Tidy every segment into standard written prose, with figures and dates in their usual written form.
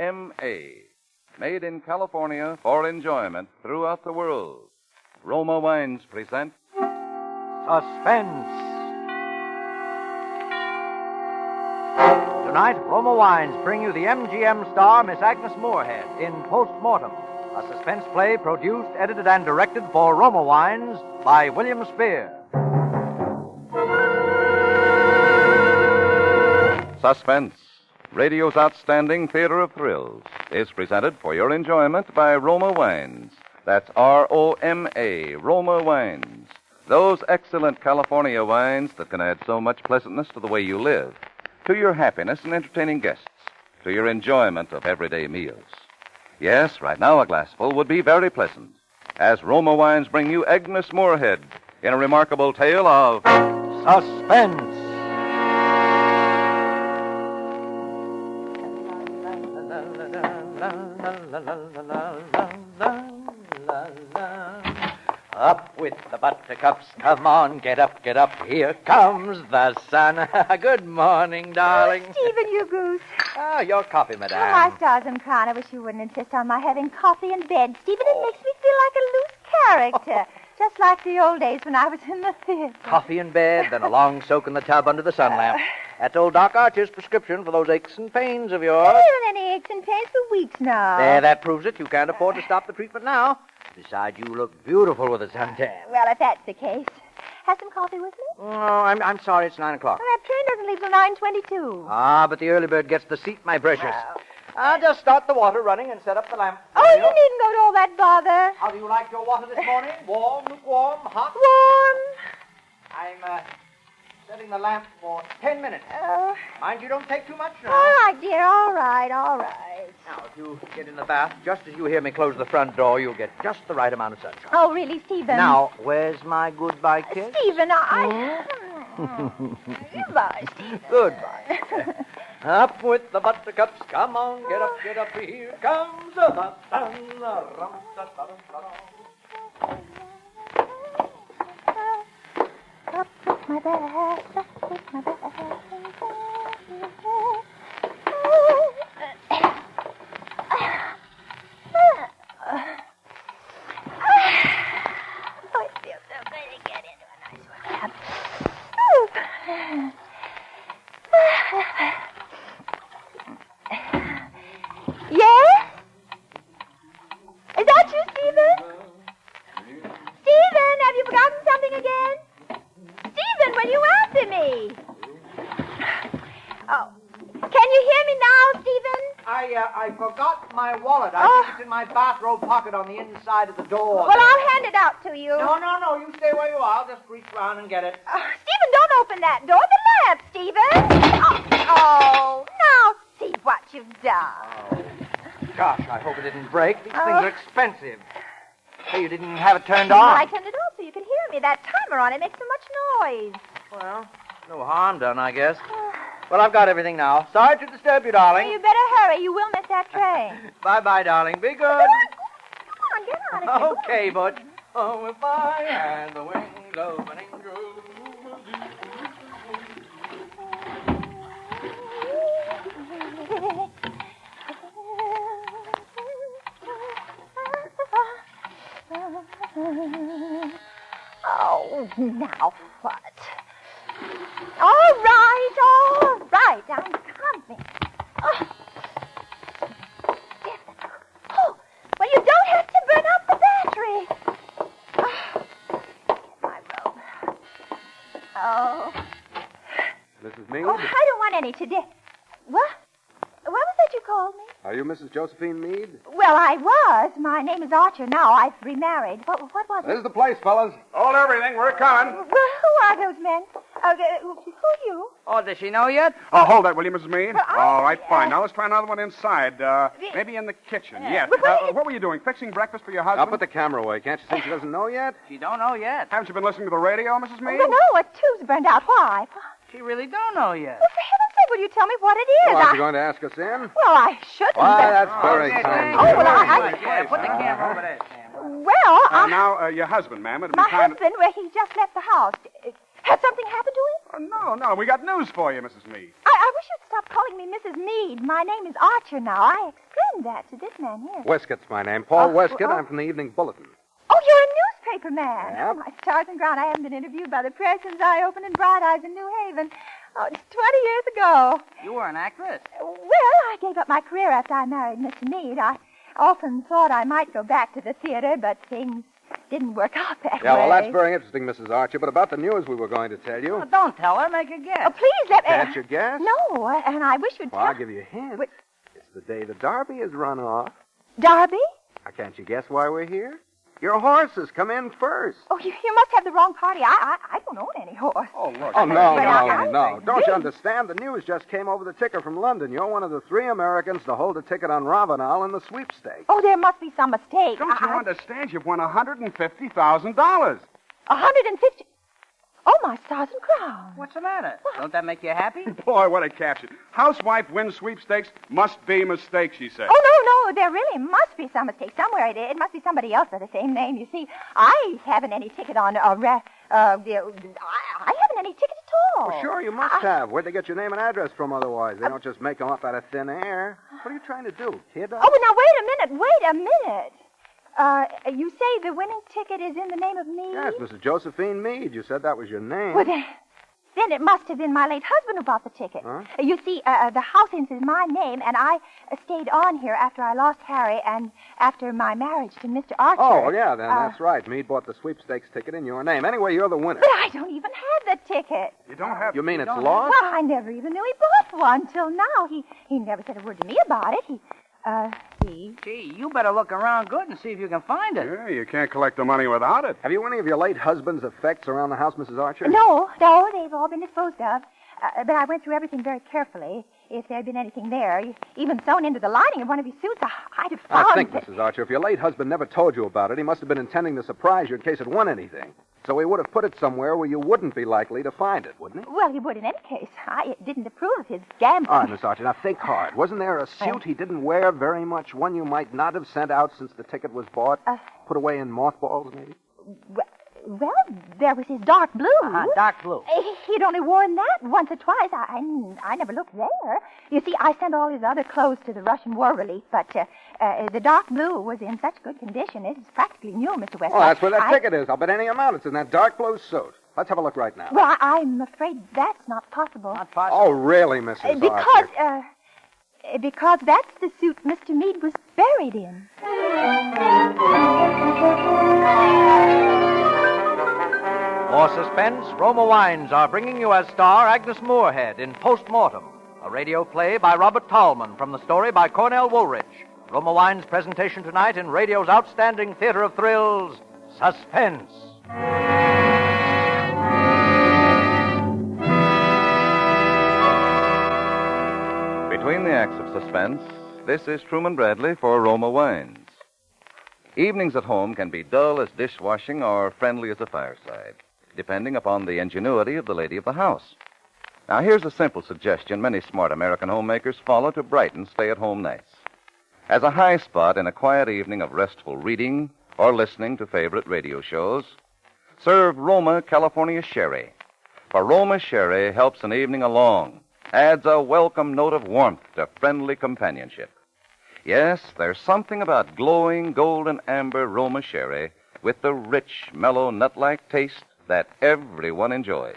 R-O-M-A. Made in California for enjoyment throughout the world. Roma Wines present Suspense. Tonight, Roma Wines bring you the MGM star Miss Agnes Moorehead in Postmortem, a suspense play produced, edited, and directed for Roma Wines by William Spear. Suspense, radio's outstanding theater of thrills, is presented for your enjoyment by Roma Wines. That's R-O-M-A, Roma Wines. Those excellent California wines that can add so much pleasantness to the way you live, to your happiness in entertaining guests, to your enjoyment of everyday meals. Yes, right now a glassful would be very pleasant, as Roma Wines bring you Agnes Moorehead in a remarkable tale of Suspense. Up with the buttercups, come on, get up, here comes the sun. Good morning, darling. Oh, Stephen, you goose. Oh, your coffee, madame. Oh, my stars and crown, I wish you wouldn't insist on my having coffee in bed. Stephen, it makes me feel like a loose character. Just like the old days when I was in the theater. Coffee in bed, then a long soak in the tub under the sun lamp. That's old Doc Archer's prescription for those aches and pains of yours. I haven't any aches and pains for weeks now. There, that proves it. You can't afford to stop the treatment now. Besides, you look beautiful with a suntan. Well, if that's the case, have some coffee with me? Oh, I'm sorry, it's 9 o'clock. Well, that train doesn't leave till 9:22. Ah, but the early bird gets the seat, my precious. I'll just start the water running and set up the lamp. Oh, you needn't go to all that bother. How do you like your water this morning? Warm, lukewarm, hot? Warm. I'm setting the lamp for 10 minutes. Mind you don't take too much now. All right, dear, all right. Now, if you get in the bath, just as you hear me close the front door, you'll get just the right amount of sunshine. Oh, really, Stephen? Now, where's my goodbye kiss? Stephen, Goodbye, Stephen. Goodbye. Up with the buttercups, come on, get up, here comes the sun. Up with my bag, up with my bag. Oh, it feels so good to get into a nice nap. Yes? Is that you, Stephen? Stephen, have you forgotten something again? Stephen, will you answer me? Oh. Can you hear me now, Stephen? I forgot my wallet. I think it's in my bathrobe pocket on the inside of the door. Well, I'll hand it out to you. No. You stay where you are. I'll just reach around and get it. Stephen, don't open that door. The lamp, Stephen. Oh, now see what you've done. Gosh, I hope it didn't break. These things are expensive. Hey, you didn't have it turned on. Well, I turned it off so you could hear me. That timer on it makes so much noise. Well, no harm done, I guess. Well, I've got everything now. Sorry to disturb you, darling. Well, you better hurry. You will miss that train. Bye-bye, darling. Be good. Come on, get on it. Okay, Butch. Oh, if I had the wings of an angel. Oh, now what? All right. I'm coming. Oh, well, you don't have to burn out the battery. My robe. Oh. Mrs. Meade? Oh, I don't want any today. What? What was that you called me? Are you Mrs. Josephine Meade? Well, I was. My name is Archer now. I've remarried. What was This it? is the place, fellas. Hold everything. We're coming. Well, who are those men? Who are you? Oh, does she know yet? Oh, hold that, will you, Mrs. Meade? Well, All right, fine. Now let's try another one inside. Maybe in the kitchen. Yes. What were you doing? Fixing breakfast for your husband? I'll put the camera away. Can't you see she doesn't know yet? She don't know yet. Haven't you been listening to the radio, Mrs. Meade? Well, no, a tube's burned out. Why? She really don't know yet. Well, for heaven's sake, will you tell me what it is? Well, aren't you going to ask us in? Well, I shouldn't. Why, but- that's very kind. Oh, well, Yeah, put the camera over there, Sam. Well, Now, your husband, ma'am. It'd be my kind husband, well, he just left the house. Has something happened to him? No. We got news for you, Mrs. Meade. I wish you'd stop calling me Mrs. Meade. My name is Archer now. I explained that to this man here. Wescott's my name. Paul Wescott. oh. I'm from the Evening Bulletin. Oh, you're a newspaper man. Yeah. Oh, my stars and ground. I haven't been interviewed by the press since I opened in Bright Eyes in New Haven. Oh, it's 20 years ago. You were an actress. Well, I gave up my career after I married Mr. Meade. I often thought I might go back to the theater, but things didn't work out that Yeah, way. well, that's very interesting, Mrs. Archer. But about the news we were going to tell you. Well, don't tell her. Make a guess. Oh, please let me... Can't you guess? No, and I wish you'd Well, tell... I'll give you a hint. What? It's the day the Derby is run off. Darby? Now, can't you guess why we're here? Your horses come in first. Oh, you must have the wrong party. I don't own any horse. Oh, look. Oh, no. I Don't you really- understand? The news just came over the ticker from London. You're one of the 3 Americans to hold a ticket on Ravenel in the sweepstakes. Oh, there must be some mistake. Don't you understand? You've won $150,000. 150... Oh, my stars and crowns. What's the matter? Don't that make you happy? Boy, what a caption. Housewife wins sweepstakes. Must be mistake, she said. Oh, no, there really must be some mistake somewhere. It must be somebody else with the same name. You see, I haven't any ticket on... I haven't any ticket at all. Well, sure, you must have. Where'd they get your name and address from otherwise? They don't just make them up out of thin air. What are you trying to do, kid? Oh, but now, wait a minute. You say the winning ticket is in the name of me? Yes, Mrs. Josephine Meade. You said that was your name. Well, then it must have been my late husband who bought the ticket. Huh? You see, the house is in my name, and I stayed on here after I lost Harry and after my marriage to Mr. Archer. Oh, yeah, then that's right. Meade bought the sweepstakes ticket in your name. Anyway, you're the winner. But I don't even have the ticket. You don't have... You mean it's don't lost? Well, I never even knew he bought one till now. He never said a word to me about it. He... Gee, you better look around good and see if you can find it. Yeah, you can't collect the money without it. Have you any of your late husband's effects around the house, Mrs. Archer? No, they've all been disposed of. But I went through everything very carefully. If there had been anything there, even sewn into the lining of one of his suits, I'd have found I think, it. Mrs. Archer, if your late husband never told you about it, he must have been intending to surprise you in case it won anything. So he would have put it somewhere where you wouldn't be likely to find it, wouldn't he? Well, he would in any case. I didn't approve of his gambling. All right, Miss Archer, now think hard. Wasn't there a suit he didn't wear very much, one you might not have sent out since the ticket was bought? Put away in mothballs, maybe? Well, there was his dark blue. Dark blue. He'd only worn that once or twice. I never looked there. You see, I sent all his other clothes to the Russian War Relief, but the dark blue was in such good condition. It's practically new, Mr. Westcott. Oh, that's where that ticket is. I'll bet any amount it's in that dark blue suit. Let's have a look right now. Well, I'm afraid that's not possible. Not possible. Oh, really, Mrs. Archer? Because that's the suit Mr. Meade was buried in. For suspense, Roma Wines are bringing you as star Agnes Moorehead in Postmortem, a radio play by Robert Tallman from the story by Cornell Woolrich. Roma Wines' presentation tonight in radio's outstanding theater of thrills, Suspense. Between the acts of suspense, this is Truman Bradley for Roma Wines. Evenings at home can be dull as dishwashing or friendly as a fireside, depending upon the ingenuity of the lady of the house. Now, here's a simple suggestion many smart American homemakers follow to brighten stay-at-home nights. As a high spot in a quiet evening of restful reading or listening to favorite radio shows, serve Roma California Sherry. For Roma Sherry helps an evening along, adds a welcome note of warmth to friendly companionship. Yes, there's something about glowing golden amber Roma Sherry with the rich, mellow, nut-like taste that everyone enjoys.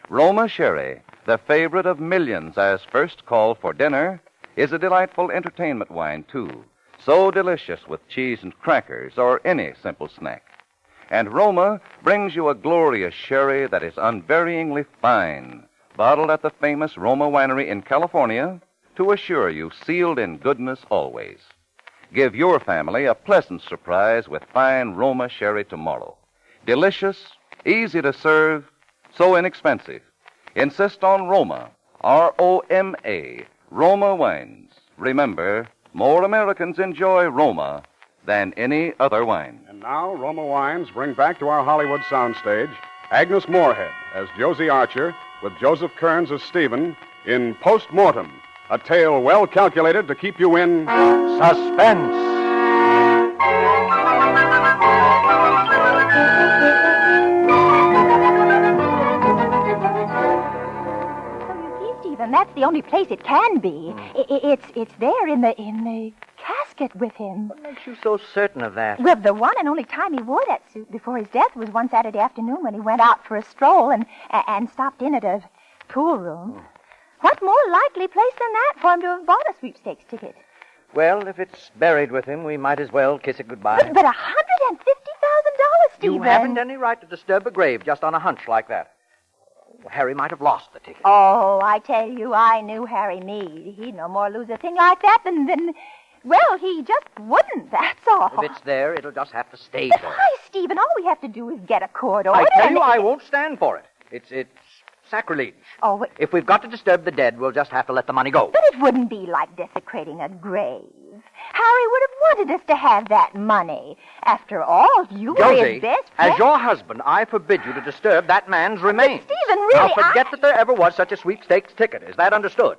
Roma Sherry, the favorite of millions as first call for dinner, is a delightful entertainment wine, too, so delicious with cheese and crackers or any simple snack. And Roma brings you a glorious sherry that is unvaryingly fine, bottled at the famous Roma Winery in California to assure you sealed in goodness always. Give your family a pleasant surprise with fine Roma sherry tomorrow. Delicious, easy to serve, so inexpensive. Insist on Roma, R-O-M-A, Roma Wines. Remember, more Americans enjoy Roma than any other wine. And now, Roma Wines bring back to our Hollywood soundstage Agnes Moorehead as Josie Archer with Joseph Kearns as Stephen in Postmortem, a tale well calculated to keep you in Suspense. that's the only place it can be. It's there in the casket with him. What makes you so certain of that? Well, the one and only time he wore that suit before his death was one Saturday afternoon when he went out for a stroll and stopped in at a pool room. What more likely place than that for him to have bought a sweepstakes ticket? Well, if it's buried with him, we might as well kiss it goodbye. But $150,000, Stephen. You haven't any right to disturb a grave just on a hunch like that. Harry might have lost the ticket. Oh, I tell you, I knew Harry Meade. He'd no more lose a thing like that than well, he just wouldn't, that's all. If it's there, it'll just have to stay But there. why, Stephen? All we have to do is get a court order. I tell and you, I won't stand for it. It's sacrilege. Oh, but If we've got to disturb the dead, we'll just have to let the money go. it wouldn't be like desecrating a grave. Harry would have wanted us to have that money. After all, you were Josie, his best friend. as your husband, I forbid you to disturb that man's remains. Stephen, really, Now, forget that there ever was such a sweepstakes ticket. Is that understood?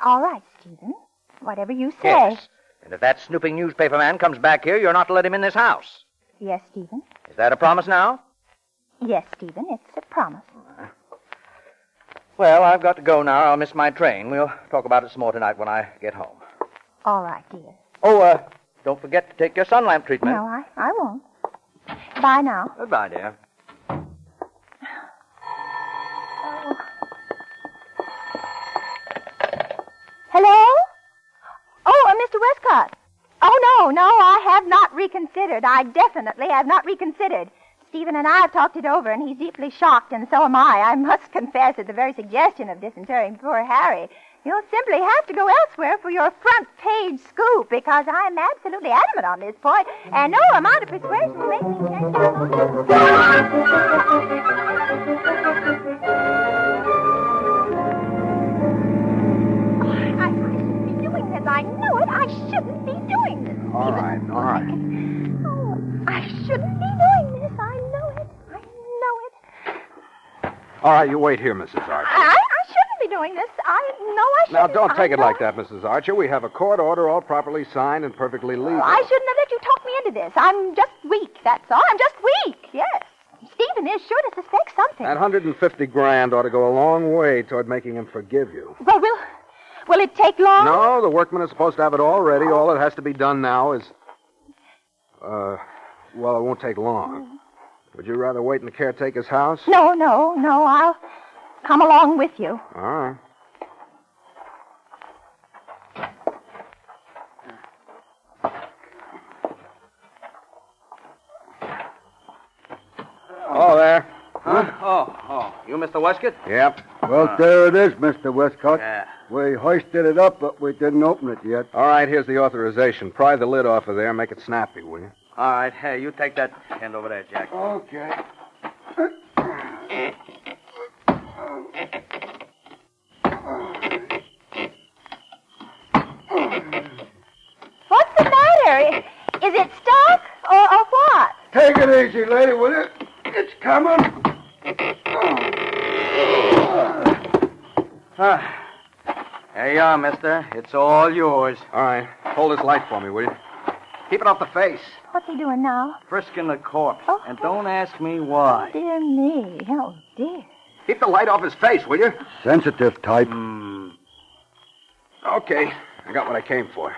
All right, Stephen. Whatever you say. Yes. And if that snooping newspaper man comes back here, you're not to let him in this house. Yes, Stephen. Is that a promise now? Yes, Stephen, it's a promise. Well, I've got to go now. I'll miss my train. We'll talk about it some more tonight when I get home. All right, dear. Oh, don't forget to take your sun lamp treatment. No, I won't. Bye now. Goodbye, dear. Hello? Oh, Mr. Westcott. Oh, no, I have not reconsidered. I definitely have not reconsidered. Stephen and I have talked it over, and he's deeply shocked, and so am I. I must confess at the very suggestion of disinterring poor Harry. You'll simply have to go elsewhere for your front-page scoop, because I'm absolutely adamant on this point, and no amount of persuasion will make me change my mind. I shouldn't be doing this. I know it. I shouldn't be doing this. All right. Oh, I shouldn't be doing this. I know it. All right, you wait here, Mrs. Archer. I shouldn't be doing this. I know I Now, shouldn't. don't take I it know like that, Mrs. Archer. We have a court order all properly signed and perfectly legal. I shouldn't have let you talk me into this. I'm just weak, that's all. I'm just weak, yes. Stephen is sure to suspect something. That $150,000 ought to go a long way toward making him forgive you. Well, will it take long? No, the workman is supposed to have it all ready. All that has to be done now is... well, it won't take long. Would you rather wait in the caretaker's house? No. I'll come along with you. All right. Oh, there. Huh? Oh. You Mr. Westcott? Yep. Well, there it is, Mr. Westcott. Yeah. We hoisted it up, but we didn't open it yet. All right, here's the authorization. Pry the lid off of there and make it snappy, will you? All right. Hey, you take that hand over there, Jack. Okay. What's the matter? Is it stuck or what? Take it easy, lady, will you? It's coming. There you are, mister. It's all yours. All right. Hold this light for me, will you? Keep it off the face. What's he doing now? Frisking the corpse. Oh. And don't ask me why. Dear me. Oh, dear. Keep the light off his face, will you? Sensitive type. Okay. I got what I came for.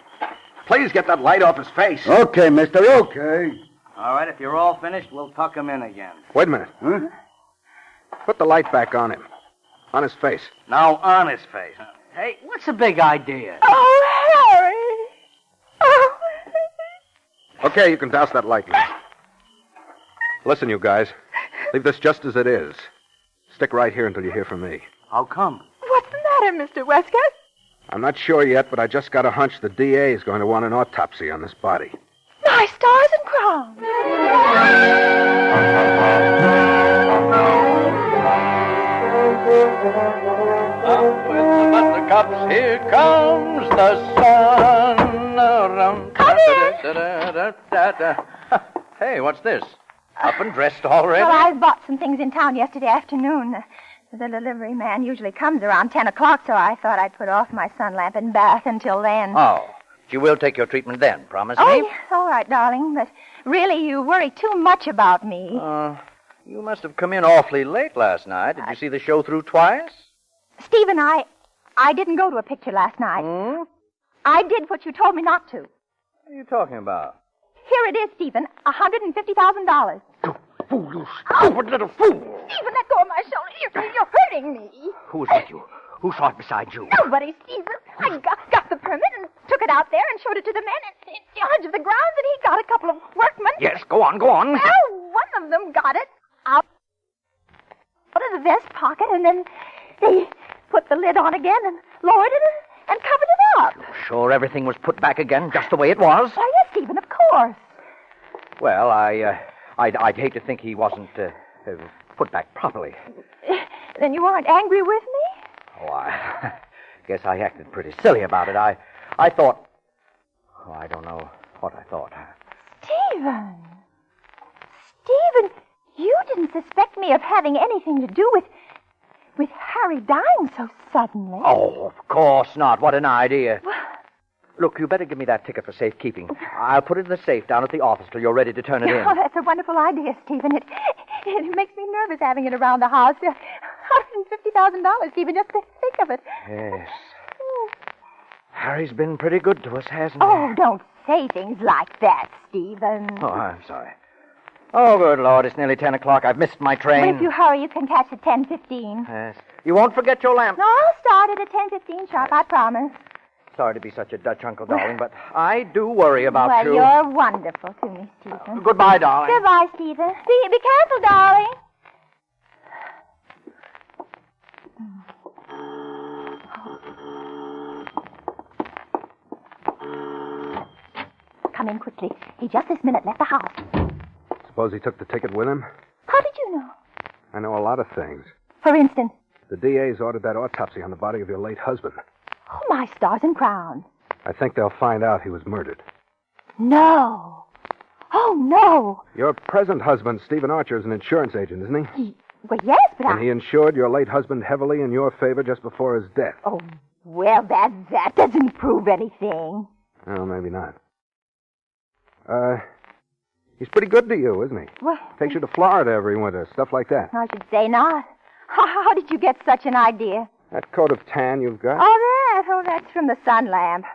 Please get that light off his face. Okay, mister, okay. All right, if you're all finished, we'll tuck him in again. Wait a minute. Huh? Put the light back on him. On his face. Now on his face. Hey, what's the big idea? Oh, Harry. Oh. Okay, you can douse that light now. Listen, you guys. Leave this just as it is. Stick right here until you hear from me. How come? What's the matter, Mr. Westcott? I'm not sure yet, but I just got a hunch the DA is going to want an autopsy on this body. My stars and crowns. Up with the buttercups, here comes the sun. Come Hey, what's this? Up and dressed already? Well, I bought some things in town yesterday afternoon. The delivery man usually comes around 10 o'clock, so I thought I'd put off my sun lamp and bath until then. Oh, you will take your treatment then, promise Oh, me? yes, all right, darling, but really you worry too much about me. You must have come in awfully late last night. Did you see the show through twice? Stephen, I I didn't go to a picture last night. Hmm? I did what you told me not to. What are you talking about? Here it is, Stephen. $150,000. Fool, you stupid little fool! Stephen, let go of my shoulder. You're hurting me. Who was with you? Who saw it beside you? Nobody, Stephen. I got the permit and took it out there and showed it to the men in charge of the grounds, and he got a couple of workmen. Yes, go on, go on. Well, one of them got it out of the vest pocket, and then they put the lid on again and lowered it and covered it up. Sure everything was put back again, just the way it was? Why, yes, Stephen, of course. Well, I'd hate to think he wasn't put back properly. Then you aren't angry with me? Oh, I guess I acted pretty silly about it. I thought... Oh, I don't know what I thought. Stephen! Stephen, you didn't suspect me of having anything to do with Harry dying so suddenly. Oh, of course not. What an idea. Look, you better give me that ticket for safekeeping. I'll put it in the safe down at the office till you're ready to turn it in. Oh, that's a wonderful idea, Stephen. It makes me nervous having it around the house. $150,000, Stephen, just to think of it. Yes. Harry's been pretty good to us, hasn't he? Oh, don't say things like that, Stephen. Oh, I'm sorry. Oh, good Lord, it's nearly 10 o'clock. I've missed my train. Well, if you hurry, you can catch at 10:15. Yes. You won't forget your lamp. No, I'll start it at 10:15 sharp, I promise. Sorry to be such a Dutch uncle, darling, but I do worry about you. Well, you're wonderful to me, Stephen. Goodbye, darling. Goodbye, Stephen. Be careful, darling. Come in quickly. He just this minute left the house. Suppose he took the ticket with him? How did you know? I know a lot of things. For instance? The DA's ordered that autopsy on the body of your late husband. Oh, my stars and crowns. I think they'll find out he was murdered. No. Oh, no. Your present husband, Stephen Archer, is an insurance agent, isn't he? Well, yes, but And he insured your late husband heavily in your favor just before his death. Oh, well, that doesn't prove anything. Well, maybe not. He's pretty good to you, isn't he? Well, Takes you to Florida every winter, stuff like that. I should say not. How did you get such an idea? That coat of tan you've got? Oh, that's from the sun lamp.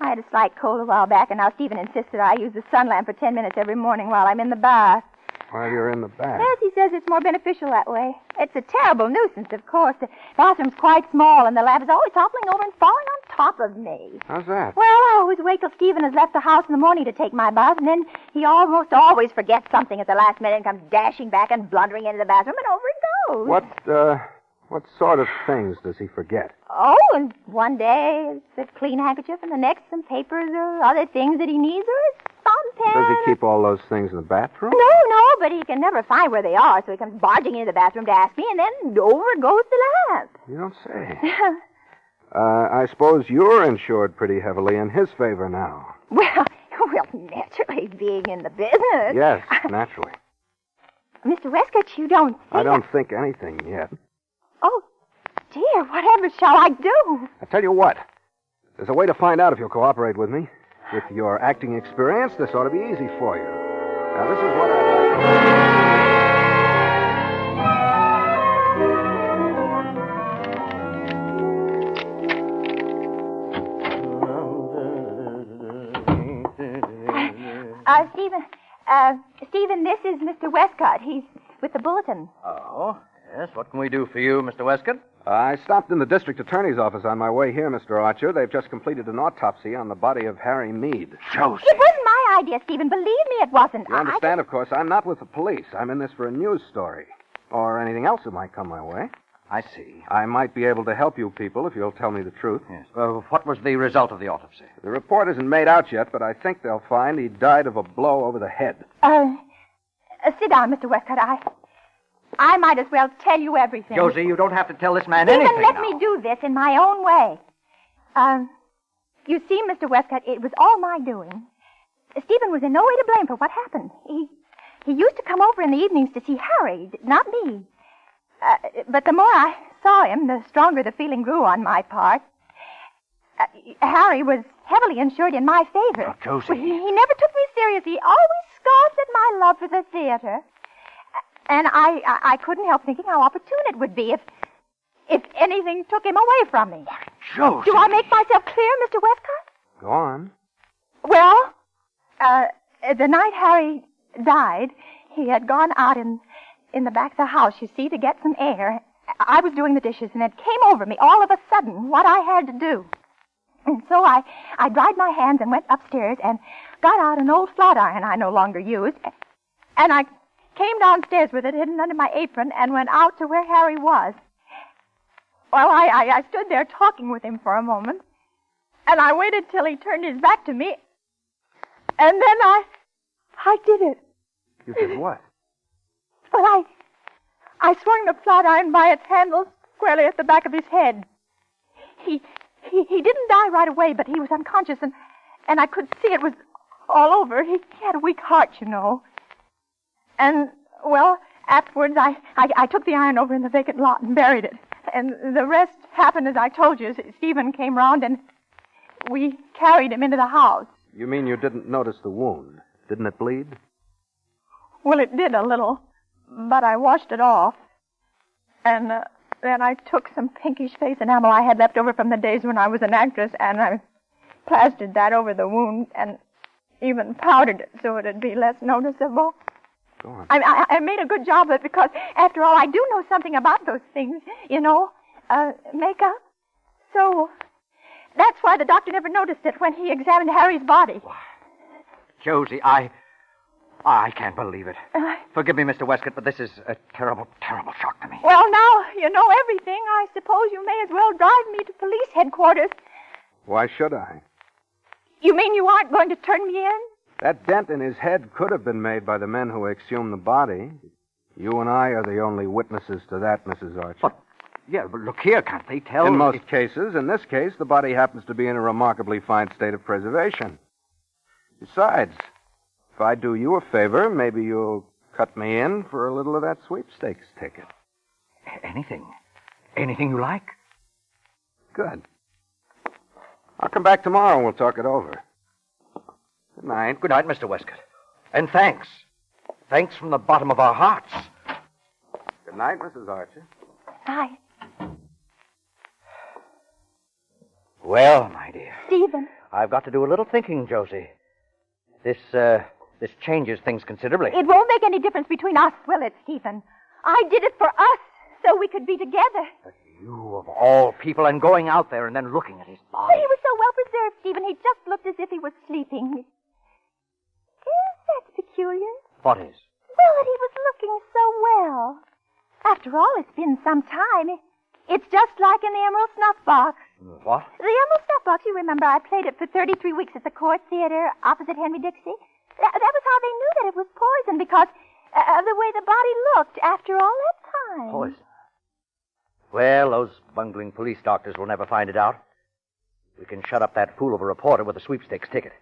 I had a slight cold a while back, and now Stephen insisted I use the sun lamp for 10 minutes every morning while I'm in the bath. While you're in the bath. Yes, he says it's more beneficial that way. It's a terrible nuisance, of course. The bathroom's quite small, and the lamp is always toppling over and falling on top of me. How's that? Well, I always wait till Stephen has left the house in the morning to take my bath, and then he almost always forgets something at the last minute and comes dashing back and blundering into the bathroom, and over it goes. What sort of things does he forget? Oh, and one day it's a clean handkerchief, and the next some papers or other things that he needs, or his fountain pen. Does he keep all those things in the bathroom? No, but he can never find where they are, so he comes barging into the bathroom to ask me, and then over goes the lamp. You don't say. I suppose you're insured pretty heavily in his favor now. Well, naturally, being in the business. Yes, naturally. Mr. Westcott, you don't think... I don't think anything yet. Oh, dear, whatever shall I do? I tell you what. There's a way to find out if you'll cooperate with me. With your acting experience, this ought to be easy for you. Now, this is what Stephen, this is Mr. Westcott. He's with the bulletin. Oh, yes. What can we do for you, Mr. Westcott? I stopped in the district attorney's office on my way here, Mr. Archer. They've just completed an autopsy on the body of Harry Meade. Josie. It wasn't my idea, Stephen. Believe me, it wasn't. You understand, of course, I'm not with the police. I'm in this for a news story. Or anything else that might come my way. I see. I might be able to help you people if you'll tell me the truth. Yes. What was the result of the autopsy? The report isn't made out yet, but I think they'll find he died of a blow over the head. Sit down, Mr. Westcott. I might as well tell you everything. Josie, you don't have to tell this man Stephen, anything let now. me do this in my own way. You see, Mr. Westcott, it was all my doing. Stephen was in no way to blame for what happened. He used to come over in the evenings to see Harry, not me. But the more I saw him, the stronger the feeling grew on my part. Harry was heavily insured in my favor. Oh, Josie. Well, he never took me seriously. He always scoffed at my love for the theater. And I couldn't help thinking how opportune it would be if anything took him away from me. Why, Josie. Do I make myself clear, Mr. Westcott? Go on. Well, the night Harry died, he had gone out in the back of the house, you see, to get some air. I was doing the dishes, and it came over me all of a sudden what I had to do. And so I dried my hands and went upstairs and got out an old flat iron I no longer used. And I came downstairs with it hidden under my apron and went out to where Harry was. Well, I stood there talking with him for a moment. And I waited till he turned his back to me. And then I did it. You did what? Well, I swung the flat iron by its handle squarely at the back of his head. He didn't die right away, but he was unconscious, and I could see it was all over. He had a weak heart, you know. And, well, afterwards, I took the iron over in the vacant lot and buried it. And the rest happened as I told you. Stephen came round, and we carried him into the house. You mean you didn't notice the wound? Didn't it bleed? Well, it did a little, but I washed it off. And then I took some pinkish face enamel I had left over from the days when I was an actress, and I plastered that over the wound and even powdered it so it'd be less noticeable. Go on. I made a good job of it because, after all, I do know something about those things, you know, makeup. So that's why the doctor never noticed it when he examined Harry's body. Josie, I can't believe it. Forgive me, Mr. Westcott, but this is a terrible, terrible shock to me. Well, now you know everything. I suppose you may as well drive me to police headquarters. Why should I? You mean you aren't going to turn me in? That dent in his head could have been made by the men who exhumed the body. You and I are the only witnesses to that, Mrs. Archer. But, yeah, but look here, can't they tell? In most cases. In this case, the body happens to be in a remarkably fine state of preservation. Besides, if I do you a favor, maybe you'll cut me in for a little of that sweepstakes ticket. Anything. Anything you like. Good. I'll come back tomorrow and we'll talk it over. Good night. Good night, Mr. Westcott. And thanks. Thanks from the bottom of our hearts. Good night, Mrs. Archer. Hi. Well, my dear. Stephen. I've got to do a little thinking, Josie. This changes things considerably. It won't make any difference between us, will it, Stephen? I did it for us, so we could be together. But you, of all people, and going out there and then looking at his body. But he was so well preserved, Stephen. He just looked as if he was sleeping. Yes, that's peculiar. What is? Well, that he was looking so well. After all, it's been some time. It's just like in the Emerald Snuff Box. What? The Emerald Snuff Box, you remember, I played it for 33 weeks at the Court Theater opposite Henry Dixie. That was how they knew that it was poison, because of the way the body looked after all that time. Poison? Well, those bungling police doctors will never find it out. We can shut up that fool of a reporter with a sweepstakes ticket.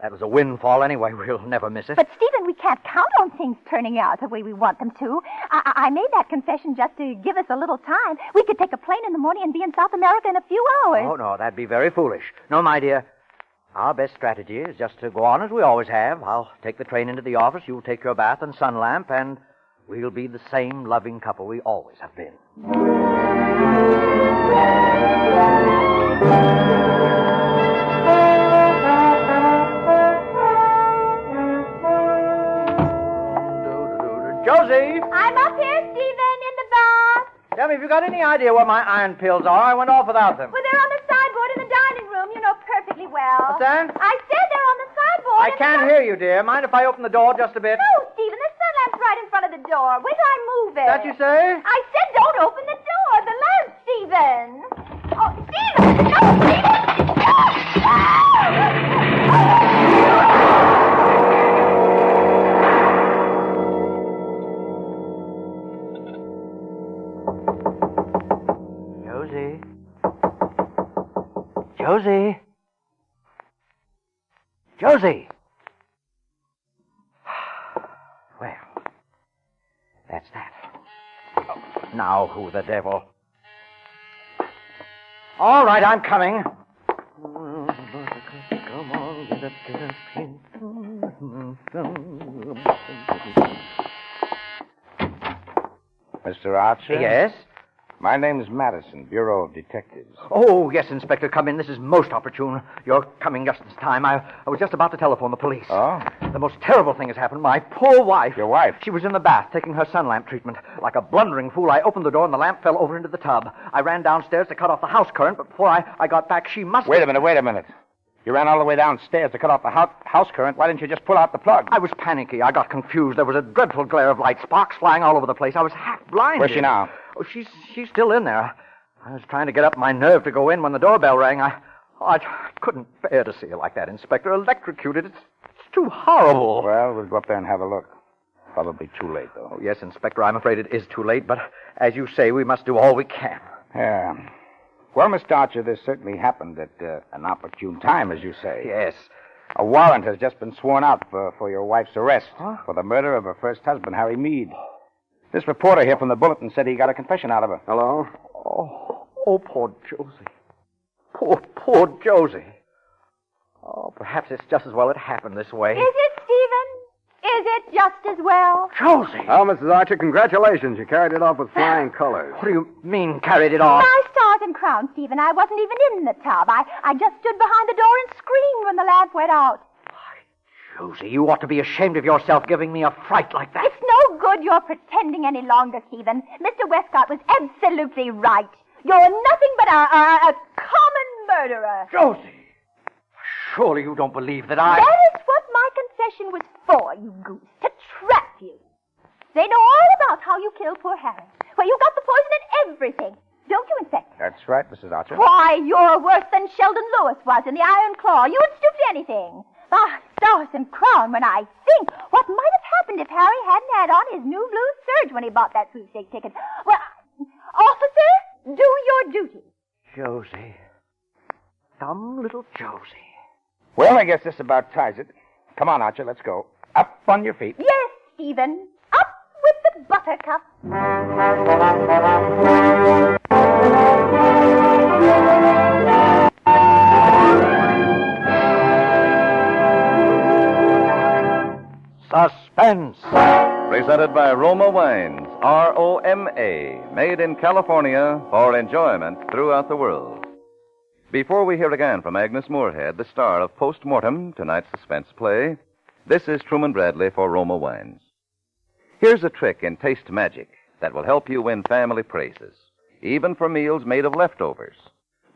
That was a windfall anyway. We'll never miss it. But, Stephen, we can't count on things turning out the way we want them to. I made that confession just to give us a little time. We could take a plane in the morning and be in South America in a few hours. Oh, no, that'd be very foolish. No, my dear. Our best strategy is just to go on as we always have. I'll take the train into the office, you'll take your bath and sun lamp, and we'll be the same loving couple we always have been. Josie! I'm up here, Stephen, in the bath. Tell me, have you got any idea what my iron pills are? I went off without them. Well, they're on the sideboard in the dining room. You know perfectly well. What's that? I said they're on the sideboard. I can't hear you, dear. Mind if I open the door just a bit? No, Stephen, the sun lamp's right in front of the door. Wait till I move it. That you say? I said don't open the door. The lamp, Stephen. Oh, Stephen! No, Stephen! Josie? Josie! Well, that's that. Oh, now who the devil? All right, I'm coming. Come on, get up, get up. Mr. Archer? Yes? My name's Madison, Bureau of Detectives. Oh, yes, Inspector, come in. This is most opportune. You're coming just this time. I was just about to telephone the police. Oh? The most terrible thing has happened. My poor wife. Your wife? She was in the bath taking her sun lamp treatment. Like a blundering fool, I opened the door and the lamp fell over into the tub. I ran downstairs to cut off the house current, but before I got back, she must Wait a minute. You ran all the way downstairs to cut off the house current. Why didn't you just pull out the plug? I was panicky. I got confused. There was a dreadful glare of light, sparks flying all over the place. I was half blinded. Where's she now? Oh, she's still in there. I was trying to get up my nerve to go in when the doorbell rang. I couldn't bear to see her like that, Inspector. Electrocuted. It's too horrible. Well, we'll go up there and have a look. Probably too late, though. Oh, yes, Inspector, I'm afraid it is too late, but as you say, we must do all we can. Yeah. Well, Mr. Archer, this certainly happened at an opportune time, as you say. Yes. A warrant has just been sworn out for your wife's arrest Huh? for the murder of her first husband, Harry Meade. This reporter here from the Bulletin said he got a confession out of her. Hello? Oh, poor Josie. Poor Josie. Oh, perhaps it's just as well it happened this way. Is it, Stephen? Is it just as well? Josie! Well, Mrs. Archer, congratulations. You carried it off with flying colors. What do you mean, carried it off? My stars and crowns, Stephen. I wasn't even in the tub. I just stood behind the door and screamed when the lamp went out. Josie, you ought to be ashamed of yourself giving me a fright like that. It's no good you're pretending any longer, Stephen. Mr. Westcott was absolutely right. You're nothing but a common murderer. Josie! Surely you don't believe that I... That is what my confession was for, you goose. To trap you. They know all about how you killed poor Harry. Where you got the poison and everything. Don't you, Inspector? That's right, Mrs. Archer. Why, you're worse than Sheldon Lewis was in the Iron Claw. You would stoop to anything. Ah, stars and crown, when I think what might have happened if Harry hadn't had on his new blue serge when he bought that sweepstake ticket. Well, officer, do your duty. Josie. Dumb little Josie. Well, I guess this about ties it. Come on, Archer, let's go. Up on your feet. Yes, Stephen. Up with the buttercup. Suspense. Presented by Roma Wines, R-O-M-A, made in California for enjoyment throughout the world. Before we hear again from Agnes Moorehead, the star of Post Mortem, tonight's suspense play, this is Truman Bradley for Roma Wines. Here's a trick in taste magic that will help you win family praises, even for meals made of leftovers.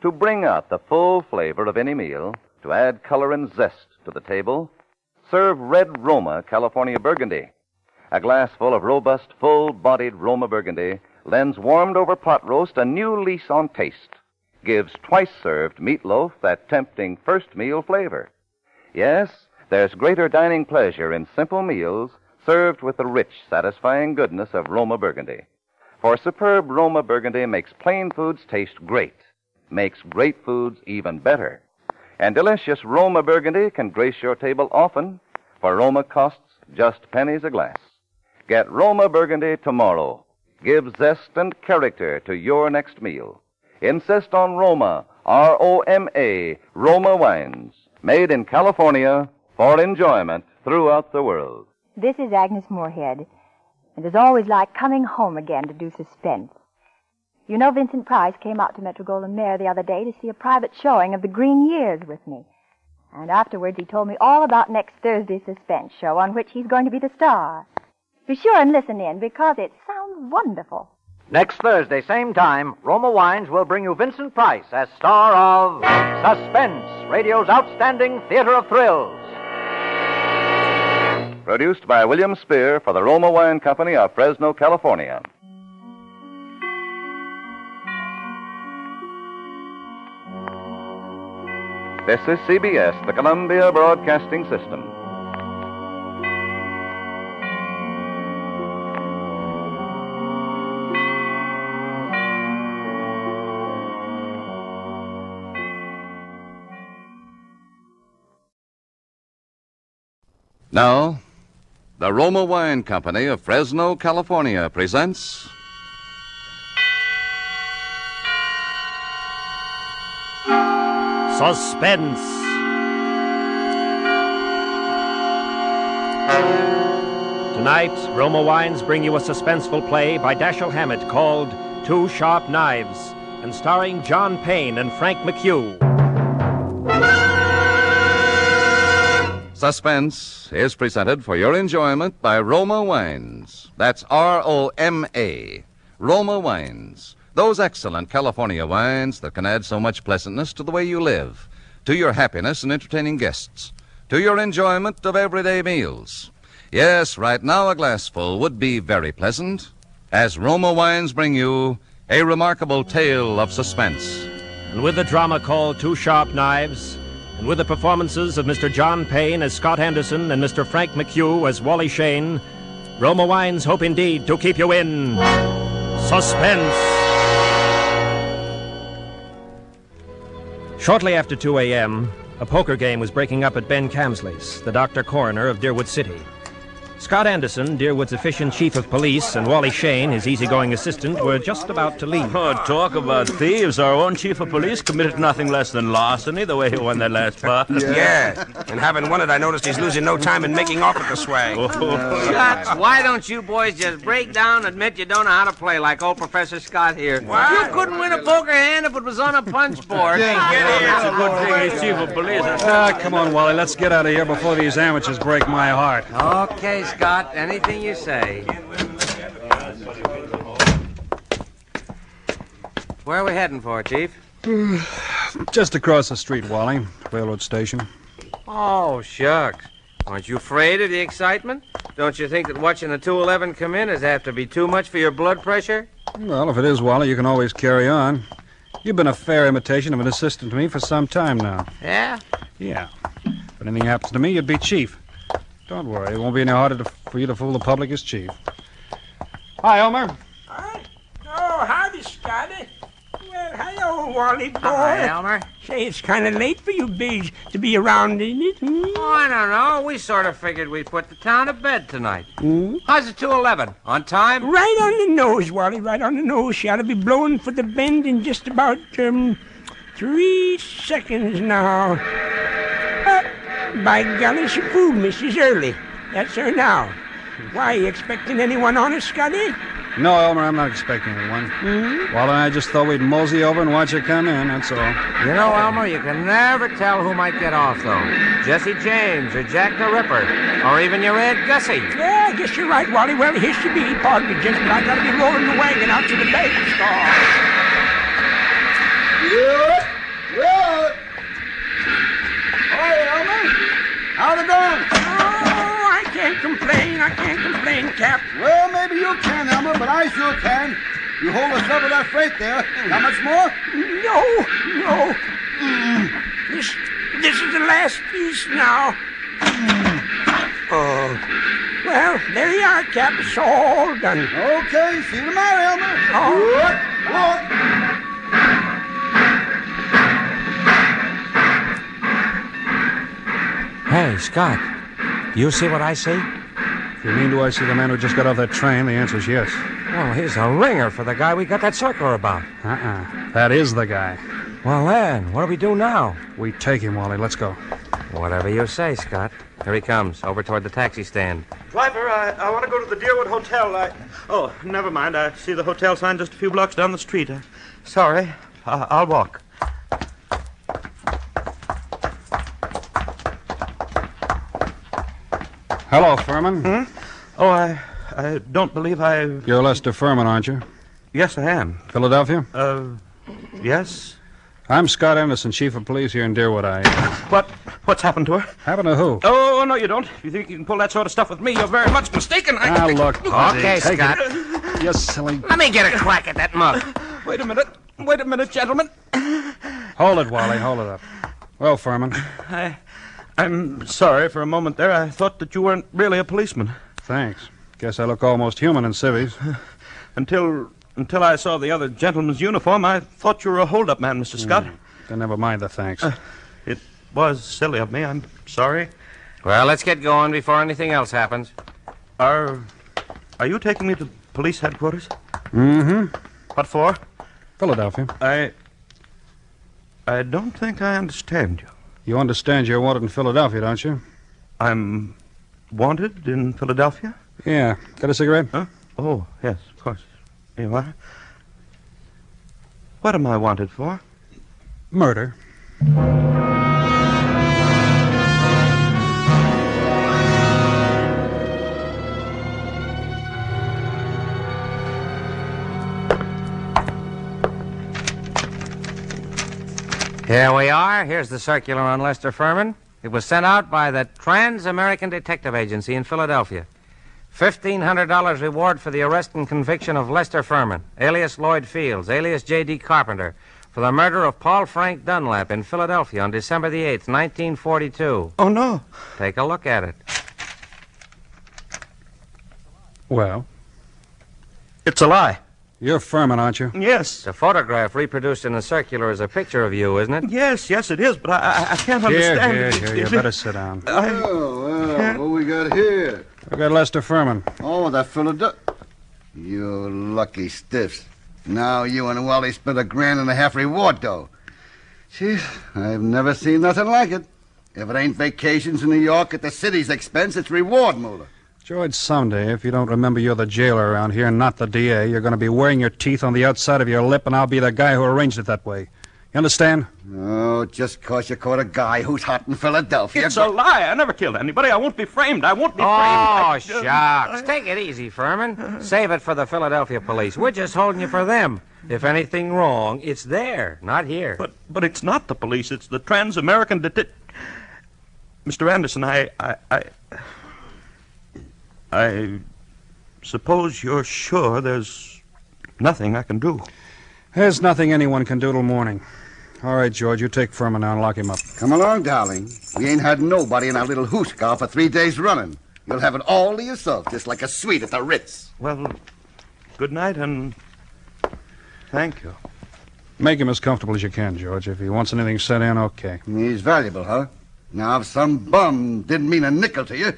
To bring out the full flavor of any meal, to add color and zest to the table, serve red Roma California Burgundy. A glass full of robust, full-bodied Roma Burgundy lends warmed-over pot roast a new lease on taste, gives twice-served meatloaf that tempting first meal flavor. Yes, there's greater dining pleasure in simple meals served with the rich, satisfying goodness of Roma Burgundy. For superb Roma Burgundy makes plain foods taste great, makes great foods even better. And delicious Roma Burgundy can grace your table often, for Roma costs just pennies a glass. Get Roma Burgundy tomorrow. Give zest and character to your next meal. Insist on Roma, R-O-M-A, Roma Wines, made in California for enjoyment throughout the world. This is Agnes Moorehead. It is always like coming home again to do suspense. You know, Vincent Price came out to Metro-Goldwyn-Mayer the other day to see a private showing of The Green Years with me. And afterwards he told me all about next Thursday's suspense show on which he's going to be the star. Be sure and listen in because it sounds wonderful. Next Thursday, same time, Roma Wines will bring you Vincent Price as star of Suspense, radio's outstanding theater of thrills. Produced by William Spear for the Roma Wine Company of Fresno, California. This is CBS, the Columbia Broadcasting System. Now, the Roma Wine Company of Fresno, California presents Suspense. Tonight, Roma Wines bring you a suspenseful play by Dashiell Hammett called Two Sharp Knives, and starring John Payne and Frank McHugh. Suspense is presented for your enjoyment by Roma Wines. That's R-O-M-A. Roma Wines. Those excellent California wines that can add so much pleasantness to the way you live, to your happiness in entertaining guests, to your enjoyment of everyday meals. Yes, right now a glassful would be very pleasant, as Roma Wines bring you a remarkable tale of suspense. And with the drama called Two Sharp Knives, and with the performances of Mr. John Payne as Scott Anderson and Mr. Frank McHugh as Wally Shane, Roma Wines hope indeed to keep you in suspense. Shortly after 2 a.m., a poker game was breaking up at Ben Camsley's, the doctor coroner of Deerwood City. Scott Anderson, Deerwood's efficient chief of police, and Wally Shane, his easygoing assistant, were just about to leave. Oh, talk about thieves. Our own chief of police committed nothing less than larceny the way he won that last pot. Yeah. And having won it, I noticed he's losing no time in making off with the swag. Shucks, why don't you boys just break down and admit you don't know how to play like old Professor Scott here? What? You couldn't win a poker hand if it was on a punch board. It's a good thing he's chief of police. Come on, Wally. Let's get out of here before these amateurs break my heart. Okay, Scott, anything you say. Where are we heading for, Chief? Just across the street, Wally. Railroad station. Oh, shucks. Aren't you afraid of the excitement? Don't you think that watching the 211 come in is apt to be too much for your blood pressure? Well, if it is, Wally, you can always carry on. You've been a fair imitation of an assistant to me for some time now. Yeah? Yeah. If anything happens to me, you'd be chief. Don't worry, it won't be any harder for you to fool the public as chief. Hi, Elmer. Hi. Oh, howdy, Scotty. Well, hello, Wally boy. Hi, Elmer. Say, it's kind of late for you bigs to be around, isn't it? Oh, I don't know. We sort of figured we'd put the town to bed tonight. How's the 211? On time? Right on the nose, Wally, right on the nose. She ought to be blowing for the bend in just about, 3 seconds now. By golly, she fooled me. She's early. That's her now. Why, you expecting anyone on her, Scotty? No, Elmer, I'm not expecting anyone. Wally and I just thought we'd mosey over and watch her come in, that's all. You know, Elmer, you can never tell who might get off, though. Jesse James or Jack the Ripper, or even your Aunt Gussie. Yeah, I guess you're right, Wally. Well, here she be. Pardon me, gents, but I gotta be rolling the wagon out to the bagel store. Hi, Elmer. How's it going? Oh, I can't complain, Cap. Well, maybe you can, Elmer, but I sure can. You hold us up with that freight there. How much more? No. This is the last piece now. Oh. Well, there you are, Cap. It's all done. Okay, see you tomorrow, Elmer. Oh. Hey, Scott, you see what I see? If you mean, do I see the man who just got off that train? The answer's yes. Well, he's a ringer for the guy we got that circular about. That is the guy. Well, then, what do we do now? We take him, Wally. Let's go. Whatever you say, Scott. Here he comes, over toward the taxi stand. Driver, I want to go to the Deerwood Hotel. Oh, never mind. I see the hotel sign just a few blocks down the street. Sorry. I'll walk. Hello, Furman. Oh, I don't believe I... You're Lester Furman, aren't you? Yes, I am. Philadelphia? Yes. I'm Scott Anderson, chief of police here in Deerwood. What's happened to her? Happened to who? Oh, no, you don't. If you think you can pull that sort of stuff with me, you're very much mistaken. Look. Okay, take Scott. You silly... Let me get a crack at that mug. Wait a minute, gentlemen. Hold it, Wally. Hold it up. Well, Furman. I'm sorry for a moment there. I thought that you weren't really a policeman. Thanks. Guess I look almost human in civvies. Until I saw the other gentleman's uniform, I thought you were a hold-up man, Mr. Scott. Then never mind the thanks. It was silly of me. I'm sorry. Well, let's get going before anything else happens. Are you taking me to police headquarters? Mm-hmm. What for? Philadelphia. I don't think I understand you. You understand you're wanted in Philadelphia, don't you? I'm wanted in Philadelphia? Yeah. Got a cigarette? Huh? Oh, yes, of course. Here you are. What am I wanted for? Murder. Here we are. Here's the circular on Lester Furman. It was sent out by the Trans-American Detective Agency in Philadelphia. $1,500 reward for the arrest and conviction of Lester Furman, alias Lloyd Fields, alias J.D. Carpenter, for the murder of Paul Frank Dunlap in Philadelphia on December the 8th, 1942. Oh, no. Take a look at it. Well? It's a lie. You're Furman, aren't you? Yes. The photograph reproduced in the circular is a picture of you, isn't it? Yes, it is, but I can't understand. Here, you better sit down. Well, what we got here? We got Lester Furman. Oh, that Philadelphia. You lucky stiffs. Now you and Wally spent $1.50 reward, though. Gee, I've never seen nothing like it. If it ain't vacations in New York at the city's expense, it's reward, Moolah. George, someday, if you don't remember you're the jailer around here and not the DA, you're going to be wearing your teeth on the outside of your lip, and I'll be the guy who arranged it that way. You understand? Oh, just 'cause you caught a guy who's hot in Philadelphia. It's a lie. I never killed anybody. I won't be framed. I won't be framed. Oh, shucks. Take it easy, Furman. Save it for the Philadelphia police. We're just holding you for them. If anything wrong, it's there, not here. But it's not the police. It's the Trans-American Detective... Mr. Anderson, I suppose you're sure there's nothing I can do. There's nothing anyone can do till morning. All right, George, you take Furman now and lock him up. Come along, darling. We ain't had nobody in our little hoosegow for 3 days running. You'll have it all to yourself, just like a suite at the Ritz. Well, good night, and thank you. Make him as comfortable as you can, George. If he wants anything set in, okay. He's valuable, huh? Now, if some bum didn't mean a nickel to you,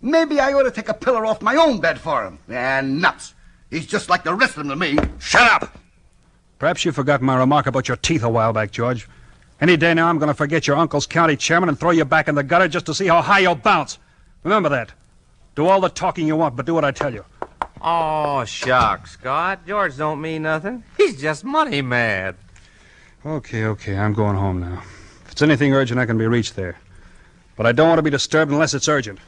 maybe I ought to take a pillar off my own bed for him. And nuts. He's just like the rest of them to me. Shut up! Perhaps you forgot my remark about your teeth a while back, George. Any day now, I'm going to forget your uncle's county chairman and throw you back in the gutter just to see how high you'll bounce. Remember that. Do all the talking you want, but do what I tell you. Oh, shucks, Scott. George don't mean nothing. He's just money mad. Okay, I'm going home now. If it's anything urgent, I can be reached there. But I don't want to be disturbed unless it's urgent.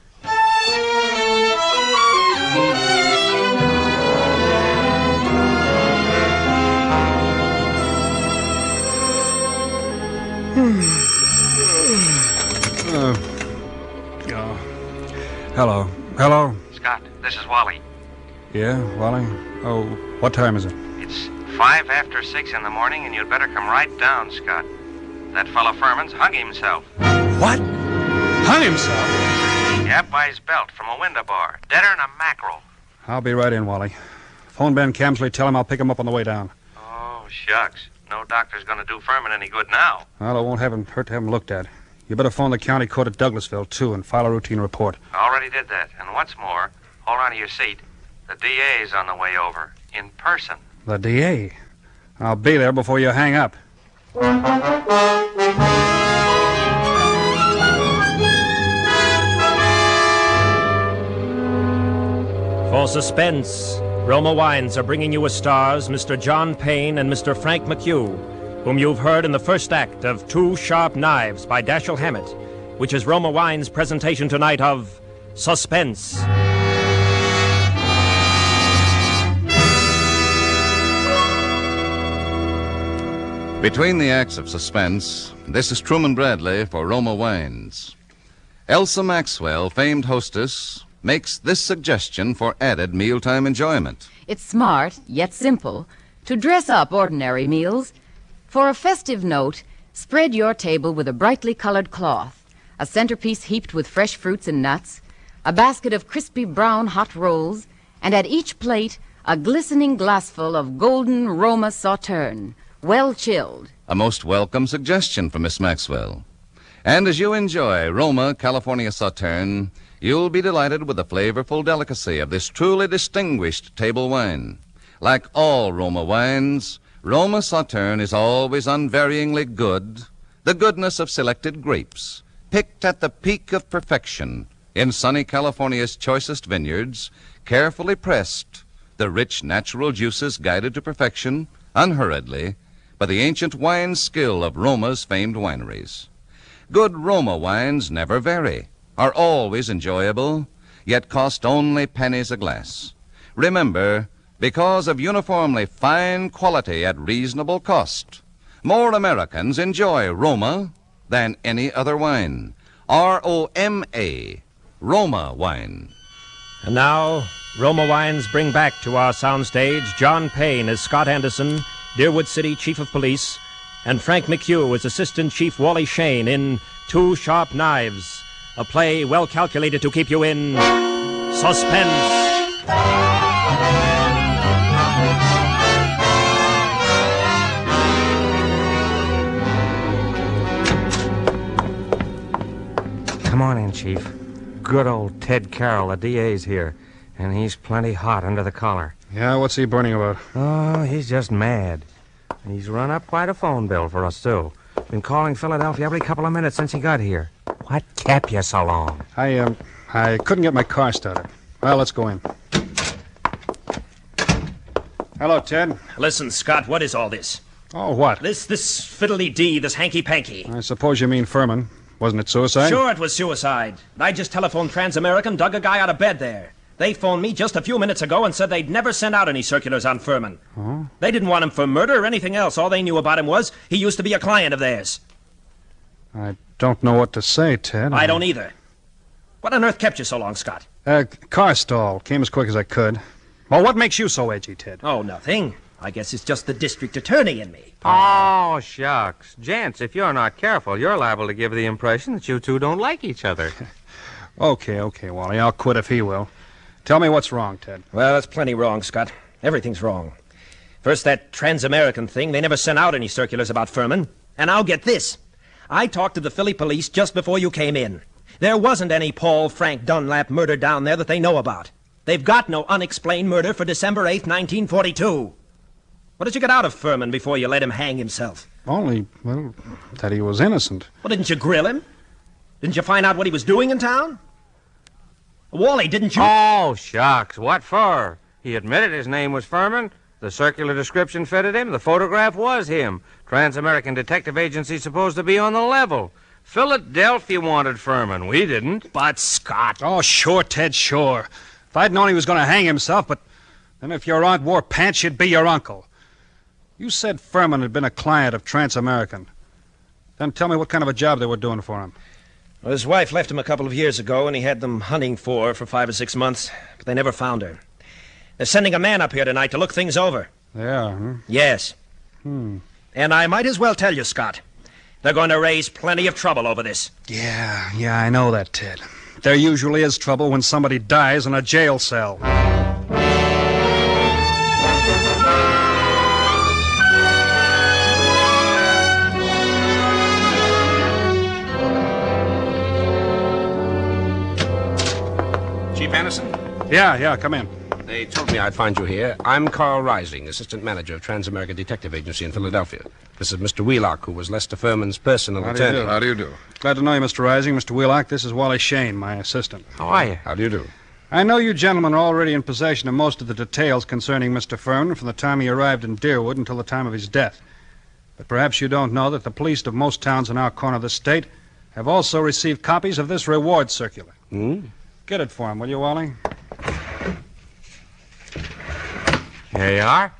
Hello? Scott, this is Wally. Yeah, Wally? Oh, what time is it? It's 5 after 6 in the morning, and you'd better come right down, Scott. That fellow Furman's hung himself. What? Hung himself? Yep, by his belt from a window bar. Deader than a mackerel. I'll be right in, Wally. Phone Ben Camsley, tell him I'll pick him up on the way down. Oh, shucks. No doctor's going to do Furman any good now. Well, it won't hurt to have him looked at. You better phone the county court at Douglasville, too, and file a routine report. Already did that. And what's more, hold on to your seat. The DA's on the way over, in person. The DA? I'll be there before you hang up. For suspense, Roma Wines are bringing you as stars Mr. John Payne and Mr. Frank McHugh, whom you've heard in the first act of Two Sharp Knives by Dashiell Hammett, which is Roma Wines' presentation tonight of Suspense. Between the acts of Suspense, this is Truman Bradley for Roma Wines. Elsa Maxwell, famed hostess, makes this suggestion for added mealtime enjoyment. It's smart, yet simple, to dress up ordinary meals. For a festive note, spread your table with a brightly colored cloth, a centerpiece heaped with fresh fruits and nuts, a basket of crispy brown hot rolls, and at each plate, a glistening glassful of golden Roma Sauterne, well chilled. A most welcome suggestion from Miss Maxwell. And as you enjoy Roma California Sauterne, you'll be delighted with the flavorful delicacy of this truly distinguished table wine. Like all Roma wines, Roma Sauterne is always unvaryingly good, the goodness of selected grapes, picked at the peak of perfection in sunny California's choicest vineyards, carefully pressed, the rich natural juices guided to perfection, unhurriedly, by the ancient wine skill of Roma's famed wineries. Good Roma wines never vary, are always enjoyable, yet cost only pennies a glass. Remember, because of uniformly fine quality at reasonable cost, more Americans enjoy Roma than any other wine. R-O-M-A, Roma wine. And now, Roma Wines bring back to our soundstage John Payne as Scott Anderson, Deerwood City Chief of Police, and Frank McHugh as Assistant Chief Wally Shane in Two Sharp Knives, a play well calculated to keep you in suspense. Come on in, Chief. Good old Ted Carroll, the DA's here, and he's plenty hot under the collar. Yeah, what's he burning about? Oh, he's just mad. He's run up quite a phone bill for us, too. Been calling Philadelphia every couple of minutes since he got here. What kept you so long? I couldn't get my car started. Well, let's go in. Hello, Ted. Listen, Scott, what is all this? Oh, what? This fiddly-dee, this hanky-panky. I suppose you mean Furman. Wasn't it suicide? Sure, it was suicide. I just telephoned Transamerican, dug a guy out of bed there. They phoned me just a few minutes ago and said they'd never sent out any circulars on Furman. Oh? They didn't want him for murder or anything else. All they knew about him was he used to be a client of theirs. I don't know what to say, Ted. I don't either. What on earth kept you so long, Scott? Car stall. Came as quick as I could. Well, what makes you so edgy, Ted? Oh, nothing. I guess it's just the district attorney in me. Oh, shucks. Gents, if you're not careful, you're liable to give the impression that you two don't like each other. Okay, Wally. I'll quit if he will. Tell me what's wrong, Ted. Well, that's plenty wrong, Scott. Everything's wrong. First, that Transamerican thing. They never sent out any circulars about Furman. And I'll get this. I talked to the Philly police just before you came in. There wasn't any Paul Frank Dunlap murder down there that they know about. They've got no unexplained murder for December 8th, 1942. What did you get out of Furman before you let him hang himself? Only, that he was innocent. Well, didn't you grill him? Didn't you find out what he was doing in town? Wally, didn't you? Oh, shucks. What for? He admitted his name was Furman. The circular description fitted him. The photograph was him. Transamerican Detective Agency supposed to be on the level. Philadelphia wanted Furman. We didn't. But Scott... Oh, sure, Ted, sure. If I'd known he was going to hang himself, but then if your aunt wore pants, she'd be your uncle. You said Furman had been a client of Transamerican. Then tell me what kind of a job they were doing for him. Well, his wife left him a couple of years ago, and he had them hunting for her for 5 or 6 months, but they never found her. They're sending a man up here tonight to look things over. Yeah, huh? Yes. And I might as well tell you, Scott, they're going to raise plenty of trouble over this. Yeah, I know that, Ted. There usually is trouble when somebody dies in a jail cell. Chief Anderson? Yeah, come in. They told me I'd find you here. I'm Carl Rising, Assistant Manager of Transamerican Detective Agency in Philadelphia. This is Mr. Wheelock, who was Lester Furman's personal attorney. How do you do? Glad to know you, Mr. Rising. Mr. Wheelock, this is Wally Shane, my assistant. How are you? How do you do? I know you gentlemen are already in possession of most of the details concerning Mr. Furman from the time he arrived in Deerwood until the time of his death. But perhaps you don't know that the police of most towns in our corner of the state have also received copies of this reward circular. Get it for him, will you, Wally? Here you are.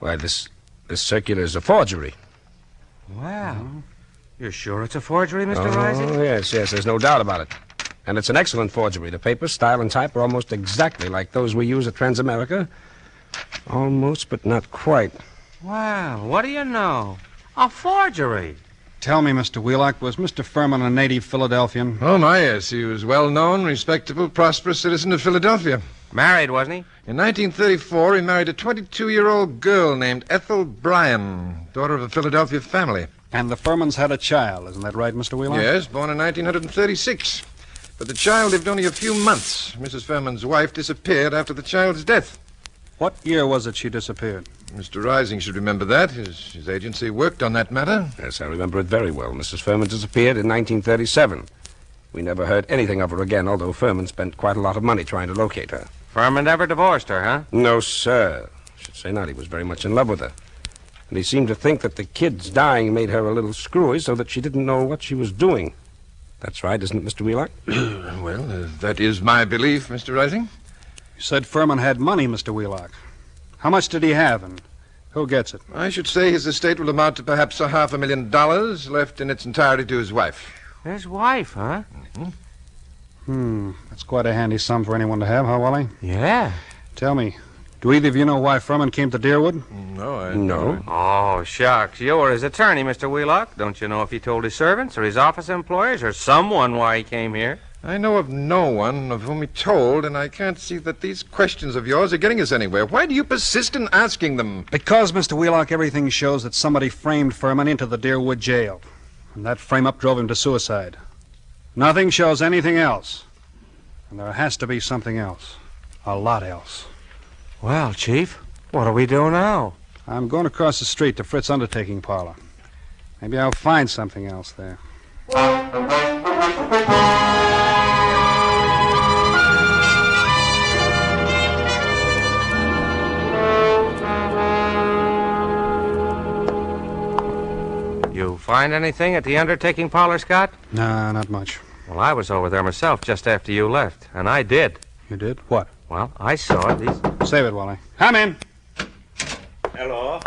Why, this circular is a forgery. Wow. You're sure it's a forgery, Mr. Rising? Oh, yes, there's no doubt about it. And it's an excellent forgery. The paper, style, and type are almost exactly like those we use at Transamerica. Almost, but not quite. Wow, what do you know? A forgery. Tell me, Mr. Wheelock, was Mr. Furman a native Philadelphian? Oh, my, yes. He was well-known, respectable, prosperous citizen of Philadelphia. Married, wasn't he? In 1934, he married a 22-year-old girl named Ethel Bryan, daughter of a Philadelphia family. And the Furmans had a child, isn't that right, Mr. Wheelock? Yes, born in 1936. But the child lived only a few months. Mrs. Furman's wife disappeared after the child's death. What year was it she disappeared? Mr. Rising should remember that. His agency worked on that matter. Yes, I remember it very well. Mrs. Furman disappeared in 1937. We never heard anything of her again, although Furman spent quite a lot of money trying to locate her. Furman never divorced her, huh? No, sir. should say not. He was very much in love with her. And he seemed to think that the kid's dying made her a little screwy so that she didn't know what she was doing. That's right, isn't it, Mr. Wheelock? Well, that is my belief, Mr. Rising. You said Furman had money, Mr. Wheelock. How much did he have, and who gets it? I should say his estate will amount to perhaps $500,000 left in its entirety to his wife. His wife, huh? That's quite a handy sum for anyone to have, huh, Wally? Yeah. Tell me, do either of you know why Furman came to Deerwood? No, I No. Oh, shucks. You were his attorney, Mr. Wheelock. Don't you know if he told his servants or his office employees or someone why he came here? I know of no one of whom he told, and I can't see that these questions of yours are getting us anywhere. Why do you persist in asking them? Because, Mr. Wheelock, everything shows that somebody framed Furman into the Deerwood jail. And that frame-up drove him to suicide. Nothing shows anything else. And there has to be something else. A lot else. Well, Chief, what do we do now? I'm going across the street to Fritz's undertaking parlor. Maybe I'll find something else there. You find anything at the undertaking parlor, Scott? Nah, not much. Well, I was over there myself just after you left, and I did. You did? What? Well, I saw these... Save it, Wally. Come in. Hello.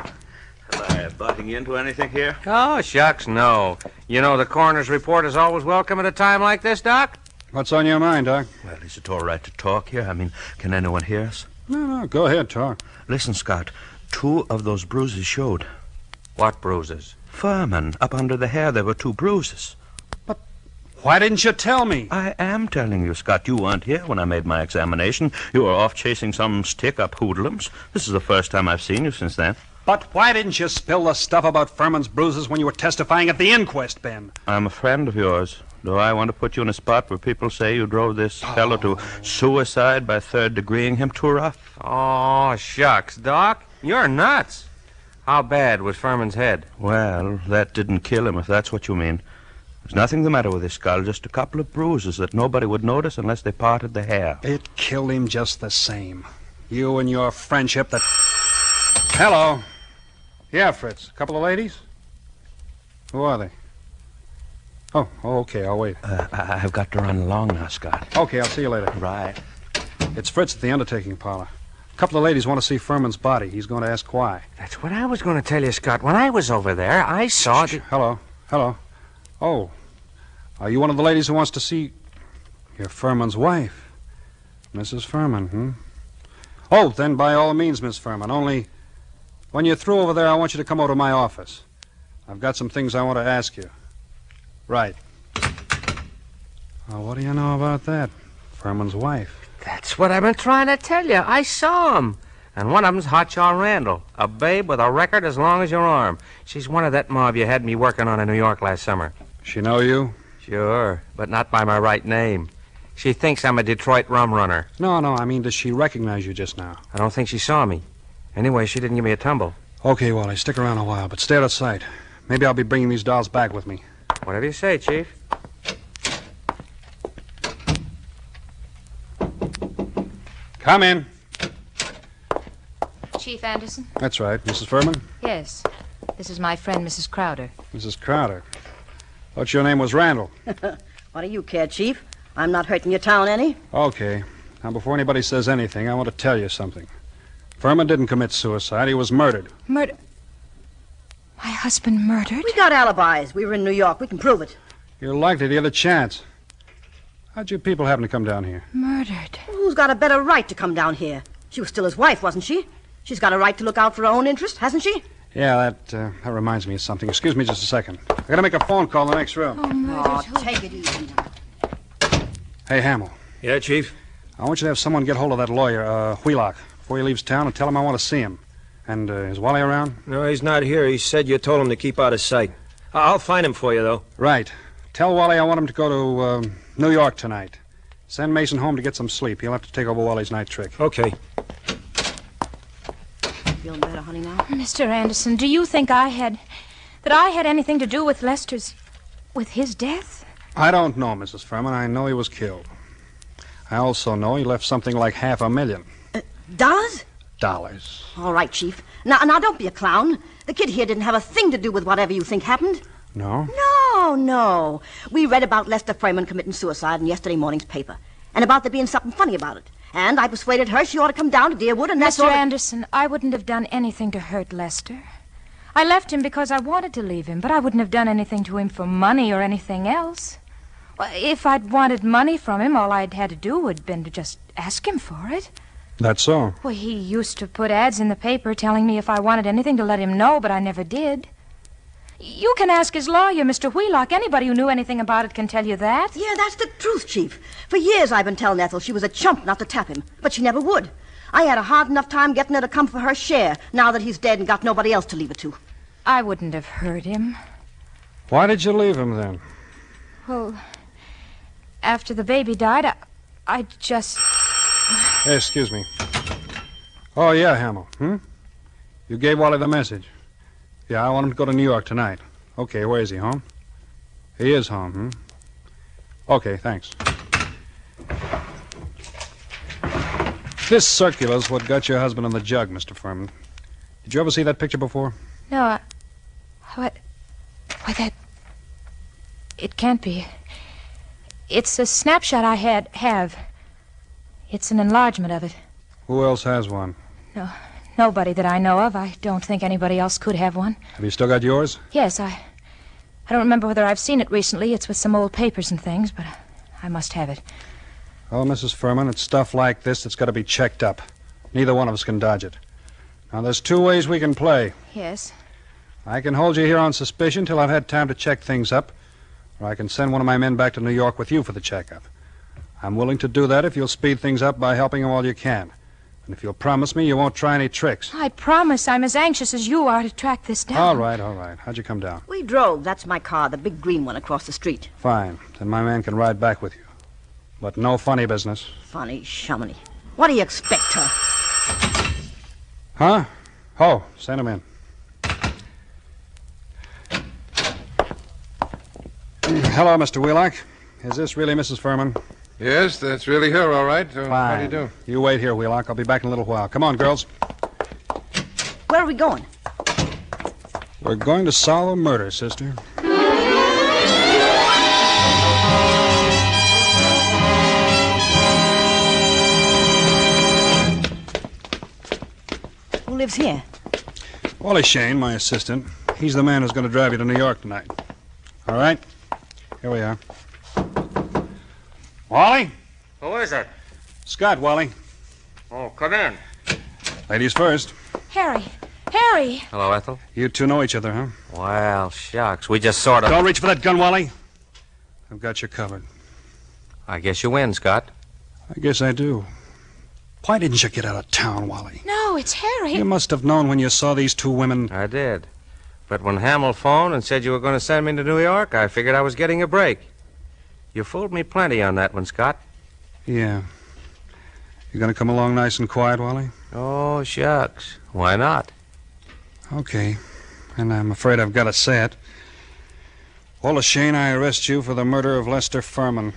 Am I butting into anything here? Oh, shucks, no. You know the coroner's report is always welcome at a time like this, Doc? What's on your mind, Doc? Well, is it all right to talk here? I mean, can anyone hear us? No, go ahead, talk. Listen, Scott, 2 of those bruises showed. What bruises? Furman, up under the hair, there were 2 bruises. Why didn't you tell me? I am telling you, Scott. You weren't here when I made my examination. You were off chasing some stick-up hoodlums. This is the first time I've seen you since then. But why didn't you spill the stuff about Furman's bruises when you were testifying at the inquest, Ben? I'm a friend of yours. Do I want to put you in a spot where people say you drove this fellow to suicide by third-degreeing him too rough? Oh, shucks, Doc. You're nuts. How bad was Furman's head? Well, that didn't kill him, if that's what you mean. There's nothing the matter with his skull, just a couple of bruises that nobody would notice unless they parted the hair. It killed him just the same. You and your friendship that... Hello. Yeah, Fritz. A couple of ladies? Who are they? Oh, okay, I'll wait. I've got to run along now, Scott. Okay, I'll see you later. Right. It's Fritz at the undertaking parlor. A couple of ladies want to see Furman's body. He's going to ask why. That's what I was going to tell you, Scott. When I was over there, I saw... Hello. Oh, are you one of the ladies who wants to see... You're Furman's wife. Mrs. Furman, Oh, then by all means, Miss Furman. Only when you're through over there, I want you to come over to my office. I've got some things I want to ask you. Right. Well, what do you know about that? Furman's wife. That's what I've been trying to tell you. I saw him. And one of them's Hotshot Randall, a babe with a record as long as your arm. She's one of that mob you had me working on in New York last summer. She know you? Sure, but not by my right name. She thinks I'm a Detroit rum runner. No, I mean, does she recognize you just now? I don't think she saw me. Anyway, she didn't give me a tumble. Okay, Wally, stick around a while, but stay out of sight. Maybe I'll be bringing these dolls back with me. Whatever you say, Chief. Come in. Chief Anderson? That's right. Mrs. Furman? Yes. This is my friend, Mrs. Crowder. Mrs. Crowder. Thought your name was Randall. What do you care, Chief? I'm not hurting your town any. Okay. Now, before anybody says anything, I want to tell you something. Furman didn't commit suicide. He was murdered. Murder? My husband murdered? We got alibis. We were in New York. We can prove it. You're likely to get a chance. How'd your people happen to come down here? Murdered. Who's got a better right to come down here? She was still his wife, wasn't she? She's got a right to look out for her own interest, hasn't she? Yeah, that reminds me of something. Excuse me just a second. I gotta make a phone call in the next room. Oh, take it easy now. Hey, Hamill. Yeah, Chief? I want you to have someone get hold of that lawyer, Wheelock, before he leaves town and tell him I want to see him. And is Wally around? No, he's not here. He said you told him to keep out of sight. I'll find him for you, though. Right. Tell Wally I want him to go to New York tonight. Send Mason home to get some sleep. He'll have to take over Wally's night trick. Okay. Feeling better, honey, now? Mr. Anderson, do you think I had anything to do with his death? I don't know, Mrs. Furman. I know he was killed. I also know he left something like $500,000. Dollars? All right, Chief. Now, don't be a clown. The kid here didn't have a thing to do with whatever you think happened. No? No. We read about Lester Freeman committing suicide in yesterday morning's paper, and about there being something funny about it. And I persuaded her she ought to come down to Deerwood, and that's Mr. all. Anderson, I wouldn't have done anything to hurt Lester. I left him because I wanted to leave him, but I wouldn't have done anything to him for money or anything else. Well, if I'd wanted money from him, all I'd had to do would have been to just ask him for it. That's so. Well, he used to put ads in the paper telling me if I wanted anything to let him know, but I never did. You can ask his lawyer, Mr. Wheelock. Anybody who knew anything about it can tell you that. Yeah, that's the truth, Chief. For years I've been telling Ethel she was a chump not to tap him, but she never would. I had a hard enough time getting her to come for her share, now that he's dead and got nobody else to leave it to. I wouldn't have hurt him. Why did you leave him, then? Well, after the baby died, I just... Hey, excuse me. Oh, yeah, Hamill. You gave Wally the message. Yeah, I want him to go to New York tonight. Okay, where is he, home? He is home, Okay, thanks. This circular's what got your husband in the jug, Mr. Furman. Did you ever see that picture before? No, Why, that... It can't be. It's a snapshot I have. It's an enlargement of it. Who else has one? No, nobody that I know of. I don't think anybody else could have one. Have you still got yours? Yes, I don't remember whether I've seen it recently. It's with some old papers and things, but I must have it. Well, Mrs. Furman, it's stuff like this that's got to be checked up. Neither one of us can dodge it. Now, there's two ways we can play. Yes? I can hold you here on suspicion till I've had time to check things up, or I can send one of my men back to New York with you for the checkup. I'm willing to do that if you'll speed things up by helping him all you can. And if you'll promise me you won't try any tricks. I promise I'm as anxious as you are to track this down. All right. How'd you come down? We drove. That's my car, the big green one across the street. Fine. Then my man can ride back with you. But no funny business. Funny shumminy. What do you expect, her? Huh? Oh, send him in. Hello, Mr. Wheelock. Is this really Mrs. Furman? Yes, that's really her, all right. Fine. How do you do? You wait here, Wheelock. I'll be back in a little while. Come on, girls. Where are we going? We're going to solve a murder, sister. Who lives here? Wally Shane, my assistant. He's the man who's going to drive you to New York tonight. All right? Here we are. Wally? Who is it? Scott, Wally. Oh, come in. Ladies first. Harry! Hello, Ethel. You two know each other, huh? Well, shucks. We just sort of... Don't reach for that gun, Wally. I've got you covered. I guess you win, Scott. I guess I do. Why didn't you get out of town, Wally? No, it's Harry. You must have known when you saw these two women. I did. But when Hamill phoned and said you were going to send me to New York, I figured I was getting a break. You fooled me plenty on that one, Scott. Yeah. You going to come along nice and quiet, Wally? Oh, shucks. Why not? Okay. And I'm afraid I've got to say it. Wally Shane, I arrest you for the murder of Lester Furman.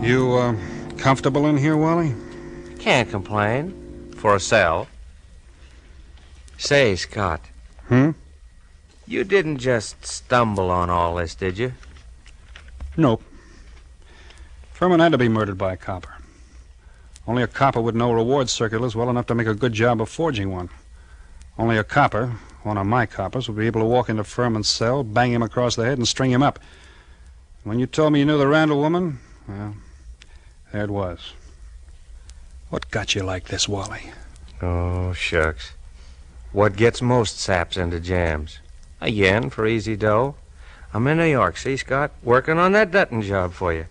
You, comfortable in here, Wally? Can't complain. For a cell. Say, Scott. You didn't just stumble on all this, did you? Nope. Furman had to be murdered by a copper. Only a copper would know reward circulars well enough to make a good job of forging one. Only a copper, one of my coppers, would be able to walk into Furman's cell, bang him across the head, and string him up. When you told me you knew the Randall woman, well, there it was. What got you like this, Wally? Oh, shucks. What gets most saps into jams? A yen for easy dough. I'm in New York, see, Scott? Working on that Dutton job for you.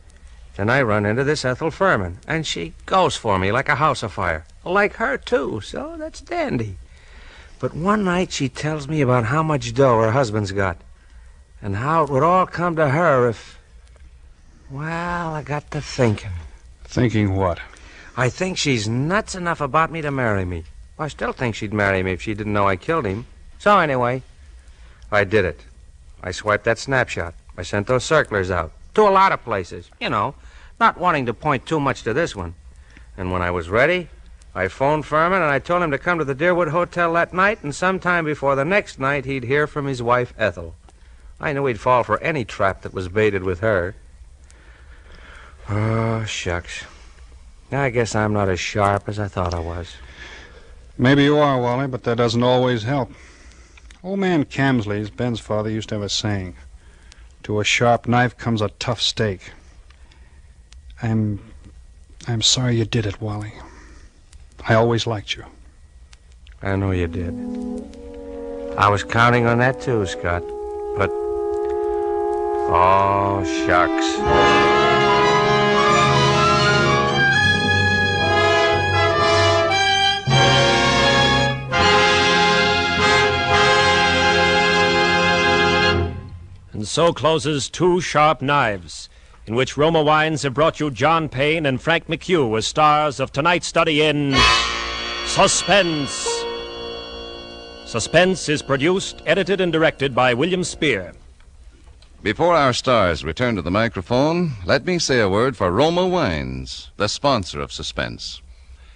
Then I run into this Ethel Furman, and she goes for me like a house afire. Like her, too, so that's dandy. But one night she tells me about how much dough her husband's got, and how it would all come to her if... Well, I got to thinking. Thinking what? I think she's nuts enough about me to marry me. I still think she'd marry me if she didn't know I killed him. So anyway, I did it. I swiped that snapshot. I sent those circulars out. To a lot of places, not wanting to point too much to this one. And when I was ready, I phoned Furman and I told him to come to the Deerwood Hotel that night, and sometime before the next night he'd hear from his wife, Ethel. I knew he'd fall for any trap that was baited with her. Oh, shucks. I guess I'm not as sharp as I thought I was. Maybe you are, Wally, but that doesn't always help. Old man Camsley's, Ben's father, used to have a saying. To a sharp knife comes a tough steak. I'm sorry you did it, Wally. I always liked you. I know you did. I was counting on that too, Scott. But... oh, shucks. And so closes Two Sharp Knives, in which Roma Wines have brought you John Payne and Frank McHugh as stars of tonight's study in Suspense. Suspense is produced, edited, and directed by William Spear. Before our stars return to the microphone, let me say a word for Roma Wines, the sponsor of Suspense.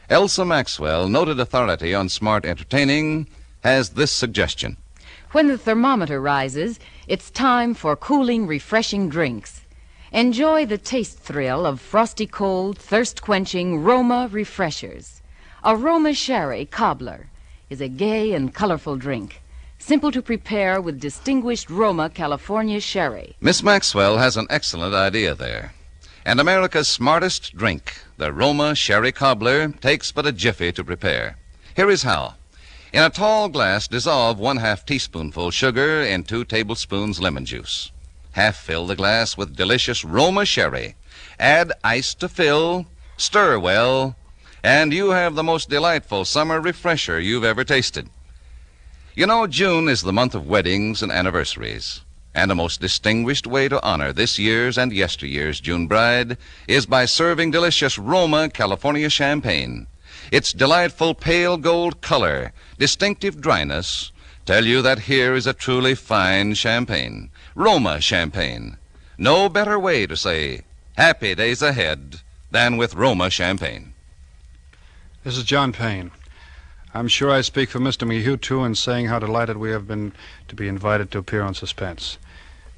Elsa Maxwell, noted authority on smart entertaining, has this suggestion. When the thermometer rises, it's time for cooling, refreshing drinks. Enjoy the taste thrill of frosty cold, thirst-quenching Roma refreshers. A Roma Sherry Cobbler is a gay and colorful drink, simple to prepare with distinguished Roma California sherry. Miss Maxwell has an excellent idea there. And America's smartest drink, the Roma Sherry Cobbler, takes but a jiffy to prepare. Here is how. In a tall glass, dissolve 1/2 teaspoonful sugar in 2 tablespoons lemon juice. Half fill the glass with delicious Roma sherry. Add ice to fill, stir well, and you have the most delightful summer refresher you've ever tasted. You know, June is the month of weddings and anniversaries, and a most distinguished way to honor this year's and yesteryear's June bride is by serving delicious Roma California champagne. Its delightful pale gold color, distinctive dryness, tell you that here is a truly fine champagne. Roma champagne. No better way to say happy days ahead than with Roma champagne. This is John Payne. I'm sure I speak for Mr. McHugh, too, in saying how delighted we have been to be invited to appear on Suspense.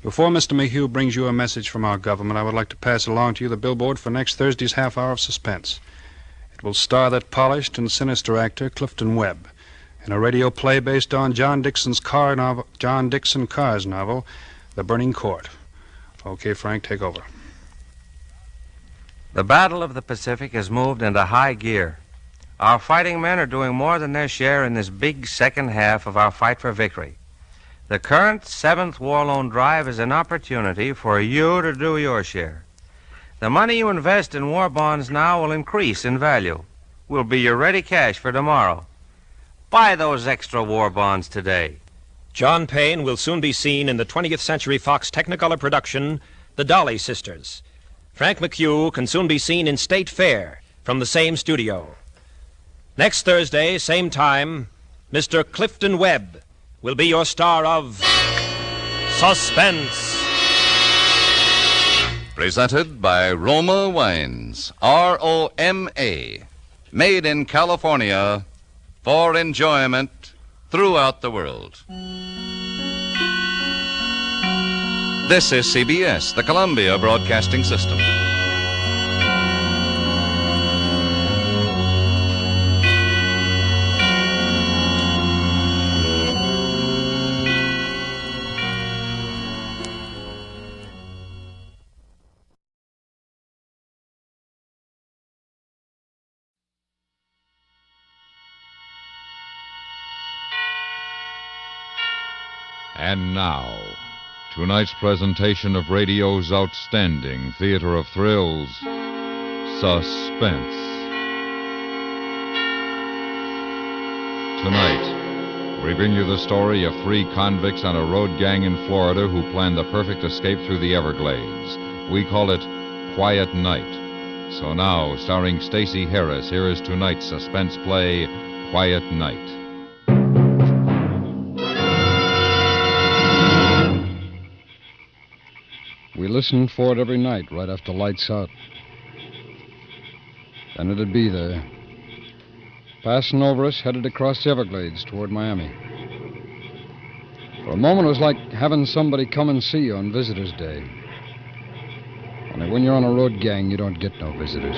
Before Mr. McHugh brings you a message from our government, I would like to pass along to you the billboard for next Thursday's half hour of Suspense. It will star that polished and sinister actor, Clifton Webb, in a radio play based on John Dickson Carr's novel, The Burning Court. Okay, Frank, take over. The Battle of the Pacific has moved into high gear. Our fighting men are doing more than their share in this big second half of our fight for victory. The current 7th War Loan Drive is an opportunity for you to do your share. The money you invest in war bonds now will increase in value. Will be your ready cash for tomorrow. Buy those extra war bonds today. John Payne will soon be seen in the 20th Century Fox Technicolor production, The Dolly Sisters. Frank McHugh can soon be seen in State Fair from the same studio. Next Thursday, same time, Mr. Clifton Webb will be your star of Suspense. Presented by Roma Wines, R-O-M-A, made in California for enjoyment throughout the world. This is CBS, the Columbia Broadcasting System. And now, tonight's presentation of radio's outstanding theater of thrills, Suspense. Tonight, we bring you the story of 3 convicts on a road gang in Florida who planned the perfect escape through the Everglades. We call it Quiet Night. So now, starring Stacey Harris, here is tonight's suspense play, quiet night. We listened for it every night right after lights out. Then it'd be there, passing over us, headed across the Everglades toward Miami. For a moment, it was like having somebody come and see you on Visitors' Day. Only when you're on a road gang, you don't get no visitors.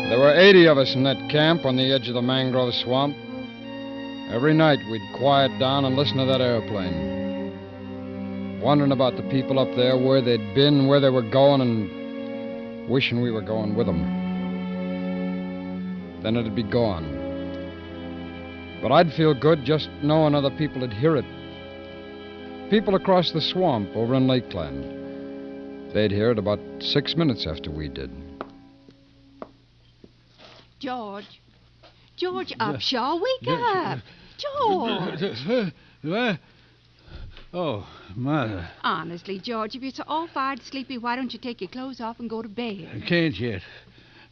There were 80 of us in that camp on the edge of the mangrove swamp. Every night we'd quiet down and listen to that airplane. Wondering about the people up there, where they'd been, where they were going, and wishing we were going with them. Then it'd be gone. But I'd feel good just knowing other people would hear it. People across the swamp over in Lakeland. They'd hear it about 6 minutes after we did. George. George Upshaw, wake up. George. What? Oh, Mother. Honestly, George, if you're so all-fired sleepy, why don't you take your clothes off and go to bed? I can't yet.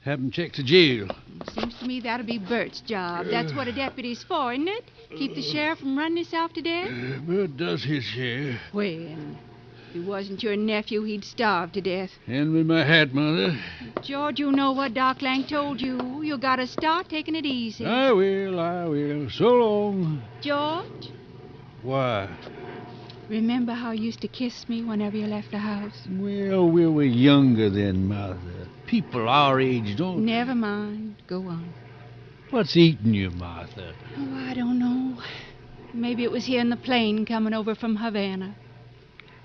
Haven't checked the jail. Seems to me that'll be Bert's job. That's what a deputy's for, isn't it? Keep the sheriff from running himself to death? Bert does his share. When? If he wasn't your nephew, he'd starve to death. Hand me my hat, Mother. George, you know what Doc Lang told you. You gotta start taking it easy. I will. So long. George? Why? Remember how you used to kiss me whenever you left the house? Well, we were younger then, Mother. People our age don't... Never mind. Go on. What's eating you, Martha? Oh, I don't know. Maybe it was here in the plane coming over from Havana.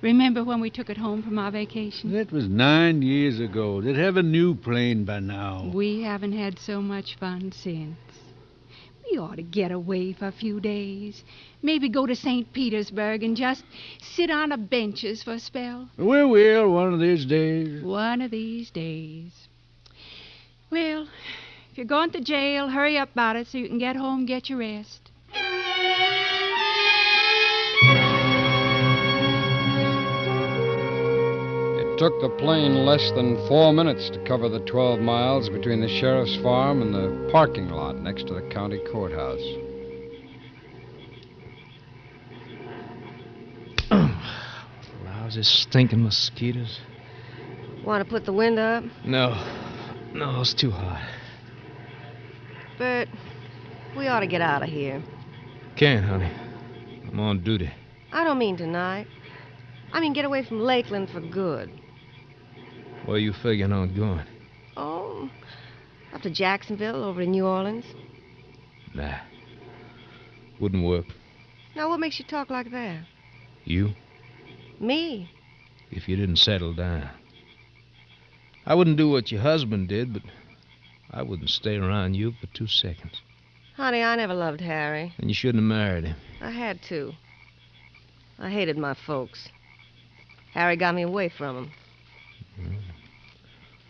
Remember when we took it home from our vacation? That was 9 years ago. They'd have a new plane by now. We haven't had so much fun since. We ought to get away for a few days. Maybe go to St. Petersburg and just sit on the benches for a spell. We will, one of these days. One of these days. Well, if you're going to jail, hurry up about it so you can get home and get your rest. It took the plane less than 4 minutes to cover the 12 miles between the sheriff's farm and the parking lot next to the county courthouse. Lousy stinking mosquitoes. Want to put the window up? No, it's too hot. Bert, we ought to get out of here. Can't, honey. I'm on duty. I don't mean tonight. I mean get away from Lakeland for good. Where you figuring on going? Oh, up to Jacksonville over in New Orleans. Nah. Wouldn't work. Now, what makes you talk like that? You? Me? If you didn't settle down. I wouldn't do what your husband did, but I wouldn't stay around you for 2 seconds. Honey, I never loved Harry. And you shouldn't have married him. I had to. I hated my folks. Harry got me away from them.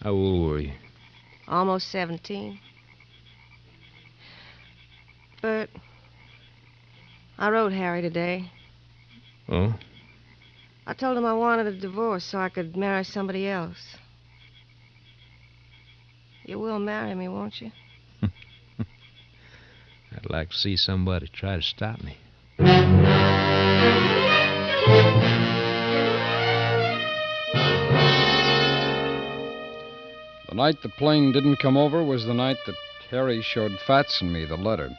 How old were you? Almost 17. Bert, I wrote Harry today. Oh? I told him I wanted a divorce so I could marry somebody else. You will marry me, won't you? I'd like to see somebody try to stop me. The night the plane didn't come over was the night that Harry showed Fats and me the letter.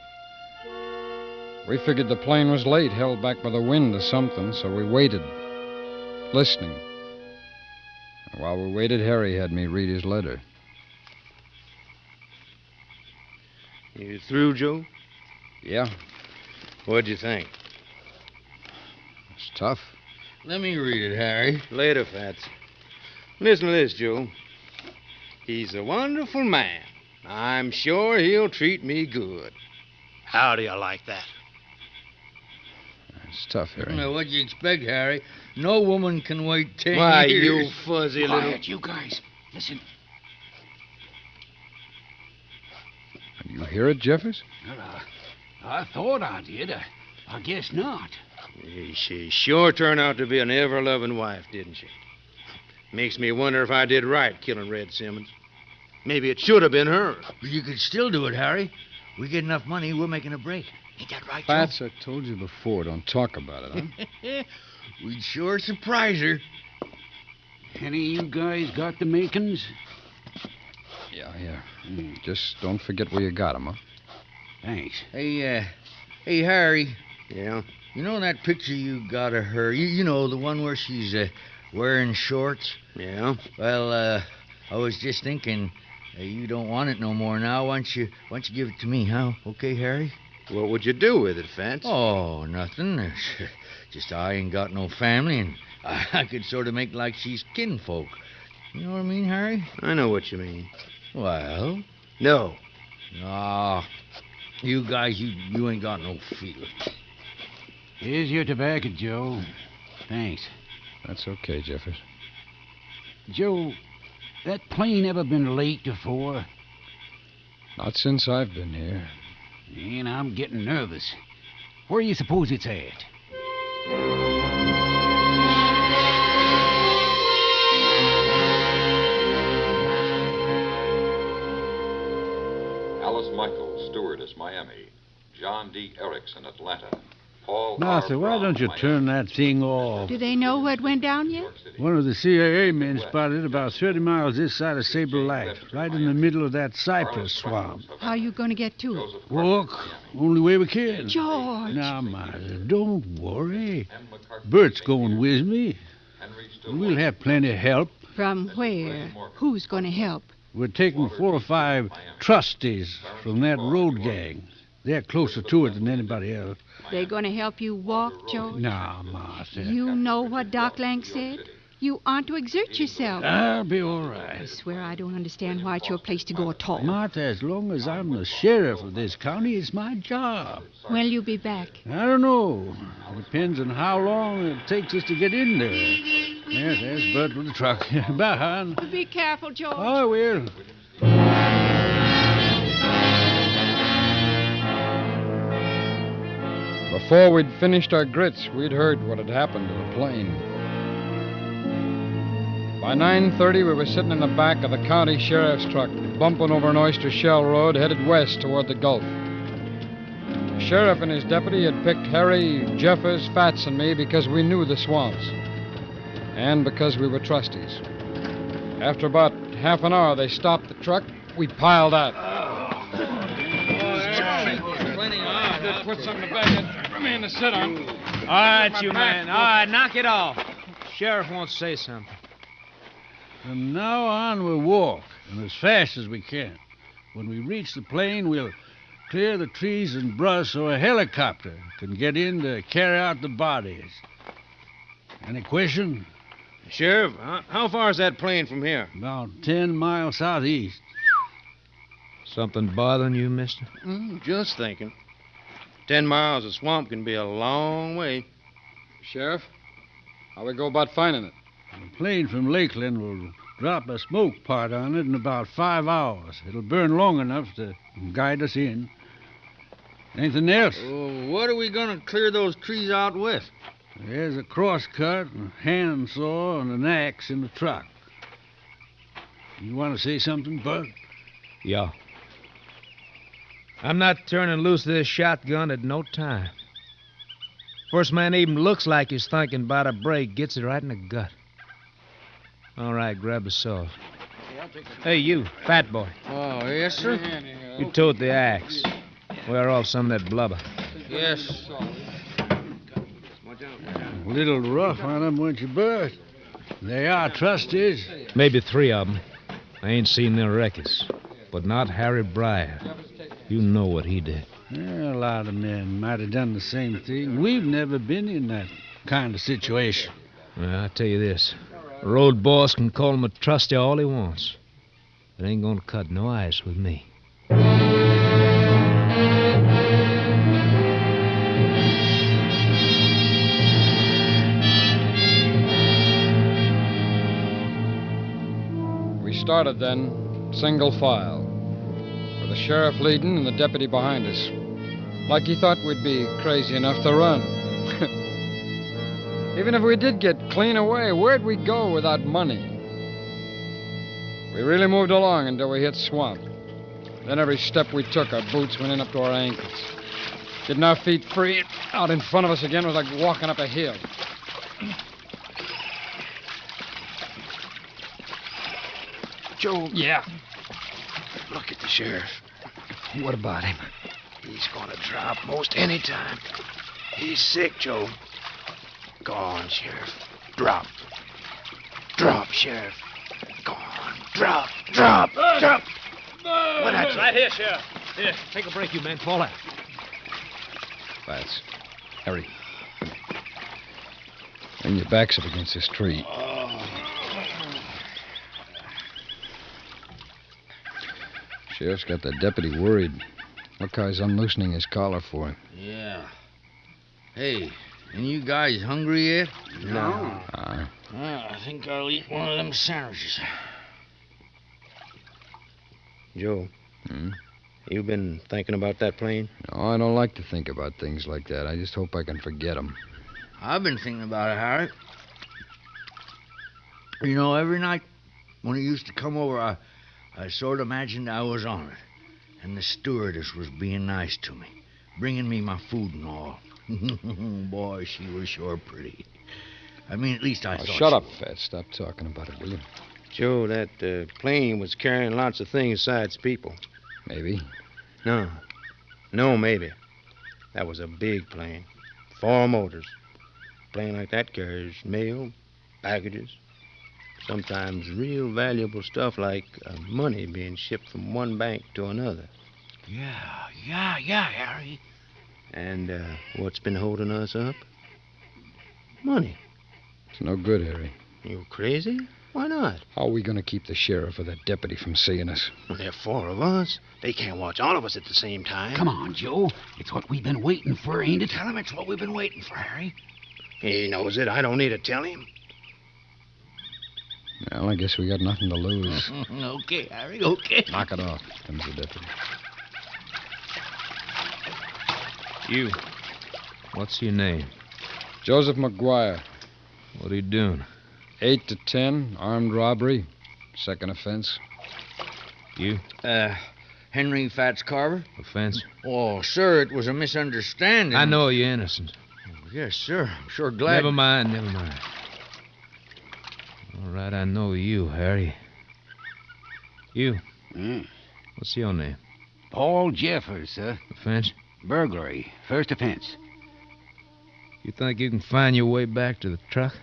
We figured the plane was late, held back by the wind or something, so we waited, listening. And while we waited, Harry had me read his letter. You through, Joe? Yeah. What'd you think? It's tough. Let me read it, Harry. Later, Fats. Listen to this, Joe. He's a wonderful man. I'm sure he'll treat me good. How do you like that? It's tough, Harry. Now, what do you expect, Harry? No woman can wait 10 Why, years. you fuzzy Quiet, little... you guys. Listen. You hear it, Jeffers? Well, I thought I did. I guess not. She sure turned out to be an ever-loving wife, didn't she? Makes me wonder if I did right killing Red Simmons. Maybe it should have been her. You could still do it, Harry. We get enough money, we're making a break. Ain't that right, Joe? Fats, I told you before, don't talk about it, huh? We'd sure surprise her. Any of you guys got the makings? Yeah. Just don't forget where you got 'em, huh? Thanks. Hey, Harry. Yeah? You know that picture you got of her? You know, the one where she's wearing shorts? Yeah? Well, I was just thinking, you don't want it no more now. Why don't you give it to me, huh? Okay, Harry? What would you do with it, Fats? Oh, nothing. Just I ain't got no family, and I could sort of make like she's kinfolk. You know what I mean, Harry? I know what you mean. Well? No. Ah, you guys, you ain't got no feeling. Here's your tobacco, Joe. Thanks. That's okay, Jeffers. Joe, that plane ever been late before? Not since I've been here. And I'm getting nervous. Where do you suppose it's at? Alice Michaels, stewardess, Miami. John D. Erickson, Atlanta. Paul Martha, why don't you turn that thing off? Do they know what went down yet? One of the CIA men spotted it about 30 miles this side of Sable Lake, right in the middle of that cypress swamp. How are you going to get to it? Walk, only way we can. George! Now, Martha, don't worry. Bert's going with me. We'll have plenty of help. From where? Who's going to help? We're taking 4 or 5 trustees from that road gang. They're closer to it than anybody else. They're going to help you walk, George? Now, Martha. You know what Doc Lang said? You aren't to exert yourself. I'll be all right. I swear I don't understand why it's your place to go at all. Martha, as long as I'm the sheriff of this county, it's my job. When'll you be back? I don't know. Depends on how long it takes us to get in there. Yes, there's Bert with the truck. Bye, hon. Be careful, George. I will. Before we'd finished our grits, we'd heard what had happened to the plane. By 9:30, we were sitting in the back of the county sheriff's truck, bumping over an oyster shell road headed west toward the Gulf. The sheriff and his deputy had picked Harry, Jeffers, Fats, and me because we knew the swamps, and because we were trustees. After about half an hour, they stopped the truck. We piled out. Put something back in. Bring me in to sit on. All right, you man. All right, knock it off. Sheriff wants to say something. From now on, we'll walk, and as fast as we can. When we reach the plane, we'll clear the trees and brush so a helicopter can get in to carry out the bodies. Any question? Sheriff, how far is that plane from here? About 10 miles southeast. Something bothering you, mister? Just thinking. 10 miles of swamp can be a long way. Sheriff, how we go about finding it? The plane from Lakeland will drop a smoke pot on it in about 5 hours. It'll burn long enough to guide us in. Anything else? What are we going to clear those trees out with? There's a crosscut, a handsaw, and an axe in the truck. You want to say something, Bud? Yeah. I'm not turning loose this shotgun at no time. First man even looks like he's thinking about a break gets it right in the gut. All right, grab the saw. Hey, you, fat boy. Oh, yes, sir? You tote the axe. Wear off some of that blubber. Yes. A little rough on them, weren't you, Bud? They are trustees. Maybe 3 of them. I ain't seen their records. But not Harry Breyer. You know what he did. Yeah, a lot of men might have done the same thing. We've never been in that kind of situation. Well, I tell you this. The road boss can call him a trustee all he wants. It ain't gonna cut no ice with me. We started then, single file, with the sheriff leading and the deputy behind us. Like he thought we'd be crazy enough to run. Even if we did get clean away, where'd we go without money? We really moved along until we hit swamp. Then every step we took, our boots went in up to our ankles. Getting our feet free out in front of us again was like walking up a hill. Joe. Yeah. Look at the sheriff. What about him? He's gonna drop most any time. He's sick, Joe. Go on, Sheriff. Drop. Drop, Sheriff. Go on. Drop. Drop. Drop. What happened? Right here, Sheriff. Here, take a break, you men. Fall out. Fats. Harry. Lean your backs up against this tree. Sheriff's got the deputy worried. Look how he's unloosening his collar for him. Yeah. Hey, and you guys hungry yet? No. I think I'll eat one of them sandwiches. Joe. Hmm? You been thinking about that plane? No, I don't like to think about things like that. I just hope I can forget them. I've been thinking about it, Harry. You know, every night when it used to come over, I sort of imagined I was on it. And the stewardess was being nice to me, bringing me my food and all. Boy, she was sure pretty. I mean, at least I thought Shut she up, was. Fat. Stop talking about it, will you? Joe, that plane was carrying lots of things besides people. Maybe. No. No, maybe. That was a big plane. 4 motors. A plane like that carries mail, packages, sometimes real valuable stuff like money being shipped from one bank to another. Yeah, Harry. And what's been holding us up? Money. It's no good, Harry. You crazy? Why not? How are we going to keep the sheriff or that deputy from seeing us? Well, there are 4 of us. They can't watch all of us at the same time. Come on, Joe. It's what we've been waiting for, ain't it? Tell him it's what we've been waiting for, Harry. He knows it. I don't need to tell him. Well, I guess we got nothing to lose. Okay, Harry, okay. Knock it off, comes the deputy. You. What's your name? Joseph McGuire. What are you doing? 8 to 10, armed robbery, second offense. You? Henry Fats Carver. Offense? Oh, sir, it was a misunderstanding. I know you're innocent. Yes, sir. I'm sure glad. Never mind. All right, I know you, Harry. You. What's your name? Paul Jeffers, sir. Offense? Burglary. First offense. You think you can find your way back to the truck?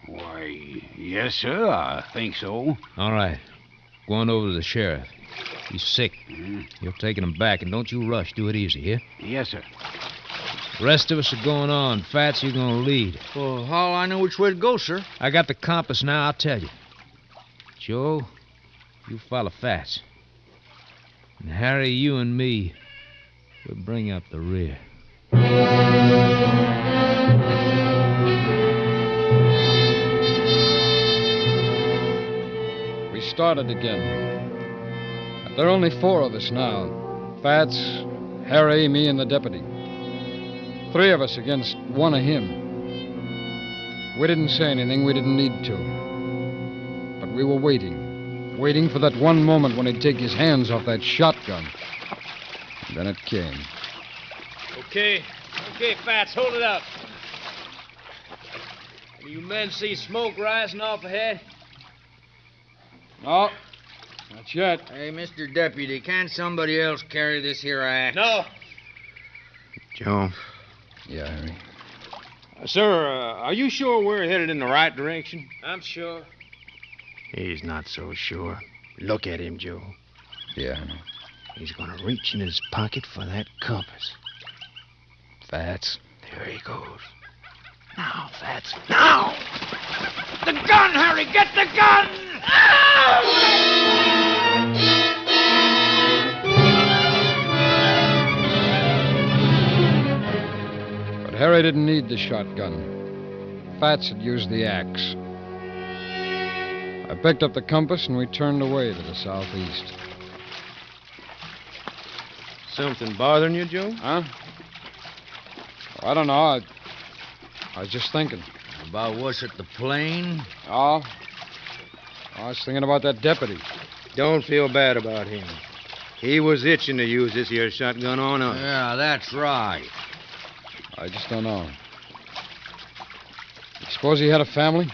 Why, yes, sir. I think so. All right. Go on over to the sheriff. He's sick. You're taking him back, and don't you rush. Do it easy, here? Yes, sir. The rest of us are going on. Fats, you're going to lead. Well, how'll I know which way to go, sir? I got the compass now, I'll tell you. Joe, you follow Fats. And Harry, you and me, we'll bring up the rear. We started again. There are only 4 of us now. Fats, Harry, me, and the deputy. 3 of us against 1 of him. We didn't say anything. We didn't need to. But we were waiting. Waiting for that one moment when he'd take his hands off that shotgun. And then it came. Okay, Fats, hold it up. Do you men see smoke rising off ahead? No, not yet. Hey, Mr. Deputy, can't somebody else carry this here axe? No. Joe. Yeah, Harry. Sir, are you sure we're headed in the right direction? I'm sure. He's not so sure. Look at him, Joe. Yeah, I know. He's going to reach in his pocket for that compass. Fats. There he goes. Now, Fats. Now! The gun, Harry! Get the gun! But Harry didn't need the shotgun. Fats had used the axe. I picked up the compass and we turned away to the southeast. Something bothering you, Joe? Huh? I don't know. I was just thinking. About what's at the plane? Oh, I was thinking about that deputy. Don't feel bad about him. He was itching to use this here shotgun on us. Yeah, that's right. I just don't know. You suppose he had a family?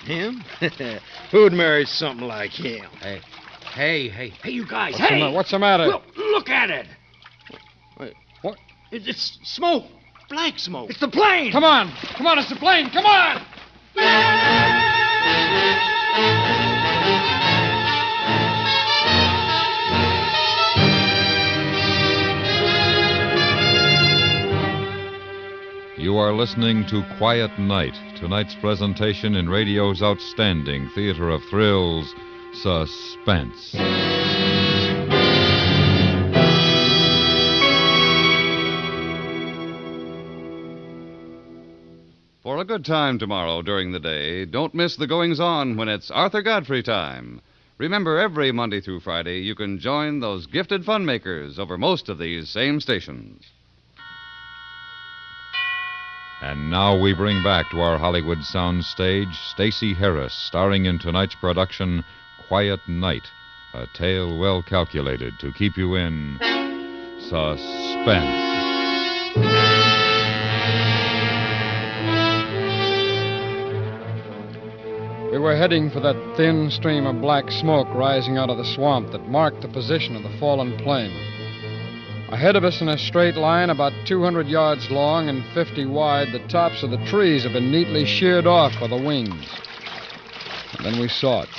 Him? Who'd marry something like him? Hey, you guys, What's the matter? Look at it. Wait. What? It's smoke. Black smoke. It's the plane. Come on, it's the plane. Come on! You are listening to Quiet Night, tonight's presentation in radio's outstanding theater of thrills, Suspense. For a good time tomorrow during the day, don't miss the goings-on when it's Arthur Godfrey time. Remember, every Monday through Friday, you can join those gifted fun makers over most of these same stations. And now we bring back to our Hollywood sound stage Stacey Harris, starring in tonight's production, Quiet Night, a tale well calculated to keep you in suspense. We were heading for that thin stream of black smoke rising out of the swamp that marked the position of the fallen plane. Ahead of us in a straight line, about 200 yards long and 50 wide, the tops of the trees have been neatly sheared off for the wings. And then we saw it.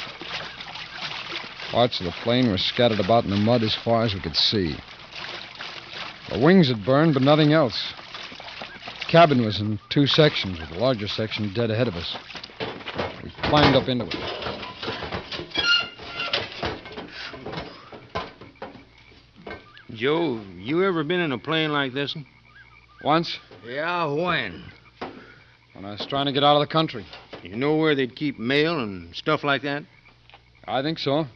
Parts of the plane were scattered about in the mud as far as we could see. The wings had burned, but nothing else. The cabin was in two sections, with the larger section dead ahead of us. We climbed up into it. Joe, you ever been in a plane like this one? Once, Yeah, when? when I was trying to get out of the country. You know where they'd keep mail and stuff like that? I think so.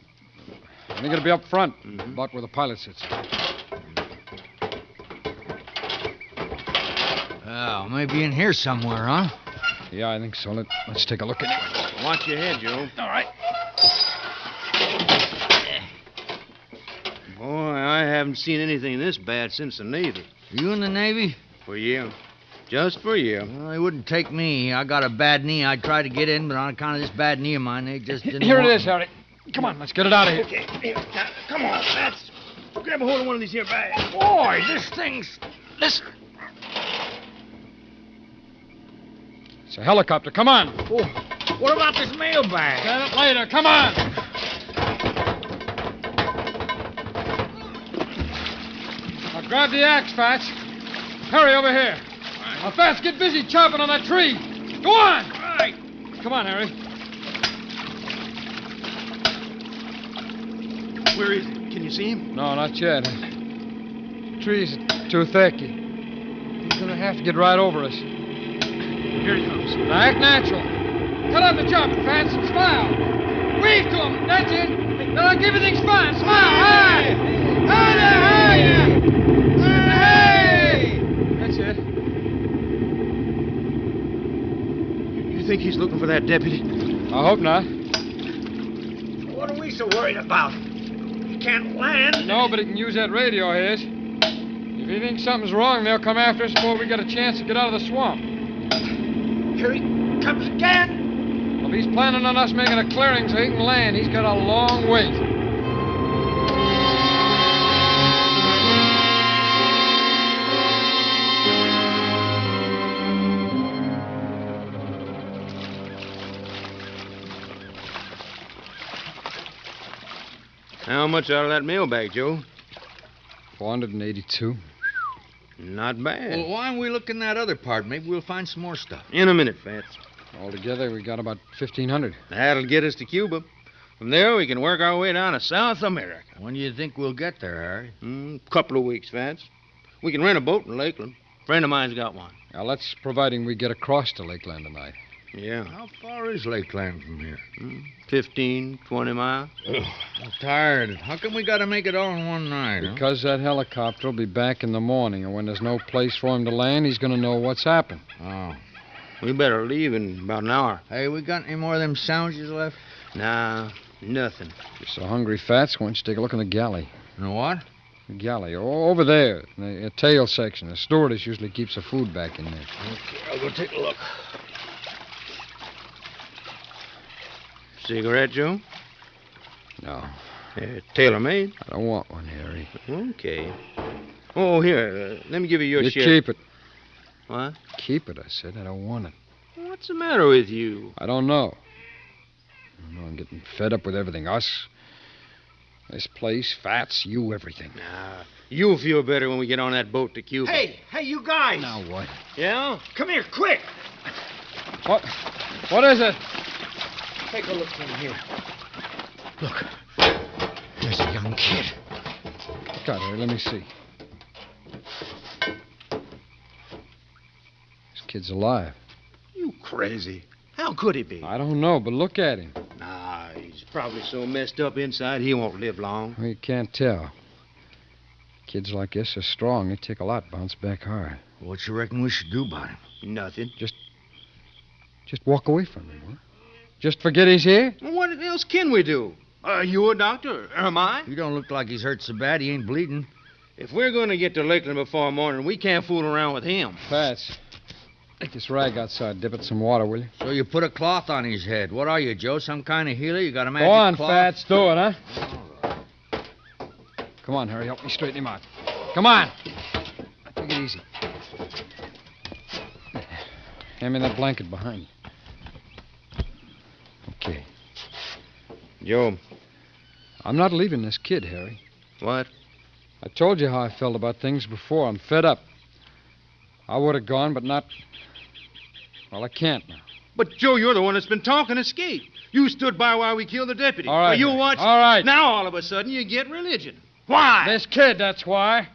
I think it'll be up front, about where the pilot sits. Oh, maybe in here somewhere, huh? Yeah, I think so. Let's take a look anyway. Watch your head, Joe. All right. Boy, I haven't seen anything this bad since the Navy. You in the Navy? For you. Just for you. Well, they wouldn't take me. I got a bad knee. I tried to get in, but on account of this bad knee of mine, they just didn't Here it want is, me. Harry. Come on, let's get it out of here. Okay, here, now, come on, that's... Grab a hold of one of these here bags. Boy, this thing's... This... It's a helicopter. Come on. Oh, what about this mailbag? Get it later. Come on. Now grab the axe, Fats. Hurry over here. Now, Fats, get busy chopping on that tree. Go on. All right. Come on, Harry. Where is he? Can you see him? No, not yet. The trees are too thick. He's going to have to get right over us. Here he comes. Now, act natural. Cut out the chopping, Fats, and smile. Wave to him. That's it. Now, everything's fine. Smile. Hi. Hi there. Hi. Hey. That's it. You think he's looking for that deputy? I hope not. What are we so worried about? He can't land. No, but he can use that radio of his. If he thinks something's wrong, they'll come after us before we get a chance to get out of the swamp. Here he comes again. Well, if he's planning on us making a clearing so he can land, he's got a long wait. How much out of that mailbag, Joe? 482. Not bad. Well, why don't we look in that other part? Maybe we'll find some more stuff. In a minute, Fats. Altogether, we got about 1,500. That'll get us to Cuba. From there, we can work our way down to South America. When do you think we'll get there, Harry? Couple of weeks, Fats. We can rent a boat in Lakeland. Friend of mine's got one. Now, that's providing we get across to Lakeland tonight. Yeah. How far is Lakeland from here? 15, 20 miles. Ugh, I'm tired. How come we got to make it all in one night? Because that helicopter will be back in the morning, and when there's no place for him to land, he's going to know what's happened. Oh. We better leave in about an hour. Hey, we got any more of them sandwiches left? Nah, nothing. You're so hungry, Fats. Why don't you take a look in the galley? In the what? The galley. Oh, over there, in the tail section. The stewardess usually keeps the food back in there. Okay, I'll go take a look. Cigarette, Joe? No. Tailor-made? I don't want one, Harry. Okay. Oh, here, let me give you your You share. keep it. What? Keep it, I said. I don't want it. What's the matter with you? I don't know. I'm getting fed up with everything. Us, this place, Fats, you, everything. Nah, you'll feel better when we get on that boat to Cuba. Hey, you guys! Now what? Yeah? Come here, quick! What is it? Take a look in here. Look, there's a young kid. Look out, Harry. Let me see. This kid's alive. You crazy. How could he be? I don't know, but look at him. Nah, he's probably so messed up inside he won't live long. Well, you can't tell. Kids like this are strong. They take a lot, bounce back hard. What you reckon we should do about him? Nothing. Just walk away from him, huh? Just forget he's here? Well, what else can we do? Are you a doctor? Or am I? He don't look like he's hurt so bad he ain't bleeding. If we're going to get to Lakeland before morning, we can't fool around with him. Fats, take this rag outside. Dip it in some water, will you? So you put a cloth on his head. What are you, Joe? Some kind of healer? You got a magic Go on, cloth? Fats. Do it, huh? Come on, Harry. Help me straighten him out. Come on. Take it easy. Hand me that blanket behind you. Okay. Joe. I'm not leaving this kid, Harry. What? I told you how I felt about things before. I'm fed up. I would have gone, but not... Well, I can't now. But, Joe, you're the one that's been talking escape. You stood by while we killed the deputy. All right, Well, you Harry. watch. All right. Now, all of a sudden, you get religion. Why? This kid, that's why.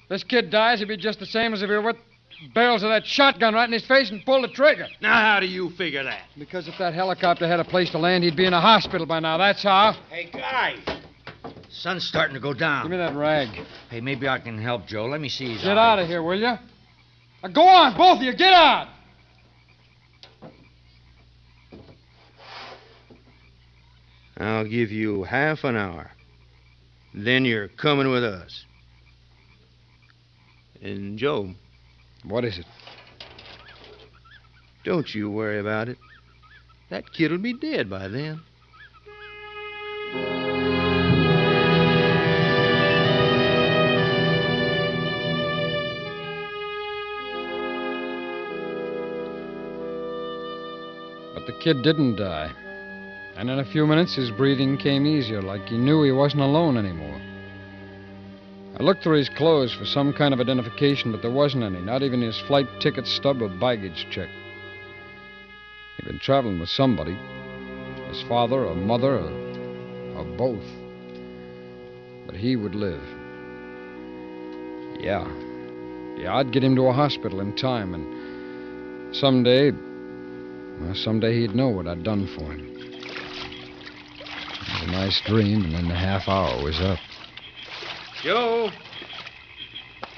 This kid dies, he'd be just the same as if he were with barrels of that shotgun right in his face and pulled the trigger. Now, how do you figure that? Because if that helicopter had a place to land, he'd be in a hospital by now. That's how. Hey, guys! Sun's starting to go down. Give me that rag. Hey, maybe I can help Joe. Let me see his Get eyes. out of here, will you? Now go on, both of you. Get out. I'll give you half an hour. Then you're coming with us. And, Joe. What is it? Don't you worry about it. That kid'll be dead by then. But the kid didn't die. And in a few minutes, his breathing came easier, like he knew he wasn't alone anymore. I looked through his clothes for some kind of identification, but there wasn't any, not even his flight ticket stub or baggage check. He'd been traveling with somebody. His father or mother or both. But he would live. Yeah, I'd get him to a hospital in time, and someday he'd know what I'd done for him. It was a nice dream, and then the half hour was up. Joe!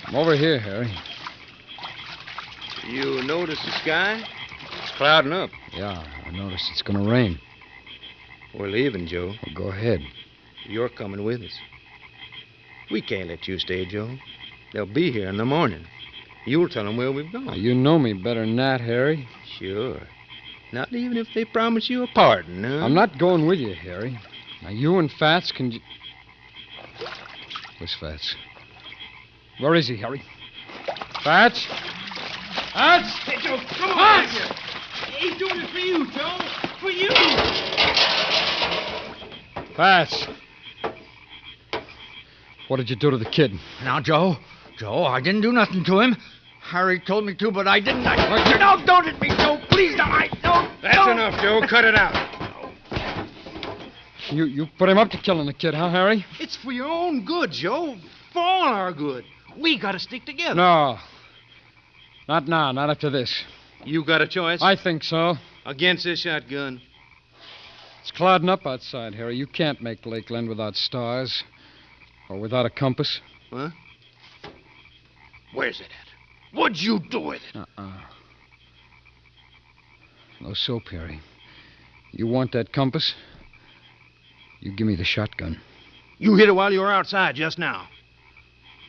I'm over here, Harry. You notice the sky? It's clouding up. Yeah, I noticed it's going to rain. We're leaving, Joe. Well, go ahead. You're coming with us. We can't let you stay, Joe. They'll be here in the morning. You'll tell them where we've gone. Now, you know me better than that, Harry. Sure. Not even if they promise you a pardon, huh? I'm not going with you, Harry. Now, you and Fats can... Where's Fats? Where is he, Harry? Fats? Fats? Hey, Joe, come on here. He's doing it for you, Joe. For you. Fats. What did you do to the kid? Now, Joe, I didn't do nothing to him. Harry told me to, but I didn't. No, don't hit me, Joe. Please don't. That's enough, Joe. Cut it out. You put him up to killing the kid, huh, Harry? It's for your own good, Joe. For all our good. We gotta stick together. No. Not now, not after this. You got a choice? I think so. Against this shotgun. It's clouding up outside, Harry. You can't make Lakeland without stars. Or without a compass. Huh? Where's it at? What'd you do with it? No soap, Harry. You want that compass? You give me the shotgun. You hit it while you were outside just now.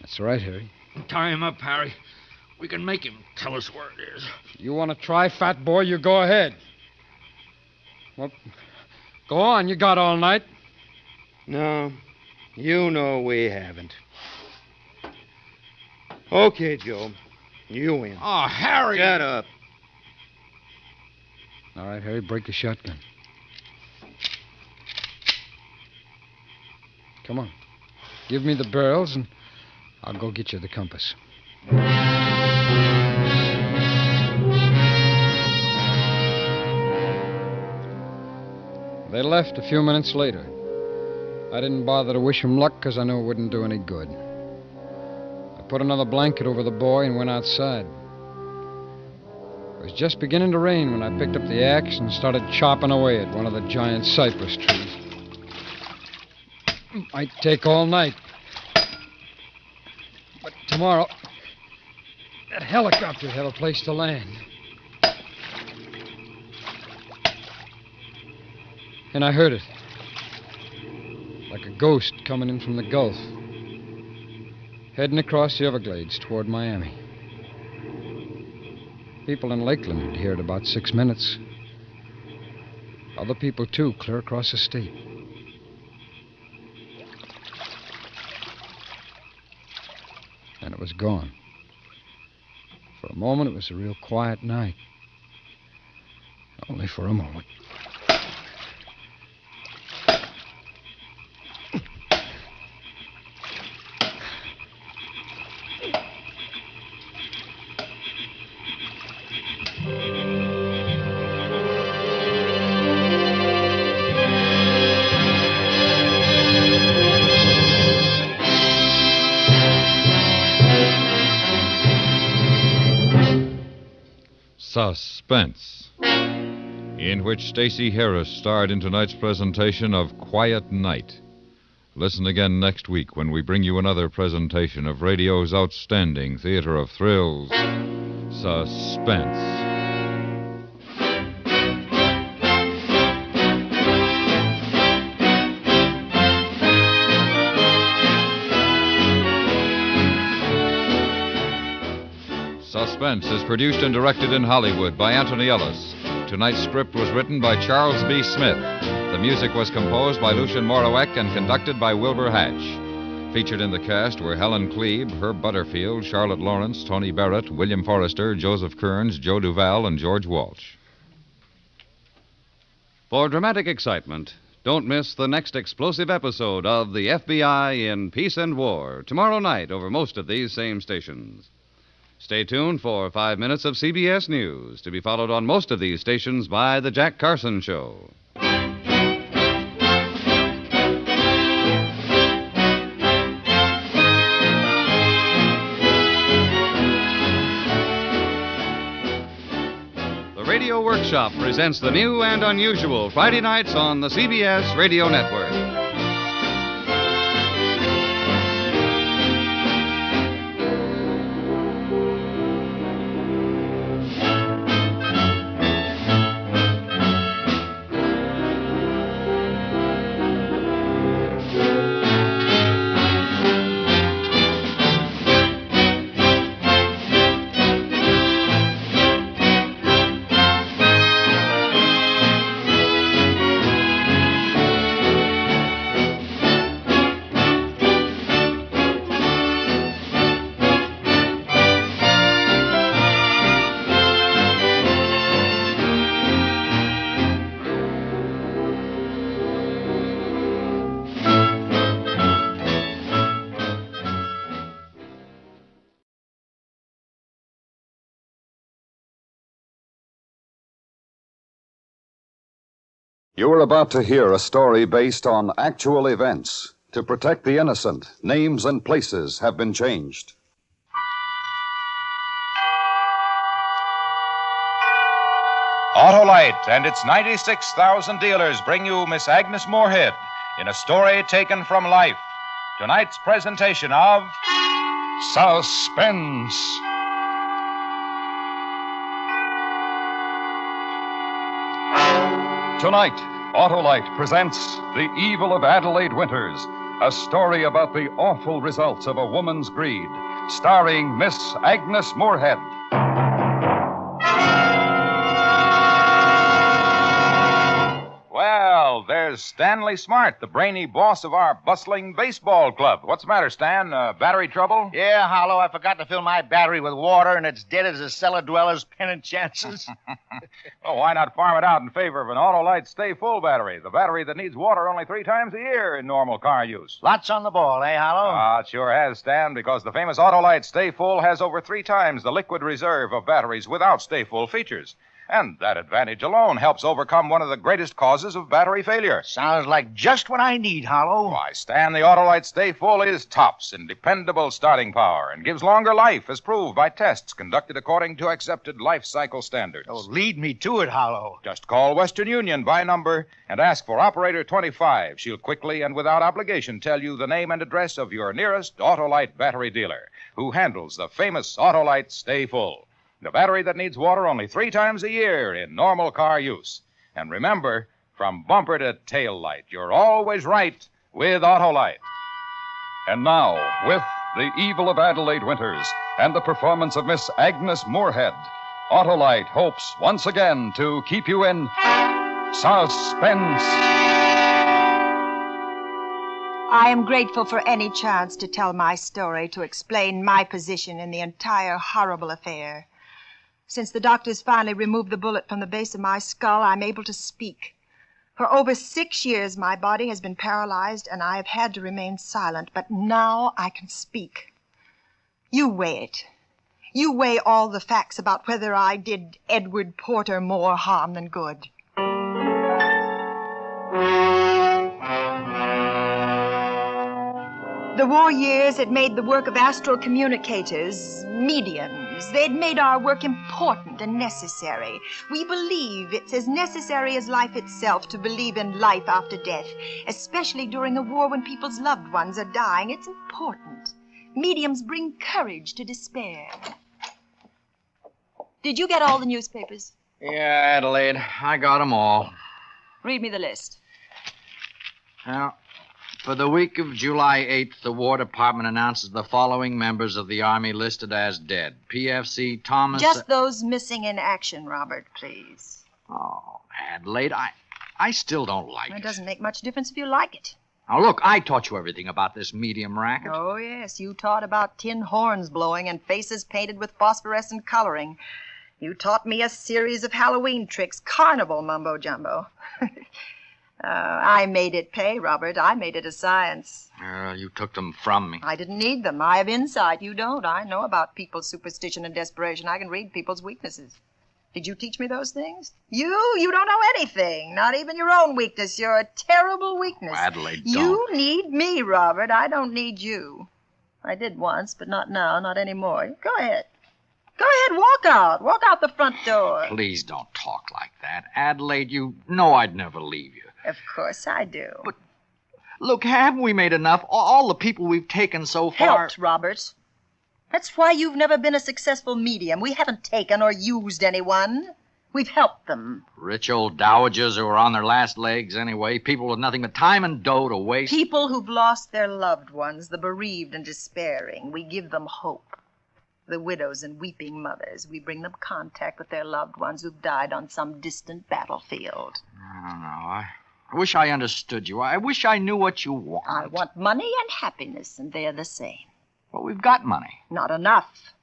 That's right, Harry. Tie him up, Harry. We can make him tell us where it is. You want to try, fat boy? You go ahead. Well, go on. You got all night. No, you know we haven't. Okay, Joe. You win. Oh, Harry! Shut up. All right, Harry, break the shotgun. Come on. Give me the barrels, and I'll go get you the compass. They left a few minutes later. I didn't bother to wish him luck because I knew it wouldn't do any good. I put another blanket over the boy and went outside. It was just beginning to rain when I picked up the axe and started chopping away at one of the giant cypress trees. Might take all night. But tomorrow, that helicopter will have a place to land. And I heard it. Like a ghost coming in from the Gulf. Heading across the Everglades toward Miami. People in Lakeland would hear it about 6 minutes. Other people, too, clear across the state. And it was gone. For a moment, it was a real quiet night. Only for a moment. Suspense, in which Stacey Harris starred in tonight's presentation of Quiet Night. Listen again next week when we bring you another presentation of radio's outstanding theater of thrills, Suspense. Suspense is produced and directed in Hollywood by Anthony Ellis. Tonight's script was written by Charles B. Smith. The music was composed by Lucien Morawek and conducted by Wilbur Hatch. Featured in the cast were Helen Klebe, Herb Butterfield, Charlotte Lawrence, Tony Barrett, William Forrester, Joseph Kearns, Joe Duval, and George Walsh. For dramatic excitement, don't miss the next explosive episode of the FBI in Peace and War, tomorrow night over most of these same stations. Stay tuned for 5 minutes of CBS News, to be followed on most of these stations by The Jack Carson Show. The Radio Workshop presents the new and unusual Friday nights on the CBS Radio Network. You are about to hear a story based on actual events. To protect the innocent, names and places have been changed. Autolite and its 96,000 dealers bring you Miss Agnes Moorehead in a story taken from life. Tonight's presentation of Suspense. Tonight, Autolite presents The Evil of Adelaide Winters, a story about the awful results of a woman's greed, starring Miss Agnes Moorehead. Well, there's Stanley Smart, the brainy boss of our bustling baseball club. What's the matter, Stan? Battery trouble? Yeah, Hollow, I forgot to fill my battery with water, and it's dead as a cellar dweller's pennant chances. Well, why not farm it out in favor of an Autolite Stay Full battery? The battery that needs water only 3 times a year in normal car use. Lots on the ball, eh, Hollow? It sure has, Stan, because the famous Autolite Stay Full has over 3 times the liquid reserve of batteries without Stay Full features. And that advantage alone helps overcome one of the greatest causes of battery failure. Sounds like just what I need, Hollow. Why, Stan, the Autolite Stay Full is tops in dependable starting power and gives longer life, as proved by tests conducted according to accepted life cycle standards. Oh, lead me to it, Hollow. Just call Western Union by number and ask for Operator 25. She'll quickly and without obligation tell you the name and address of your nearest Autolite battery dealer, who handles the famous Autolite Stay Full. The battery that needs water only 3 times a year in normal car use. And remember, from bumper to tail light, you're always right with Autolite. And now, with The Evil of Adelaide Winters and the performance of Miss Agnes Moorehead, Autolite hopes once again to keep you in suspense. I am grateful for any chance to tell my story, to explain my position in the entire horrible affair. Since the doctors finally removed the bullet from the base of my skull, I'm able to speak. For over 6 years, my body has been paralyzed, and I have had to remain silent. But now I can speak. You weigh it. You weigh all the facts about whether I did Edward Porter more harm than good. The war years had made the work of astral communicators, mediums. They'd made our work important and necessary. We believe it's as necessary as life itself to believe in life after death, especially during a war when people's loved ones are dying. It's important. Mediums bring courage to despair. Did you get all the newspapers? Yeah, Adelaide, I got 'em all. Read me the list. Now, for the week of July 8th, the War Department announces the following members of the Army listed as dead. PFC Thomas... Just those missing in action, Robert, please. Oh, Adelaide, I still don't like It it. doesn't make much difference if you like it. Now, look, I taught you everything about this medium racket. Oh, yes, you taught about tin horns blowing and faces painted with phosphorescent coloring. You taught me a series of Halloween tricks, carnival mumbo-jumbo. I made it pay, Robert. I made it a science. You took them from me. I didn't need them. I have insight. You don't. I know about people's superstition and desperation. I can read people's weaknesses. Did you teach me those things? You don't know anything. Not even your own weakness. You're a terrible weakness. Oh, Adelaide, don't. You need me, Robert. I don't need you. I did once, but not now, not anymore. Go ahead. Go ahead, walk out. Walk out the front door. Please don't talk like that. Adelaide, you know I'd never leave you. Of course I do. But look, haven't we made enough? All the people we've taken so far... Helped, Robert. That's why you've never been a successful medium. We haven't taken or used anyone. We've helped them. Rich old dowagers who are on their last legs anyway. People with nothing but time and dough to waste. People who've lost their loved ones, the bereaved and despairing. We give them hope. The widows and weeping mothers. We bring them contact with their loved ones who've died on some distant battlefield. I don't know. I wish I understood you. I wish I knew what you want. I want money and happiness, and they're the same. Well, we've got money. Not enough.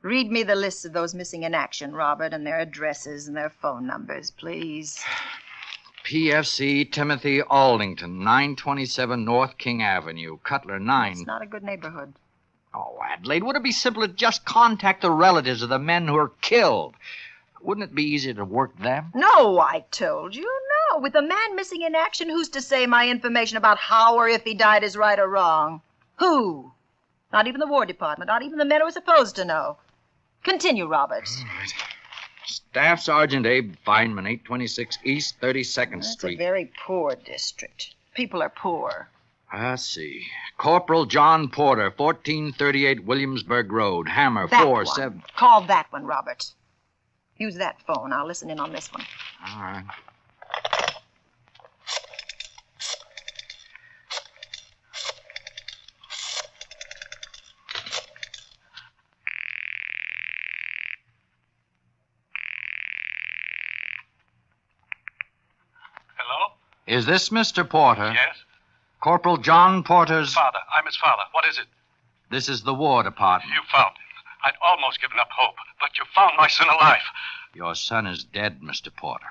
Read me the list of those missing in action, Robert, and their addresses and their phone numbers, please. PFC Timothy Aldington, 927 North King Avenue, Cutler 9. It's not a good neighborhood. Oh, Adelaide, would it be simpler to just contact the relatives of the men who were killed? Wouldn't it be easier to work them? No, I told you. No. With a man missing in action, who's to say my information about how or if he died is right or wrong? Who? Not even the War Department. Not even the men who are supposed to know. Continue, Robert. All right. Staff Sergeant Abe Feynman, 826 East 32nd Street. It's a very poor district. People are poor. I see. Corporal John Porter, 1438 Williamsburg Road, Hammer, That 47. one. Call that one, Robert. Use that phone. I'll listen in on this one. All right. Is this Mr. Porter? Yes? Corporal John Porter's... Father. I'm his father. What is it? This is the War Department. You found him. I'd almost given up hope, but you found my son alive. Your son is dead, Mr. Porter.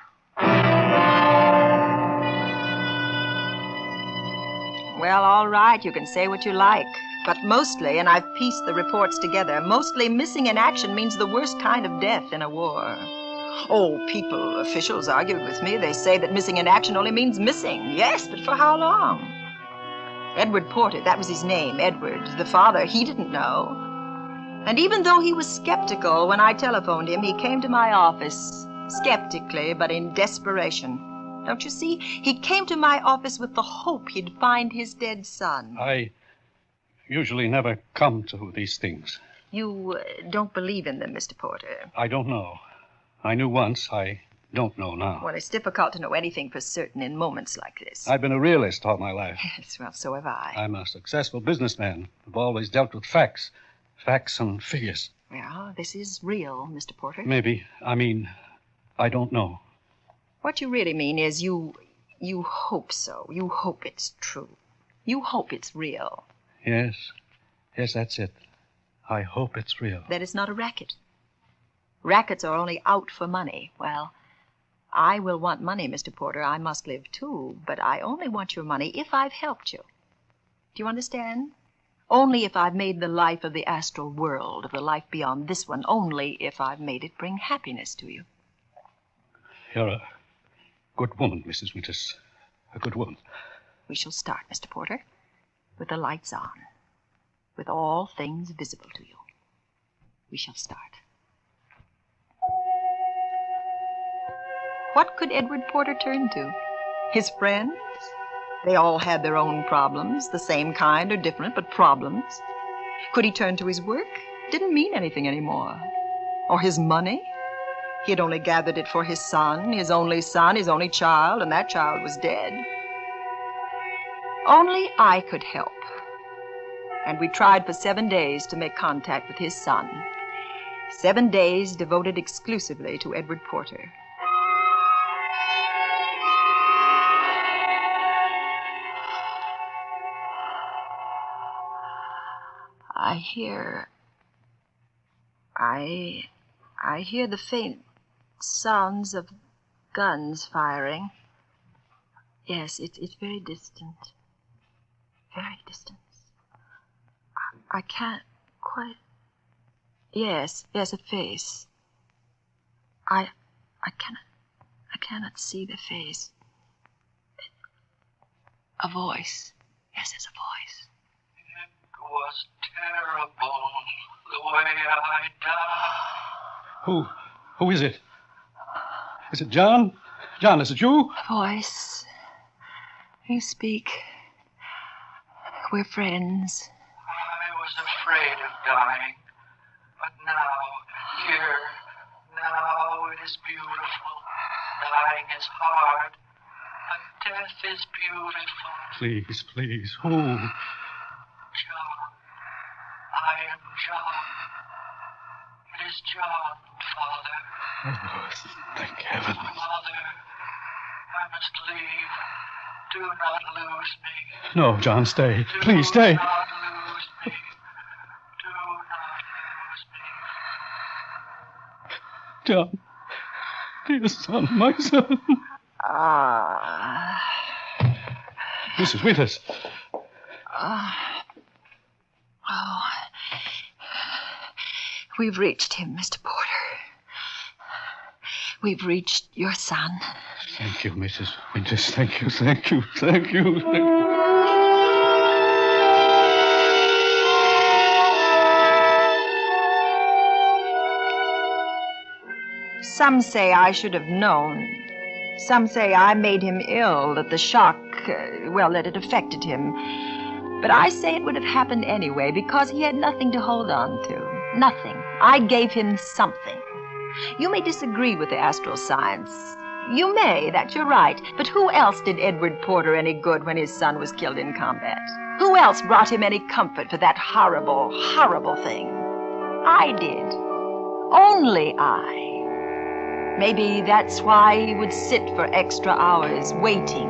Well, all right, you can say what you like. But mostly, and I've pieced the reports together, mostly missing in action means the worst kind of death in a war. Oh, officials argued with me. They say that missing in action only means missing. Yes, but for how long? Edward Porter, that was his name, Edward. The father, he didn't know. And even though he was skeptical when I telephoned him, he came to my office, skeptically, but in desperation. Don't you see? He came to my office with the hope he'd find his dead son. I usually never come to these things. You don't believe in them, Mr. Porter. I don't know. I knew once. I don't know now. Well, it's difficult to know anything for certain in moments like this. I've been a realist all my life. Yes, well, so have I. I'm a successful businessman. I've always dealt with facts. Facts and figures. Well, this is real, Mr. Porter. Maybe. I don't know. What you really mean is you hope so. You hope it's true. You hope it's real. Yes. Yes, that's it. I hope it's real. That it's not a racket. Rackets are only out for money. Well, I will want money, Mr. Porter. I must live too, but I only want your money if I've helped you. Do you understand? Only if I've made the life of the astral world, of the life beyond this one, only if I've made it bring happiness to you. You're a good woman, Mrs. Winters. A good woman. We shall start, Mr. Porter, with the lights on, with all things visible to you. We shall start. What could Edward Porter turn to? His friends? They all had their own problems, the same kind or different, but problems. Could he turn to his work? Didn't mean anything anymore. Or his money? He had only gathered it for his son, his only child, and that child was dead. Only I could help. And we tried for 7 days to make contact with his son. 7 days devoted exclusively to Edward Porter. I hear the faint sounds of guns firing. Yes, it's very distant. Very distant. I can't quite... Yes, a face. I cannot see the face. A voice. Yes, there's a voice. It was terrible the way I died. Who is it? Is it John? John, is it you? A voice. You speak. We're friends. I was afraid of dying, but now it is beautiful. Dying is hard, but death is beautiful. Please, who? John. I am John. It is John, Father. Oh, thank heaven. Mother, I must leave. Do not lose me. No, John, stay. Please, stay. Do not lose me. Do not lose me. John. Dear son, my son. Mrs. Winters. We've reached him, Mr. Porter. We've reached your son. Thank you, Mrs. Winters. Thank you. Some say I should have known. Some say I made him ill, that the shock, that it affected him. But I say it would have happened anyway because he had nothing to hold on to. Nothing. I gave him something. You may disagree with the astral science. You may, that's your right. But who else did Edward Porter any good when his son was killed in combat? Who else brought him any comfort for that horrible, horrible thing? I did. Only I. Maybe that's why he would sit for extra hours, waiting,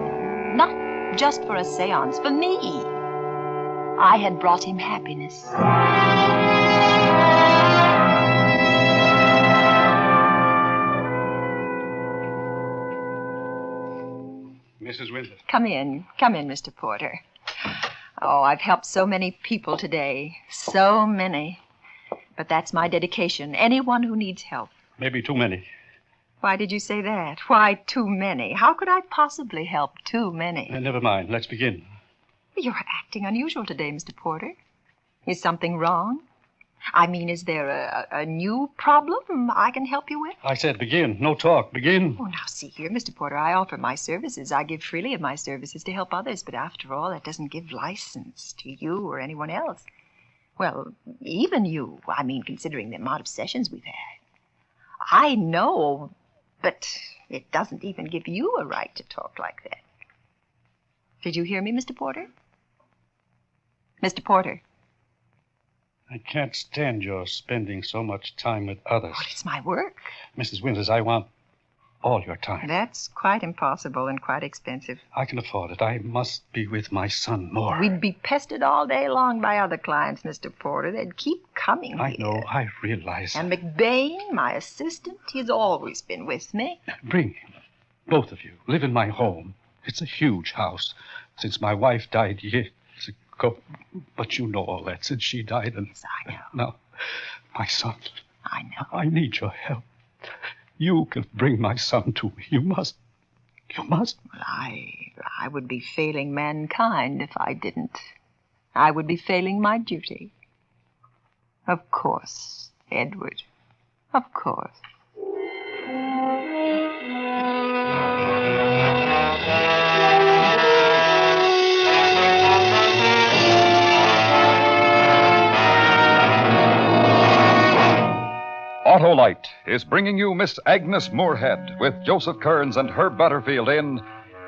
Not just for a seance, for me. I had brought him happiness. Mrs. Winters. Come in, Mr. Porter. Oh, I've helped so many people today. So many. But that's my dedication. Anyone who needs help. Maybe too many. Why did you say that? Why too many? How could I possibly help too many? Never mind. Let's begin. You're acting unusual today, Mr. Porter. Is something wrong? I mean, is there a new problem I can help you with? I said begin. No talk. Begin. Oh, now, see here, Mr. Porter, I offer my services. I give freely of my services to help others, but after all, that doesn't give license to you or anyone else. Well, even you. I mean, considering the amount of sessions we've had. I know, but it doesn't even give you a right to talk like that. Did you hear me, Mr. Porter? Mr. Porter. I can't stand your spending so much time with others. Well, it's my work. Mrs. Winters, I want all your time. That's quite impossible and quite expensive. I can afford it. I must be with my son more. We'd be pestered all day long by other clients, Mr. Porter. They'd keep coming I here. know. I realize. And McBain, my assistant, he's always been with me. Bring him. Both of you. Live in my home. It's a huge house. Since my wife died years ago. But you know all that since she died. And yes, I know. Now, my son. I know. I need your help. You can bring my son to me. You must. You must. Well, I would be failing mankind if I didn't. I would be failing my duty. Of course, Edward. Of course. Autolite is bringing you Miss Agnes Moorehead with Joseph Kearns and Herb Butterfield in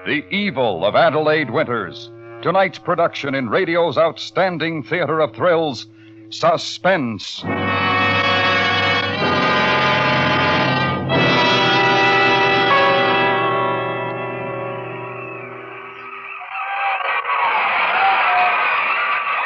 The Evil of Adelaide Winters. Tonight's production in radio's outstanding theater of thrills, Suspense.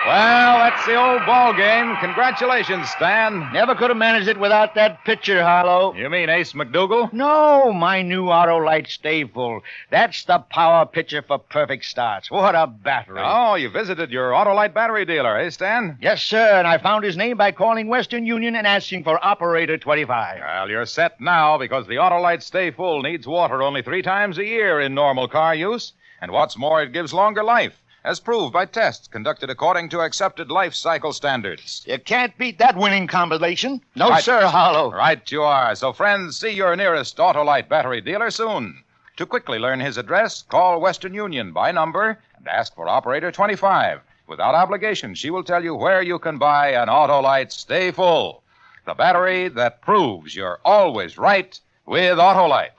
Well, that's the old ball game. Congratulations, Stan. Never could have managed it without that pitcher, Harlow. You mean Ace McDougal? No, my new Autolite Stay Full. That's the power pitcher for perfect starts. What a battery. Oh, you visited your Autolite battery dealer, eh, Stan? Yes, sir, and I found his name by calling Western Union and asking for operator 25. Well, you're set now because the Autolite Stay Full needs water only 3 times a year in normal car use. And what's more, it gives longer life, as proved by tests conducted according to accepted life cycle standards. You can't beat that winning combination. No, Right. sir, Harlow. Right you are. So, friends, see your nearest Autolite battery dealer soon. To quickly learn his address, call Western Union by number and ask for operator 25. Without obligation, she will tell you where you can buy an Autolite Stay Full, the battery that proves you're always right with Autolite.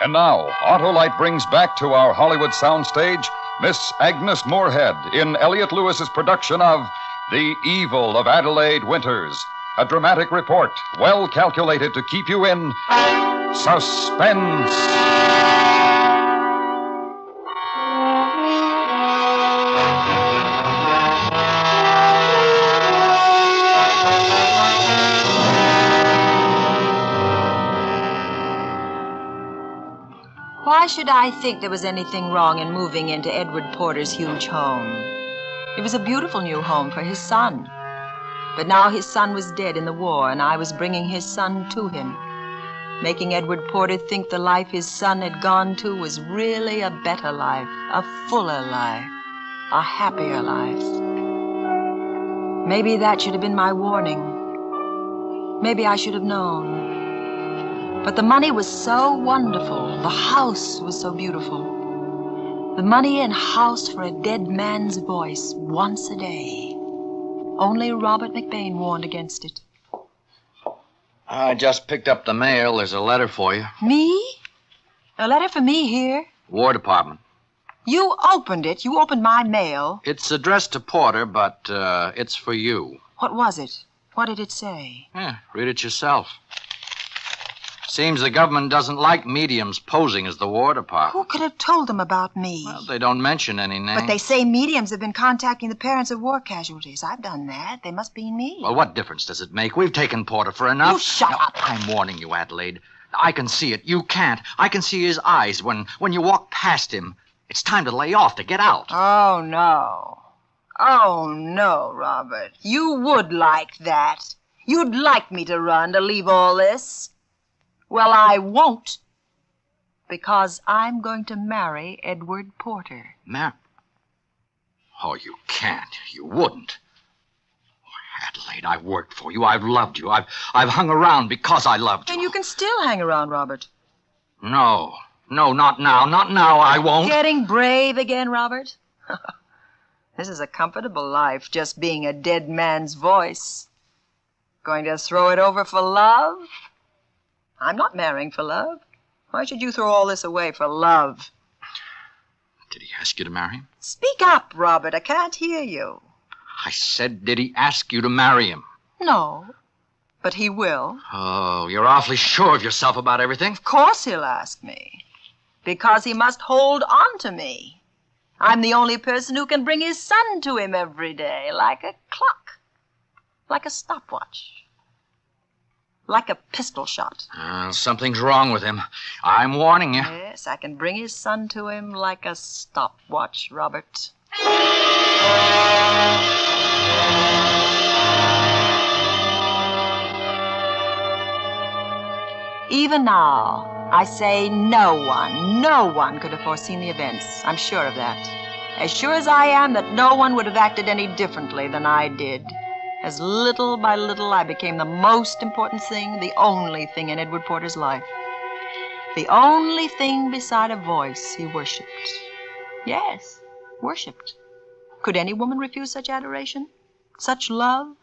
And now, Autolite brings back to our Hollywood soundstage Miss Agnes Moorehead in Elliot Lewis's production of The Evil of Adelaide Winters, a dramatic report well calculated to keep you in suspense. Why should I think there was anything wrong in moving into Edward Porter's huge home? It was a beautiful new home for his son. But now his son was dead in the war, and I was bringing his son to him, making Edward Porter think the life his son had gone to was really a better life, a fuller life, a happier life. Maybe that should have been my warning. Maybe I should have known. But the money was so wonderful. The house was so beautiful. The money and house for a dead man's voice once a day. Only Robert McBain warned against it. I just picked up the mail. There's a letter for you. Me? A letter for me here? War Department. You opened it. You opened my mail. It's addressed to Porter, but it's for you. What was it? What did it say? Yeah, read it yourself. Seems the government doesn't like mediums posing as the War Department. Who could have told them about me? Well, they don't mention any names. But they say mediums have been contacting the parents of war casualties. I've done that. They must be me. Well, what difference does it make? We've taken Porter for enough. You shut up. I'm warning you, Adelaide. I can see it. You can't. I can see his eyes when you walk past him. It's time to lay off, to get out. Oh, no. Oh, no, Robert. You would like that. You'd like me to run, to leave all this. Well, I won't. Because I'm going to marry Edward Porter. Oh, you can't. You wouldn't. Adelaide, I've worked for you. I've loved you. I've hung around because I loved you. And you can still hang around, Robert. No, not now. Not now. I won't. Getting brave again, Robert? This is a comfortable life, just being a dead man's voice. Going to throw it over for love? I'm not marrying for love. Why should you throw all this away for love? Did he ask you to marry him? Speak up, Robert. I can't hear you. I said, did he ask you to marry him? No, but he will. Oh, you're awfully sure of yourself about everything. Of course he'll ask me. Because he must hold on to me. I'm the only person who can bring his son to him every day, like a clock, like a stopwatch, like a pistol shot. Something's wrong with him. I'm warning you. Yes, I can bring his son to him like a stopwatch, Robert. Even now, I say no one could have foreseen the events. I'm sure of that. As sure as I am that no one would have acted any differently than I did. As little by little I became the most important thing, the only thing in Edward Porter's life. The only thing beside a voice he worshipped. Yes, worshipped. Could any woman refuse such adoration? Such love?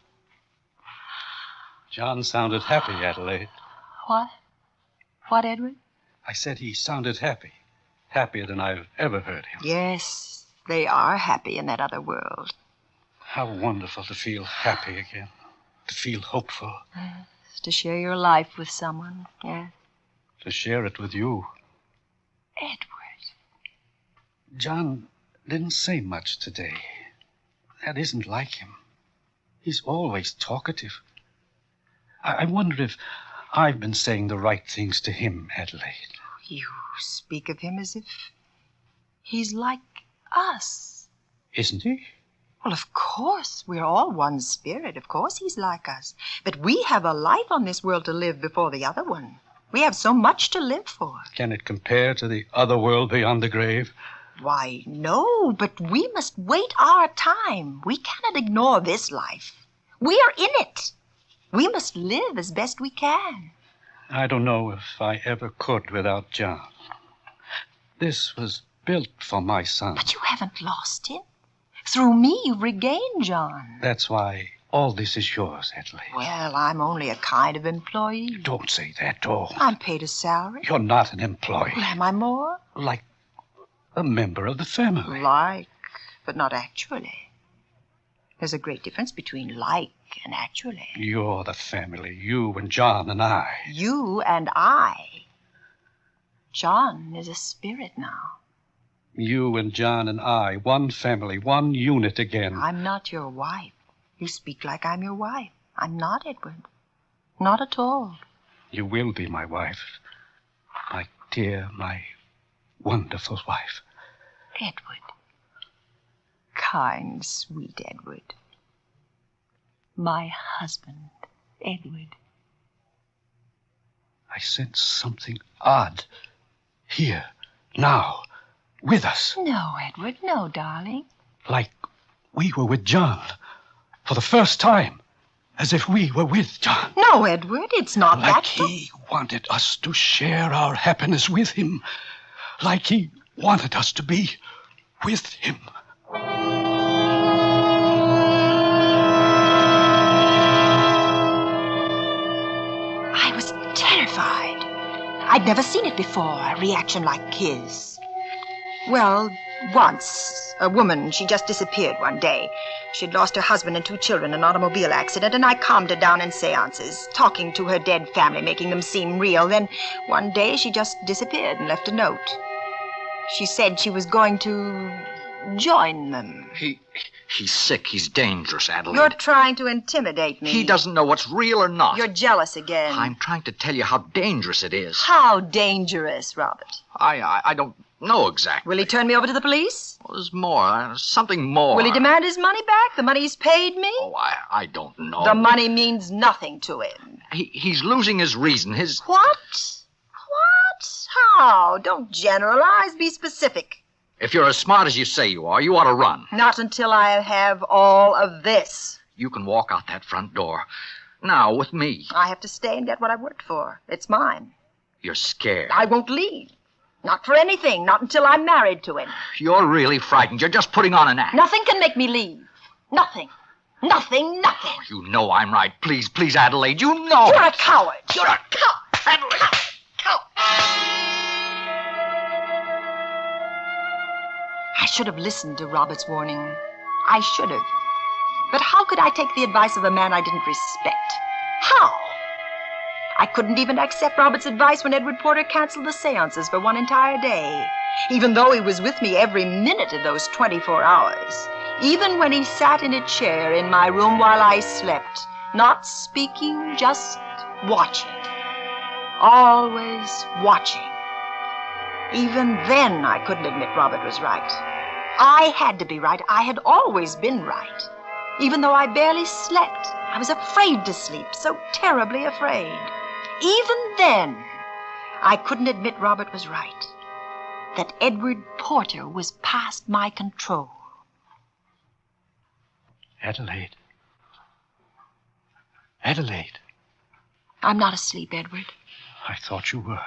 John sounded happy, Adelaide. What? What, Edward? I said he sounded happy. Happier than I've ever heard him. Yes, they are happy in that other world. How wonderful to feel happy again. To feel hopeful. Yes, to share your life with someone, yes. To share it with you. Edward. John didn't say much today. That isn't like him. He's always talkative. I wonder if I've been saying the right things to him, Adelaide. You speak of him as if he's like us. Isn't he? Well, of course. We're all one spirit. Of course he's like us. But we have a life on this world to live before the other one. We have so much to live for. Can it compare to the other world beyond the grave? Why, no, but we must wait our time. We cannot ignore this life. We are in it. We must live as best we can. I don't know if I ever could without John. This was built for my son. But you haven't lost him. Through me, you've regained John. That's why all this is yours, Adelaide. Well, I'm only a kind of employee. Don't say that, oh. I'm paid a salary. You're not an employee. Well, am I more? Like a member of the family. Like, but not actually. There's a great difference between like and actually. You're the family. You and John and I. You and I. John is a spirit now. You and John and I, one family, one unit again. I'm not your wife. You speak like I'm your wife. I'm not, Edward. Not at all. You will be my wife. My dear, my wonderful wife. Edward. Kind, sweet Edward. My husband, Edward. I sense something odd. Here, now, with us. No, Edward, no, darling. Like we were with John. For the first time. As if we were with John. No, Edward, it's not like that. He wanted us to share our happiness with him. Like he wanted us to be with him. I was terrified. I'd never seen it before, a reaction like his. Well, once, a woman, she just disappeared one day. She'd lost her husband and 2 children in an automobile accident, and I calmed her down in seances, talking to her dead family, making them seem real. Then one day she just disappeared and left a note. She said she was going to join them. He's sick. He's dangerous, Adelaide. You're trying to intimidate me. He doesn't know what's real or not. You're jealous again. I'm trying to tell you how dangerous it is. How dangerous, Robert? I don't know exactly. Will he turn me over to the police? Well, there's more. Something more. Will he demand his money back? The money he's paid me? Oh, I don't know. The money means nothing to him. He's losing his reason. His... What? What? How? Don't generalize. Be specific. If you're as smart as you say you are, you ought to run. Not until I have all of this. You can walk out that front door. Now, with me. I have to stay and get what I worked for. It's mine. You're scared. I won't leave. Not for anything. Not until I'm married to him. You're really frightened. You're just putting on an act. Nothing can make me leave. Nothing. Nothing. Oh, you know I'm right. Please, please, Adelaide. You know. You're a coward. You're a coward. Adelaide. I should have listened to Robert's warning. I should have. But how could I take the advice of a man I didn't respect? How? I couldn't even accept Robert's advice when Edward Porter canceled the seances for one entire day, even though he was with me every minute of those 24 hours. Even when he sat in a chair in my room while I slept, not speaking, just watching. Always watching. Even then, I couldn't admit Robert was right. I had to be right. I had always been right. Even though I barely slept, I was afraid to sleep, so terribly afraid. Even then, I couldn't admit Robert was right. That Edward Porter was past my control. Adelaide. Adelaide. I'm not asleep, Edward. I thought you were.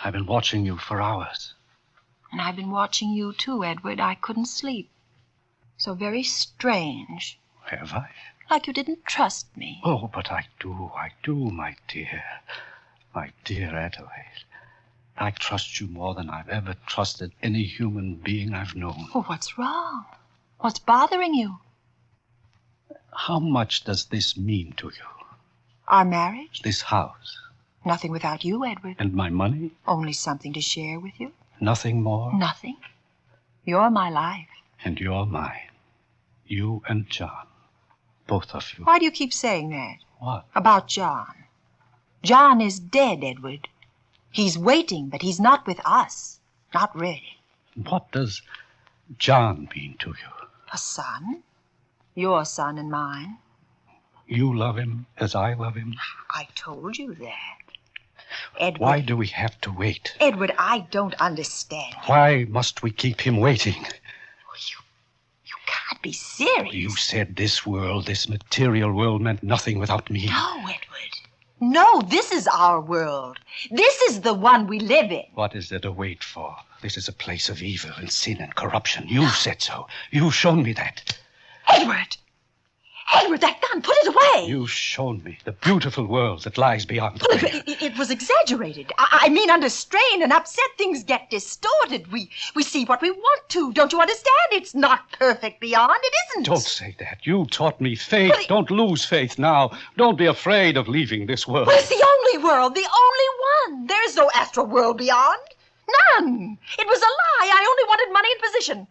I've been watching you for hours. And I've been watching you too, Edward. I couldn't sleep. So very strange. Have I? Like you didn't trust me. Oh, but I do, my dear. My dear Adelaide. I trust you more than I've ever trusted any human being I've known. Oh, what's wrong? What's bothering you? How much does this mean to you? Our marriage? This house? Nothing without you, Edward. And my money? Only something to share with you. Nothing more? Nothing. You're my life. And you're mine. You and John. Both of you. Why do you keep saying that? What? About John. John is dead, Edward. He's waiting, but he's not with us. Not really. What does John mean to you? A son? Your son and mine. You love him as I love him? I told you that. Edward. Why do we have to wait? Edward, I don't understand. Why must we keep him waiting? You can't be serious. You said this world, this material world, meant nothing without me. No, Edward. No, this is our world. This is the one we live in. What is there to wait for? This is a place of evil and sin and corruption. You said so. You've shown me that. Edward! Edward, that gun, put it away! You've shown me the beautiful world that lies beyond the veil. It was exaggerated. I mean, under strain and upset, things get distorted. We see what we want to. Don't you understand? It's not perfect beyond. It isn't. Don't say that. You taught me faith. Don't lose faith now. Don't be afraid of leaving this world. Well, it's the only world, the only one. There is no astral world beyond. None. It was a lie. I only wanted money and position.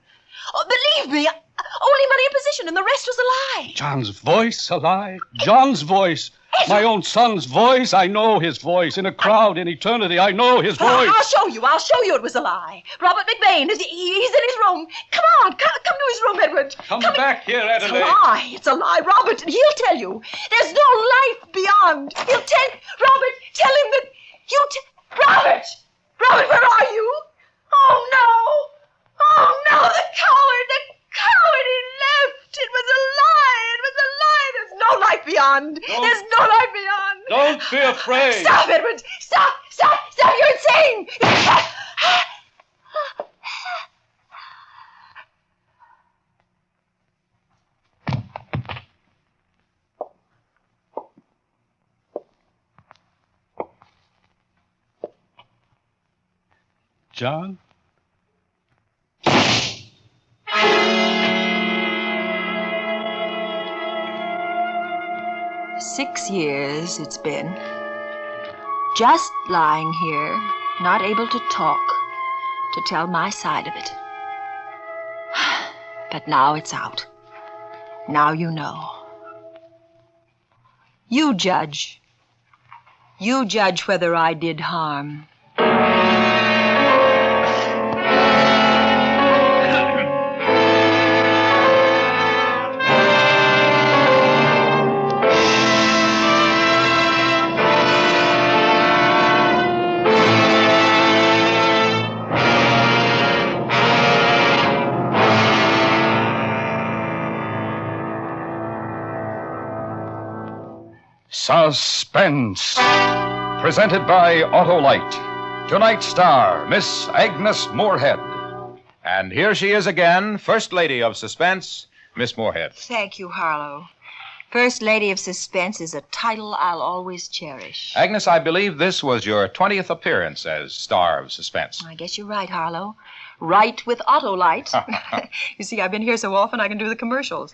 Oh, believe me, only money and position, and the rest was a lie. John's voice, a lie? John's voice. My own son's voice. I know his voice. In a crowd in eternity, I know his voice. I'll show you it was a lie. Robert McBain, he's in his room. Come on, come to his room, Edward. Come back here, Adelaide. It's a lie, Robert, and he'll tell you. There's no life beyond. He'll tell, Robert, tell him that Robert, where are you? Oh, no. Oh, no, the coward, he left. It was a lie. There's no life beyond. There's no life beyond. Don't be afraid. Stop, Edward. Stop. You're insane. John? 6 years it's been. Just lying here, not able to talk, to tell my side of it. But now it's out. Now you know. You judge. You judge whether I did harm. Suspense. Presented by Autolite. Tonight's star, Miss Agnes Moorehead. And here she is again, First Lady of Suspense, Miss Moorehead. Thank you, Harlow. First Lady of Suspense is a title I'll always cherish. Agnes, I believe this was your 20th appearance as star of Suspense. I guess you're right, Harlow. Right with Autolite. You see, I've been here so often I can do the commercials.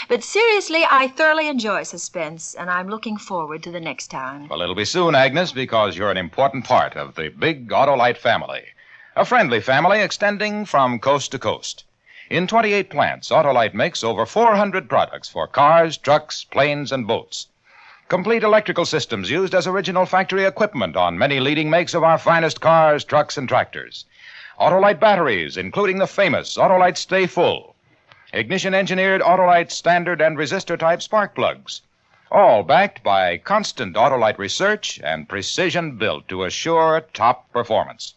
But seriously, I thoroughly enjoy Suspense, and I'm looking forward to the next time. Well, it'll be soon, Agnes, because you're an important part of the big Autolite family. A friendly family extending from coast to coast. In 28 plants, Autolite makes over 400 products for cars, trucks, planes, and boats. Complete electrical systems used as original factory equipment on many leading makes of our finest cars, trucks, and tractors. Autolite batteries, including the famous Autolite Stay Full. Ignition-engineered Autolite standard and resistor-type spark plugs. All backed by constant Autolite research and precision built to assure top performance.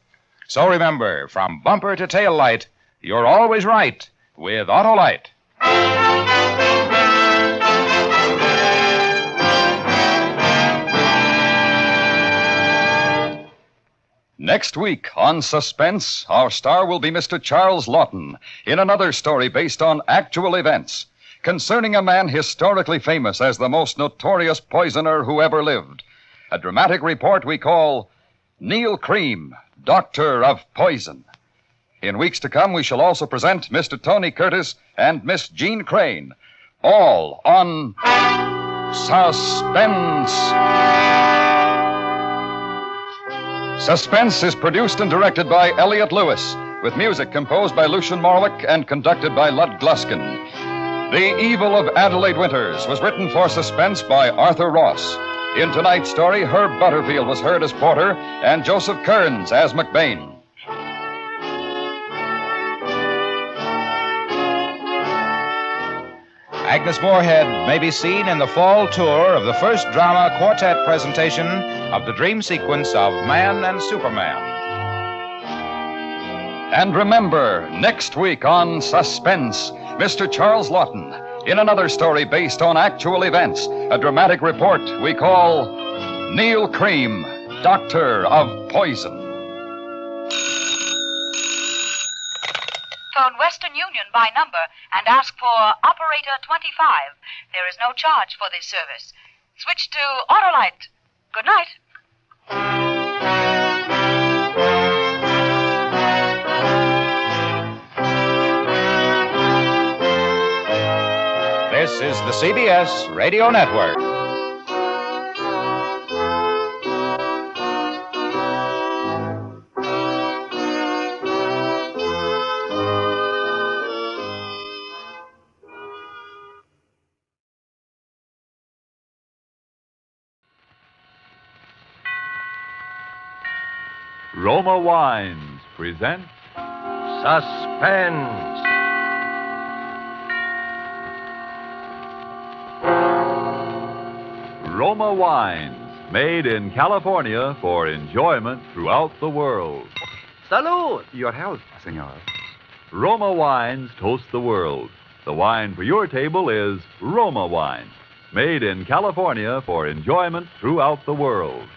So remember, from bumper to tail light, you're always right with Autolite. Next week on Suspense, our star will be Mr. Charles Lawton in another story based on actual events concerning a man historically famous as the most notorious poisoner who ever lived. A dramatic report we call Neil Cream, Doctor of Poison. In weeks to come, we shall also present Mr. Tony Curtis and Miss Jean Crane, all on Suspense. Suspense is produced and directed by Elliot Lewis, with music composed by Lucian Morwick and conducted by Lud Gluskin. The Evil of Adelaide Winters was written for Suspense by Arthur Ross. In tonight's story, Herb Butterfield was heard as Porter and Joseph Kearns as McBain. Agnes Moorehead may be seen in the fall tour of the first drama quartet presentation of the dream sequence of Man and Superman. And remember, next week on Suspense, Mr. Charles Lawton in another story based on actual events, a dramatic report we call Neil Cream, Doctor of Poison. Phone Western Union by number and ask for Operator 25. There is no charge for this service. Switch to Autolite. Good night. This is the CBS Radio Network. Roma Wines present Suspense. Roma Wines, made in California for enjoyment throughout the world. Salud! Your health, senor. Roma Wines toast the world. The wine for your table is Roma Wine, made in California for enjoyment throughout the world.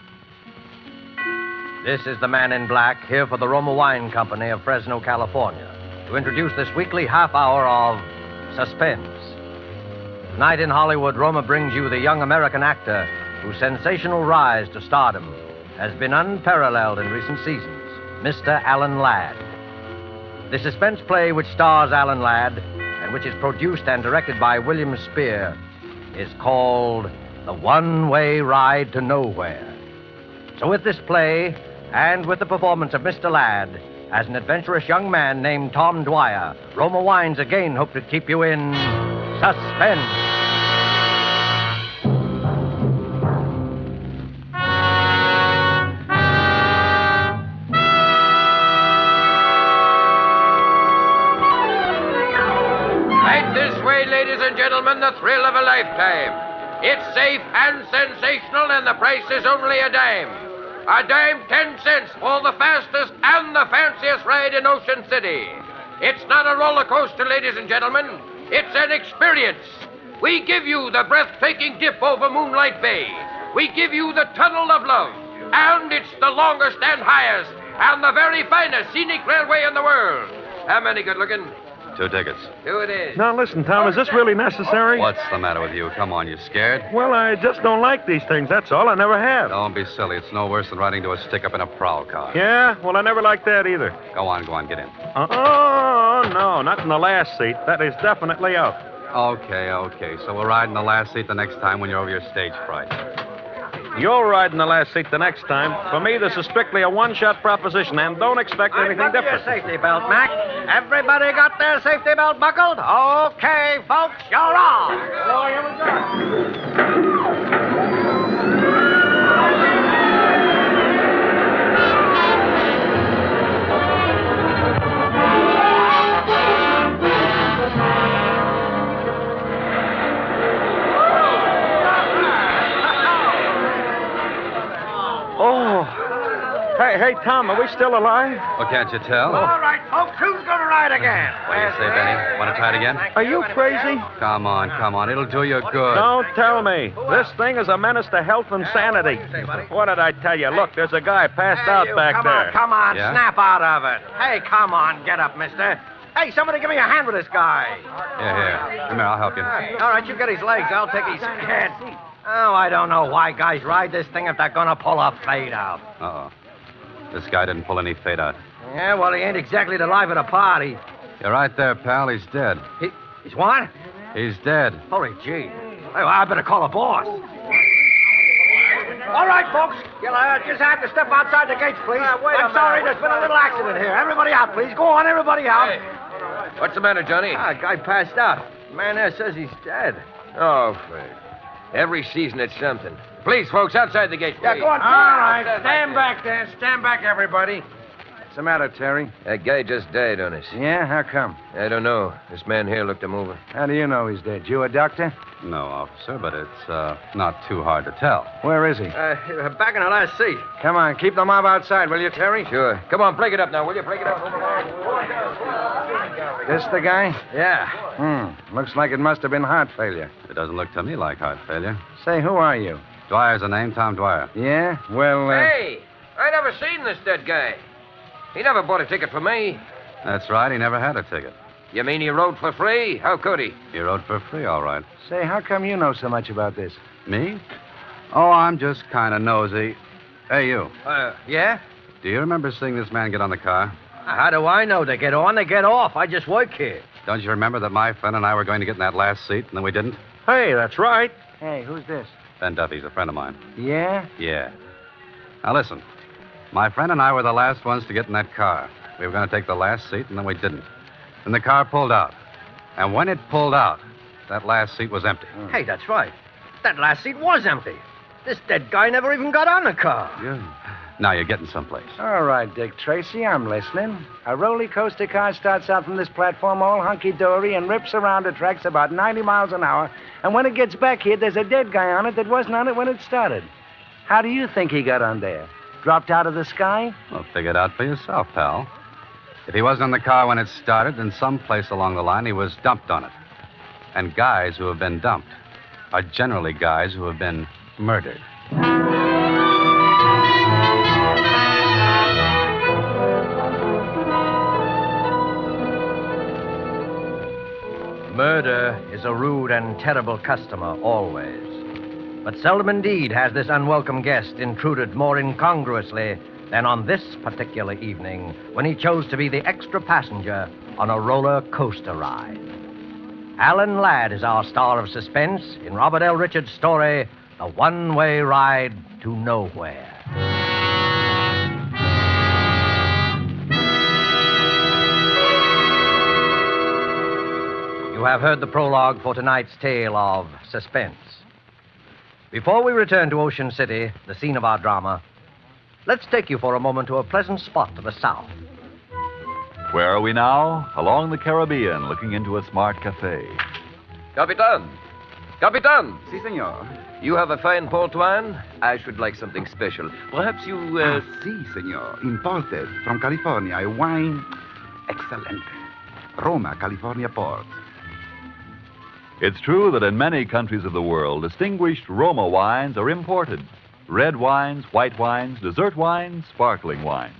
This is the Man in Black, here for the Roma Wine Company of Fresno, California, to introduce this weekly half hour of Suspense. Tonight in Hollywood, Roma brings you the young American actor whose sensational rise to stardom has been unparalleled in recent seasons, Mr. Alan Ladd. The suspense play which stars Alan Ladd and which is produced and directed by William Spear is called the one-way ride to nowhere. So with this play, and with the performance of Mr. Ladd as an adventurous young man named Tom Dwyer, Roma Wines again hope to keep you in suspense. Right this way, ladies and gentlemen, the thrill of a lifetime. It's safe and sensational, and the price is only a dime. A dime, 10 cents for the fastest and the fanciest ride in Ocean City. It's not a roller coaster, ladies and gentlemen. It's an experience. We give you the breathtaking dip over Moonlight Bay. We give you the Tunnel of Love. And it's the longest and highest and the very finest scenic railway in the world. How many good looking? 2 tickets. 2 it is. Now, listen, Tom, is this really necessary? What's the matter with you? Come on, you scared? Well, I just don't like these things, that's all. I never have. Don't be silly. It's no worse than riding to a stick-up in a prowl car. Yeah? Well, I never liked that either. Go on, get in. Oh, no, not in the last seat. That is definitely out. Okay. So we'll ride in the last seat the next time when you're over your stage fright. You'll ride in the last seat the next time. For me, this is strictly a one-shot proposition, and don't expect anything different. Your safety belt, Mac. Everybody got their safety belt buckled? Okay, folks, you're on. Oh, here we go. Hey, Tom, are we still alive? Well, can't you tell? All right, folks, who's going to ride again? What do you say, Benny? Want to try it again? Are you crazy? Come on. It'll do you good. Don't tell me. This thing is a menace to health and sanity. What did I tell you? Look, there's a guy passed out back there. Come on, Yeah? snap out of it. Hey, come on, get up, mister. Hey, somebody give me a hand with this guy. Here. Come here, I'll help you. All right, you get his legs. I'll take his head. Oh, I don't know why guys ride this thing if they're going to pull a fade out. Uh-oh. This guy didn't pull any fade out. Yeah, well, he ain't exactly the life of the party. You're right there, pal. He's dead. He's what? He's dead. Holy gee. Hey, well, I better call a boss. All right, folks. You'll just have to step outside the gates, please. I'm sorry, there's been a little accident here. Everybody out, please. Go on, everybody out. Hey, what's the matter, Johnny? Guy passed out. Man there says he's dead. Oh, Fred. Every season it's something. Please, folks, outside the gate, please. Yeah, go on. All right, stand back there. Stand back, everybody. What's the matter, Terry? That guy just died on us. Yeah? How come? I don't know. This man here looked him over. How do you know he's dead? You a doctor? No, officer, but it's not too hard to tell. Where is he? Back in the last seat. Come on, keep the mob outside, will you, Terry? Sure. Come on, break it up now, will you? Break it up. This the guy? Yeah. Looks like it must have been heart failure. It doesn't look to me like heart failure. Say, who are you? Dwyer's the name, Tom Dwyer. Yeah? Well, Hey, I never seen this dead guy. He never bought a ticket for me. That's right, he never had a ticket. You mean he rode for free? How could he? He rode for free, all right. Say, how come you know so much about this? Me? Oh, I'm just kind of nosy. Hey, you. Yeah? Do you remember seeing this man get on the car? How do I know? They get on, they get off. I just work here. Don't you remember that my friend and I were going to get in that last seat, and then we didn't? Hey, that's right. Hey, who's this? Ben Duffy's a friend of mine. Yeah? Yeah. Now, listen. My friend and I were the last ones to get in that car. We were going to take the last seat, and then we didn't. Then the car pulled out. And when it pulled out, that last seat was empty. Hey, that's right. That last seat was empty. This dead guy never even got on the car. Yeah. Now you're getting someplace. All right, Dick Tracy, I'm listening. A roller coaster car starts out from this platform all hunky-dory and rips around the tracks about 90 miles an hour. And when it gets back here, there's a dead guy on it that wasn't on it when it started. How do you think he got on there? Dropped out of the sky? Well, figure it out for yourself, pal. If he wasn't in the car when it started, then someplace along the line he was dumped on it. And guys who have been dumped are generally guys who have been murdered. Murder is a rude and terrible customer, always. But seldom indeed has this unwelcome guest intruded more incongruously than on this particular evening when he chose to be the extra passenger on a roller coaster ride. Alan Ladd is our star of suspense in Robert L. Richards' story, The one-way ride to nowhere. You have heard the prologue for tonight's tale of suspense. Before we return to Ocean City, the scene of our drama, let's take you for a moment to a pleasant spot to the south. Where are we now? Along the Caribbean, looking into a smart cafe. Capitan! Capitan! Si, senor. You have a fine port wine? I should like something special. Perhaps you, Si, senor. Imported from California. A wine excellent. Roma, California port. It's true that in many countries of the world, distinguished Roma wines are imported. Red wines, white wines, dessert wines, sparkling wines.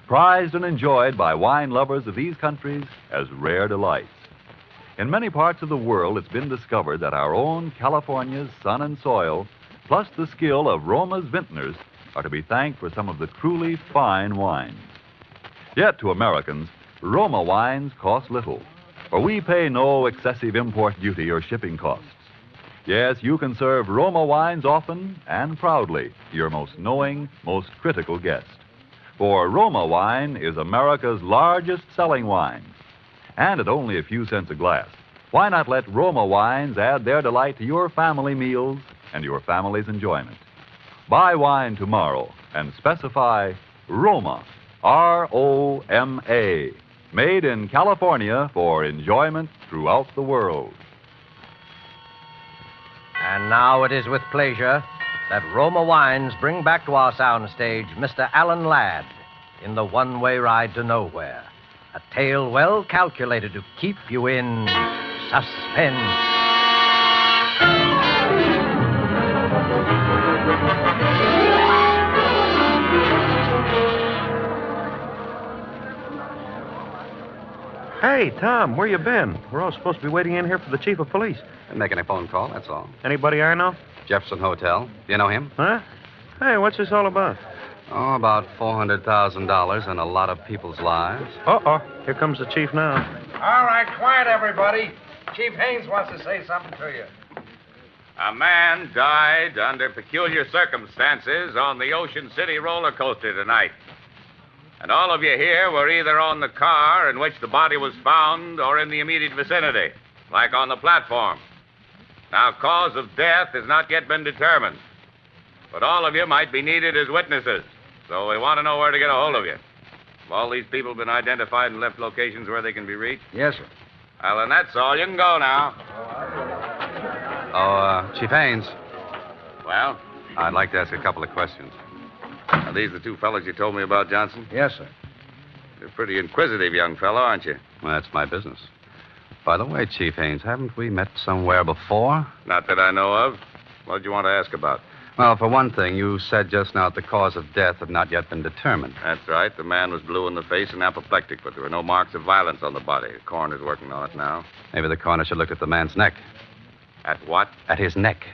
Prized and enjoyed by wine lovers of these countries as rare delights. In many parts of the world, it's been discovered that our own California's sun and soil, plus the skill of Roma's vintners, are to be thanked for some of the truly fine wines. Yet to Americans, Roma wines cost little, for we pay no excessive import duty or shipping costs. Yes, you can serve Roma wines often and proudly to your most knowing, most critical guest. For Roma wine is America's largest selling wine. And at only a few cents a glass, why not let Roma wines add their delight to your family meals and your family's enjoyment? Buy wine tomorrow and specify Roma, R-O-M-A, made in California for enjoyment throughout the world. And now it is with pleasure that Roma Wines bring back to our soundstage Mr. Alan Ladd in The One-Way Ride to Nowhere, a tale well calculated to keep you in suspense. Hey, Tom, where you been? We're all supposed to be waiting in here for the chief of police. Didn't make any phone call, that's all. Anybody I know? Jefferson Hotel. Do you know him? Huh? Hey, what's this all about? Oh, about $400,000 and a lot of people's lives. Uh-oh. Here comes the chief now. All right, quiet, everybody. Chief Haynes wants to say something to you. A man died under peculiar circumstances on the Ocean City roller coaster tonight. And all of you here were either on the car in which the body was found or in the immediate vicinity, like on the platform. Now, cause of death has not yet been determined, but all of you might be needed as witnesses, so we want to know where to get a hold of you. Have all these people been identified and left locations where they can be reached? Yes, sir. Well, then that's all. You can go now. Chief Haynes. Well? I'd like to ask a couple of questions. Are these the two fellows you told me about, Johnson? Yes, sir. You're a pretty inquisitive young fellow, aren't you? Well, that's my business. By the way, Chief Haynes, haven't we met somewhere before? Not that I know of. What did you want to ask about? Well, for one thing, you said just now that the cause of death had not yet been determined. That's right. The man was blue in the face and apoplectic, but there were no marks of violence on the body. The coroner's working on it now. Maybe the coroner should look at the man's neck. At what? At his neck.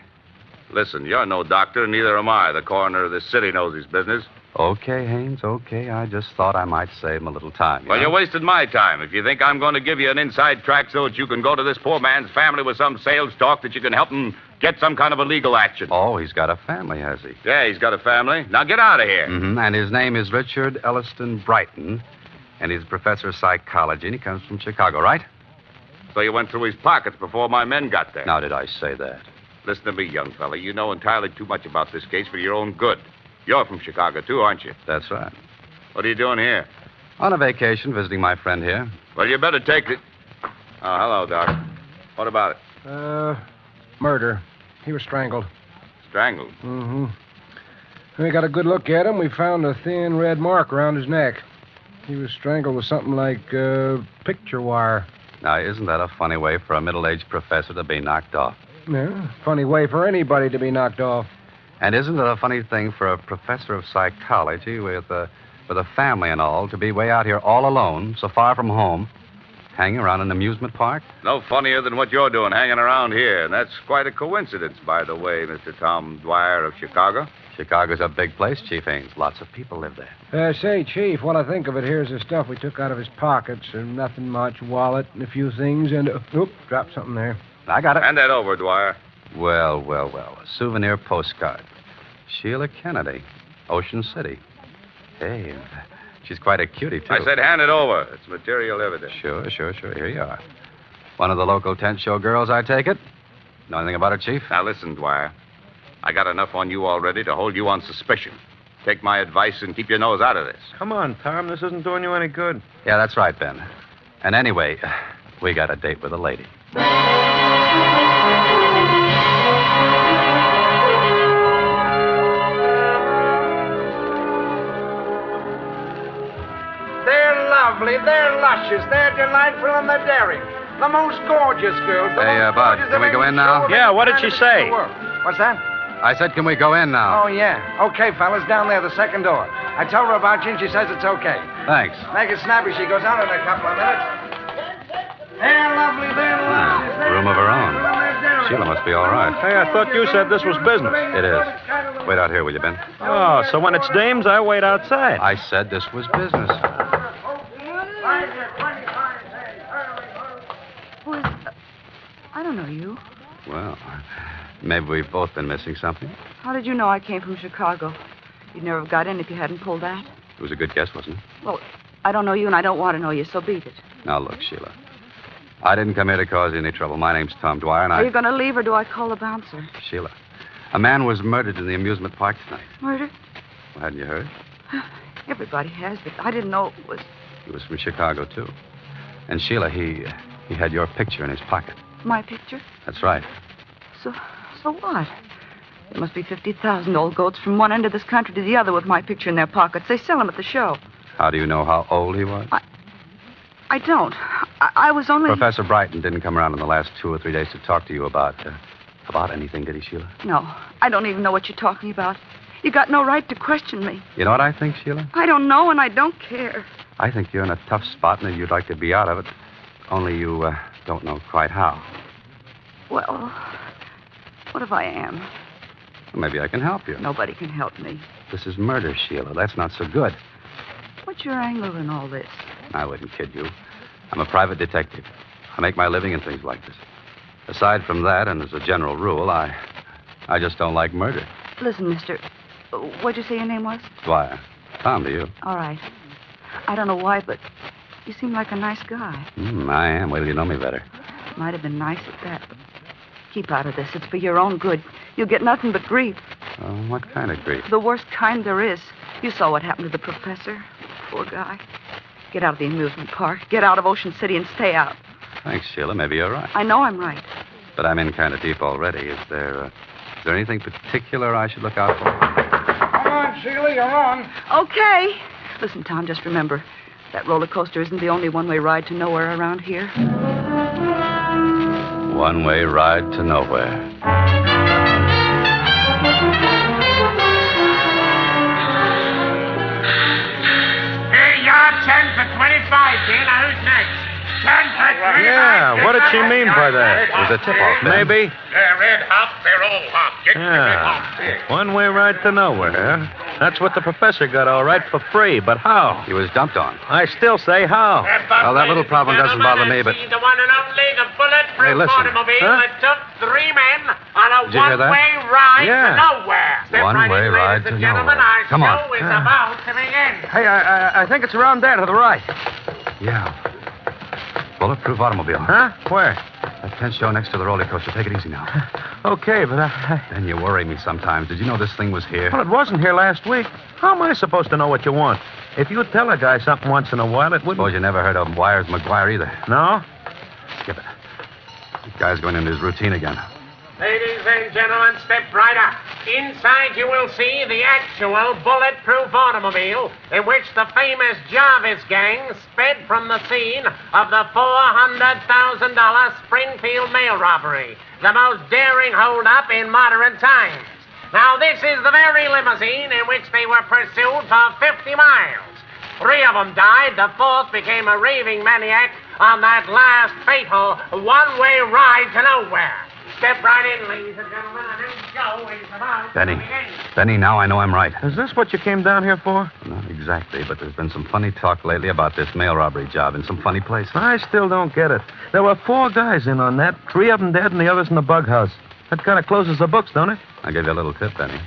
Listen, you're no doctor, and neither am I. The coroner of this city knows his business. Okay, Haynes, okay. I just thought I might save him a little time. Well, you're wasting my time. If you think I'm going to give you an inside track so that you can go to this poor man's family with some sales talk that you can help him get some kind of a legal action. Oh, he's got a family, has he? Yeah, he's got a family. Now get out of here. Mm-hmm. And his name is Richard Elliston Brighton, and he's a professor of psychology, and he comes from Chicago, right? So you went through his pockets before my men got there. Now, did I say that? Listen to me, young fella. You know entirely too much about this case for your own good. You're from Chicago, too, aren't you? That's right. What are you doing here? On a vacation, visiting my friend here. Well, you better take it. Oh, hello, Doc. What about it? Murder. He was strangled. Strangled? Mm-hmm. When we got a good look at him, we found a thin red mark around his neck. He was strangled with something like picture wire. Now, isn't that a funny way for a middle-aged professor to be knocked off? Yeah, funny way for anybody to be knocked off. And isn't it a funny thing for a professor of psychology with a family and all to be way out here all alone, so far from home, hanging around an amusement park? No funnier than what you're doing, hanging around here. And that's quite a coincidence, by the way, Mr. Tom Dwyer of Chicago. Chicago's a big place, Chief Haynes. Lots of people live there. Say, Chief, what I think of it, here's the stuff we took out of his pockets. And nothing much, wallet and a few things, and... dropped something there. I got it. Hand that over, Dwyer. Well, well, well. A souvenir postcard. Sheila Kennedy, Ocean City. Hey, she's quite a cutie, too. I said hand it over. It's material evidence. Sure. Here you are. One of the local tent show girls, I take it? Know anything about her, Chief? Now, listen, Dwyer. I got enough on you already to hold you on suspicion. Take my advice and keep your nose out of this. Come on, Tom. This isn't doing you any good. Yeah, that's right, Ben. And anyway, we got a date with a lady. They're lovely, they're luscious, they're delightful, and they're daring. The most gorgeous girls. Hey, Bud, can we go in now? Yeah, what did she say? What's that? I said, can we go in now? Oh, yeah. Okay, fellas, down there, the second door. I told her about you, and she says it's okay. Thanks. Make it snappy. She goes out in a couple of minutes. They're lovely, they're luscious. Room of her own. Sheila must be all right. Hey, I thought you said this was business. It is. Wait out here, will you, Ben? Oh, so when it's dames, I wait outside. I said this was business. Who is... I don't know you. Well, maybe we've both been missing something. How did you know I came from Chicago? You'd never have got in if you hadn't pulled that. It was a good guess, wasn't it? Well, I don't know you and I don't want to know you, so beat it. Now, look, Sheila. I didn't come here to cause you any trouble. My name's Tom Dwyer, and Are you going to leave or do I call the bouncer? Sheila, a man was murdered in the amusement park tonight. Murder? Well, hadn't you heard? Everybody has, but I didn't know it was He was from Chicago, too. And Sheila, he had your picture in his pocket. my picture. That's right. So what? There must be 50,000 old goats from one end of this country to the other with my picture in their pockets. They sell them at the show. How do you know how old he was? I don't. I was only... Professor Brighton didn't come around in the last 2 or 3 days to talk to you about anything, did he, Sheila? No, I don't even know what you're talking about. You got no right to question me. You know what I think, Sheila? I don't know, and I don't care. I think you're in a tough spot and you'd like to be out of it. Only you don't know quite how. Well, what if I am? Well, maybe I can help you. Nobody can help me. This is murder, Sheila. That's not so good. What's your angle in all this? I wouldn't kid you. I'm a private detective. I make my living in things like this. Aside from that, and as a general rule, I just don't like murder. Listen, mister. What'd you say your name was? Dwyer. Tom to you. All right. I don't know why, but you seem like a nice guy. I am. Wait till you know me better. Might have been nice at that, but keep out of this. It's for your own good. You'll get nothing but grief. Oh, what kind of grief? The worst kind there is. You saw what happened to the professor. Poor guy. Get out of the amusement park. Get out of Ocean City and stay out. Thanks, Sheila. Maybe you're right. I know I'm right. But I'm in kind of deep already. Is there anything particular I should look out for? Come on, Sheila, you're on. Okay. Listen, Tom, just remember, that roller coaster isn't the only one-way ride to nowhere around here. One-way ride to nowhere. Hey, you're 10 for 25, dear. Now, who's next? 10 for 25. Yeah, what did she mean by that? It was a tip-off, Ben. Maybe. They're red hot, they're all hot. Get the red hot. Yeah. One-way ride to nowhere. That's what the professor got all right for free, but how? He was dumped on. I still say how. Well, that little problem doesn't bother me, but... The one and only, the bulletproof Hey, listen. automobile Huh? that took 3 men on a Did you hear that? one-way ride Yeah. to nowhere. Step One-way right in, ride ladies to and gentlemen. nowhere. Our Come on. show is about to begin. Hey, I think it's around there to the right. Yeah. Bulletproof automobile. Huh? Where? That tent show next to the roller coaster. Take it easy now. Okay, but I... Then you worry me sometimes. Did you know this thing was here? Well, it wasn't here last week. How am I supposed to know what you want? If you tell a guy something once in a while, it wouldn't... Suppose you never heard of Wires McGuire either. No? Skip it. The guy's going into his routine again. Ladies and gentlemen, step right up. Inside you will see the actual bulletproof automobile in which the famous Jarvis gang sped from the scene of the $400,000 Springfield mail robbery, the most daring holdup in modern times. Now, this is the very limousine in which they were pursued for 50 miles. 3 of them died. The 4th became a raving maniac on that last fatal one-way ride to nowhere. Step right in, ladies and gentlemen, and this show is about Benny. to begin. Benny, now I know I'm right. Is this what you came down here for? Not exactly, but there's been some funny talk lately about this mail robbery job in some funny place. I still don't get it. There were 4 guys in on that. 3 of them dead and the others in the bug house. That kind of closes the books, don't it? I gave you a little tip, Benny.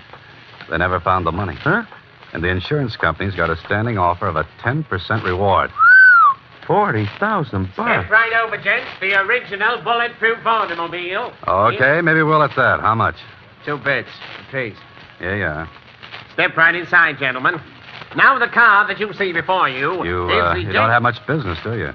They never found the money. Huh? And the insurance company's got a standing offer of a 10% reward. 40,000 Step bucks. right over, gents. The original bulletproof automobile. Okay, maybe we'll at that. How much? 2 bits, please. Yeah. Step right inside, gentlemen. Now the car that you see before you. You is the you don't have much business, do you?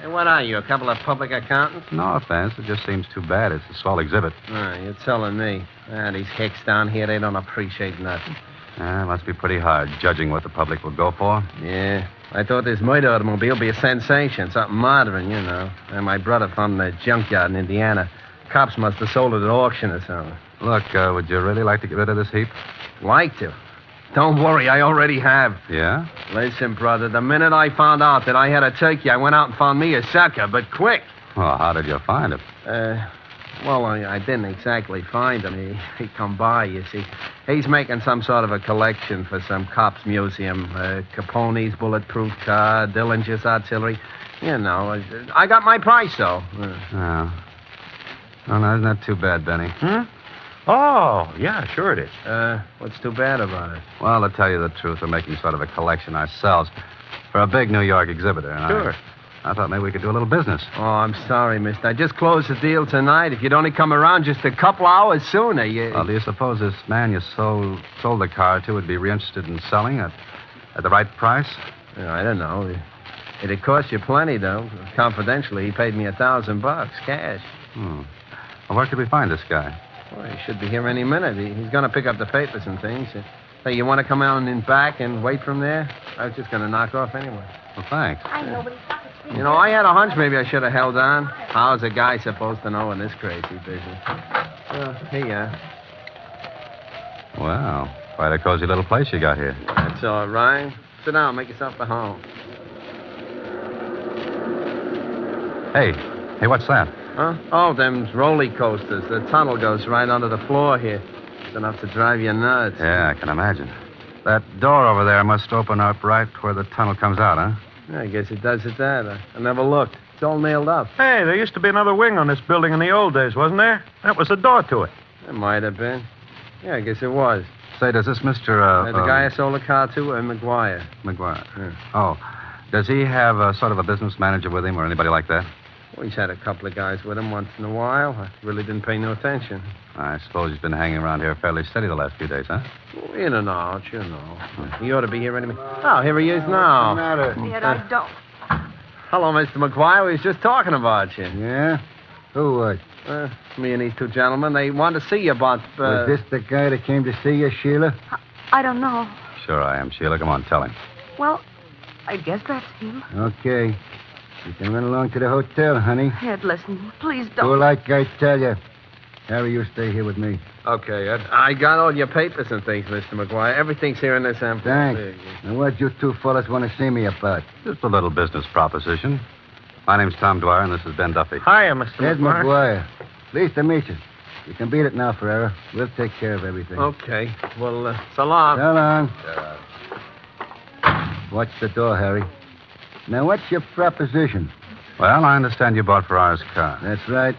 Hey, what are you, a couple of public accountants? No offense. It just seems too bad. It's a swell exhibit. You're telling me. These hicks down here, they don't appreciate nothing. It must be pretty hard judging what the public will go for. Yeah. I thought this murder automobile would be a sensation, something modern, you know. And my brother found the junkyard in Indiana. Cops must have sold it at auction or something. Look, would you really like to get rid of this heap? Like to? Don't worry, I already have. Yeah? Listen, brother, the minute I found out that I had a turkey, I went out and found me a sucker, but quick. Well, how did you find him? Well, I didn't exactly find him. He come by, you see. He's making some sort of a collection for some cops' museum. Capone's bulletproof car, Dillinger's artillery. You know, I got my price, though. Oh. Well, no, isn't that too bad, Benny? Oh, yeah, sure it is. What's too bad about it? Well, to tell you the truth, we're making sort of a collection ourselves for a big New York exhibitor. And Sure. I thought maybe we could do a little business. Oh, I'm sorry, mister. I just closed the deal tonight. If you'd only come around just a couple hours sooner, you... Well, do you suppose this man you sold the car to would be interested in selling at the right price? I don't know. It'd cost you plenty, though. Confidentially, he paid me $1,000, cash. Well, where could we find this guy? Well, he should be here any minute. He's going to pick up the papers and things. Hey, you want to come out and in back and wait from there? I was just going to knock off anyway. Well, thanks. I know, but he's got to You know, I had a hunch maybe I should have held on. How's a guy supposed to know in this crazy business? Here you are. Wow, quite a cozy little place you got here. That's all right. Sit down, make yourself at home. Hey, what's that? Huh? Oh, them roller coasters. The tunnel goes right under the floor here. It's enough to drive you nuts. Yeah, I can imagine. That door over there must open up right where the tunnel comes out, huh? Yeah, I guess it does at that. I never looked. It's all nailed up. Hey, there used to be another wing on this building in the old days, wasn't there? That was a door to it. It might have been. Yeah, I guess it was. Say, does this Mr. The guy I sold the car to, McGuire. McGuire. Yeah. Oh, does he have sort of a business manager with him or anybody like that? Well, he's had a couple of guys with him once in a while. I really didn't pay no attention. I suppose he's been hanging around here fairly steady the last few days, huh? In and out, you know. He ought to be here any minute. Oh, here he is now. What's the matter? Yet I don't. Hello, Mr. McGuire. We was just talking about you. Yeah? Who was? Me and these two gentlemen. They wanted to see you about... Was this the guy that came to see you, Sheila? I don't know. Sure I am, Sheila. Come on, tell him. Well, I guess that's him. Okay. You can run along to the hotel, honey. Ed, listen, please Do don't. like I tell you. Harry, you stay here with me. Okay, Ed. I got all your papers and things, Mr. McGuire. Everything's here in this envelope. Thanks. And what you two fellas want to see me about? Just a little business proposition. My name's Tom Dwyer, and this is Ben Duffy. Hiya, Mr. Ed McGuire. McGuire. Pleased to meet you. You can beat it now, Ferrera. We'll take care of everything. Okay. Well, so long. So long. Watch the door, Harry. Now, what's your proposition? Well, I understand you bought Ferrara's car. That's right.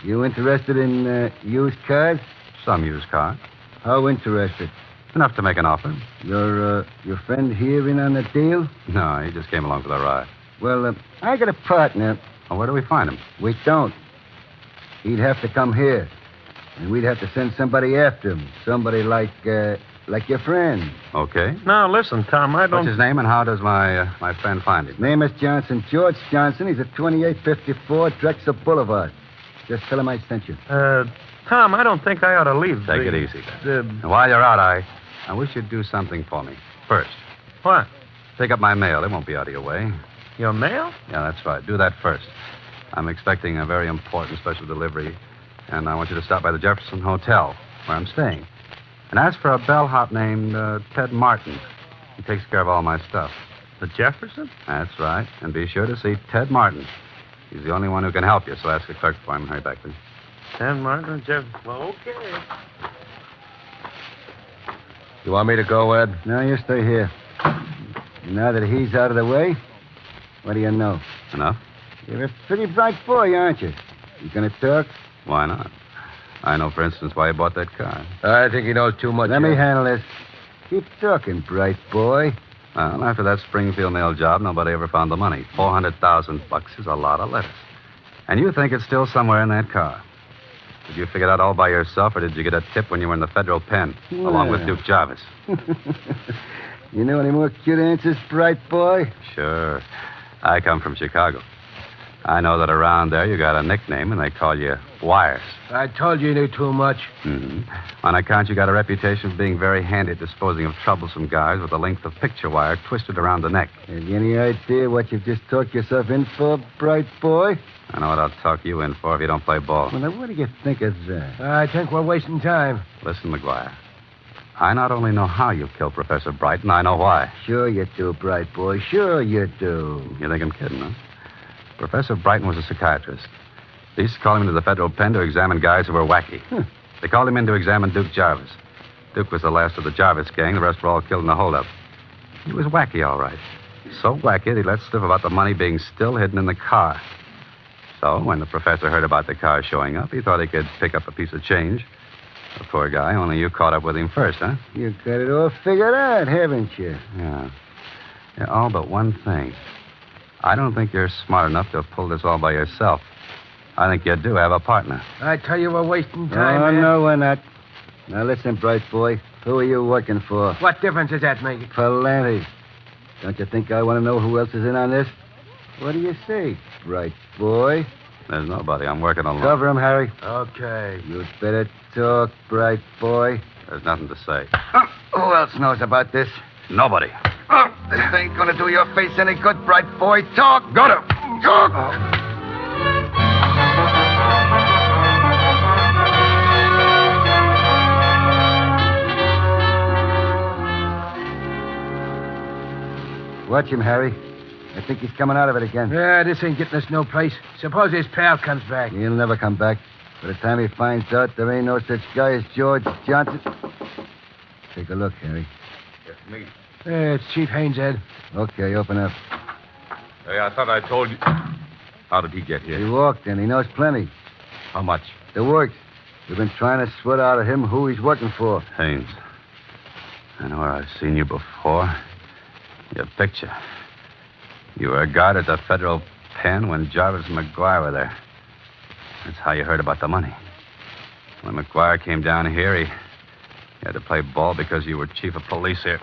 You interested in used cars? Some used car. How interested? Enough to make an offer. Your friend here in on the deal? No, he just came along for the ride. Well, I got a partner. Well, where do we find him? We don't. He'd have to come here. And we'd have to send somebody after him. Somebody like your friend. Okay. Now, listen, Tom, I don't... What's his name, and how does my friend find him? Name is Johnson. George Johnson. He's at 2854 Drexel Boulevard. Just tell him I sent you. Tom, I don't think I ought to leave. Take it easy, then. And while you're out, I wish you'd do something for me. First. What? Pick up my mail. It won't be out of your way. Your mail? Yeah, that's right. Do that first. I'm expecting a very important special delivery, and I want you to stop by the Jefferson Hotel, where I'm staying. And ask for a bellhop named Ted Martin. He takes care of all my stuff. The Jefferson? That's right. And be sure to see Ted Martin. He's the only one who can help you, so ask the clerk for him and hurry back, please. Ted Martin and Jefferson. Well, okay. You want me to go, Ed? No, you stay here. And now that he's out of the way, what do you know? Enough? You're a pretty bright boy, aren't you? You gonna talk? Why not? I know, for instance, why he bought that car. I think he knows too much. Let me handle this. Keep talking, bright boy. Well, after that Springfield nail job, nobody ever found the money. $400,000 is a lot of lettuce. And you think it's still somewhere in that car. Did you figure it out all by yourself, or did you get a tip when you were in the federal pen, along with Duke Jarvis? You know any more cute answers, bright boy? Sure. I come from Chicago. I know that around there you got a nickname, and they call you Wires. I told you knew too much. Mm-hmm. On account, you got a reputation for being very handy at disposing of troublesome guys with a length of picture wire twisted around the neck. Have you any idea what you've just talked yourself in for, bright boy? I know what I'll talk you in for if you don't play ball. Well, now, what do you think of that? I think we're wasting time. Listen, McGuire. I not only know how you killed Professor Brighton, I know why. Sure you do, bright boy. Sure you do. You think I'm kidding, huh? Professor Brighton was a psychiatrist. They used to call him into the federal pen to examine guys who were wacky. They called him in to examine Duke Jarvis. Duke was the last of the Jarvis gang. The rest were all killed in the holdup. He was wacky, all right. So wacky that he let slip about the money being still hidden in the car. So when the professor heard about the car showing up, he thought he could pick up a piece of change. The poor guy, only you caught up with him first, huh? You got it all figured out, haven't you? Yeah, all but one thing. I don't think you're smart enough to pull this all by yourself. I think you do have a partner. I tell you, we're wasting time, Oh, man. no, we're not. Now, listen, bright boy. Who are you working for? What difference does that make? Plenty. Don't you think I want to know who else is in on this? What do you say, bright boy? There's nobody. I'm working alone. Cover him, Harry. Okay. You'd better talk, bright boy. There's nothing to say. Who else knows about this? Nobody. This ain't gonna do your face any good, bright boy. Talk. Go to. Talk. Watch him, Harry. I think he's coming out of it again. Yeah, this ain't getting us no place. Suppose his pal comes back. He'll never come back. By the time he finds out there ain't no such guy as George Johnson. Take a look, Harry. It's me. Hey, it's Chief Haynes, Ed. Okay, open up. Hey, I thought I told you. How did he get here? He walked in. He knows plenty. How much? The works. We've been trying to sweat out of him who he's working for. Haynes. I know where I've seen you before. Your picture. You were a guard at the federal pen when Jarvis and McGuire were there. That's how you heard about the money. When McGuire came down here, he had to play ball because you were chief of police here.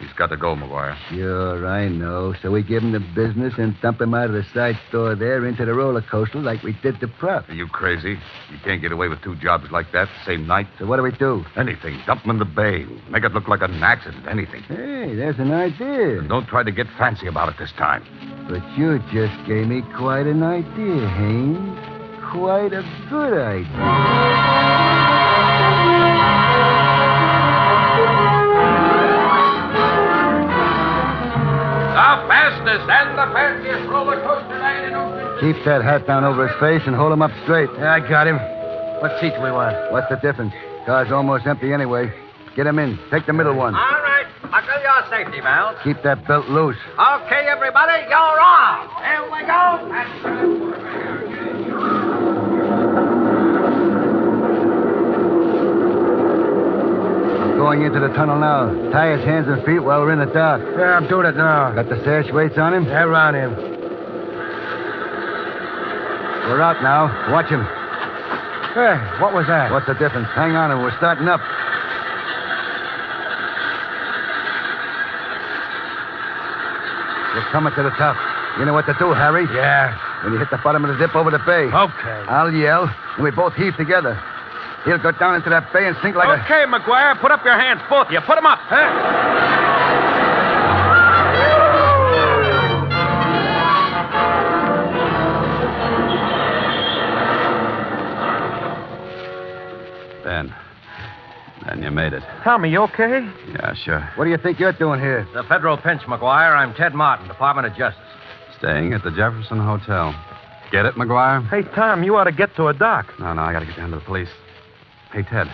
He's got to go, McGuire. Sure, I know. So we give him the business and dump him out of the side store there into the roller coaster like we did the prop. Are you crazy? You can't get away with two jobs like that the same night. So what do we do? Anything. Dump him in the bay. Make it look like an accident. Anything. Hey, there's an idea. And don't try to get fancy about it this time. But you just gave me quite an idea, Haynes. Quite a good idea. The fastest and the fanciest roller coaster ride in Oakland. Keep that hat down over his face and hold him up straight. Yeah, I got him. What seat do we want? What's the difference? Car's almost empty anyway. Get him in. Take the middle one. All right. Buckle your safety belts. Keep that belt loose. Okay, everybody, you're off. Here we go. Going into the tunnel now. Tie his hands and feet while we're in the dark. Yeah, I'm doing it now. Got the sash weights on him? Yeah, around him. We're out now. Watch him. Hey, what was that? What's the difference? Hang on, and we're starting up. We're coming to the top. You know what to do, Harry? Yeah. When you hit the bottom of the dip over the bay. Okay. I'll yell, and we both heave together. He'll go down into that bay and sink like a... Okay, McGuire, put up your hands, both of you. Put them up. Then you made it. Tommy, you okay? Yeah, sure. What do you think you're doing here? The federal pinch, McGuire. I'm Ted Martin, Department of Justice. Staying at the Jefferson Hotel. Get it, McGuire? Hey, Tom, you ought to get to a dock. No, I gotta get down to the police. Hey, Ted.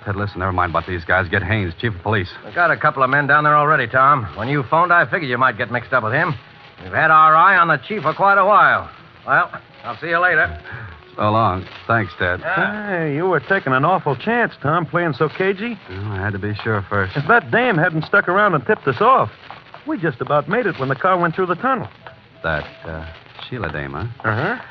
Ted, listen, never mind about these guys. Get Haynes, chief of police. I've got a couple of men down there already, Tom. When you phoned, I figured you might get mixed up with him. We've had our eye on the chief for quite a while. Well, I'll see you later. So long. Thanks, Dad. Hey, you were taking an awful chance, Tom, playing so cagey. Well, I had to be sure first. If that dame hadn't stuck around and tipped us off, we just about made it when the car went through the tunnel. That, Sheila dame, huh? Uh-huh.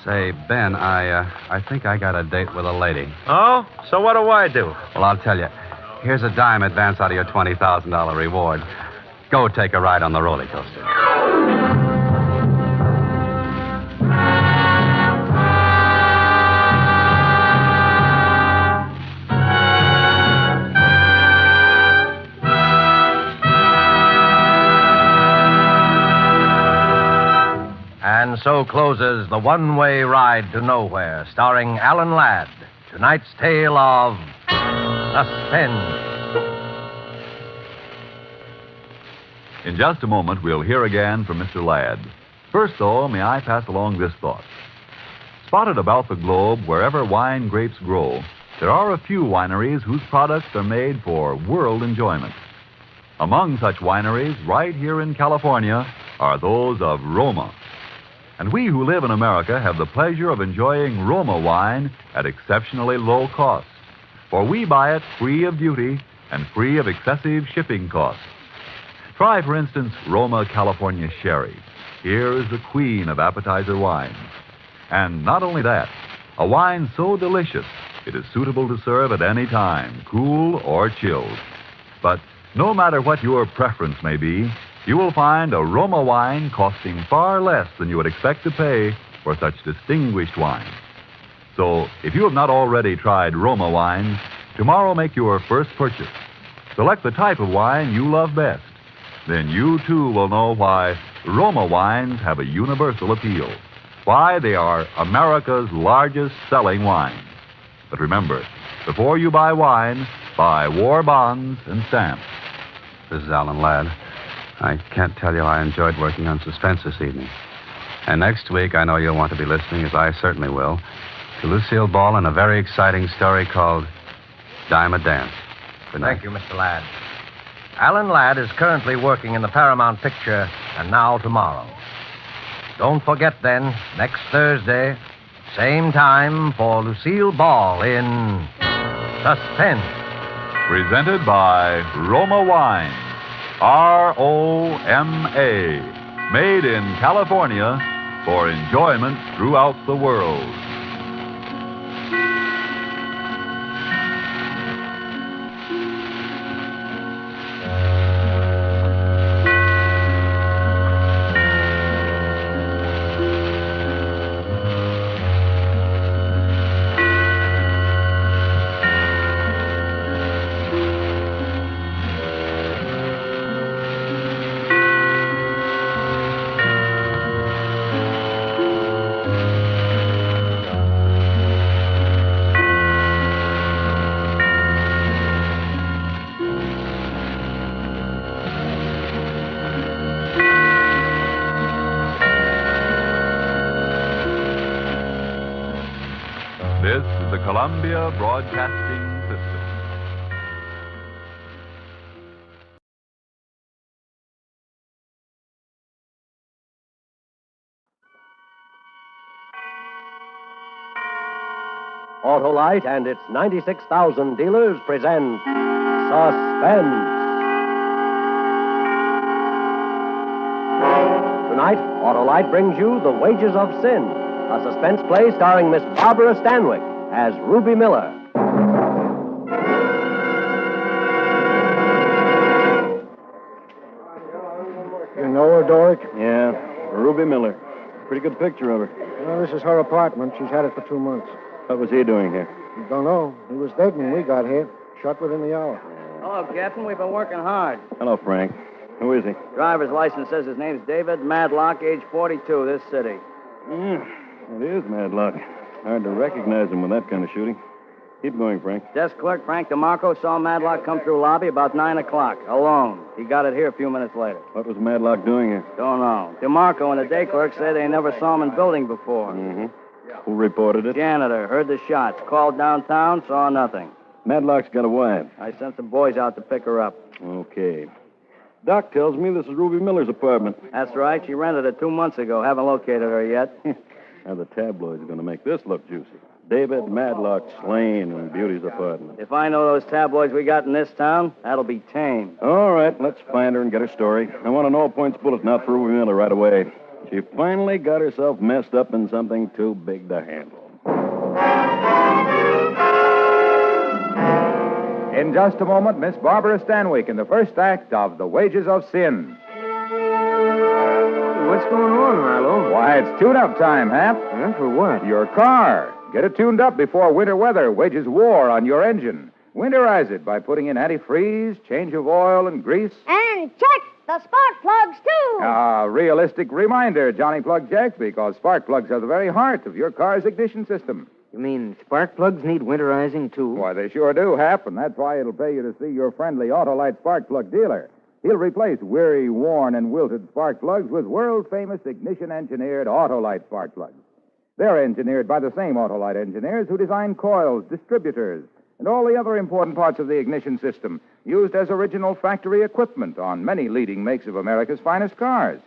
Say, Ben, I think I got a date with a lady. Oh? So what do I do? Well, I'll tell you. Here's a dime advance out of your $20,000 reward. Go take a ride on the roller coaster. And so closes The One-Way Ride to Nowhere, starring Alan Ladd. Tonight's tale of suspense. In just a moment, we'll hear again from Mr. Ladd. First, though, may I pass along this thought. Spotted about the globe, wherever wine grapes grow, there are a few wineries whose products are made for world enjoyment. Among such wineries, right here in California, are those of Roma. And we who live in America have the pleasure of enjoying Roma wine at exceptionally low cost. For we buy it free of duty and free of excessive shipping costs. Try, for instance, Roma California Sherry. Here is the queen of appetizer wines. And not only that, a wine so delicious, it is suitable to serve at any time, cool or chilled. But no matter what your preference may be, you will find a Roma wine costing far less than you would expect to pay for such distinguished wine. So, if you have not already tried Roma wines, tomorrow make your first purchase. Select the type of wine you love best. Then you, too, will know why Roma wines have a universal appeal. Why they are America's largest selling wines. But remember, before you buy wine, buy war bonds and stamps. This is Alan Ladd. I can't tell you I enjoyed working on suspense this evening. And next week, I know you'll want to be listening, as I certainly will, to Lucille Ball and a very exciting story called Dime a Dance. Good night. Thank you, Mr. Ladd. Alan Ladd is currently working in the Paramount picture, And Now Tomorrow. Don't forget, then, next Thursday, same time for Lucille Ball in Suspense. Presented by Roma Wine. R-O-M-A. Made in California for enjoyment throughout the world. This is the Columbia Broadcasting System. Autolite and its 96,000 dealers present Suspense. Tonight, Autolite brings you The Wages of Sin, a suspense play starring Miss Barbara Stanwyck as Ruby Miller. You know her, Doric? Yeah, Ruby Miller. Pretty good picture of her. Well, this is her apartment. She's had it for 2 months. What was he doing here? Don't know. He was dead when we got here. Shot within the hour. Hello, Captain. We've been working hard. Hello, Frank. Who is he? Driver's license says his name's David Madlock, age 42, this city. It is Madlock. Hard to recognize him with that kind of shooting. Keep going, Frank. Desk clerk Frank DeMarco saw Madlock come through lobby about 9 o'clock, alone. He got it here a few minutes later. What was Madlock doing here? Don't know. DeMarco and the day clerk say they never saw him in building before. Mm-hmm. Who reported it? Janitor. Heard the shots. Called downtown, saw nothing. Madlock's got a wife. I sent some boys out to pick her up. Okay. Doc tells me this is Ruby Miller's apartment. That's right. She rented it 2 months ago. Haven't located her yet. Now, the tabloids are going to make this look juicy. David Madlock slain in Beauty's apartment. If I know those tabloids we got in this town, that'll be tame. All right, let's find her and get her story. I want an all-points bulletin out for Ruby Miller right away. She finally got herself messed up in something too big to handle. In just a moment, Miss Barbara Stanwyck in the first act of The Wages of Sin. What's going on, Marlowe? Why, it's tune-up time, Hap. Huh? For what? Your car. Get it tuned up before winter weather wages war on your engine. Winterize it by putting in antifreeze, change of oil and grease. And check the spark plugs, too. A realistic reminder, Johnny Plug Jack, because spark plugs are the very heart of your car's ignition system. You mean spark plugs need winterizing, too? Why, they sure do, Hap, and that's why it'll pay you to see your friendly Autolite spark plug dealer. He'll replace weary, worn, and wilted spark plugs with world-famous ignition-engineered Autolite spark plugs. They're engineered by the same Autolite engineers who design coils, distributors, and all the other important parts of the ignition system, used as original factory equipment on many leading makes of America's finest cars.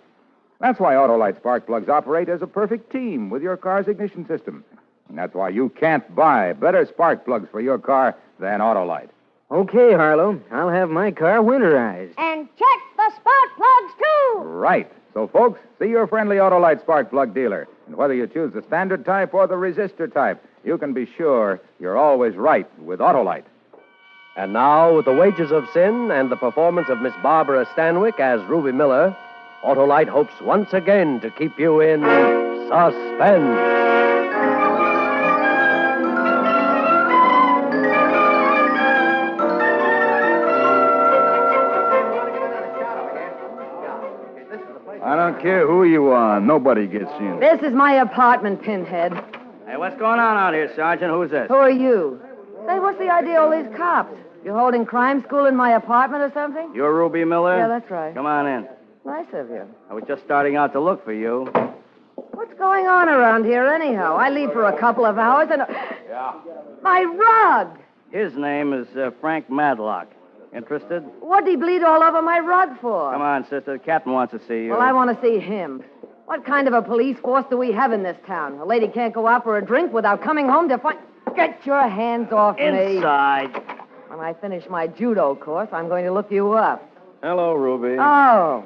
That's why Autolite spark plugs operate as a perfect team with your car's ignition system. And that's why you can't buy better spark plugs for your car than Autolite. Okay, Harlow. I'll have my car winterized. And check the spark plugs, too. Right. So, folks, see your friendly Autolite spark plug dealer. And whether you choose the standard type or the resistor type, you can be sure you're always right with Autolite. And now, with The Wages of Sin and the performance of Miss Barbara Stanwyck as Ruby Miller, Autolite hopes once again to keep you in suspense. I don't care who you are. Nobody gets in. This is my apartment, Pinhead. Hey, what's going on out here, Sergeant? Who's this? Who are you? Say, what's the idea of all these cops? You holding crime school in my apartment or something? You're Ruby Miller? Yeah, that's right. Come on in. Nice of you. I was just starting out to look for you. What's going on around here, anyhow? I leave for a couple of hours and... Yeah. My rug! His name is Frank Madlock. Interested? What'd he bleed all over my rug for? Come on, sister. The captain wants to see you. Well, I want to see him. What kind of a police force do we have in this town? A lady can't go out for a drink without coming home to find... Get your hands off me. Inside. When I finish my judo course, I'm going to look you up. Hello, Ruby. Oh.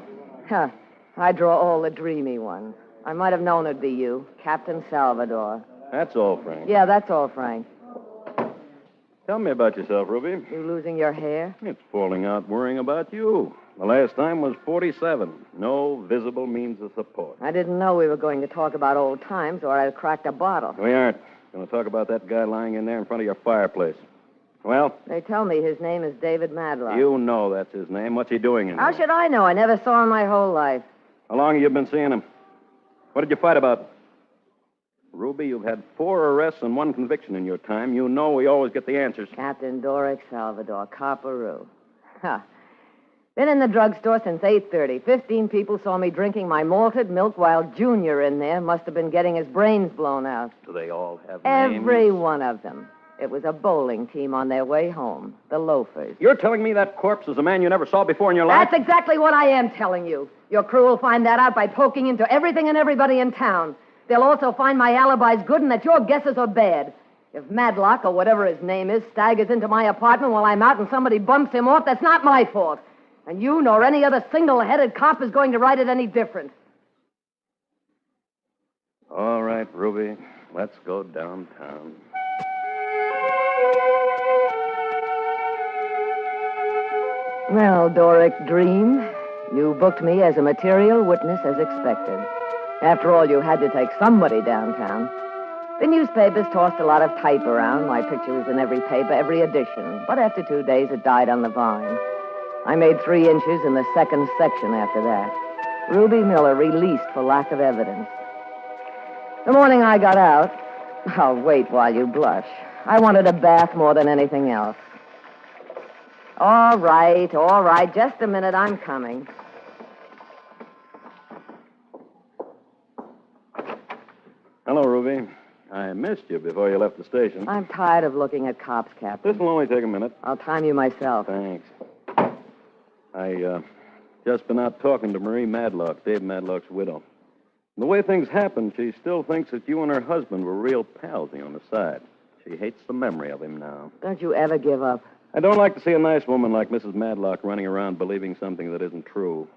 Huh. I draw all the dreamy ones. I might have known it'd be you, Captain Salvador. That's all, Frank. Yeah, that's all, Frank. Tell me about yourself, Ruby. You losing your hair? It's falling out worrying about you. The last time was 47. No visible means of support. I didn't know we were going to talk about old times, or I'd have cracked a bottle. We aren't. Going to talk about that guy lying in there in front of your fireplace. Well? They tell me his name is David Madlock. You know that's his name. What's he doing in How there? should I know? I never saw him my whole life. How long have you been seeing him? What did you fight about? Ruby, you've had 4 arrests and 1 conviction in your time. You know we always get the answers. Captain Doric Salvador, Copperoo. Ha. Been in the drugstore since 8:30. 15 people saw me drinking my malted milk while Junior in there must have been getting his brains blown out. Do they all have names? Every one of them. It was a bowling team on their way home. The Loafers. You're telling me that corpse is a man you never saw before in your life? That's exactly what I am telling you. Your crew will find that out by poking into everything and everybody in town. They'll also find my alibi's good and that your guesses are bad. If Madlock, or whatever his name is, staggers into my apartment while I'm out and somebody bumps him off, that's not my fault. And you nor any other single-headed cop is going to write it any different. All right, Ruby. Let's go downtown. Well, Doric Dream, you booked me as a material witness as expected. After all, you had to take somebody downtown. The newspapers tossed a lot of type around. My picture was in every paper, every edition. But after 2 days, it died on the vine. I made 3 inches in the second section after that. Ruby Miller released for lack of evidence. The morning I got out, I'll wait while you blush. I wanted a bath more than anything else. All right. Just a minute, I'm coming. Hello, Ruby. I missed you before you left the station. I'm tired of looking at cops, Captain. This will only take a minute. I'll time you myself. Thanks. I just been out talking to Marie Madlock, Dave Madlock's widow. The way things happened, she still thinks that you and her husband were real pals on the side. She hates the memory of him now. Don't you ever give up. I don't like to see a nice woman like Mrs. Madlock running around believing something that isn't true.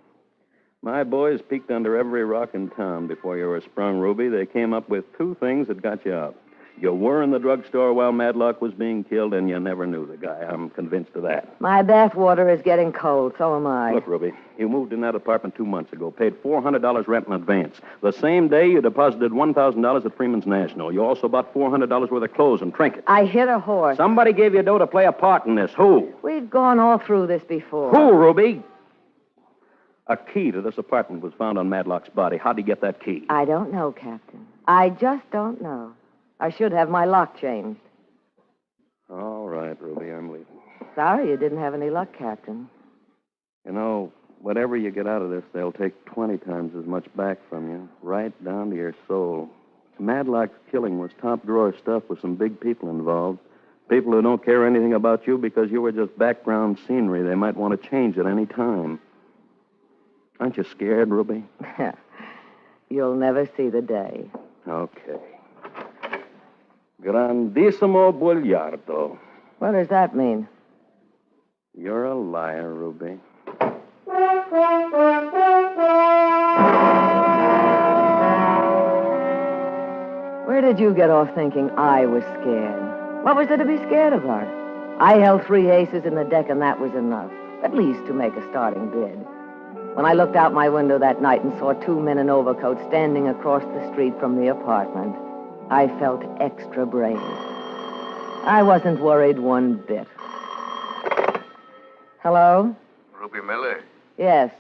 My boys peeked under every rock in town before you were sprung, Ruby. They came up with two things that got you out. You were in the drugstore while Madlock was being killed, and you never knew the guy. I'm convinced of that. My bathwater is getting cold. So am I. Look, Ruby, you moved in that apartment 2 months ago, paid $400 rent in advance. The same day, you deposited $1,000 at Freeman's National. You also bought $400 worth of clothes and trinkets. I hit a horse. Somebody gave you dough to play a part in this. Who? We've gone all through this before. Who, Ruby? A key to this apartment was found on Madlock's body. How'd he get that key? I don't know, Captain. I just don't know. I should have my lock changed. All right, Ruby, I'm leaving. Sorry you didn't have any luck, Captain. You know, whatever you get out of this, they'll take 20 times as much back from you, right down to your soul. Madlock's killing was top-drawer stuff with some big people involved. People who don't care anything about you because you were just background scenery. They might want to change at any time. Aren't you scared, Ruby? You'll never see the day. Okay. Grandissimo Bugliardo. What does that mean? You're a liar, Ruby. Where did you get off thinking I was scared? What was there to be scared about? I held 3 aces in the deck, and that was enough, at least to make a starting bid. When I looked out my window that night and saw 2 men in overcoats standing across the street from the apartment, I felt extra brave. I wasn't worried one bit. Hello? Ruby Miller, Yes.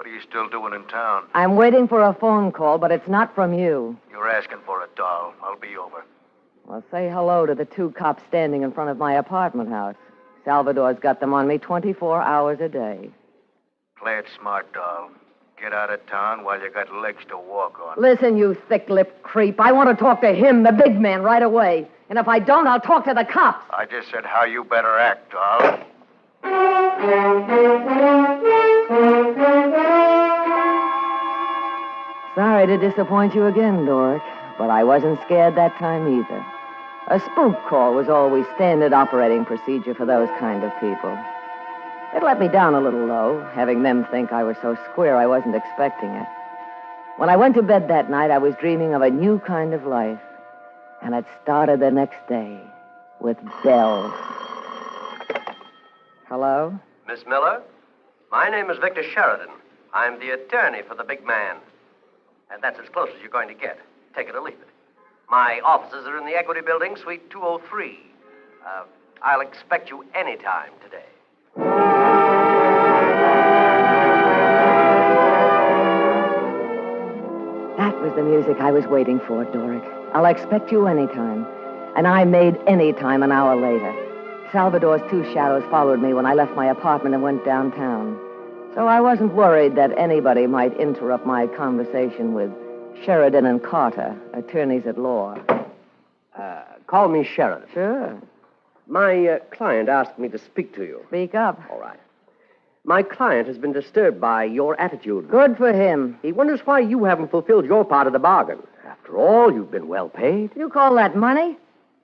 what are you still doing in town? I'm waiting for a phone call, but it's not from you. You're asking for a doll. I'll be over. Well, say hello to the 2 cops standing in front of my apartment house. Salvador's got them on me 24 hours a day. Play it smart, doll. Get out of town while you got legs to walk on. Listen, you thick-lipped creep. I want to talk to him, the big man, right away. And if I don't, I'll talk to the cops. I just said how you better act, doll. Sorry to disappoint you again, Doric, but I wasn't scared that time either. A spook call was always standard operating procedure for those kind of people. It let me down a little, though, having them think I was so square I wasn't expecting it. When I went to bed that night, I was dreaming of a new kind of life. And it started the next day with bells. Hello? Miss Miller, my name is Victor Sheridan. I'm the attorney for the big man. And that's as close as you're going to get. Take it or leave it. My offices are in the Equity Building, Suite 203. I'll expect you any time today. That was the music I was waiting for, Doric. I'll expect you anytime. And I made any time an hour later. Salvador's 2 shadows followed me when I left my apartment and went downtown. So I wasn't worried that anybody might interrupt my conversation with Sheridan and Carter, attorneys at law. Call me Sheridan. Sure. My client asked me to speak to you. Speak up. All right. My client has been disturbed by your attitude. Good for him. He wonders why you haven't fulfilled your part of the bargain. After all, you've been well paid. You call that money?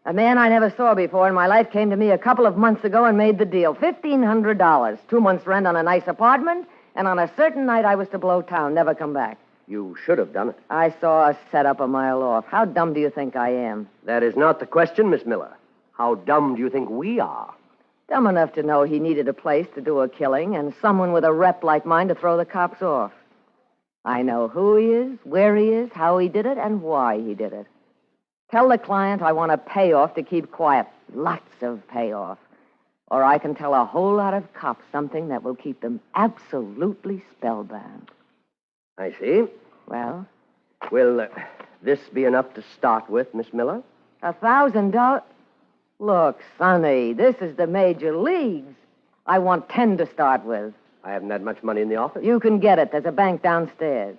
A man I never saw before in my life came to me a couple of months ago and made the deal. $1,500. 2 months' rent on a nice apartment, and on a certain night I was to blow town, never come back. You should have done it. I saw a setup a mile off. How dumb do you think I am? That is not the question, Miss Miller. How dumb do you think we are? Dumb enough to know he needed a place to do a killing and someone with a rep like mine to throw the cops off. I know who he is, where he is, how he did it, and why he did it. Tell the client I want a payoff to keep quiet. Lots of payoff. Or I can tell a whole lot of cops something that will keep them absolutely spellbound. I see. Well? Will this be enough to start with, Miss Miller? $1,000? Look, Sonny, this is the major leagues. I want 10 to start with. I haven't had much money in the office. You can get it. There's a bank downstairs.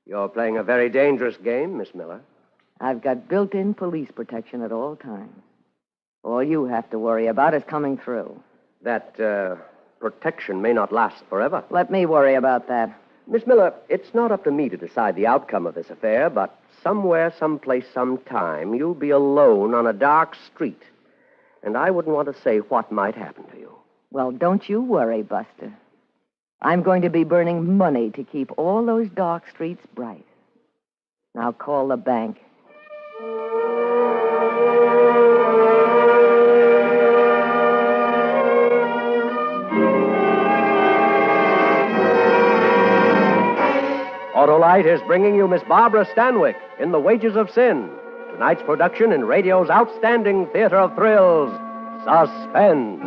You're playing a very dangerous game, Miss Miller. I've got built-in police protection at all times. All you have to worry about is coming through. That protection may not last forever. Let me worry about that. Miss Miller, it's not up to me to decide the outcome of this affair, but somewhere, someplace, sometime, you'll be alone on a dark street. And I wouldn't want to say what might happen to you. Well, don't you worry, Buster. I'm going to be burning money to keep all those dark streets bright. Now call the bank. Autolite is bringing you Miss Barbara Stanwyck in The Wages of Sin. Tonight's production in radio's outstanding theater of thrills, Suspense.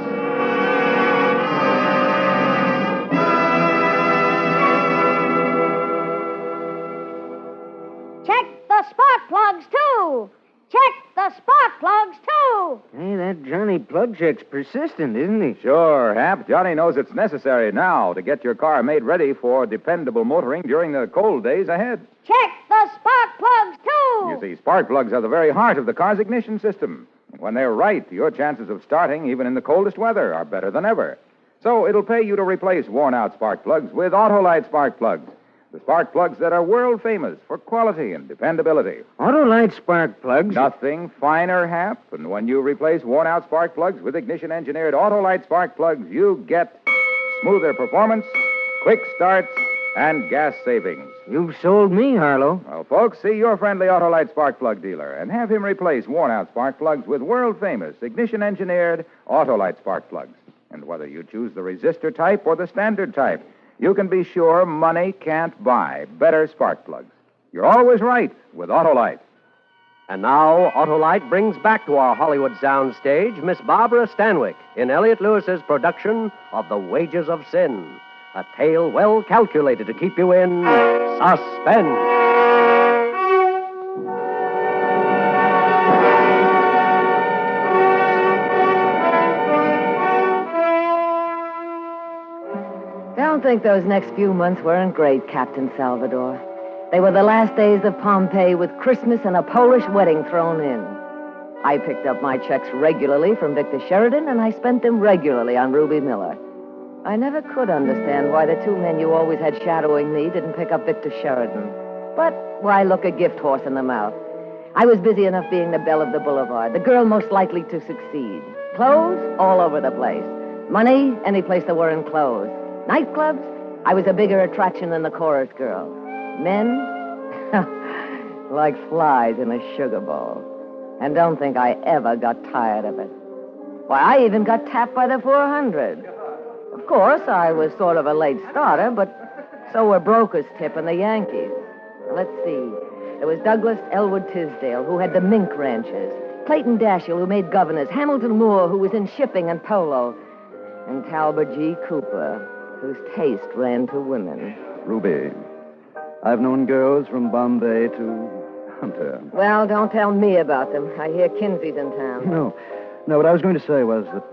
Check the spark plugs, too. Check the spark plugs, too. Hey, that Johnny plug check's persistent, isn't he? Sure, Hap. Johnny knows it's necessary now to get your car made ready for dependable motoring during the cold days ahead. Check the spark plugs, too. You see, spark plugs are the very heart of the car's ignition system. And when they're right, your chances of starting, even in the coldest weather, are better than ever. So it'll pay you to replace worn-out spark plugs with Autolite spark plugs. The spark plugs that are world famous for quality and dependability. Autolite spark plugs? Nothing finer, Hap. And when you replace worn-out spark plugs with ignition-engineered Autolite spark plugs, you get smoother performance, quick starts, and gas savings. You've sold me, Harlow. Well, folks, see your friendly Autolite spark plug dealer and have him replace worn-out spark plugs with world-famous ignition-engineered Autolite spark plugs. And whether you choose the resistor type or the standard type, you can be sure money can't buy better spark plugs. You're always right with Autolite. And now, Autolite brings back to our Hollywood soundstage Miss Barbara Stanwyck in Elliot Lewis's production of The Wages of Sin, a tale well calculated to keep you in suspense. Don't think those next few months weren't great, Captain Salvador. They were the last days of Pompeii with Christmas and a Polish wedding thrown in. I picked up my checks regularly from Victor Sheridan, and I spent them regularly on Ruby Miller. I never could understand why the two men you always had shadowing me didn't pick up Victor Sheridan. But why look a gift horse in the mouth? I was busy enough being the belle of the boulevard, the girl most likely to succeed. Clothes all over the place. Money any place there were in clothes. Nightclubs, I was a bigger attraction than the chorus girls. Men, like flies in a sugar bowl. And don't think I ever got tired of it. Why, I even got tapped by the 400. Of course, I was sort of a late starter, but so were Broker's Tip and the Yankees. Let's see. There was Douglas Elwood Tisdale, who had the mink ranches. Clayton Dashiell, who made governors. Hamilton Moore, who was in shipping and polo. And Talbot G. Cooper, whose taste ran to women. Ruby, I've known girls from Bombay to Hunter. Well, don't tell me about them. I hear Kinsey's in town. No, what I was going to say was that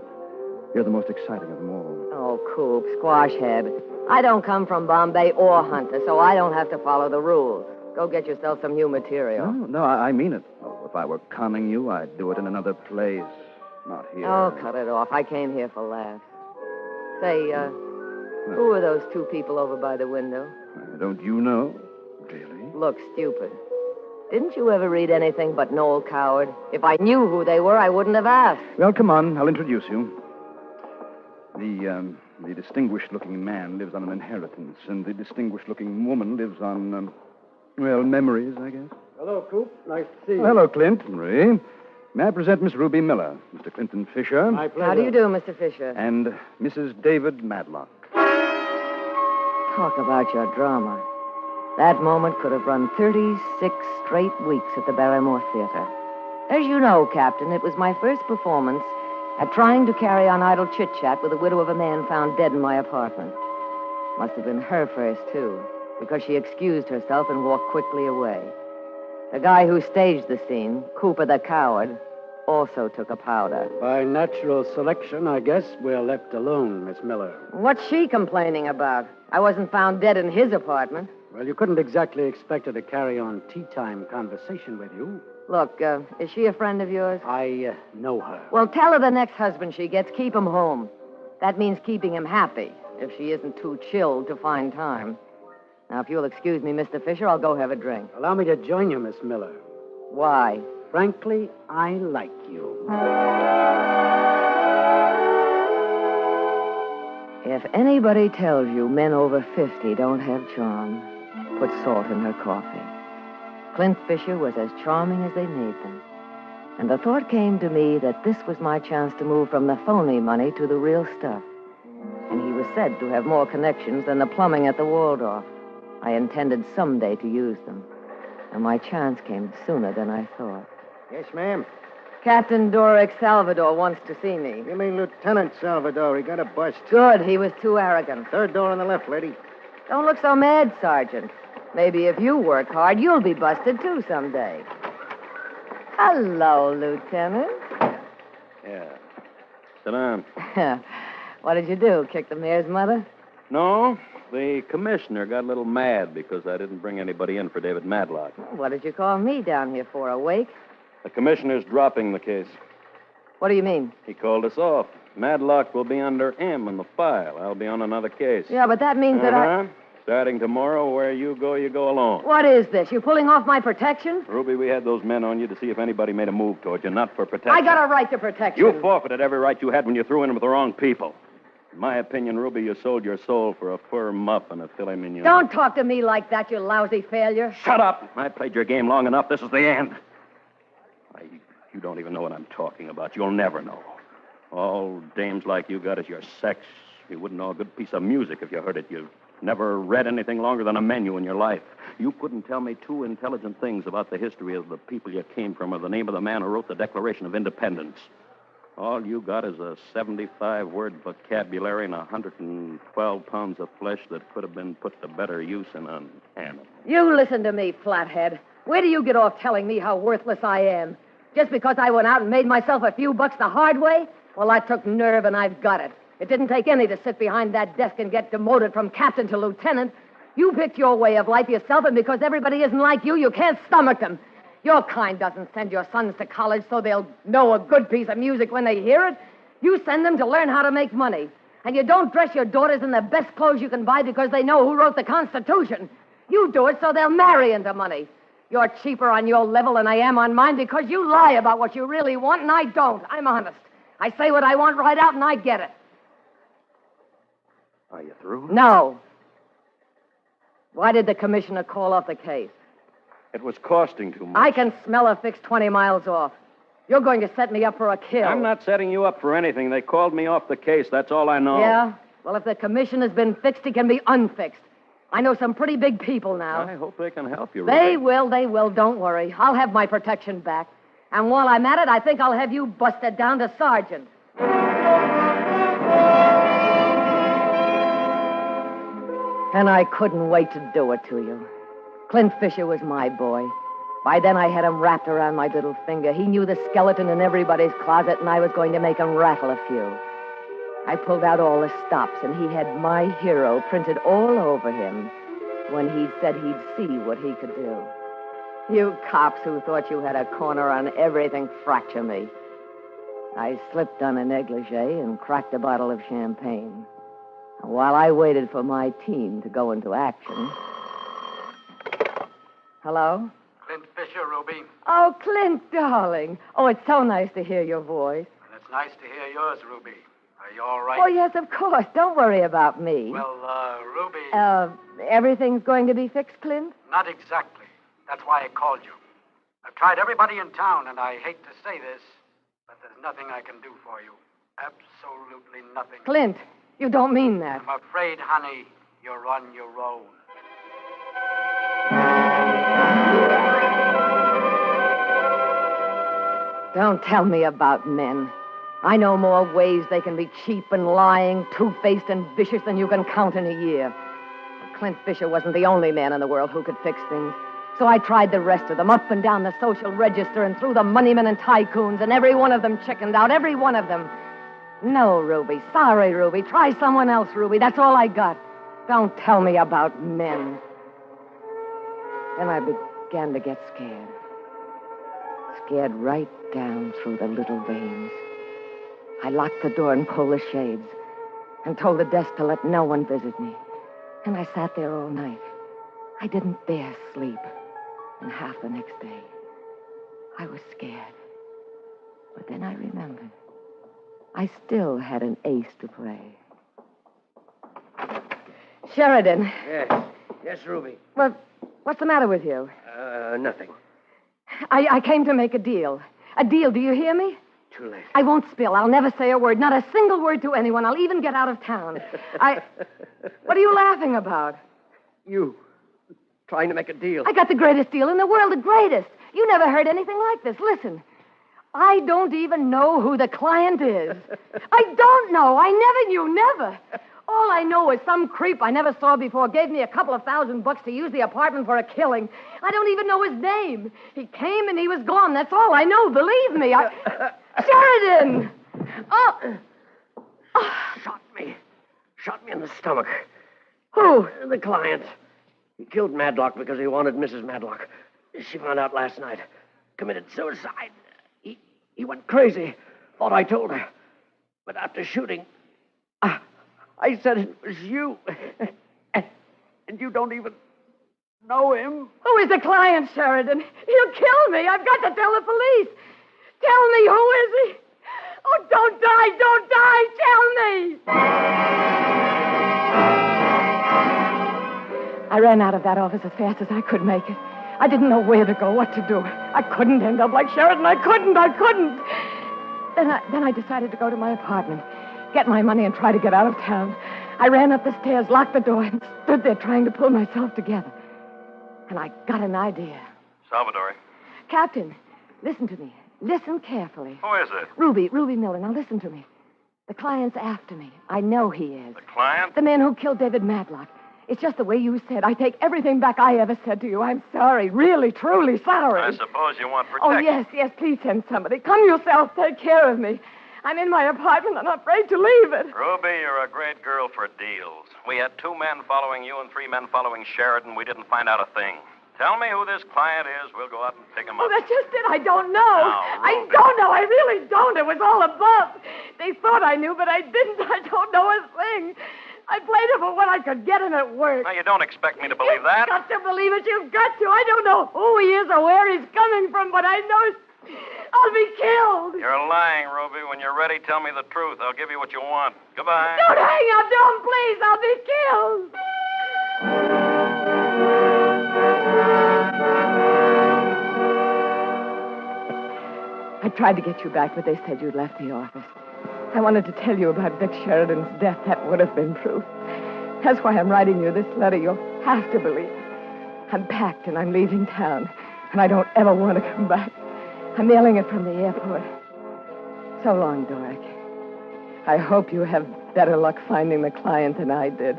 you're the most exciting of them all. Oh, Coop, squash head. I don't come from Bombay or Hunter, so I don't have to follow the rules. Go get yourself some new material. No, I mean it. Oh, if I were conning you, I'd do it in another place, not here. Oh, cut it off. I came here for laughs. Say, who are those two people over by the window? Don't you know? Really? Look stupid. Didn't you ever read anything but Noel Coward? If I knew who they were, I wouldn't have asked. Well, come on. I'll introduce you. The distinguished-looking man lives on an inheritance, and the distinguished-looking woman lives on, memories, I guess. Hello, Coop. Nice to see you. Hello, Clint. Ray. May I present Miss Ruby Miller, Mr. Clinton Fisher. My pleasure. How do you do, Mr. Fisher? And Mrs. David Madlock. Talk about your drama. That moment could have run 36 straight weeks at the Barrymore Theater. As you know, Captain, it was my first performance at trying to carry on idle chit-chat with the widow of a man found dead in my apartment. Must have been her first, too, because she excused herself and walked quickly away. The guy who staged the scene, Cooper the Coward, also took a powder. By natural selection, I guess we're left alone, Miss Miller. What's she complaining about? I wasn't found dead in his apartment. Well, you couldn't exactly expect her to carry on tea-time conversation with you. Look, is she a friend of yours? I know her. Well, tell her the next husband she gets, keep him home. That means keeping him happy, if she isn't too chilled to find time. Now, if you'll excuse me, Mr. Fisher, I'll go have a drink. Allow me to join you, Miss Miller. Why? Frankly, I like you. If anybody tells you men over 50 don't have charm, put salt in her coffee. Clint Fisher was as charming as they made them. And the thought came to me that this was my chance to move from the phony money to the real stuff. And he was said to have more connections than the plumbing at the Waldorf. I intended someday to use them. And my chance came sooner than I thought. Yes, ma'am. Captain Doric Salvador wants to see me. You mean Lieutenant Salvador? He got a bust. Good. He was too arrogant. Third door on the left, lady. Don't look so mad, Sergeant. Maybe if you work hard, you'll be busted, too, someday. Hello, Lieutenant. Yeah. Sit down. What did you do? Kick the mayor's mother? No, the commissioner got a little mad because I didn't bring anybody in for David Madlock. What did you call me down here for? A wake? The commissioner's dropping the case. What do you mean? He called us off. Madlock will be under M in the file. I'll be on another case. Yeah, but that means that I... Starting tomorrow, where you go alone. What is this? You pulling off my protection? Ruby, we had those men on you to see if anybody made a move towards you, not for protection. I got a right to protection. You forfeited every right you had when you threw in with the wrong people. In my opinion, Ruby, you sold your soul for a fur muff and a filet mignon. Don't talk to me like that, you lousy failure. Shut up! I played your game long enough. This is the end. You don't even know what I'm talking about. You'll never know. All dames like you got is your sex. You wouldn't know a good piece of music if you heard it. You never read anything longer than a menu in your life. You couldn't tell me two intelligent things about the history of the people you came from or the name of the man who wrote the Declaration of Independence. All you got is a 75-word vocabulary and 112 pounds of flesh that could have been put to better use in an animal. You listen to me, flathead. Where do you get off telling me how worthless I am? Just because I went out and made myself a few bucks the hard way? Well, I took nerve and I've got it. It didn't take any to sit behind that desk and get demoted from captain to lieutenant. You picked your way of life yourself, and because everybody isn't like you can't stomach them. Your kind doesn't send your sons to college so they'll know a good piece of music when they hear it. You send them to learn how to make money. And you don't dress your daughters in the best clothes you can buy because they know who wrote the Constitution. You do it so they'll marry into money. You're cheaper on your level than I am on mine because you lie about what you really want, and I don't. I'm honest. I say what I want right out, and I get it. Are you through? No. Why did the commissioner call off the case? It was costing too much. I can smell a fix 20 miles off. You're going to set me up for a kill. I'm not setting you up for anything. They called me off the case. That's all I know. Yeah? Well, if the commissioner's been fixed, he can be unfixed. I know some pretty big people now. I hope they can help you, Ruby. They will. Don't worry. I'll have my protection back. And while I'm at it, I think I'll have you busted down to sergeant. And I couldn't wait to do it to you. Clint Fisher was my boy. By then, I had him wrapped around my little finger. He knew the skeleton in everybody's closet, and I was going to make him rattle a few. I pulled out all the stops, and he had my hero printed all over him when he said he'd see what he could do. You cops who thought you had a corner on everything, fracture me. I slipped on a negligee and cracked a bottle of champagne. And while I waited for my team to go into action... Hello? Clint Fisher, Ruby. Oh, Clint, darling. Oh, it's so nice to hear your voice. And it's nice to hear yours, Ruby. Are you all right? Oh, yes, of course. Don't worry about me. Well, Ruby... Everything's going to be fixed, Clint? Not exactly. That's why I called you. I've tried everybody in town, and I hate to say this, but there's nothing I can do for you. Absolutely nothing. Clint, you don't mean that. I'm afraid, honey, you're on your own. Don't tell me about men. I know more ways they can be cheap and lying, two-faced and vicious than you can count in a year. But Clint Fisher wasn't the only man in the world who could fix things. So I tried the rest of them, up and down the social register and through the moneymen and tycoons, and every one of them chickened out, every one of them. No, Ruby. Sorry, Ruby. Try someone else, Ruby. That's all I got. Don't tell me about men. Then I began to get scared. Scared right down through the little veins. I locked the door and pulled the shades and told the desk to let no one visit me. And I sat there all night, I didn't dare sleep. And half the next day, I was scared. But then I remembered. I still had an ace to play. Sheridan. Yes. Yes, Ruby. Well, what's the matter with you? Nothing. I came to make a deal. A deal, do you hear me? Too late. I won't spill. I'll never say a word, not a single word to anyone. I'll even get out of town. What are you laughing about? You. Trying to make a deal. I got the greatest deal in the world, the greatest. You never heard anything like this. Listen. I don't even know who the client is. I don't know. I never knew, never. All I know is some creep I never saw before gave me a couple of $1,000 to use the apartment for a killing. I don't even know his name. He came and he was gone. That's all I know. Believe me. Sheridan! Oh. Shot me in the stomach. Who? The client. He killed Madlock because he wanted Mrs. Madlock. She found out last night. Committed suicide. He went crazy. Thought I told her. But after shooting, I said it was you. And you don't even know him. Who is the client, Sheridan? He'll kill me. I've got to tell the police. Tell me, who is he? Oh, don't die. Tell me. I ran out of that office as fast as I could make it. I didn't know where to go, what to do. I couldn't end up like Sheridan. I couldn't. Then I decided to go to my apartment, get my money, and try to get out of town. I ran up the stairs, locked the door, and stood there trying to pull myself together. And I got an idea. Salvatore. Captain, listen to me. Listen carefully. Who is it? Ruby Miller. Now listen to me. The client's after me. I know he is. The client? The man who killed David Madlock. It's just the way you said. I take everything back I ever said to you. I'm sorry. Really, truly sorry. I suppose you want protection. Oh, yes. Please send somebody. Come yourself. Take care of me. I'm in my apartment. I'm afraid to leave it. Ruby, you're a great girl for deals. We had 2 men following you and 3 men following Sheridan. We didn't find out a thing. Tell me who this client is. We'll go out and pick him up. Oh, that's just it. I don't know. Now, I don't know. I really don't. It was all above. They thought I knew, but I didn't. I don't know a thing. I played it for what I could get, and it worked. Now, you don't expect me to believe that. You've got to believe it. You've got to. I don't know who he is or where he's coming from, but I know I'll be killed. You're lying, Ruby. When you're ready, tell me the truth. I'll give you what you want. Goodbye. Don't hang up. Don't, please. I'll be killed. I tried to get you back, but they said you'd left the office. I wanted to tell you about Vic Sheridan's death. That would have been proof. That's why I'm writing you this letter. You'll have to believe. I'm packed and I'm leaving town, and I don't ever want to come back. I'm mailing it from the airport. So long, Doric. I hope you have better luck finding the client than I did.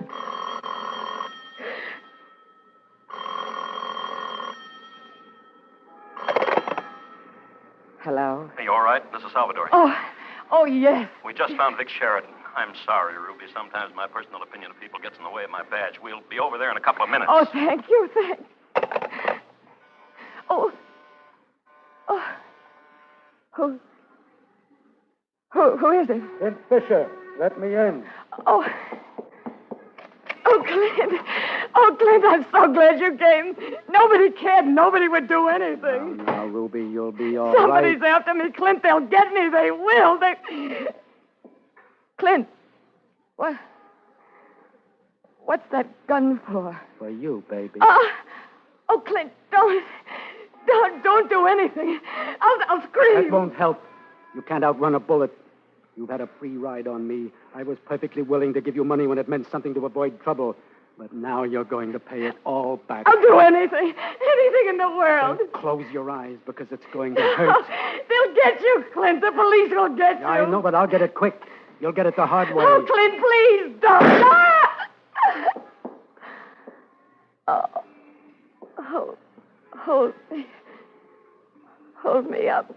Hello? Are you all right? This is Salvatore. Oh, yes. We just found Vic Sheridan. I'm sorry, Ruby. Sometimes my personal opinion of people gets in the way of my badge. We'll be over there in a couple of minutes. Oh, thank you. Who is it? It's Fisher. Let me in. Oh, Clint. Oh, Clint, I'm so glad you came. Nobody cared. Nobody would do anything. Now, Ruby, you'll be all Somebody's right. after me, Clint. They'll get me. They will. Clint, what's that gun for? For you, baby. Oh, Clint, don't do anything. I'll scream. That won't help. You can't outrun a bullet. You've had a free ride on me. I was perfectly willing to give you money when it meant something to avoid trouble. But now you're going to pay it all back. I'll do anything in the world. Then close your eyes, because it's going to hurt. They'll get you, Clint. The police will get you. I know, but I'll get it quick. You'll get it the hard way. Oh, Clint, please don't. Hold me up.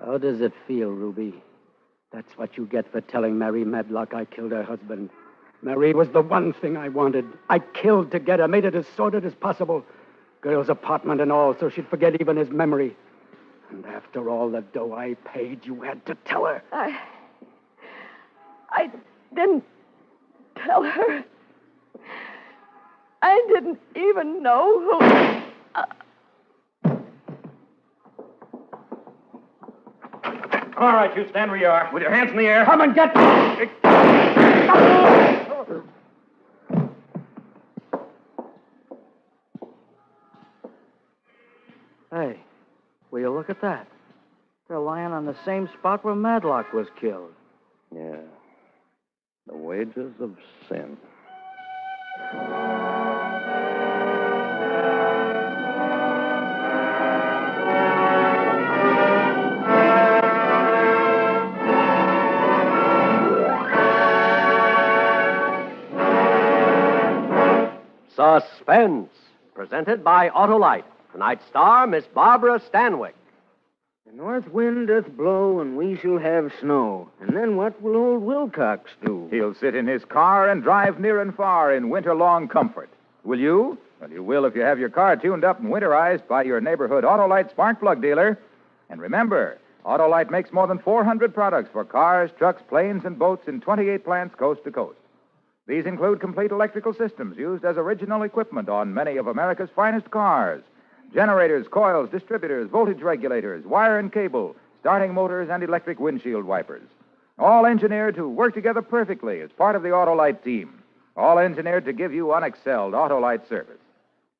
How does it feel, Ruby? That's what you get for telling Mary Madlock I killed her husband. Mary was the one thing I wanted. I killed to get her, made it as sordid as possible. Girl's apartment and all, so she'd forget even his memory. And after all the dough I paid, you had to tell her. I didn't tell her. I didn't even know who... All right, you stand where you are, with your hands in the air. Come and get me! Hey, will you look at that? They're lying on the same spot where Madlock was killed. Yeah. The wages of sin. Suspense, presented by Autolite. Tonight's star, Miss Barbara Stanwyck. The north wind doth blow, and we shall have snow. And then what will old Wilcox do? He'll sit in his car and drive near and far in winter-long comfort. Will you? Well, you will if you have your car tuned up and winterized by your neighborhood Autolite spark plug dealer. And remember, Autolite makes more than 400 products for cars, trucks, planes, and boats in 28 plants coast to coast. These include complete electrical systems used as original equipment on many of America's finest cars. Generators, coils, distributors, voltage regulators, wire and cable, starting motors, and electric windshield wipers. All engineered to work together perfectly as part of the Autolite team. All engineered to give you unexcelled Autolite service.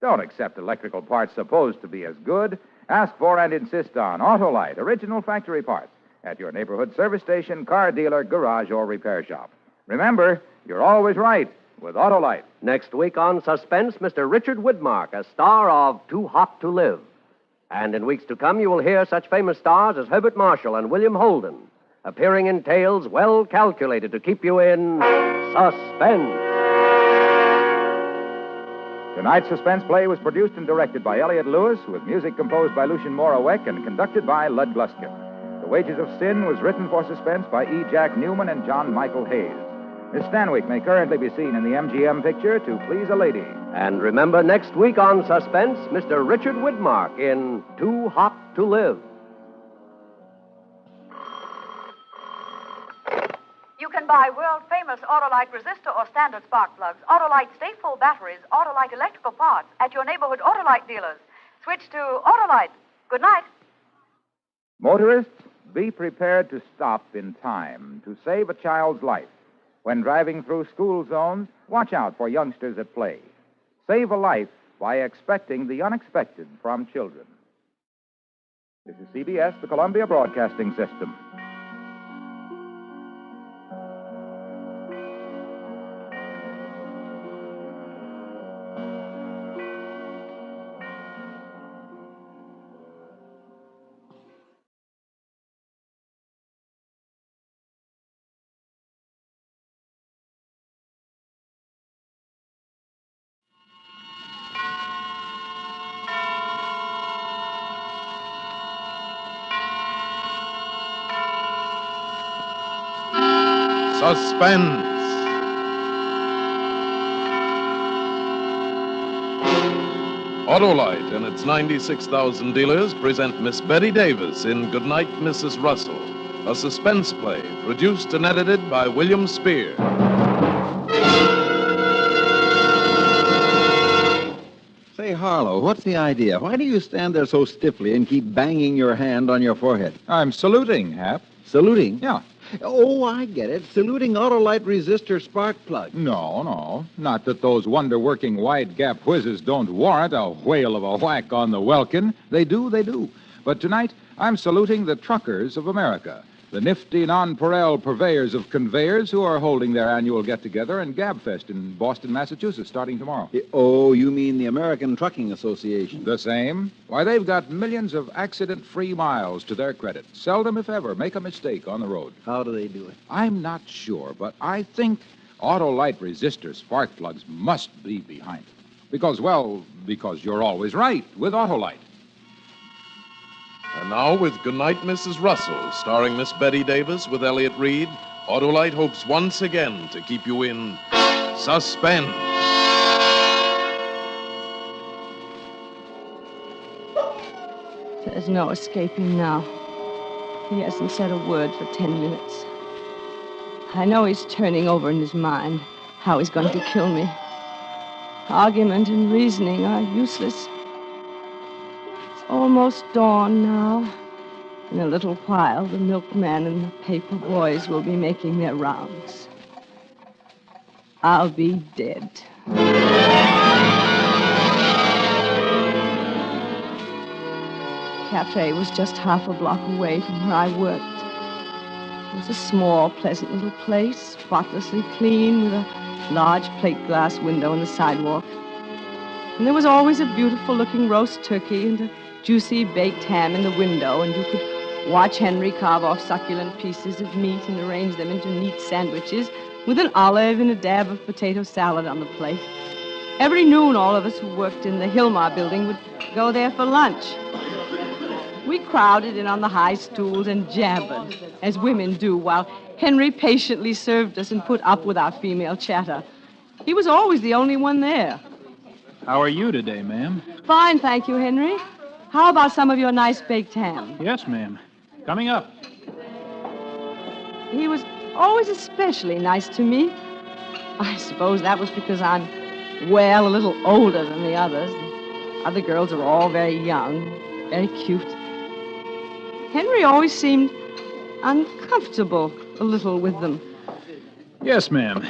Don't accept electrical parts supposed to be as good. Ask for and insist on Autolite, original factory parts, at your neighborhood service station, car dealer, garage, or repair shop. Remember, you're always right with Autolite. Next week on Suspense, Mr. Richard Widmark, a star of Too Hot to Live. And in weeks to come, you will hear such famous stars as Herbert Marshall and William Holden, appearing in tales well calculated to keep you in suspense. Tonight's suspense play was produced and directed by Elliott Lewis, with music composed by Lucien Morawek and conducted by Lud Gluskin. The Wages of Sin was written for suspense by E. Jack Newman and John Michael Hayes. Miss Stanwyck may currently be seen in the MGM picture To Please a Lady. And remember, next week on Suspense, Mr. Richard Widmark in Too Hot to Live. You can buy world-famous Autolite resistor or standard spark plugs, Autolite stateful batteries, Autolite electrical parts at your neighborhood Autolite dealers. Switch to Autolite. Good night. Motorists, be prepared to stop in time to save a child's life. When driving through school zones, watch out for youngsters at play. Save a life by expecting the unexpected from children. This is CBS, the Columbia Broadcasting System. Suspense. Autolite and its 96,000 dealers present Miss Betty Davis in Goodnight, Mrs. Russell, a suspense play produced and edited by William Spear. Say, Harlow, what's the idea? Why do you stand there so stiffly and keep banging your hand on your forehead? I'm saluting, Hap. Saluting? Yeah. Oh, I get it. Saluting Autolite resistor spark plug. No. Not that those wonder-working wide-gap whizzes don't warrant a whale of a whack on the welkin. They do. But tonight, I'm saluting the truckers of America, the nifty nonpareil purveyors of conveyors who are holding their annual get-together and Gabfest in Boston, Massachusetts, starting tomorrow. Oh, you mean the American Trucking Association? The same. Why, they've got millions of accident-free miles to their credit. Seldom, if ever, make a mistake on the road. How do they do it? I'm not sure, but I think Autolite resistor spark plugs must be behind it. Because you're always right with Autolite. And now, with Goodnight, Mrs. Russell, starring Miss Betty Davis with Elliott Reed, Autolite hopes once again to keep you in suspense. There's no escaping now. He hasn't said a word for 10 minutes. I know he's turning over in his mind how he's going to kill me. Argument and reasoning are useless. It's almost dawn now. In a little while, the milkman and the paper boys will be making their rounds. I'll be dead. Cafe was just half a block away from where I worked. It was a small, pleasant little place, spotlessly clean, with a large plate glass window on the sidewalk. And there was always a beautiful-looking roast turkey and a juicy baked ham in the window, and you could watch Henry carve off succulent pieces of meat and arrange them into neat sandwiches with an olive and a dab of potato salad on the plate. Every noon, all of us who worked in the Hilmar building would go there for lunch. We crowded in on the high stools and jabbered, as women do, while Henry patiently served us and put up with our female chatter. He was always the only one there. How are you today, ma'am? Fine, thank you, Henry. How about some of your nice baked ham? Yes, ma'am. Coming up. He was always especially nice to me. I suppose that was because I'm, well, a little older than the others. The other girls are all very young, very cute. Henry always seemed uncomfortable a little with them. Yes, ma'am.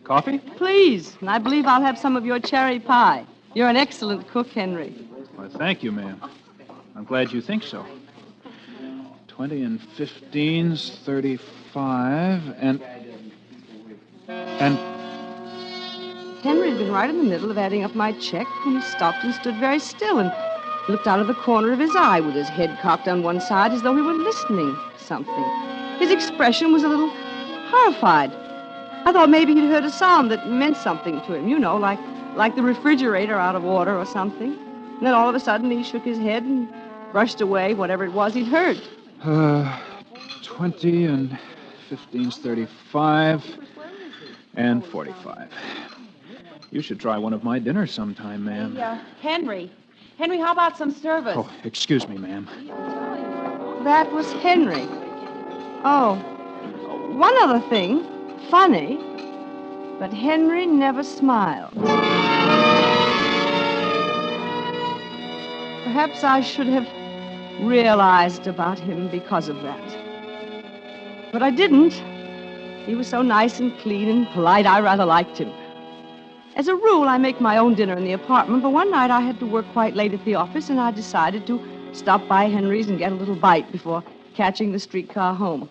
Coffee? Please, and I believe I'll have some of your cherry pie. You're an excellent cook, Henry. Well, thank you, ma'am. I'm glad you think so. 20 and 15's 35, and... Henry had been right in the middle of adding up my check when he stopped and stood very still and looked out of the corner of his eye with his head cocked on one side as though he were listening to something. His expression was a little horrified. I thought maybe he'd heard a sound that meant something to him, you know, like the refrigerator out of order or something. And then all of a sudden he shook his head and brushed away whatever it was he'd heard. 20 and 15's 35 and 45. You should try one of my dinners sometime, ma'am. Henry, how about some service? Oh, excuse me, ma'am. That was Henry. Oh, one other thing. Funny, but Henry never smiled. Perhaps I should have realized about him because of that. But I didn't. He was so nice and clean and polite, I rather liked him. As a rule, I make my own dinner in the apartment, but one night I had to work quite late at the office, and I decided to stop by Henry's and get a little bite before catching the streetcar home.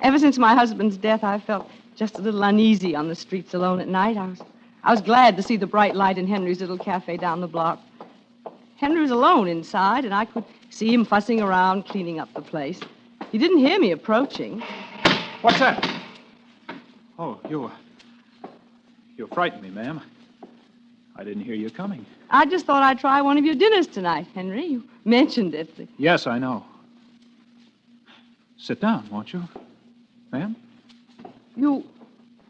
Ever since my husband's death, I felt just a little uneasy on the streets alone at night. I was glad to see the bright light in Henry's little cafe down the block. Henry was alone inside, and I could see him fussing around, cleaning up the place. He didn't hear me approaching. What's that? Oh, you frightened me, ma'am. I didn't hear you coming. I just thought I'd try one of your dinners tonight, Henry. You mentioned it. Yes, I know. Sit down, won't you, ma'am? You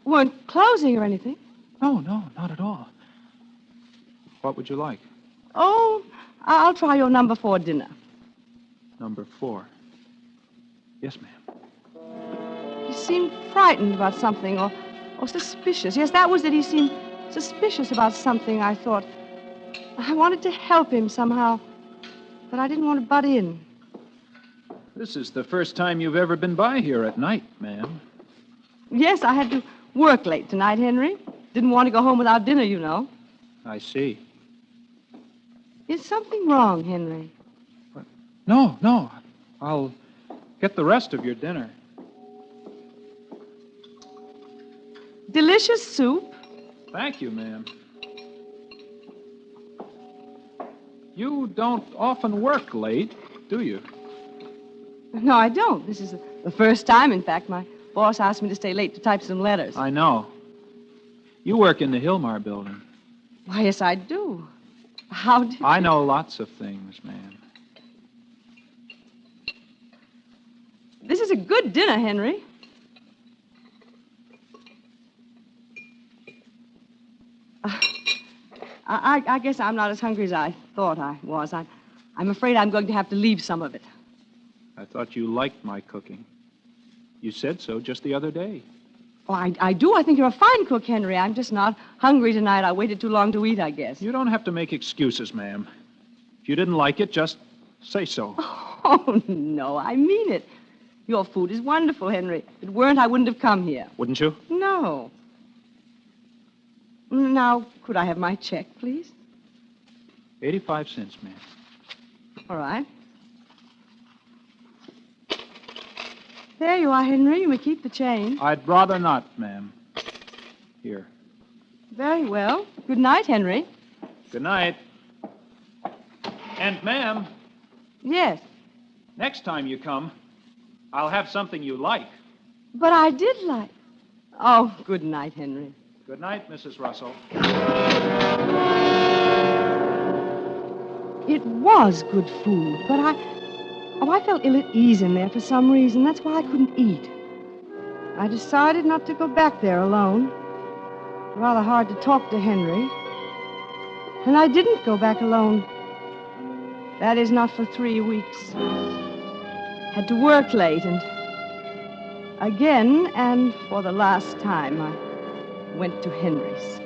weren't closing or anything? No, not at all. What would you like? Oh, I'll try your number 4 dinner. Number 4. Yes, ma'am. He seemed frightened about something or suspicious. Yes, that was it. He seemed suspicious about something, I thought. I wanted to help him somehow, but I didn't want to butt in. This is the first time you've ever been by here at night, ma'am. Yes, I had to work late tonight, Henry. Didn't want to go home without dinner, you know. I see. Is something wrong, Henry? No. I'll get the rest of your dinner. Delicious soup. Thank you, ma'am. You don't often work late, do you? No, I don't. This is the first time, in fact. My boss asked me to stay late to type some letters. I know. You work in the Hilmar building. Why, yes, I do. How did I know lots of things, ma'am. This is a good dinner, Henry. I guess I'm not as hungry as I thought I was. I'm afraid I'm going to have to leave some of it. I thought you liked my cooking. You said so just the other day. Oh, I do. I think you're a fine cook, Henry. I'm just not hungry tonight. I waited too long to eat, I guess. You don't have to make excuses, ma'am. If you didn't like it, just say so. Oh, no, I mean it. Your food is wonderful, Henry. If it weren't, I wouldn't have come here. Wouldn't you? No. Now, could I have my check, please? 85 cents, ma'am. All right. There you are, Henry. You may keep the change. I'd rather not, ma'am. Here. Very well. Good night, Henry. Good night. And, ma'am, Yes, next time you come, I'll have something you like. but I did like... Oh, good night, Henry. Good night, Mrs. Russell. It was good food, but I felt ill at ease in there for some reason. That's why I couldn't eat. I decided not to go back there alone. Rather hard to talk to Henry. And I didn't go back alone. That is, not for 3 weeks. Had to work late, and again, and for the last time, I went to Henry's.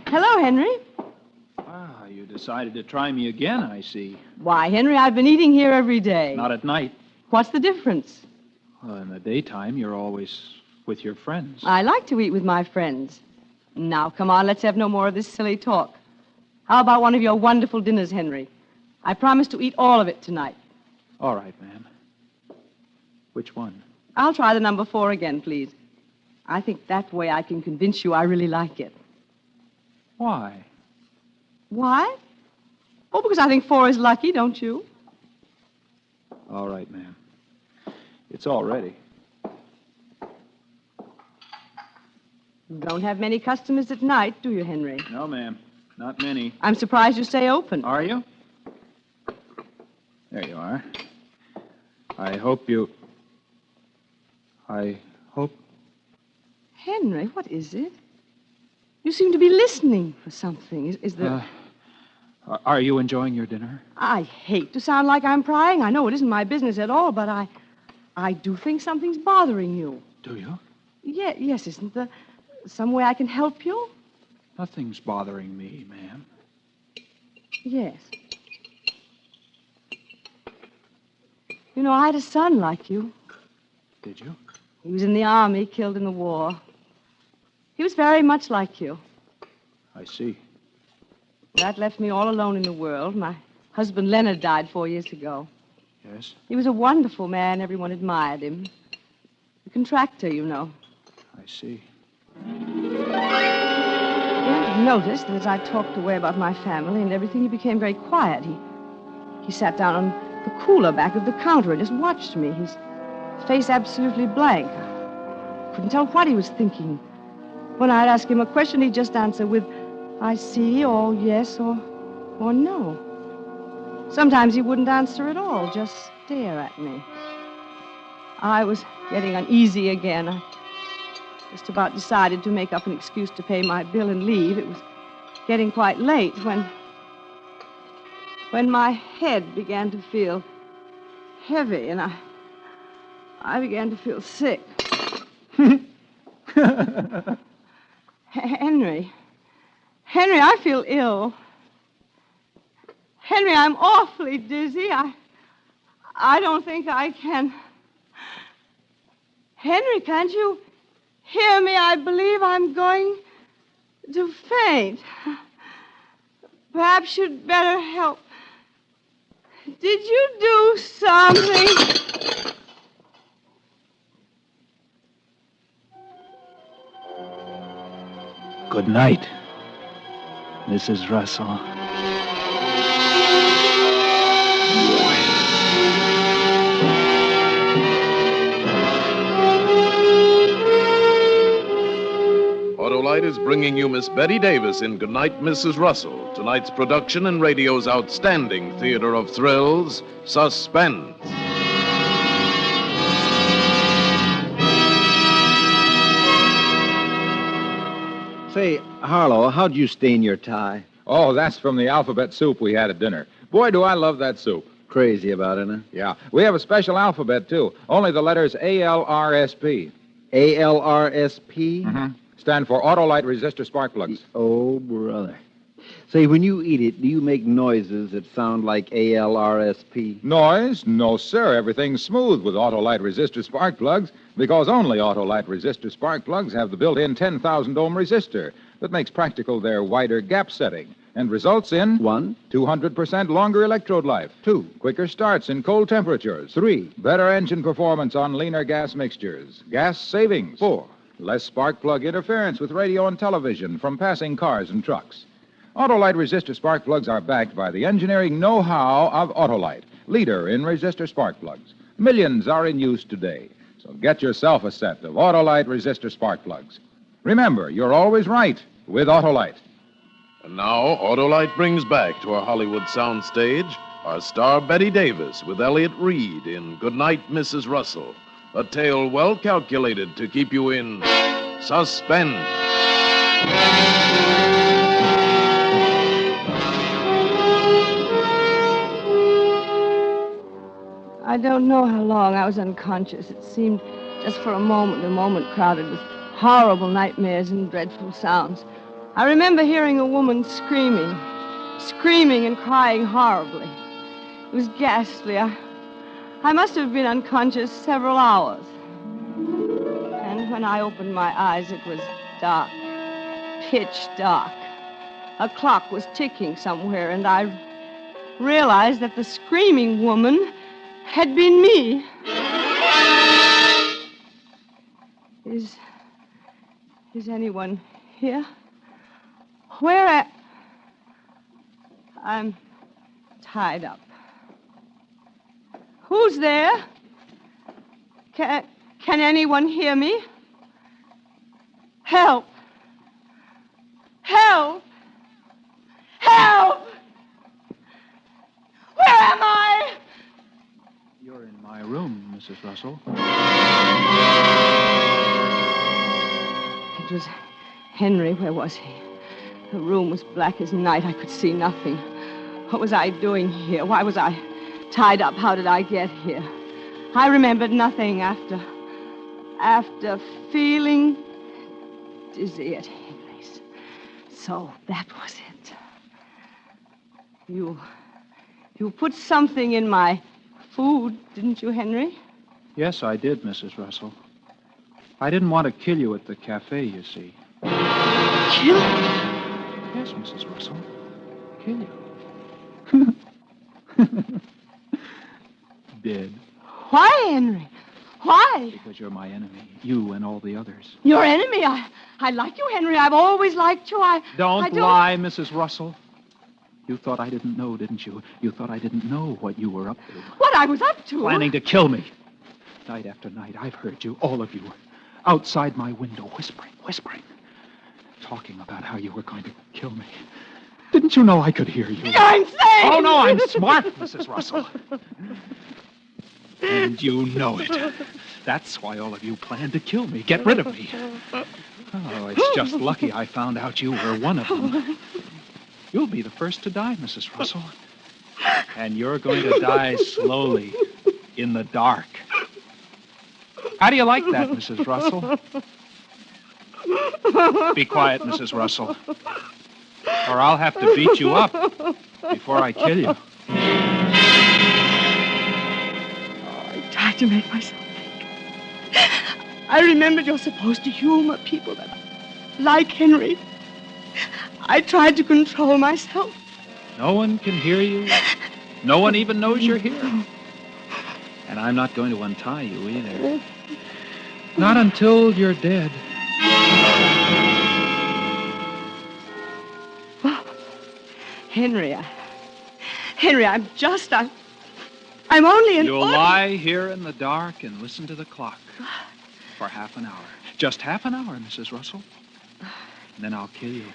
Hello, Henry. Ah, you decided to try me again, I see. Why, Henry, I've been eating here every day. Not at night. What's the difference? Well, in the daytime, you're always with your friends. I like to eat with my friends. Now, come on, let's have no more of this silly talk. How about one of your wonderful dinners, Henry? I promise to eat all of it tonight. All right, ma'am. Which one? I'll try the number 4 again, please. I think that way I can convince you I really like it. Why? Why? Oh, because I think 4 is lucky, don't you? All right, ma'am. It's all ready. Don't have many customers at night, do you, Henry? No, ma'am. Not many. I'm surprised you stay open. Are you? There you are. I hope you... Henry, what is it? You seem to be listening for something. Is there... Are you enjoying your dinner? I hate to sound like I'm prying. I know it isn't my business at all, but I do think something's bothering you. Do you? Yes, isn't there some way I can help you? Nothing's bothering me, ma'am. Yes. You know, I had a son like you. Did you? He was in the army, killed in the war. He was very much like you. I see. That left me all alone in the world. My husband Leonard died 4 years ago. Yes? He was a wonderful man. Everyone admired him. A contractor, you know. I see. I noticed that as I talked away about my family and everything, he became very quiet. He sat down on the cooler back of the counter and just watched me, his face absolutely blank. I couldn't tell what he was thinking. When I'd ask him a question, he'd just answer with, I see, or yes, or no. Sometimes he wouldn't answer at all, just stare at me. I was getting uneasy again. I just about decided to make up an excuse to pay my bill and leave. It was getting quite late when my head began to feel heavy, and I began to feel sick. Henry, I feel ill. Henry, I'm awfully dizzy. I don't think I can. Henry, can't you hear me? I believe I'm going to faint. Perhaps you'd better help. Did you do something? Good night, Mrs. Russell. Autolite is bringing you Miss Betty Davis in Goodnight, Mrs. Russell, tonight's production in radio's outstanding theater of thrills, Suspense. Say, Harlow, how'd you stain your tie? Oh, that's from the alphabet soup we had at dinner. Boy, do I love that soup. crazy about it, huh? Yeah. We have a special alphabet, too. Only the letters ALRSP. ALRSP? Mm-hmm. Stand for Autolite Resistor Spark Plugs. Oh, brother. Say, when you eat it, do you make noises that sound like ALRSP? Noise? No, sir. Everything's smooth with Autolite Resistor Spark Plugs because only Autolite Resistor Spark Plugs have the built-in 10,000-ohm resistor that makes practical their wider gap setting and results in 1, 200% longer electrode life. 2, quicker starts in cold temperatures. 3, better engine performance on leaner gas mixtures. Gas savings. 4, less spark plug interference with radio and television from passing cars and trucks. Autolite resistor spark plugs are backed by the engineering know-how of Autolite, leader in resistor spark plugs. Millions are in use today, so get yourself a set of Autolite resistor spark plugs. Remember, you're always right with Autolite. And now, Autolite brings back to our Hollywood soundstage our star Betty Davis with Elliott Reed in Goodnight, Mrs. Russell, a tale well calculated to keep you in suspense. I don't know how long I was unconscious. It seemed just for a moment crowded with horrible nightmares and dreadful sounds. I remember hearing a woman screaming and crying horribly. It was ghastly. I must have been unconscious several hours. And when I opened my eyes, it was dark, pitch dark. A clock was ticking somewhere, and I realized that the screaming woman had been me. Is anyone here? I'm tied up. Who's there? Can anyone hear me? Help! Help! Help! Where am I? You're in my room, Mrs. Russell. It was Henry. Where was he? The room was black as night. I could see nothing. What was I doing here? Why was I tied up? How did I get here? I remembered nothing after feeling dizzy at Henry's. So that was it. You put something in my food, didn't you, Henry? Yes, I did, Mrs. Russell. I didn't want to kill you at the cafe, you see. Kill? Yes, Mrs. Russell. Kill you. Did. Why, Henry? Why? Because you're my enemy. You and all the others. Your enemy? I like you, Henry. I've always liked you. Don't lie, Mrs. Russell. You thought I didn't know, didn't you? You thought I didn't know what you were up to. What I was up to? Planning to kill me. Night after night, I've heard you, all of you, outside my window, whispering. Talking about how you were going to kill me. Didn't you know I could hear you? You're insane! Oh, no, I'm smart, Mrs. Russell. And you know it. That's why all of you planned to kill me, get rid of me. Oh, it's just lucky I found out you were one of them. You'll be the first to die, Mrs. Russell. And you're going to die slowly, in the dark. How do you like that, Mrs. Russell? Be quiet, Mrs. Russell. Or I'll have to beat you up before I kill you. I tried to make myself think. I remembered you're supposed to humor people that like Henry. I tried to control myself. No one can hear you. No one even knows you're here. And I'm not going to untie you either. Not until you're dead. Oh, Henry, I'm only an... You'll lie here in the dark and listen to the clock for half an hour. Just half an hour, Mrs. Russell. And then I'll kill you.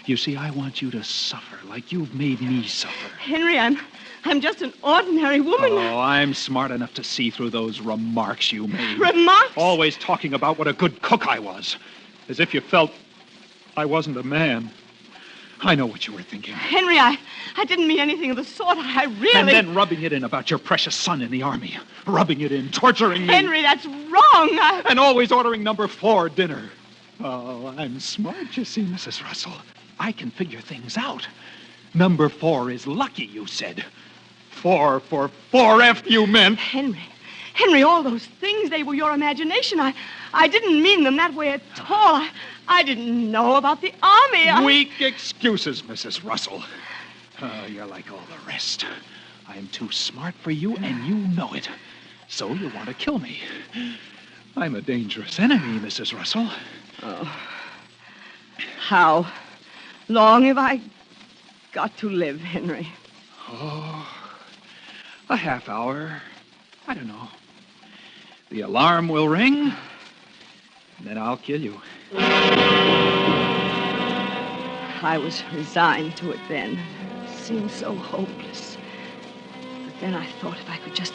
You see, I want you to suffer like you've made me suffer. Henry, I'm just an ordinary woman. Oh, I'm smart enough to see through those remarks you made. Remarks? Always talking about what a good cook I was. As if you felt I wasn't a man. I know what you were thinking. Henry, I didn't mean anything of the sort. I really... And then rubbing it in about your precious son in the army. Rubbing it in, torturing me. Henry, that's wrong. And always ordering number 4 dinner. Oh, I'm smart, you see, Mrs. Russell. I can figure things out. Number 4 is lucky, you said. 4 for 4F, you meant. Henry, all those things, they were your imagination. I didn't mean them that way at all. I didn't know about the army. Weak excuses, Mrs. Russell. You're like all the rest. I'm too smart for you, and you know it. So you want to kill me. I'm a dangerous enemy, Mrs. Russell. Oh. How long have I got to live, Henry? Oh, a half hour. I don't know. The alarm will ring, and then I'll kill you. I was resigned to it then. It seemed so hopeless. But then I thought if I could just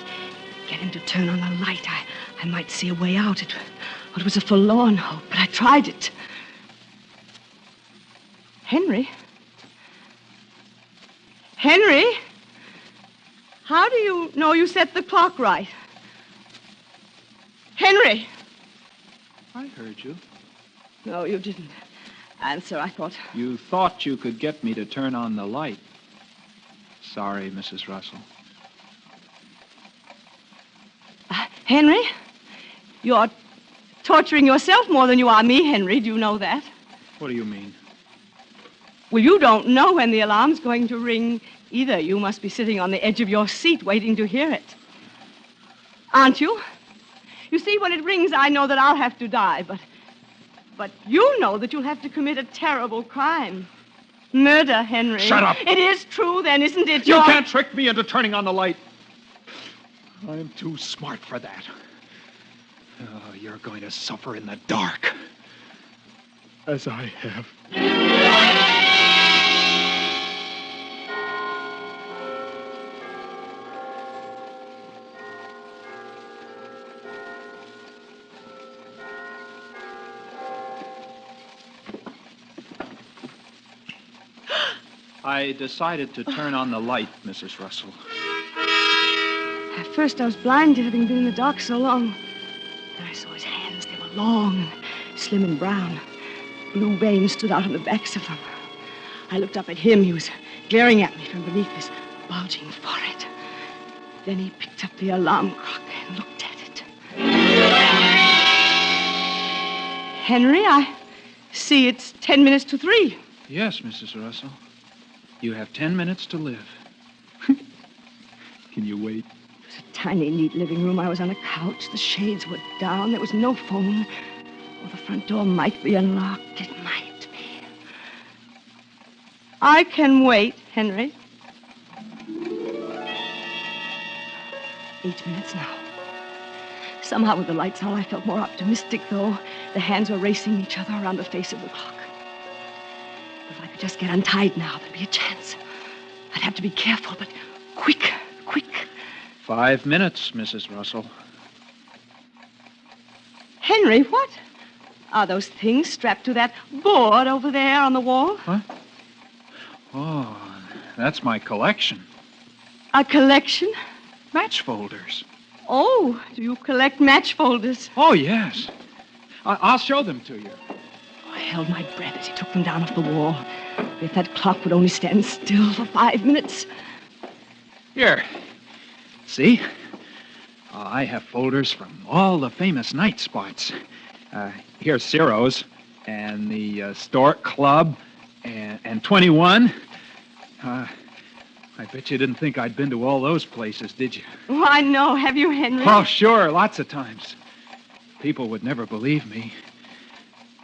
get him to turn on the light, I might see a way out. It was a forlorn hope, but I tried it. Henry? How do you know you set the clock right? Henry! I heard you. No, you didn't answer, I thought. You thought you could get me to turn on the light. Sorry, Mrs. Russell. Henry? You're torturing yourself more than you are me, Henry. Do you know that? What do you mean? Well, you don't know when the alarm's going to ring either. You must be sitting on the edge of your seat waiting to hear it. Aren't you? You see, when it rings, I know that I'll have to die, but you know that you'll have to commit a terrible crime. Murder, Henry. Shut up! It is true, then, isn't it? You can't trick me into turning on the light. I'm too smart for that. Oh, you're going to suffer in the dark. As I have. I decided to turn on the light, Mrs. Russell. At first, I was blinded, having been in the dark so long. Then I saw his hands. They were long and slim and brown. Blue veins stood out on the backs of them. I looked up at him. He was glaring at me from beneath his bulging forehead. Then he picked up the alarm clock and looked at it. Henry, I see it's 10 minutes to 3. Yes, Mrs. Russell. You have 10 minutes to live. Can you wait? It was a tiny, neat living room. I was on a couch. The shades were down. There was no phone. Well, the front door might be unlocked. It might be. I can wait, Henry. 8 minutes now. Somehow, with the lights out, I felt more optimistic, though. The hands were racing each other around the face of the clock. If I could just get untied now, there'd be a chance. I'd have to be careful, but quick. 5 minutes, Mrs. Russell. Henry, what are those things strapped to that board over there on the wall? Huh? Oh, that's my collection. A collection? Match folders. Oh, do you collect match folders? Oh, yes. I'll show them to you. I held my breath as he took them down off the wall. If that clock would only stand still for 5 minutes. Here. See? I have folders from all the famous night spots. Here's Ciro's and the Stork Club and 21. I bet you didn't think I'd been to all those places, did you? Why, no. Have you, Henry? Oh, sure. Lots of times. People would never believe me.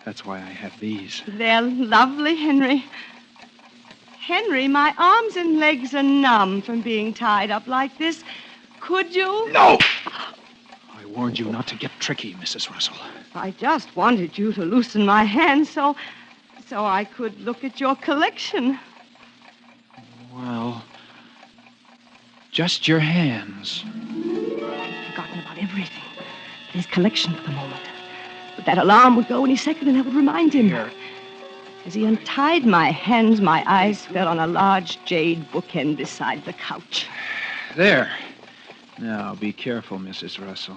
That's why I have these. They're lovely, Henry. Henry, my arms and legs are numb from being tied up like this. Could you? No! I warned you not to get tricky, Mrs. Russell. I just wanted you to loosen my hands so I could look at your collection. Well, just your hands. I'd forgotten about everything. His collection for the moment. But that alarm would go any second and that would remind him. Here. As he untied my hands, my eyes fell on a large jade bookend beside the couch. There. Now, be careful, Mrs. Russell.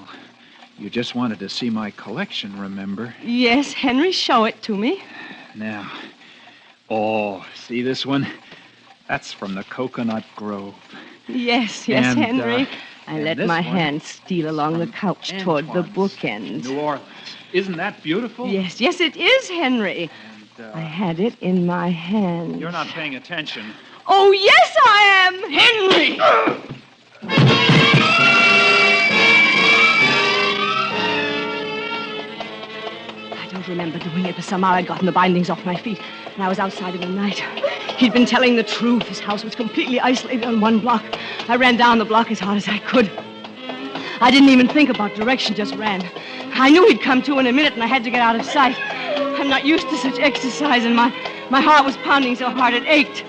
You just wanted to see my collection, remember? Yes, Henry, show it to me. Now. Oh, see this one? That's from the Coconut Grove. Yes, And, Henry. I and let this my one hand steal along the couch toward the bookend. New Orleans. Isn't that beautiful? Yes, it is, Henry. I had it in my hand. You're not paying attention. Oh, yes, I am, Henry! I don't remember doing it, but somehow I'd gotten the bindings off my feet, and I was outside in the night. He'd been telling the truth. His house was completely isolated on one block. I ran down the block as hard as I could. I didn't even think about direction, just ran. I knew he'd come to in a minute, and I had to get out of sight. I'm not used to such exercise, and my heart was pounding so hard it ached.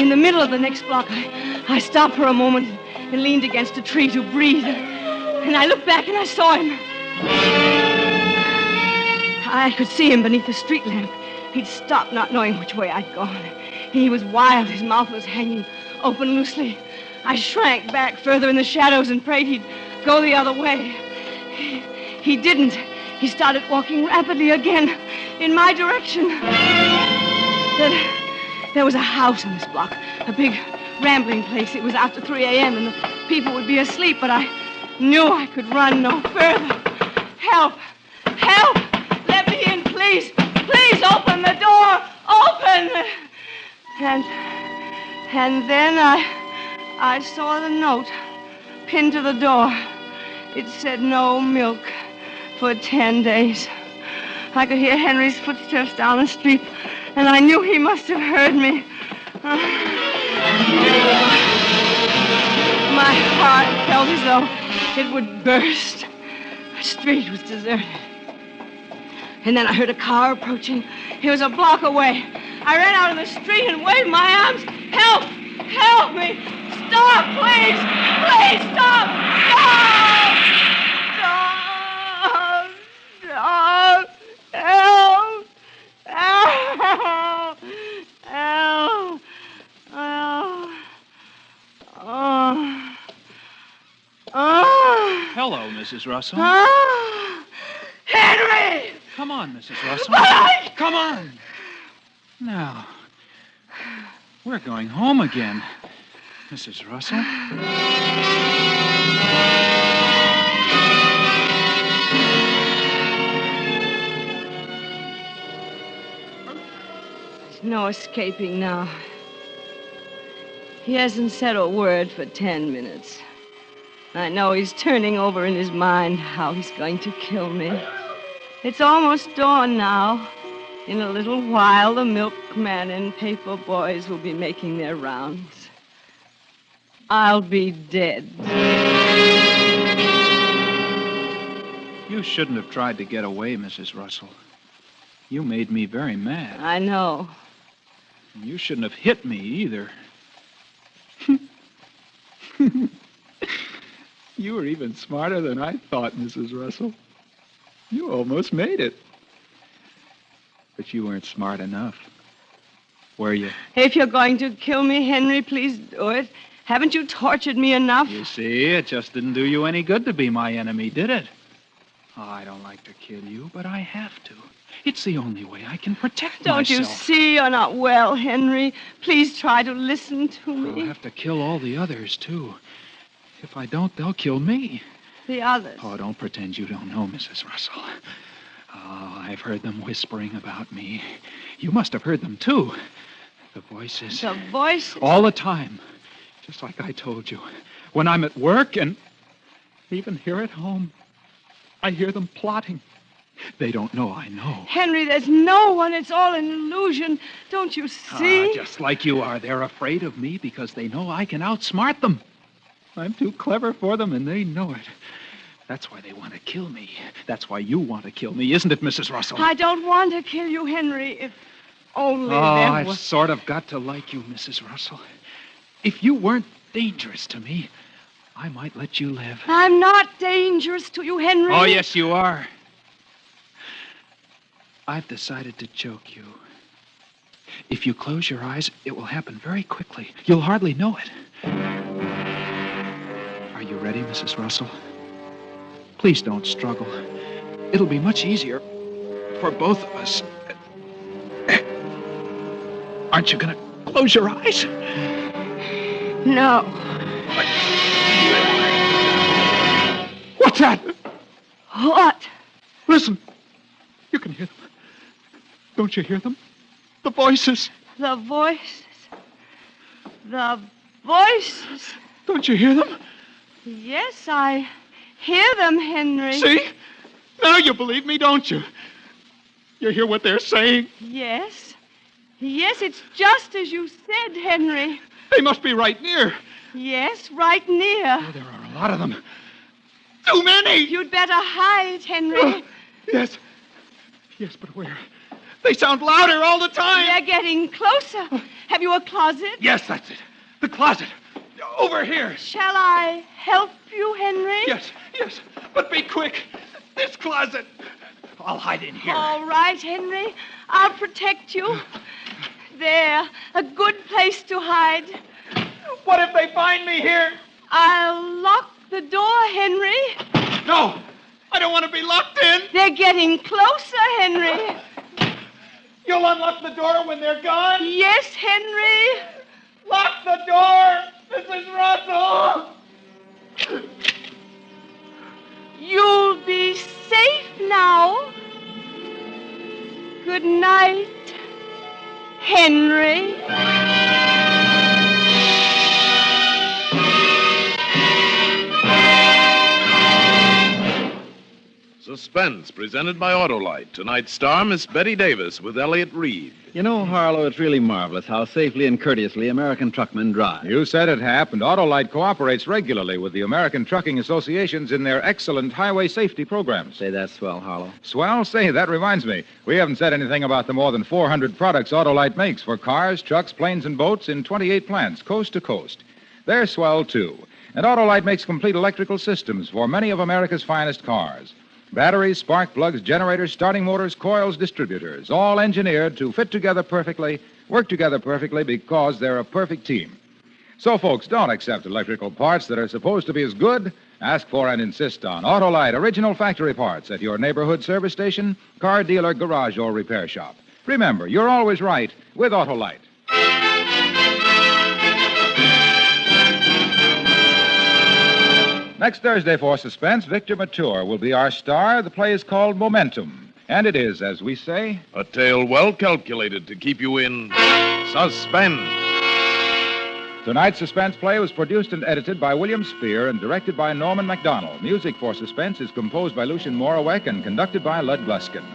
In the middle of the next block, I stopped for a moment and leaned against a tree to breathe. And I looked back and I saw him. I could see him beneath the street lamp. He'd stopped, not knowing which way I'd gone. He was wild. His mouth was hanging open loosely. I shrank back further in the shadows and prayed he'd go the other way. He didn't. He started walking rapidly again in my direction. There was a house on this block, a big rambling place. It was after 3 a.m. and the people would be asleep, but I knew I could run no further. Help! Help! Let me in, please! Please open the door! Open! And then I saw the note pinned to the door. It said no milk for 10 days. I could hear Henry's footsteps down the street, and I knew he must have heard me. My heart felt as though it would burst. The street was deserted. And then I heard a car approaching. It was a block away. I ran out in the street and waved my arms. Help! Help me! Stop, please! Please stop! Stop! Stop! Stop! Help! Help! Help! Help! Hello, Mrs. Russell. Henry! Come on, Mrs. Russell. Come on. Now, we're going home again, Mrs. Russell. There's no escaping now. He hasn't said a word for 10 minutes. I know he's turning over in his mind how he's going to kill me. It's almost dawn now. In a little while, the milkman and paper boys will be making their rounds. I'll be dead. You shouldn't have tried to get away, Mrs. Russell. You made me very mad. I know. You shouldn't have hit me either. You were even smarter than I thought, Mrs. Russell. You almost made it. But you weren't smart enough. Were you? If you're going to kill me, Henry, please do it. Haven't you tortured me enough? You see, it just didn't do you any good to be my enemy, did it? Oh, I don't like to kill you, but I have to. It's the only way I can protect Don't myself. you see you're not well, Henry? Please try to listen to me. I'll have to kill all the others, too. If I don't, they'll kill me. The others? Oh, don't pretend you don't know, Mrs. Russell. Oh, I've heard them whispering about me. You must have heard them, too. The voices. The voices? All the time. Just like I told you. When I'm at work and even here at home, I hear them plotting. They don't know I know. Henry, there's no one. It's all an illusion. Don't you see? Just like you are. They're afraid of me because they know I can outsmart them. I'm too clever for them, and they know it. That's why they want to kill me. That's why you want to kill me, isn't it, Mrs. Russell? I don't want to kill you, Henry. If only there I've was... sort of got to like you, Mrs. Russell. If you weren't dangerous to me, I might let you live. I'm not dangerous to you, Henry. Oh, yes, you are. I've decided to choke you. If you close your eyes, it will happen very quickly. You'll hardly know it. Are you ready, Mrs. Russell? Please don't struggle. It'll be much easier for both of us. Aren't you going to close your eyes? No. What's that? What? Listen. You can hear them. Don't you hear them? The voices. The voices. The voices. Don't you hear them? Yes, I hear them, Henry. See? Now you believe me, don't you? You hear what they're saying? Yes. Yes, it's just as you said, Henry. They must be right near. Yes, right near. Oh, there are a lot of them. Too many! You'd better hide, Henry. Yes. Yes, but where? They sound louder all the time. They're getting closer. Have you a closet? Yes, that's it. The closet. Over here. Shall I help you, Henry? Yes, yes. But be quick. This closet. I'll hide in here. All right, Henry. I'll protect you. There. A good place to hide. What if they find me here? I'll lock the door, Henry. No. I don't want to be locked in. They're getting closer, Henry. You'll unlock the door when they're gone? Yes, Henry. Lock the door, Mrs. Russell. You'll be safe now. Good night, Henry. Suspense, presented by Autolite. Tonight's star, Miss Betty Davis, with Elliot Reed. You know, Harlow, it's really marvelous how safely and courteously American truckmen drive. You said it, Hap, and Autolite cooperates regularly with the American trucking associations in their excellent highway safety programs. Say that's swell, Harlow. Swell? Say, that reminds me. We haven't said anything about the more than 400 products Autolite makes for cars, trucks, planes, and boats in 28 plants, coast to coast. They're swell, too. And Autolite makes complete electrical systems for many of America's finest cars. Batteries, spark plugs, generators, starting motors, coils, distributors, all engineered to fit together perfectly, work together perfectly because they're a perfect team. So, folks, don't accept electrical parts that are supposed to be as good. Ask for and insist on Autolite original factory parts at your neighborhood service station, car dealer, garage, or repair shop. Remember, you're always right with Autolite. Next Thursday for Suspense, Victor Mature will be our star. The play is called Momentum. And it is, as we say, a tale well calculated to keep you in suspense. Tonight's Suspense play was produced and edited by William Spear and directed by Norman MacDonald. Music for Suspense is composed by Lucien Morawek and conducted by Lud Gluskin.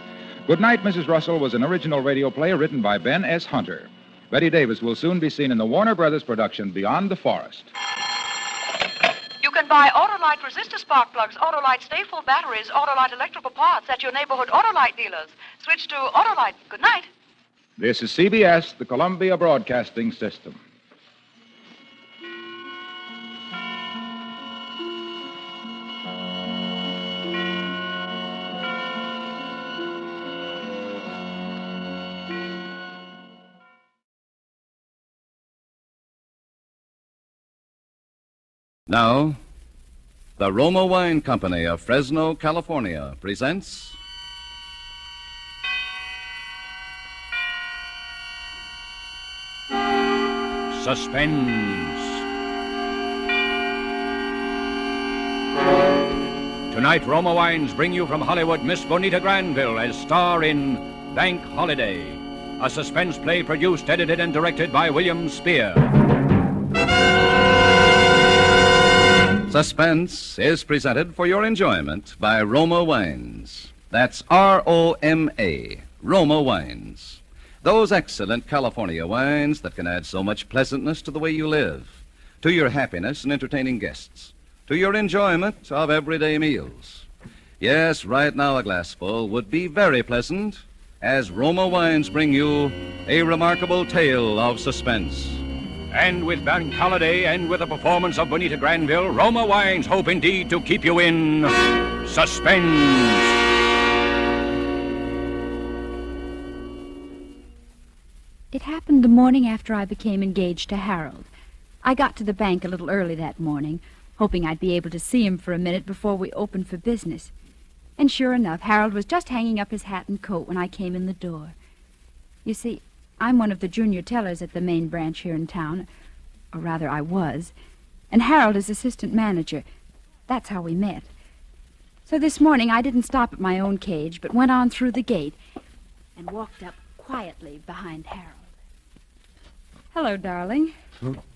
Good Night, Mrs. Russell was an original radio play written by Ben S. Hunter. Betty Davis will soon be seen in the Warner Brothers production Beyond the Forest. You can buy Autolite resistor spark plugs, Autolite stay-full batteries, Autolite electrical parts at your neighborhood Autolite dealers. Switch to Autolite. Good night. This is CBS, the Columbia Broadcasting System. Now, the Roma Wine Company of Fresno, California presents Suspense. Tonight, Roma Wines bring you from Hollywood Miss Bonita Granville as star in Bank Holiday, a suspense play produced, edited, and directed by William Spear. Suspense is presented for your enjoyment by Roma Wines. That's R-O-M-A, Roma Wines. Those excellent California wines that can add so much pleasantness to the way you live, to your happiness in entertaining guests, to your enjoyment of everyday meals. Yes, right now a glassful would be very pleasant as Roma Wines bring you a remarkable tale of suspense. And with Bank Holiday and with the performance of Bonita Granville, Roma Wines hope indeed to keep you in suspense. It happened the morning after I became engaged to Harold. I got to the bank a little early that morning, hoping I'd be able to see him for a minute before we opened for business. And sure enough, Harold was just hanging up his hat and coat when I came in the door. You see, I'm one of the junior tellers at the main branch here in town, or rather I was, and Harold is assistant manager. That's how we met. So this morning I didn't stop at my own cage, but went on through the gate and walked up quietly behind Harold. Hello, darling.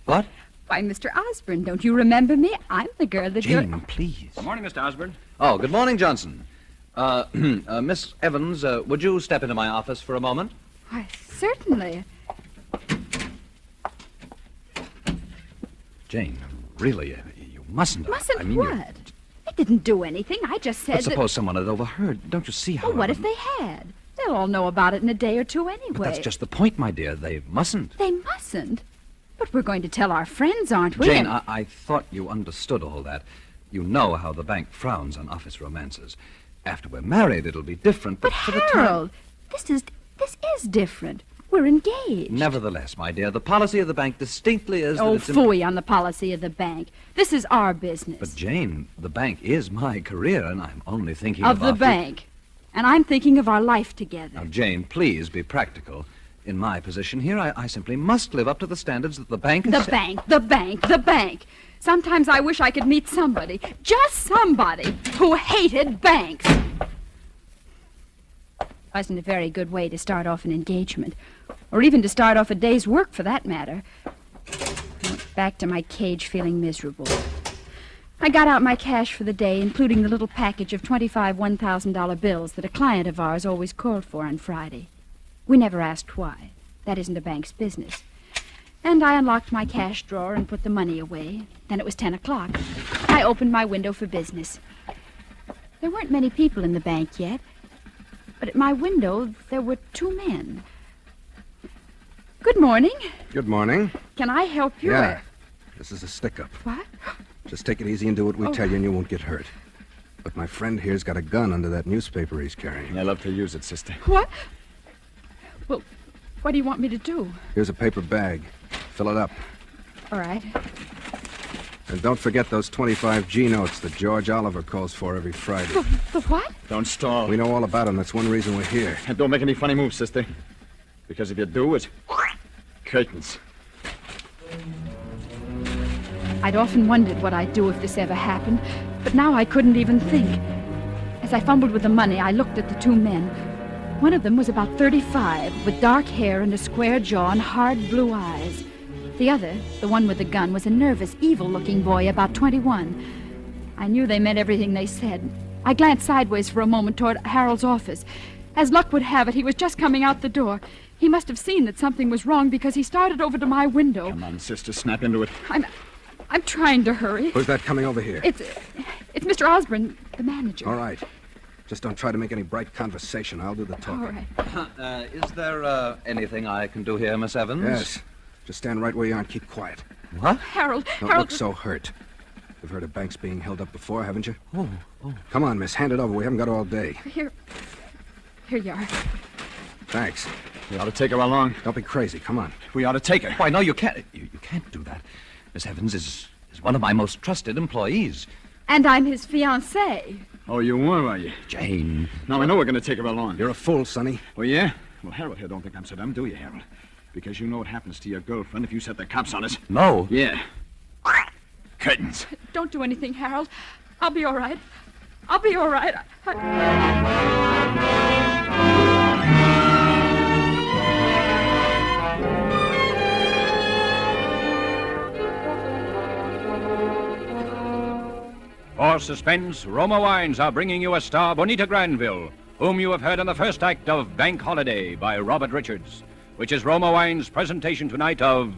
What? Why, Mr. Osborne, don't you remember me? I'm the girl that you're... Jane, please. Good morning, Mr. Osborne. Oh, good morning, Johnson. Miss Evans, would you step into my office for a moment? Why, certainly. Jane, really, you mustn't. Mustn't I mean, what? I didn't do anything. I just said But suppose someone had overheard. Don't you see how... Well, what if they had? They'll all know about it in a day or two anyway. But that's just the point, my dear. They mustn't. They mustn't? But we're going to tell our friends, aren't we? Jane, I thought you understood all that. You know how the bank frowns on office romances. After we're married, it'll be different, but for the time... Harold, this is different. We're engaged. Nevertheless, my dear, the policy of the bank distinctly is... Oh, that it's phooey on the policy of the bank. This is our business. But, Jane, the bank is my career, and I'm only thinking of the bank. And I'm thinking of our life together. Now, Jane, please be practical. In my position here, I simply must live up to the standards that the bank has The bank. Sometimes I wish I could meet somebody, just somebody, who hated banks. Wasn't a very good way to start off an engagement, or even to start off a day's work, for that matter. I went back to my cage feeling miserable. I got out my cash for the day, including the little package of 25 $1,000 bills that a client of ours always called for on Friday. We never asked why. That isn't a bank's business. And I unlocked my cash drawer and put the money away. Then it was 10 o'clock. I opened my window for business. There weren't many people in the bank yet, but at my window there were two men. Good morning. Good morning. Can I help you? Yeah. This is a stick-up. What? Just take it easy and do what we tell you and you won't get hurt. But my friend here's got a gun under that newspaper he's carrying. I love to use it, sister. What? Well, what do you want me to do? Here's a paper bag. Fill it up. All right. And don't forget those 25 G notes that George Oliver calls for every Friday. The what? Don't stall. We know all about them. That's one reason we're here. And don't make any funny moves, sister. Because if you do, it's curtains. I'd often wondered what I'd do if this ever happened, but now I couldn't even think. As I fumbled with the money, I looked at the two men. One of them was about 35, with dark hair and a square jaw and hard blue eyes. The other, the one with the gun, was a nervous, evil-looking boy about 21. I knew they meant everything they said. I glanced sideways for a moment toward Harold's office. As luck would have it, he was just coming out the door. He must have seen that something was wrong because he started over to my window. Come on, sister, snap into it. I'm trying to hurry. Who's that coming over here? It's Mr. Osborne, the manager. All right. Just don't try to make any bright conversation. I'll do the talking. All right. Is there anything I can do here, Miss Evans? Yes. Just stand right where you are and keep quiet. What? Harold. Don't look so hurt. You've heard of banks being held up before, haven't you? Oh. Come on, miss. Hand it over. We haven't got all day. Here you are. Thanks. We ought to take her along. Don't be crazy. Come on. We ought to take her. Why, no, you can't. You can't do that. Miss Evans is one of my most trusted employees. And I'm his fiancée. Oh, you were, are you? Jane. Now, I know we're going to take her along. You're a fool, Sonny. Oh, yeah? Well, Harold here don't think I'm so dumb, do you, Harold? Because you know what happens to your girlfriend if you set the cops on us. No. Yeah. Curtains. Don't do anything, Harold. I'll be all right. I'll be all right. For suspense, Roma Wines are bringing you a star, Bonita Granville, whom you have heard in the first act of Bank Holiday by Robert Richards, which is Roma Wines' presentation tonight of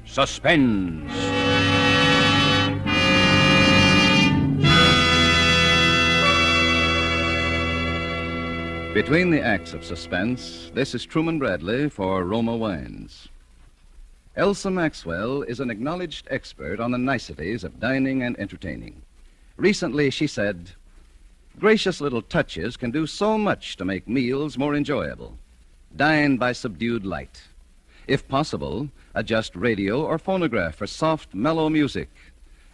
Suspense. Between the acts of suspense, this is Truman Bradley for Roma Wines. Elsa Maxwell is an acknowledged expert on the niceties of dining and entertaining. Recently, she said, "Gracious little touches can do so much to make meals more enjoyable. Dine by subdued light. If possible, adjust radio or phonograph for soft, mellow music.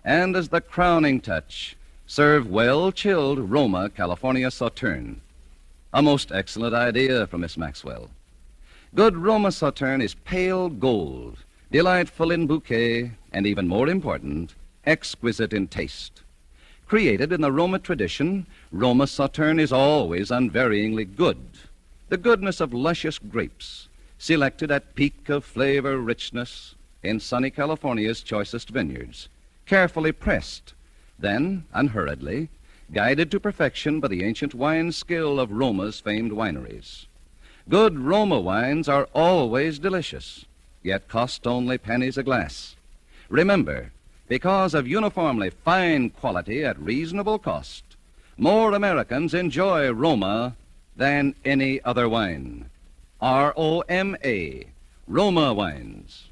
And as the crowning touch, serve well-chilled Roma California Sauterne. A most excellent idea from Miss Maxwell. Good Roma Sauterne is pale gold, delightful in bouquet, and even more important, exquisite in taste. Created in the Roma tradition, Roma Sauterne is always unvaryingly good. The goodness of luscious grapes, selected at peak of flavor richness in sunny California's choicest vineyards, carefully pressed, then, unhurriedly, guided to perfection by the ancient wine skill of Roma's famed wineries. Good Roma wines are always delicious, yet cost only pennies a glass. Remember, because of uniformly fine quality at reasonable cost, more Americans enjoy Roma than any other wine. R-O-M-A, Roma Wines.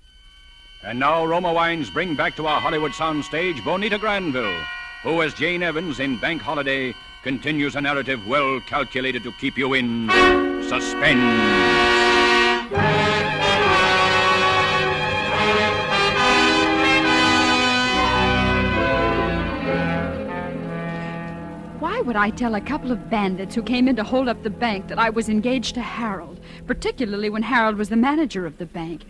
And now Roma Wines bring back to our Hollywood soundstage Bonita Granville, who, as Jane Evans in Bank Holiday, continues a narrative well calculated to keep you in suspense. Why would I tell a couple of bandits who came in to hold up the bank that I was engaged to Harold, particularly when Harold was the manager of the bank?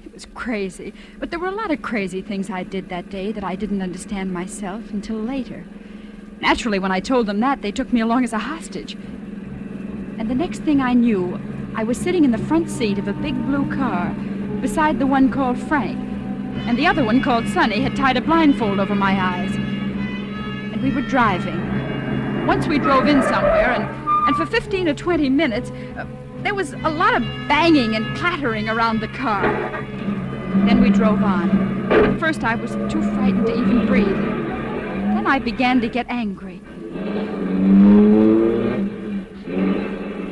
It was crazy, but there were a lot of crazy things I did that day that I didn't understand myself until later. Naturally, when I told them that, they took me along as a hostage. And the next thing I knew, I was sitting in the front seat of a big blue car beside the one called Frank, and the other one called Sonny had tied a blindfold over my eyes. And we were driving. Once we drove in somewhere, and for 15 or 20 minutes, there was a lot of banging and clattering around the car. Then we drove on. At first, I was too frightened to even breathe. Then I began to get angry.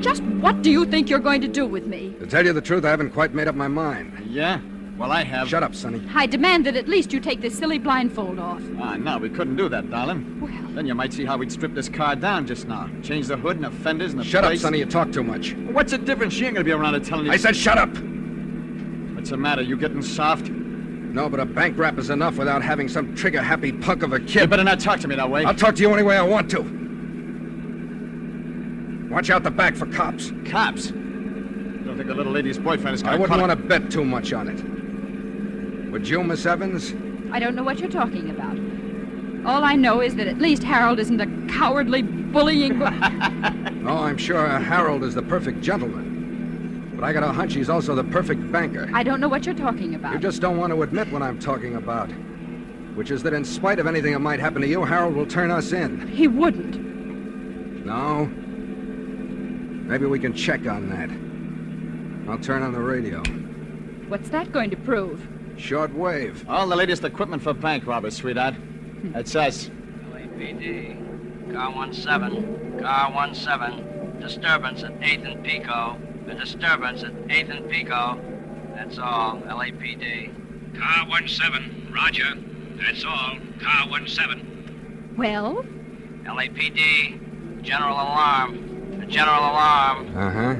Just what do you think you're going to do with me? To tell you the truth, I haven't quite made up my mind. Yeah? Well, I have. Shut up, Sonny. I demand that at least you take this silly blindfold off. No, we couldn't do that, darling. Well... Then you might see how we'd strip this car down just now. Change the hood and the fenders and the Shut brakes. up, Sonny. You talk too much. What's the difference? She ain't gonna be around to telling you... I said shut up! What's the matter? You getting soft? No, but a bank rap is enough without having some trigger-happy punk of a kid. You better not talk to me that way. I'll talk to you any way I want to. Watch out the back for cops. Cops? You don't think the little lady's boyfriend is gonna... I wouldn't want to bet too much on it. Would you, Miss Evans? I don't know what you're talking about. All I know is that at least Harold isn't a cowardly, bullying... Oh, I'm sure Harold is the perfect gentleman. But I got a hunch he's also the perfect banker. I don't know what you're talking about. You just don't want to admit what I'm talking about. Which is that in spite of anything that might happen to you, Harold will turn us in. He wouldn't. No? Maybe we can check on that. I'll turn on the radio. What's that going to prove? Short wave. All the latest equipment for bank robbers, sweetheart. That's us. LAPD. Car 17. Car 17. Disturbance at 8th and Pico. A disturbance at 8th and Pico. That's all. LAPD. Car 17, roger. That's all. Car 17. Well? LAPD. General alarm. A general alarm. Uh-huh.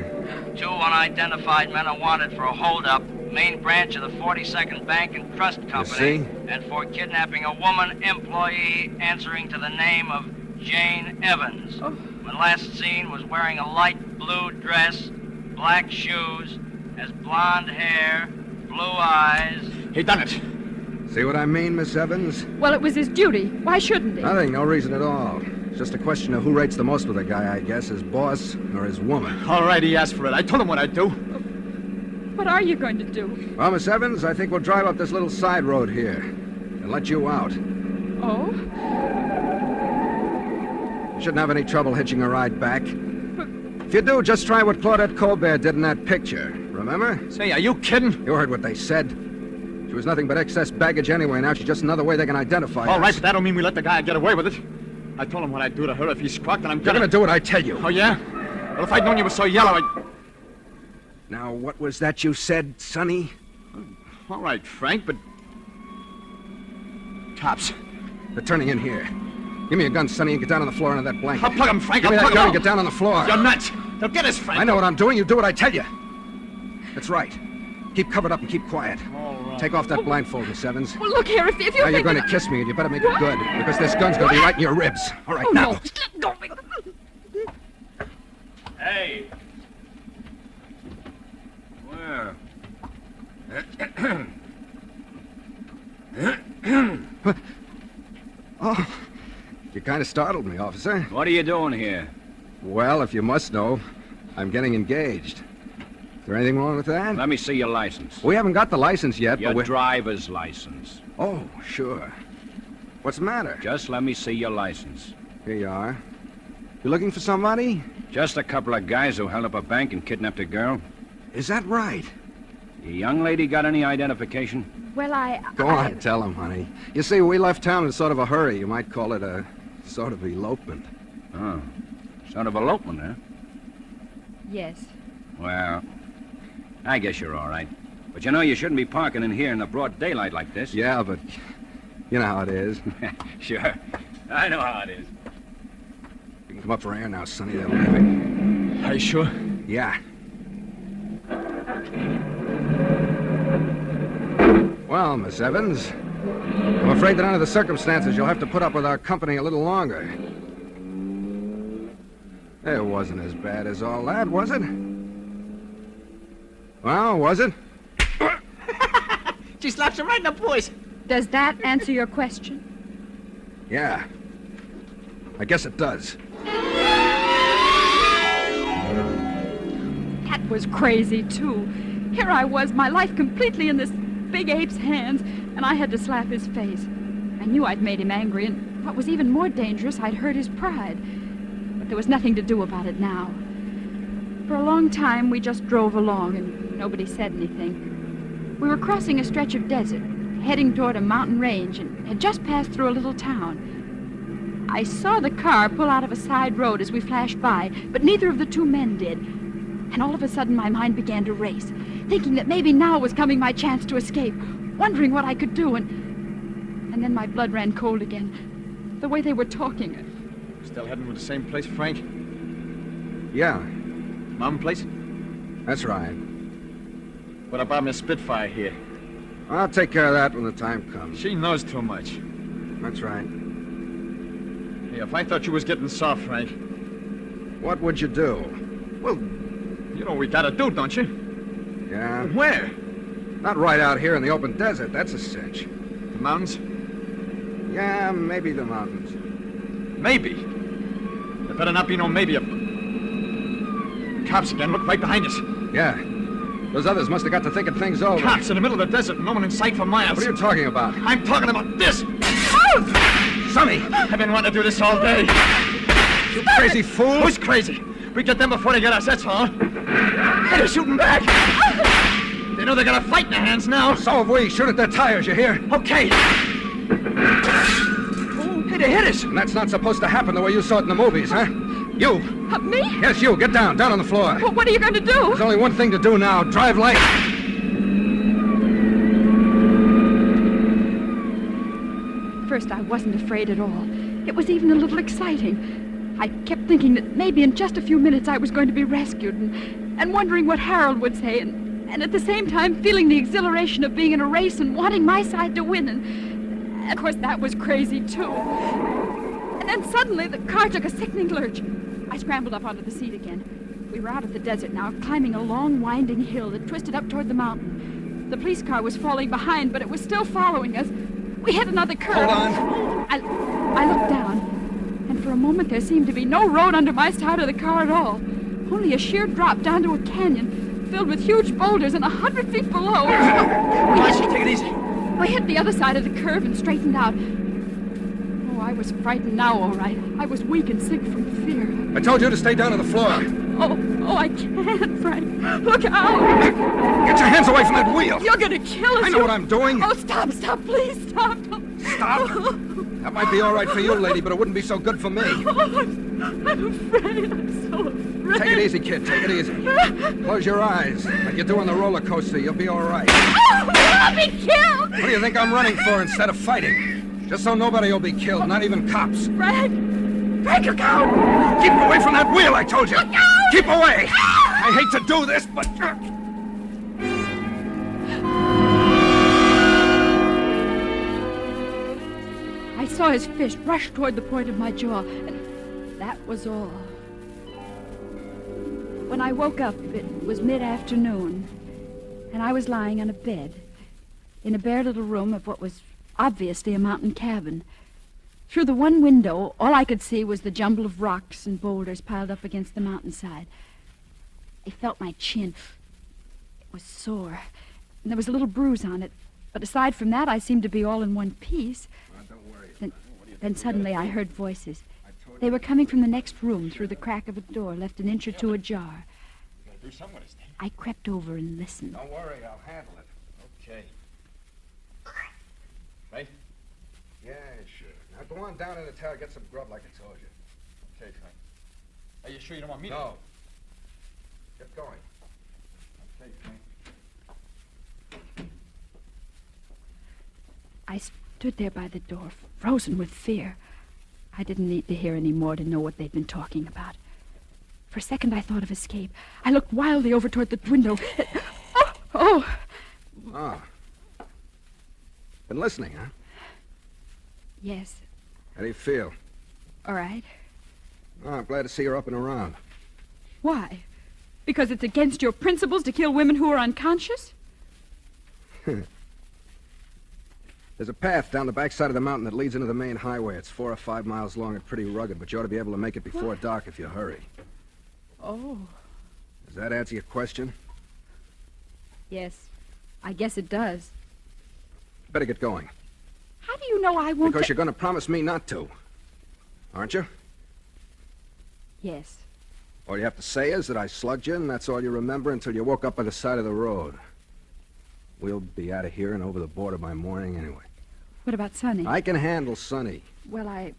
2 unidentified men are wanted for a holdup. Main branch of the 42nd Bank and Trust Company. And for kidnapping a woman employee answering to the name of Jane Evans. Oh. When last seen was wearing a light blue dress, black shoes, has blonde hair, blue eyes. He done it. See what I mean, Miss Evans? Well, it was his duty. Why shouldn't he? Nothing, no reason at all. It's just a question of who rates the most with a guy, I guess, his boss or his woman. All right, he asked for it. I told him what I'd do. What are you going to do? Well, Miss Evans, I think we'll drive up this little side road here and let you out. Oh? You shouldn't have any trouble hitching a ride back. If you do, just try what Claudette Colbert did in that picture. Remember? Say, are you kidding? You heard what they said. She was nothing but excess baggage anyway. Now she's just another way they can identify All us. right, but that don't mean we let the guy get away with it. I told him what I'd do to her if he squawked, and I'm You're gonna do what I tell you. Oh, yeah? Well, if I'd known you were so yellow, I'd... Now, what was that you said, Sonny? All right, Frank, but... Cops. They're turning in here. Give me a gun, Sonny, and get down on the floor under that blanket. I'll plug him, Frank. Give me I'll that plug gun him. and get down on the floor. You're nuts. They'll get us, Frank. I know what I'm doing. You do what I tell you. That's right. Keep covered up and keep quiet. All right. Take off that blindfold, Miss Evans. Well, look here, if you Now think you're going to that- kiss me, and you better make it good, because this gun's going to be right in your ribs. All right, Oh, now. no. Let go. Hey. Where? Oh, you kind of startled me, officer. What are you doing here? Well, if you must know, I'm getting engaged. Is there anything wrong with that? Let me see your license. We haven't got the license yet, Your but we... driver's license. Oh, sure. What's the matter? Just let me see your license. Here you are. You looking for somebody? Just a couple of guys who held up a bank and kidnapped a girl. Is that right? Your young lady got any identification? Well, Go on, tell him, honey. You see, we left town in sort of a hurry. You might call it a sort of elopement. Oh, sort of elopement, huh? Yes. Well, I guess you're all right. But you know, you shouldn't be parking in here in the broad daylight like this. Yeah, but you know how it is. Sure. I know how it is. You can come up for air now, Sonny. They'll leave it. Are you sure? Yeah. Well, Miss Evans, I'm afraid that under the circumstances, you'll have to put up with our company a little longer. It wasn't as bad as all that, was it? Well, was it? She slaps him right in the voice. Does that answer your question? Yeah. I guess it does. That was crazy, too. Here I was, my life completely in this big ape's hands, and I had to slap his face. I knew I'd made him angry, and what was even more dangerous, I'd hurt his pride. But there was nothing to do about it now. For a long time, we just drove along, and nobody said anything. We were crossing a stretch of desert, heading toward a mountain range, and had just passed through a little town. I saw the car pull out of a side road as we flashed by, but neither of the two men did. And all of a sudden, my mind began to race, thinking that maybe now was coming my chance to escape, wondering what I could do, and then my blood ran cold again. The way they were talking. Still heading to the same place, Frank? Yeah. Mountain place? That's right. What about Miss Spitfire here? I'll take care of that when the time comes. She knows too much. That's right. Hey, if I thought you was getting soft, Frank. What would you do? Well, you know what we gotta do, don't you? Yeah? Where? Not right out here in the open desert. That's a cinch. The mountains? Yeah, maybe the mountains. Maybe. There better not be no maybe. Cops again. Look right behind us. Yeah. Those others must have got to thinking things over. Cops in the middle of the desert, no one in sight for miles. What are you talking about? I'm talking about this. Sonny! I've been wanting to do this all day. You crazy fool! Who's crazy? We get them before they get us, that's all. Hey, they're shooting back. They know they got a fight in their hands now. So have we. Shoot at their tires, you hear? Okay. Oh, hey, they hit us. And that's not supposed to happen the way you saw it in the movies, huh? You. Me? Yes, you. Get down. Down on the floor. Well, what are you going to do? There's only one thing to do now. Drive light. First, I wasn't afraid at all. It was even a little exciting. I kept thinking that maybe in just a few minutes I was going to be rescued and wondering what Harold would say and at the same time feeling the exhilaration of being in a race and wanting my side to win. And of course, that was crazy, too. And then suddenly the car took a sickening lurch. I scrambled up onto the seat again. We were out of the desert now, climbing a long, winding hill that twisted up toward the mountain. The police car was falling behind, but it was still following us. We hit another curve. Hold on. I looked down, and for a moment there seemed to be no road under my side of the car at all. Only a sheer drop down to a canyon filled with huge boulders and 100 feet below. Take it easy. We hit the other side of the curve and straightened out. Oh, I was frightened now, all right. I was weak and sick from fear. I told you to stay down on the floor. Oh, I can't, Frank. Look out! Get your hands away from that wheel. You're gonna kill us. I know what I'm doing. Oh, stop, please, stop. Stop? That might be all right for you, lady, but it wouldn't be so good for me. Oh, I'm afraid. I'm so afraid. Take it easy, kid. Take it easy. Close your eyes. Like you do on the roller coaster. You'll be all right. I'll be killed! What do you think I'm running for instead of fighting? Just so nobody will be killed, not even cops. Frank, look out! Keep away from that wheel, I told you! Look out! Keep away! I hate to do this, but... saw his fist rush toward the point of my jaw, and that was all. When I woke up, it was mid-afternoon, and I was lying on a bed in a bare little room of what was obviously a mountain cabin. Through the one window, all I could see was the jumble of rocks and boulders piled up against the mountainside. I felt my chin. It was sore, and there was a little bruise on it. But aside from that, I seemed to be all in one piece. Don't worry. Then suddenly I heard voices. They were coming from the next room through the crack of a door left an inch or two ajar. I crept over and listened. Don't worry, I'll handle it. Okay. Right? Yeah, sure. Now go on down in the tower, get some grub like I told you. Okay, Frank. Are you sure you don't want me to? No. Get going. Okay, Frank. I stood there by the door, frozen with fear. I didn't need to hear any more to know what they'd been talking about. For a second, I thought of escape. I looked wildly over toward the window. Oh! Ah. Been listening, huh? Yes. How do you feel? All right. Oh, I'm glad to see you're up and around. Why? Because it's against your principles to kill women who are unconscious? There's a path down the backside of the mountain that leads into the main highway. It's 4 or 5 miles long and pretty rugged, but you ought to be able to make it before dark if you hurry. Oh. Does that answer your question? Yes. I guess it does. Better get going. How do you know I won't... Because you're going to promise me not to. Aren't you? Yes. All you have to say is that I slugged you, and that's all you remember until you woke up by the side of the road. We'll be out of here and over the border by morning anyway. What about Sonny? I can handle Sonny. Well, I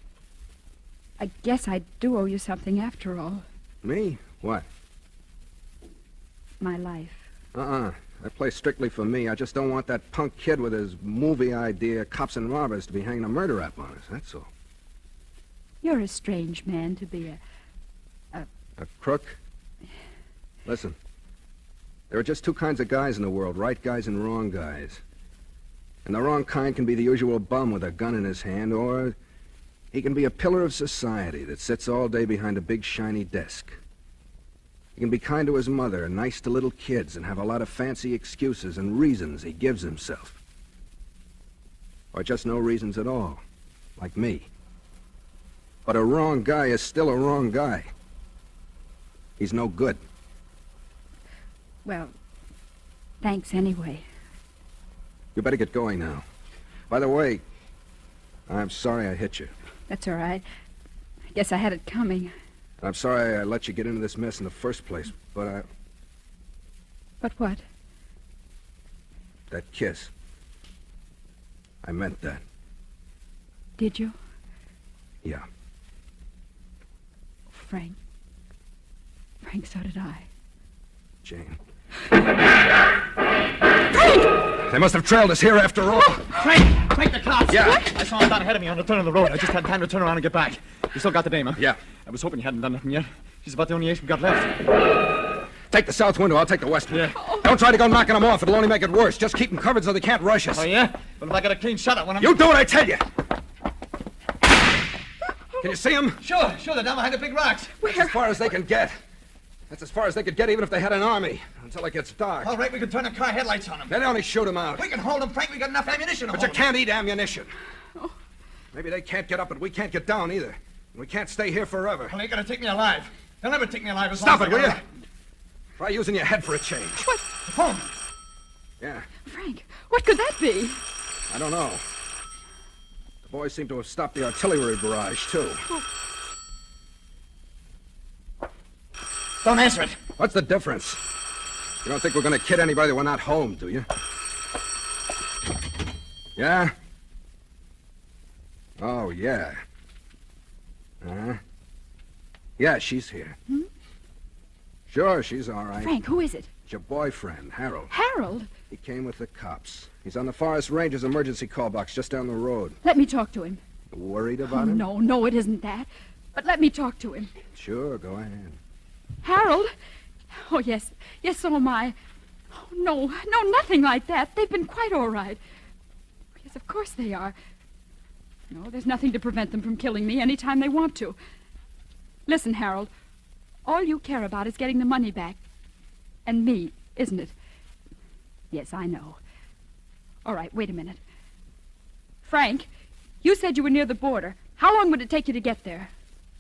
guess I do owe you something after all. Me? What? My life. That place strictly for me. I just don't want that punk kid with his movie idea, Cops and Robbers, to be hanging a murder rap on us, that's all. You're a strange man to be A crook? Listen. There are just two kinds of guys in the world, right guys and wrong guys. And the wrong kind can be the usual bum with a gun in his hand, or he can be a pillar of society that sits all day behind a big shiny desk. He can be kind to his mother and nice to little kids and have a lot of fancy excuses and reasons he gives himself. Or just no reasons at all, like me. But a wrong guy is still a wrong guy. He's no good. Well, thanks anyway. You better get going now. By the way, I'm sorry I hit you. That's all right. I guess I had it coming. I'm sorry I let you get into this mess in the first place, but But what? that kiss. I meant that. Did you? Yeah. Frank, so did I. Jane. They must have trailed us here after all. Frank, the cops! Yeah. What? I saw him down ahead of me on the turn of the road. I just had time to turn around and get back. You still got the dame, huh? Yeah. I was hoping you hadn't done nothing yet. She's about the only ace we got left. Take the south window. I'll take the west one. Yeah. Don't try to go knocking them off. It'll only make it worse. Just keep them covered so they can't rush us. Oh, yeah? But if I got a clean shot at one of them... You do what I tell you. Can you see them? Sure. They're down behind the big rocks. That's as far as they can get. That's as far as they could get even if they had an army, until it gets dark. All right, we can turn the car headlights on them. They'd only shoot them out. We can hold them, Frank. We got enough ammunition to But hold you can't eat ammunition. Oh. Maybe they can't get up, but we can't get down either. And we can't stay here forever. Well, they ain't gonna take me alive. They'll never take me alive as Stop long it, as will you? Try using your head for a change. What? The phone. Yeah. Frank, what could that be? I don't know. The boys seem to have stopped the artillery barrage, too. Oh. Don't answer it. What's the difference? You don't think we're going to kid anybody that we're not home, do you? Yeah? Oh, yeah. Yeah, she's here. Hmm? Sure, she's all right. Frank, who is it? It's your boyfriend, Harold. Harold? He came with the cops. He's on the Forest Ranger's emergency call box just down the road. Let me talk to him. Worried about him? No, it isn't that. But let me talk to him. Sure, go ahead. Harold? Oh, yes, so am I. Oh, no, nothing like that. They've been quite all right. Yes, of course they are. No, there's nothing to prevent them from killing me any time they want to. Listen, Harold, all you care about is getting the money back. And me, isn't it? Yes, I know. All right, wait a minute. Frank, you said you were near the border. How long would it take you to get there?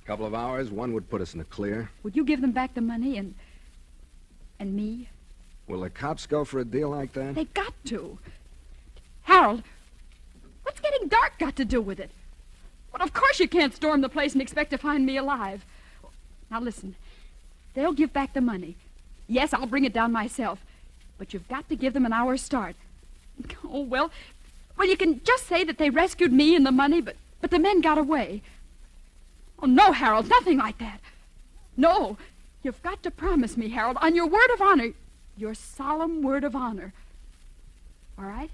A couple of hours. One would put us in the clear. Would you give them back the money and me? Will the cops go for a deal like that? They got to. Harold, what's getting dark got to do with it? Well, of course you can't storm the place and expect to find me alive. Now listen, they'll give back the money. Yes, I'll bring it down myself. But you've got to give them an hour's start. Oh, well, you can just say that they rescued me and the money, but the men got away. Oh, no, Harold, nothing like that. No, you've got to promise me, Harold, on your word of honor, your solemn word of honor. All right?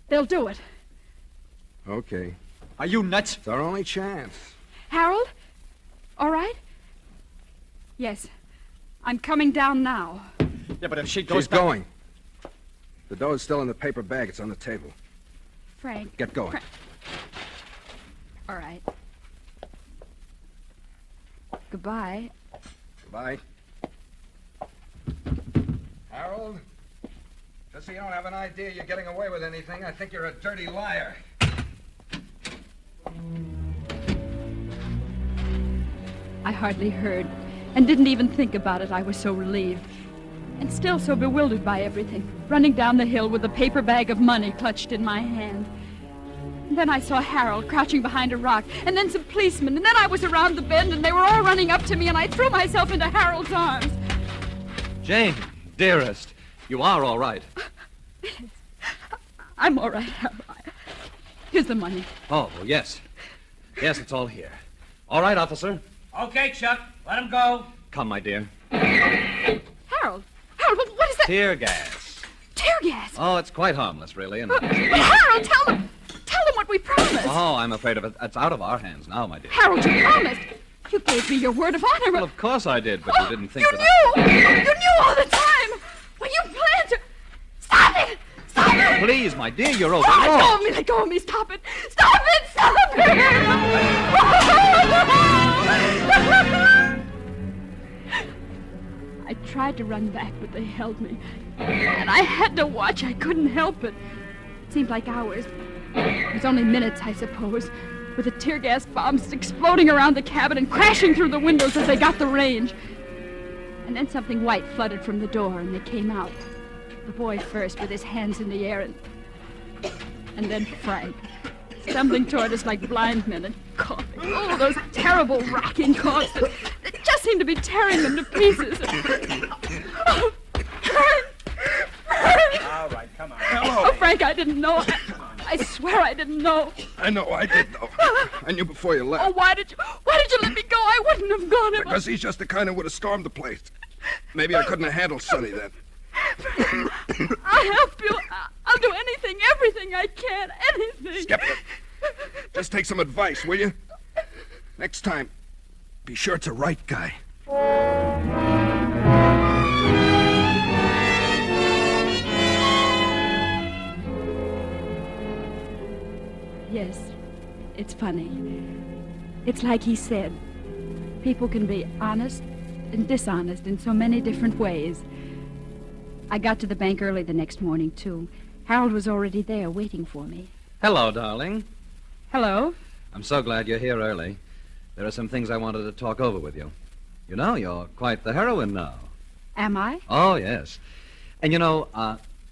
They'll do it. Okay. Are you nuts? It's our only chance. Harold? All right? Yes. I'm coming down now. Yeah, but if she goes She's going. The dough's still in the paper bag. It's on the table. Frank. Get going. All right. Goodbye. Goodbye. Harold, just so you don't have an idea you're getting away with anything, I think you're a dirty liar. I hardly heard and didn't even think about it. I was so relieved and still so bewildered by everything, running down the hill with a paper bag of money clutched in my hand. And then I saw Harold crouching behind a rock, and then some policemen, and then I was around the bend, and they were all running up to me, and I threw myself into Harold's arms. Jane, dearest, you are all right. I'm all right, Harold. Here's the money. Oh, well, yes. Yes, it's all here. All right, officer. Okay, Chuck. Let him go. Come, my dear. Harold, what is that? Tear gas. Tear gas? Oh, it's quite harmless, really. And... But Harold, tell them what we promised. Oh, I'm afraid of it. It's out of our hands now, my dear. Harold, you promised. You gave me your word of honor. Well, of course I did, but you didn't think you knew all the time. Well, you planned to... Stop it! Stop it! Please, my dear, you're over. Oh, let go of me. Stop it. Stop it. Stop it. I tried to run back, but they held me. And I had to watch. I couldn't help it. It seemed like hours. It was only minutes, I suppose, with the tear gas bombs exploding around the cabin and crashing through the windows as they got the range. And then something white fluttered from the door, and they came out. The boy first, with his hands in the air, and then Frank, stumbling toward us like blind men and coughing. Oh, those terrible racking coughs that just seemed to be tearing them to pieces. Oh, Frank! All right, come on. Oh, Frank, I didn't know. I swear I didn't know. I know I did, though. I knew before you left. Oh, why did you let me go? I wouldn't have gone if Because he's just the kind who would have stormed the place. Maybe I couldn't have handled Sonny then. I'll help you. I'll do anything, everything I can, anything. Skipper, just take some advice, will you? Next time, be sure it's a right guy. Yes, it's funny. It's like he said. People can be honest and dishonest in so many different ways. I got to the bank early the next morning, too. Harold was already there waiting for me. Hello, darling. Hello? I'm so glad you're here early. There are some things I wanted to talk over with you. You know, you're quite the heroine now. Am I? Oh, yes. And you know,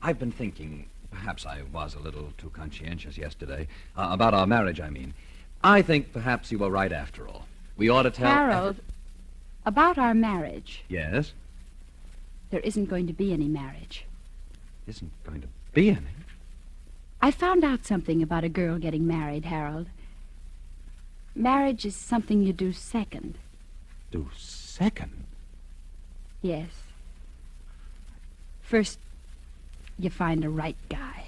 I've been thinking, perhaps I was a little too conscientious yesterday, about our marriage, I mean. I think perhaps you were right after all. We ought to tell... Harold, about our marriage. Yes? There isn't going to be any marriage. Isn't going to be any? I found out something about a girl getting married, Harold. Marriage is something you do second. Do second? Yes. First, you find a right guy.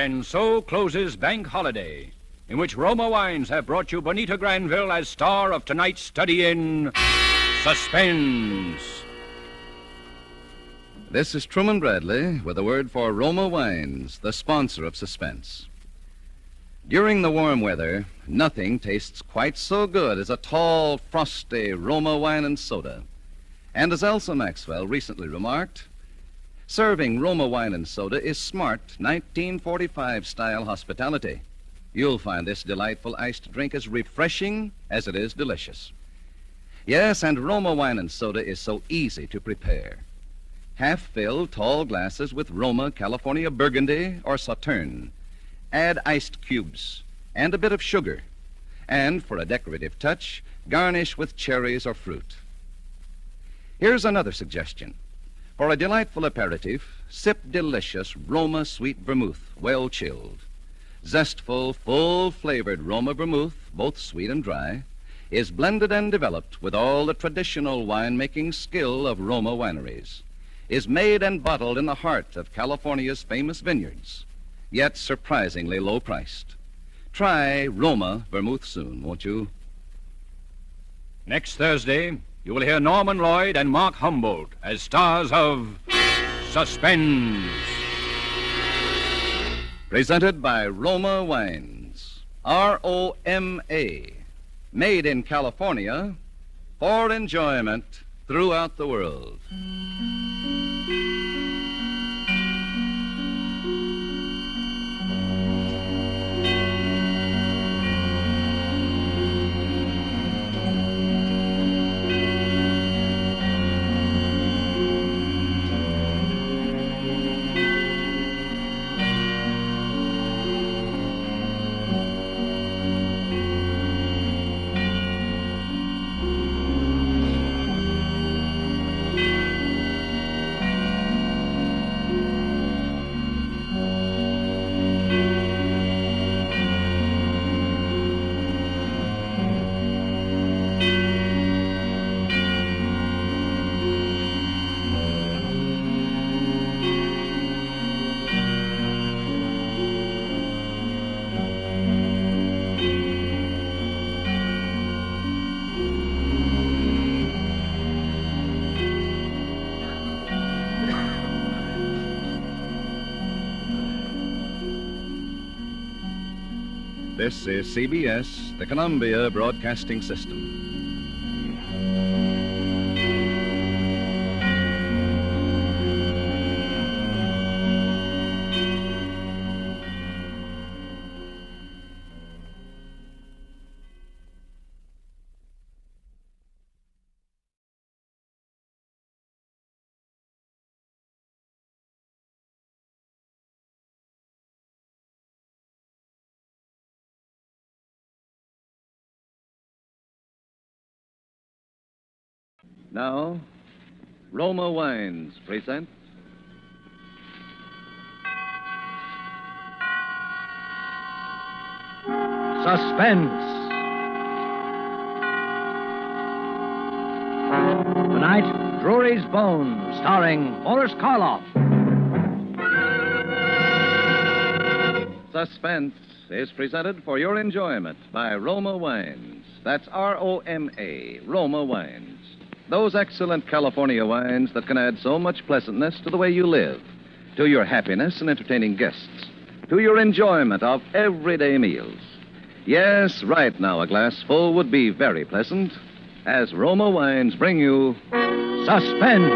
And so closes Bank Holiday, in which Roma Wines have brought you Bonita Granville as star of tonight's study in suspense. This is Truman Bradley with a word for Roma Wines, the sponsor of Suspense. During the warm weather, nothing tastes quite so good as a tall, frosty Roma wine and soda. And as Elsa Maxwell recently remarked, serving Roma wine and soda is smart 1945-style hospitality. You'll find this delightful iced drink as refreshing as it is delicious. Yes, and Roma wine and soda is so easy to prepare. Half-filled tall glasses with Roma, California Burgundy, or Sauterne. Add iced cubes and a bit of sugar. And for a decorative touch, garnish with cherries or fruit. Here's another suggestion. For a delightful aperitif, sip delicious Roma sweet vermouth, well chilled. Zestful, full-flavored Roma vermouth, both sweet and dry, is blended and developed with all the traditional winemaking skill of Roma wineries, is made and bottled in the heart of California's famous vineyards, yet surprisingly low-priced. Try Roma vermouth soon, won't you? Next Thursday, you will hear Norman Lloyd and Mark Humboldt as stars of Suspense. Presented by Roma Wines. R-O-M-A. Made in California for enjoyment throughout the world. This is CBS, the Columbia Broadcasting System. Now, Roma Wines present Suspense. Tonight, Drury's Bones, starring Boris Karloff. Suspense is presented for your enjoyment by Roma Wines. That's R-O-M-A, Roma Wines. Those excellent California wines that can add so much pleasantness to the way you live, to your happiness in entertaining guests, to your enjoyment of everyday meals. Yes, right now a glass full would be very pleasant, as Roma Wines bring you Suspense.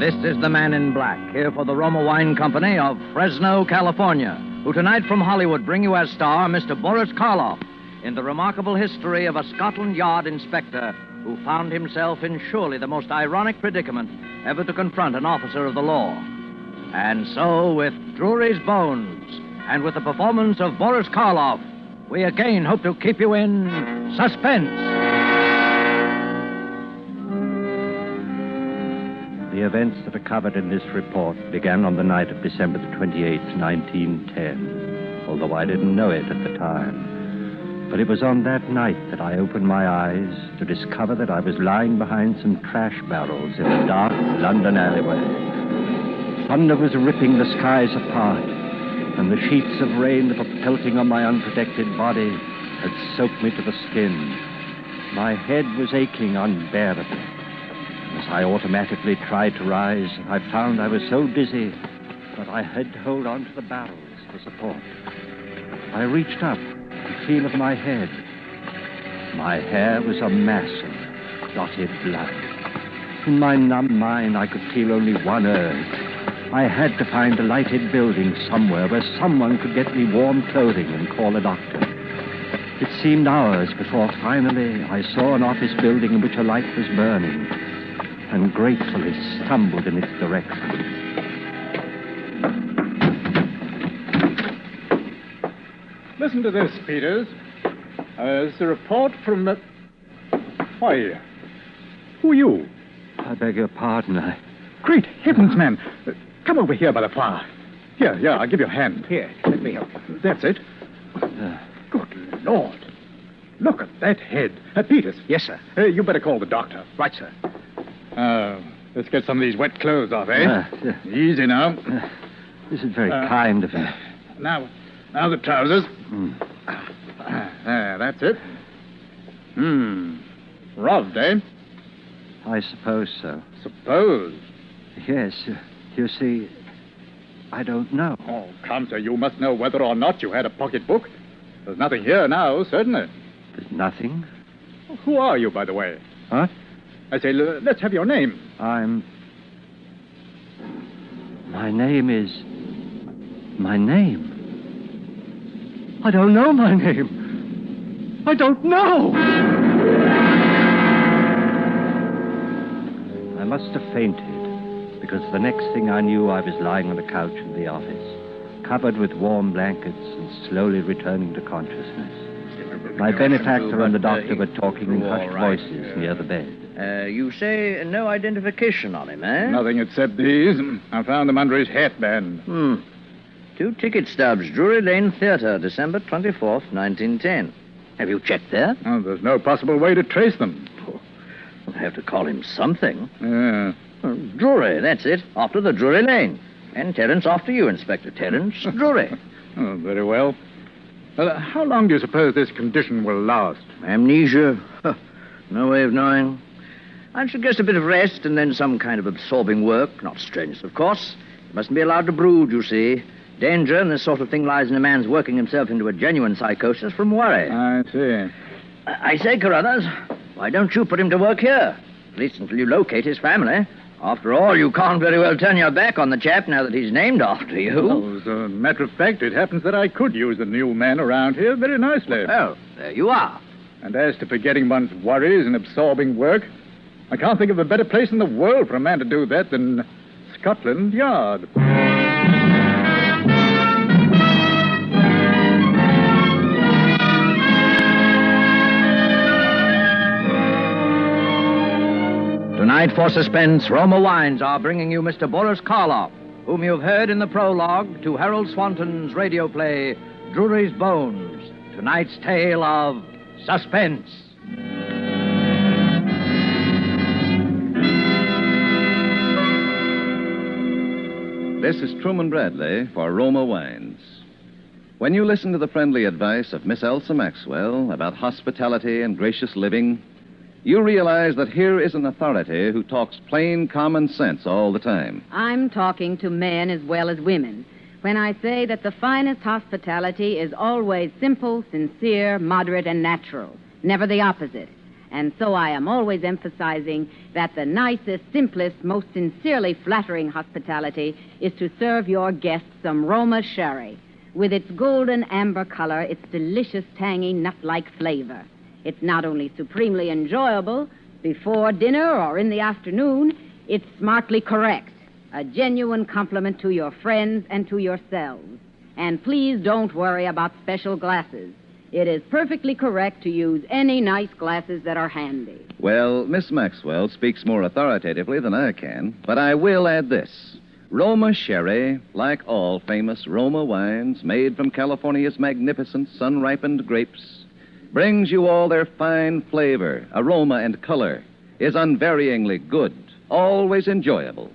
This is the Man in Black, here for the Roma Wine Company of Fresno, California, who tonight from Hollywood bring you as star Mr. Boris Karloff in the remarkable history of a Scotland Yard inspector who found himself in surely the most ironic predicament ever to confront an officer of the law. And so, with Drury's Bones and with the performance of Boris Karloff, we again hope to keep you in suspense. The events that are covered in this report began on the night of December the 28th, 1910, although I didn't know it at the time. But it was on that night that I opened my eyes to discover that I was lying behind some trash barrels in a dark London alleyway. Thunder was ripping the skies apart, and the sheets of rain that were pelting on my unprotected body had soaked me to the skin. My head was aching unbearably. As I automatically tried to rise, I found I was so dizzy that I had to hold on to the barrels for support. I reached up to feel of my head. My hair was a mass of clotted blood. In my numb mind, I could feel only one urge. I had to find a lighted building somewhere where someone could get me warm clothing and call a doctor. It seemed hours before finally I saw an office building in which a light was burning and gratefully stumbled in its direction. Listen to this, Peters. It's a report from the... Why, who are you? I beg your pardon. Great heavens, man. Come over here by the fire. Here, I'll give you a hand. Here, let me help. That's it. Good Lord. Look at that head. Peters. Yes, sir. You better call the doctor. Right, sir. Let's get some of these wet clothes off, eh? Easy now. This is very kind of you. Now the trousers. There, that's it. Robbed, eh? I suppose so. Suppose? Yes. You see, I don't know. Oh, come, sir, you must know whether or not you had a pocketbook. There's nothing here now, certainly. There's nothing? Who are you, by the way? Huh? I say, let's have your name. My name is... My name? I don't know my name. I don't know! I must have fainted, because the next thing I knew, I was lying on a couch in the office, covered with warm blankets and slowly returning to consciousness. My benefactor and the doctor were talking in hushed voices near the bed. You say no identification on him, eh? Nothing except these. I found them under his hatband. 2 ticket stubs, Drury Lane Theatre, December 24th, 1910. Have you checked there? Oh, there's no possible way to trace them. I'll have to call him something. Yeah. Drury, that's it. After the Drury Lane. And Terence after you, Inspector Terence Drury. Oh, very well. How long do you suppose this condition will last? Amnesia? No way of knowing. I'd suggest a bit of rest and then some kind of absorbing work. Not strenuous, of course. You mustn't be allowed to brood, you see. Danger in this sort of thing lies in a man's working himself into a genuine psychosis from worry. I see. I say, Carruthers, why don't you put him to work here? At least until you locate his family. After all, you can't very well turn your back on the chap now that he's named after you. Well, as a matter of fact, it happens that I could use the new man around here very nicely. Oh, there you are. And as to forgetting one's worries and absorbing work, I can't think of a better place in the world for a man to do that than Scotland Yard. Tonight, for suspense, Roma Wines are bringing you Mr. Boris Karloff, whom you've heard in the prologue to Harold Swanton's radio play, Drury's Bones. Tonight's tale of suspense. This is Truman Bradley for Roma Wines. When you listen to the friendly advice of Miss Elsa Maxwell about hospitality and gracious living, you realize that here is an authority who talks plain common sense all the time. I'm talking to men as well as women when I say that the finest hospitality is always simple, sincere, moderate, and natural, never the opposite. And so I am always emphasizing that the nicest, simplest, most sincerely flattering hospitality is to serve your guests some Roma sherry. With its golden amber color, its delicious, tangy, nut-like flavor. It's not only supremely enjoyable before dinner or in the afternoon, it's smartly correct. A genuine compliment to your friends and to yourselves. And please don't worry about special glasses. It is perfectly correct to use any nice glasses that are handy. Well, Miss Maxwell speaks more authoritatively than I can, but I will add this. Roma sherry, like all famous Roma wines made from California's magnificent sun-ripened grapes, brings you all their fine flavor, aroma, and color, is unvaryingly good, always enjoyable,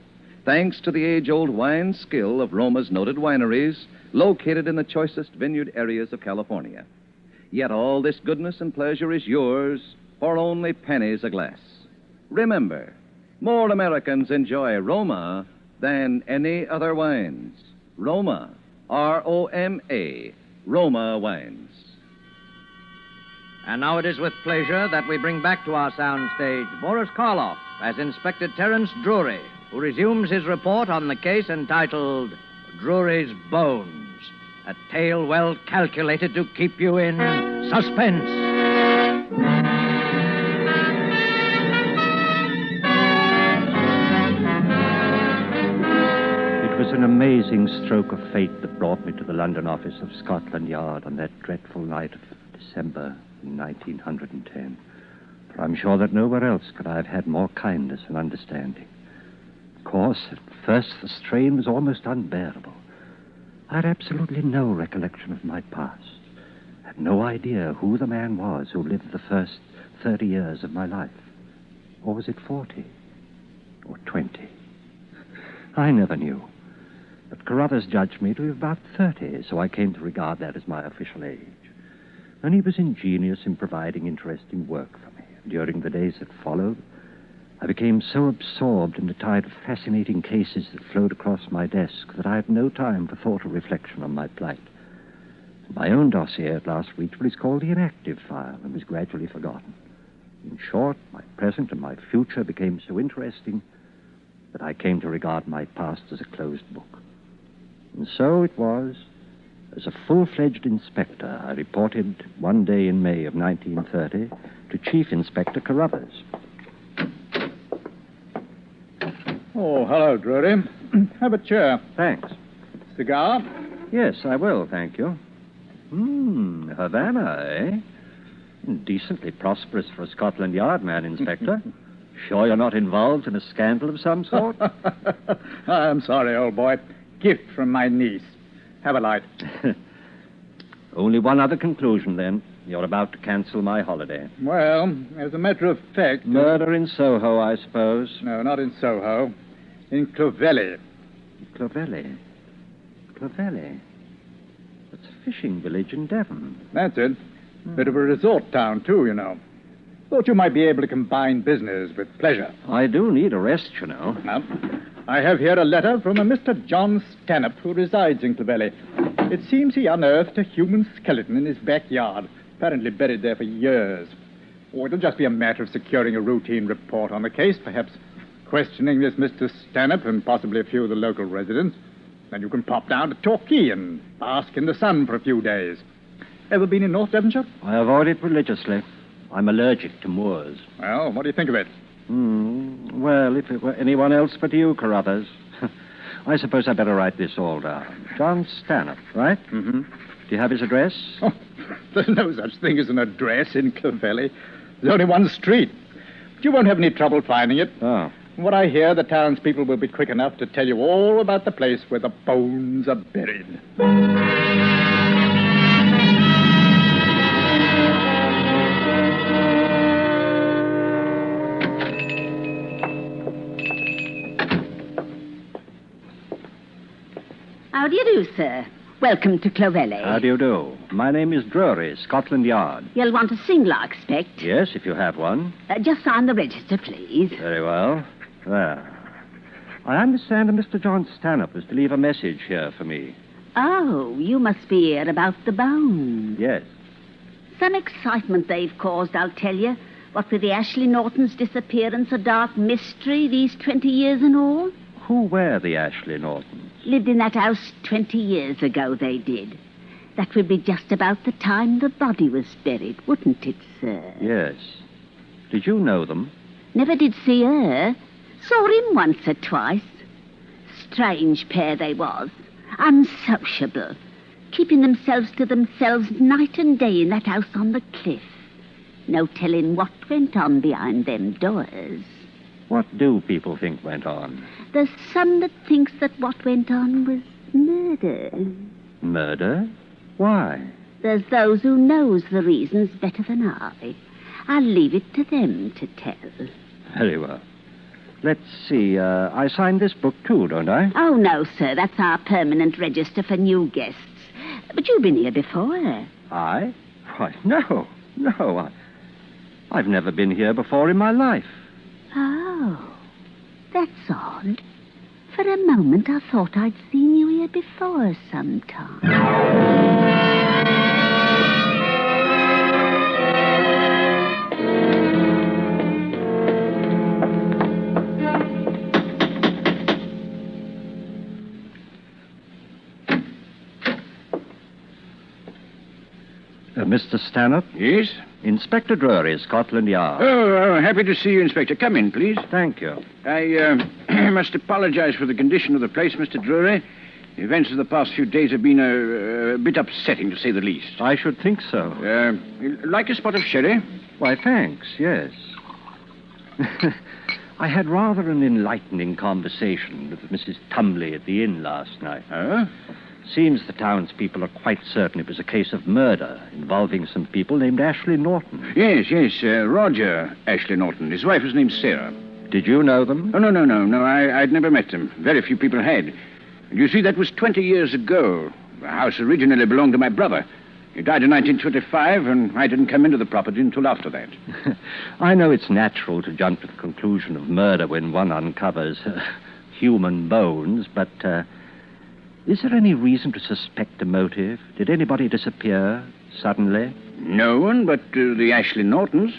thanks to the age-old wine skill of Roma's noted wineries located in the choicest vineyard areas of California. Yet all this goodness and pleasure is yours for only pennies a glass. Remember, more Americans enjoy Roma than any other wines. Roma, R-O-M-A, Roma wines. And now it is with pleasure that we bring back to our soundstage Boris Karloff as Inspector Terence Drury, who resumes his report on the case entitled Drury's Bones, a tale well calculated to keep you in suspense. It was an amazing stroke of fate that brought me to the London office of Scotland Yard on that dreadful night of December 1910. For I'm sure that nowhere else could I have had more kindness and understanding. Of course, at first the strain was almost unbearable. I had absolutely no recollection of my past. I had no idea who the man was who lived the first 30 years of my life. Or was it 40? Or 20? I never knew. But Carruthers judged me to be about 30, so I came to regard that as my official age. And he was ingenious in providing interesting work for me. During the days that followed, I became so absorbed in the tide of fascinating cases that flowed across my desk that I had no time for thought or reflection on my plight. My own dossier at last reached what is called the inactive file and was gradually forgotten. In short, my present and my future became so interesting that I came to regard my past as a closed book. And so it was, as a full-fledged inspector, I reported one day in May of 1930 to Chief Inspector Carruthers. Oh, hello, Drury. Have a chair. Thanks. Cigar? Yes, I will, thank you. Havana, eh? Decently prosperous for a Scotland Yard man, Inspector. Sure you're not involved in a scandal of some sort? I'm sorry, old boy. Gift from my niece. Have a light. Only one other conclusion, then. You're about to cancel my holiday. Well, as a matter of fact... Murder in Soho, I suppose. No, not in Soho. In Clovelly. Clovelly? Clovelly? That's a fishing village in Devon. That's it. Bit of a resort town, too, you know. Thought you might be able to combine business with pleasure. I do need a rest, you know. Now, I have here a letter from a Mr. John Stanhope, who resides in Clovelly. It seems he unearthed a human skeleton in his backyard, apparently buried there for years. Oh, it'll just be a matter of securing a routine report on the case, perhaps questioning this Mr. Stanhope and possibly a few of the local residents. Then you can pop down to Torquay and bask in the sun for a few days. Ever been in North Devonshire? I avoid it religiously. I'm allergic to moors. Well, what do you think of it? Well, if it were anyone else but you, Carruthers. I suppose I better write this all down. John Stanhope, right? Mm-hmm. Do you have his address? Oh, there's no such thing as an address in Clovelly. There's only one street. But you won't have any trouble finding it. Oh. From what I hear, the townspeople will be quick enough to tell you all about the place where the bones are buried. How do you do, sir? Welcome to Clovelly. How do you do? My name is Drury, Scotland Yard. You'll want a single, I expect. Yes, if you have one. Just sign the register, please. Very well. There. I understand that Mr. John Stanhope was to leave a message here for me. Oh, you must be here about the bones. Yes. Some excitement they've caused, I'll tell you. What with the Ashley Nortons' disappearance, a dark mystery these 20 years and all. Who were the Ashley Nortons? Lived in that house 20 years ago, they did. That would be just about the time the body was buried, wouldn't it, sir? Yes. Did you know them? Never did see her. Saw him once or twice. Strange pair they was. Unsociable. Keeping themselves to themselves night and day in that house on the cliff. No telling what went on behind them doors. What do people think went on? There's some that thinks that what went on was murder. Murder? Why? There's those who knows the reasons better than I. I'll leave it to them to tell. Very well. Let's see. I signed this book, too, don't I? Oh, no, sir. That's our permanent register for new guests. But you've been here before. I? Why, no. I've never been here before in my life. Oh, that's odd. For a moment, I thought I'd seen you here before sometime. Mr. Stanhope? Yes? Inspector Drury, Scotland Yard. Oh, happy to see you, Inspector. Come in, please. Thank you. I must apologize for the condition of the place, Mr. Drury. The events of the past few days have been a bit upsetting, to say the least. I should think so. Like a spot of sherry? Why, thanks, yes. I had rather an enlightening conversation with Mrs. Tumley at the inn last night. Oh? Seems the townspeople are quite certain it was a case of murder involving some people named Ashley Norton. Yes, Roger Ashley Norton. His wife was named Sarah. Did you know them? Oh, no. I'd never met them. Very few people had. You see, that was 20 years ago. The house originally belonged to my brother. He died in 1925, and I didn't come into the property until after that. I know it's natural to jump to the conclusion of murder when one uncovers human bones, but is there any reason to suspect a motive? Did anybody disappear suddenly? No one but the Ashley Nortons.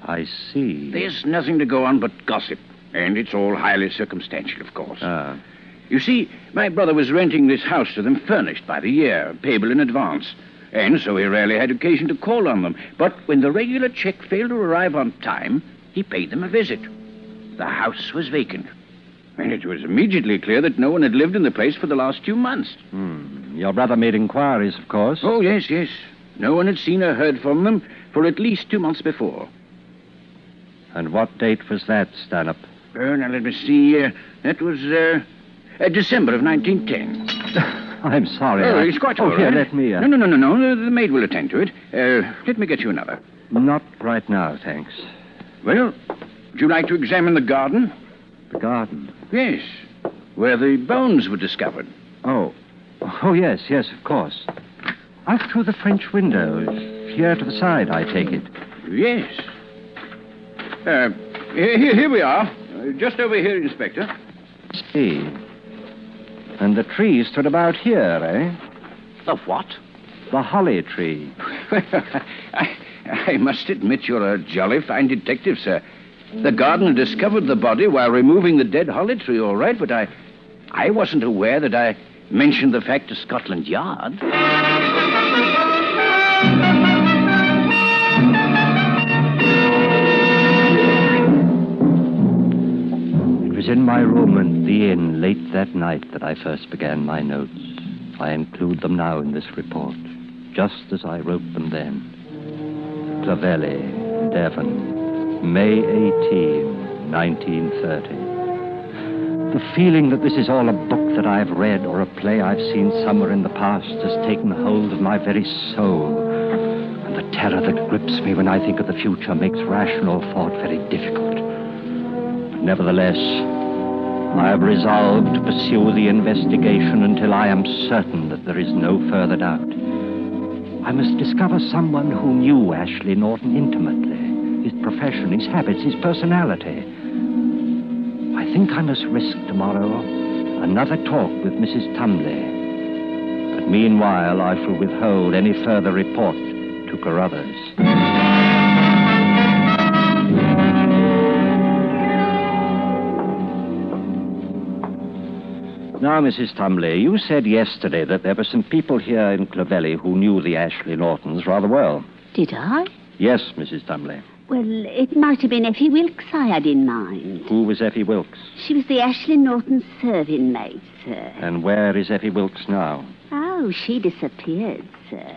I see. There's nothing to go on but gossip, and it's all highly circumstantial, of course. Ah. You see, my brother was renting this house to them furnished by the year, payable in advance, and so he rarely had occasion to call on them. But when the regular check failed to arrive on time, he paid them a visit. The house was vacant. And it was immediately clear that no one had lived in the place for the last 2 months. Your brother made inquiries, of course. Oh, yes. No one had seen or heard from them for at least 2 months before. And what date was that, Stanhope? Now, let me see. That was December of 1910. I'm sorry. Oh, it's quite all right. Here, let me... No. The maid will attend to it. Let me get you another. Not right now, thanks. Well, would you like to examine the garden? The garden? Yes, where the bones were discovered. Oh, yes, of course. Out through the French windows, here to the side, I take it. Yes. Here we are. Just over here, Inspector. See. And the tree stood about here, eh? The what? The holly tree. I must admit you're a jolly fine detective, sir. The gardener discovered the body while removing the dead holly tree, all right, but I wasn't aware that I mentioned the fact to Scotland Yard. It was in my room at the inn late that night that I first began my notes. I include them now in this report, just as I wrote them then. Clovelly, Devon, May 18, 1930. The feeling that this is all a book that I've read or a play I've seen somewhere in the past has taken hold of my very soul. And the terror that grips me when I think of the future makes rational thought very difficult. But nevertheless, I have resolved to pursue the investigation until I am certain that there is no further doubt. I must discover someone who knew Ashley Norton intimately. His profession, his habits, his personality. I think I must risk tomorrow another talk with Mrs. Tumley. But meanwhile, I shall withhold any further report to Carruthers. Now, Mrs. Tumley, you said yesterday that there were some people here in Clovelly who knew the Ashley Nortons rather well. Did I? Yes, Mrs. Tumley. Well, it might have been Effie Wilkes I had in mind. Who was Effie Wilkes? She was the Ashley Norton serving maid, sir. And where is Effie Wilkes now? Oh, she disappeared, sir.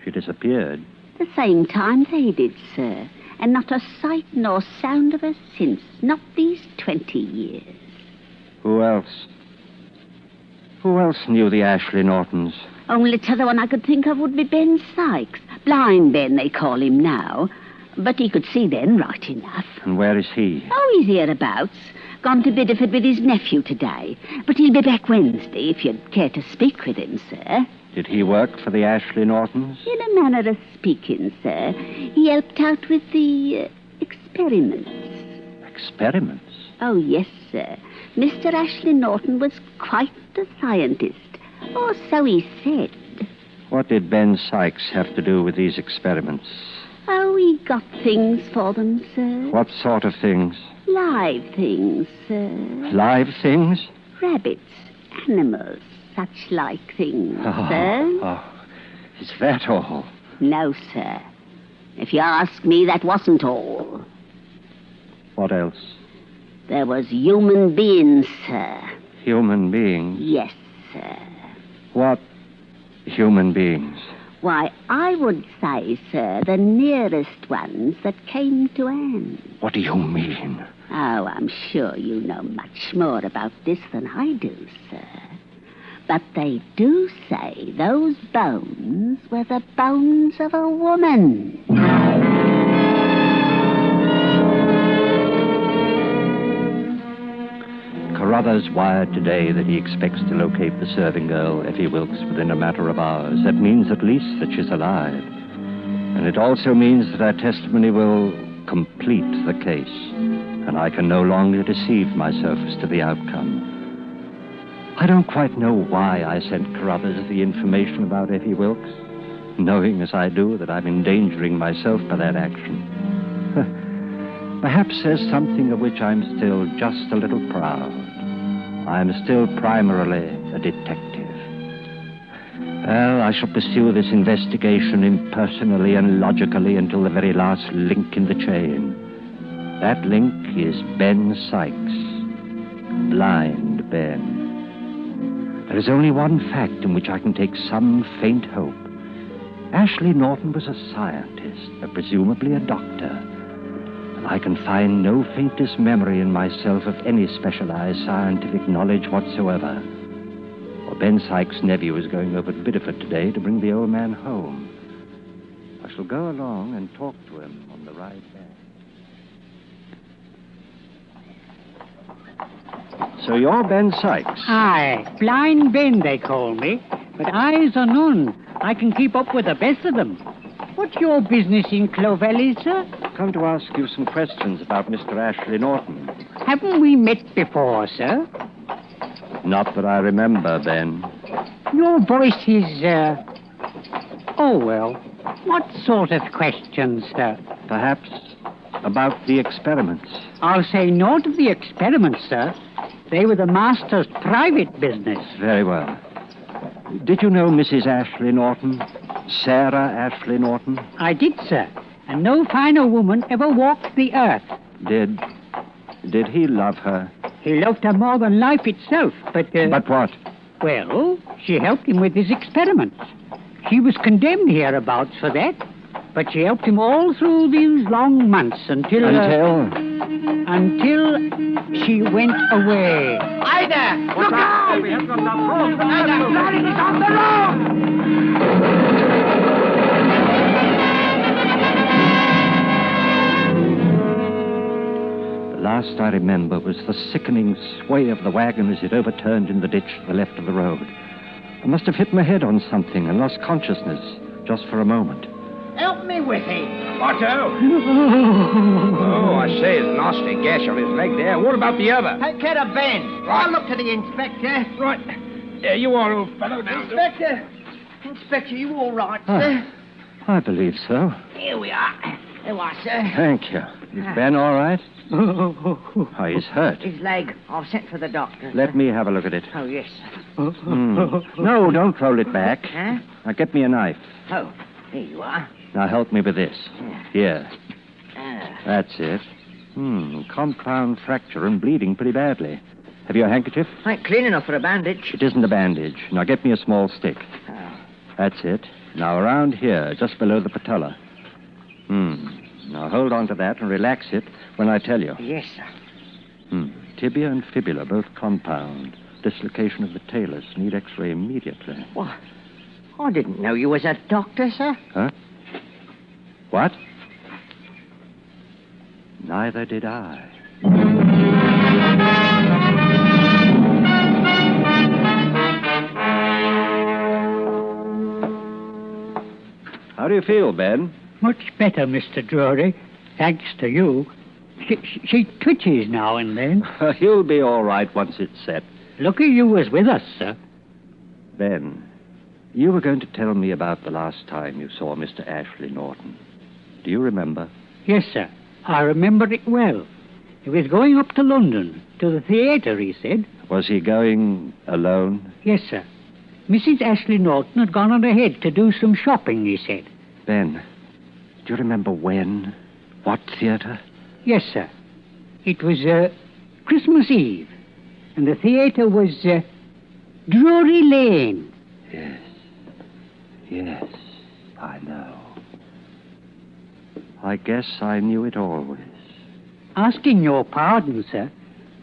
She disappeared? The same time they did, sir. And not a sight nor sound of her since. Not these 20 years. Who else? Who else knew the Ashley Nortons? Only t'other one I could think of would be Ben Sykes. Blind Ben, they call him now. But he could see then right enough. And where is he? Oh, he's hereabouts. Gone to Bideford with his nephew today. But he'll be back Wednesday, if you'd care to speak with him, sir. Did he work for the Ashley Nortons? In a manner of speaking, sir. He helped out with the experiments. Experiments? Oh, yes, sir. Mr. Ashley Norton was quite a scientist. Or so he said. What did Ben Sykes have to do with these experiments? Oh, he got things for them, sir. What sort of things? Live things, sir. Live things? Rabbits, animals, such like things, sir. Oh, is that all? No, sir. If you ask me, that wasn't all. What else? There was human beings, sir. Human beings? Yes, sir. What human beings? Why, I would say, sir, the nearest ones that came to hand. What do you mean? Oh, I'm sure you know much more about this than I do, sir. But they do say those bones were the bones of a woman. Carruthers wired today that he expects to locate the serving girl, Effie Wilkes, within a matter of hours. That means at least that she's alive. And it also means that our testimony will complete the case. And I can no longer deceive myself as to the outcome. I don't quite know why I sent Carruthers the information about Effie Wilkes, knowing as I do that I'm endangering myself by that action. Perhaps there's something of which I'm still just a little proud. I'm still primarily a detective. Well, I shall pursue this investigation impersonally and logically until the very last link in the chain. That link is Ben Sykes. Blind Ben. There is only one fact in which I can take some faint hope. Ashley Norton was a scientist, presumably a doctor. I can find no faintest memory in myself of any specialized scientific knowledge whatsoever. For Ben Sykes' nephew is going over to Bideford today to bring the old man home. I shall go along and talk to him on the ride back. So you're Ben Sykes? Aye, Blind Ben they call me. But eyes are none. I can keep up with the best of them. What's your business in Clovelly, sir? Come to ask you some questions about Mr. Ashley Norton. Haven't we met before, sir? Not that I remember, Ben. Your voice is, oh, well. What sort of questions, sir? Perhaps about the experiments. I'll say naught of the experiments, sir. They were the master's private business. Very well. Did you know Mrs. Ashley Norton? Sarah Ashley Norton? I did, sir. And no finer woman ever walked the earth. Did he love her? He loved her more than life itself, but... But what? Well, she helped him with his experiments. She was condemned hereabouts for that, but she helped him all through these long months until... Until she went away. Ida! Look out! Ida, Larry is on the road! The last I remember was the sickening sway of the wagon as it overturned in the ditch to the left of the road. I must have hit my head on something and lost consciousness just for a moment. Help me with him. Otto! Oh, I say, there's a nasty gash on his leg there. What about the other? Take care of Ben. Right. I'll look to the inspector. Right. There you are, old fellow. Now. Inspector, you all right, sir? I believe so. Here we are. There you are, sir. Thank you. Is Ben all right? Oh, he's hurt. His leg. I've sent for the doctor. Let me have a look at it. Oh, yes, sir. No, don't roll it back. Huh? Now, get me a knife. Oh, here you are. Now, help me with this. Here. That's it. Compound fracture and bleeding pretty badly. Have you a handkerchief? Ain't clean enough for a bandage. It isn't a bandage. Now, get me a small stick. Oh. That's it. Now, around here, just below the patella. Now, hold on to that and relax it when I tell you. Yes, sir. Tibia and fibula, both compound. Dislocation of the talus. Need X-ray immediately. What? I didn't know you was a doctor, sir. Huh? What? Neither did I. How do you feel, Ben? Much better, Mr. Drury. Thanks to you. She twitches now and then. You'll be all right once it's set. Lucky you was with us, sir. Ben, you were going to tell me about the last time you saw Mr. Ashley Norton. Do you remember? Yes, sir. I remember it well. He was going up to London, to the theatre, he said. Was he going alone? Yes, sir. Mrs. Ashley Norton had gone on ahead to do some shopping, he said. Ben, do you remember when? What theatre? Yes, sir. It was Christmas Eve, and the theatre was Drury Lane. Yes, I know. I guess I knew it always. Asking your pardon, sir,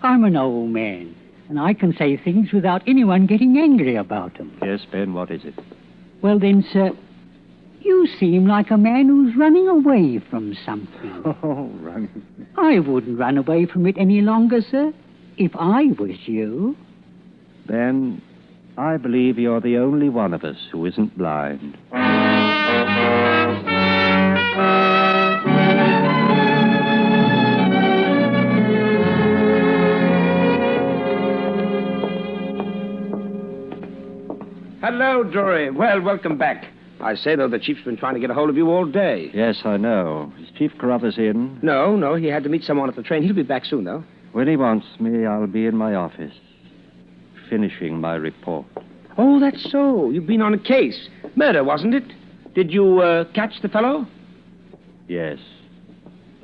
I'm an old man, and I can say things without anyone getting angry about them. Yes, Ben, what is it? Well then, sir, you seem like a man who's running away from something. Oh, running. I wouldn't run away from it any longer, sir, if I was you. Ben, I believe you're the only one of us who isn't blind. Hello, Drury. Well, welcome back. I say, though, the chief's been trying to get a hold of you all day. Yes, I know. Is Chief Carruthers in? No, he had to meet someone at the train. He'll be back soon, though. When he wants me, I'll be in my office, finishing my report. Oh, that's so. You've been on a case. Murder, wasn't it? Did you catch the fellow? Yes,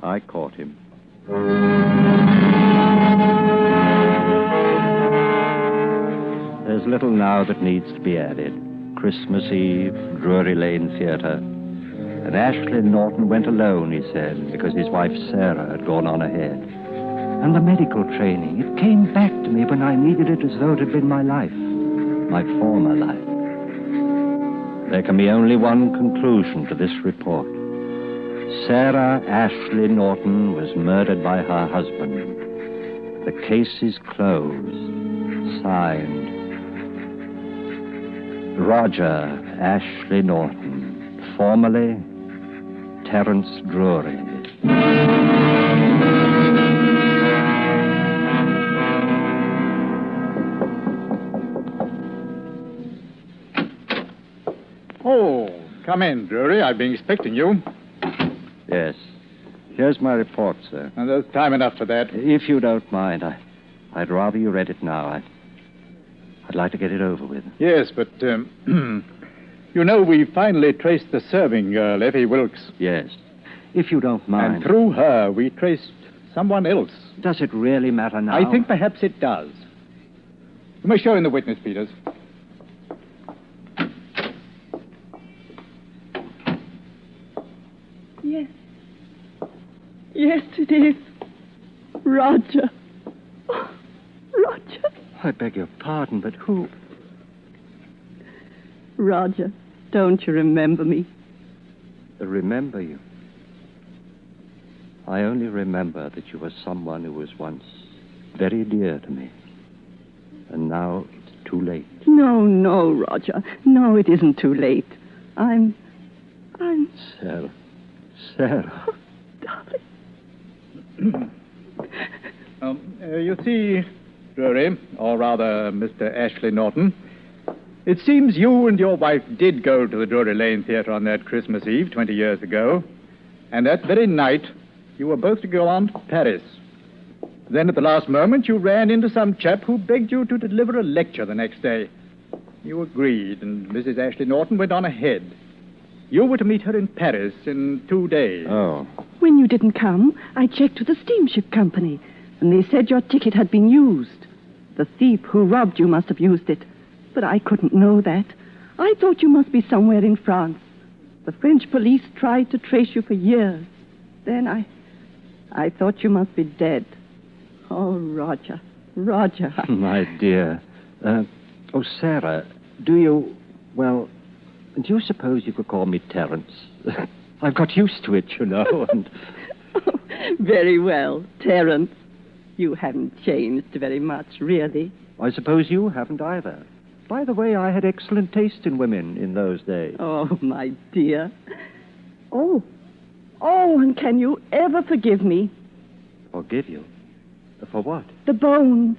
I caught him. There's little now that needs to be added. Christmas Eve, Drury Lane Theatre. And Ashley Norton went alone, he said, because his wife Sarah had gone on ahead. And the medical training, it came back to me when I needed it as though it had been my life, my former life. There can be only one conclusion to this report. Sarah Ashley Norton was murdered by her husband. The case is closed. Signed, Roger Ashley Norton, formerly Terence Drury. Oh, come in, Drury. I've been expecting you. Yes. Here's my report, sir. And there's time enough for that. If you don't mind, I'd rather you read it now. I'd like to get it over with. Yes, but, you know, we finally traced the serving girl, Effie Wilkes. Yes. If you don't mind. And through her, we traced someone else. Does it really matter now? I think perhaps it does. You may show in the witness, Peters. Yes. Yes, it is. Roger. Oh, Roger. I beg your pardon, but who? Roger, don't you remember me? Remember you? I only remember that you were someone who was once very dear to me. And now it's too late. No, Roger. No, it isn't too late. I'm... Sarah. Oh, darling. You see, Drury, or rather, Mr. Ashley Norton, it seems you and your wife did go to the Drury Lane Theatre on that Christmas Eve 20 years ago, and that very night you were both to go on to Paris. Then at the last moment you ran into some chap who begged you to deliver a lecture the next day. You agreed, and Mrs. Ashley Norton went on ahead. You were to meet her in Paris in 2 days. Oh. When you didn't come, I checked with the steamship company, and they said your ticket had been used. The thief who robbed you must have used it, but I couldn't know that. I thought you must be somewhere in France. The French police tried to trace you for years. Then I thought you must be dead. Oh, Roger. My dear. Sarah, do you... Well, Do you suppose you could call me Terence? I've got used to it, you know, and... Very well, Terence. You haven't changed very much, really. I suppose you haven't either. By the way, I had excellent taste in women in those days. Oh, my dear. Oh, and can you ever forgive me? Forgive you? For what? The bones.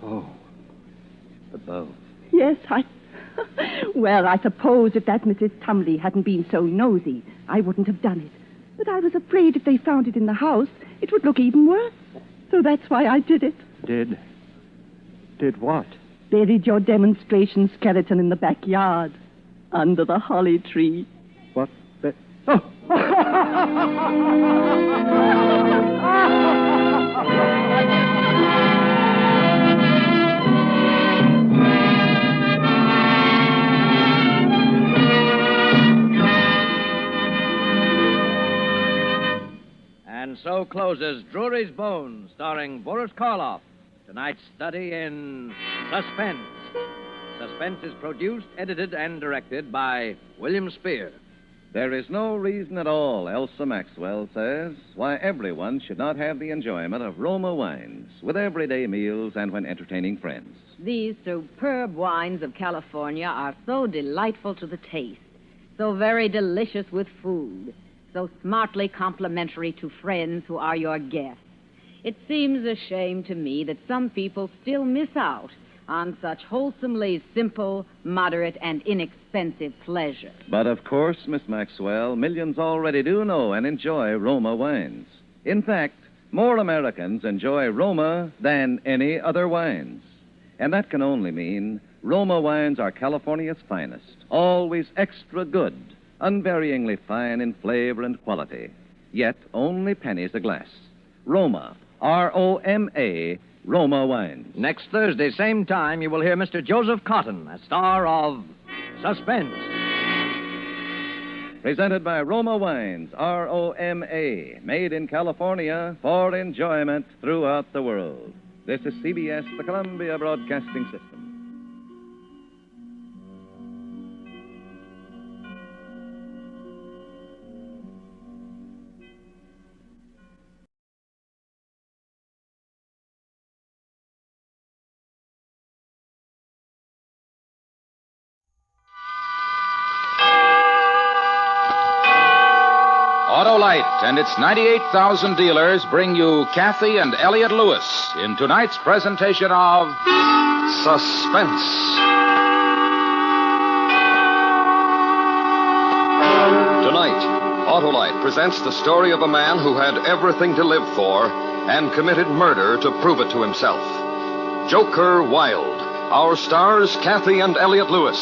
Oh, the bones. Yes, Well, I suppose if that Mrs. Tumley hadn't been so nosy, I wouldn't have done it. But I was afraid if they found it in the house, it would look even worse. So that's why I did it. Did what? Buried your demonstration skeleton in the backyard, under the holly tree. What? And so closes Drury's Bones, starring Boris Karloff. Tonight's study in Suspense. Suspense is produced, edited, and directed by William Spear. There is no reason at all, Elsa Maxwell says, why everyone should not have the enjoyment of Roma wines with everyday meals and when entertaining friends. These superb wines of California are so delightful to the taste, so very delicious with food, so smartly complimentary to friends who are your guests. It seems a shame to me that some people still miss out on such wholesomely simple, moderate, and inexpensive pleasure. But of course, Miss Maxwell, millions already do know and enjoy Roma wines. In fact, more Americans enjoy Roma than any other wines. And that can only mean Roma wines are California's finest, always extra good, unvaryingly fine in flavor and quality, yet only pennies a glass. Roma, R-O-M-A, Roma wines. Next Thursday, same time, you will hear Mr. Joseph Cotton, a star of Suspense. Presented by Roma Wines, R-O-M-A, made in California for enjoyment throughout the world. This is CBS, the Columbia Broadcasting System. Autolite and its 98,000 dealers bring you Kathy and Elliot Lewis in tonight's presentation of Suspense. Tonight, Autolite presents the story of a man who had everything to live for and committed murder to prove it to himself. Joker Wilde. Our stars, Kathy and Elliot Lewis.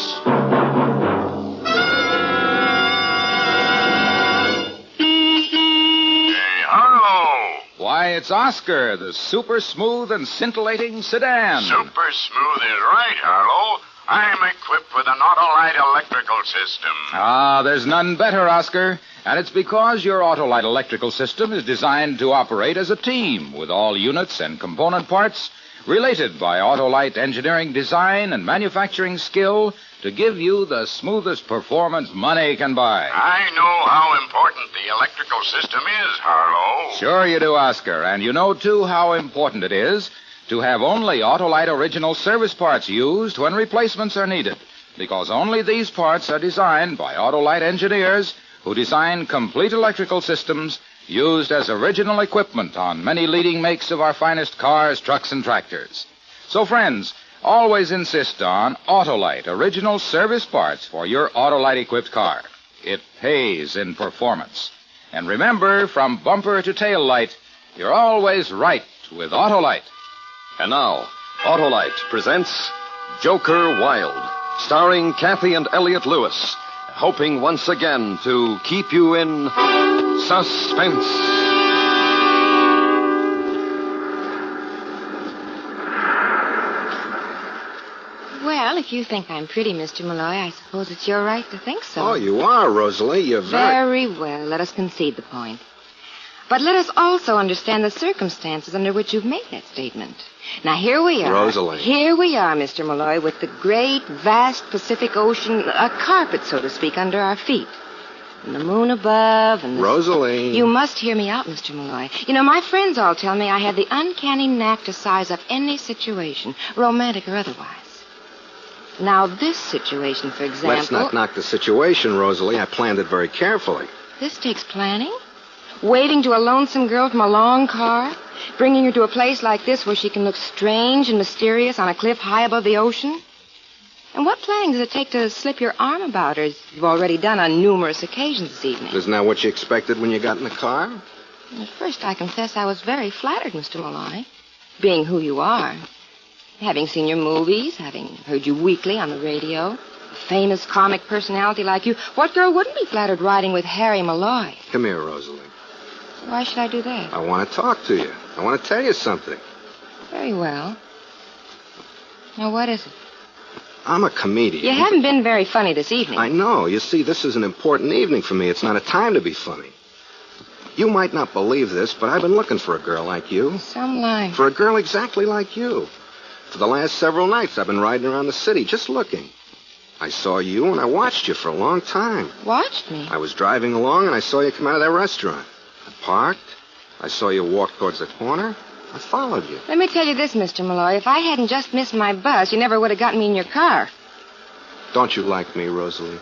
Why, it's Oscar, the super smooth and scintillating sedan. Super smooth is right, Harlow. I'm equipped with an Autolite electrical system. Ah, there's none better, Oscar. And it's because your Autolite electrical system is designed to operate as a team with all units and component parts related by Autolite engineering design and manufacturing skill to give you the smoothest performance money can buy. I know how important the electrical system is, Harlow. Sure you do, Oscar. And you know, too, how important it is to have only Autolite original service parts used when replacements are needed. Because only these parts are designed by Autolite engineers who design complete electrical systems used as original equipment on many leading makes of our finest cars, trucks, and tractors. So, friends, always insist on Autolite original service parts for your Autolite-equipped car. It pays in performance. And remember, from bumper to tail light, you're always right with Autolite. And now, Autolite presents Joker Wilde, starring Kathy and Elliot Lewis, hoping once again to keep you in suspense. Well, if you think I'm pretty, Mr. Malloy, I suppose it's your right to think so. Oh, you are, Rosalie. You're Very well. Let us concede the point. But let us also understand the circumstances under which you've made that statement. Now, here we are. Rosalie. Here we are, Mr. Malloy, with the great, vast Pacific Ocean, a carpet, so to speak, under our feet. And the moon above and the... Rosalie. You must hear me out, Mr. Malloy. You know, my friends all tell me I have the uncanny knack to size up any situation, romantic or otherwise. Now, this situation, for example... Let's not knock the situation, Rosalie. I planned it very carefully. This takes planning? Waiting to a lonesome girl from a long car? Bringing her to a place like this where she can look strange and mysterious on a cliff high above the ocean? And what planning does it take to slip your arm about her, as you've already done on numerous occasions this evening? Isn't that what you expected when you got in the car? At first, I confess I was very flattered, Mr. Malloy, being who you are. Having seen your movies, having heard you weekly on the radio, a famous comic personality like you, what girl wouldn't be flattered riding with Harry Malloy? Come here, Rosalie. Why should I do that? I want to talk to you. I want to tell you something. Very well. Now, what is it? I'm a comedian. You haven't been very funny this evening. I know. You see, this is an important evening for me. It's not a time to be funny. You might not believe this, but I've been looking for a girl like you. Some line. For a girl exactly like you. For the last several nights, I've been riding around the city just looking. I saw you, and I watched you for a long time. Watched me? I was driving along, and I saw you come out of that restaurant. I parked. I saw you walk towards the corner. I followed you. Let me tell you this, Mr. Malloy. If I hadn't just missed my bus, you never would have gotten me in your car. Don't you like me, Rosalie?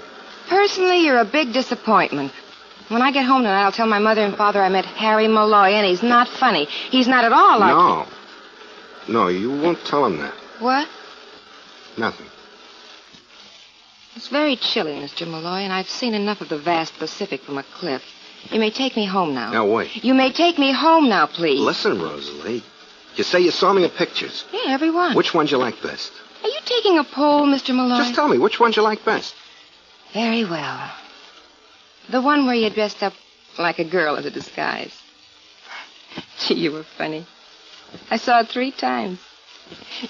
Personally, you're a big disappointment. When I get home tonight, I'll tell my mother and father I met Harry Malloy, and he's not funny. He's not at all like... No. No, you won't tell him that. What? Nothing. It's very chilly, Mr. Malloy, and I've seen enough of the vast Pacific from a cliff. You may take me home now. Now, wait. You may take me home now, please. Listen, Rosalie. You say you saw me in pictures. Yeah, every one. Which ones you like best? Are you taking a poll, Mr. Malloy? Just tell me, which ones you like best? Very well. The one where you dressed up like a girl in a disguise. Gee, you were funny. I saw it 3 times.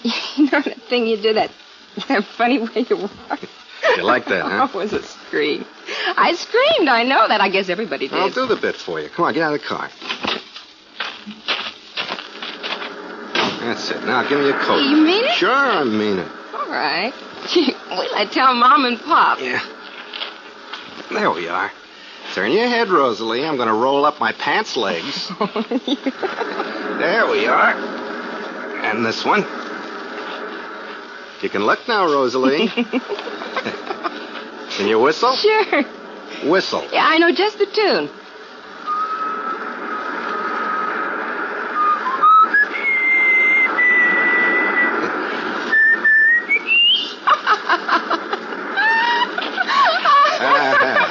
You know that thing you did, that funny way you walked? You like that, huh? Oh, it was a scream. I screamed, I know that. I guess everybody did. I'll do the bit for you. Come on, get out of the car. That's it. Now, give me your coat. You mean it? Sure, I mean it. All right. Gee, will I tell Mom and Pop? Yeah. There we are. Turn your head, Rosalie. I'm going to roll up my pants legs. There we are. And this one. You can look now, Rosalie. Can you whistle? Sure. Whistle. Yeah, I know just the tune.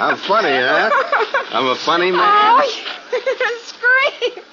I'm funny, huh? I'm a funny man. Oh, scream.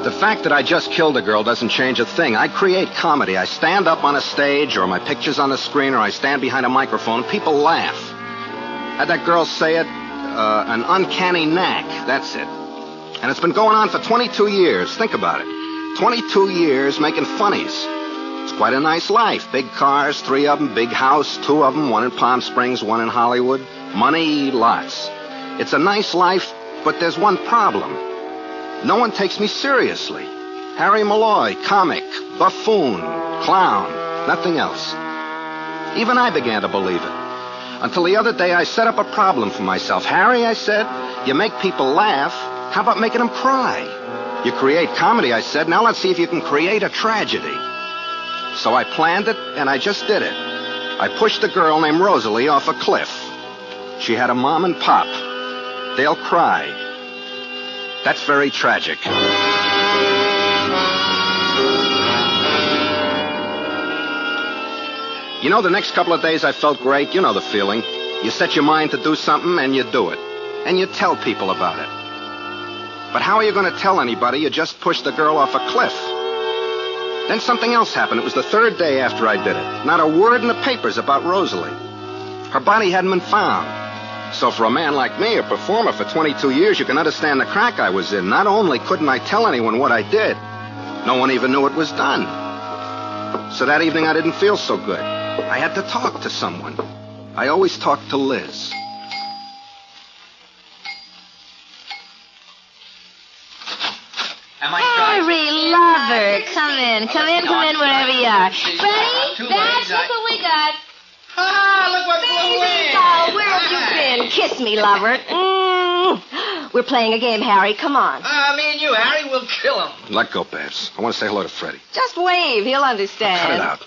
The fact that I just killed a girl doesn't change a thing. I create comedy. I stand up on a stage, or my picture's on the screen, or I stand behind a microphone. People laugh. Had that girl say it? An uncanny knack. That's it. And it's been going on for 22 years. Think about it. 22 years making funnies. It's quite a nice life. Big cars, 3 of them. Big house, 2 of them. 1 in Palm Springs, 1 in Hollywood. Money, lots. It's a nice life, but there's one problem. No one takes me seriously. Harry Malloy, comic, buffoon, clown, nothing else. Even I began to believe it. Until the other day, I set up a problem for myself. Harry, I said, you make people laugh. How about making them cry? You create comedy, I said. Now let's see if you can create a tragedy. So I planned it, and I just did it. I pushed a girl named Rosalie off a cliff. She had a mom and pop. They'll cry. That's very tragic. You know, the next couple of days I felt great. You know the feeling. You set your mind to do something, and you do it. And you tell people about it. But how are you going to tell anybody you just pushed the girl off a cliff? Then something else happened. It was the third day after I did it. Not a word in the papers about Rosalie. Her body hadn't been found. So for a man like me, a performer for 22 years, you can understand the crack I was in. Not only couldn't I tell anyone what I did, no one even knew it was done. So that evening I didn't feel so good. I had to talk to someone. I always talk to Liz. Harry, lover, come in wherever you are. Freddie, that's what we got. Look what blew in. Oh, where have you been? Kiss me, lover. We're playing a game, Harry. Come on. Me and you, Harry, we'll kill him. Let go, Babs. I want to say hello to Freddie. Just wave. He'll understand. Cut it out.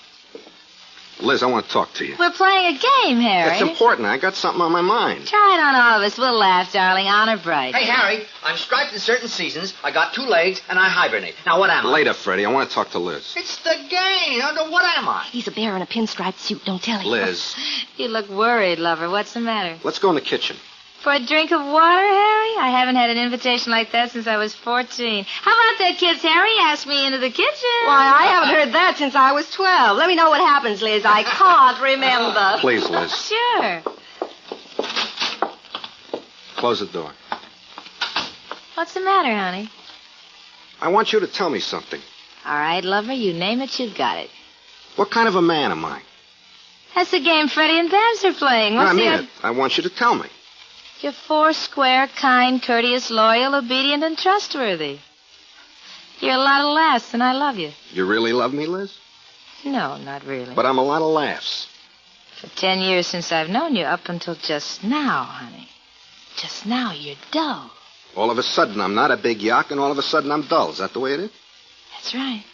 Liz, I want to talk to you. We're playing a game, Harry. It's important. I got something on my mind. Try it on all of us. We'll laugh, darling. Honor bright. Hey, Harry, I'm striped in certain seasons. I got 2 legs, and I hibernate. Now, what am I? Later, Freddie. I want to talk to Liz. It's the game. Under what am I? He's a bear in a pinstripe suit. Don't tell him. Liz. You look worried, lover. What's the matter? Let's go in the kitchen. For a drink of water, Harry? I haven't had an invitation like that since I was 14. How about that, kids? Harry asked me into the kitchen. Why, I haven't heard that since I was 12. Let me know what happens, Liz. I can't remember. Please, Liz. Sure. Close the door. What's the matter, honey? I want you to tell me something. All right, lover, you name it, you've got it. What kind of a man am I? That's the game Freddie and Babs are playing. I mean it. I want you to tell me. You're 4 square, kind, courteous, loyal, obedient, and trustworthy. You're a lot of laughs, and I love you. You really love me, Liz? No, not really. But I'm a lot of laughs. For 10 years since I've known you, up until just now, honey. Just now, you're dull. All of a sudden, I'm not a big yock, and all of a sudden, I'm dull. Is that the way it is? That's right.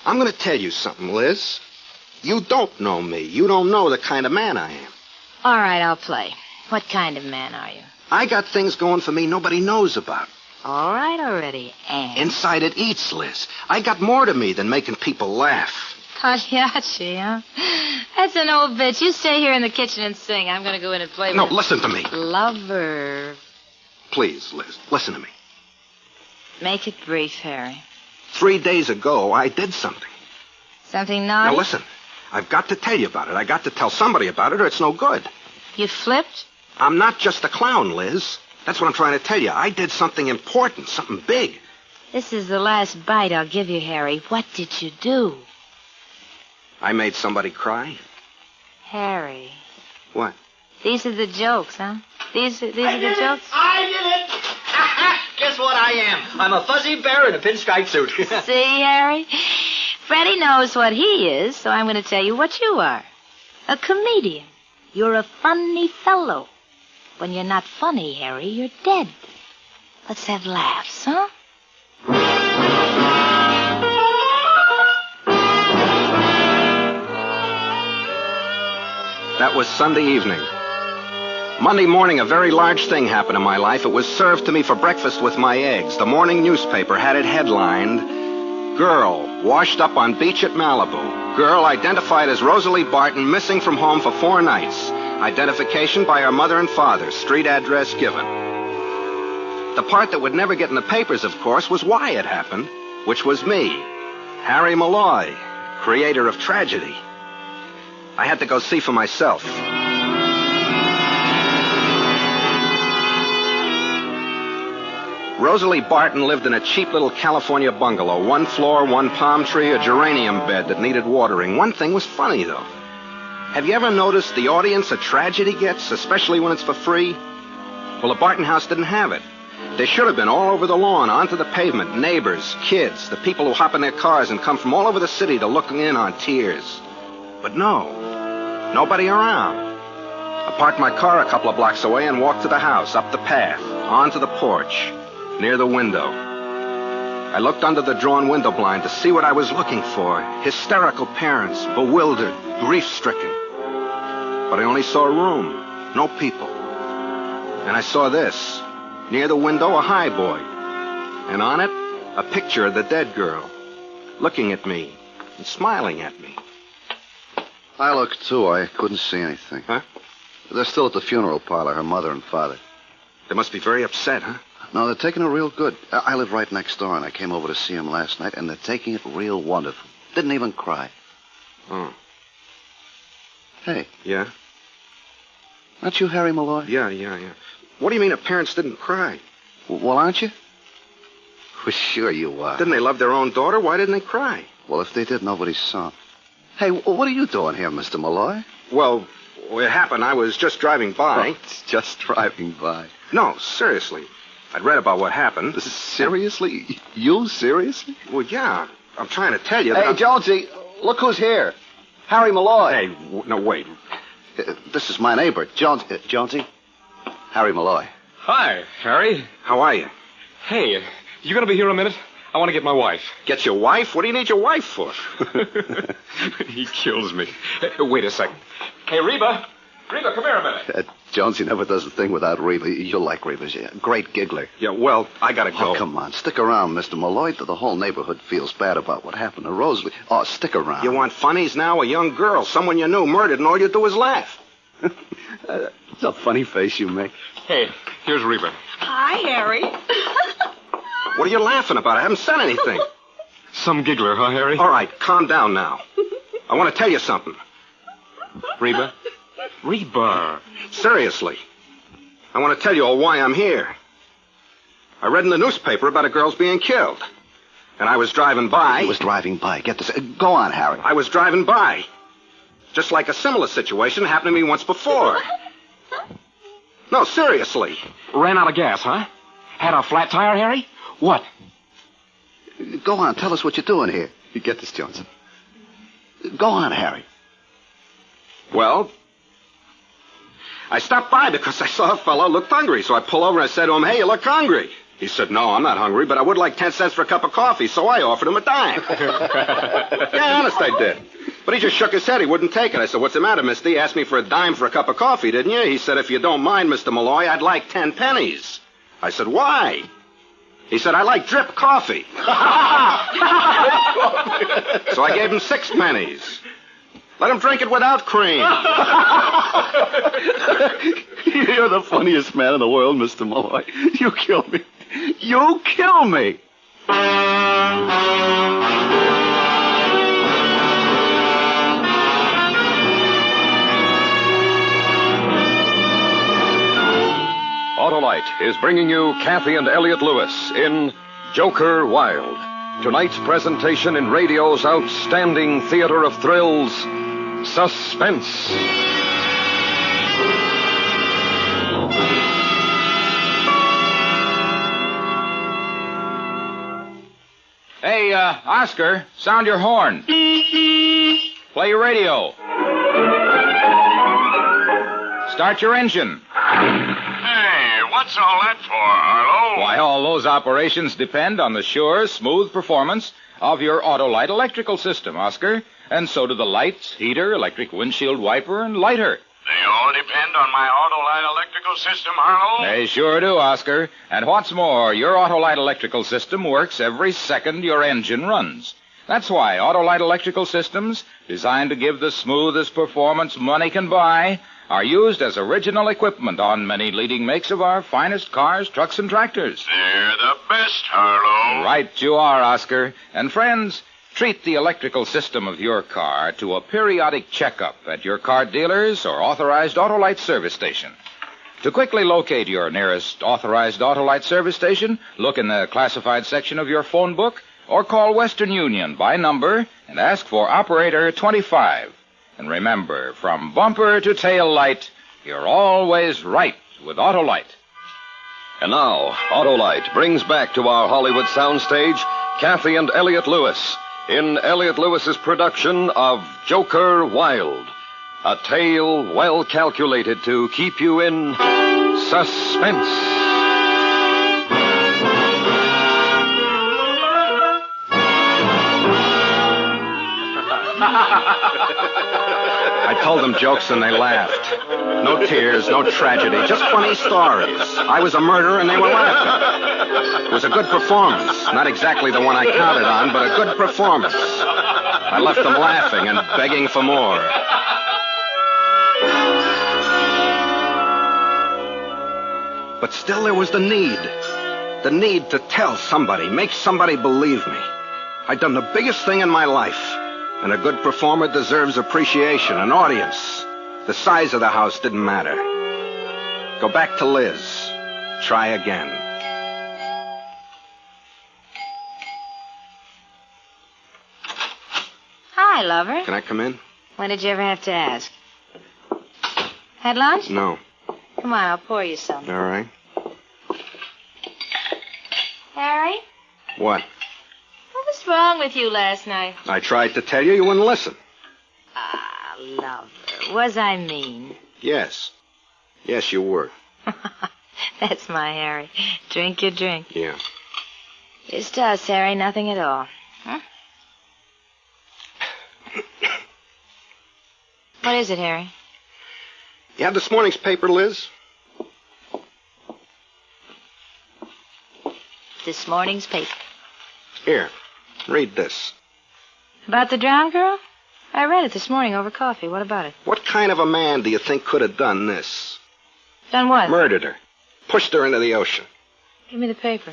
I'm going to tell you something, Liz. You don't know me. You don't know the kind of man I am. All right, I'll play. What kind of man are you? I got things going for me nobody knows about. All right already, and? Inside it eats, Liz. I got more to me than making people laugh. Pagliacci, huh? That's an old bitch. You stay here in the kitchen and sing. I'm going to go in and play No, with... listen to me. Lover. Please, Liz, listen to me. Make it brief, Harry. 3 days ago, I did something. Something naughty? Now, listen. I've got to tell you about it. I got to tell somebody about it, or it's no good. You flipped? I'm not just a clown, Liz. That's what I'm trying to tell you. I did something important, something big. This is the last bite I'll give you, Harry. What did you do? I made somebody cry. Harry. What? These are the jokes, huh? These are the jokes? I did it! Guess what I am? I'm a fuzzy bear in a pinstripe suit. See, Harry? Freddie knows what he is, so I'm going to tell you what you are. A comedian. You're a funny fellow. When you're not funny, Harry, you're dead. Let's have laughs, huh? That was Sunday evening. Monday morning, a very large thing happened in my life. It was served to me for breakfast with my eggs. The morning newspaper had it headlined, Girl washed up on beach at Malibu. Girl identified as Rosalie Barton, missing from home for 4 nights. Identification by her mother and father. Street address given. The part that would never get in the papers, of course, was why it happened, which was me, Harry Malloy, creator of tragedy. I had to go see for myself. Rosalie Barton lived in a cheap little California bungalow. 1 floor, 1 palm tree, a geranium bed that needed watering. One thing was funny, though. Have you ever noticed the audience a tragedy gets, especially when it's for free? Well, the Barton house didn't have it. There should have been all over the lawn, onto the pavement, neighbors, kids, the people who hop in their cars and come from all over the city to look in on tears. But no, nobody around. I parked my car a couple of blocks away and walked to the house, up the path, onto the porch, near the window. I looked under the drawn window blind to see what I was looking for. Hysterical parents, bewildered, grief-stricken. But I only saw a room, no people. And I saw this. Near the window, a highboy. And on it, a picture of the dead girl, looking at me and smiling at me. I looked, too. I couldn't see anything. Huh? They're still at the funeral parlor, her mother and father. They must be very upset, huh? No, they're taking it real good. I live right next door, and I came over to see them last night, and they're taking it real wonderful. Didn't even cry. Oh. Hey. Yeah? Aren't you Harry Malloy? Yeah. What do you mean the parents didn't cry? Well, aren't you? Well, sure you are. Didn't they love their own daughter? Why didn't they cry? Well, if they did, nobody saw. Hey, what are you doing here, Mr. Malloy? Well, it happened. I was just driving by. Oh, it's just driving by. No, seriously. I'd read about what happened. Seriously? You seriously? Well, yeah. I'm trying to tell you Hey, that... Jonesy, look who's here. Harry Malloy. Hey, no, wait. This is my neighbor, Jonesy. Harry Malloy. Hi, Harry. How are you? Hey, you gonna be here a minute? I want to get my wife. Get your wife? What do you need your wife for? He kills me. Wait a second. Hey, Reba. Reba, come here a minute. Jonesy never does a thing without Reba. You'll like Reba. She's a great giggler. Yeah, well, I gotta go. Oh, come on. Stick around, Mr. Malloy. The whole neighborhood feels bad about what happened to Rosalie. Oh, stick around. You want funnies now? A young girl, someone you knew, murdered, and all you do is laugh. It's a funny face you make. Hey, here's Reba. Hi, Harry. What are you laughing about? I haven't said anything. Some giggler, huh, Harry? All right, calm down now. I want to tell you something. Reba? Reba. Seriously. I want to tell you why I'm here. I read in the newspaper about a girl's being killed. And I was driving by. He was driving by. Get this. Go on, Harry. I was driving by. Just like a similar situation happened to me once before. No, seriously. Ran out of gas, huh? Had a flat tire, Harry? What? Go on. Tell us what you're doing here. You get this, Johnson. Go on, Harry. Well, I stopped by because I saw a fellow looked hungry. So I pulled over and I said to him, hey, you look hungry. He said, no, I'm not hungry, but I would like 10 cents for a cup of coffee. So I offered him a dime. Yeah, honest, I did. But he just shook his head. He wouldn't take it. I said, what's the matter, mister? You asked me for a dime for a cup of coffee, didn't you? He said, if you don't mind, Mr. Malloy, I'd like 10 pennies. I said, why? He said, I like drip coffee. So I gave him 6 pennies. Let him drink it without cream. You're the funniest man in the world, Mr. Malloy. You kill me. You kill me. Autolite is bringing you Kathy and Elliot Lewis in Joker Wild. Tonight's presentation in radio's outstanding theater of thrills, Suspense. Hey, Oscar, sound your horn. Play your radio. Start your engine. Hey, what's all that for, Harlow? Why, all those operations depend on the sure, smooth performance of your Autolite electrical system, Oscar. And so do the lights, heater, electric windshield wiper, and lighter. They all depend on my Autolite electrical system, Harlow? They sure do, Oscar. And what's more, your Autolite electrical system works every second your engine runs. That's why Autolite electrical systems, designed to give the smoothest performance money can buy, are used as original equipment on many leading makes of our finest cars, trucks, and tractors. They're the best, Harlow. Right you are, Oscar. And friends, treat the electrical system of your car to a periodic checkup at your car dealer's or authorized Autolite service station. To quickly locate your nearest authorized Autolite service station, look in the classified section of your phone book or call Western Union by number and ask for Operator 25. And remember, from bumper to tail light, you're always right with Autolite. And now, Autolite brings back to our Hollywood soundstage Kathy and Elliot Lewis in Elliot Lewis's production of Joker Wild, a tale well calculated to keep you in suspense. I told them jokes and they laughed. No tears, no tragedy, just funny stories. I was a murderer and they were laughing. It was a good performance. Not exactly the one I counted on, but a good performance. I left them laughing and begging for more. But still there was the need. The need to tell somebody, make somebody believe me. I'd done the biggest thing in my life. And a good performer deserves appreciation, an audience. The size of the house didn't matter. Go back to Liz. Try again. Hi, lover. Can I come in? When did you ever have to ask? Had lunch? No. Come on, I'll pour you some. All right. Harry? What? What was wrong with you last night? I tried to tell you, you wouldn't listen. Ah, lover. Was I mean? Yes. Yes, you were. That's my Harry. Drink your drink. Yeah. Just us, Harry. Nothing at all. Huh? What is it, Harry? You have this morning's paper, Liz? This morning's paper. Here, read this. About the drowned girl? I read it this morning over coffee. What about it? What kind of a man do you think could have done this? Done what? Murdered her. Pushed her into the ocean. Give me the paper.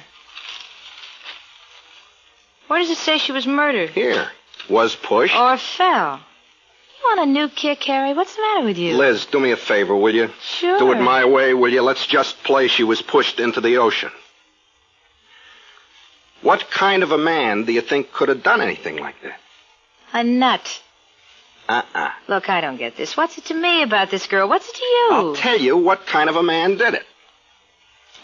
Where does it say she was murdered? Here. Was pushed. Or fell. You want a new kick, Harry? What's the matter with you? Liz, do me a favor, will you? Sure. Do it my way, will you? Let's just play she was pushed into the ocean. What kind of a man do you think could have done anything like that? A nut. Look, I don't get this. What's it to me about this girl? What's it to you? I'll tell you what kind of a man did it.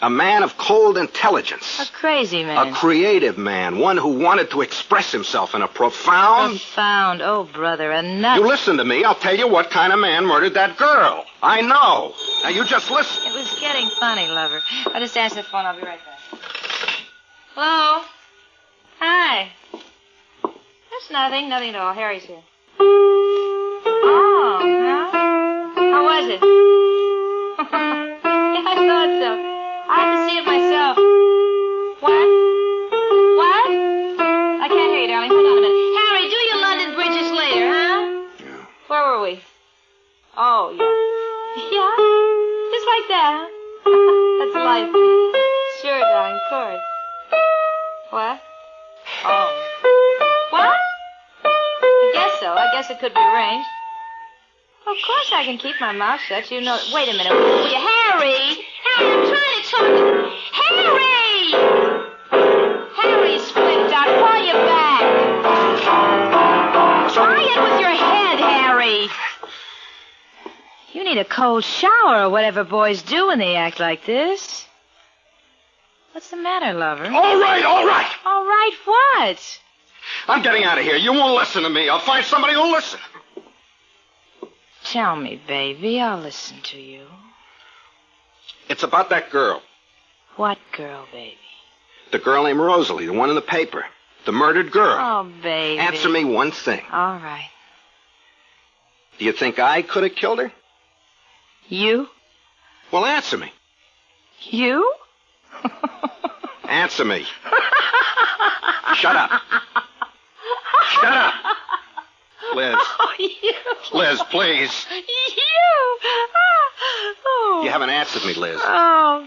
A man of cold intelligence. A crazy man. A creative man. One who wanted to express himself in a profound... Profound. Oh, brother, a nut. You listen to me. I'll tell you what kind of man murdered that girl. I know. Now, you just listen. It was getting funny, lover. I'll just answer the phone. I'll be right back. Hello? Hi. There's nothing. Nothing at all. Harry's here. Oh, huh? How was it? Yeah, I thought so. I have to see it myself. What? What? I can't hear you, darling. Hold on a minute. Harry, do your London bridges later, huh? Yeah. Where were we? Oh, yeah. Yeah? Just like that, huh? That's life. Sure, darling, of course. What? Oh. What? I guess so. I guess it could be arranged. Of course I can keep my mouth shut. You know... Wait a minute. Will you... Harry! Harry, I'm trying to talk to... Harry! Harry's flipped out. Call you back. Try it with your head, Harry. You need a cold shower or whatever boys do when they act like this. What's the matter, lover? All right, all right. All right, what? I'm getting out of here. You won't listen to me. I'll find somebody who'll listen. Tell me, baby. I'll listen to you. It's about that girl. What girl, baby? The girl named Rosalie, the one in the paper. The murdered girl. Oh, baby. Answer me one thing. All right. Do you think I could have killed her? You? Well, answer me. You? Answer me. Shut up. Shut up. Liz. Oh, you. Liz, please. You. Oh. You haven't answered me, Liz. Oh.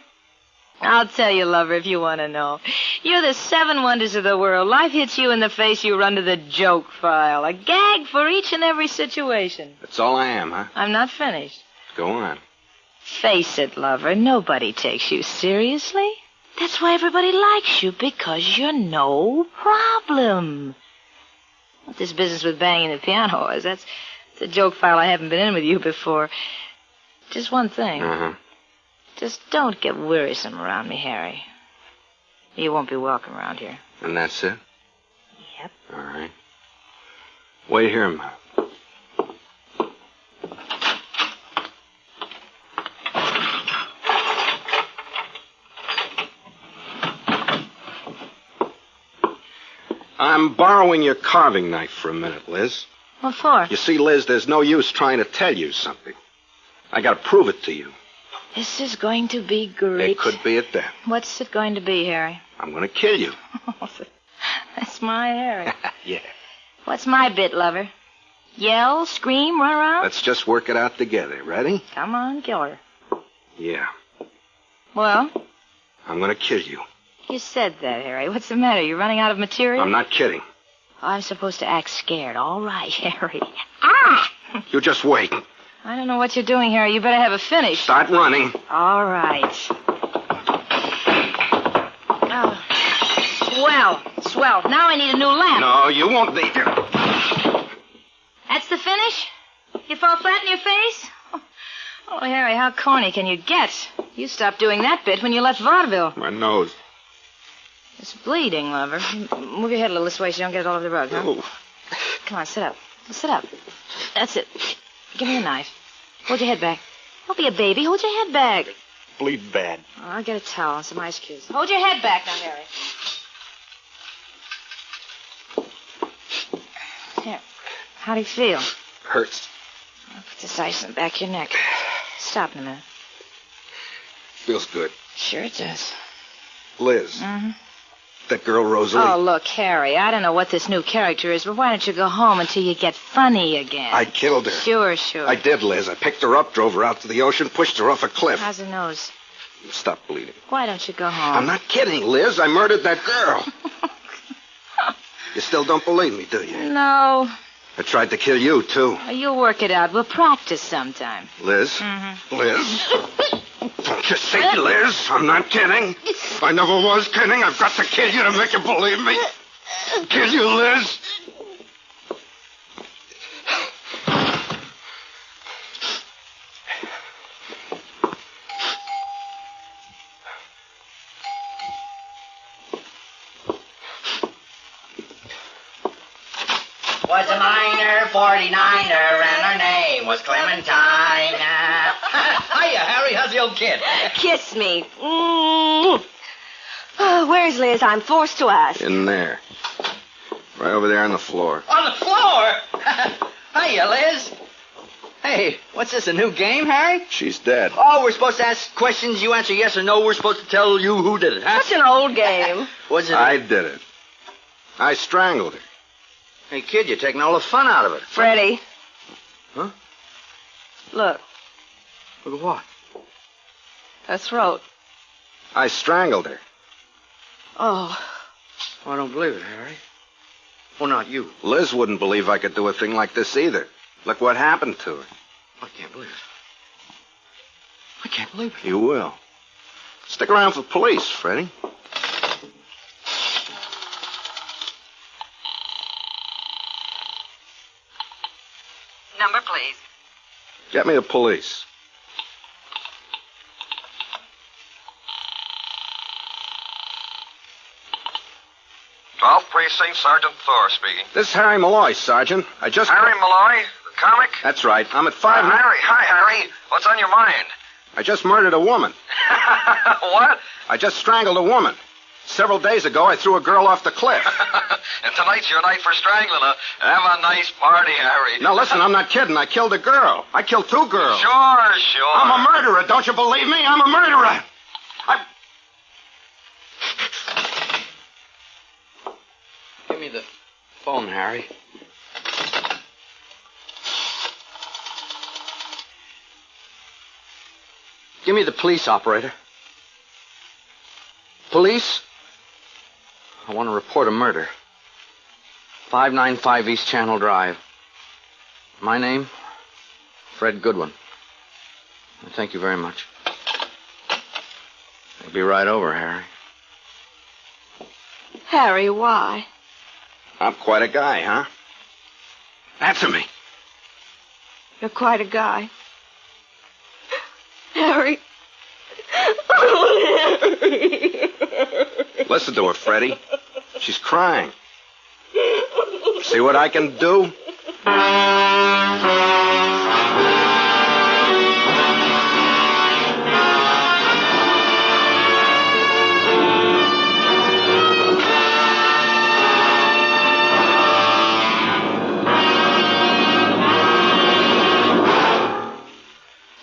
I'll tell you, lover, if you want to know. You're the 7 wonders of the world. Life hits you in the face, you run to the joke file. A gag for each and every situation. That's all I am, huh? I'm not finished. Go on. Face it, lover, nobody takes you seriously. That's why everybody likes you, because you're no problem. What this business with banging the piano is, that's a joke file I haven't been in with you before. Just one thing. Uh-huh. Just don't get wearisome around me, Harry. You won't be welcome around here. And that's it? Yep. All right. Wait here, Ma. I'm borrowing your carving knife for a minute, Liz. What for? You see, Liz, there's no use trying to tell you something. I gotta prove it to you. This is going to be great. It could be at that. What's it going to be, Harry? I'm gonna kill you. That's my Harry. Yeah. What's my bit, lover? Yell, scream, run around? Let's just work it out together. Ready? Come on, kill her. Yeah. Well? I'm gonna kill you. You said that, Harry. What's the matter? You running out of material? I'm not kidding. Oh, I'm supposed to act scared. All right, Harry. Ah! You just wait. I don't know what you're doing, Harry. You better have a finish. Start running. All right. Oh. Swell. Now I need a new lamp. No, you won't need it. That's the finish? You fall flat in your face? Oh, Harry, how corny can you get? You stopped doing that bit when you left vaudeville. My nose. It's bleeding, lover. Move your head a little this way so you don't get it all over the rug, huh? Oh. Come on, sit up. Sit up. That's it. Give me a knife. Hold your head back. Don't be a baby. Hold your head back. Bleed bad. Oh, I'll get a towel and some ice cubes. Hold your head back now, Harry. Here. How do you feel? Hurts. I'll put this ice in the back of your neck. Stop in a minute. Feels good. Sure it does. Liz. Mm-hmm. That girl Rosalie. Oh, look, Harry, I don't know what this new character is, but why don't you go home until you get funny again? I killed her. Sure. I did, Liz. I picked her up, drove her out to the ocean, pushed her off a cliff. How's her nose? Stop bleeding. Why don't you go home? I'm not kidding, Liz. I murdered that girl. You still don't believe me, do you? No. I tried to kill you, too. You'll work it out. We'll practice sometime. Liz? Mm-hmm. Liz? Don't you see, Liz? I'm not kidding. I never was kidding. I've got to kill you to make you believe me. Kill you, Liz. Was a minor 49er, and her name was Clementine. Hiya, Harry. How's the old kid? Kiss me. Mm. Oh, where's Liz? I'm forced to ask. In there. Right over there on the floor. On the floor? Hiya, Liz. Hey, what's this, a new game, Harry? She's dead. Oh, we're supposed to ask questions. You answer yes or no. We're supposed to tell you who did it, huh? Such an old game. Was it? I did it. I strangled her. Hey, kid, you're taking all the fun out of it. Freddie. Huh? Look. Look at what? Her throat. I strangled her. Oh. I don't believe it, Harry. Well, not you. Liz wouldn't believe I could do a thing like this either. Look what happened to her. I can't believe it. I can't believe it. You will. Stick around for police, Freddie. Number, please. Get me the police. Precinct, Sergeant Thor speaking. This is Harry Malloy, Sergeant. Harry Malloy, the comic? That's right. I'm at 5... Hi, Harry. What's on your mind? I just murdered a woman. What? I just strangled a woman. Several days ago, I threw a girl off the cliff. And tonight's your night for strangling her. Have a nice party, Harry. Now, listen, I'm not kidding. I killed a girl. I killed 2 girls. Sure. I'm a murderer. Don't you believe me? I'm a murderer. Give me the phone, Harry. Give me the police, operator. Police? I want to report a murder. 595 East Channel Drive. My name? Fred Goodwin. Thank you very much. I'll be right over, Harry. Harry, why? I'm quite a guy, huh? Answer me. You're quite a guy. Harry. Oh, Harry. Listen to her, Freddie. She's crying. See what I can do?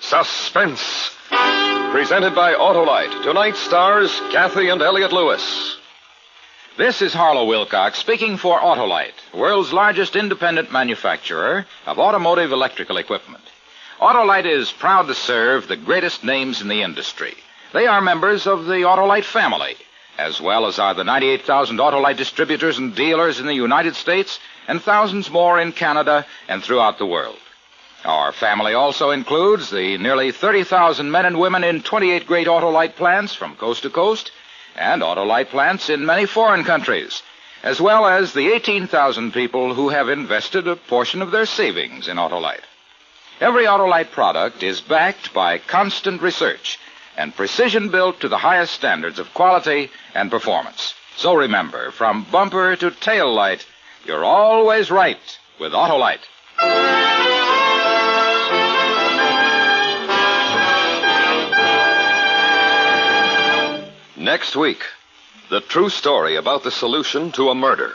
Suspense. Presented by Autolite. Tonight stars Kathy and Elliot Lewis. This is Harlow Wilcox speaking for Autolite, world's largest independent manufacturer of automotive electrical equipment. Autolite is proud to serve the greatest names in the industry. They are members of the Autolite family, as well as are the 98,000 Autolite distributors and dealers in the United States and thousands more in Canada and throughout the world. Our family also includes the nearly 30,000 men and women in 28 great Autolite plants from coast to coast and Autolite plants in many foreign countries, as well as the 18,000 people who have invested a portion of their savings in Autolite. Every Autolite product is backed by constant research and precision built to the highest standards of quality and performance. So remember, from bumper to tail light, you're always right with Autolite. Next week, the true story about the solution to a murder.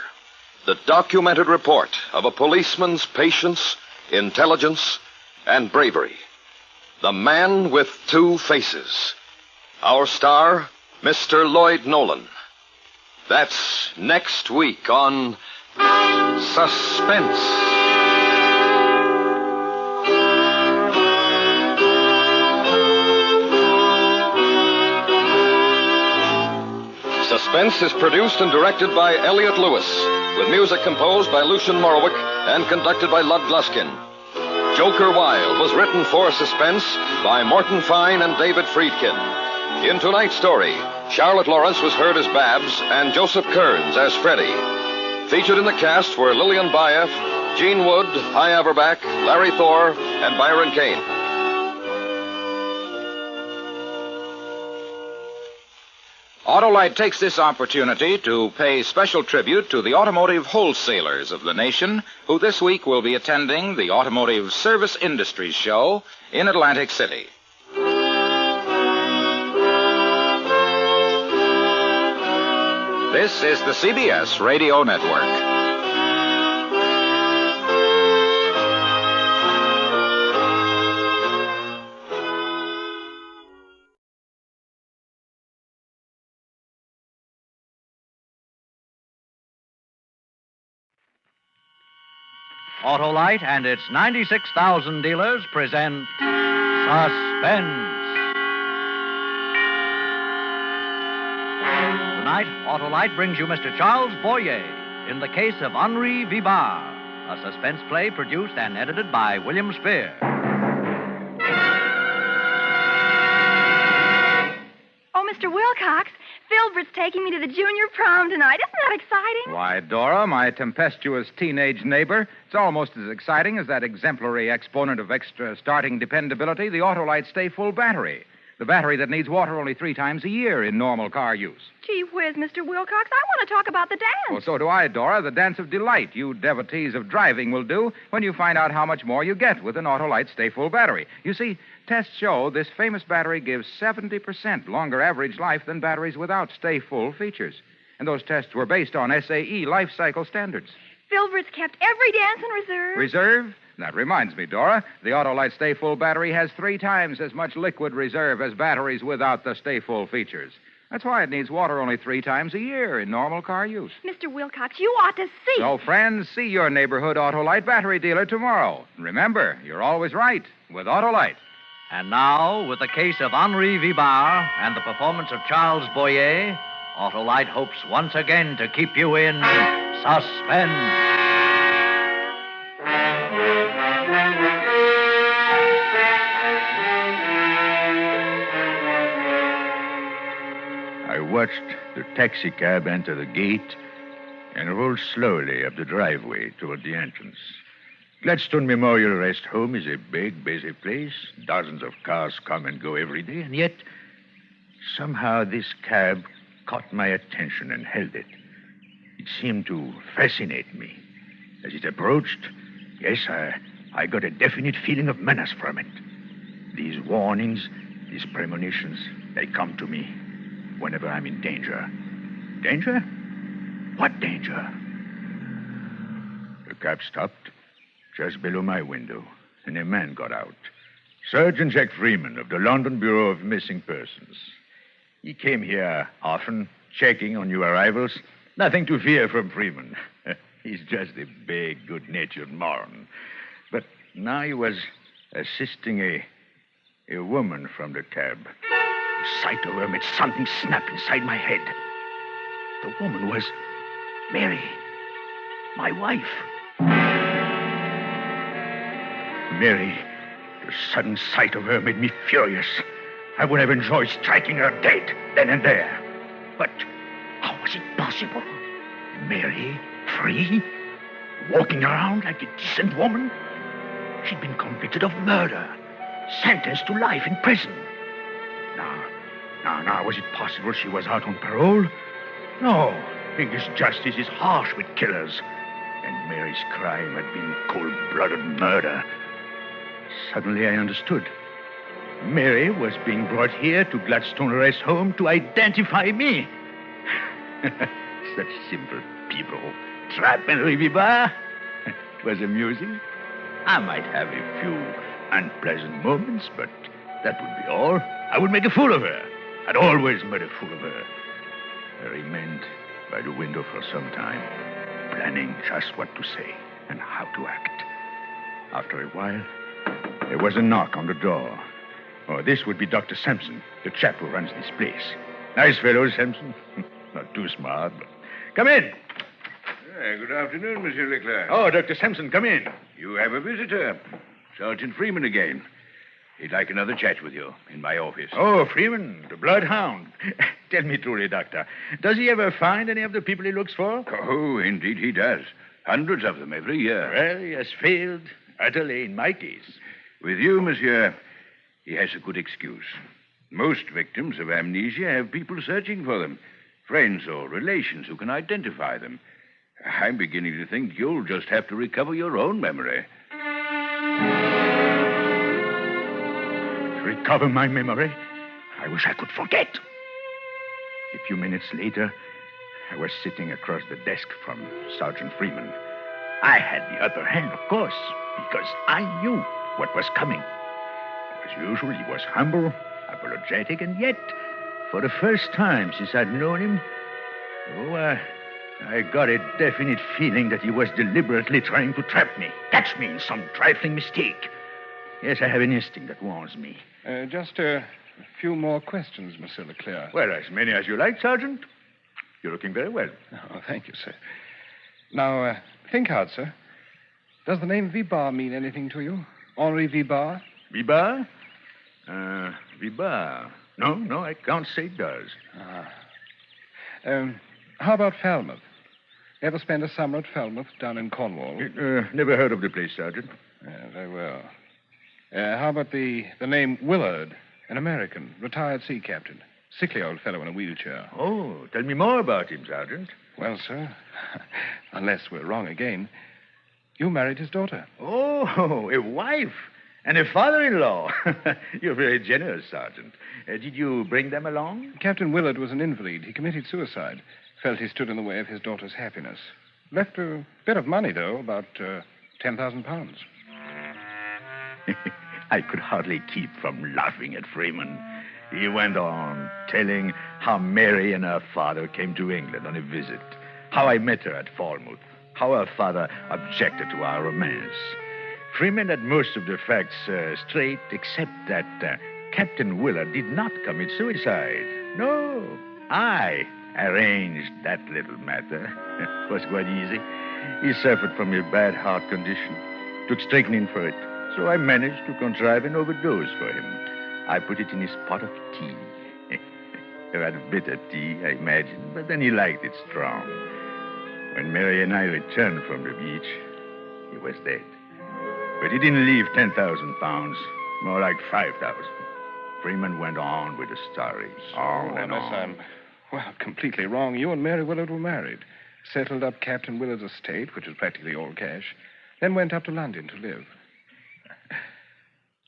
The documented report of a policeman's patience, intelligence, and bravery. The Man with Two Faces. Our star, Mr. Lloyd Nolan. That's next week on Suspense. Suspense is produced and directed by Elliot Lewis, with music composed by Lucian Morowick and conducted by Lud Gluskin. Joker Wild was written for Suspense by Morton Fine and David Friedkin. In tonight's story, Charlotte Lawrence was heard as Babs and Joseph Kearns as Freddie. Featured in the cast were Lillian Bayef, Gene Wood, Hy Averback, Larry Thor, and Byron Kane. Autolite takes this opportunity to pay special tribute to the automotive wholesalers of the nation who this week will be attending the Automotive Service Industries Show in Atlantic City. This is the CBS Radio Network. Autolite and its 96,000 dealers present Suspense. Tonight, Autolite brings you Mr. Charles Boyer in the case of Henri Vibar, a suspense play produced and edited by William Spear. Oh, Mr. Wilcox, Filbert's taking me to the junior prom tonight. Isn't that exciting? Why, Dora, my tempestuous teenage neighbor, it's almost as exciting as that exemplary exponent of extra starting dependability, the Autolite Stay Full battery. The battery that needs water only 3 times a year in normal car use. Gee whiz, Mr. Wilcox, I want to talk about the dance. Well, so do I, Dora. The dance of delight you devotees of driving will do when you find out how much more you get with an Autolite Stay Full battery. You see, tests show this famous battery gives 70% longer average life than batteries without Stay Full features. And those tests were based on SAE life cycle standards. Filbert's kept every dance in reserve. Reserve? That reminds me, Dora. The Autolite Stay Full battery has 3 times as much liquid reserve as batteries without the Stay Full features. That's why it needs water only 3 times a year in normal car use. Mr. Wilcox, you ought to see. So, friends, see your neighborhood Autolite battery dealer tomorrow. Remember, you're always right with Autolite. And now, with the case of Henri Vibar and the performance of Charles Boyer, Autolite hopes once again to keep you in suspense. I watched the taxicab enter the gate and roll slowly up the driveway toward the entrance. Gladstone Memorial Rest Home is a big, busy place. Dozens of cars come and go every day, and yet somehow this cab caught my attention and held it. It seemed to fascinate me. As it approached, yes, I got a definite feeling of menace from it. These warnings, these premonitions, they come to me whenever I'm in danger. Danger? What danger? The cab stopped just below my window, and a man got out. Sergeant Jack Freeman of the London Bureau of Missing Persons. He came here often, checking on new arrivals. Nothing to fear from Freeman. He's just a big, good-natured moron. But now he was assisting a woman from the cab. The sight of her made something snap inside my head. The woman was Mary, my wife. Mary, the sudden sight of her made me furious. I would have enjoyed striking her dead then and there. But how was it possible? Mary, free? Walking around like a decent woman? She'd been convicted of murder, sentenced to life in prison. Now, was it possible she was out on parole? No, English justice is harsh with killers. And Mary's crime had been cold-blooded murder. Suddenly I understood. Mary was being brought here to Gladstone Rest Home to identify me. Such simple people. Trap and reviva. It was amusing. I might have a few unpleasant moments, but that would be all. I would make a fool of her. I'd always made a fool of her. I remained by the window for some time, planning just what to say and how to act. After a while, there was a knock on the door. Oh, this would be Dr. Sampson, the chap who runs this place. Nice fellow, Sampson. Not too smart, but... Come in. Good afternoon, Monsieur Leclerc. Oh, Dr. Sampson, come in. You have a visitor. Sergeant Freeman again. He'd like another chat with you in my office. Oh, Freeman, the bloodhound. Tell me truly, Doctor, does he ever find any of the people he looks for? Oh, indeed he does. Hundreds of them every year. Well, he has failed utterly in my case. With you, monsieur, he has a good excuse. Most victims of amnesia have people searching for them, friends or relations who can identify them. I'm beginning to think you'll just have to recover your own memory. Recover my memory? I wish I could forget. A few minutes later, I was sitting across the desk from Sergeant Freeman. I had the upper hand, of course, because I knew what was coming. As usual, he was humble, apologetic, and yet, for the first time since I'd known him, I got a definite feeling that he was deliberately trying to trap me, catch me in some trifling mistake. Yes, I have an instinct that warns me. Just a few more questions, Monsieur Leclerc. Well, as many as you like, Sergeant. You're looking very well. Oh, thank you, sir. Now, think hard, sir. Does the name Vibar mean anything to you? Henri Vibar? Vibar? Vibar. No, I can't say it does. How about Falmouth? Ever spend a summer at Falmouth down in Cornwall? Never heard of the place, Sergeant. Very well. How about the name Willard, an American, retired sea captain? Sickly old fellow in a wheelchair. Oh, tell me more about him, Sergeant. Well, sir, unless we're wrong again, you married his daughter. Oh, a wife and a father-in-law. You're very generous, Sergeant. Did you bring them along? Captain Willard was an invalid. He committed suicide. Felt he stood in the way of his daughter's happiness. Left a bit of money, though, about 10,000 pounds. I could hardly keep from laughing at Freeman. He went on telling how Mary and her father came to England on a visit, how I met her at Falmouth, how her father objected to our romance. Freeman had most of the facts straight, except that Captain Willard did not commit suicide. No, I arranged that little matter. It was quite easy. He suffered from a bad heart condition, took strychnine for it. So I managed to contrive an overdose for him. I put it in his pot of tea. He had bitter tea, I imagine, but then he liked it strong. When Mary and I returned from the beach, he was dead. But he didn't leave 10,000 pounds, more like 5,000. Freeman went on with the story, on and on. I'm completely wrong. You and Mary Willard were married, settled up Captain Willard's estate, which was practically all cash, then went up to London to live.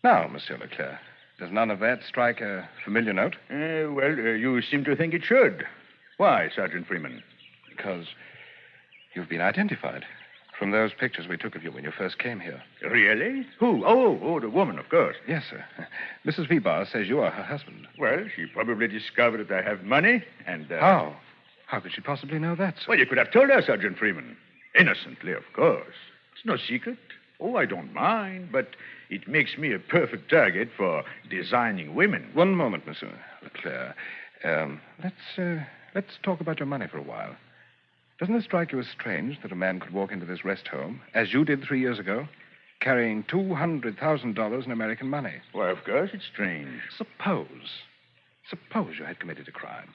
Now, Monsieur Leclerc, does none of that strike a familiar note? You seem to think it should. Why, Sergeant Freeman? Because you've been identified from those pictures we took of you when you first came here. Really? Who? Oh, the woman, of course. Yes, sir. Mrs. Vibar says you are her husband. Well, she probably discovered that I have money, and... How? How could she possibly know that, sir? Well, you could have told her, Sergeant Freeman. Innocently, of course. It's no secret. Oh, I don't mind, but it makes me a perfect target for designing women. One moment, Monsieur Leclerc. Let's talk about your money for a while. Doesn't it strike you as strange that a man could walk into this rest home, as you did 3 years ago, carrying $200,000 in American money? Why, of course it's strange. Suppose you had committed a crime.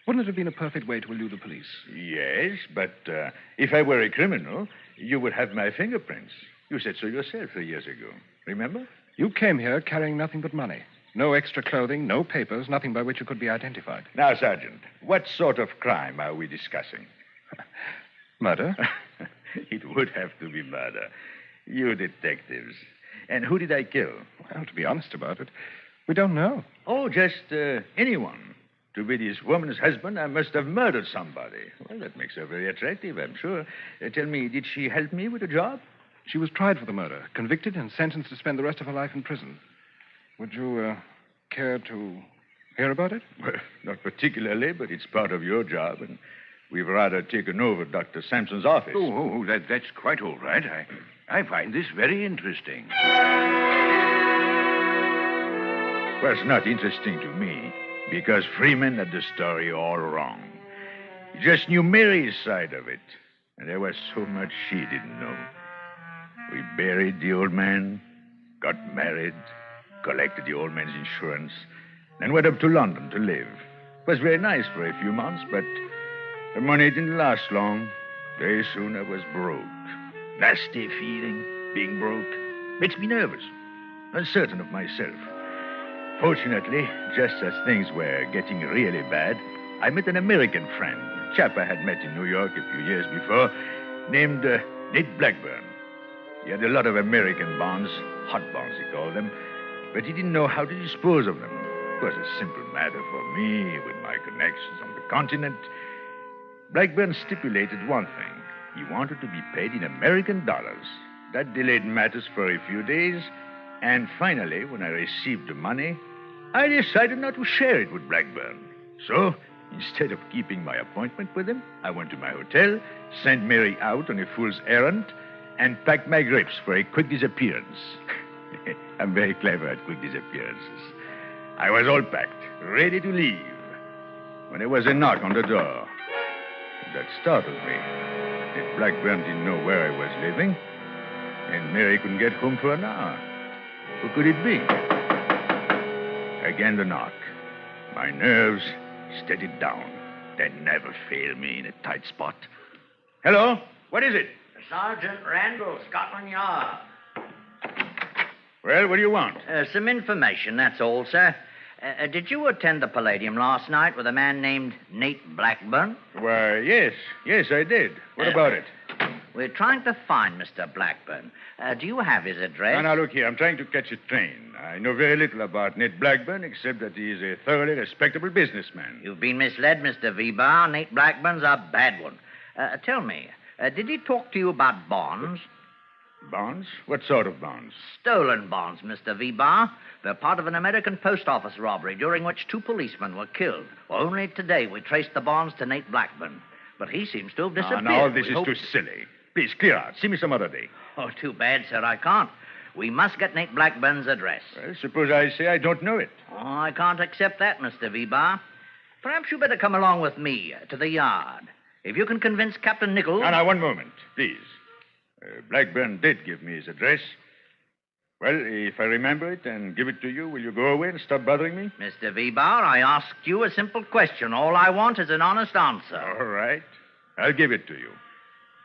Wouldn't it have been a perfect way to elude the police? Yes, but if I were a criminal, you would have my fingerprints. You said so yourself 3 years ago. Remember? You came here carrying nothing but money. No extra clothing, no papers, nothing by which you could be identified. Now, Sergeant, what sort of crime are we discussing? Murder? It would have to be murder. You detectives. And who did I kill? Well, to be honest about it, we don't know. Oh, just anyone. To be this woman's husband, I must have murdered somebody. Well, that makes her very attractive, I'm sure. Tell me, did she help me with a job? She was tried for the murder, convicted, and sentenced to spend the rest of her life in prison. Would you care to hear about it? Well, not particularly, but it's part of your job, and we've rather taken over Dr. Sampson's office. Oh, that's quite all right. I find this very interesting. Well, it's not interesting to me, because Freeman had the story all wrong. He just knew Mary's side of it, and there was so much she didn't know. We buried the old man, got married, collected the old man's insurance, then went up to London to live. It was very nice for a few months, but the money didn't last long. Very soon I was broke. Nasty feeling, being broke. Makes me nervous, uncertain of myself. Fortunately, just as things were getting really bad, I met an American friend, a chap I had met in New York a few years before, named Nate Blackburn. He had a lot of American bonds, hot bonds he called them, but he didn't know how to dispose of them. It was a simple matter for me, with my connections on the continent. Blackburn stipulated one thing. He wanted to be paid in American dollars. That delayed matters for a few days, and finally, when I received the money, I decided not to share it with Blackburn. So, instead of keeping my appointment with him, I went to my hotel, sent Mary out on a fool's errand, and packed my grips for a quick disappearance. I'm very clever at quick disappearances. I was all packed, ready to leave, when there was a knock on the door. That startled me. If Blackburn didn't know where I was living, and Mary couldn't get home for an hour, who could it be? Again the knock. My nerves steadied down. They never fail me in a tight spot. Hello? What is it? Sergeant Randall, Scotland Yard. Well, what do you want? Some information, that's all, sir. Did you attend the Palladium last night with a man named Nate Blackburn? Why, yes, I did. What about it? We're trying to find Mr. Blackburn. Do you have his address? Now, look here. I'm trying to catch a train. I know very little about Nate Blackburn, except that he is a thoroughly respectable businessman. You've been misled, Mr. V-Bar. Nate Blackburn's a bad one. Tell me, did he talk to you about bonds? Bonds? What sort of bonds? Stolen bonds, Mr. V-Bar. They're part of an American post office robbery during which 2 policemen were killed. Well, only today we traced the bonds to Nate Blackburn. But he seems to have disappeared. Now, all this is too silly. Please, clear out. See me some other day. Oh, too bad, sir. I can't. We must get Nate Blackburn's address. Well, suppose I say I don't know it. Oh, I can't accept that, Mr. V-Bar. Perhaps you better come along with me to the yard. If you can convince Captain Nichols... Now, one moment, please. Blackburn did give me his address. Well, if I remember it and give it to you, will you go away and stop bothering me? Mr. V-Bar, I asked you a simple question. All I want is an honest answer. All right. I'll give it to you.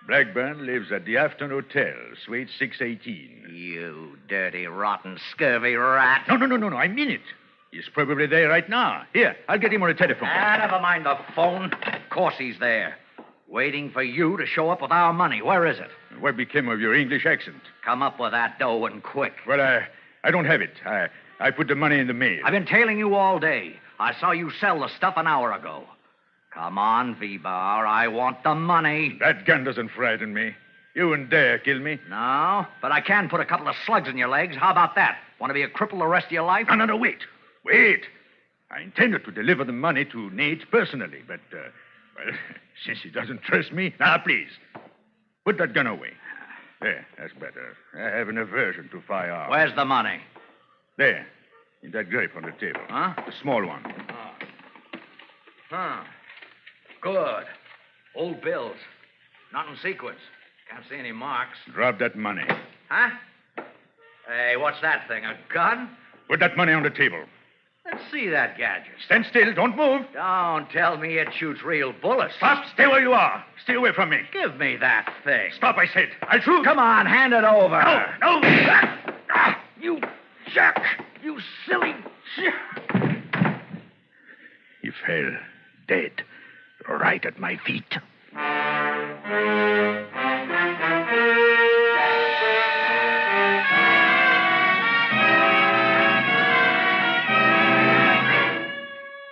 Blackburn lives at the Afton Hotel, Suite 618. You dirty, rotten, scurvy rat. No. I mean it. He's probably there right now. Here, I'll get him on a telephone. Never mind the phone. Of course he's there. Waiting for you to show up with our money. Where is it? What became of your English accent? Come up with that dough and quick. Well, I don't have it. I put the money in the mail. I've been tailing you all day. I saw you sell the stuff an hour ago. Come on, V-Bar. I want the money. That gun doesn't frighten me. You wouldn't dare kill me. No, but I can put a couple of slugs in your legs. How about that? Want to be a cripple the rest of your life? No, wait. Wait. I intended to deliver the money to Nate personally, but, well, since he doesn't trust me... Now, please, put that gun away. There, that's better. I have an aversion to firearms. Where's the money? There, in that grape on the table. Huh? The small one. Huh. Good. Old bills. Not in sequence. Can't see any marks. Drop that money. Huh? Hey, what's that thing? A gun? Put that money on the table. Let's see that gadget. Stand still. Don't move. Don't tell me it shoots real bullets. Stop. Stay where you are. Stay away from me. Give me that thing. Stop, I said. I'll shoot. Come on, hand it over. No. You jerk. You silly... He fell dead right at my feet.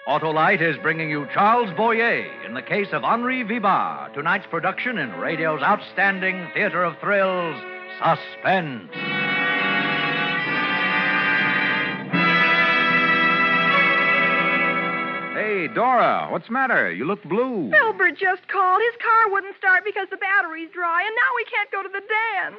Autolite is bringing you Charles Boyer in the case of Henri Vibar, tonight's production in radio's outstanding theater of thrills, Suspense. Hey, Dora, what's the matter? You look blue. Filbert just called. His car wouldn't start because the battery's dry, and now we can't go to the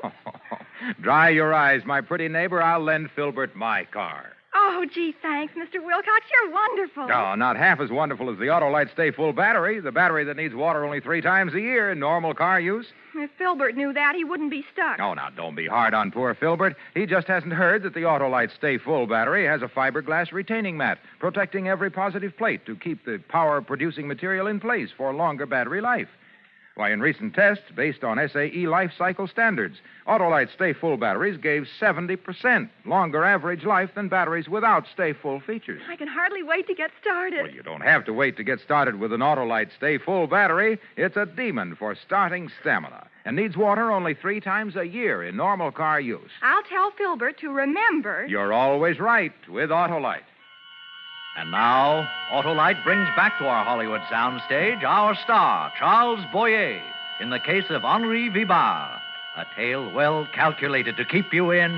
dance. Dry your eyes, my pretty neighbor. I'll lend Filbert my car. Oh, gee, thanks, Mr. Wilcox. You're wonderful. No, not half as wonderful as the Autolite Stay Full battery, the battery that needs water only 3 times a year in normal car use. If Filbert knew that, he wouldn't be stuck. Oh, now, don't be hard on poor Filbert. He just hasn't heard that the Autolite Stay Full battery has a fiberglass retaining mat protecting every positive plate to keep the power-producing material in place for longer battery life. Why, in recent tests, based on SAE life cycle standards, Autolite Stay Full batteries gave 70% longer average life than batteries without Stay Full features. I can hardly wait to get started. Well, you don't have to wait to get started with an Autolite Stay Full battery. It's a demon for starting stamina and needs water only 3 times a year in normal car use. I'll tell Filbert to remember. You're always right with Autolite. And now, Autolite brings back to our Hollywood soundstage our star, Charles Boyer, in the case of Henri Vibar, a tale well calculated to keep you in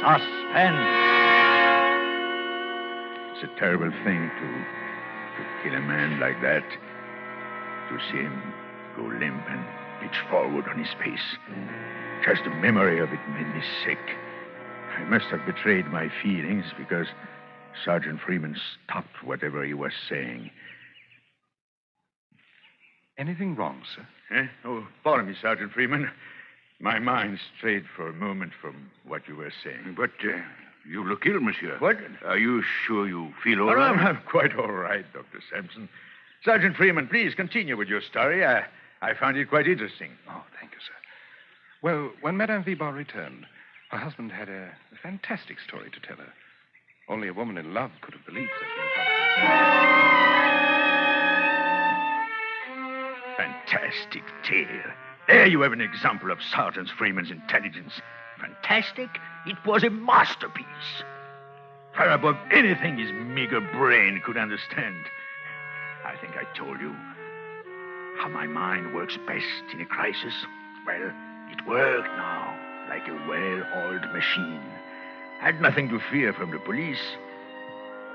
suspense. It's a terrible thing to kill a man like that. To see him go limp and pitch forward on his face. Just the memory of it made me sick. I must have betrayed my feelings because Sergeant Freeman stopped whatever he was saying. Anything wrong, sir? Eh? Oh, pardon me, Sergeant Freeman. My mind strayed for a moment from what you were saying. But you look ill, monsieur. What? Are you sure you feel all Oh, right? I'm quite all right, Dr. Sampson. Sergeant Freeman, please continue with your story. I found it quite interesting. Oh, thank you, sir. Well, when Madame Vibar returned, her husband had a fantastic story to tell her. Only a woman in love could have believed such an impossible. Fantastic tale. There you have an example of Sergeant Freeman's intelligence. Fantastic? It was a masterpiece. Far above anything his meager brain could understand. I think I told you how my mind works best in a crisis. Well, it worked now, like a well-oiled machine. I had nothing to fear from the police.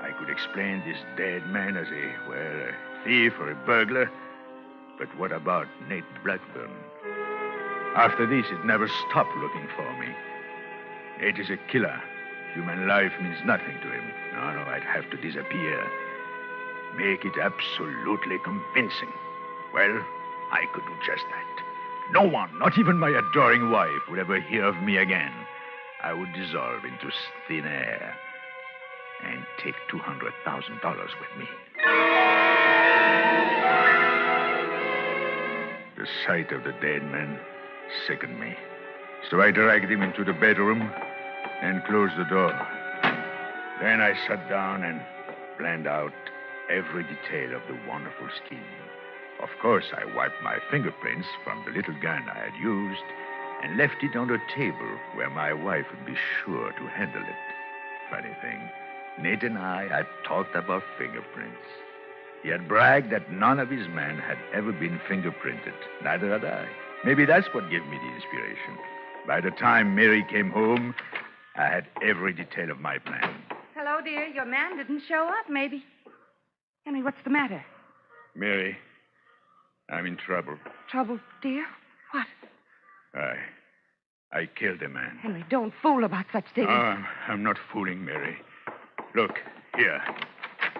I could explain this dead man as a thief or a burglar. But what about Nate Blackburn? After this, it never stopped looking for me. Nate is a killer. Human life means nothing to him. No, I'd have to disappear. Make it absolutely convincing. Well, I could do just that. No one, not even my adoring wife, would ever hear of me again. I would dissolve into thin air and take $200,000 with me. The sight of the dead man sickened me. So I dragged him into the bedroom and closed the door. Then I sat down and planned out every detail of the wonderful scheme. Of course, I wiped my fingerprints from the little gun I had used and left it on the table where my wife would be sure to handle it. Funny thing, Nate and I had talked about fingerprints. He had bragged that none of his men had ever been fingerprinted. Neither had I. Maybe that's what gave me the inspiration. By the time Mary came home, I had every detail of my plan. Hello, dear. Your man didn't show up, maybe. Henry, what's the matter? Mary, I'm in trouble. Trouble, dear? What? I killed a man. Henry, don't fool about such things. I'm not fooling, Mary. Look, here.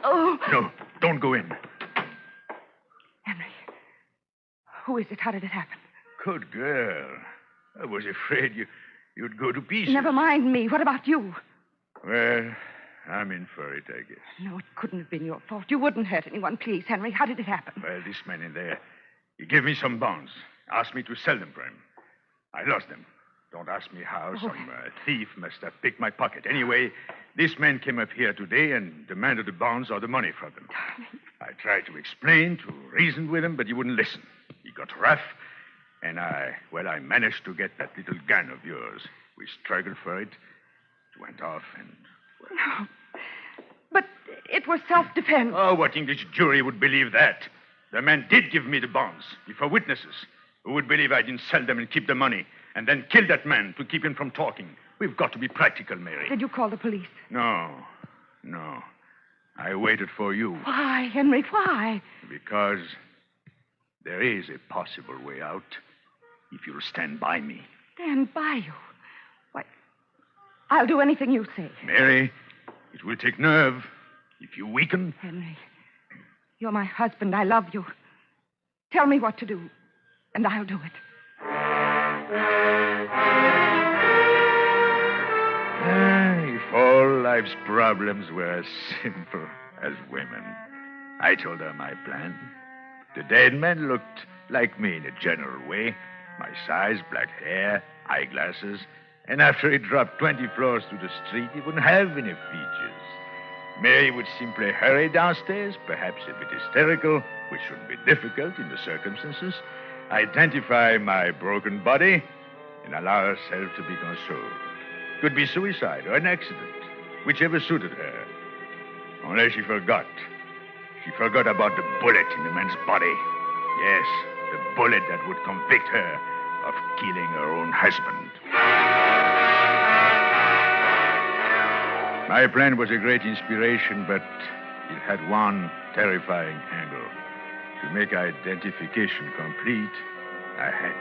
Oh. No, don't go in. Henry, Who is it? How did it happen? Good girl. I was afraid you'd go to pieces. Never mind me. What about you? Well, I'm in for it, I guess. No, it couldn't have been your fault. You wouldn't hurt anyone. Please, Henry, how did it happen? Well, this man in there, he gave me some bonds, asked me to sell them for him. I lost them. Don't ask me how. Some thief must have picked my pocket. Anyway, this man came up here today and demanded the bonds or the money from them. I tried to explain, to reason with him, but he wouldn't listen. He got rough, and I managed to get that little gun of yours. We struggled for it. It went off, and... Well... No. But it was self-defense. Oh, what English jury would believe that? The man did give me the bonds before witnesses. Who would believe I didn't sell them and keep the money, and then kill that man to keep him from talking? We've got to be practical, Mary. Did you call the police? No. I waited for you. Why, Henry, why? Because there is a possible way out if you'll stand by me. Stand by you? Why, I'll do anything you say. Mary, it will take nerve. If you weaken... Henry, you're my husband. I love you. Tell me what to do, and I'll do it. If all life's problems were as simple as women. I told her my plan. The dead man looked like me in a general way. My size, black hair, eyeglasses. And after he dropped 20 floors to the street, he wouldn't have any features. Mary would simply hurry downstairs, perhaps a bit hysterical, which shouldn't be difficult in the circumstances, identify my broken body, and allow herself to be consoled. Could be suicide or an accident, whichever suited her. Only she forgot. She forgot about the bullet in the man's body. Yes, the bullet that would convict her of killing her own husband. My plan was a great inspiration, but it had one terrifying angle. To make identification complete, I had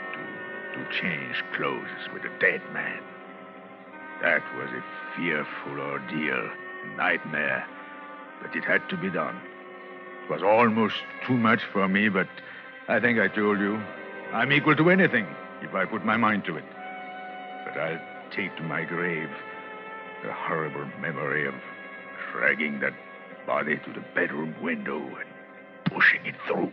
to change clothes with a dead man. That was a fearful ordeal, a nightmare, but it had to be done. It was almost too much for me, but I think I told you, I'm equal to anything if I put my mind to it. But I'll take to my grave the horrible memory of dragging that body to the bedroom window and pushing it through.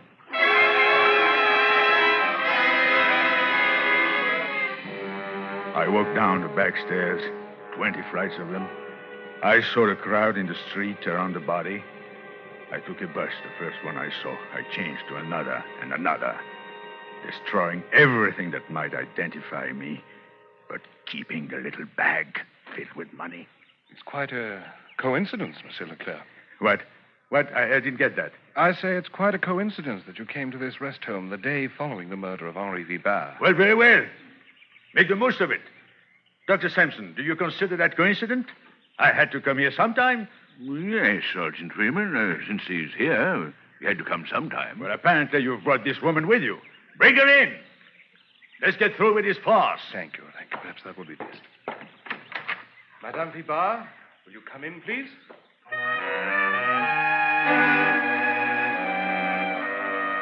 I walked down the back stairs, 20 flights of them. I saw the crowd in the street around the body. I took a bus, the first one I saw. I changed to another and another, destroying everything that might identify me, but keeping the little bag filled with money. It's quite a coincidence, Monsieur Leclerc. What? I didn't get that. I say it's quite a coincidence that you came to this rest home the day following the murder of Henri Vibard. Well, very well. Make the most of it. Dr. Sampson, do you consider that coincident? I had to come here sometime. Yes, Sergeant Freeman. Since he's here, he had to come sometime. Well, apparently you've brought this woman with you. Bring her in. Let's get through with this farce. Thank you. Perhaps that will be best. Madame Vibard, will you come in, please?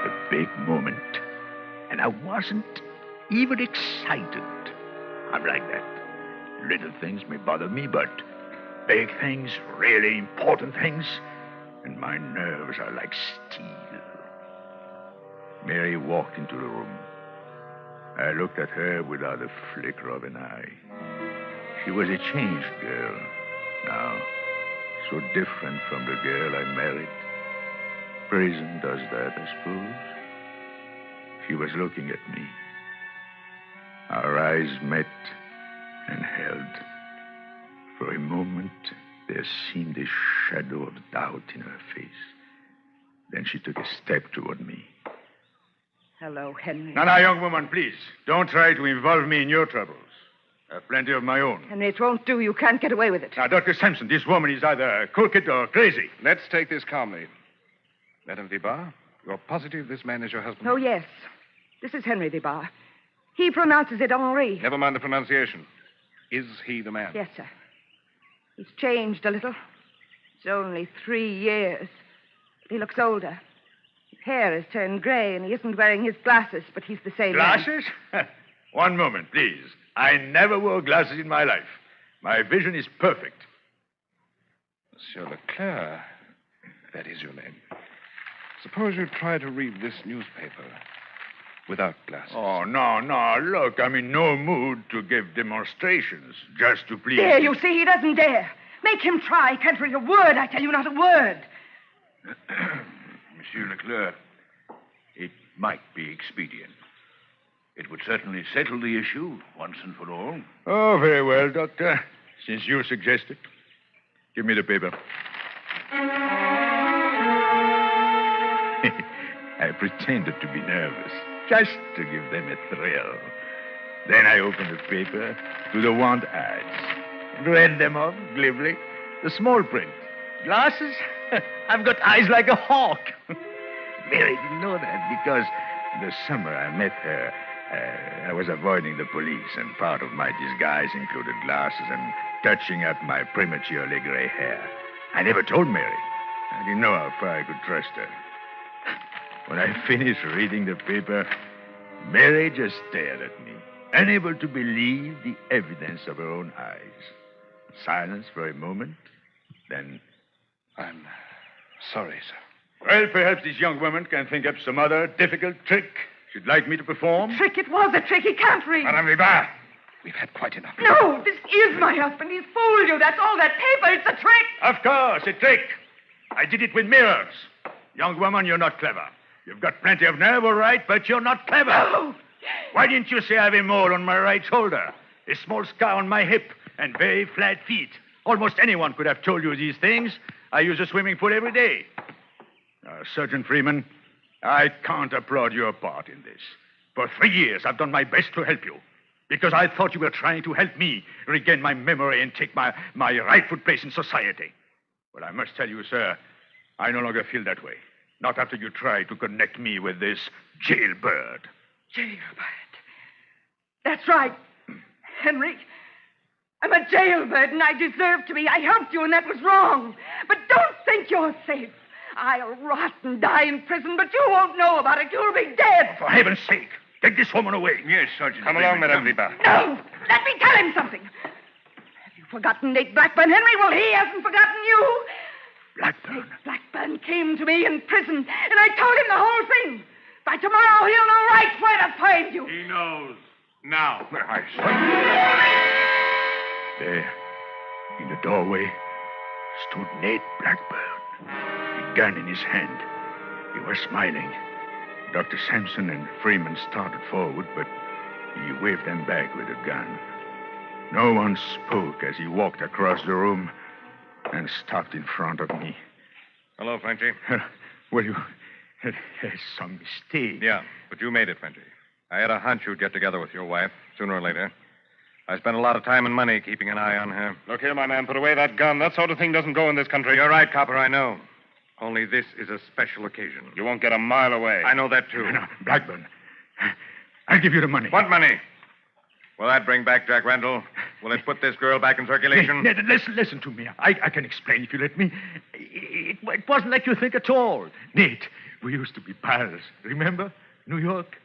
The big moment. And I wasn't even excited. I'm like that. Little things may bother me, but big things, really important things, and my nerves are like steel. Mary walked into the room. I looked at her without a flicker of an eye. She was a changed girl. Now, so different from the girl I married. Prison does that, I suppose. She was looking at me. Our eyes met and held. For a moment, there seemed a shadow of doubt in her face. Then she took a step toward me. Hello, Henry. Now, young woman, please. Don't try to involve me in your troubles. I have plenty of my own. Henry, it won't do. You can't get away with it. Now, Dr. Sampson, this woman is either crooked or crazy. Let's take this calmly. Madame Vibard, you're positive this man is your husband? Oh, yes. This is Henry Vibard. He pronounces it Henri. Never mind the pronunciation. Is he the man? Yes, sir. He's changed a little. It's only 3 years. But he looks older. His hair has turned gray, and he isn't wearing his glasses, but he's the same man. Glasses? One moment, please. I never wore glasses in my life. My vision is perfect. Monsieur Leclerc, that is your name. Suppose you try to read this newspaper without glasses. Oh, no. Look, I'm in no mood to give demonstrations just to please. There, you see, he doesn't dare. Make him try. Can't read a word, I tell you, not a word. Monsieur Leclerc, it might be expedient. It would certainly settle the issue once and for all. Oh, very well, Doctor. Since you suggest it. Give me the paper. I pretended to be nervous, just to give them a thrill. Then I opened the paper to the want ads and read them off glibly. The small print. Glasses? I've got eyes like a hawk. Mary didn't know that because the summer I met her, I was avoiding the police, and part of my disguise included glasses and touching up my prematurely gray hair. I never told Mary. I didn't know how far I could trust her. When I finished reading the paper, Mary just stared at me, unable to believe the evidence of her own eyes. Silence for a moment, then... I'm sorry, sir. Well, perhaps this young woman can think up some other difficult trick she'd like me to perform. Trick it was a trick. He can't read. Madame Ribard, we've had quite enough. No, this is my husband. He's fooled you. That's all that paper. It's a trick. Of course, a trick. I did it with mirrors. Young woman, you're not clever. You've got plenty of nerve, all right, but you're not clever. No. Why didn't you say I have a mole on my right shoulder, a small scar on my hip, and very flat feet? Almost anyone could have told you these things. I use a swimming pool every day. Sergeant Freeman, I can't applaud your part in this. For 3 years, I've done my best to help you. Because I thought you were trying to help me regain my memory and take my rightful place in society. But I must tell you, sir, I no longer feel that way. Not after you tried to connect me with this jailbird. Jailbird. That's right. Henry, I'm a jailbird, and I deserve to be. I helped you, and that was wrong. But don't think you're safe. I'll rot and die in prison, but you won't know about it. You'll be dead. For heaven's sake, take this woman away. Yes, Sergeant. Come along, Madame Ribard. No! Let me tell him something. Have you forgotten Nate Blackburn, Henry? Well, he hasn't forgotten you. Blackburn? Nate Blackburn came to me in prison, and I told him the whole thing. By tomorrow, he'll know right where to find you. He knows. Now. I There, in the doorway, stood Nate Blackburn, a gun in his hand. He was smiling. Dr. Sampson and Freeman started forward, but he waved them back with a gun. No one spoke as he walked across the room and stopped in front of me. Hello, Frenchy. Well, there's some mistake. Yeah, but you made it, Frenchy. I had a hunch you'd get together with your wife, sooner or later. I spent a lot of time and money keeping an eye on her. Look here, my man, put away that gun. That sort of thing doesn't go in this country. You're right, Copper, I know. Only this is a special occasion. You won't get a mile away. I know that, too. No, Blackburn, I'll give you the money. What money? Will that bring back Jack Randall? Will it put this girl back in circulation? Ned, listen to me. I can explain if you let me. It wasn't like you think at all. Nate, we used to be pals. Remember? New York,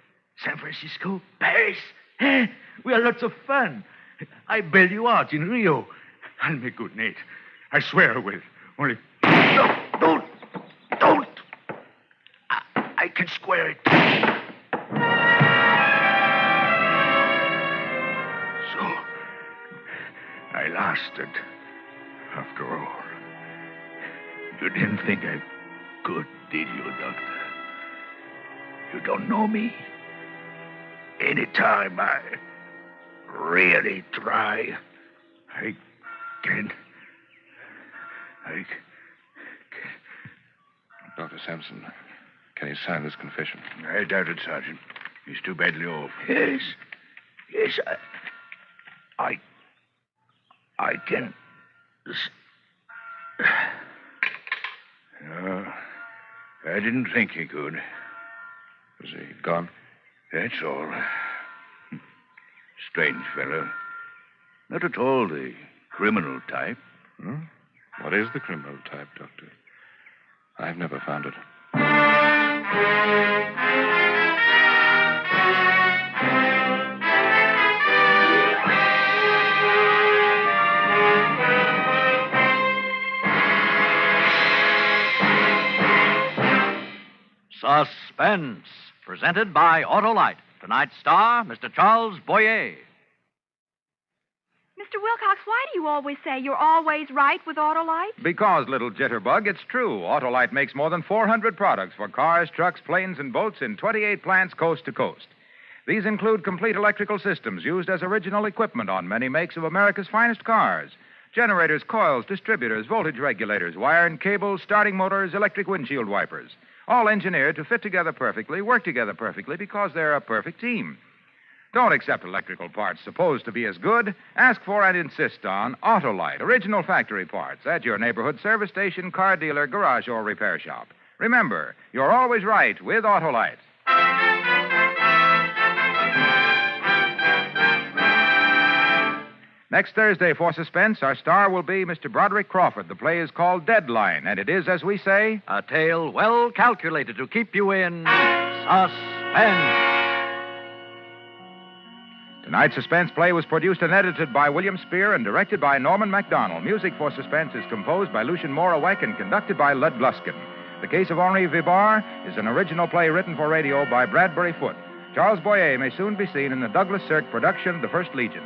San Francisco, Paris. We had lots of fun. I bailed you out in Rio. I'll make good, Nate. I swear I will. Only... No, don't! I can square it. So, I lasted, after all. You didn't think I could, did you, Doctor? You don't know me? Anytime I really try, I can. Dr. Sampson, can you sign this confession? I doubt it, Sergeant. He's too badly off. Yes, I can. No, I didn't think he could. Was he gone? That's all. Strange fellow. Not at all the criminal type. Hmm? What is the criminal type, Doctor? I've never found it. Suspense, presented by Autolite. Tonight's star, Mr. Charles Boyer. Mr. Wilcox, why do you always say you're always right with Autolite? Because, little jitterbug, it's true. Autolite makes more than 400 products for cars, trucks, planes, and boats in 28 plants coast to coast. These include complete electrical systems used as original equipment on many makes of America's finest cars. Generators, coils, distributors, voltage regulators, wire and cables, starting motors, electric windshield wipers. All engineered to fit together perfectly, work together perfectly, because they're a perfect team. Don't accept electrical parts supposed to be as good. Ask for and insist on Autolite, original factory parts, at your neighborhood service station, car dealer, garage, or repair shop. Remember, you're always right with Autolite. Next Thursday, for Suspense, our star will be Mr. Broderick Crawford. The play is called Deadline, and it is, as we say, a tale well calculated to keep you in suspense. Tonight's Suspense play was produced and edited by William Spear and directed by Norman MacDonald. Music for Suspense is composed by Lucien Morawek and conducted by Lud Gluskin. The Case of Henri Vibar is an original play written for radio by Bradbury Foote. Charles Boyer may soon be seen in the Douglas Sirk production of The First Legion.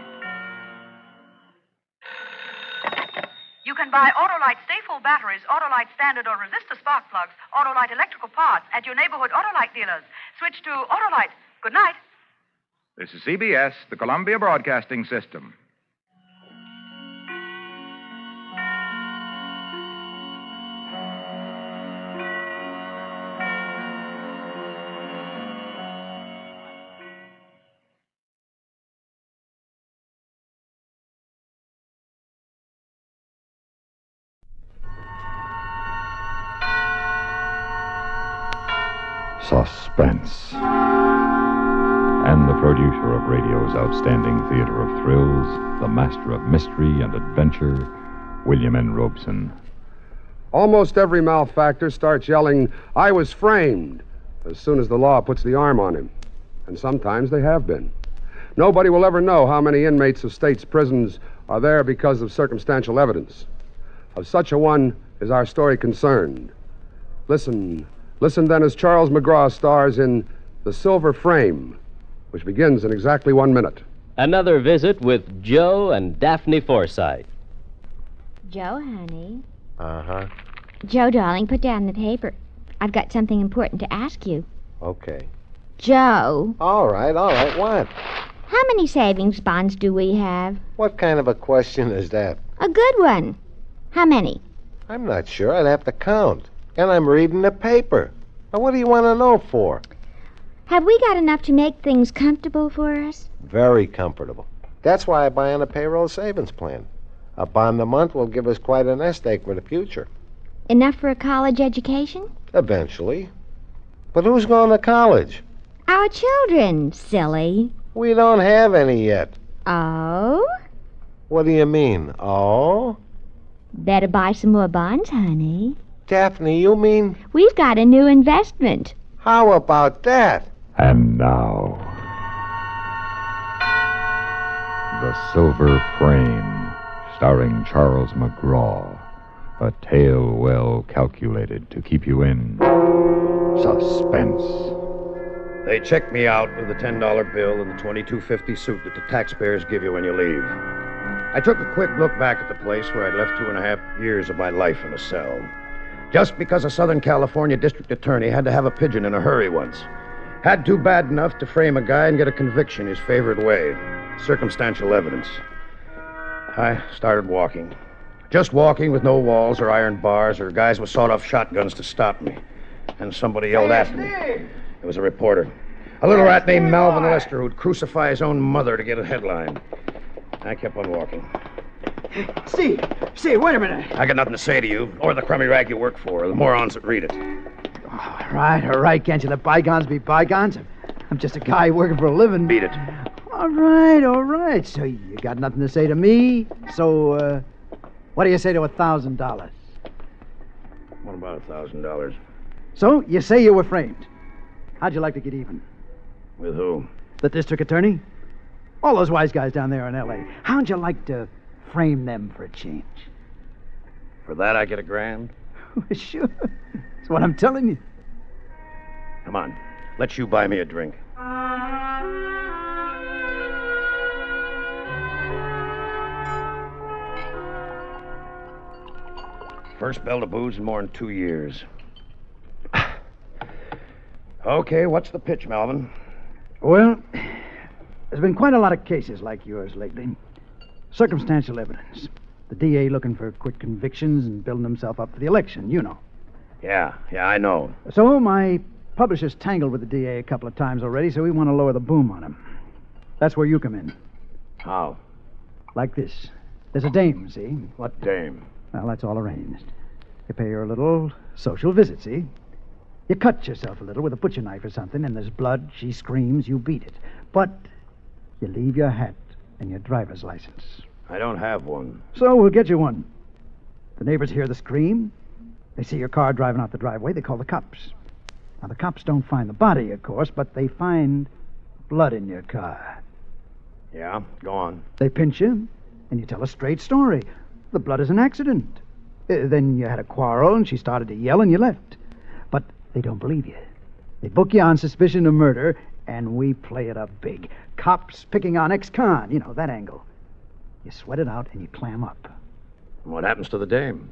You can buy Autolite Stay-Full batteries, Autolite standard or resistor spark plugs, Autolite electrical parts at your neighborhood Autolite dealers. Switch to Autolite. Good night. This is CBS, the Columbia Broadcasting System. Suspense. And the producer of radio's outstanding theater of thrills, the master of mystery and adventure, William N. Robeson. Almost every malefactor starts yelling, "I was framed," as soon as the law puts the arm on him. And sometimes they have been. Nobody will ever know how many inmates of state's prisons are there because of circumstantial evidence. Of such a one is our story concerned. Listen then as Charles McGraw stars in The Silver Frame, which begins in exactly 1 minute. Another visit with Joe and Daphne Forsythe. Joe, honey. Uh-huh. Joe, darling, put down the paper. I've got something important to ask you. Okay. Joe. All right. What? How many savings bonds do we have? What kind of a question is that? A good one. How many? I'm not sure. I'd have to count. And I'm reading the paper. Now, what do you want to know for? Have we got enough to make things comfortable for us? Very comfortable. That's why I buy on a payroll savings plan. A bond a month will give us quite a nest egg for the future. Enough for a college education? Eventually. But who's going to college? Our children, silly. We don't have any yet. Oh? What do you mean, oh? Better buy some more bonds, honey. Daphne, you mean? We've got a new investment. How about that? And now, The Silver Frame, starring Charles McGraw. A tale well calculated to keep you in suspense. They checked me out with the $10 bill and the $22.50 suit that the taxpayers give you when you leave. I took a quick look back at the place where I'd left 2.5 years of my life in a cell. Just because a Southern California district attorney had to have a pigeon in a hurry once. Had to bad enough to frame a guy and get a conviction his favorite way. Circumstantial evidence. I started walking. Just walking with no walls or iron bars or guys with sawed-off shotguns to stop me. And somebody yelled after me. It was a reporter. A little rat named Malvin Lester who'd crucify his own mother to get a headline. I kept on walking. Steve, wait a minute. I got nothing to say to you, or the crummy rag you work for, or the morons that read it. All right. Can't you let bygones be bygones? I'm just a guy working for a living. Beat it. All right. So you got nothing to say to me? So, what do you say to $1,000? What about $1,000? So, you say you were framed. How'd you like to get even? With who? The district attorney? All those wise guys down there in L.A. How'd you like to frame them for a change? For that, I get $1,000? Sure. That's what I'm telling you. Come on. Let you buy me a drink. First bell to booze in more than 2 years. Okay, what's the pitch, Melvin? Well, there's been quite a lot of cases like yours lately. Circumstantial evidence. The DA looking for quick convictions and building himself up for the election, you know. Yeah, I know. So my publisher's tangled with the DA a couple of times already, so we want to lower the boom on him. That's where you come in. How? Like this. There's a dame, see? What dame? Well, that's all arranged. You pay her a little social visit, see? You cut yourself a little with a butcher knife or something, and there's blood, she screams, you beat it. But you leave your hat and your driver's license. I don't have one. So we'll get you one. The neighbors hear the scream. They see your car driving out the driveway. They call the cops. Now, the cops don't find the body, of course, but they find blood in your car. Yeah, go on. They pinch you, and you tell a straight story. The blood is an accident. Then you had a quarrel, and she started to yell, and you left. But they don't believe you. They book you on suspicion of murder, and we play it up big. Cops picking on ex-con, you know, that angle. You sweat it out, and you clam up. What happens to the dame?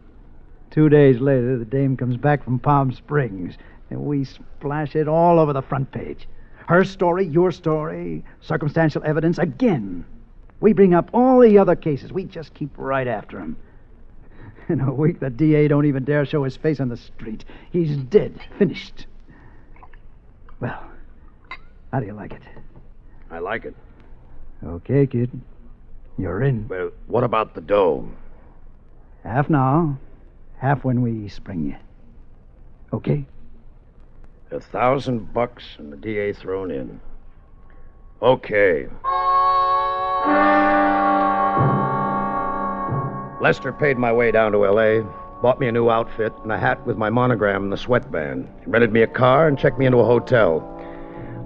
2 days later, the dame comes back from Palm Springs, and we splash it all over the front page. Her story, your story, circumstantial evidence, again. We bring up all the other cases. We just keep right after them. In a week, the DA don't even dare show his face on the street. He's dead. Finished. Well, how do you like it? I like it. Okay, kid. You're in. Well, what about the dough? Half now, half when we spring you. Okay? $1,000 and the DA thrown in. Okay. Lester paid my way down to L.A., bought me a new outfit and a hat with my monogram and the sweatband. He rented me a car and checked me into a hotel.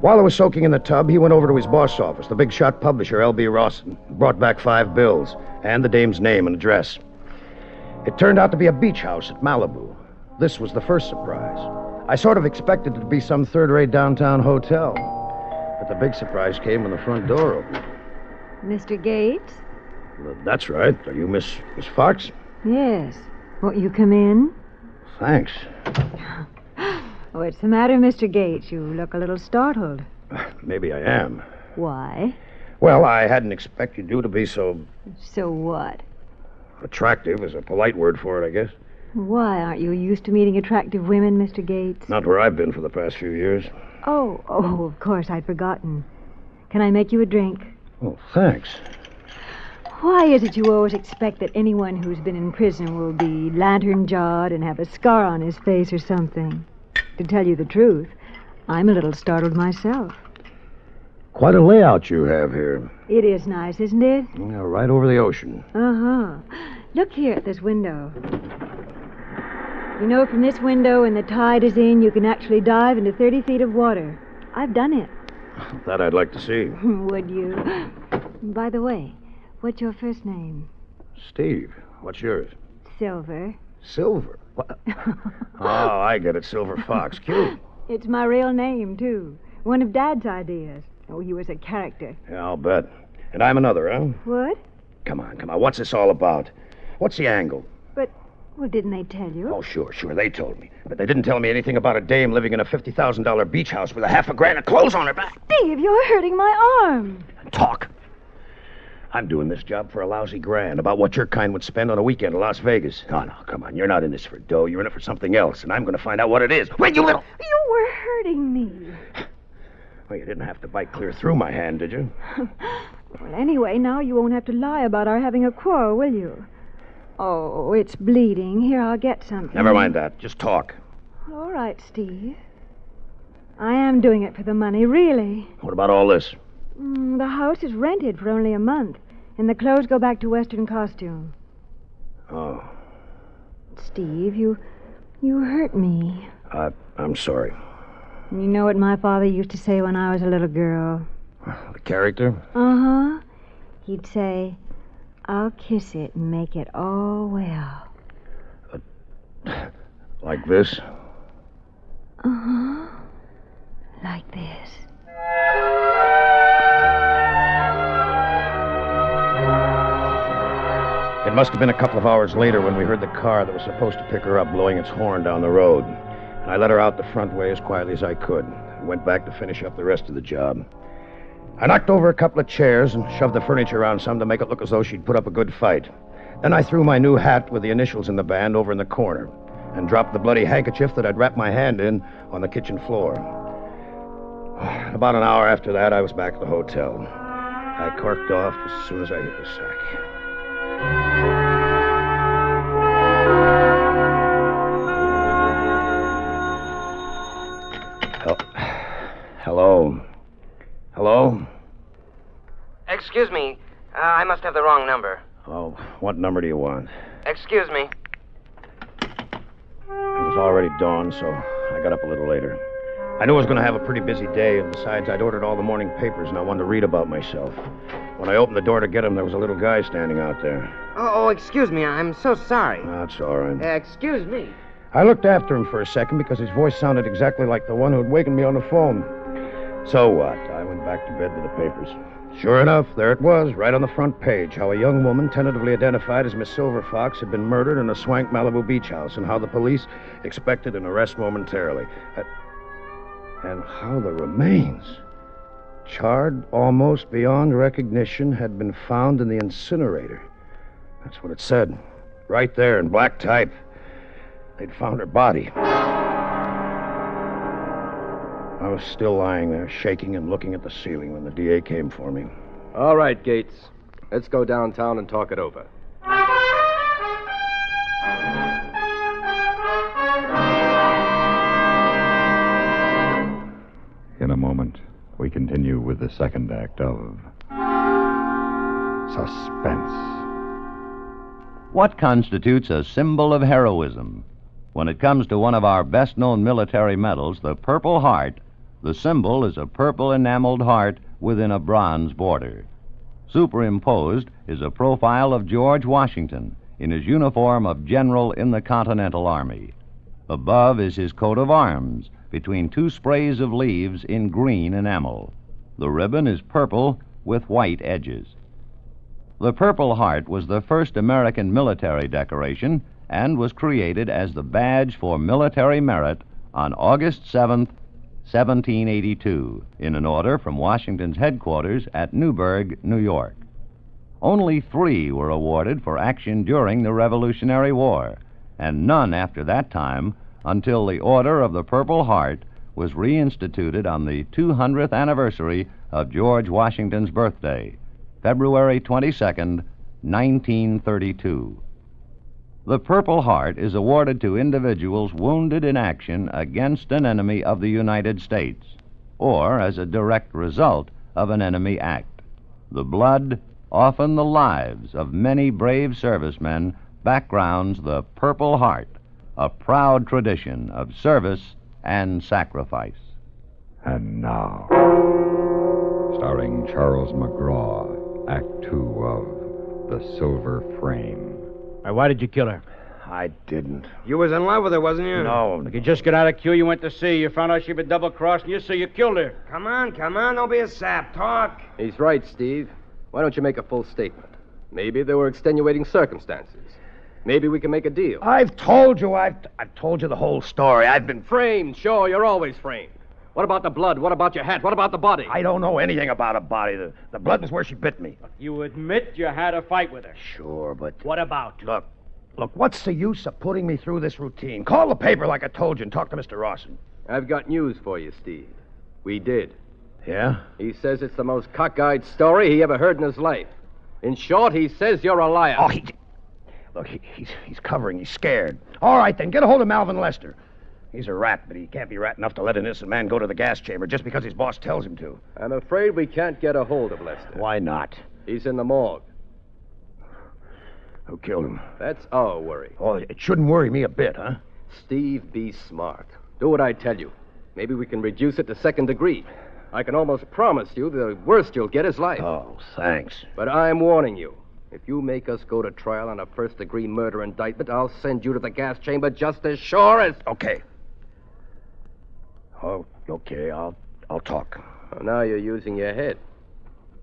While I was soaking in the tub, he went over to his boss office, the big shot publisher, L.B. Rawson, brought back 5 bills and the dame's name and address. It turned out to be a beach house at Malibu. This was the first surprise. I sort of expected it to be some third-rate downtown hotel. But the big surprise came when the front door opened. Mr. Gates? Well, that's right. Are you Miss Fox? Yes. Won't you come in? Thanks. What's the matter, Mr. Gates? You look a little startled. Maybe I am. Why? Well, I hadn't expected you to be so... So what? Attractive is a polite word for it, I guess. Why, aren't you used to meeting attractive women, Mr. Gates? Not where I've been for the past few years. Oh, of course, I'd forgotten. Can I make you a drink? Oh, thanks. Why is it you always expect that anyone who's been in prison will be lantern-jawed and have a scar on his face or something? To tell you the truth, I'm a little startled myself. Quite a layout you have here. It is nice, isn't it? Yeah, right over the ocean. Uh-huh. Look here at this window. You know, from this window, when the tide is in, you can actually dive into 30 feet of water. I've done it. That I'd like to see. Would you? By the way, what's your first name? Steve. What's yours? Silver. Silver? What? Oh, I get it. Silver Fox. Cute. It's my real name, too. One of Dad's ideas. Oh, he was a character. Yeah, I'll bet. And I'm another, huh? What? Come on. What's this all about? What's the angle? Well, didn't they tell you? Oh, sure. They told me. But they didn't tell me anything about a dame living in a $50,000 beach house with $1,000 of clothes on her back. Steve, you're hurting my arm. Talk. I'm doing this job for a lousy $1,000, about what your kind would spend on a weekend in Las Vegas. Oh, no, come on. You're not in this for dough. You're in it for something else, and I'm going to find out what it is. Wait, you little... You were hurting me. Well, you didn't have to bite clear through my hand, did you? Well, anyway, now you won't have to lie about our having a quarrel, will you? Oh, it's bleeding. Here, I'll get something. Never mind that. Just talk. All right, Steve. I am doing it for the money, really. What about all this? The house is rented for only a month, and the clothes go back to Western costume. Oh. Steve, you hurt me. I'm sorry. You know what my father used to say when I was a little girl? The character? Uh-huh. He'd say, I'll kiss it and make it all well. Like this? Uh-huh. Like this. It must have been a couple of hours later when we heard the car that was supposed to pick her up blowing its horn down the road. And I let her out the front way as quietly as I could and went back to finish up the rest of the job. I knocked over a couple of chairs and shoved the furniture around some to make it look as though she'd put up a good fight. Then I threw my new hat with the initials in the band over in the corner and dropped the bloody handkerchief that I'd wrapped my hand in on the kitchen floor. About an hour after that, I was back at the hotel. I corked off as soon as I hit the sack. Hello? Hello? Excuse me. I must have the wrong number. Oh, what number do you want? Excuse me. It was already dawn, so I got up a little later. I knew I was going to have a pretty busy day, and besides, I'd ordered all the morning papers, and I wanted to read about myself. When I opened the door to get them, there was a little guy standing out there. Oh, excuse me. I'm so sorry. That's all right. Excuse me. I looked after him for a second because his voice sounded exactly like the one who had wakened me on the phone. So what? I went back to bed with the papers. Sure enough, there it was, right on the front page, how a young woman tentatively identified as Miss Silver Fox had been murdered in a swank Malibu beach house, and how the police expected an arrest momentarily. And how the remains, charred almost beyond recognition, had been found in the incinerator. That's what it said, right there in black type. They'd found her body. I was still lying there, shaking and looking at the ceiling when the DA came for me. All right, Gates. Let's go downtown and talk it over. In a moment, we continue with the second act of Suspense. What constitutes a symbol of heroism? When it comes to one of our best-known military medals, the Purple Heart, the symbol is a purple enameled heart within a bronze border. Superimposed is a profile of George Washington in his uniform of general in the Continental Army. Above is his coat of arms, between two sprays of leaves in green enamel. The ribbon is purple with white edges. The Purple Heart was the first American military decoration and was created as the badge for military merit on August 7th, 1782, in an order from Washington's headquarters at Newburgh, New York. Only 3 were awarded for action during the Revolutionary War, and none after that time until the Order of the Purple Heart was reinstituted on the 200th anniversary of George Washington's birthday, February 22nd, 1932. The Purple Heart is awarded to individuals wounded in action against an enemy of the United States, or as a direct result of an enemy act. The blood, often the lives, of many brave servicemen backgrounds the Purple Heart, a proud tradition of service and sacrifice. And now, starring Charles McGraw, Act 2 of The Silver Frame. Why did you kill her? I didn't. You was in love with her, wasn't you? No. You just got out of queue, you went to see. You found out she'd been double-crossing you, so you killed her. Come on. Don't be a sap. Talk. He's right, Steve. Why don't you make a full statement? Maybe there were extenuating circumstances. Maybe we can make a deal. I've told you the whole story. I've been framed. Sure, you're always framed. What about the blood? What about your hat? What about the body? I don't know anything about a body. The blood was where she bit me. You admit you had a fight with her. Sure, but... What about? Look, what's the use of putting me through this routine? Call the paper like I told you and talk to Mr. Rawson. I've got news for you, Steve. We did. Yeah? He says it's the most cockeyed story he ever heard in his life. In short, he says you're a liar. Oh, Look, he's covering. He's scared. All right, then, get a hold of Malvin Lester. He's a rat, but he can't be rat enough to let an innocent man go to the gas chamber just because his boss tells him to. I'm afraid we can't get a hold of Lester. Why not? He's in the morgue. Who killed him? That's our worry. Oh, it shouldn't worry me a bit, huh? Steve, be smart. Do what I tell you. Maybe we can reduce it to second degree. I can almost promise you the worst you'll get is life. Oh, thanks. But I'm warning you. If you make us go to trial on a first-degree murder indictment, I'll send you to the gas chamber just as sure as... Okay. Oh, okay, I'll talk. Well, now you're using your head.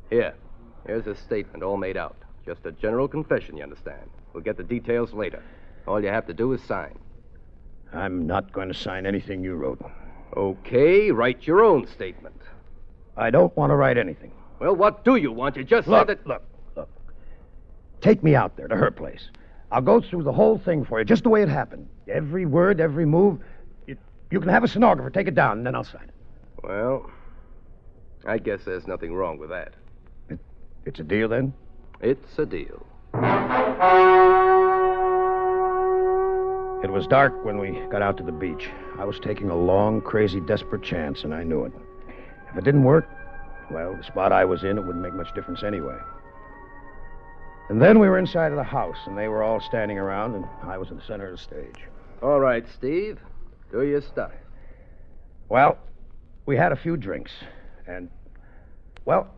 Here's a statement all made out. Just a general confession, you understand. We'll get the details later. All you have to do is sign. I'm not going to sign anything you wrote. Okay, write your own statement. I don't want to write anything. Well, what do you want? You just Look, said that... Look. Take me out there to her place. I'll go through the whole thing for you, just the way it happened. Every word, every move. You can have a stenographer take it down, and then I'll sign it. Well, I guess there's nothing wrong with that. It's a deal, then? It's a deal. It was dark when we got out to the beach. I was taking a long, crazy, desperate chance, and I knew it. If it didn't work, well, the spot I was in, it wouldn't make much difference anyway. And then we were inside of the house, and they were all standing around, and I was in the center of the stage. All right, Steve. Do your stuff. Well, we had a few drinks, and, well,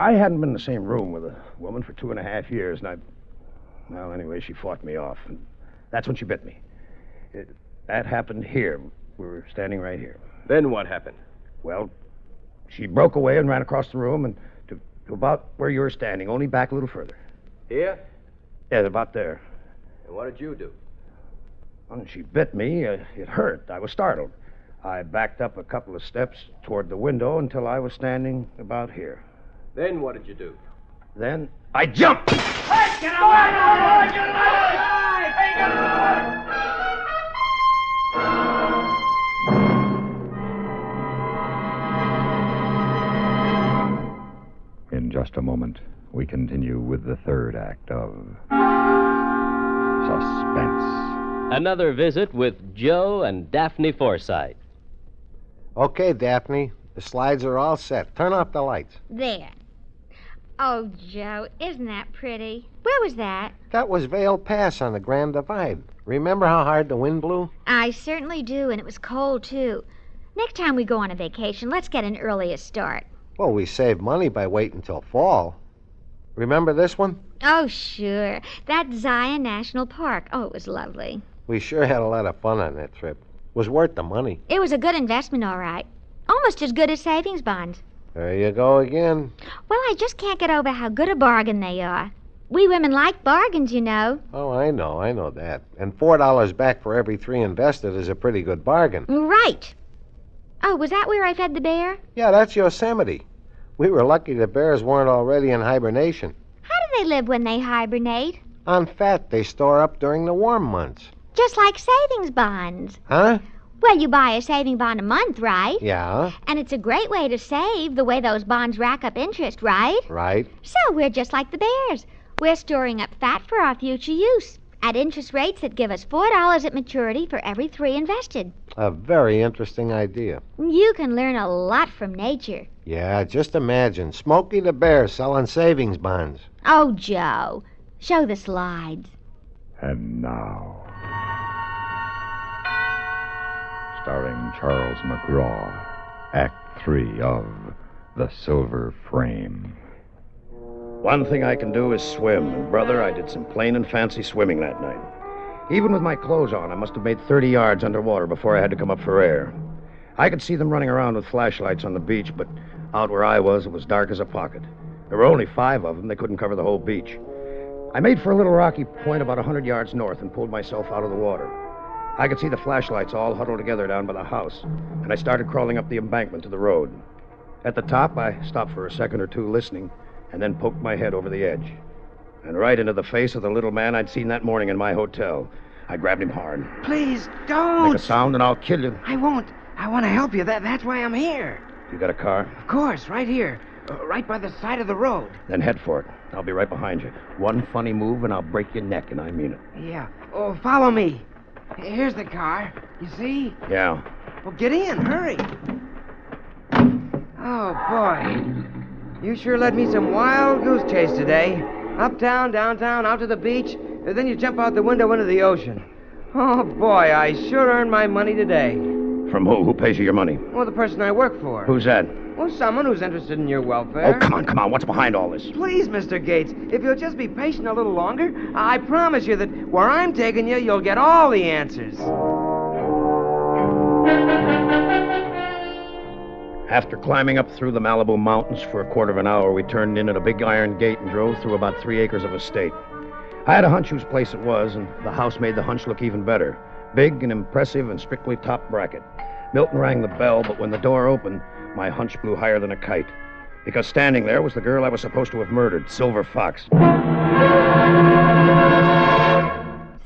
I hadn't been in the same room with a woman for 2.5 years, and well, anyway, she fought me off, and that's when she bit me. That happened here. We were standing right here. Then what happened? Well, she broke away and ran across the room and to about where you were standing, only back a little further. Here? Yeah, about there. And what did you do? When she bit me, it hurt. I was startled. I backed up a couple of steps toward the window until I was standing about here. Then what did you do? Then I jumped! Hey, get away! Get away! Hey, get away! In just a moment, we continue with the third act of Suspense. Another visit with Joe and Daphne Forsythe. Okay, Daphne. The slides are all set. Turn off the lights. There. Oh, Joe, isn't that pretty? Where was that? That was Vale Pass on the Grand Divide. Remember how hard the wind blew? I certainly do, and it was cold, too. Next time we go on a vacation, let's get an earlier start. Well, we saved money by waiting till fall. Remember this one? Oh, sure. That Zion National Park. Oh, it was lovely. We sure had a lot of fun on that trip. Was worth the money. It was a good investment, all right. Almost as good as savings bonds. There you go again. Well, I just can't get over how good a bargain they are. We women like bargains, you know. Oh, I know that. And $4 back for every 3 invested is a pretty good bargain. Right. Oh, was that where I fed the bear? Yeah, that's Yosemite. We were lucky the bears weren't already in hibernation. How do they live when they hibernate? On fat they store up during the warm months. Just like savings bonds. Huh? Well, you buy a saving bond a month, right? Yeah. And it's a great way to save, the way those bonds rack up interest, right? Right. So we're just like the bears. We're storing up fat for our future use at interest rates that give us $4 at maturity for every 3 invested. A very interesting idea. You can learn a lot from nature. Yeah, just imagine Smokey the Bear selling savings bonds. Oh, Joe, show the slides. And now, starring Charles McGraw, Act 3 of The Silver Frame. One thing I can do is swim, and, brother, I did some plain and fancy swimming that night. Even with my clothes on, I must have made 30 yards underwater before I had to come up for air. I could see them running around with flashlights on the beach, but out where I was, it was dark as a pocket. There were only 5 of them. They couldn't cover the whole beach. I made for a little rocky point about 100 yards north and pulled myself out of the water. I could see the flashlights all huddled together down by the house, and I started crawling up the embankment to the road. At the top, I stopped for a second or two listening, and then poked my head over the edge. And right into the face of the little man I'd seen that morning in my hotel. I grabbed him hard. Please, don't. Make a sound and I'll kill you. I won't. I want to help you. That's why I'm here. You got a car? Of course, right here. Right by the side of the road. Then head for it. I'll be right behind you. One funny move and I'll break your neck, and I mean it. Yeah. Oh, follow me. Here's the car. You see? Yeah. Well, get in. Hurry. Oh, boy. You sure led me some wild goose chase today. Uptown, downtown, out to the beach, and then you jump out the window into the ocean. Oh, boy, I sure earned my money today. From who? Who pays you your money? Well, the person I work for. Who's that? Well, someone who's interested in your welfare. Oh, come on. What's behind all this? Please, Mr. Gates, if you'll just be patient a little longer, I promise you that where I'm taking you, you'll get all the answers. After climbing up through the Malibu mountains for a quarter of an hour, we turned in at a big iron gate and drove through about 3 acres of estate. I had a hunch whose place it was, and the house made the hunch look even better. Big and impressive and strictly top bracket. Milton rang the bell, but when the door opened, my hunch flew higher than a kite. Because standing there was the girl I was supposed to have murdered, Silver Fox.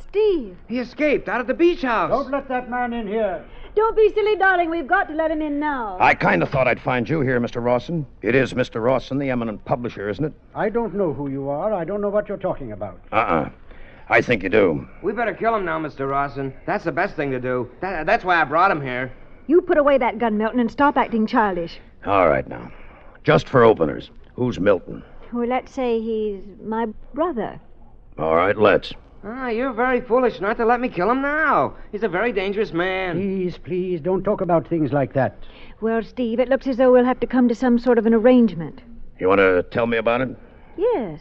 Steve! He escaped out of the beach house. Don't let that man in here. Don't be silly, darling. We've got to let him in now. I kind of thought I'd find you here, Mr. Rawson. It is Mr. Rawson, the eminent publisher, isn't it? I don't know who you are. I don't know what you're talking about. I think you do. We better kill him now, Mr. Rawson. That's the best thing to do. That's why I brought him here. You put away that gun, Milton, and stop acting childish. All right, now. Just for openers, who's Milton? Well, let's say he's my brother. All right, let's. You're very foolish not to let me kill him now. He's a very dangerous man. Please, don't talk about things like that. Well, Steve, it looks as though we'll have to come to some sort of an arrangement. You want to tell me about it? Yes.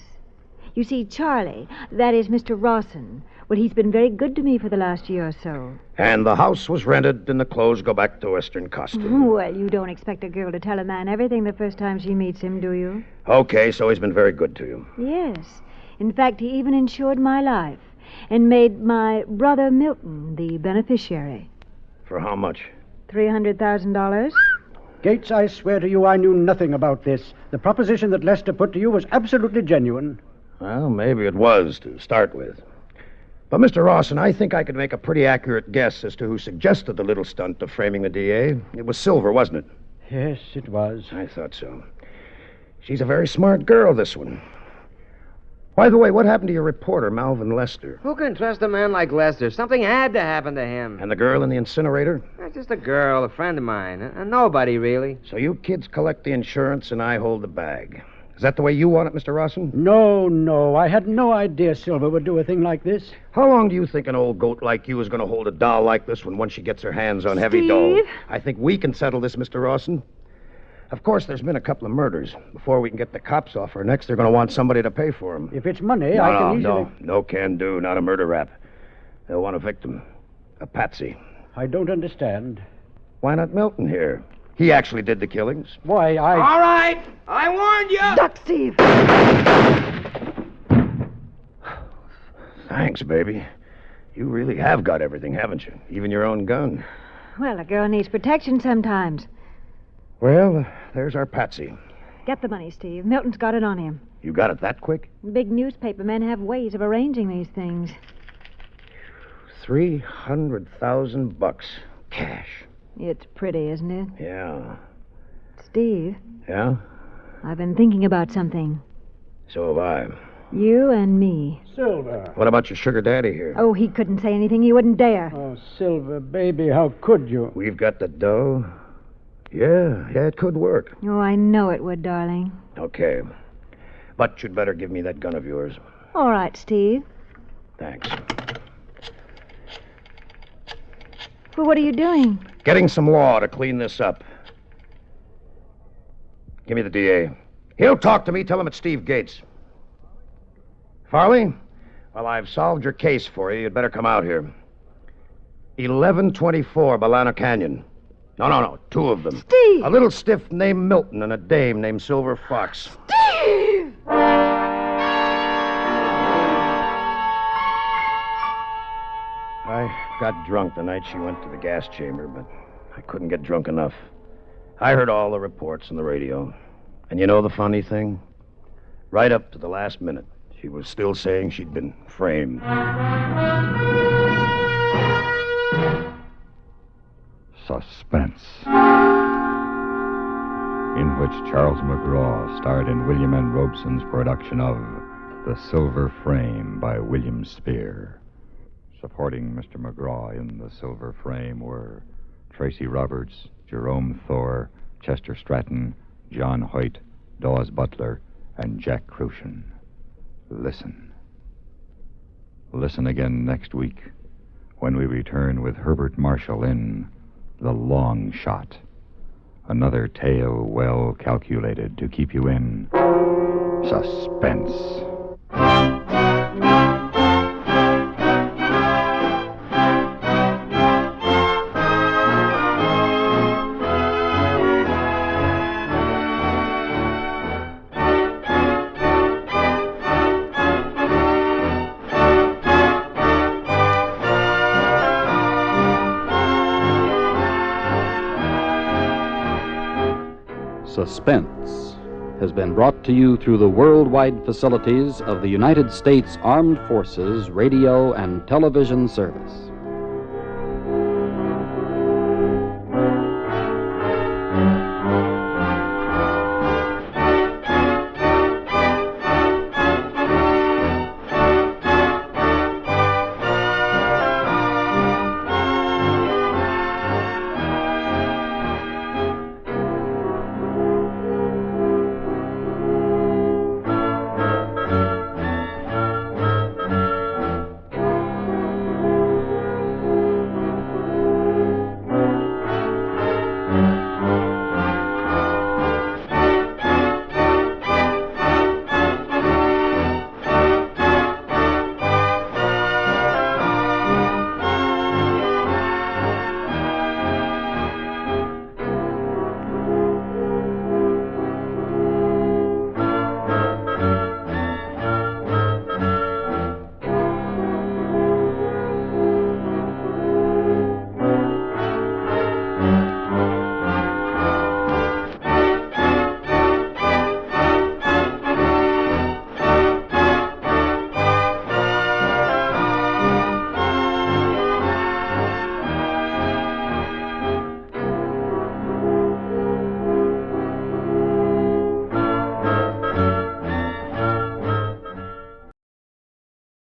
You see, Charlie, that is Mr. Rawson. Well, he's been very good to me for the last year or so. And the house was rented and the clothes go back to Western costume. Well, you don't expect a girl to tell a man everything the first time she meets him, do you? Okay, so he's been very good to you. Yes. In fact, he even insured my life and made my brother Milton the beneficiary. For how much? $300,000. Gates, I swear to you I knew nothing about this. The proposition that Lester put to you was absolutely genuine. Well, maybe it was to start with. But, Mr. Rawson, I think I could make a pretty accurate guess as to who suggested the little stunt of framing the DA. It was Silver, wasn't it? Yes, it was. I thought so. She's a very smart girl, this one. By the way, what happened to your reporter, Malvin Lester? Who can trust a man like Lester? Something had to happen to him. And the girl in the incinerator? Just a girl, a friend of mine. A nobody, really. So you kids collect the insurance and I hold the bag. Is that the way you want it, Mr. Rawson? No. I had no idea Silver would do a thing like this. How long do you think an old goat like you is going to hold a doll like this one once she gets her hands on heavy dough? I think we can settle this, Mr. Rawson. Of course, there's been a couple of murders. Before we can get the cops off her necks, they're going to want somebody to pay for them. If it's money, I can easily... No can do. Not a murder rap. They'll want a victim. A patsy. I don't understand. Why not Milton here? He actually did the killings. Why, All right! I warned you! Duck, Steve! Thanks, baby. You really have got everything, haven't you? Even your own gun. Well, a girl needs protection sometimes. Well, there's our patsy. Get the money, Steve. Milton's got it on him. You got it that quick? Big newspaper men have ways of arranging these things. $300,000 cash. It's pretty, isn't it? Yeah. Steve. Yeah? I've been thinking about something. So have I. You and me. Silver. What about your sugar daddy here? Oh, he couldn't say anything. He wouldn't dare. Oh, Silver, baby, how could you? We've got the dough. Yeah, it could work. Oh, I know it would, darling. Okay. But you'd better give me that gun of yours. All right, Steve. Thanks. Well, what are you doing? Getting some law to clean this up. Give me the DA. He'll talk to me. Tell him it's Steve Gates. Farley? Well, I've solved your case for you. You'd better come out here. 1124 Balano Canyon. No. Two of them. Steve! A little stiff named Milton and a dame named Silver Fox. Steve! I got drunk the night she went to the gas chamber, but I couldn't get drunk enough. I heard all the reports on the radio. And you know the funny thing? Right up to the last minute, she was still saying she'd been framed. Suspense, in which Charles McGraw starred in William N. Robeson's production of The Silver Frame by William Spear. Supporting Mr. McGraw in The Silver Frame were Tracy Roberts, Jerome Thor, Chester Stratton, John Hoyt, Dawes Butler, and Jack Crucian. Listen. Listen again next week when we return with Herbert Marshall in The Long Shot. Another tale well calculated to keep you in suspense. Suspense has been brought to you through the worldwide facilities of the United States Armed Forces Radio and Television Service.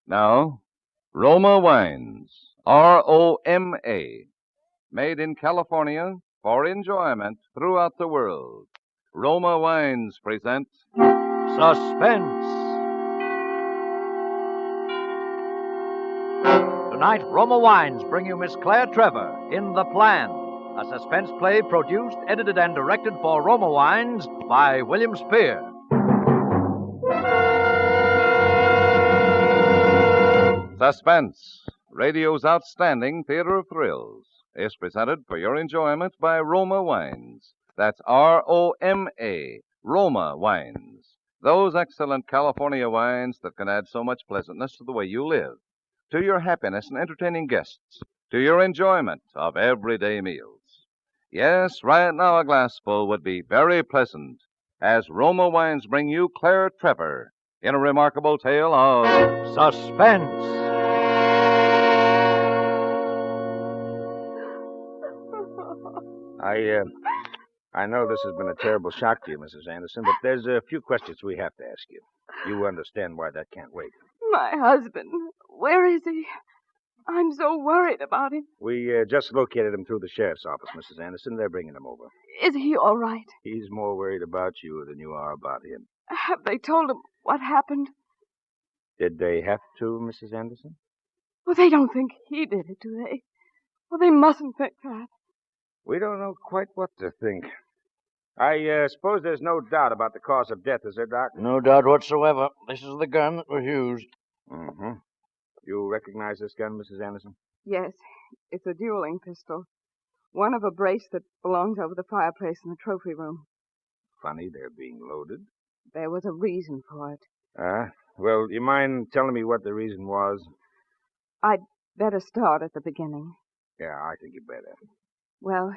Now, Roma Wines, R-O-M-A, made in California for enjoyment throughout the world. Roma Wines present Suspense. Tonight, Roma Wines bring you Miss Claire Trevor in The Plan, a suspense play produced, edited, and directed for Roma Wines by William Spear. Suspense, radio's outstanding theater of thrills, is presented for your enjoyment by Roma Wines. That's R-O-M-A, Roma Wines. Those excellent California wines that can add so much pleasantness to the way you live, to your happiness in entertaining guests, to your enjoyment of everyday meals. Yes, right now a glassful would be very pleasant, as Roma Wines bring you Claire Trevor in a remarkable tale of suspense. I know this has been a terrible shock to you, Mrs. Anderson, but there's a few questions we have to ask you. You understand why that can't wait. My husband. Where is he? I'm so worried about him. We just located him through the sheriff's office, Mrs. Anderson. They're bringing him over. Is he all right? He's more worried about you than you are about him. Have they told him what happened? Did they have to, Mrs. Anderson? Well, they don't think he did it, do they? Well, they mustn't think that. We don't know quite what to think. I suppose there's no doubt about the cause of death, is there, Doc? No doubt whatsoever. This is the gun that was used. Mm-hmm. You recognize this gun, Mrs. Anderson? Yes, it's a dueling pistol. One of a brace that belongs over the fireplace in the trophy room. Funny they're being loaded. There was a reason for it. Well, you mind telling me what the reason was? I'd better start at the beginning. Yeah, I think you better. Well,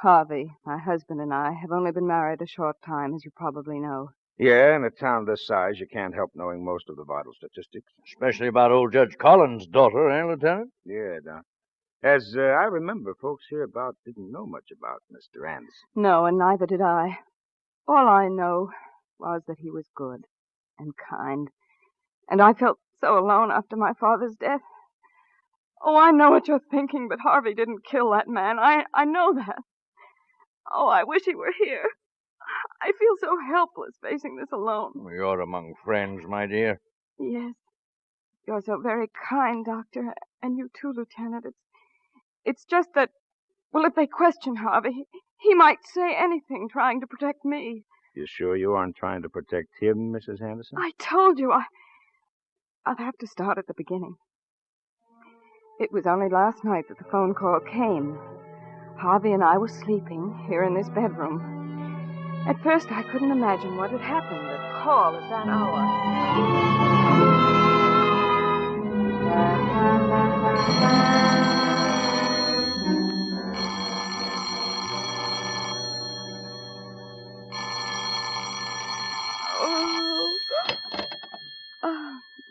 Harvey, my husband, and I have only been married a short time, as you probably know. Yeah, in a town this size, you can't help knowing most of the vital statistics. Especially about old Judge Collins' daughter, eh, Lieutenant? Yeah, Doc. As I remember, folks hereabout didn't know much about Mr. Anderson. No, and neither did I. All I know was that he was good and kind. And I felt so alone after my father's death. Oh, I know what you're thinking, but Harvey didn't kill that man. I know that. Oh, I wish he were here. I feel so helpless facing this alone. You're among friends, my dear. Yes. You're so very kind, Doctor. And you too, Lieutenant. It's just that Well, if they question Harvey, he might say anything trying to protect me. You sure you aren't trying to protect him, Mrs. Anderson? I told you I'll have to start at the beginning. It was only last night that the phone call came. Harvey and I were sleeping here in this bedroom. At first, I couldn't imagine what had happened. A call at that hour.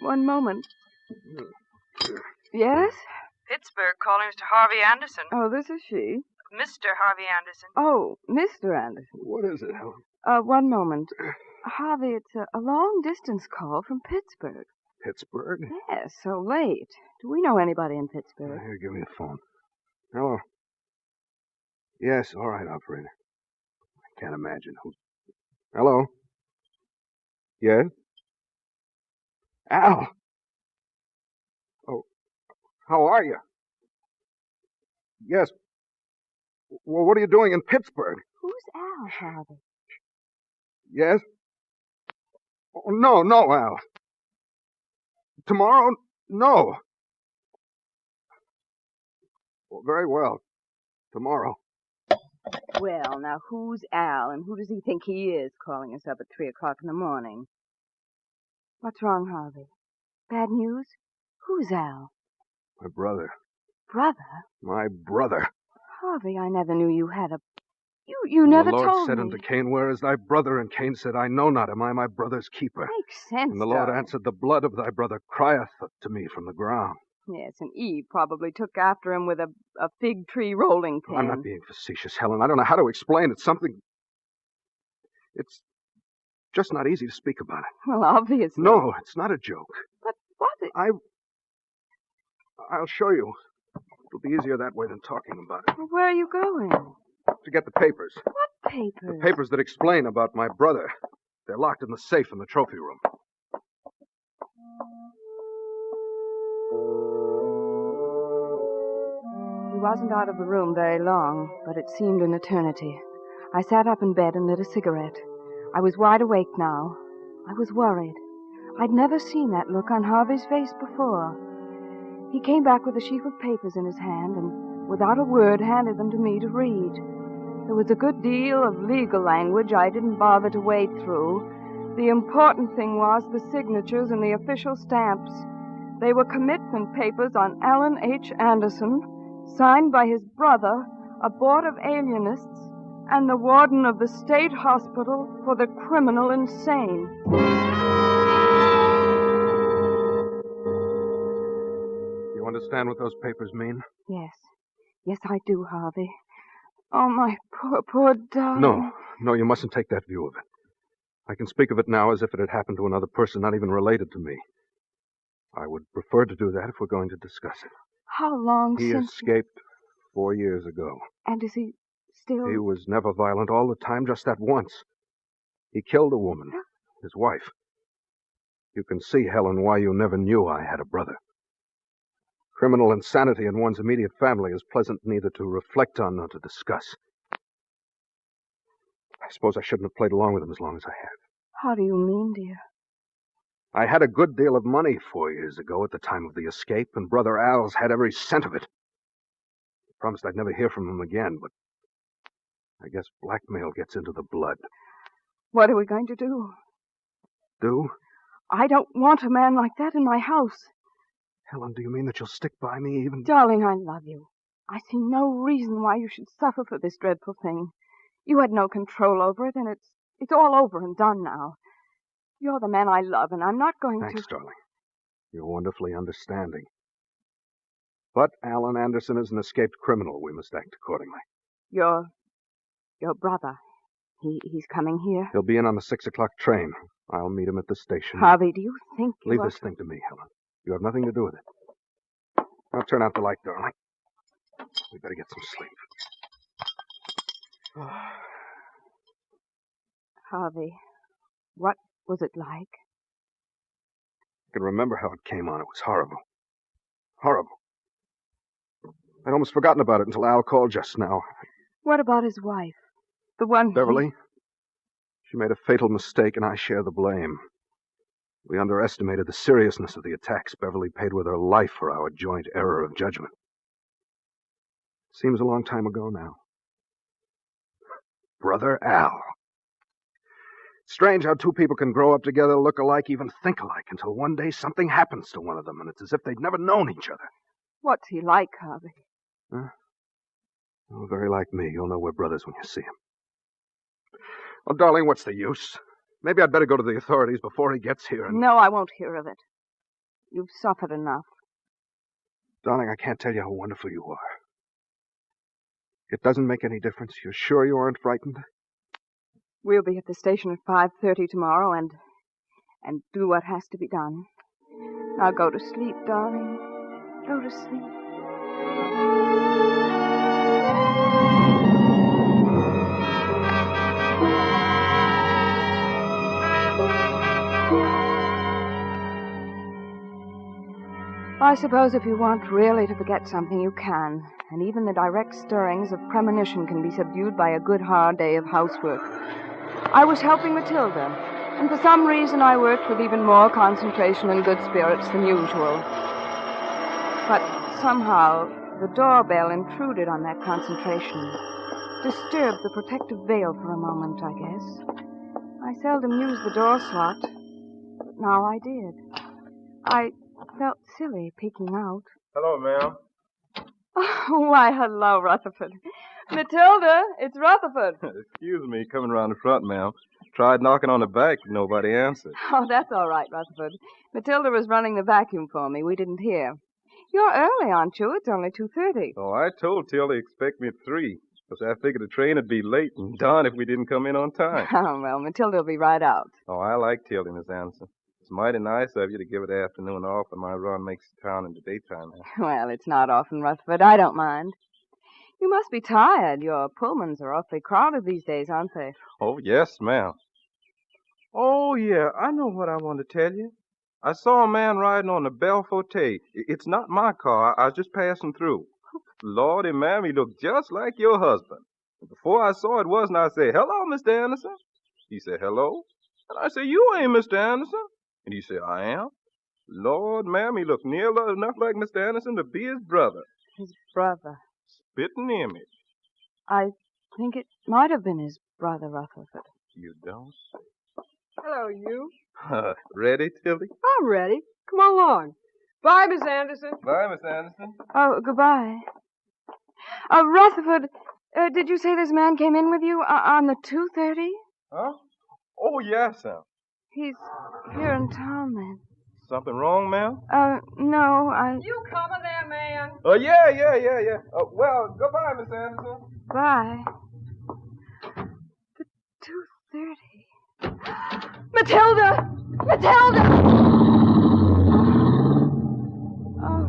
One moment. Yes? Pittsburgh calling Mr. Harvey Anderson. Oh, this is she. Mr. Harvey Anderson. Oh, Mr. Anderson. What is it, Helen? One moment. Harvey, it's a long-distance call from Pittsburgh. Pittsburgh? Yes, so late. Do we know anybody in Pittsburgh? Here, give me the phone. Hello? Yes, all right, operator. I can't imagine who... Hello? Yes? Al! Oh, how are you? Yes. Well, what are you doing in Pittsburgh? Who's Al, Harvey? Yes? Oh, no, Al. Tomorrow? No. Well, very well. Tomorrow. Well, now, who's Al, and who does he think he is calling us up at 3 o'clock in the morning? What's wrong, Harvey? Bad news? Who's Al? My brother. Brother? My brother. Harvey, I never knew you had a... You never told me. The Lord said unto Cain, Where is thy brother? And Cain said, I know not. Am I my brother's keeper? Makes sense, And the Lord darling. answered, The blood of thy brother crieth to me from the ground. Yes, and Eve probably took after him with a fig tree rolling pin. I'm not being facetious, Helen. I don't know how to explain it. It's just not easy to speak about it. Well, obviously. No, it's not a joke. But what? I'll show you. It'll be easier that way than talking about it. Well, where are you going? To get the papers. What papers? The papers that explain about my brother. They're locked in the safe in the trophy room. He wasn't out of the room very long, but it seemed an eternity. I sat up in bed and lit a cigarette. I was wide awake now. I was worried. I'd never seen that look on Harvey's face before. He came back with a sheaf of papers in his hand and, without a word, handed them to me to read. There was a good deal of legal language I didn't bother to wade through. The important thing was the signatures and the official stamps. They were commitment papers on Alan H. Anderson, signed by his brother, a board of alienists, and the warden of the state hospital for the criminal insane. You understand what those papers mean? Yes. Yes, I do, Harvey. Oh, my poor darling. No, you mustn't take that view of it. I can speak of it now as if it had happened to another person not even related to me. I would prefer to do that if we're going to discuss it. How long He since... escaped 4 years ago. And is he still... He was never violent all the time, just that once. He killed a woman, his wife. You can see, Helen, why you never knew I had a brother. Criminal insanity in one's immediate family is pleasant neither to reflect on nor to discuss. I suppose I shouldn't have played along with him as long as I have. How do you mean, dear? I had a good deal of money 4 years ago at the time of the escape, and Brother Al's had every cent of it. He promised I'd never hear from him again, but I guess blackmail gets into the blood. What are we going to do? Do? I don't want a man like that in my house. Helen, do you mean that you'll stick by me even... Darling, I love you. I see no reason why you should suffer for this dreadful thing. You had no control over it, and it's all over and done now. You're the man I love, and I'm not going to... Thanks, darling. You're wonderfully understanding. But Alan Anderson is an escaped criminal. We must act accordingly. Your brother, he's coming here? He'll be in on the 6 o'clock train. I'll meet him at the station. Harvey, do you think you Leave ought this thing to me, Helen. You have nothing to do with it. Now turn out the light, darling. We better get some sleep. Harvey, what was it like? I can remember how it came on. It was horrible. Horrible. I'd almost forgotten about it until Al called just now. What about his wife? The one... Beverly? She made a fatal mistake, and I share the blame. We underestimated the seriousness of the attacks. Beverly paid with her life for our joint error of judgment. Seems a long time ago now. Brother Al. Strange how two people can grow up together, look alike, even think alike, until one day something happens to one of them, and it's as if they'd never known each other. What's he like, Harvey? Huh? Oh, very like me. You'll know we're brothers when you see him. Well, darling, what's the use? Maybe I'd better go to the authorities before he gets here and... No, I won't hear of it. You've suffered enough. Darling, I can't tell you how wonderful you are. It doesn't make any difference. You're sure you aren't frightened? We'll be at the station at 5:30 tomorrow and do what has to be done. Now go to sleep, darling. Go to sleep. I suppose if you want really to forget something, you can. And even the direct stirrings of premonition can be subdued by a good hard day of housework. I was helping Matilda, and for some reason I worked with even more concentration and good spirits than usual. But somehow the doorbell intruded on that concentration, disturbed the protective veil for a moment, I guess. I seldom use the door slot, but now I did. I felt silly peeking out. Hello, ma'am. Oh, why, hello, Rutherford. Matilda, it's Rutherford. Excuse me, coming around the front, ma'am. Tried knocking on the back, but nobody answered. Oh, that's all right, Rutherford. Matilda was running the vacuum for me. We didn't hear. You're early, aren't you? It's only 2:30. Oh, I told Tilly to expect me at 3, because I figured the train would be late, and darn if we didn't come in on time. Oh, well, Matilda will be right out. Oh, I like Tilly, Miss Anderson. It's mighty nice of you to give it the afternoon off when my run makes the town in the daytime. Well, it's not often, Rutherford. I don't mind. You must be tired. Your Pullmans are awfully crowded these days, aren't they? Oh, yes, ma'am. Oh, yeah, I know what I want to tell you. I saw a man riding on the Belle Forte. It's not my car. I was just passing through. Lordy, ma'am, he looked just like your husband. And before I saw it wasn't, I said, "Hello, Mr. Anderson." He said, "Hello." And I said, "You ain't Mr. Anderson." And he said, "I am." Lord, ma'am, he looked near enough like Mr. Anderson to be his brother. His brother. Spitting image. I think it might have been his brother, Rutherford. You don't say. Hello, you. Ready, Tilly? I'm ready. Come along. Bye, Miss Anderson. Bye, Miss Anderson. Oh, goodbye. Rutherford, did you say this man came in with you on the 2:30? Huh? Oh, yes, sir. He's here in town, then. Something wrong, ma'am? No, You coming there, man? Oh, yeah. Well, goodbye, Miss Anderson. Bye. The 2:30. Matilda! Matilda! Oh.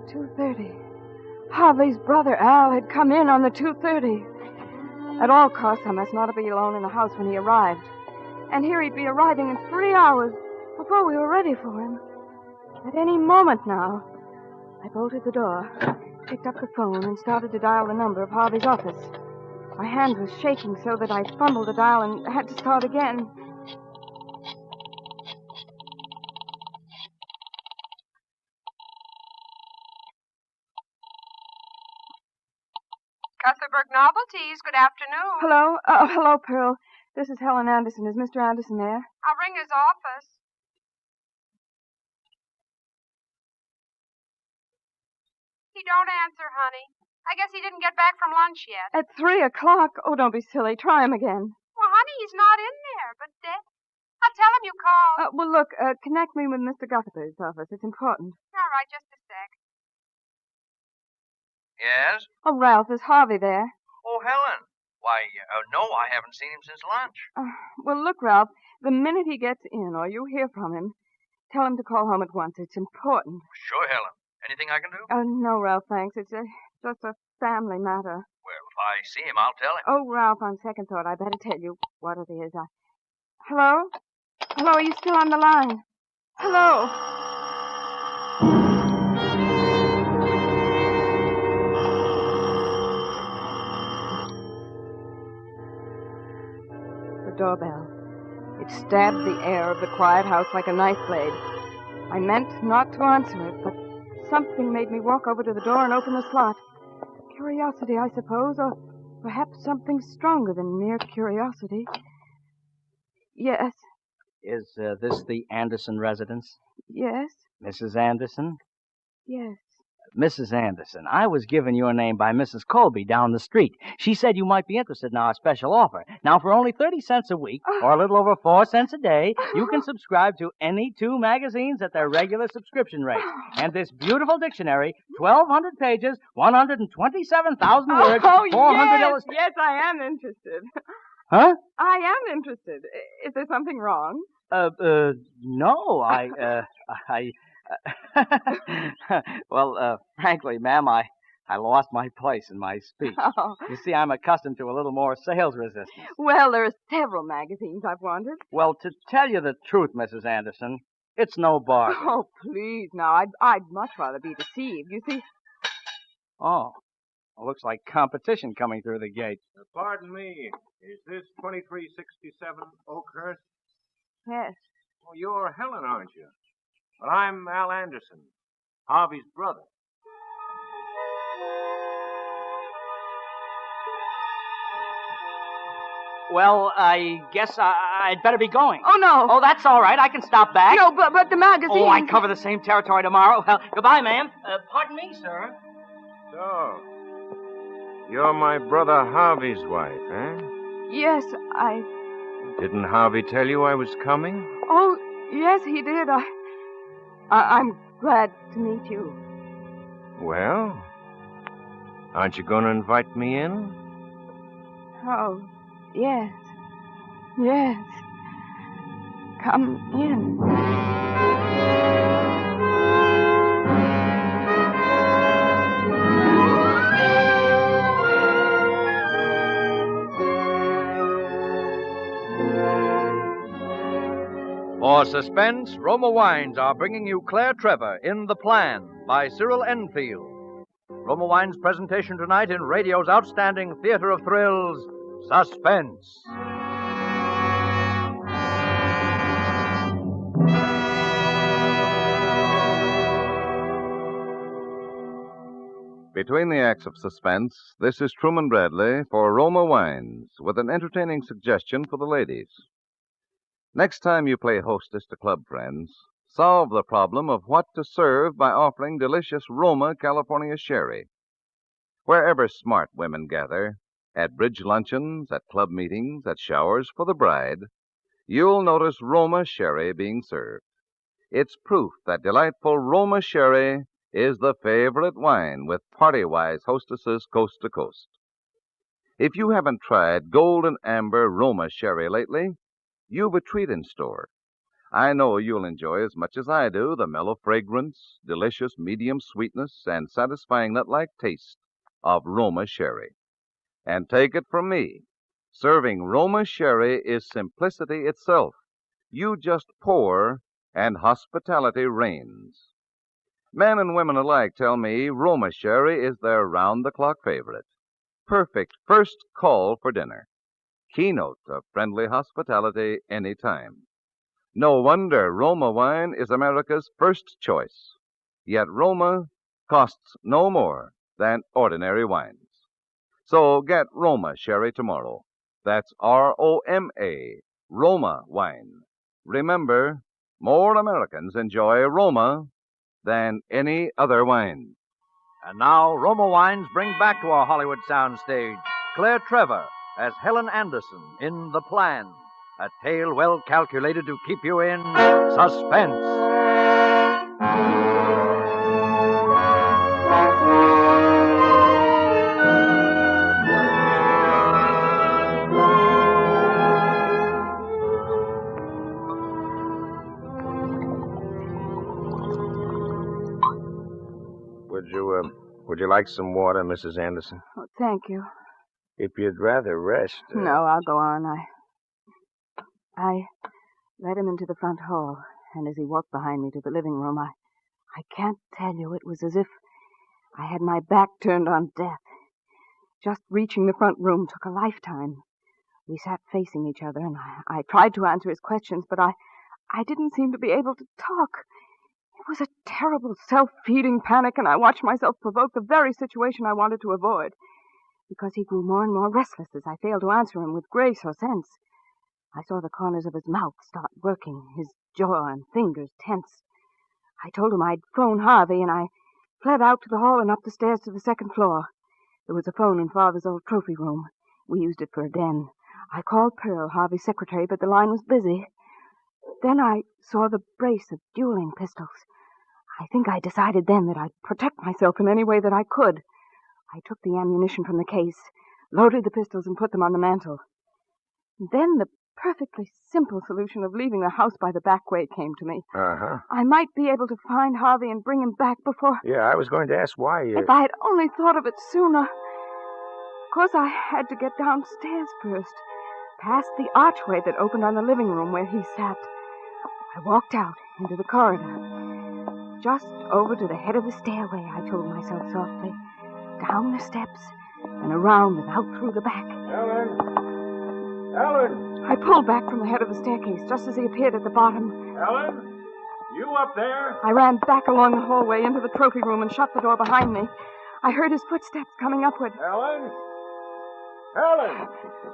2:30. Harvey's brother, Al, had come in on the 2:30. At all costs, I must not be alone in the house when he arrived. And here he'd be arriving in 3 hours before we were ready for him. At any moment now. I bolted the door, picked up the phone, and started to dial the number of Harvey's office. My hand was shaking so that I fumbled the dial and had to start again. Cuthbertburg Novelties, good afternoon. Hello? Hello, Pearl. This is Helen Anderson. Is Mr. Anderson there? I'll ring his office. He don't answer, honey. I guess he didn't get back from lunch yet. At 3:00? Oh, don't be silly. Try him again. Well, honey, he's not in there, but I'll tell him you called. Well, look, connect me with Mr. Guthbert's office. It's important. All right, just a sec. Yes? Oh, Ralph, is Harvey there? Oh, Helen. Why, no, I haven't seen him since lunch. Well, look, Ralph, the minute he gets in or you hear from him, tell him to call home at once. It's important. Sure, Helen. Anything I can do? No, Ralph, thanks. It's just a family matter. Well, if I see him, I'll tell him. Oh, Ralph, on second thought, I better tell you what it is. Hello? Hello, are you still on the line? Hello. The doorbell. It stabbed the air of the quiet house like a knife blade. I meant not to answer it, but something made me walk over to the door and open the slot. Curiosity, I suppose, or perhaps something stronger than mere curiosity. Yes. Is this the Anderson residence? Yes. Mrs. Anderson? Yes. Mrs. Anderson, I was given your name by Mrs. Colby down the street. She said you might be interested in our special offer. Now, for only 30 cents a week, or a little over 4 cents a day, you can subscribe to any 2 magazines at their regular subscription rate. And this beautiful dictionary, 1,200 pages, 127,000 words, 400 illustrations. Yes, I am interested. Huh? I am interested. Is there something wrong? No, well, frankly, ma'am, I lost my place in my speech. Oh. You see, I'm accustomed to a little more sales resistance. Well, there are several magazines I've wanted. Well, to tell you the truth, Mrs. Anderson, it's no bargain. Oh, please, now, I'd much rather be deceived. You see... Oh, well, looks like competition coming through the gate. Pardon me. Is this 2367 Oakhurst? Yes. Well, you're Helen, aren't you? Well, I'm Al Anderson, Harvey's brother. Well, I guess I'd better be going. Oh, no. Oh, that's all right. I can stop back. No, but the magazine... Oh, I cover the same territory tomorrow. Well, goodbye, ma'am. Pardon me, sir. So, you're my brother Harvey's wife, eh? Yes, Didn't Harvey tell you I was coming? Oh, yes, he did. I'm glad to meet you. Well, aren't you going to invite me in? Oh, yes. Yes. Come in. For suspense, Roma Wines are bringing you Claire Trevor in The Plan by Cyril Enfield. Roma Wines' presentation tonight in radio's outstanding theater of thrills, Suspense. Between the acts of suspense, this is Truman Bradley for Roma Wines with an entertaining suggestion for the ladies. Next time you play hostess to club friends, solve the problem of what to serve by offering delicious Roma California sherry. Wherever smart women gather, at bridge luncheons, at club meetings, at showers for the bride, you'll notice Roma sherry being served. It's proof that delightful Roma sherry is the favorite wine with party-wise hostesses coast to coast. If you haven't tried golden amber Roma sherry lately, you've a treat in store. I know you'll enjoy as much as I do the mellow fragrance, delicious medium sweetness, and satisfying nut-like taste of Roma sherry. And take it from me, serving Roma sherry is simplicity itself. You just pour, and hospitality reigns. Men and women alike tell me Roma sherry is their round-the-clock favorite. Perfect first call for dinner. Keynote of friendly hospitality any time. No wonder Roma wine is America's first choice. Yet Roma costs no more than ordinary wines. So get Roma sherry tomorrow. That's R-O-M-A, Roma wine. Remember, more Americans enjoy Roma than any other wine. And now, Roma Wines bring back to our Hollywood soundstage Claire Trevor as Helen Anderson in The Plan, a tale well calculated to keep you in suspense. Would you like some water, Mrs. Anderson? Oh, thank you. If you'd rather rest... No, I'll go on. I led him into the front hall, and as he walked behind me to the living room, I can't tell you, it was as if I had my back turned on death. Just reaching the front room took a lifetime. We sat facing each other, and I tried to answer his questions, but I didn't seem to be able to talk. It was a terrible self-feeding panic, and I watched myself provoke the very situation I wanted to avoid. Because he grew more and more restless as I failed to answer him with grace or sense. I saw the corners of his mouth start working, his jaw and fingers tense. I told him I'd phone Harvey, and I fled out to the hall and up the stairs to the second floor. There was a phone in Father's old trophy room. We used it for a den. I called Pearl, Harvey's secretary, but the line was busy. Then I saw the brace of dueling pistols. I think I decided then that I'd protect myself in any way that I could. I took the ammunition from the case, loaded the pistols, and put them on the mantel. Then the perfectly simple solution of leaving the house by the back way came to me. Uh-huh. I might be able to find Harvey and bring him back before... Yeah, I was going to ask why you... If I had only thought of it sooner. Of course, I had to get downstairs first, past the archway that opened on the living room where he sat. I walked out into the corridor. Just over to the head of the stairway, I told myself softly. Down the steps and around and out through the back. Ellen! I pulled back from the head of the staircase just as he appeared at the bottom. Ellen? You up there? I ran back along the hallway into the trophy room and shut the door behind me. I heard his footsteps coming upward. Ellen? Ellen!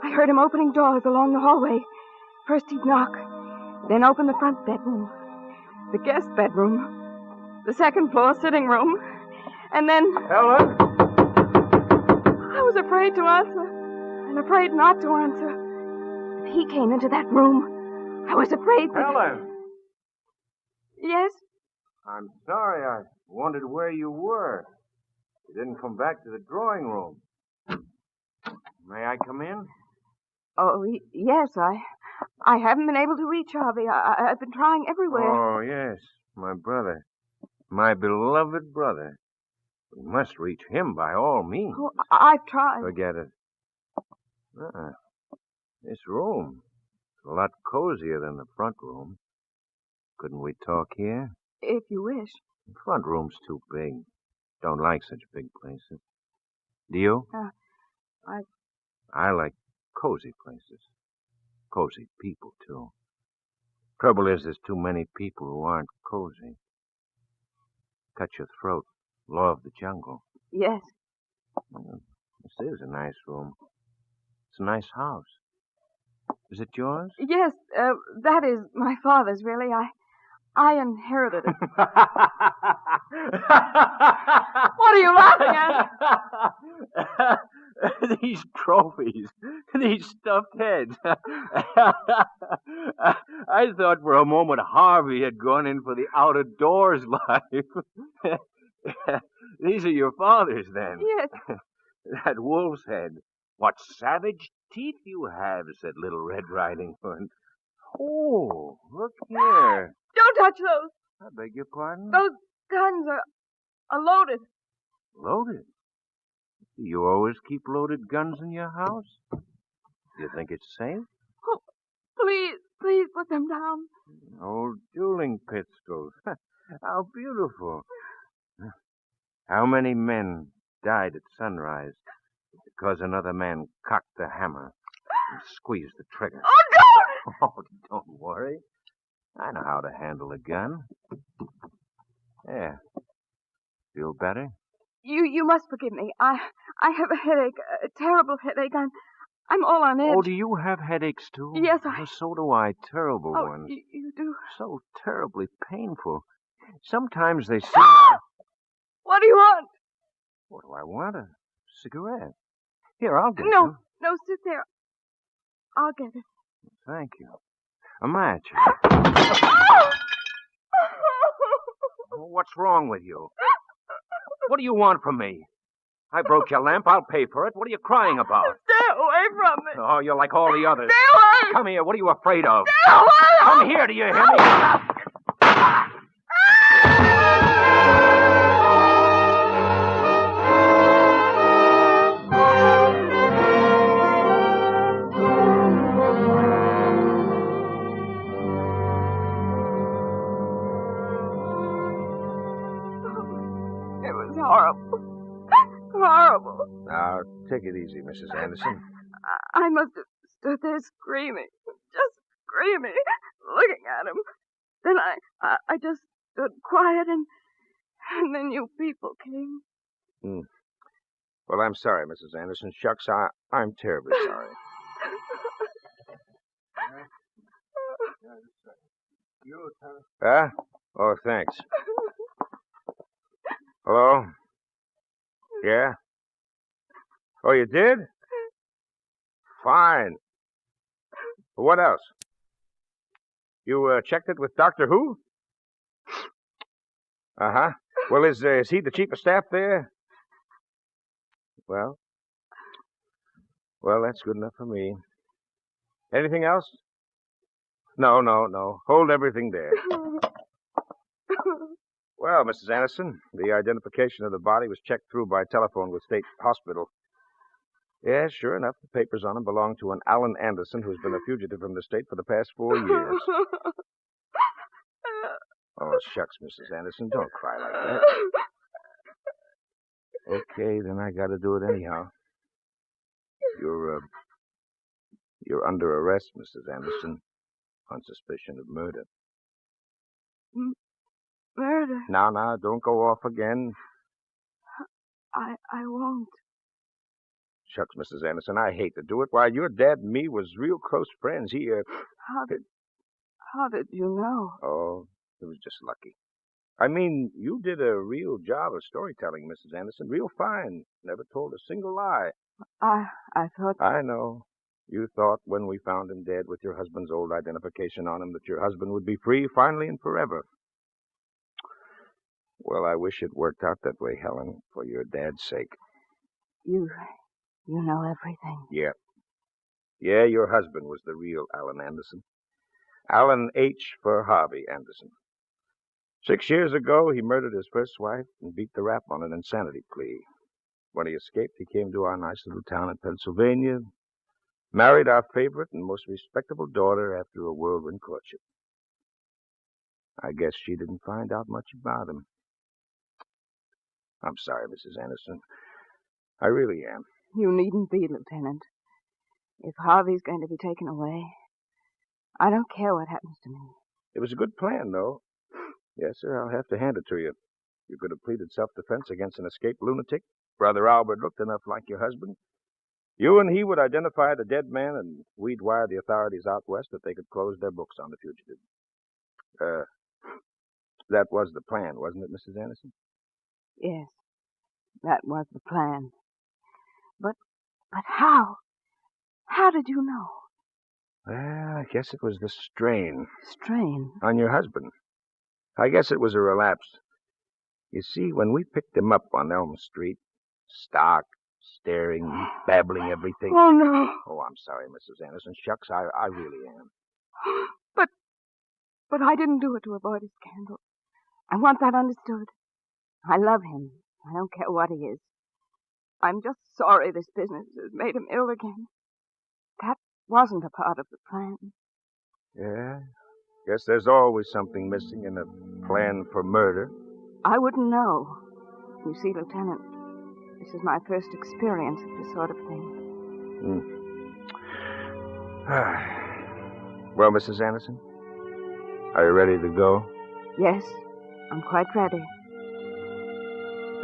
I heard him opening doors along the hallway. First he'd knock, then open the front bedroom, the guest bedroom, the second floor sitting room, and then... Ellen? I was afraid to answer, and afraid not to answer. If he came into that room, I was afraid that... Ellen! Yes? I'm sorry. I wondered where you were. You didn't come back to the drawing room. May I come in? Oh, yes, I haven't been able to reach Harvey. I've been trying everywhere. Oh, yes, my brother. My beloved brother. We must reach him by all means. Oh, I've tried. Forget it. This room is a lot cozier than the front room. Couldn't we talk here? If you wish. The front room's too big. Don't like such big places. Do you? I like cozy places. Cozy people, too. Trouble is, there's too many people who aren't cozy. Cut your throat. Law of the jungle. Yes. This is a nice room. It's a nice house. Is it yours? Yes, that is my father's, really. I inherited it. What are you laughing at? These trophies. These stuffed heads. I thought for a moment Harvey had gone in for the out-of-doors life. These are your father's, then? Yes. That wolf's head. What savage teeth you have, said Little Red Riding Hood. Oh, look here. Don't touch those. I beg your pardon? Those guns are loaded. Loaded? Do you always keep loaded guns in your house? Do you think it's safe? Oh, please put them down. Old dueling pistols. How beautiful. How many men died at sunrise because another man cocked the hammer and squeezed the trigger? Oh, don't! Oh, don't worry. I know how to handle a gun. There. Feel better? You must forgive me. I have a headache, a terrible headache. I'm all on edge. Oh, do you have headaches, too? Yes, Oh, so do I. Terrible ones. You do? So terribly painful. Sometimes they seem... What do you want? What do I want? A cigarette. Here, I'll get No, sit there. I'll get it. Thank you. A match. What's wrong with you? What do you want from me? I broke your lamp. I'll pay for it. What are you crying about? Stay away from me. Oh, you're like all the others. Stay away. Come here. What are you afraid of? Stay away. Come here. Do you hear me? horrible. Horrible. Now, take it easy, Mrs. Anderson. I must have stood there screaming. Just screaming. Looking at him. Then I just stood quiet and then you people came. Well, I'm sorry, Mrs. Anderson. Shucks, I'm terribly sorry. Huh? Oh, thanks. Hello? Yeah? Oh, you did? Fine. What else? You checked it with Doctor Who? Uh-huh. Well, is he the chief of staff there? Well, that's good enough for me. Anything else? No. Hold everything there. Well, Mrs. Anderson, the identification of the body was checked through by telephone with State Hospital. Yeah, sure enough, the papers on him belong to an Alan Anderson who's been a fugitive from the state for the past 4 years. Oh, shucks, Mrs. Anderson, don't cry like that. Okay, then I gotta do it anyhow. You're under arrest, Mrs. Anderson, on suspicion of murder. Murder? Now, don't go off again. I won't. Shucks, Mrs. Anderson, I hate to do it. Why, your dad and me was real close friends. How did you know? Oh, it was just lucky. I mean, you did a real job of storytelling, Mrs. Anderson. Real fine. Never told a single lie. I thought... I know. You thought when we found him dead with your husband's old identification on him that your husband would be free finally and forever. Well, I wish it worked out that way, Helen, for your dad's sake. You know everything. Yeah. Yeah, your husband was the real Alan Anderson. Alan H. for Harvey Anderson. 6 years ago, he murdered his first wife and beat the rap on an insanity plea. When he escaped, he came to our nice little town in Pennsylvania, married our favorite and most respectable daughter after a whirlwind courtship. I guess she didn't find out much about him. I'm sorry, Mrs. Anderson. I really am. You needn't be, Lieutenant. If Harvey's going to be taken away, I don't care what happens to me. It was a good plan, though. Yes, sir, I'll have to hand it to you. You could have pleaded self-defense against an escaped lunatic. Brother Albert looked enough like your husband. You and he would identify the dead man, and we'd wire the authorities out west that they could close their books on the fugitive. That was the plan, wasn't it, Mrs. Anderson? Yes, that was the plan. But how? How did you know? Well, I guess it was the strain. Strain? On your husband. I guess it was a relapse. You see, when we picked him up on Elm Street, stark, staring, babbling everything. Oh, no. Oh, I'm sorry, Mrs. Anderson. Shucks, I really am. But I didn't do it to avoid his scandal. I want that understood. I love him. I don't care what he is. I'm just sorry this business has made him ill again. That wasn't a part of the plan. Yeah? Guess there's always something missing in a plan for murder. I wouldn't know. You see, Lieutenant, this is my first experience of this sort of thing. Well, Mrs. Anderson, are you ready to go? Yes, I'm quite ready.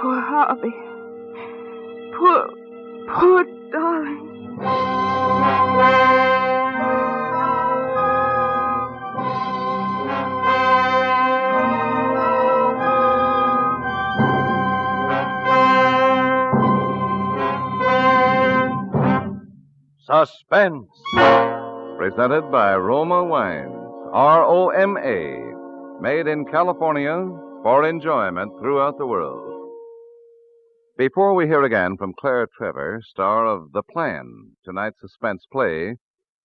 Poor Harvey. Poor darling. Suspense. Presented by Roma Wines, ROMA, made in California for enjoyment throughout the world. Before we hear again from Claire Trevor, star of The Plan, tonight's suspense play,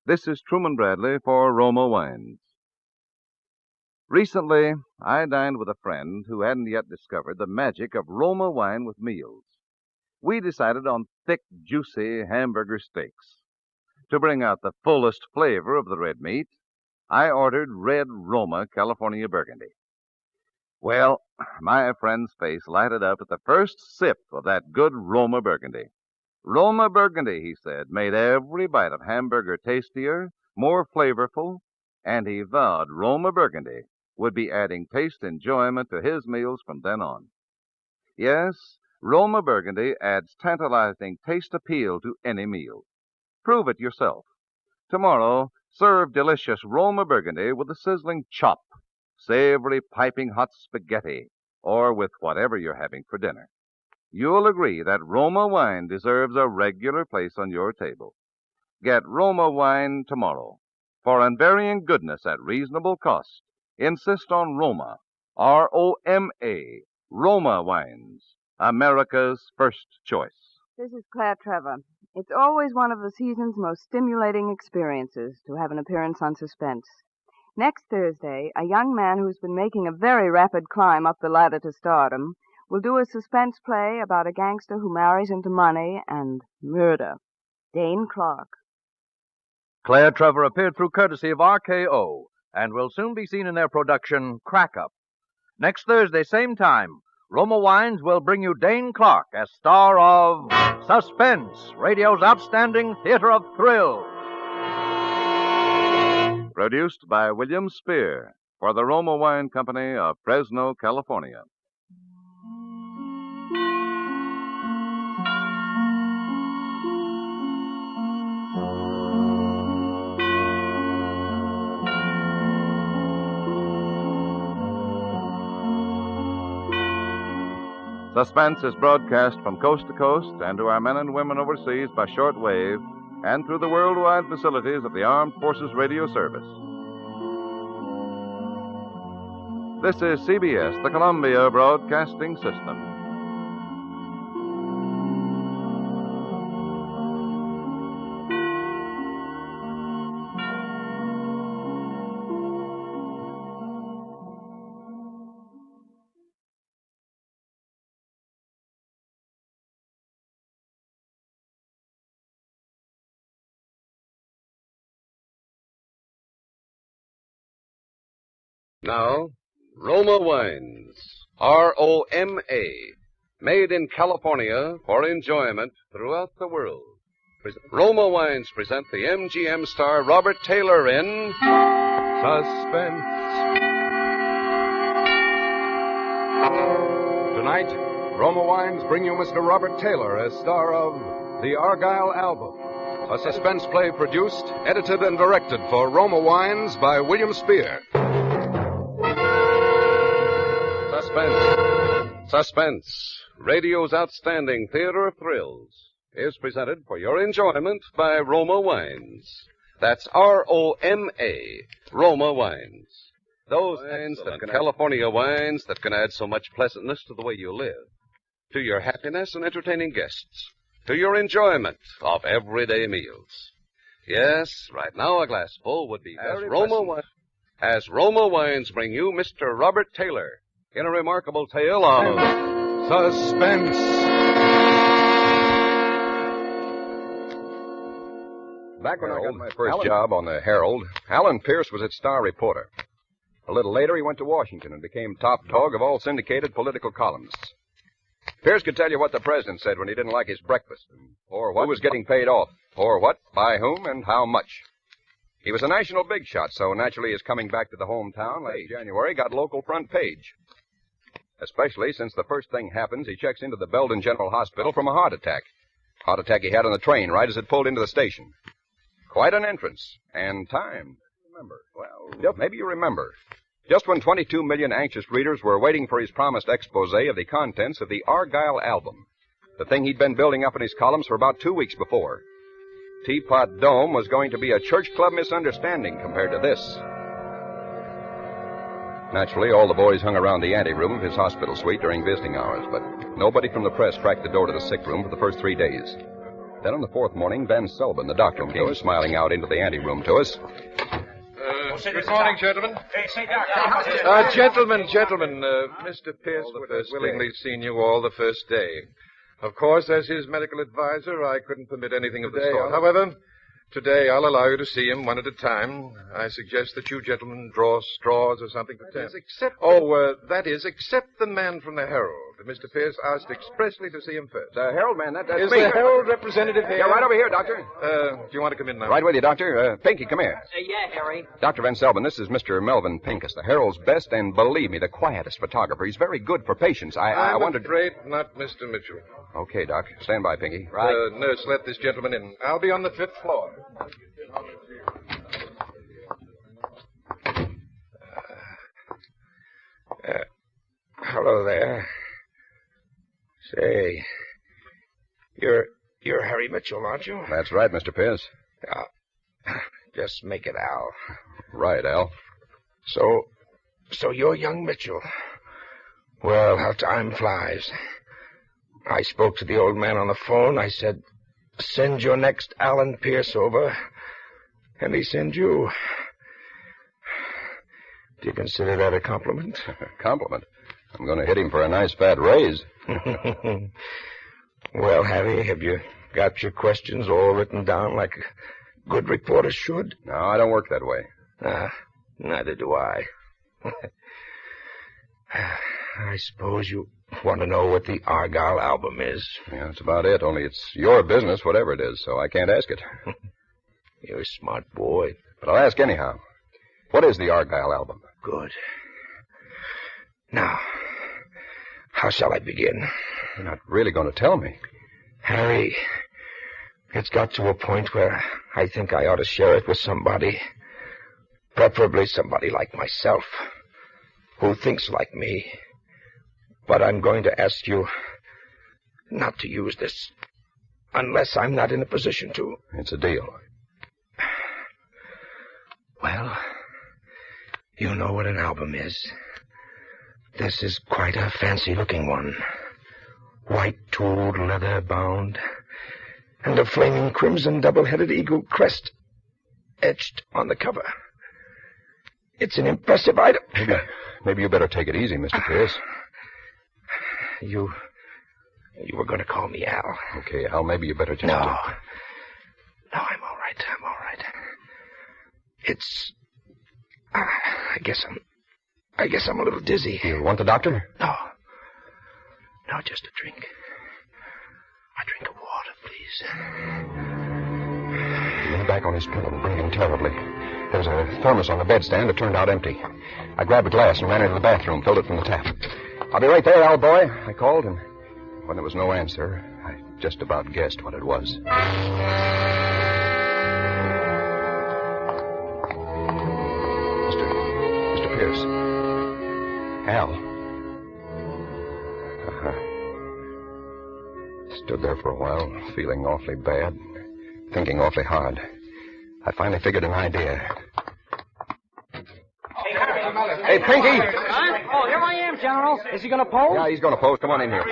this is Truman Bradley for Roma Wines. Recently, I dined with a friend who hadn't yet discovered the magic of Roma wine with meals. We decided on thick, juicy hamburger steaks. To bring out the fullest flavor of the red meat, I ordered red Roma California Burgundy. Well, My friend's face lighted up at the first sip of that good Roma Burgundy. Roma Burgundy, he said, made every bite of hamburger tastier, more flavorful, and he vowed Roma Burgundy would be adding taste enjoyment to his meals from then on. Yes, Roma Burgundy adds tantalizing taste appeal to any meal. Prove it yourself. Tomorrow, serve delicious Roma Burgundy with a sizzling chop, savory piping hot spaghetti, or with whatever you're having for dinner. You'll agree that Roma wine deserves a regular place on your table. Get Roma wine tomorrow. For unvarying goodness at reasonable cost, insist on Roma, R-O-M-A, Roma wines, America's first choice. This is Claire Trevor. It's always one of the season's most stimulating experiences to have an appearance on Suspense. Next Thursday, a young man who's been making a very rapid climb up the ladder to stardom will do a suspense play about a gangster who marries into money and murder. Dane Clark. Claire Trevor appeared through courtesy of RKO and will soon be seen in their production, Crack Up. Next Thursday, same time, Roma Wines will bring you Dane Clark as star of Suspense, radio's outstanding theater of thrills. Produced by William Spear for the Roma Wine Company of Fresno, California. Suspense is broadcast from coast to coast and to our men and women overseas by shortwave and through the worldwide facilities of the Armed Forces Radio Service. This is CBS, the Columbia Broadcasting System. Now, Roma Wines, R-O-M-A, made in California for enjoyment throughout the world. Roma Wines present the MGM star Robert Taylor in Suspense. Tonight, Roma Wines bring you Mr. Robert Taylor as star of The Argyle Album, a suspense play produced, edited, and directed for Roma Wines by William Spear. Suspense, radio's outstanding theater of thrills, is presented for your enjoyment by Roma Wines. That's R-O-M-A, Roma Wines. Those wines that can California wines that can add so much pleasantness to the way you live, to your happiness and entertaining guests, to your enjoyment of everyday meals. Yes, right now a glassful would be as Roma Wines bring you Mr. Robert Taylor in a remarkable tale of suspense. Back when I got my first job on the Herald, Alan Pierce was its star reporter. A little later, he went to Washington and became top dog of all syndicated political columnists. Pierce could tell you what the president said when he didn't like his breakfast, or who was getting paid off, or what, by whom, and how much. He was a national big shot, so naturally his coming back to the hometown late January got local front page. Especially since the first thing happens, he checks into the Belden General Hospital from a heart attack. Heart attack he had on the train right as it pulled into the station. Quite an entrance. And timed. Remember. Well, maybe you remember. Just when 22 million anxious readers were waiting for his promised expose of the contents of the Argyle Album, the thing he'd been building up in his columns for about 2 weeks before. Teapot Dome was going to be a church club misunderstanding compared to this. Naturally, all the boys hung around the anteroom of his hospital suite during visiting hours, but nobody from the press cracked the door to the sick room for the first 3 days. Then on the fourth morning, Van Sullivan, the doctor, came smiling out into the anteroom to us. Good morning, gentlemen. Gentlemen, Mr. Pierce would have willingly seen you all the first day. Of course, as his medical advisor, I couldn't permit anything of the sort. However, Today, I'll allow you to see him one at a time. I suggest that you gentlemen draw straws or something to test. That is, except the man from the Herald. Mr. Pierce asked expressly to see him first. The Herald man, that's Is me. the Herald representative here? Yeah, right over here, Doctor. Do you want to come in now? Right with you, Doctor. Pinky, come here. Yeah, Harry. Dr. Van Selbin, this is Mr. Melvin Pincus, the Herald's best and, believe me, the quietest photographer. He's very good for patients. I I'm wondered... afraid not Mr. Mitchell. Okay, Doc. Stand by, Pinky. Right. Nurse, let this gentleman in. I'll be on the 5th floor. Hello there. Say, you're Harry Mitchell, aren't you? That's right, Mr. Pierce. Just make it Al. Right, Al. So you're young Mitchell. Well, how time flies. I spoke to the old man on the phone. I said, send your next Alan Pierce over. And he sent you. Do you consider that a compliment? Compliment? I'm going to hit him for a nice fat raise. Well, Harry, have you got your questions all written down like a good reporter should? No, I don't work that way. Neither do I. I suppose you want to know what the Argyle album is. Yeah, that's about it, only it's your business, whatever it is, so I can't ask it. You're a smart boy. But I'll ask anyhow. What is the Argyle album? Good. Now, how shall I begin? You're not really going to tell me. Harry, it's got to a point where I think I ought to share it with somebody. Preferably somebody like myself, who thinks like me. But I'm going to ask you not to use this unless I'm not in a position to. It's a deal. Well, you know what an album is. This is quite a fancy-looking one. White-tooled leather bound, and a flaming crimson double-headed eagle crest etched on the cover. It's an impressive item. Maybe you better take it easy, Mr. Pierce. You were going to call me Al. Okay, Al, maybe you better just... No, I'm all right. It's... I guess I'm a little dizzy. You want the doctor? No, just a drink. A drink of water, please. He leaned back on his pillow, breathing terribly. There was a thermos on the bedstand that turned out empty. I grabbed a glass and ran into the bathroom, filled it from the tap. I'll be right there, Al boy, I called, and when there was no answer, I just about guessed what it was. Mr. Pierce. Al. Stood there for a while, feeling awfully bad, thinking awfully hard. I finally figured an idea. Hey, Pinky! Huh? Oh, here I am, General. Is he going to pose? Yeah, he's going to pose. Come on in here.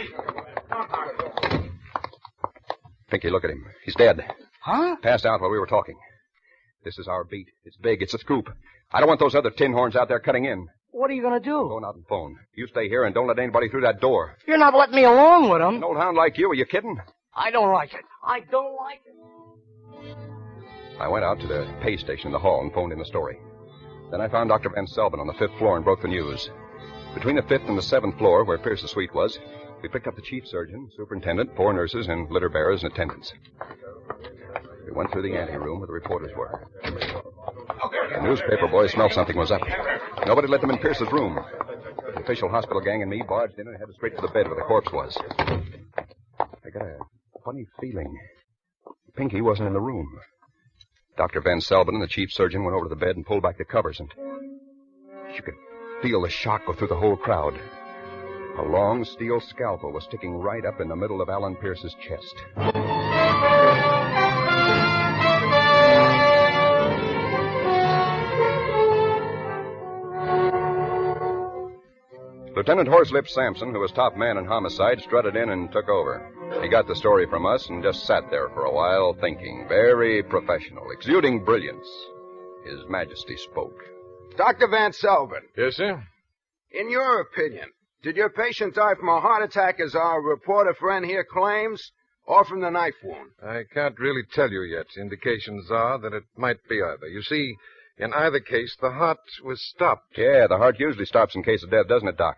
Pinky, look at him. He's dead. Huh? Passed out while we were talking. This is our beat. It's big. It's a scoop. I don't want those other tin horns out there cutting in. What are you going to do? Going out and phone. You stay here and don't let anybody through that door. You're not letting me along with him. An old hound like you, are you kidding? I don't like it. I don't like it. I went out to the pay station in the hall and phoned in the story. Then I found Dr. Van Selbin on the 5th floor and broke the news. Between the 5th and the 7th floor, where Pierce's suite was, we picked up the chief surgeon, superintendent, 4 nurses, and litter bearers and attendants. We went through the anteroom where the reporters were. The newspaper boys smelled something was up. Nobody let them in Pierce's room. The official hospital gang and me barged in and headed straight to the bed where the corpse was. I got a funny feeling. Pinky wasn't in the room. Dr. Van Selbin and the chief surgeon went over to the bed and pulled back the covers, and you could feel the shock go through the whole crowd. A long steel scalpel was sticking right up in the middle of Alan Pierce's chest. Lieutenant Horselip Sampson, who was top man in homicide, strutted in and took over. He got the story from us and just sat there for a while, thinking. Very professional, exuding brilliance. His Majesty spoke. Dr. Van Selvin. Yes, sir? In your opinion, did your patient die from a heart attack as our reporter friend here claims? or from the knife wound? I can't really tell you yet. Indications are that it might be either. You see, in either case, the heart was stopped. Yeah, the heart usually stops in case of death, doesn't it, Doc?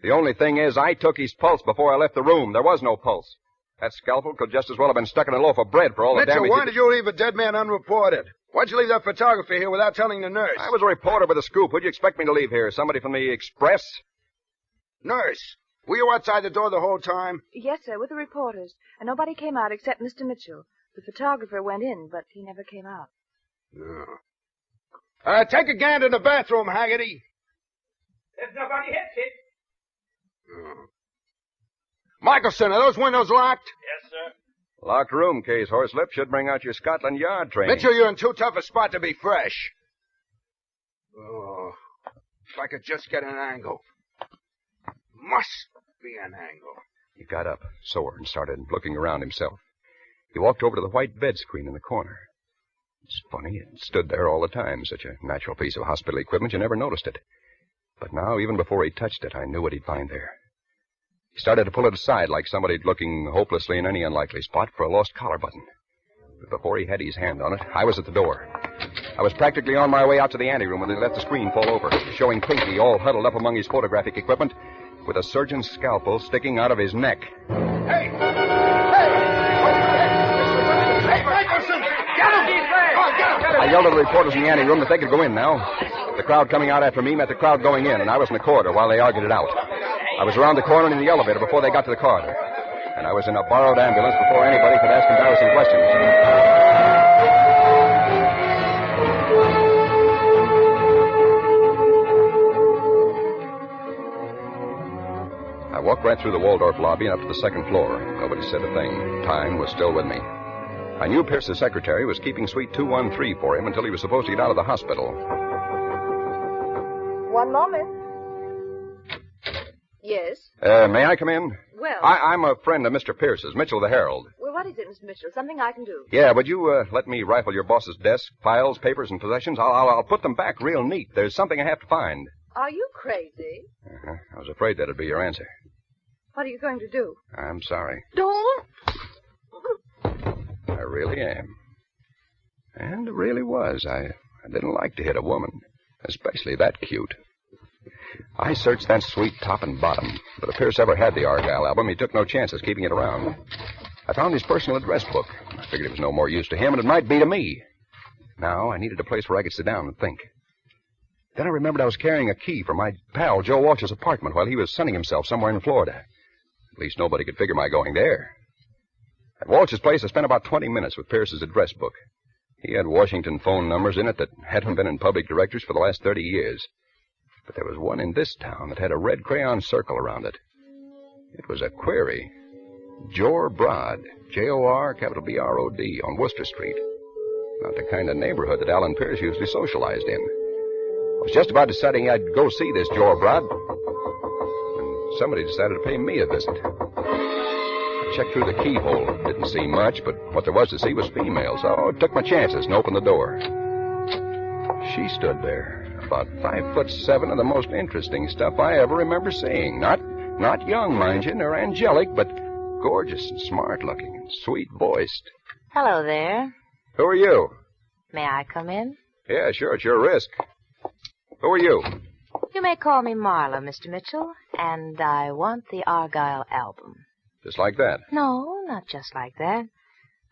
The only thing is, I took his pulse before I left the room. There was no pulse. That scalpel could just as well have been stuck in a loaf of bread for all the Mitchell, damage. why did you leave a dead man unreported? Why'd you leave that photographer here without telling the nurse? I was a reporter with a scoop. Who'd you expect me to leave here? Somebody from the Express? Nurse, were you outside the door the whole time? Yes, sir, with the reporters. And nobody came out except Mr. Mitchell. The photographer went in, but he never came out. No. Take a gander in the bathroom, Haggerty. There's nobody here, Kid. Oh. Michelson, are those windows locked? Yes, sir. Locked room case, Horslip. Should bring out your Scotland Yard training. Mitchell, you're in too tough a spot to be fresh. Oh, if I could just get an angle. Must be an angle. He got up, sore, and started looking around himself. He walked over to the white bed screen in the corner. It's funny, it stood there all the time. Such a natural piece of hospital equipment, you never noticed it. But now, even before he touched it, I knew what he'd find there. He started to pull it aside like somebody looking hopelessly in any unlikely spot for a lost collar button. But before he had his hand on it, I was at the door. I was practically on my way out to the anteroom when they let the screen fall over, showing Pinky all huddled up among his photographic equipment with a surgeon's scalpel sticking out of his neck. Hey! Michelson! Get him! I yelled at the reporters in the anteroom that they could go in now. The crowd coming out after me met the crowd going in, and I was in the corridor while they argued it out. I was around the corner and in the elevator before they got to the corridor. And I was in a borrowed ambulance before anybody could ask embarrassing questions. I walked right through the Waldorf lobby and up to the second floor. Nobody said a thing. Time was still with me. I knew Pierce's secretary was keeping suite 213 for him until he was supposed to get out of the hospital. One moment. Yes? May I come in? Well... I'm a friend of Mr. Pierce's, Mitchell the Herald. Well, what is it, Mr. Mitchell? Something I can do? Yeah, would you let me rifle your boss's desk, files, papers, and possessions? I'll put them back real neat. There's something I have to find. Are you crazy? I was afraid that'd be your answer. What are you going to do? I'm sorry. Don't! I really am. And it really was. I didn't like to hit a woman, especially that cute. I searched that suite top and bottom, but if Pierce ever had the Argyle album, he took no chances keeping it around. I found his personal address book. I figured it was no more use to him, and it might be to me. Now I needed a place where I could sit down and think. Then I remembered I was carrying a key from my pal Joe Walsh's apartment while he was sunning himself somewhere in Florida. At least nobody could figure my going there. At Walsh's place, I spent about 20 minutes with Pierce's address book. He had Washington phone numbers in it that hadn't been in public directories for the last 30 years. But there was one in this town that had a red crayon circle around it. It was a query. Jor Brod, Jor, capital B-R-O-D, on Worcester Street. Not the kind of neighborhood that Alan Pierce usually socialized in. I was just about deciding I'd go see this Jor Brod when somebody decided to pay me a visit. I checked through the keyhole. Didn't see much, but what there was to see was female, so I took my chances and opened the door. She stood there, about 5'7" of the most interesting stuff I ever remember seeing. Not young, mind you, nor angelic, but gorgeous and smart-looking and sweet-voiced. Hello there. Who are you? May I come in? Yeah, sure, it's your risk. Who are you? You may call me Marla, Mr. Mitchell, and I want the Argyle album. Just like that? No, not just like that.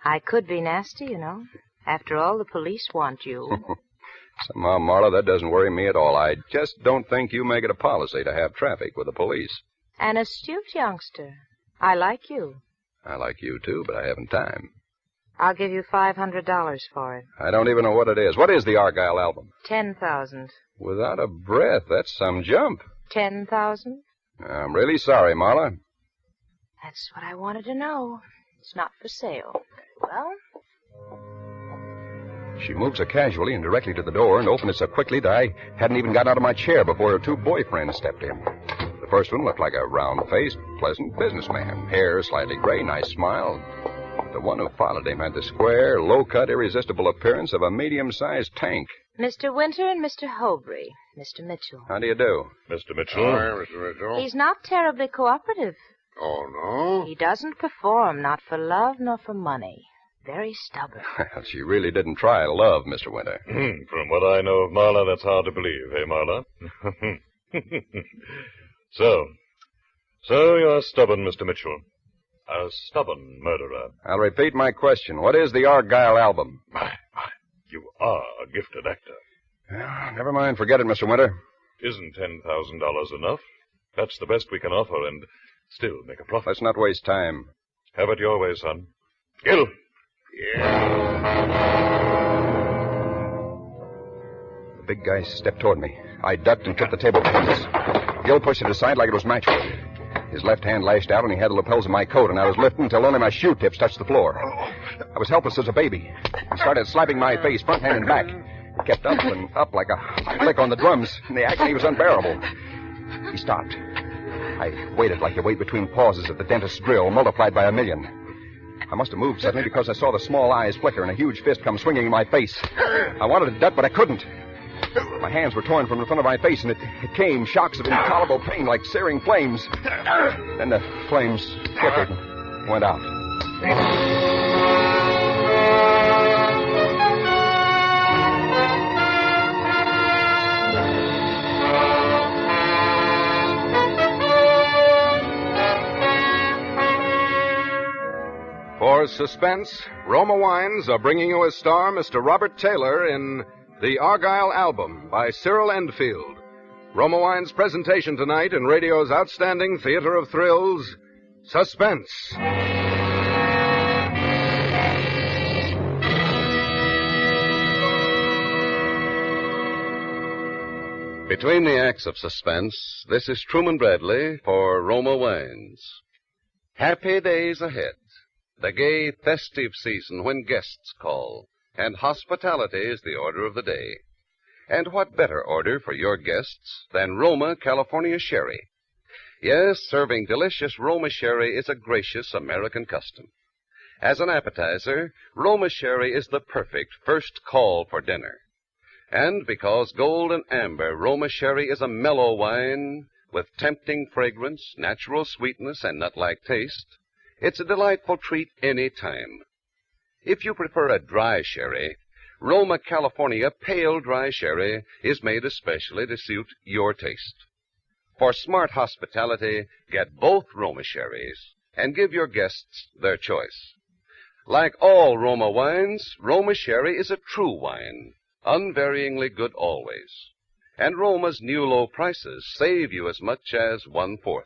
I could be nasty, you know. After all, the police want you. Somehow, Marla, that doesn't worry me at all. I just don't think you make it a policy to have traffic with the police. An astute youngster. I like you. I like you, too, but I haven't time. I'll give you $500 for it. I don't even know what it is. What is the Argyle album? 10,000. Without a breath, that's some jump. 10,000? I'm really sorry, Marla. That's what I wanted to know. It's not for sale. Well? She moved so casually and directly to the door and opened it so quickly that I hadn't even gotten out of my chair before her two boyfriends stepped in. The first one looked like a round-faced, pleasant businessman. Hair slightly gray, nice smile. The one who followed him had the square, low-cut, irresistible appearance of a medium-sized tank. Mr. Winter and Mr. Hobry. Mr. Mitchell. How do you do? Mr. Mitchell. Hi, Mr. Mitchell. He's not terribly cooperative, Oh, no? He doesn't perform, not for love nor for money. Very stubborn. Well, she really didn't try love, Mr. Winter. From what I know of Marla, that's hard to believe, eh, Marla? So you're stubborn, Mr. Mitchell. A stubborn murderer. I'll repeat my question. What is the Argyle album? You are a gifted actor. Well, never mind. Forget it, Mr. Winter. Isn't $10,000 enough? That's the best we can offer and still make a profit. Let's not waste time. Have it your way, son. Gil! The big guy stepped toward me. I ducked and took the table tennis. Gil pushed it aside like it was matchwood. His left hand lashed out, and he had the lapels of my coat, and I was lifting until only my shoe tips touched the floor. I was helpless as a baby. He started slapping my face, front hand and back. It kept up and up like a flick on the drums, and the agony was unbearable. He stopped. I waited like you wait between pauses at the dentist's drill, multiplied by 1,000,000. I must have moved suddenly because I saw the small eyes flicker and a huge fist come swinging in my face. I wanted to duck, but I couldn't. My hands were torn from the front of my face, and it came, shocks of intolerable pain like searing flames. Then the flames flickered and went out. For suspense, Roma Wines are bringing you as star Mr. Robert Taylor in The Argyle Album by Cyril Endfield. Roma Wines' presentation tonight in radio's outstanding theater of thrills, Suspense. Between the acts of suspense, this is Truman Bradley for Roma Wines. Happy days ahead. The gay, festive season when guests call, and hospitality is the order of the day. And what better order for your guests than Roma California Sherry? Yes, serving delicious Roma Sherry is a gracious American custom. As an appetizer, Roma Sherry is the perfect first call for dinner. And because gold and amber, Roma Sherry is a mellow wine with tempting fragrance, natural sweetness, and nut-like taste, it's a delightful treat any time. If you prefer a dry sherry, Roma California Pale Dry Sherry is made especially to suit your taste. For smart hospitality, get both Roma sherries and give your guests their choice. Like all Roma wines, Roma Sherry is a true wine, unvaryingly good always. And Roma's new low prices save you as much as 1/4.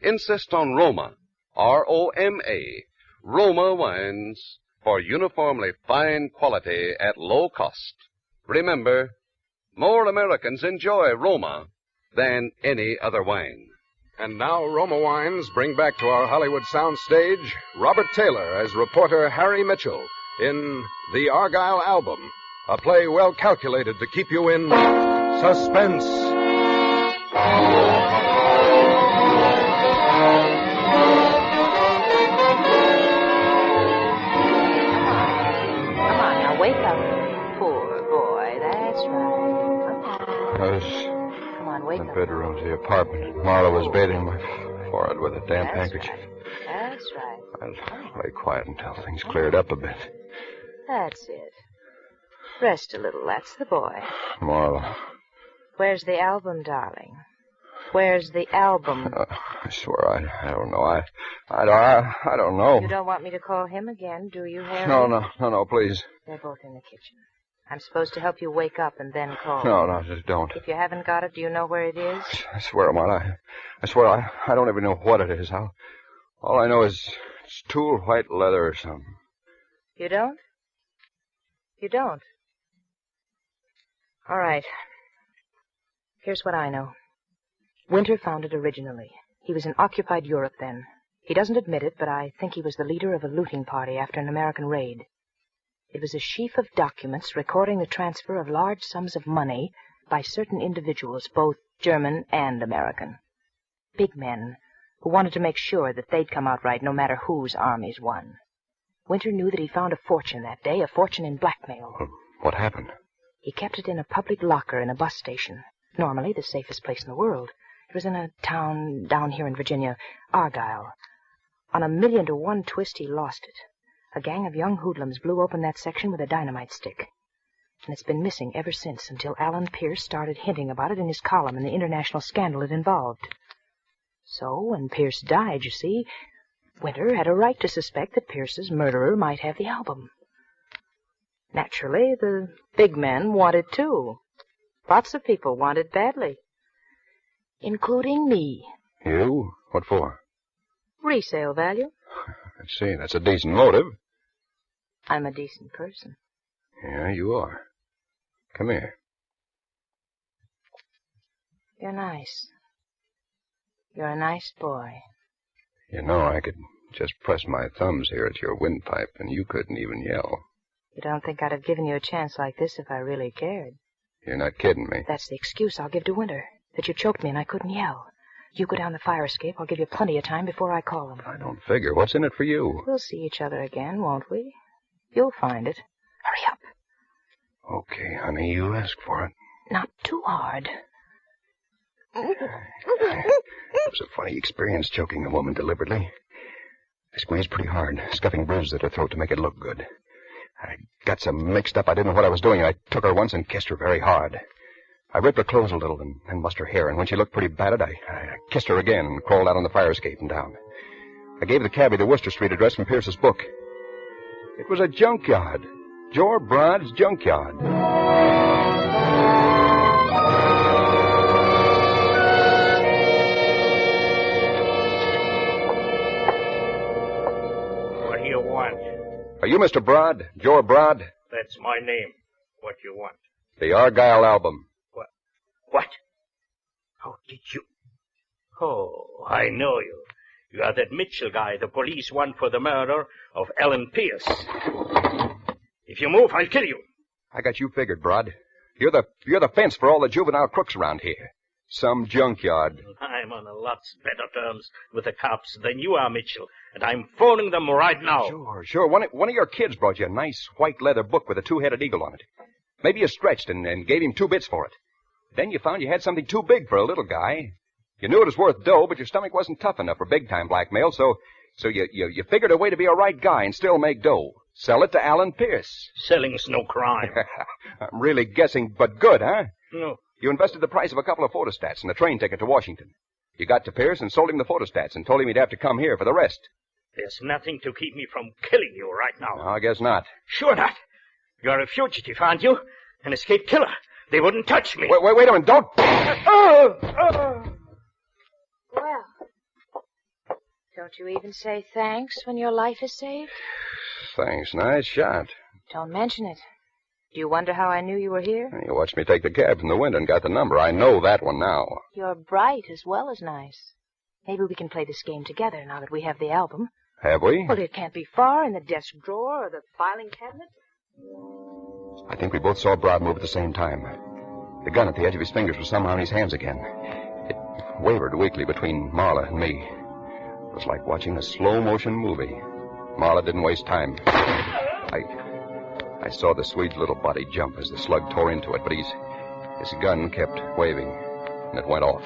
Insist on Roma, R-O-M-A, Roma wines, for uniformly fine quality at low cost. Remember, more Americans enjoy Roma than any other wine. And now Roma Wines bring back to our Hollywood soundstage Robert Taylor as reporter Harry Mitchell in The Argyle Album, a play well calculated to keep you in suspense. Wake up. Poor boy. That's right. I was Come on, wake in the up. bedroom of the apartment. Marla was bathing my forehead with a damp handkerchief. That's right. I'll lay quiet until things cleared up a bit. That's it. Rest a little. That's the boy. Marla, Where's the album, darling? Where's the album? I swear I don't know. I don't know. You don't want me to call him again, do you, Harry? No, please. They're both in the kitchen. I'm supposed to help you wake up and then call. No, just don't. If you haven't got it, do you know where it is? I swear, Marla, I swear I don't even know what it is. All I know is it's tool white leather or something. You don't? You don't? All right. Here's what I know. Winter found it originally. He was in occupied Europe then. He doesn't admit it, but I think he was the leader of a looting party after an American raid. It was a sheaf of documents recording the transfer of large sums of money by certain individuals, both German and American. Big men who wanted to make sure that they'd come out right no matter whose armies won. Winter knew that he found a fortune that day, a fortune in blackmail. What happened? He kept it in a public locker in a bus station, normally the safest place in the world. It was in a town down here in Virginia, Argyle. On 1,000,000 to 1 twist, he lost it. A gang of young hoodlums blew open that section with a dynamite stick. And it's been missing ever since, until Alan Pierce started hinting about it in his column and the international scandal it involved. So, when Pierce died, you see, Winter had a right to suspect that Pierce's murderer might have the album. Naturally, the big men wanted too. Lots of people wanted badly. Including me. You? What for? Resale value. I see. That's a decent motive. I'm a decent person. Yeah, you are. Come here. You're nice. You're a nice boy. You know, I could just press my thumbs here at your windpipe, and you couldn't even yell. You don't think I'd have given you a chance like this if I really cared? You're not kidding me. That's the excuse I'll give to Winter, that you choked me and I couldn't yell. You go down the fire escape. I'll give you plenty of time before I call him. I don't figure. What's in it for you? We'll see each other again, won't we? You'll find it. Hurry up. Okay, honey, you ask for it. Not too hard. It was a funny experience choking a woman deliberately. I squeezed pretty hard, scuffing bruises at her throat to make it look good. I got so mixed up I didn't know what I was doing. I took her once and kissed her very hard. I ripped her clothes a little and mussed her hair, and when she looked pretty battered, I kissed her again and crawled out on the fire escape and down. I gave the cabbie the Worcester Street address from Pierce's book. It was a junkyard. Jor Brod's junkyard. What do you want? Are you Mr. Brod? Jor Brod? That's my name. What you want? The Argyle album. What? How did you... Oh, I know you. You are that Mitchell guy the police want for the murder of Alan Pierce. If you move, I'll kill you. I got you figured, Brod. You're the fence for all the juvenile crooks around here. Some junkyard. I'm on a lot better terms with the cops than you are, Mitchell, and I'm phoning them right now. Sure. One of your kids brought you a nice white leather book with a two-headed eagle on it. Maybe you stretched and gave him 2 bits for it. Then you found you had something too big for a little guy. You knew it was worth dough, but your stomach wasn't tough enough for big-time blackmail, so you figured a way to be a right guy and still make dough. Sell it to Alan Pierce. Selling's no crime. I'm really guessing, but good, huh? No. You invested the price of a couple of photostats and a train ticket to Washington. You got to Pierce and sold him the photostats and told him he'd have to come here for the rest. There's nothing to keep me from killing you right now. No, I guess not. Sure not. You're a fugitive, aren't you? An escaped killer. They wouldn't touch me. Wait a minute. Don't... Well, don't you even say thanks when your life is saved? Thanks. Nice shot. Don't mention it. Do you wonder how I knew you were here? You watched me take the cab from the window and got the number. I know that one now. You're bright as well as nice. Maybe we can play this game together now that we have the album. Have we? Well, it can't be far in the desk drawer or the filing cabinet. I think we both saw Brod move at the same time. The gun at the edge of his fingers was somehow in his hands again. It wavered weakly between Marla and me. It was like watching a slow-motion movie. Marla didn't waste time. I saw the Swede's little body jump as the slug tore into it, but his gun kept waving, and it went off.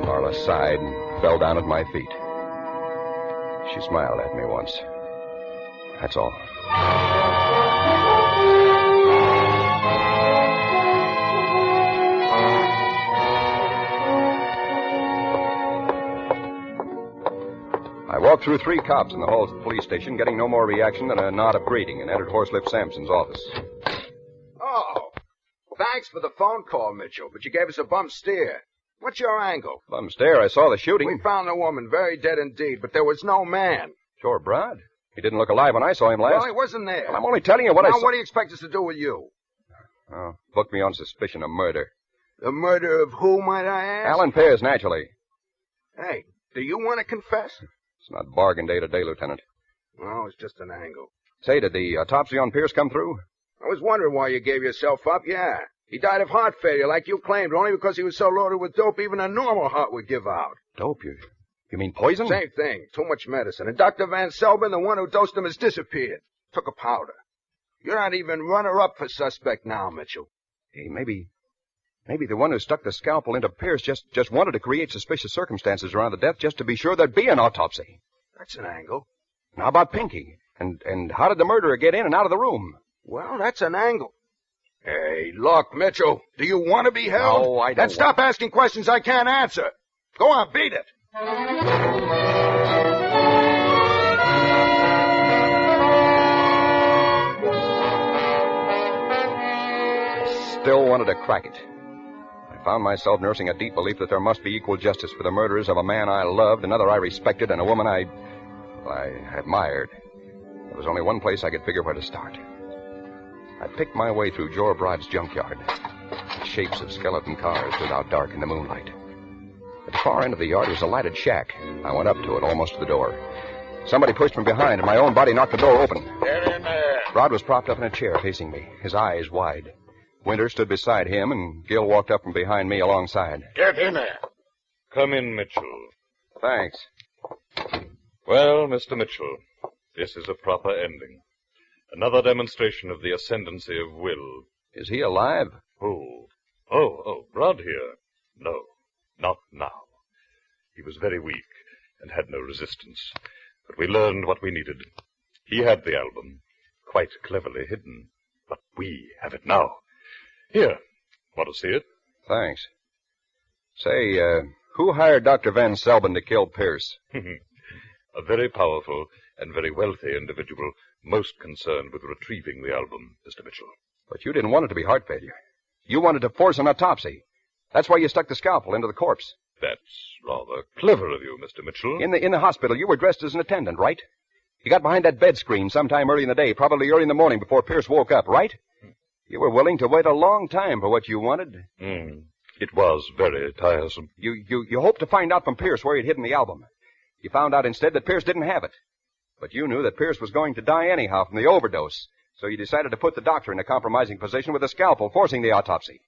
Marla sighed and fell down at my feet. She smiled at me once. That's all. I walked through 3 cops in the halls of the police station, getting no more reaction than a nod of greeting, and entered Horselip Sampson's office. Oh, thanks for the phone call, Mitchell, but you gave us a bum steer. What's your angle? Bum stare, I saw the shooting. We found the woman, very dead indeed, but there was no man. Sure, Brod. He didn't look alive when I saw him last. Well, he wasn't there. Well, I'm only telling you what I saw. Now, what do you expect us to do with you? Oh, book me on suspicion of murder. The murder of who, might I ask? Alan Pierce, naturally. Hey, do you want to confess? It's not bargain day today, Lieutenant. Well, it's just an angle. Say, did the autopsy on Pierce come through? I was wondering why you gave yourself up, yeah. He died of heart failure like you claimed, only because he was so loaded with dope even a normal heart would give out. Dope? You mean poison? Same thing. Too much medicine. And Dr. Van Selbin, the one who dosed him, has disappeared. Took a powder. You're not even runner-up for suspect now, Mitchell. Hey, maybe Maybe the one who stuck the scalpel into Pierce just wanted to create suspicious circumstances around the death just to be sure there'd be an autopsy. That's an angle. And how about Pinky? And how did the murderer get in and out of the room? Well, that's an angle. Hey, look, Mitchell, do you want to be held? No, I don't. Then stop asking questions I can't answer. Go on, beat it. Still wanted to crack it. I found myself nursing a deep belief that there must be equal justice for the murderers of a man I loved, another I respected, and a woman I admired. There was only one place I could figure where to start. I picked my way through Jor Broad's junkyard. The shapes of skeleton cars stood out dark in the moonlight. At the far end of the yard was a lighted shack. I went up to it, almost to the door. Somebody pushed from behind, and my own body knocked the door open. Get in there. Broad was propped up in a chair facing me, his eyes wide. Winter stood beside him, and Gil walked up from behind me alongside. Get in there. Come in, Mitchell. Thanks. Well, Mr. Mitchell, this is a proper ending. Another demonstration of the ascendancy of will. Is he alive? Who? Oh, Broad here. No, not now. He was very weak and had no resistance. But we learned what we needed. He had the album, quite cleverly hidden. But we have it now. Here, want to see it? Thanks. Say, who hired Dr. Van Selbin to kill Pierce? A very powerful and very wealthy individual, most concerned with retrieving the album, Mr. Mitchell. But you didn't want it to be heart failure. You wanted to force an autopsy. That's why you stuck the scalpel into the corpse. That's rather clever of you, Mr. Mitchell. In the hospital, you were dressed as an attendant, right? You got behind that bed screen sometime early in the day, probably early in the morning before Pierce woke up, right? You were willing to wait a long time for what you wanted. It was very tiresome. You hoped to find out from Pierce where he'd hidden the album. You found out instead that Pierce didn't have it. But you knew that Pierce was going to die anyhow from the overdose, so you decided to put the doctor in a compromising position with a scalpel, forcing the autopsy.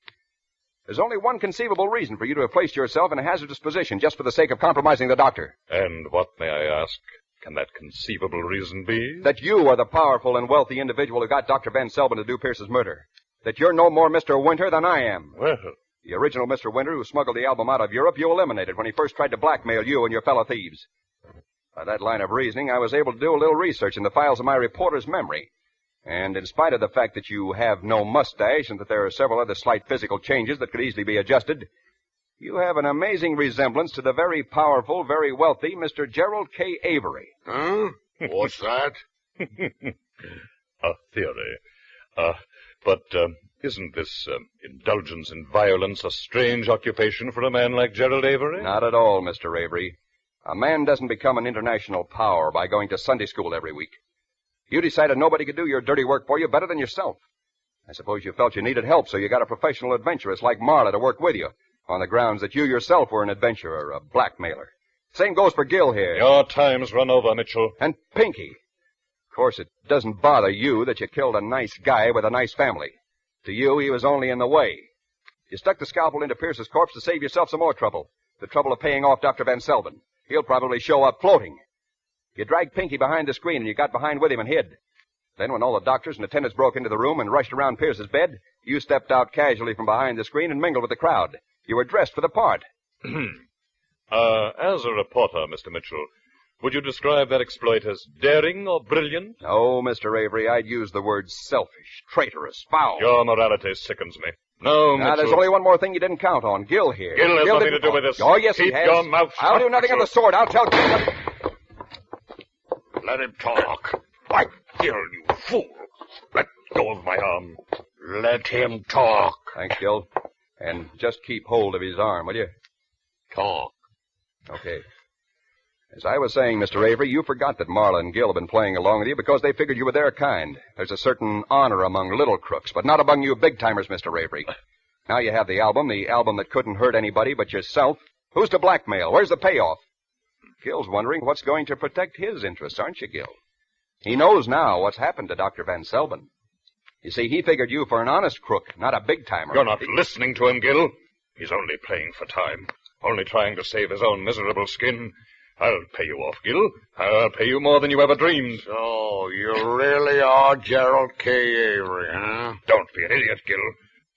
There's only one conceivable reason for you to have placed yourself in a hazardous position just for the sake of compromising the doctor. And what, may I ask, can that conceivable reason be? That you are the powerful and wealthy individual who got Dr. Van Selbin to do Pierce's murder. That you're no more Mr. Winter than I am. Well... The original Mr. Winter who smuggled the album out of Europe, you eliminated when he first tried to blackmail you and your fellow thieves. By that line of reasoning, I was able to do a little research in the files of my reporter's memory. And in spite of the fact that you have no mustache and that there are several other slight physical changes that could easily be adjusted, you have an amazing resemblance to the very powerful, very wealthy Mr. Gerald K. Avery. Huh? What's that? A theory. But isn't this indulgence in violence a strange occupation for a man like Gerald Avery? Not at all, Mr. Avery. A man doesn't become an international power by going to Sunday school every week. You decided nobody could do your dirty work for you better than yourself. I suppose you felt you needed help, so you got a professional adventuress like Marla to work with you, on the grounds that you yourself were an adventurer, a blackmailer. Same goes for Gil here. Your time's run over, Mitchell. And Pinky. Of course, it doesn't bother you that you killed a nice guy with a nice family. To you, he was only in the way. You stuck the scalpel into Pierce's corpse to save yourself some more trouble. The trouble of paying off Dr. Van Selbin. He'll probably show up floating. You dragged Pinky behind the screen, and you got behind with him and hid. Then when all the doctors and attendants broke into the room and rushed around Pierce's bed, you stepped out casually from behind the screen and mingled with the crowd. You were dressed for the part. As a reporter, Mr. Mitchell, would you describe that exploit as daring or brilliant? No, Mr. Avery, I'd use the words selfish, traitorous, foul. Your morality sickens me. No, Mitchell. There's only one more thing you didn't count on. Gil here. Gil has nothing to do with this. Oh, yes, Keep he has. your mouth shut. I'll do nothing of the sort. I'll tell Gil. Let him talk. Why, Gil, you fool. Let go of my arm. Let him talk. Thanks, Gil. And just keep hold of his arm, will you? Talk. Okay. As I was saying, Mr. Avery, you forgot that Marla and Gil have been playing along with you because they figured you were their kind. There's a certain honor among little crooks, but not among you big-timers, Mr. Avery. Now you have the album that couldn't hurt anybody but yourself. Who's to blackmail? Where's the payoff? Gil's wondering what's going to protect his interests, aren't you, Gil? He knows now what's happened to Dr. Van Selbin. You see, he figured you for an honest crook, not a big-timer. You're not listening to him, Gil. He's only playing for time, only trying to save his own miserable skin. I'll pay you off, Gil. I'll pay you more than you ever dreamed. So, you really are Gerald K. Avery, huh? Don't be an idiot, Gil.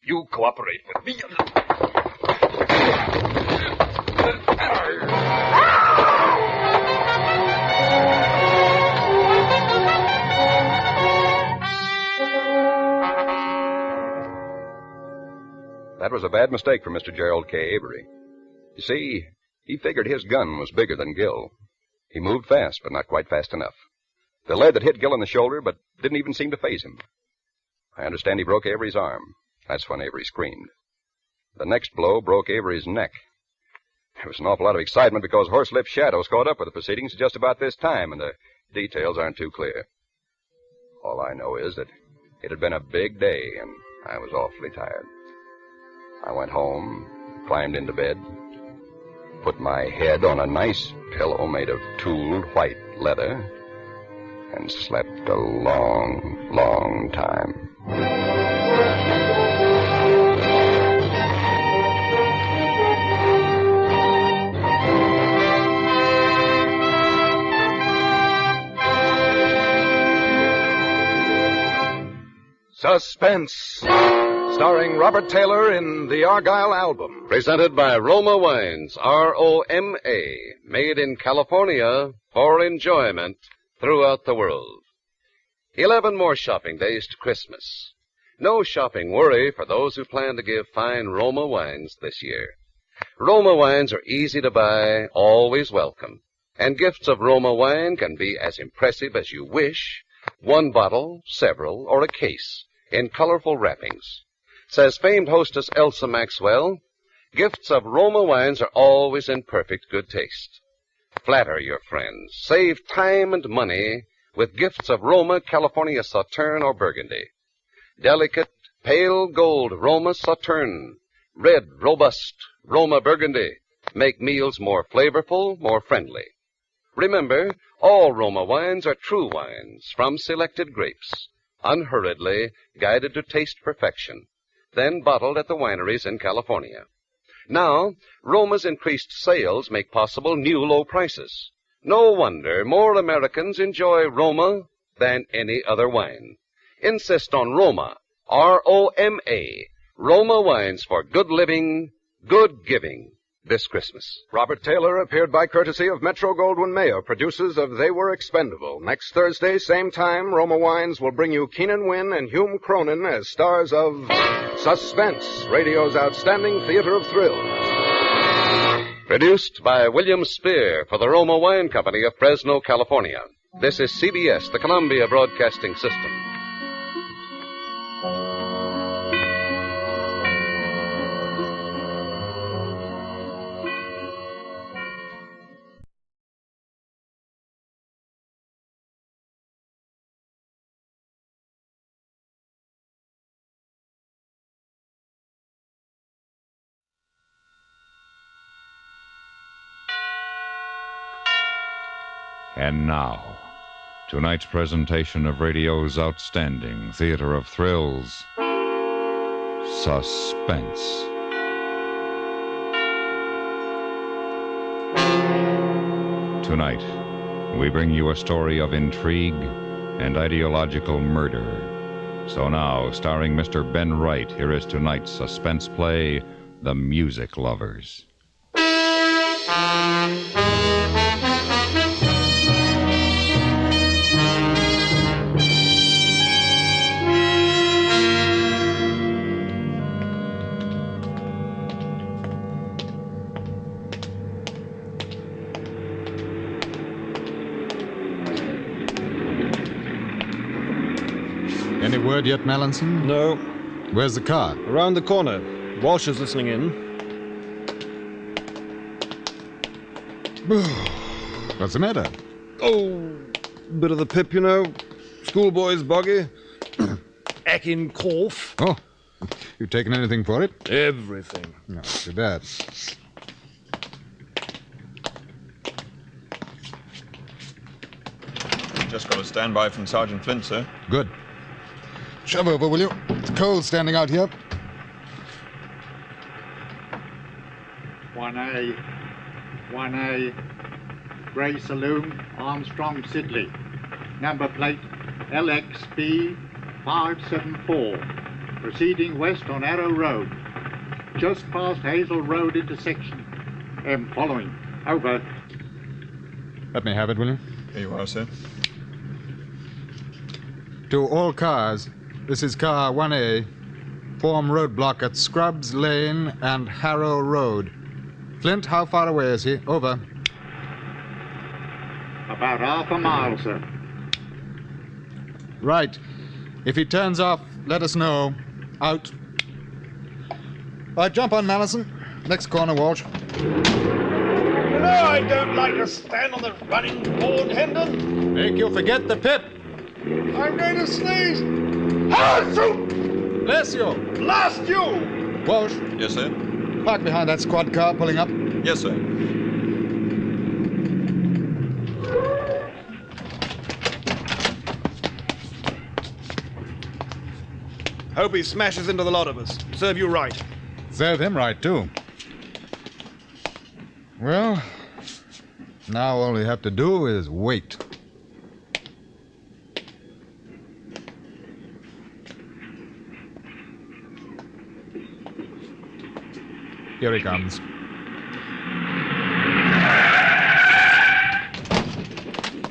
You cooperate with me. was a bad mistake for Mr. Gerald K. Avery. You see, he figured his gun was bigger than Gil. He moved fast, but not quite fast enough. The lead that hit Gil in the shoulder, but didn't even seem to faze him. I understand he broke Avery's arm. That's when Avery screamed. The next blow broke Avery's neck. There was an awful lot of excitement because Horselip Shadows caught up with the proceedings just about this time, and the details aren't too clear. All I know is that it had been a big day, and I was awfully tired. I went home, climbed into bed, put my head on a nice pillow made of tooled white leather, and slept a long, long time. Suspense, starring Robert Taylor in The Argyle Album. Presented by Roma Wines, R-O-M-A, made in California for enjoyment throughout the world. 11 more shopping days to Christmas. No shopping worry for those who plan to give fine Roma wines this year. Roma wines are easy to buy, always welcome. And gifts of Roma wine can be as impressive as you wish. One bottle, several, or a case in colorful wrappings. Says famed hostess Elsa Maxwell, gifts of Roma wines are always in perfect good taste. Flatter your friends. Save time and money with gifts of Roma, California Sauterne, or Burgundy. Delicate, pale gold Roma Sauterne, red, robust Roma Burgundy make meals more flavorful, more friendly. Remember, all Roma wines are true wines from selected grapes, unhurriedly guided to taste perfection, then bottled at the wineries in California. Now, Roma's increased sales make possible new low prices. No wonder more Americans enjoy Roma than any other wine. Insist on Roma, R-O-M-A, Roma wines for good living, good giving this Christmas. Robert Taylor appeared by courtesy of Metro-Goldwyn-Mayer, producers of They Were Expendable. Next Thursday, same time, Roma Wines will bring you Keenan Wynn and Hume Cronin as stars of Suspense, radio's outstanding theater of thrills. Produced by William Spear for the Roma Wine Company of Fresno, California. This is CBS, the Columbia Broadcasting System. And now, tonight's presentation of radio's outstanding theater of thrills, Suspense. Tonight, we bring you a story of intrigue and ideological murder. So now, starring Mr. Ben Wright, here is tonight's suspense play, The Music Lovers. Any word yet, Mallinson? No. Where's the car? Around the corner. Walsh is listening in. What's the matter? Oh, bit of the pip, you know. Schoolboy's boggy. Achin cough. Oh, you taken anything for it? Everything. No, too bad. Just got a standby from Sergeant Flint, sir. Good. Shove over, will you? It's cold standing out here. 1A. 1A. Grey Saloon, Armstrong, Sidley. Number plate LXB 574. Proceeding west on Arrow Road. Just past Hazel Road intersection. Following. Over. Let me have it, will you? Here you are, sir. To all cars, this is car 1A. form roadblock at Scrubs Lane and Harrow Road. Flint, how far away is he? Over. About half a mile, sir. Right. If he turns off, let us know. Out. All right, jump on, Mallison. Next corner, Walsh. No, I don't like to stand on the running board, Hendon. Make you forget the pip. I'm going to sneeze. Shoot! Bless you. Blast you! Walsh. Yes, sir. Park behind that squad car pulling up. Yes, sir. Hope he smashes into the lot of us. Serve you right. Serve him right, too. Well, now all we have to do is wait. Here he comes.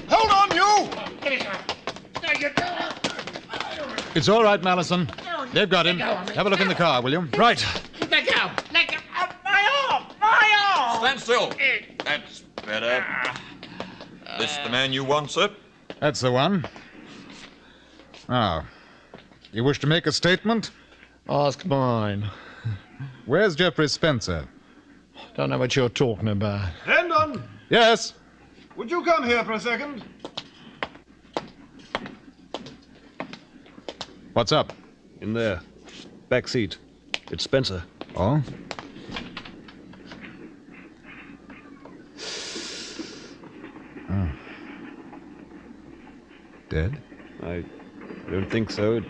Hold on, you! It's all right, Mallison. They've got him. Have a look in the car, will you? Right. Let go! Let go! My arm! My arm! Stand still. That's better. This the man you want, sir? That's the one. Now, you wish to make a statement? Ask mine. Where's Jeffrey Spencer? Don't know what you're talking about. Hendon! Yes? Would you come here for a second? What's up? In there. Back seat. It's Spencer. Oh? Oh. Dead? I don't think so.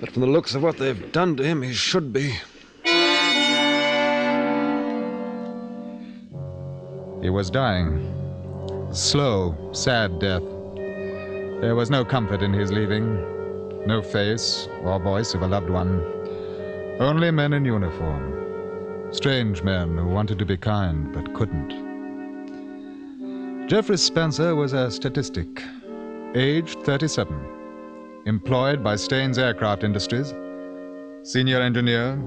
But from the looks of what they've done to him, he should be. He was dying. A slow, sad death. There was no comfort in his leaving. No face or voice of a loved one. Only men in uniform. Strange men who wanted to be kind but couldn't. Jeffrey Spencer was a statistic. Aged 37. Employed by Staines Aircraft Industries. Senior engineer.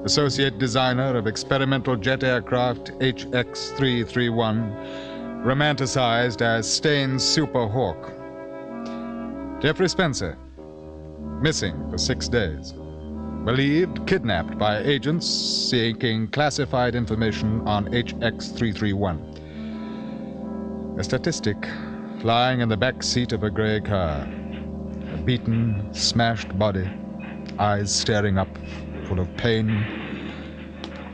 Associate designer of experimental jet aircraft HX-331. Romanticized as Staines Super Hawk. Jeffrey Spencer. Missing for 6 days. Believed kidnapped by agents seeking classified information on HX-331. A statistic lying in the back seat of a gray car. A beaten, smashed body. Eyes staring up, full of pain,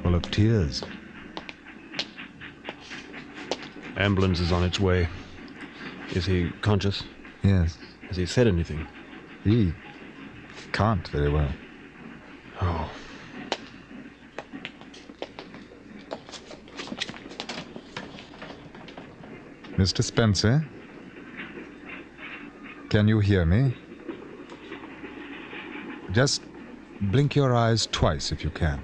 full of tears. Ambulance is on its way. Is he conscious? Yes. Has he said anything? He can't very well. Oh. Mr. Spencer? Can you hear me? Just blink your eyes twice if you can.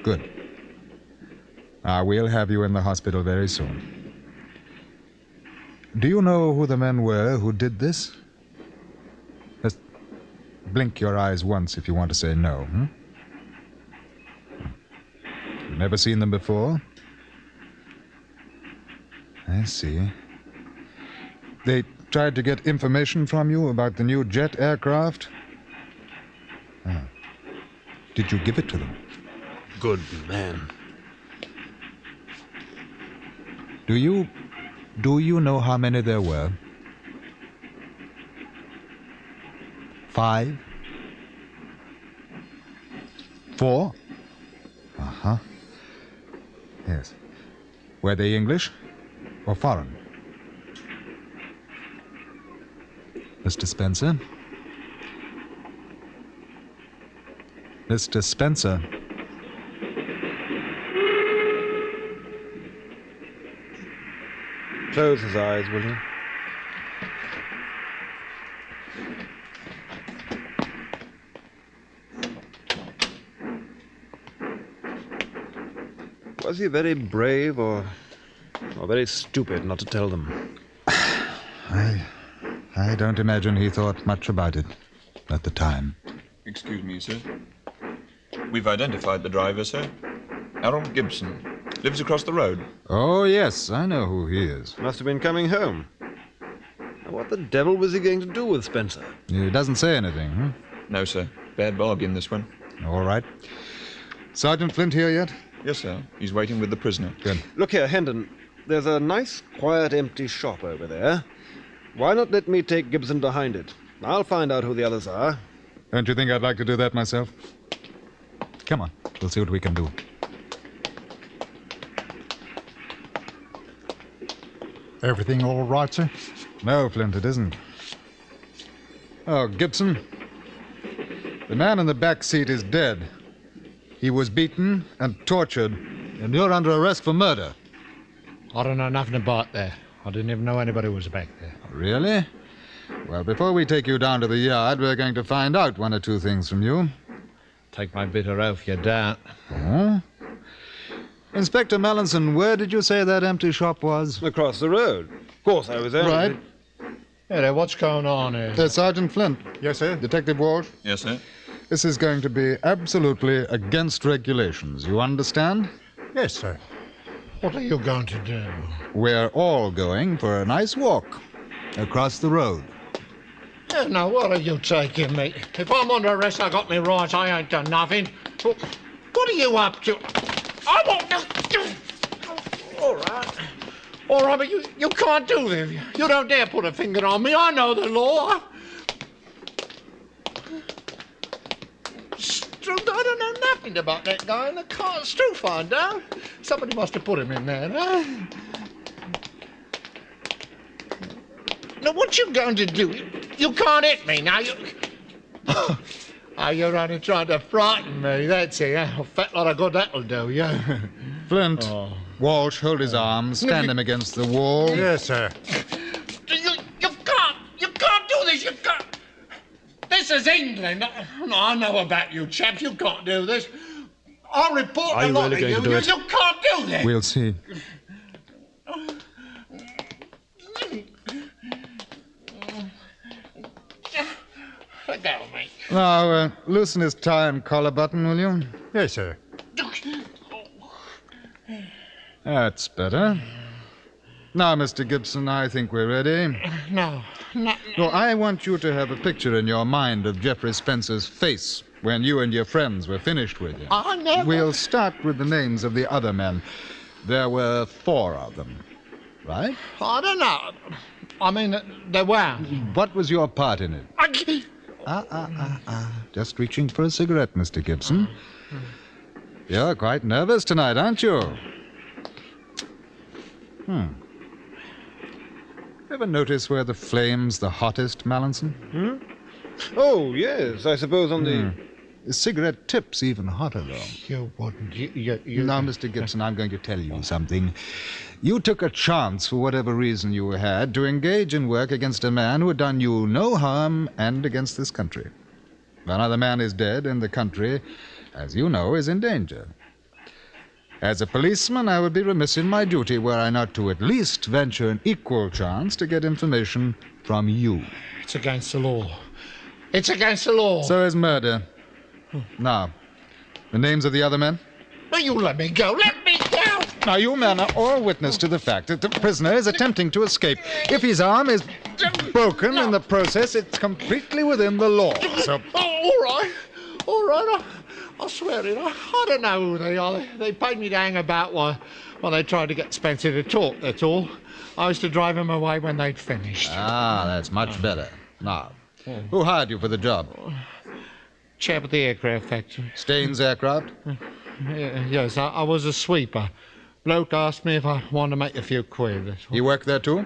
Good. We'll have you in the hospital very soon. Do you know who the men were who did this? Just blink your eyes once if you want to say no. Never seen them before? I see. They tried to get information from you about the new jet aircraft? Ah. Did you give it to them? Good man. Do you know how many there were? 5? 4? Uh-huh. Yes. Were they English or foreign? Mr. Spencer? Mr. Spencer? Close his eyes, will you? Was he very brave or very stupid not to tell them? I don't imagine he thought much about it. at the time. Excuse me, sir. We've identified the driver, sir. Harold Gibson. Lives across the road. Oh, yes, I know who he is. Must have been coming home. Now, what the devil was he going to do with Spencer? He doesn't say anything, huh? No, sir. Bad bargain, this one. All right. Sergeant Flint here yet? Yes, sir. He's waiting with the prisoner. Good. Look here, Hendon. There's a nice, quiet, empty shop over there. Why not let me take Gibson behind it? I'll find out who the others are. Don't you think I'd like to do that myself? Come on, we'll see what we can do. Everything all right, sir? No, Flint, it isn't. Oh, Gibson. The man in the back seat is dead. He was beaten and tortured, and you're under arrest for murder. I don't know nothing about that. I didn't even know anybody was back there. Really? Well, before we take you down to the yard, we're going to find out one or two things from you. Take my bitter oath you don't. Oh? Inspector Mallinson, where did you say that empty shop was? Across the road. Of course, I was there. Right. Hey there, what's going on here? Sergeant Flint. Yes, sir. Detective Walsh. Yes, sir. This is going to be absolutely against regulations. You understand? Yes, sir. What are you going to do? We're all going for a nice walk across the road. Yeah, now, what are you taking me? If I'm under arrest, I got me rights. I ain't done nothing. What are you up to? I won't... All right. All right, but you can't do this. You don't dare put a finger on me. I know the law. Stu, I don't know nothing about that guy in the car. Stu found out. Somebody must have put him in there, huh? Now, what you going to do? You can't hit me now. Oh, you're only trying to frighten me. That's it. A fat lot of good that'll do, yeah. Flint, Walsh, hold his arms. Stand him against the wall. Yes, sir. You can't do this. You can't. This is England. I know about you chaps. You can't do this. I'll report Are the you lot really of going you. to do it? You can't do this. We'll see. Let go, mate. Now, loosen his tie and collar button, will you? Yes, sir. That's better. Now, Mr. Gibson, I think we're ready. No. No, I want you to have a picture in your mind of Jeffrey Spencer's face when you and your friends were finished with him. I never... We'll start with the names of the other men. There were 4 of them, right? I don't know. I mean, there were. What was your part in it? Just reaching for a cigarette, Mr. Gibson. You're quite nervous tonight, aren't you? Ever notice where the flame's the hottest, Mallinson? Oh, yes, I suppose on the... The cigarette tip's even hotter, though. You wouldn't. You... Now, Mr. Gibson, I'm going to tell you something. You took a chance, for whatever reason you had, to engage in work against a man who had done you no harm and against this country. Another man is dead, and the country, as you know, is in danger. As a policeman, I would be remiss in my duty were I not to at least venture an equal chance to get information from you. It's against the law. It's against the law. So is murder. Now, the names of the other men? No, you let me go. Let me go! Now, you men are all witness to the fact that the prisoner is attempting to escape. If his arm is broken in the process, it's completely within the law. So... All right. I swear it. I don't know who they are. They paid me to hang about while they tried to get Spencer to talk, that's all. I was to drive him away when they'd finished. Ah, that's much better. Now, who hired you for the job? Chap at the aircraft factory. Staines Aircraft? Yes, I was a sweeper. Bloke asked me if I wanted to make a few quid. You work there too?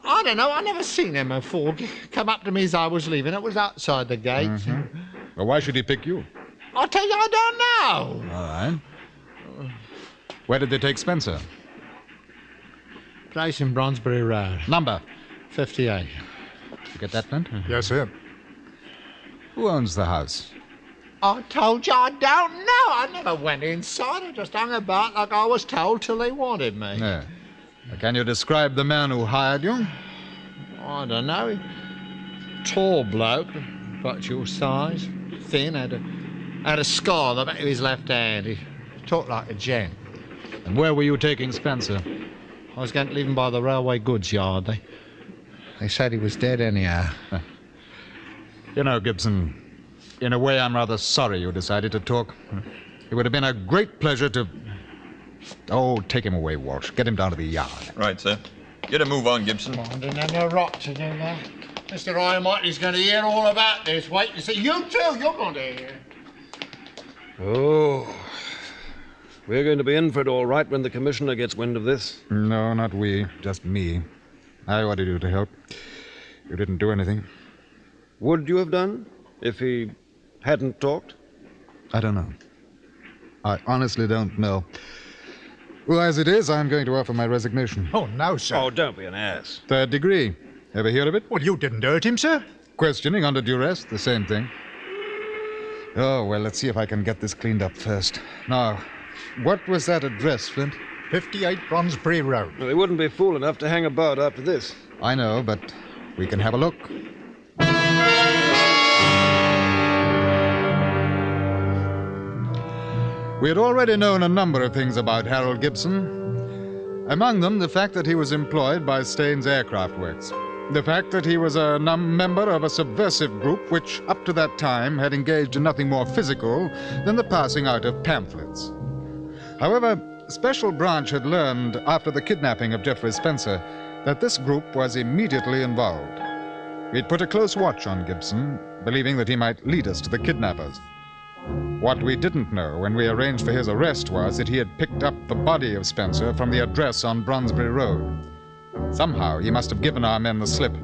I don't know. I never seen him before. Come up to me as I was leaving. It was outside the gate. Well, why should he pick you? I'll tell you, I don't know. All right. Where did they take Spencer? Place in Bronsbury Road. Number? 58. You get that, Flint? Yes, sir. Who owns the house? I told you I don't know. I never went inside. I just hung about like I was told till they wanted me. Yeah. Can you describe the man who hired you? I don't know. Tall bloke. About your size, thin, had a scar on the back of his left hand. He talked like a gent. And where were you taking Spencer? I was going to leave him by the railway goods yard. They said he was dead anyhow. You know, Gibson, in a way I'm rather sorry you decided to talk. It would have been a great pleasure to... Oh, take him away, Walsh. Get him down to the yard. Right, sir. Get a move on, Gibson. I didn't have no right to do that. Mr. Ironmite going to hear all about this. Wait and see. You too, you're going to hear. Oh, we're going to be in for it all right when the Commissioner gets wind of this. No, not we. Just me. I wanted you to help. You didn't do anything. Would you have done if he hadn't talked? I don't know. I honestly don't know. Well, as it is, I'm going to offer my resignation. Oh, no, sir. Oh, don't be an ass. 3rd degree. Ever hear of it? Well, you didn't hurt him, sir. Questioning under duress, the same thing. Oh, well, let's see if I can get this cleaned up first. Now, what was that address, Flint? 58 Bronsbury Road. Well, they wouldn't be fool enough to hang about after this. I know, but we can have a look. We had already known a number of things about Harold Gibson. Among them, the fact that he was employed by Staines Aircraft Works. The fact that he was a member of a subversive group which, up to that time, had engaged in nothing more physical than the passing out of pamphlets. However, Special Branch had learned, after the kidnapping of Geoffrey Spencer, that this group was immediately involved. We'd put a close watch on Gibson, believing that he might lead us to the kidnappers. What we didn't know when we arranged for his arrest was that he had picked up the body of Spencer from the address on Bronsbury Road. Somehow he must have given our men the slip.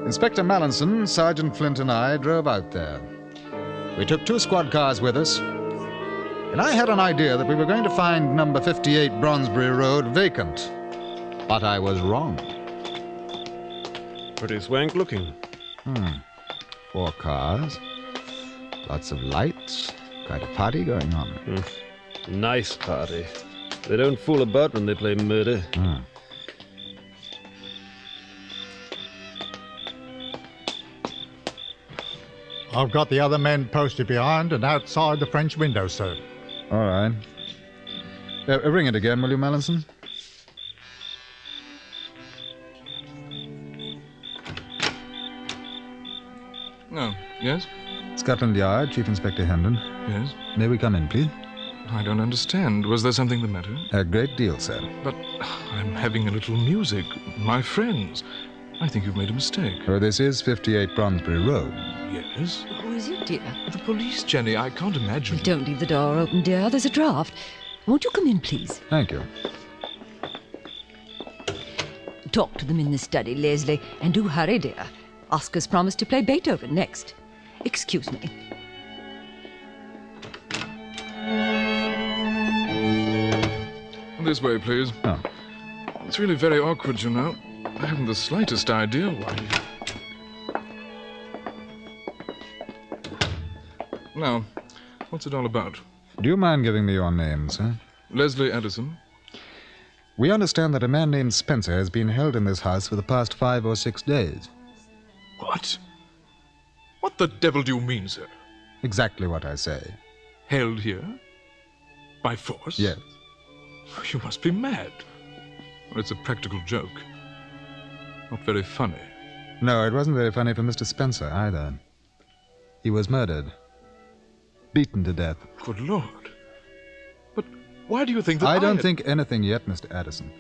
Inspector Mallinson, Sergeant Flint, and I drove out there. We took 2 squad cars with us, and I had an idea that we were going to find number 58 Bronsbury Road vacant. But I was wrong. Pretty swank looking. 4 cars. Lots of lights. Quite a party going on. Nice party. They don't fool about when they play murder. I've got the other men posted behind and outside the French window, sir. All right. Ring it again, will you, Mallinson? Oh, yes? Scotland Yard, Chief Inspector Hendon. Yes? May we come in, please? I don't understand. Was there something the matter? A great deal, sir. But I'm having a little music. My friends. I think you've made a mistake. Oh, this is 58 Bronsbury Road. Yes? Who is it, dear? The police, Jenny. I can't imagine. Don't leave the door open, dear. There's a draft. Won't you come in, please? Thank you. Talk to them in the study, Leslie, and do hurry, dear. Oscar's promised to play Beethoven next. Excuse me. This way, please. Oh. It's really very awkward, you know. I haven't the slightest idea why. Now, what's it all about? Do you mind giving me your name, sir? Leslie Addison. We understand that a man named Spencer has been held in this house for the past 5 or 6 days. What? What the devil do you mean, sir? Exactly what I say. Held here? By force? Yes. You must be mad. Well, it's a practical joke. Not very funny. No, it wasn't very funny for Mr. Spencer, either. He was murdered. Beaten to death. Good Lord. But why do you think that I don't think anything yet, Mr. Addison.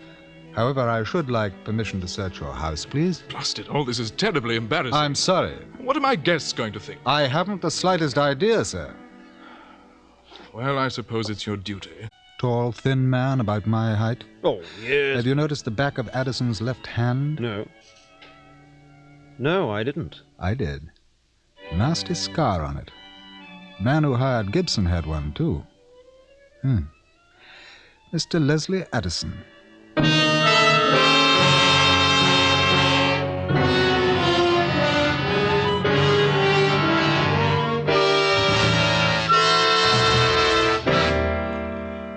However, I should like permission to search your house, please. Blast it, all this is terribly embarrassing. I'm sorry. What are my guests going to think? I haven't the slightest idea, sir. Well, I suppose it's your duty. Tall, thin man, about my height. Oh, yes. Have you noticed the back of Addison's left hand? No. No, I didn't. I did. Nasty scar on it. Man who hired Gibson had one, too. Mr. Leslie Addison.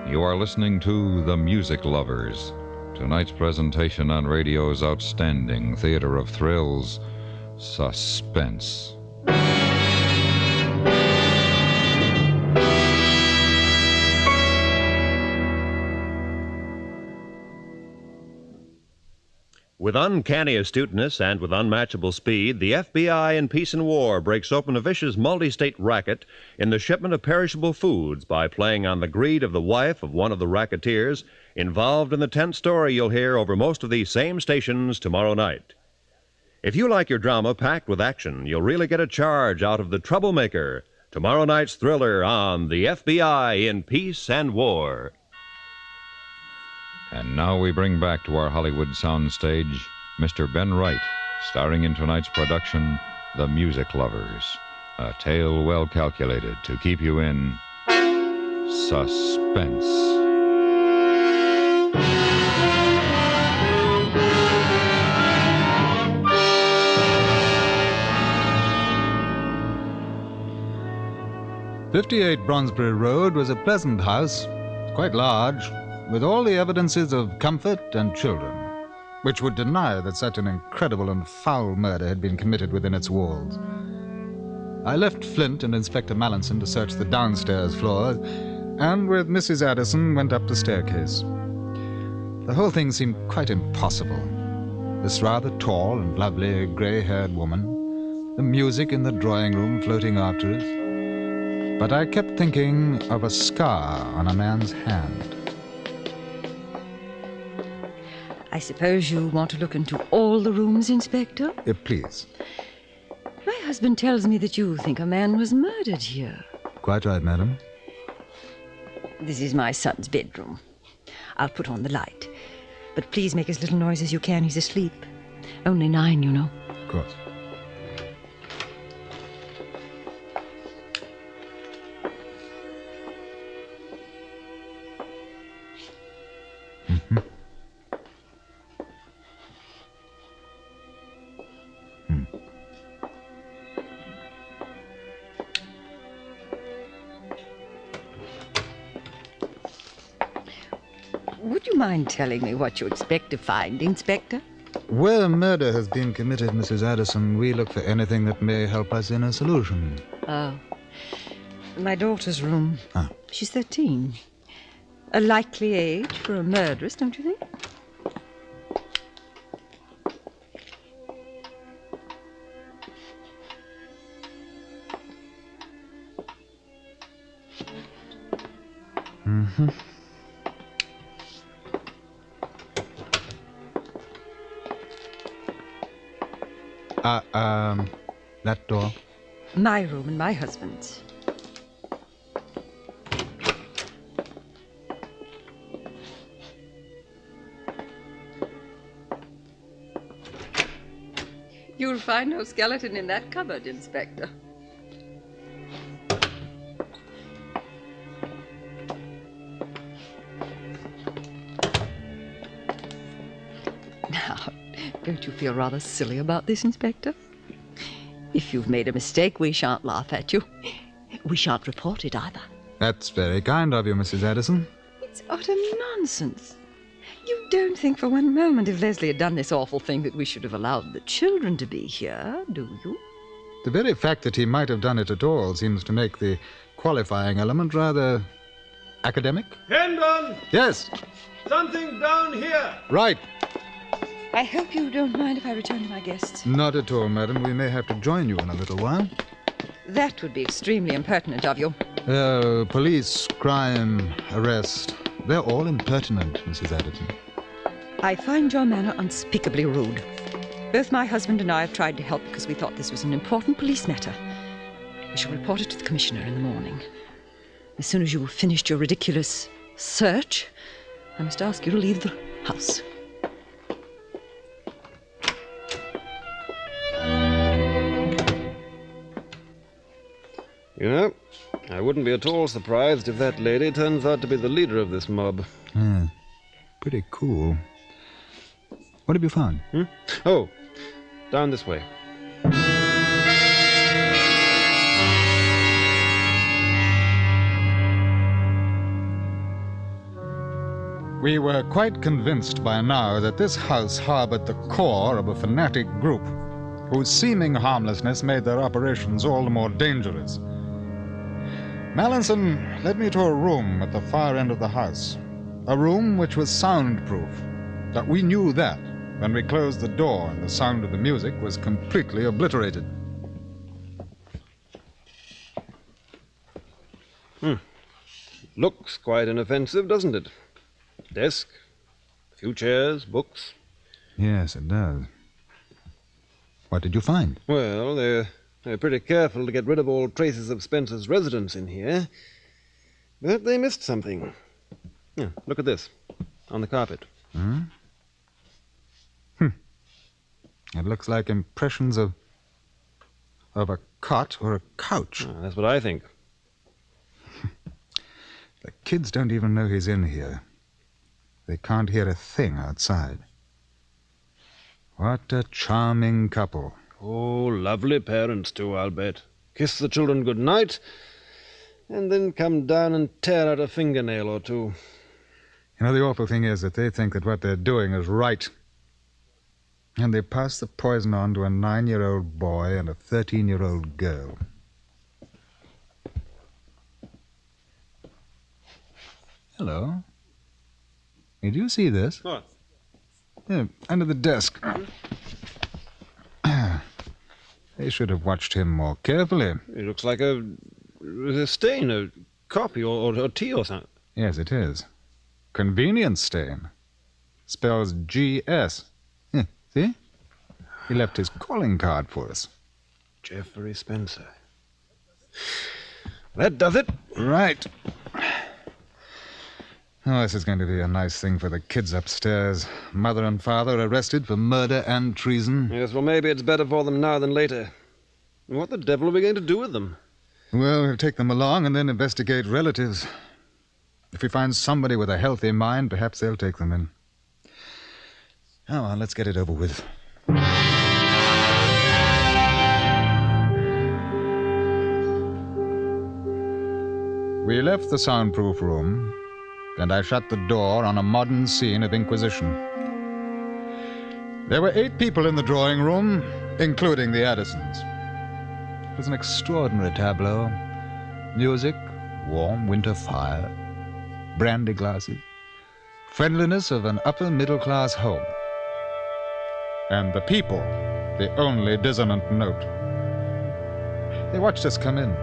You are listening to The Music Lovers, tonight's presentation on radio's outstanding theater of thrills, Suspense. With uncanny astuteness and with unmatchable speed, the FBI in Peace and War breaks open a vicious multi-state racket in the shipment of perishable foods by playing on the greed of the wife of one of the racketeers involved in the tense story you'll hear over most of these same stations tomorrow night. If you like your drama packed with action, you'll really get a charge out of The Troublemaker, tomorrow night's thriller on the FBI in Peace and War. And now we bring back to our Hollywood soundstage Mr. Ben Wright, starring in tonight's production, The Music Lovers, a tale well calculated to keep you in suspense. "58 Bronsbury Road was a pleasant house, quite large, with all the evidences of comfort and children, which would deny that such an incredible and foul murder had been committed within its walls. I left Flint and Inspector Mallinson to search the downstairs floors, and with Mrs. Addison went up the staircase. The whole thing seemed quite impossible. This rather tall and lovely grey-haired woman, the music in the drawing-room floating after us. But I kept thinking of a scar on a man's hand. I suppose you want to look into all the rooms, Inspector? Please. My husband tells me that you think a man was murdered here. Quite right, madam. This is my son's bedroom. I'll put on the light. But please make as little noise as you can. He's asleep. Only 9, you know. Of course. Would you mind telling me what you expect to find, Inspector? Where murder has been committed, Mrs. Addison, we look for anything that may help us in a solution. Oh. My daughter's room. Ah. She's 13. A likely age for a murderess, don't you think? Mm-hmm. That door? My room and my husband's. You'll find no skeleton in that cupboard, Inspector. Now, don't you feel rather silly about this, Inspector? If you've made a mistake, we shan't laugh at you. We shan't report it either. That's very kind of you, Mrs. Addison. It's utter nonsense. You don't think for one moment if Leslie had done this awful thing that we should have allowed the children to be here, do you? The very fact that he might have done it at all seems to make the qualifying element rather academic. Hendon! Yes? Something down here! Right. I hope you don't mind if I return to my guests. Not at all, madam. We may have to join you in a little while. That would be extremely impertinent of you. Police, crime, arrest. They're all impertinent, Mrs. Addison. I find your manner unspeakably rude. Both my husband and I have tried to help because we thought this was an important police matter. We shall report it to the Commissioner in the morning. As soon as you have finished your ridiculous search, I must ask you to leave the house. You know, I wouldn't be at all surprised if that lady turns out to be the leader of this mob. Pretty cool. What have you found? Oh, down this way. We were quite convinced by now that this house harbored the core of a fanatic group. whose seeming harmlessness made their operations all the more dangerous. Mallinson led me to a room at the far end of the house, a room which was soundproof. But we knew that when we closed the door and the sound of the music was completely obliterated. Looks quite inoffensive, doesn't it? Desk, a few chairs, books. Yes, it does. What did you find? Well, they're pretty careful to get rid of all traces of Spencer's residence in here. But they missed something. Yeah, look at this. On the carpet. It looks like impressions of a cot or a couch. That's what I think. The kids don't even know he's in here. They can't hear a thing outside. What a charming couple. Oh, lovely parents, too, I'll bet. Kiss the children good night, and then come down and tear out a fingernail or two. You know, the awful thing is that they think that what they're doing is right. And they pass the poison on to a 9-year-old boy and a 13-year-old girl. Hello. Did you see this? What? Yeah, under the desk. They should have watched him more carefully. It looks like a stain, a coffee or tea or something. Yes, it is. Convenience stain. Spells G.S. See? He left his calling card for us. Jeffrey Spencer. That does it. Right. Oh, this is going to be a nice thing for the kids upstairs. Mother and father arrested for murder and treason. Yes, well, maybe it's better for them now than later. What the devil are we going to do with them? Well, we'll take them along and then investigate relatives. If we find somebody with a healthy mind, perhaps they'll take them in. Come on, let's get it over with. We left the soundproof room, and I shut the door on a modern scene of inquisition. There were 8 people in the drawing room, including the Addisons. It was an extraordinary tableau. Music, warm winter fire, brandy glasses, friendliness of an upper-middle-class home. And the people, the only dissonant note. They watched us come in,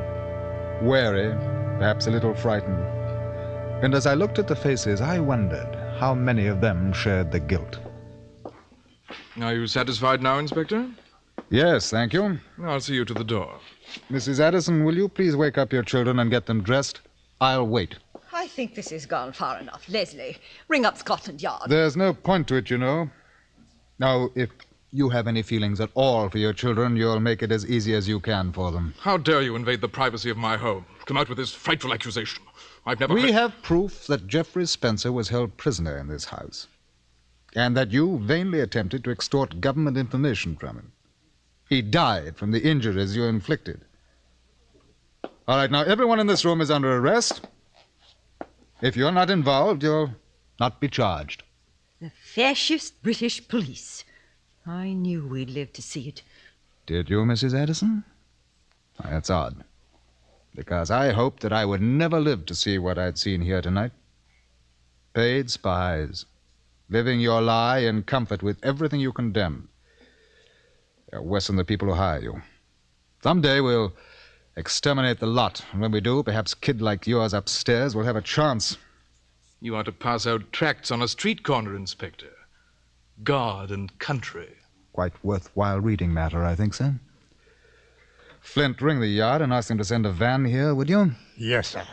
wary, perhaps a little frightened. And as I looked at the faces, I wondered how many of them shared the guilt. Are you satisfied now, Inspector? Yes, thank you. I'll see you to the door. Mrs. Addison, will you please wake up your children and get them dressed? I'll wait. I think this has gone far enough. Leslie, ring up Scotland Yard. There's no point to it, you know. Now, if you have any feelings at all for your children, you'll make it as easy as you can for them. How dare you invade the privacy of my home? Come out with this frightful accusation. I've never... We have proof that Jeffrey Spencer was held prisoner in this house, and that you vainly attempted to extort government information from him. He died from the injuries you inflicted. All right, now, everyone in this room is under arrest. If you're not involved, you'll not be charged. The fascist British police. I knew we'd live to see it. Did you, Mrs. Addison? That's odd, because I hoped that I would never live to see what I'd seen here tonight. Paid spies, living your lie in comfort with everything you condemn. They're worse than the people who hire you. Someday we'll exterminate the lot, and when we do, perhaps a kid like yours upstairs will have a chance. You are to pass out tracts on a street corner, Inspector. God and country. Quite worthwhile reading matter, I think, sir. Flint, ring the yard and ask them to send a van here, would you? Yes, sir.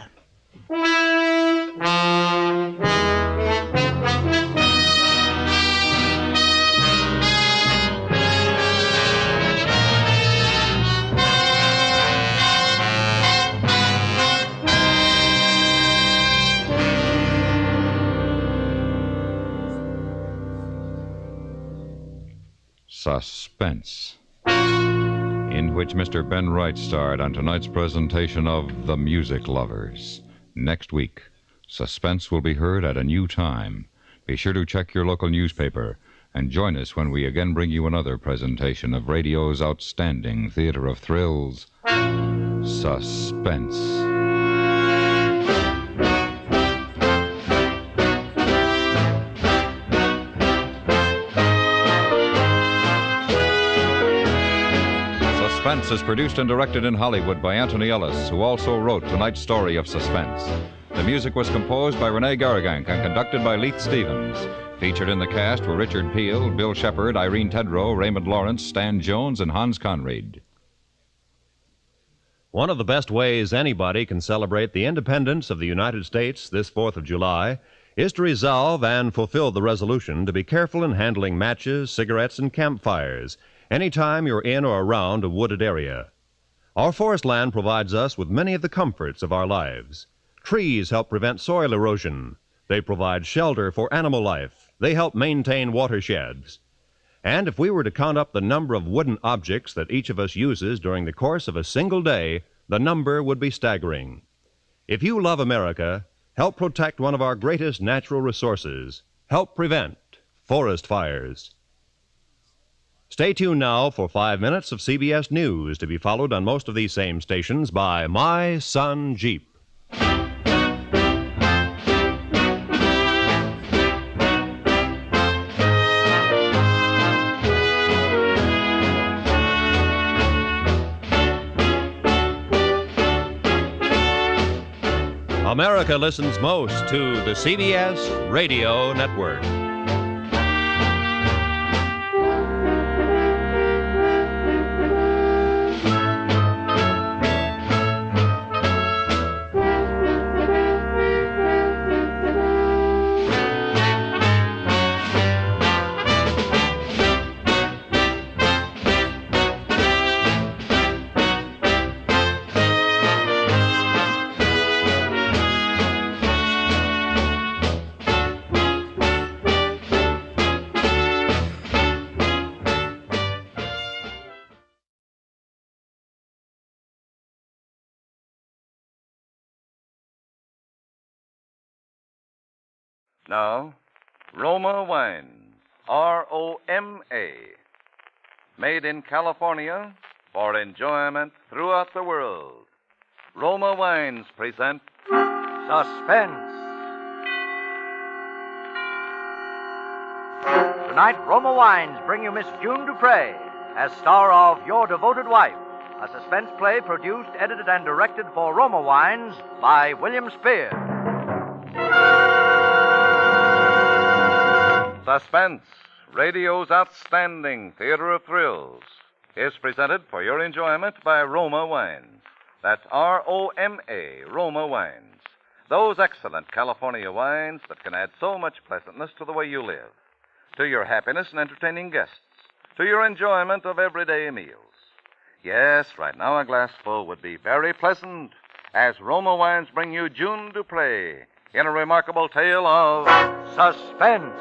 Suspense, in which Mr. Ben Wright starred on tonight's presentation of The Music Lovers. Next week, Suspense will be heard at a new time. Be sure to check your local newspaper And join us when we again bring you another presentation of radio's outstanding theater of thrills, Suspense. Suspense is produced and directed in Hollywood by Anthony Ellis, who also wrote tonight's story of Suspense. The music was composed by Renee Garrigank and conducted by Leith Stevens. Featured in the cast were Richard Peel, Bill Shepard, Irene Tedrow, Raymond Lawrence, Stan Jones, and Hans Conried. One of the best ways anybody can celebrate the independence of the United States this 4th of July is to resolve and fulfill the resolution to be careful in handling matches, cigarettes, and campfires anytime you're in or around a wooded area. Our forest land provides us with many of the comforts of our lives. Trees help prevent soil erosion. They provide shelter for animal life. They help maintain watersheds. And if we were to count up the number of wooden objects that each of us uses during the course of a single day, the number would be staggering. If you love America, help protect one of our greatest natural resources. Help prevent forest fires. Stay tuned now for 5 minutes of CBS News, to be followed on most of these same stations by My Son Jeep. America listens most to the CBS Radio Network. Now, Roma Wines, R-O-M-A, made in California for enjoyment throughout the world. Roma Wines present Suspense. Tonight, Roma Wines bring you Miss June Dupre as star of Your Devoted Wife, a suspense play produced, edited, and directed for Roma Wines by William Spear. Suspense, radio's outstanding theater of thrills, is presented for your enjoyment by Roma Wines. That's R-O-M-A, Roma Wines. Those excellent California wines that can add so much pleasantness to the way you live, to your happiness in entertaining guests, to your enjoyment of everyday meals. Yes, right now a glassful would be very pleasant, as Roma Wines bring you June Dupre in a remarkable tale of suspense.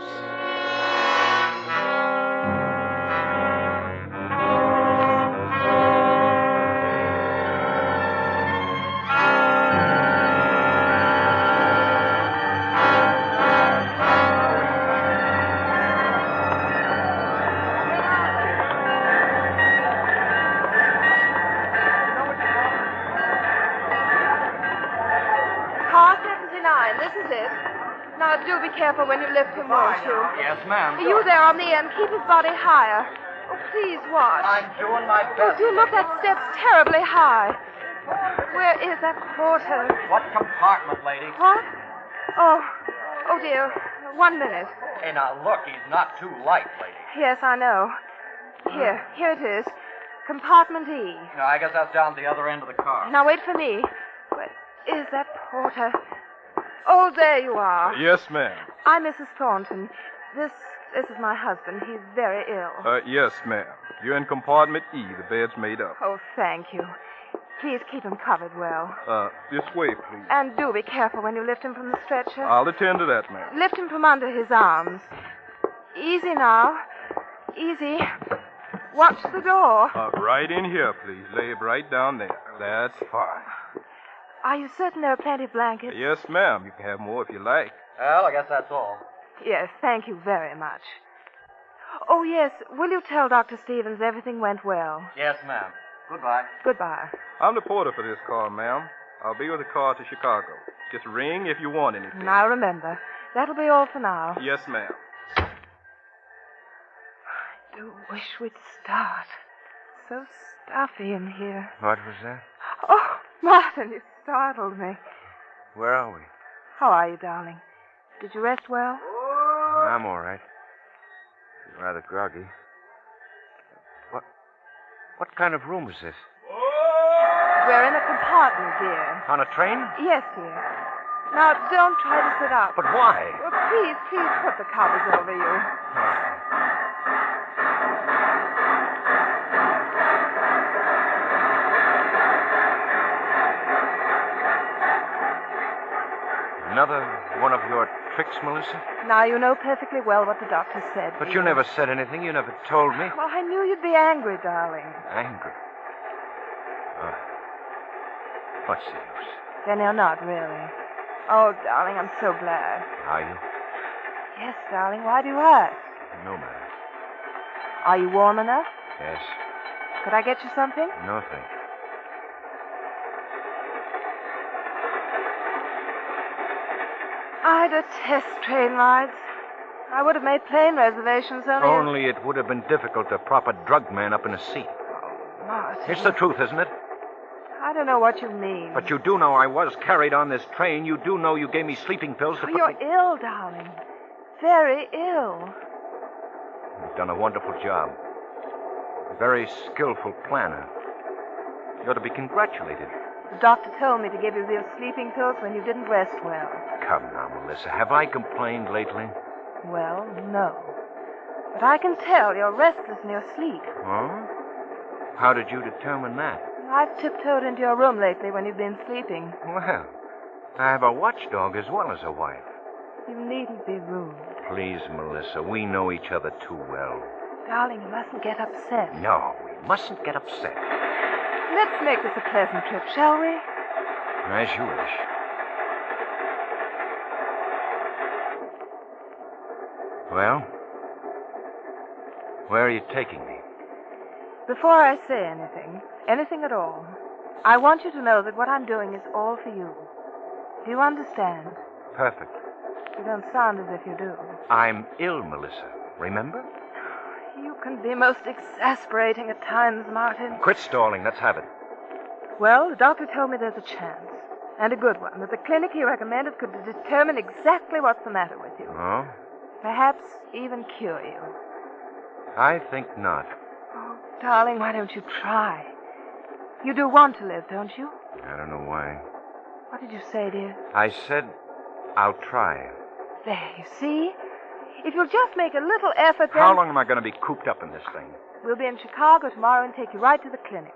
Do be careful when you lift him, won't you? Yes, ma'am. You there on the end, keep his body higher. Oh, please watch. I'm doing my Oh, best. do look, that step's terribly high. Where is that porter? What compartment, lady? What? Oh dear. 1 minute. Hey, now look, he's not too light, lady. Yes, I know. Here it is. Compartment E. No, I guess that's down the other end of the car. Now wait for me. Where is that porter? Oh, there you are. Yes, ma'am. I'm Mrs. Thornton. This is my husband. He's very ill. Yes, ma'am. You're in compartment E. The bed's made up. Oh, thank you. Please keep him covered well. This way, please. And do be careful when you lift him from the stretcher. I'll attend to that, ma'am. Lift him from under his arms. Easy now. Easy. Watch the door. Right in here, please. Lay it right down there. That's fine. Are you certain there are plenty of blankets? Yes, ma'am. You can have more if you like. Well, I guess that's all. Yes, thank you very much. Oh, yes. Will you tell Dr. Stevens everything went well? Yes, ma'am. Goodbye. Goodbye. I'm the porter for this car, ma'am. I'll be with the car to Chicago. Just ring if you want anything. Now remember, that'll be all for now. Yes, ma'am. I do wish we'd start. So stuffy in here. What was that? Oh, Martin, you startled me. Where are we? How are you, darling? Did you rest well? I'm all right. Rather groggy. What kind of room is this? We're in a compartment, dear. On a train? Yes, dear. Now, don't try to sit up. But why? Well, please put the covers over you. Another one of your tricks, Melissa? Now, you know perfectly well what the doctor said. But you never said anything. You never told me. Well, I knew you'd be angry, darling. Angry? Oh. What's the use? Then you're not, really. Oh, darling, I'm so glad. Are you? Yes, darling. Why do you ask? No matter. Are you warm enough? Yes. Could I get you something? No, thank you. I detest train rides. I would have made plane reservations Only it would have been difficult to prop a drug man up in a seat. Martin. It's the truth, isn't it? I don't know what you mean. But you do know I was carried on this train. You do know you gave me sleeping pills to Oh, put you're me... ill, darling. Very ill. You've done a wonderful job. A very skillful planner. You ought to be congratulated. The doctor told me to give you those sleeping pills when you didn't rest well. Come now, Melissa. Have I complained lately? Well, no. But I can tell you're restless in your sleep. Oh? How did you determine that? I've tiptoed into your room lately when you've been sleeping. Well, I have a watchdog as well as a wife. You needn't be rude. Please, Melissa, we know each other too well. Darling, you mustn't get upset. No, we mustn't get upset. Let's make this a pleasant trip, shall we? As you wish. Well, where are you taking me? Before I say anything at all, I want you to know that what I'm doing is all for you. Do you understand? Perfect. You don't sound as if you do. I'm ill, Melissa. Remember? You can be most exasperating at times, Martin. Quit stalling. Let's have it. Well, the doctor told me there's a chance, and a good one, that the clinic he recommended could determine exactly what's the matter with you. Oh? Perhaps even cure you. I think not. Oh, darling, why don't you try? You do want to live, don't you? I don't know why. What did you say, dear? I said I'll try. There, you see? If you'll just make a little effort, then... How long am I going to be cooped up in this thing? We'll be in Chicago tomorrow and take you right to the clinic.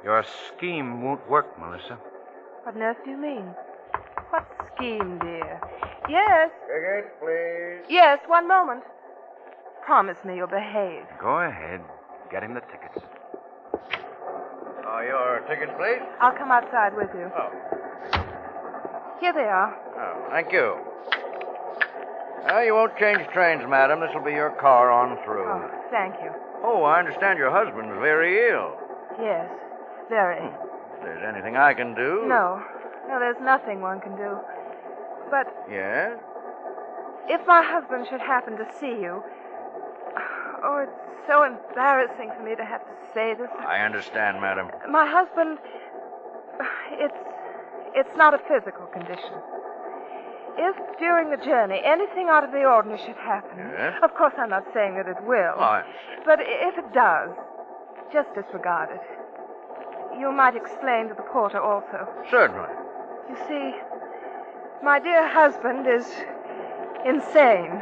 Your scheme won't work, Melissa. What on earth do you mean? What scheme, dear? Yes? Tickets, please. Yes, one moment. Promise me you'll behave. Go ahead. Get him the tickets. Oh, your tickets, please? I'll come outside with you. Oh. Here they are. Oh, thank you. You won't change trains, madam. This will be your car on through. Oh, thank you. Oh, I understand your husband's very ill. Yes, very. If there's anything I can do... No, there's nothing one can do. But Yes? if my husband should happen to see you... Oh, it's so embarrassing for me to have to say this. I understand, madam. My husband... It's not a physical condition. If during the journey anything out of the ordinary should happen... Yes? Of course, I'm not saying that it will. Oh, I But if it does, just disregard it. You might explain to the porter also. Certainly. You see, my dear husband is insane.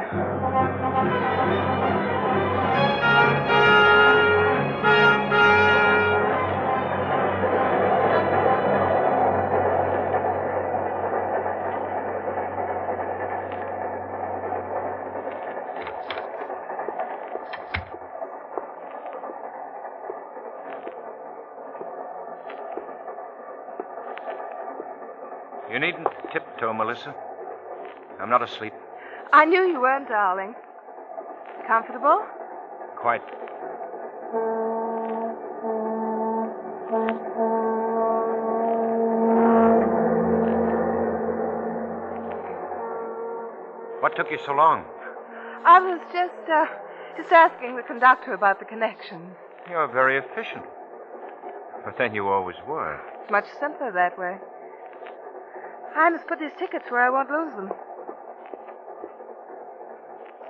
You needn't tiptoe, Melissa. I'm not asleep. I knew you weren't, darling. Comfortable? Quite. What took you so long? I was just asking the conductor about the connections. You're very efficient. But then you always were. It's much simpler that way. I must put these tickets where I won't lose them.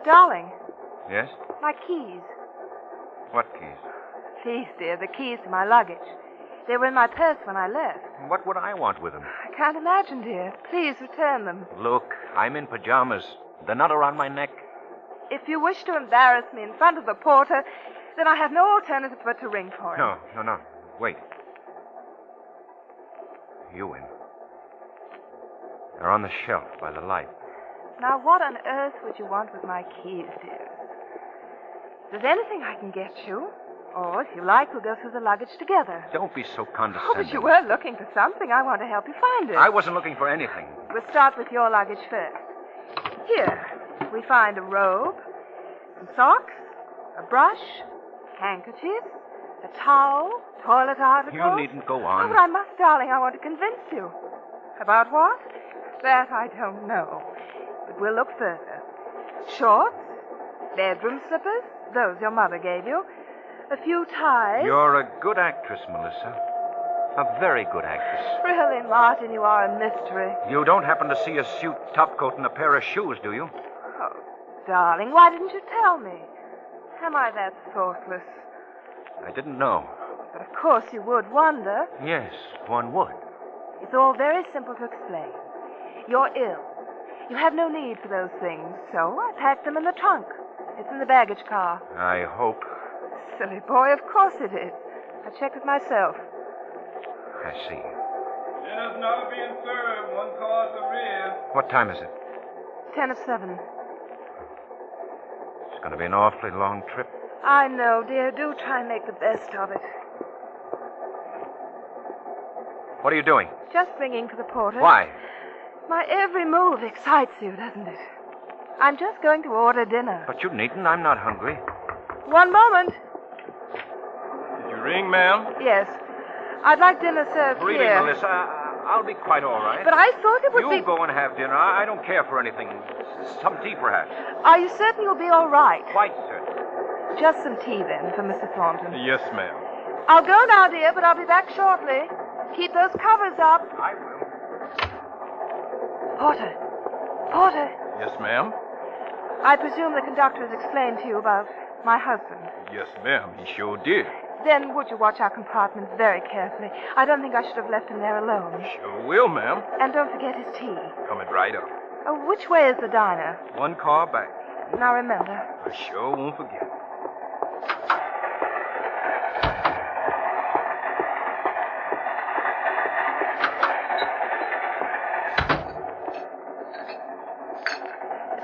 Darling, Yes? my keys. What keys? Please, dear, the keys to my luggage. They were in my purse when I left. What would I want with them? I can't imagine, dear. Please return them. Look, I'm in pajamas. They're not around my neck. If you wish to embarrass me in front of the porter, then I have no alternative but to ring for him. No. Wait. You in. They're on the shelf by the light. Now, what on earth would you want with my keys, dear? If there's anything I can get you, or if you like, we'll go through the luggage together. Don't be so Oh, condescending. but you were looking for something. I want to help you find it. I wasn't looking for anything. We'll start with your luggage first. Here, we find a robe, some socks, a brush, handkerchief, a towel, toilet articles. You needn't go Oh, on. but I must, darling. I want to convince you. About what? That I don't know. But we'll look further. Shorts, bedroom slippers, those your mother gave you, a few ties. You're a good actress, Melissa. A very good actress. Really, Martin, you are a mystery. You don't happen to see a suit, topcoat, and a pair of shoes, do you? Oh, darling, why didn't you tell me? Am I that thoughtless? I didn't know. But of course you would wonder. Yes, one would. It's all very simple to explain. You're ill. You have no need for those things, so I packed them in the trunk. It's in the baggage car. I hope. Silly boy, of course it is. I checked it myself. I see. Dinner's now being served. One car at the rear. What time is it? 7:10. It's going to be an awfully long trip. I know, dear. Do try and make the best of it. What are you doing? Just ringing for the porter. Why? My every move excites you, doesn't it? I'm just going to order dinner. But you needn't. I'm not hungry. One moment. Did you ring, ma'am? Yes. I'd like dinner served Really, here. Melissa, I'll be quite all right. But I thought it would You go and have dinner. I don't care for anything. Some tea, perhaps. Are you certain you'll be all right? Quite certain. Just some tea, then, for Mr. Thornton. Yes, ma'am. I'll go now, dear, but I'll be back shortly. Keep those covers up. I will. Porter. Porter. Yes, ma'am. I presume the conductor has explained to you about my husband. Yes, ma'am. He sure did. Then would you watch our compartments very carefully? I don't think I should have left him there alone. Sure will, ma'am. And don't forget his tea. Coming right up. Oh, which way is the diner? One car back. Now remember. I sure won't forget.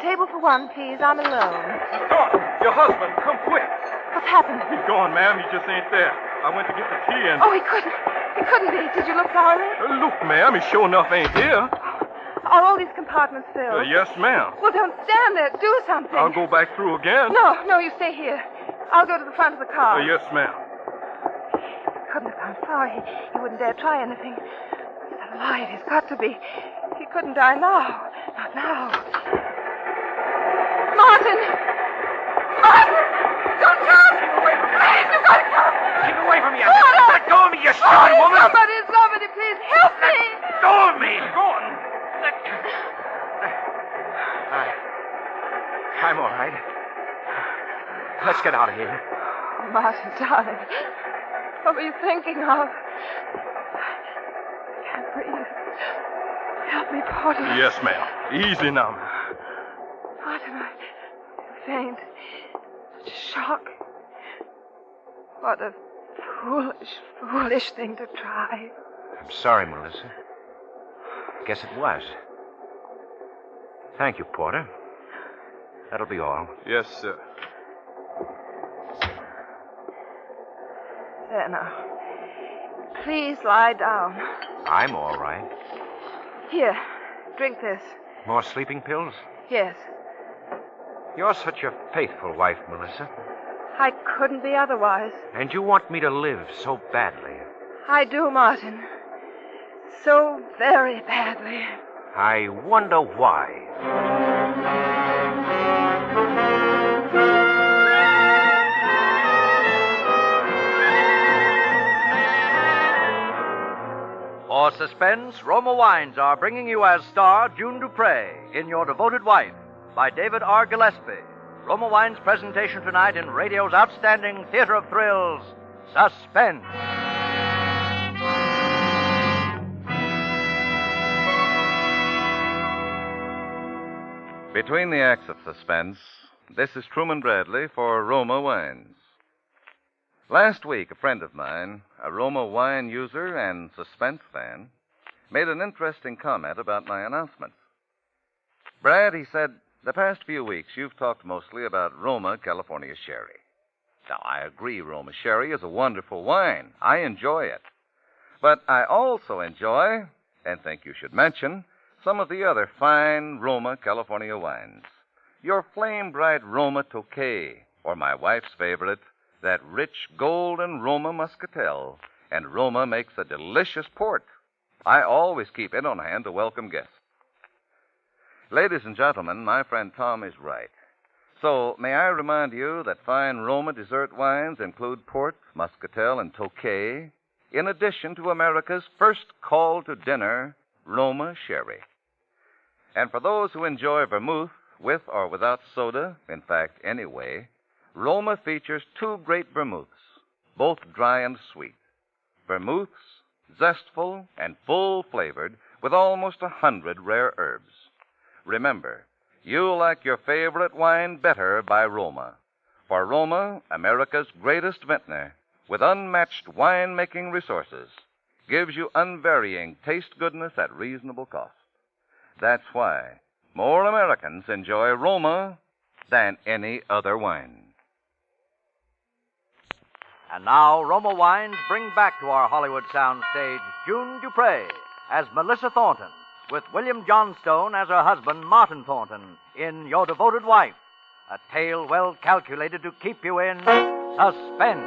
Table for one, please. I'm alone. Thornton, your husband, come quick. What's happened? He's gone, ma'am. He just ain't there. I went to get the tea and... Oh, he couldn't. He couldn't be. Did you look thoroughly? Look, ma'am, he sure enough ain't here. Are all these compartments filled? Yes, ma'am. Well, don't stand there. Do something. I'll go back through again. No, you stay here. I'll go to the front of the car. Yes, ma'am. He couldn't have gone far. He wouldn't dare try anything. He's alive. He's got to be. He couldn't die now. Not now. Martin! Martin! Don't come! Keep away from me! Please, you've got to come! Keep away from me! Porter! Let go of me, you stupid woman! Somebody, please help me! Let go of me! Go on! I'm all right. Let's get out of here. Oh, Martin, darling. What were you thinking of? I can't breathe. Help me, Porter. Yes, ma'am. Easy now, ma'am. Martin, I faint. Such a shock. What a foolish thing to try. I'm sorry, Melissa. Guess it was. Thank you, Porter. That'll be all. Yes, sir. There now. Please lie down. I'm all right. Here, drink this. More sleeping pills? Yes. You're such a faithful wife, Melissa. I couldn't be otherwise. And you want me to live so badly. I do, Martin. So very badly. I wonder why. For Suspense, Roma Wines are bringing you as star June Dupre in Your Devoted Wife by David R. Gillespie. Roma Wines' presentation tonight in radio's outstanding theater of thrills, Suspense. Between the acts of Suspense, this is Truman Bradley for Roma Wines. Last week, a friend of mine, a Roma wine user and Suspense fan, made an interesting comment about my announcement. Brad, he said, the past few weeks you've talked mostly about Roma California Sherry. Now, I agree Roma Sherry is a wonderful wine. I enjoy it. But I also enjoy, and think you should mention, some of the other fine Roma California wines. Your flame-bright Roma Tokay, or my wife's favorite, that rich golden Roma Muscatel, and Roma makes a delicious port. I always keep it on hand to welcome guests. Ladies and gentlemen, my friend Tom is right. So, may I remind you that fine Roma dessert wines include port, Muscatel, and Tokay, in addition to America's first call to dinner, Roma Sherry. And for those who enjoy vermouth, with or without soda, in fact, any way, Roma features two great vermouths, both dry and sweet. Vermouths, zestful and full-flavored, with almost 100 rare herbs. Remember, you'll like your favorite wine better by Roma. For Roma, America's greatest vintner, with unmatched wine-making resources, gives you unvarying taste goodness at reasonable cost. That's why more Americans enjoy Roma than any other wine. And now, Roma Wines bring back to our Hollywood soundstage June Dupre as Melissa Thornton, with William Johnstone as her husband, Martin Thornton, in Your Devoted Wife, a tale well calculated to keep you in suspense.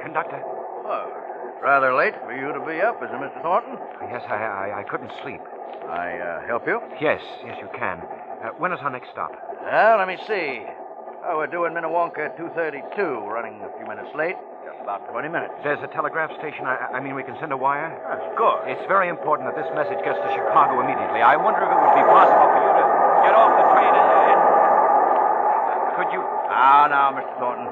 Conductor. Oh, rather late for you to be up, is it, Mr. Thornton? Yes, I couldn't sleep. I help you? Yes, you can. When is our next stop? Well, let me see. Oh, we're due in Minnewanka at 2:32, running a few minutes late. Just about 20 minutes. There's a telegraph station. I mean, we can send a wire? That's good. It's very important that this message gets to Chicago immediately. I wonder if it would be possible for you to get off the train ahead. Could you... Now, Mr. Thornton.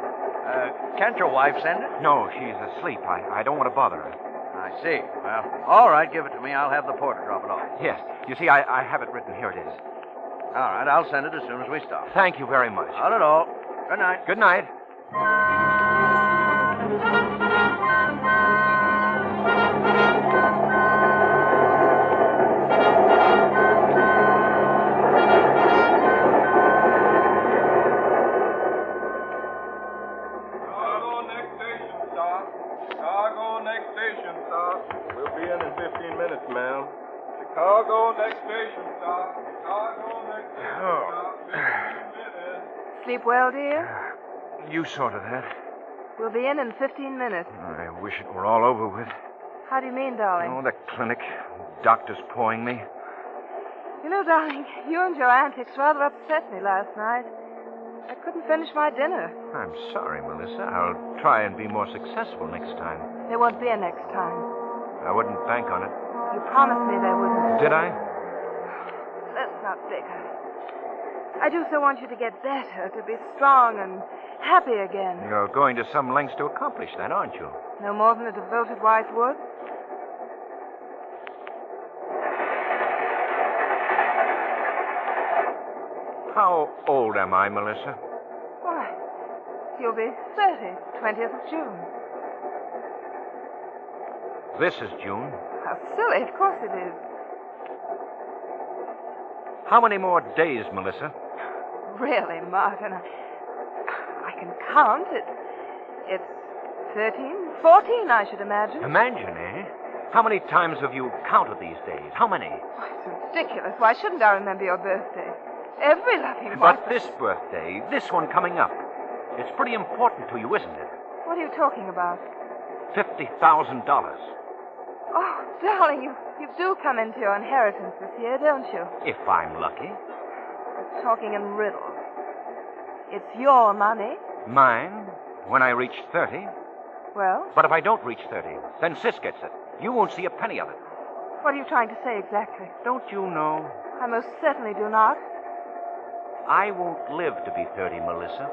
Can't your wife send it? No, she's asleep. I don't want to bother her. I see. Well, all right, give it to me. I'll have the porter drop it off. Yes. You see, I have it written. Here it is. All right, I'll send it as soon as we stop. Thank you very much. Not at all. Good night. Good night. Chicago, next station stop. Chicago, next station stop. 15 minutes. Sleep well, dear? You sorted that. We'll be in 15 minutes. I wish it were all over with. How do you mean, darling? Oh, the clinic. Doctors pawing me. You know, darling, you and your antics rather upset me last night. I couldn't finish my dinner. I'm sorry, Melissa. I'll try and be more successful next time. There won't be a next time. I wouldn't bank on it. You promised me there wouldn't. Did I? Let's not bicker. I do so want you to get better, to be strong and happy again. You're going to some lengths to accomplish that, aren't you? No more than a devoted wife would. How old am I, Melissa? Why, You'll be 30, 20th of June. This is June. How silly. Of course it is. How many more days, Melissa? Really, Martin, I can count. It's 13, 14, I should imagine. Imagine, eh? How many times have you counted these days? How many? Oh, it's ridiculous. Why shouldn't I remember your birthday? Every loving wife... But this birthday, this one coming up, it's pretty important to you, isn't it? What are you talking about? $50,000. Oh, darling, you do come into your inheritance this year, don't you? If I'm lucky. You're talking in riddles. It's your money. Mine, when I reach 30. Well? But if I don't reach 30, then Sis gets it. You won't see a penny of it. What are you trying to say exactly? Don't you know? I most certainly do not. I won't live to be 30, Melissa.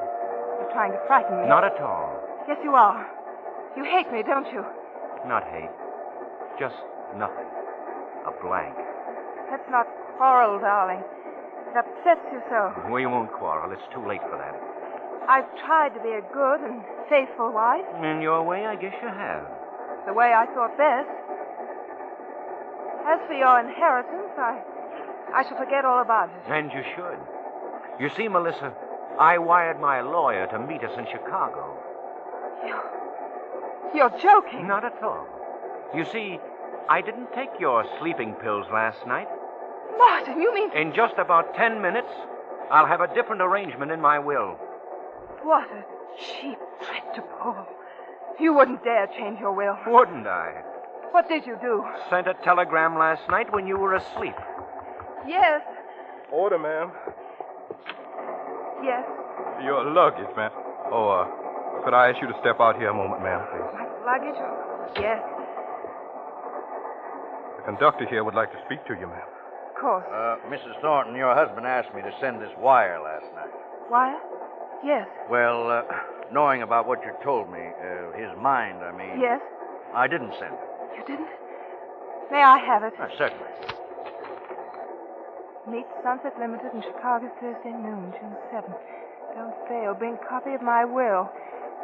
You're trying to frighten me. Not at all. Yes, you are. You hate me, don't you? Not hate. Just nothing. A blank. Let's not quarrel, darling. It upsets you so. We won't quarrel. It's too late for that. I've tried to be a good and faithful wife. In your way, I guess you have. The way I thought best. As for your inheritance, I shall forget all about it. And you should. You see, Melissa, I wired my lawyer to meet us in Chicago. You're joking. Not at all. You see, I didn't take your sleeping pills last night. Martin, you mean... In just about 10 minutes, I'll have a different arrangement in my will. What a cheap trick to pull. You wouldn't dare change your will. Wouldn't I? What did you do? Sent a telegram last night when you were asleep. Yes. Order, ma'am. Yes. Your luggage, ma'am. Oh, could I ask you to step out here a moment, ma'am, please? My luggage? Yes. The conductor here would like to speak to you, ma'am. Of course. Mrs. Thornton, your husband asked me to send this wire last night. Wire? Yes. Well, knowing about what you told me, his mind, I mean... Yes? I didn't send it. You didn't? May I have it? Certainly. Meet Sunset Limited in Chicago Thursday noon, June 7th. Don't fail. Bring copy of my will.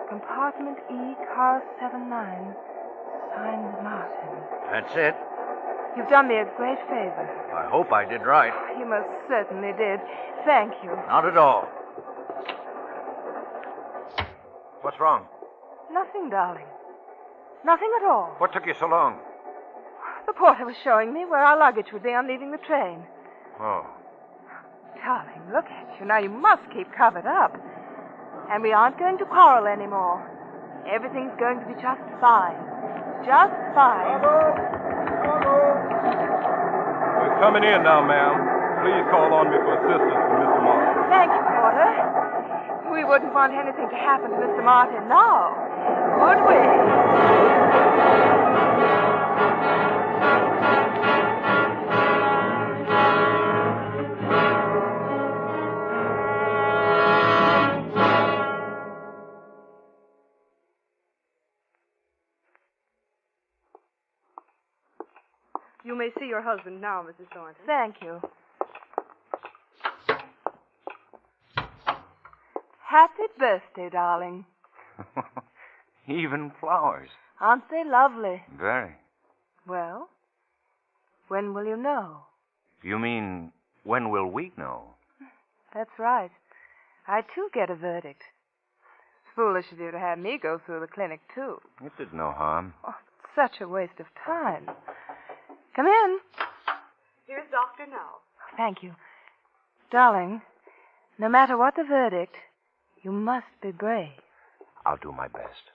Compartment E, car 79. Signed, Martin. That's it. You've done me a great favor. I hope I did right. You most certainly did. Thank you. Not at all. What's wrong? Nothing, darling. Nothing at all. What took you so long? The porter was showing me where our luggage would be on leaving the train. Oh. Darling, look at you. Now you must keep covered up. And we aren't going to quarrel anymore. Everything's going to be just fine. Just fine. We're coming in now, ma'am. Please call on me for assistance from Mr. Martin. Thank you, porter. We wouldn't want anything to happen to Mr. Martin now, would we? You may see your husband now, Mrs. Thornton. Thank you. Happy birthday, darling. Even flowers. Aren't they lovely? Very. Well, when will you know? You mean, when will we know? That's right. I, too, get a verdict. It's foolish of you to have me go through the clinic, too. It did no harm. Oh, such a waste of time. Come in. Here's Doctor now. Thank you. Darling, no matter what the verdict, you must be brave. I'll do my best.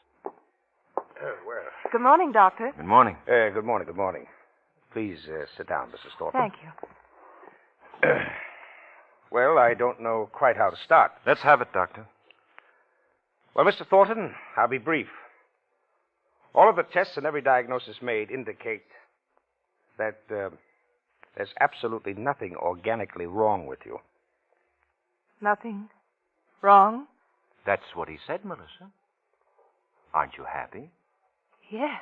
Well. Good morning, Doctor. Good morning. Good morning, good morning. Please sit down, Mrs. Thornton. Thank you. Well, I don't know quite how to start. Let's have it, Doctor. Well, Mr. Thornton, I'll be brief. All of the tests and every diagnosis made indicate that there's absolutely nothing organically wrong with you. Nothing wrong? That's what he said, Melissa. Aren't you happy? Yes.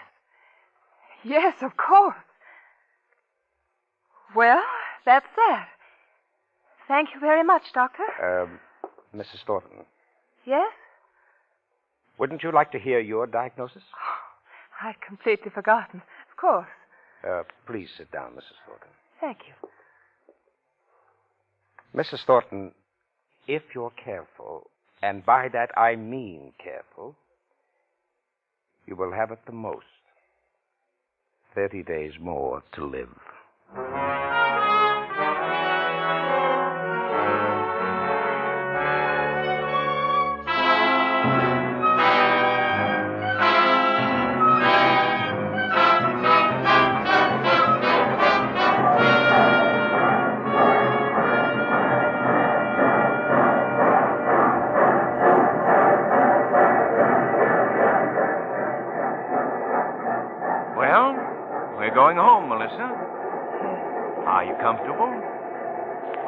Yes, of course. Well, that's that. Thank you very much, Doctor. Mrs. Thornton. Yes? Wouldn't you like to hear your diagnosis? I'd completely forgotten. Of course. Please sit down, Mrs. Thornton. Thank you. Mrs. Thornton, if you're careful, and by that I mean careful, you will have at the most 30 days more to live. Well, we're going home, Melissa. Are you comfortable?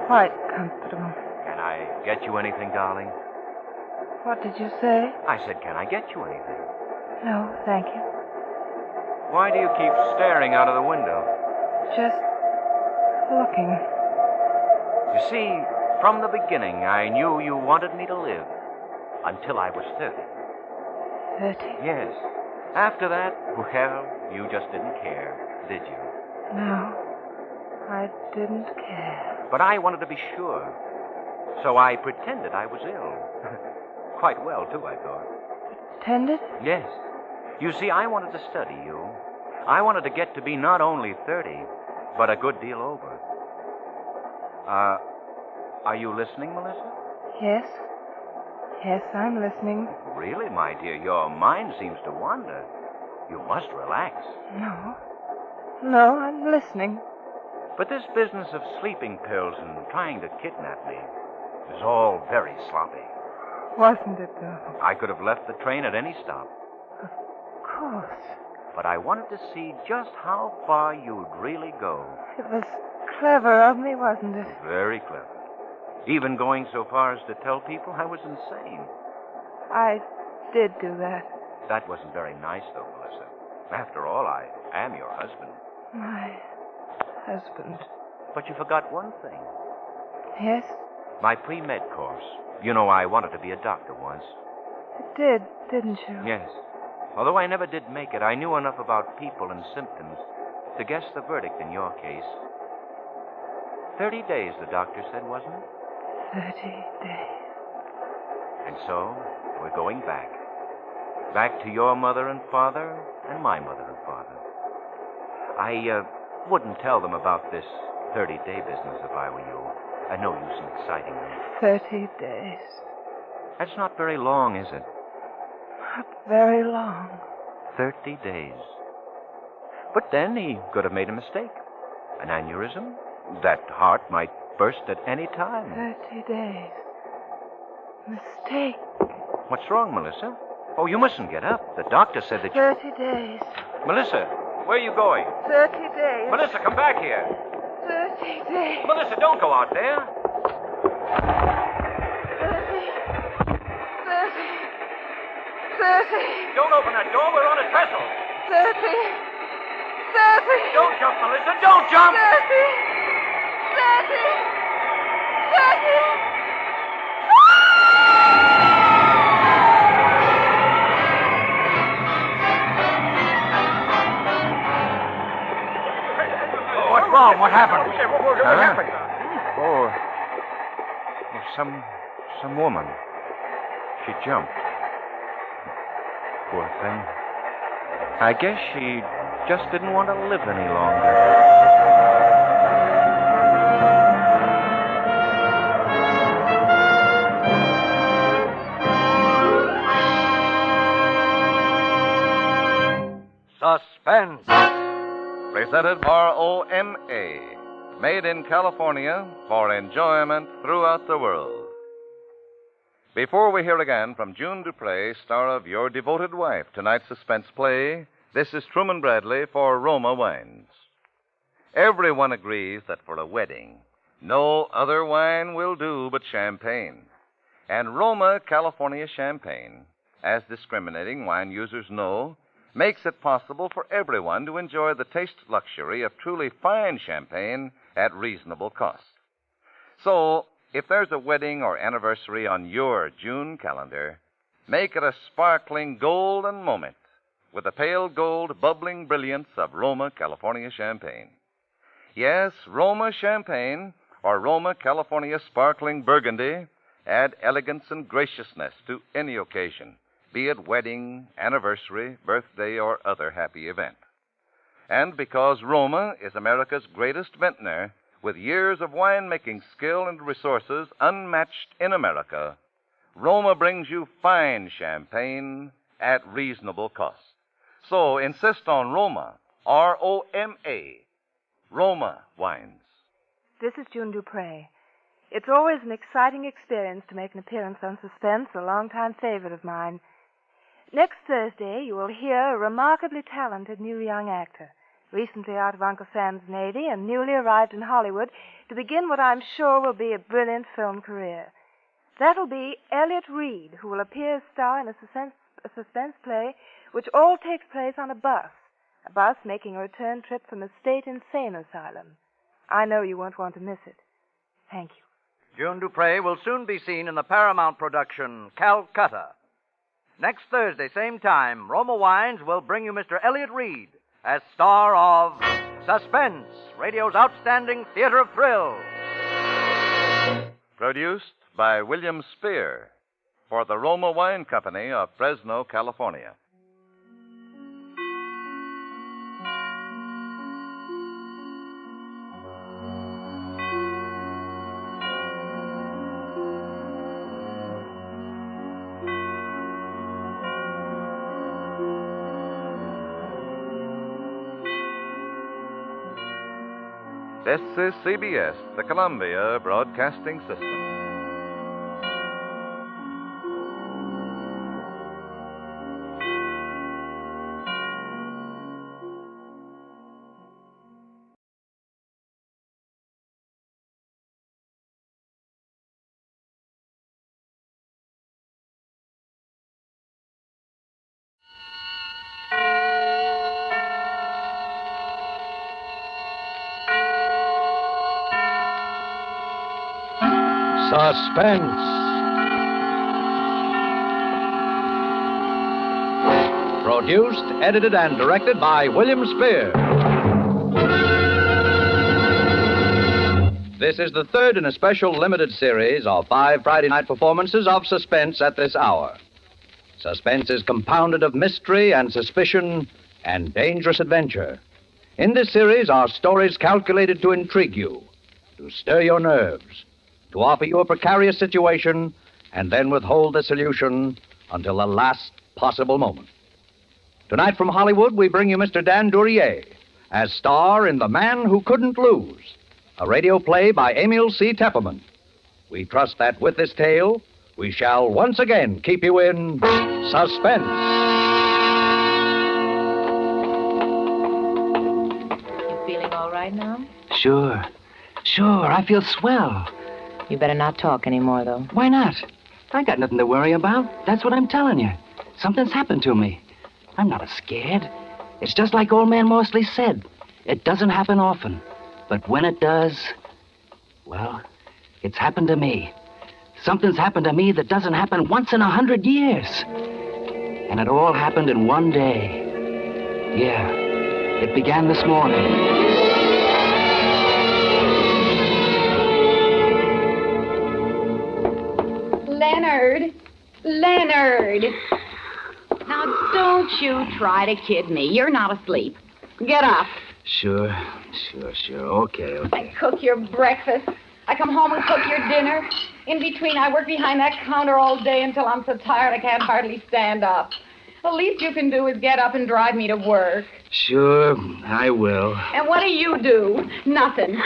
Quite comfortable. Can I get you anything, darling? What did you say? I said, can I get you anything? No, thank you. Why do you keep staring out of the window? Just looking. You see, from the beginning, I knew you wanted me to live. Until I was 30. 30? Yes. After that, well, you just didn't care, did you? No, I didn't care. But I wanted to be sure. So I pretended I was ill. Quite well, too, I thought. Pretended? Yes. You see, I wanted to study you. I wanted to get to be not only 30, but a good deal over. Are you listening, Melissa? Yes. Yes, I'm listening. Really, my dear, your mind seems to wander. You must relax. No. No, I'm listening. But this business of sleeping pills and trying to kidnap me is all very sloppy. Wasn't it, though? I could have left the train at any stop. Of course. But I wanted to see just how far you'd really go. It was clever of me, wasn't it? Very clever. Even going so far as to tell people I was insane. I did do that. That wasn't very nice, though, Melissa. After all, I am your husband. My husband. But you forgot one thing. Yes? My pre-med course. You know, I wanted to be a doctor once. You did, didn't you? Yes. Although I never did make it, I knew enough about people and symptoms to guess the verdict in your case. 30 days, the doctor said, wasn't it? 30 days. And so, we're going back. Back to your mother and father, and my mother and father. I wouldn't tell them about this 30-day business if I were you. I know use in exciting them. 30 days. That's not very long, is it? Not very long. 30 days. But then he could have made a mistake. An aneurysm. That heart might burst at any time. 30 days. Mistake. What's wrong, Melissa? Oh, you mustn't get up. The doctor said that 30 days. Melissa, where are you going? 30 days. Melissa, come back here. 30 days. Melissa, don't go out there. 30. 30. Don't open that door. We're on a trestle. 30. 30. Don't jump, Melissa. Don't jump. 30. 30. 30. What's wrong? What happened? What happened? Oh, some woman. She jumped. Poor thing. I guess she just didn't want to live any longer. Suspense. Presented ROMA. Made in California for enjoyment throughout the world. Before we hear again from June Dupre, star of Your Devoted Wife, tonight's suspense play, this is Truman Bradley for Roma Wines. Everyone agrees that for a wedding, no other wine will do but champagne. And Roma California Champagne, as discriminating wine users know, makes it possible for everyone to enjoy the taste luxury of truly fine champagne at reasonable cost. So, if there's a wedding or anniversary on your June calendar, Make it a sparkling golden moment with the pale gold bubbling brilliance of Roma California champagne. Yes, Roma champagne or Roma California sparkling burgundy add elegance and graciousness to any occasion, be it wedding, anniversary, birthday, or other happy event. And because Roma is America's greatest vintner, with years of winemaking skill and resources unmatched in America, Roma brings you fine champagne at reasonable cost. So insist on Roma, R-O-M-A, Roma wines. This is June Dupre. It's always an exciting experience to make an appearance on Suspense, a longtime favorite of mine. Next Thursday, you will hear a remarkably talented new young actor, recently out of Uncle Sam's Navy and newly arrived in Hollywood to begin what I'm sure will be a brilliant film career. That'll be Elliot Reed, who will appear as star in a suspense play which all takes place on a bus making a return trip from a state insane asylum. I know you won't want to miss it. Thank you. June Dupre will soon be seen in the Paramount production Calcutta. Next Thursday, same time, Roma Wines will bring you Mr. Elliot Reed as star of Suspense, radio's outstanding theater of thrills. Produced by William Spear for the Roma Wine Company of Fresno, California. This is CBS, the Columbia Broadcasting System. Suspense. Produced, edited, and directed by William Spear. This is the third in a special limited series of 5 Friday night performances of Suspense at this hour. Suspense is compounded of mystery and suspicion and dangerous adventure. In this series are stories calculated to intrigue you, to stir your nerves, to offer you a precarious situation, and then withhold the solution until the last possible moment. Tonight from Hollywood, we bring you Mr. Dan Drury as star in The Man Who Couldn't Lose, a radio play by Emil C. Tepperman. We trust that with this tale, we shall once again keep you in suspense. You feeling all right now? Sure, I feel swell. You better not talk anymore, though. Why not? I got nothing to worry about. That's what I'm telling you. Something's happened to me. I'm not scared. It's just like old man Morsley said. It doesn't happen often. But when it does, well, it's happened to me. Something's happened to me that doesn't happen once in 100 years. And it all happened in one day. Yeah, it began this morning. Leonard! Now, don't you try to kid me. You're not asleep. Get up. Sure. Okay. I cook your breakfast. I come home and cook your dinner. In between, I work behind that counter all day until I'm so tired I can't hardly stand up. The least you can do is get up and drive me to work. Sure, I will. And what do? Nothing.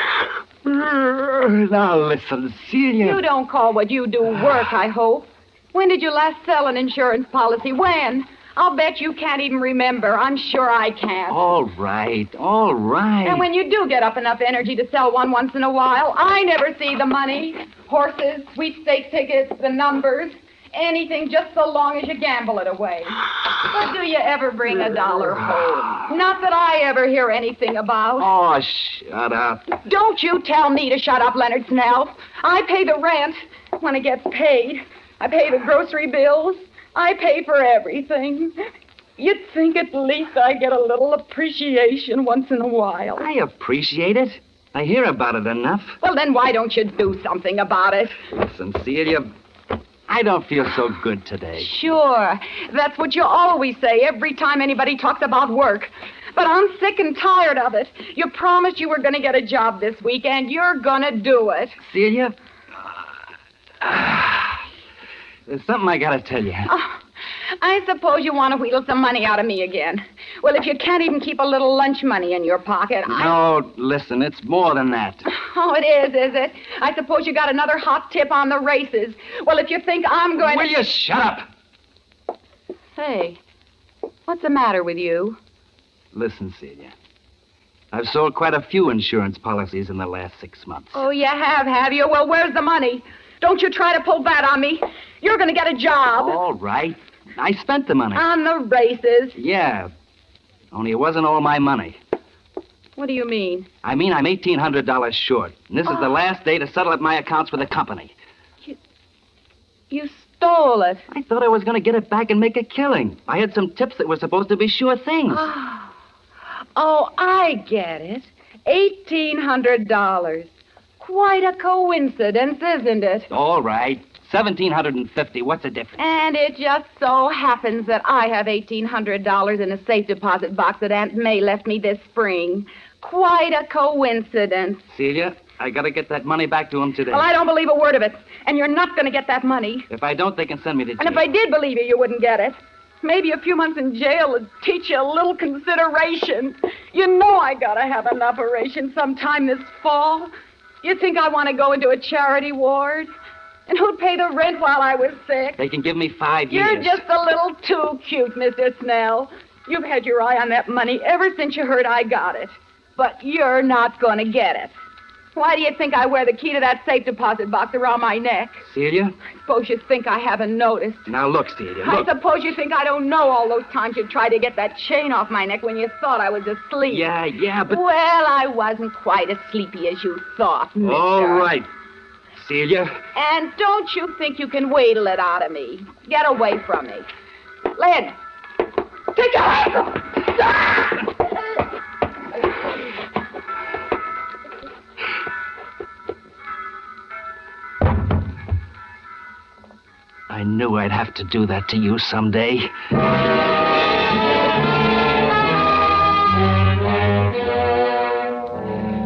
Now, listen, Celia. You don't call what you do work, I hope. When did you last sell an insurance policy? When? I'll bet you can't even remember. I'm sure I can't. All right. And when you do get up enough energy to sell one once in a while, I never see the money. Horses, sweepstake tickets, the numbers, anything just so long as you gamble it away. But do you ever bring $1 home? Not that I ever hear anything about. Oh, shut up. Don't you tell me to shut up, Leonard Snell. I pay the rent when it gets paid. I pay the grocery bills, I pay for everything. You'd think at least I get a little appreciation once in a while. I appreciate it. I hear about it enough. Well, then why don't you do something about it? Listen, Celia, I don't feel so good today. Sure. That's what you always say every time anybody talks about work. But I'm sick and tired of it. You promised you were going to get a job this week, and you're going to do it. Celia, there's something I got to tell you. Oh, I suppose you want to wheedle some money out of me again. Well, if you can't even keep a little lunch money in your pocket, No, listen, it's more than that. Oh, it is it? I suppose you got another hot tip on the races. Well, if you think I'm going Will you shut up? Hey, what's the matter with you? Listen, Celia. I've sold quite a few insurance policies in the last 6 months. Oh, you have you? Well, where's the money? Don't you try to pull that on me. You're going to get a job. All right. I spent the money. On the races. Yeah. Only it wasn't all my money. What do you mean? I mean, I'm $1,800 short. And this is the last day to settle up my accounts with the company. You stole it. I thought I was going to get it back and make a killing. I had some tips that were supposed to be sure things. Oh, I get it. $1,800. Quite a coincidence, isn't it? All right. $1,750. What's the difference? And it just so happens that I have $1,800 in a safe deposit box that Aunt May left me this spring. Quite a coincidence. Celia, I got to get that money back to him today. Well, I don't believe a word of it. And you're not going to get that money. If I don't, they can send me to jail. And if I did believe you wouldn't get it. Maybe a few months in jail would teach you a little consideration. You know I got to have an operation sometime this fall. You think I want to go into a charity ward? And who'd pay the rent while I was sick? They can give me 5 years. You're just a little too cute, Mr. Snell. You've had your eye on that money ever since you heard I got it. But you're not going to get it. Why do you think I wear the key to that safe deposit box around my neck? Celia? I suppose you think I haven't noticed. Now look, Celia, look. I suppose you think I don't know all those times you tried to get that chain off my neck when you thought I was asleep. Yeah, but... Well, I wasn't quite as sleepy as you thought, mister. All right, Celia. And don't you think you can wheedle it out of me? Get away from me. Lynn, take your hands off! I knew I'd have to do that to you someday.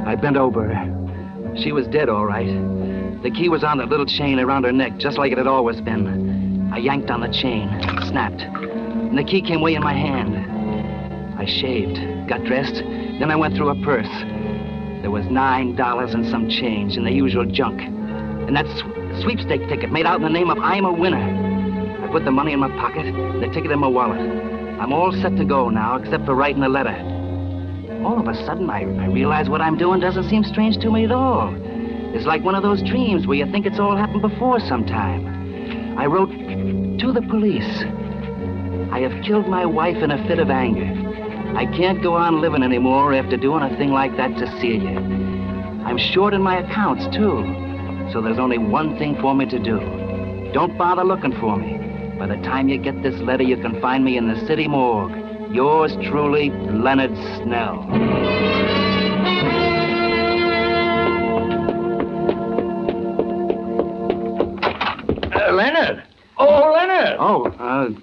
I bent over her. She was dead, all right. The key was on that little chain around her neck, just like it had always been. I yanked on the chain, snapped, and the key came way in my hand. I shaved, got dressed, then I went through her purse. There was $9 and some change and the usual junk. And that sweepstake ticket made out in the name of I'm a Winner. I put the money in my pocket, the ticket in my wallet. I'm all set to go now, except for writing a letter. All of a sudden, I realize what I'm doing doesn't seem strange to me at all. It's like one of those dreams where you think it's all happened before sometime. I wrote to the police. I have killed my wife in a fit of anger. I can't go on living anymore after doing a thing like that to Celia. I'm short in my accounts, too. So there's only one thing for me to do. Don't bother looking for me. By the time you get this letter, you can find me in the city morgue. Yours truly, Leonard Snell. Leonard! Oh, Leonard! Oh,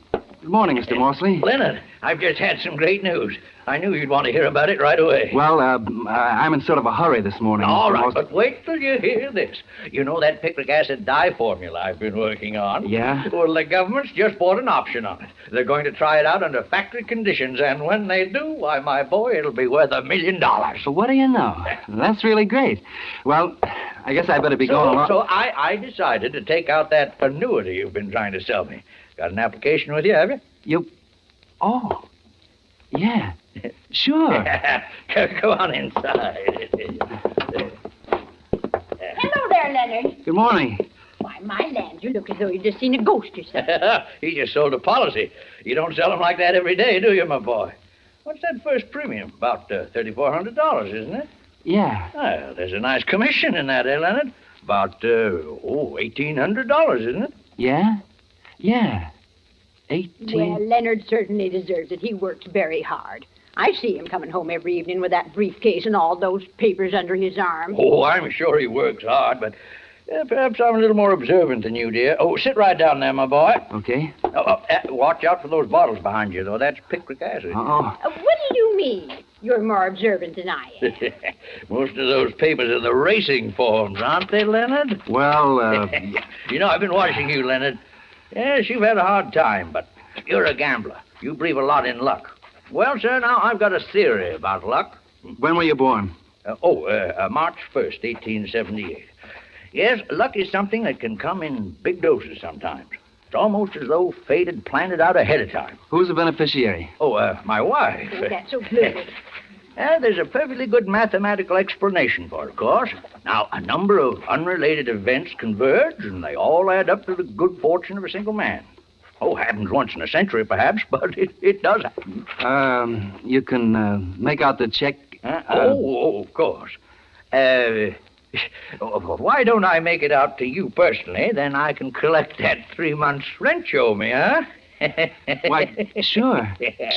good morning, Mr. Morsley. Leonard, I've just had some great news. I knew you'd want to hear about it right away. Well, I'm in sort of a hurry this morning. All Mr. right, Morsley. but wait till you hear this. You know that picric acid dye formula I've been working on? Yeah? Well, the government's just bought an option on it. They're going to try it out under factory conditions, and when they do, why, my boy, it'll be worth $1 million. Well, what do you know? That's really great. Well, I guess I better be going along. So I decided to take out that annuity you've been trying to sell me. Got an application with you, have you? Oh, yeah. Sure. Go on inside. Hello there, Leonard. Good morning. Why, my land, you look as though you'd just seen a ghost yourself. He just sold a policy. You don't sell them like that every day, do you, my boy? What's that first premium? About $3,400, isn't it? Yeah. Well, there's a nice commission in that, eh, Leonard? About, $1,800, isn't it? Yeah? Yeah. 18? Well, Leonard certainly deserves it. He works very hard. I see him coming home every evening with that briefcase and all those papers under his arm. Oh, I'm sure he works hard, but perhaps I'm a little more observant than you, dear. Oh, sit right down there, my boy. Okay. Watch out for those bottles behind you, though. That's picric acid. Uh-oh. What do you mean? You're more observant than I am. Most of those papers are the racing forms, aren't they, Leonard? Well, You know, I've been watching you, Leonard. Yes, you've had a hard time, but you're a gambler. You believe a lot in luck. Well, sir, now I've got a theory about luck. When were you born? March 1st, 1878. Yes, luck is something that can come in big doses sometimes. It's almost as though fate had planned it out ahead of time. Who's the beneficiary? My wife. Oh, that's so good. There's a perfectly good mathematical explanation for it, of course. Now, a number of unrelated events converge, and they all add up to the good fortune of a single man. Oh, happens once in a century, perhaps, but it does happen. You can make out the check. Of course. Why don't I make it out to you personally? Then I can collect that 3 months' rent you owe me, huh? Why, sure.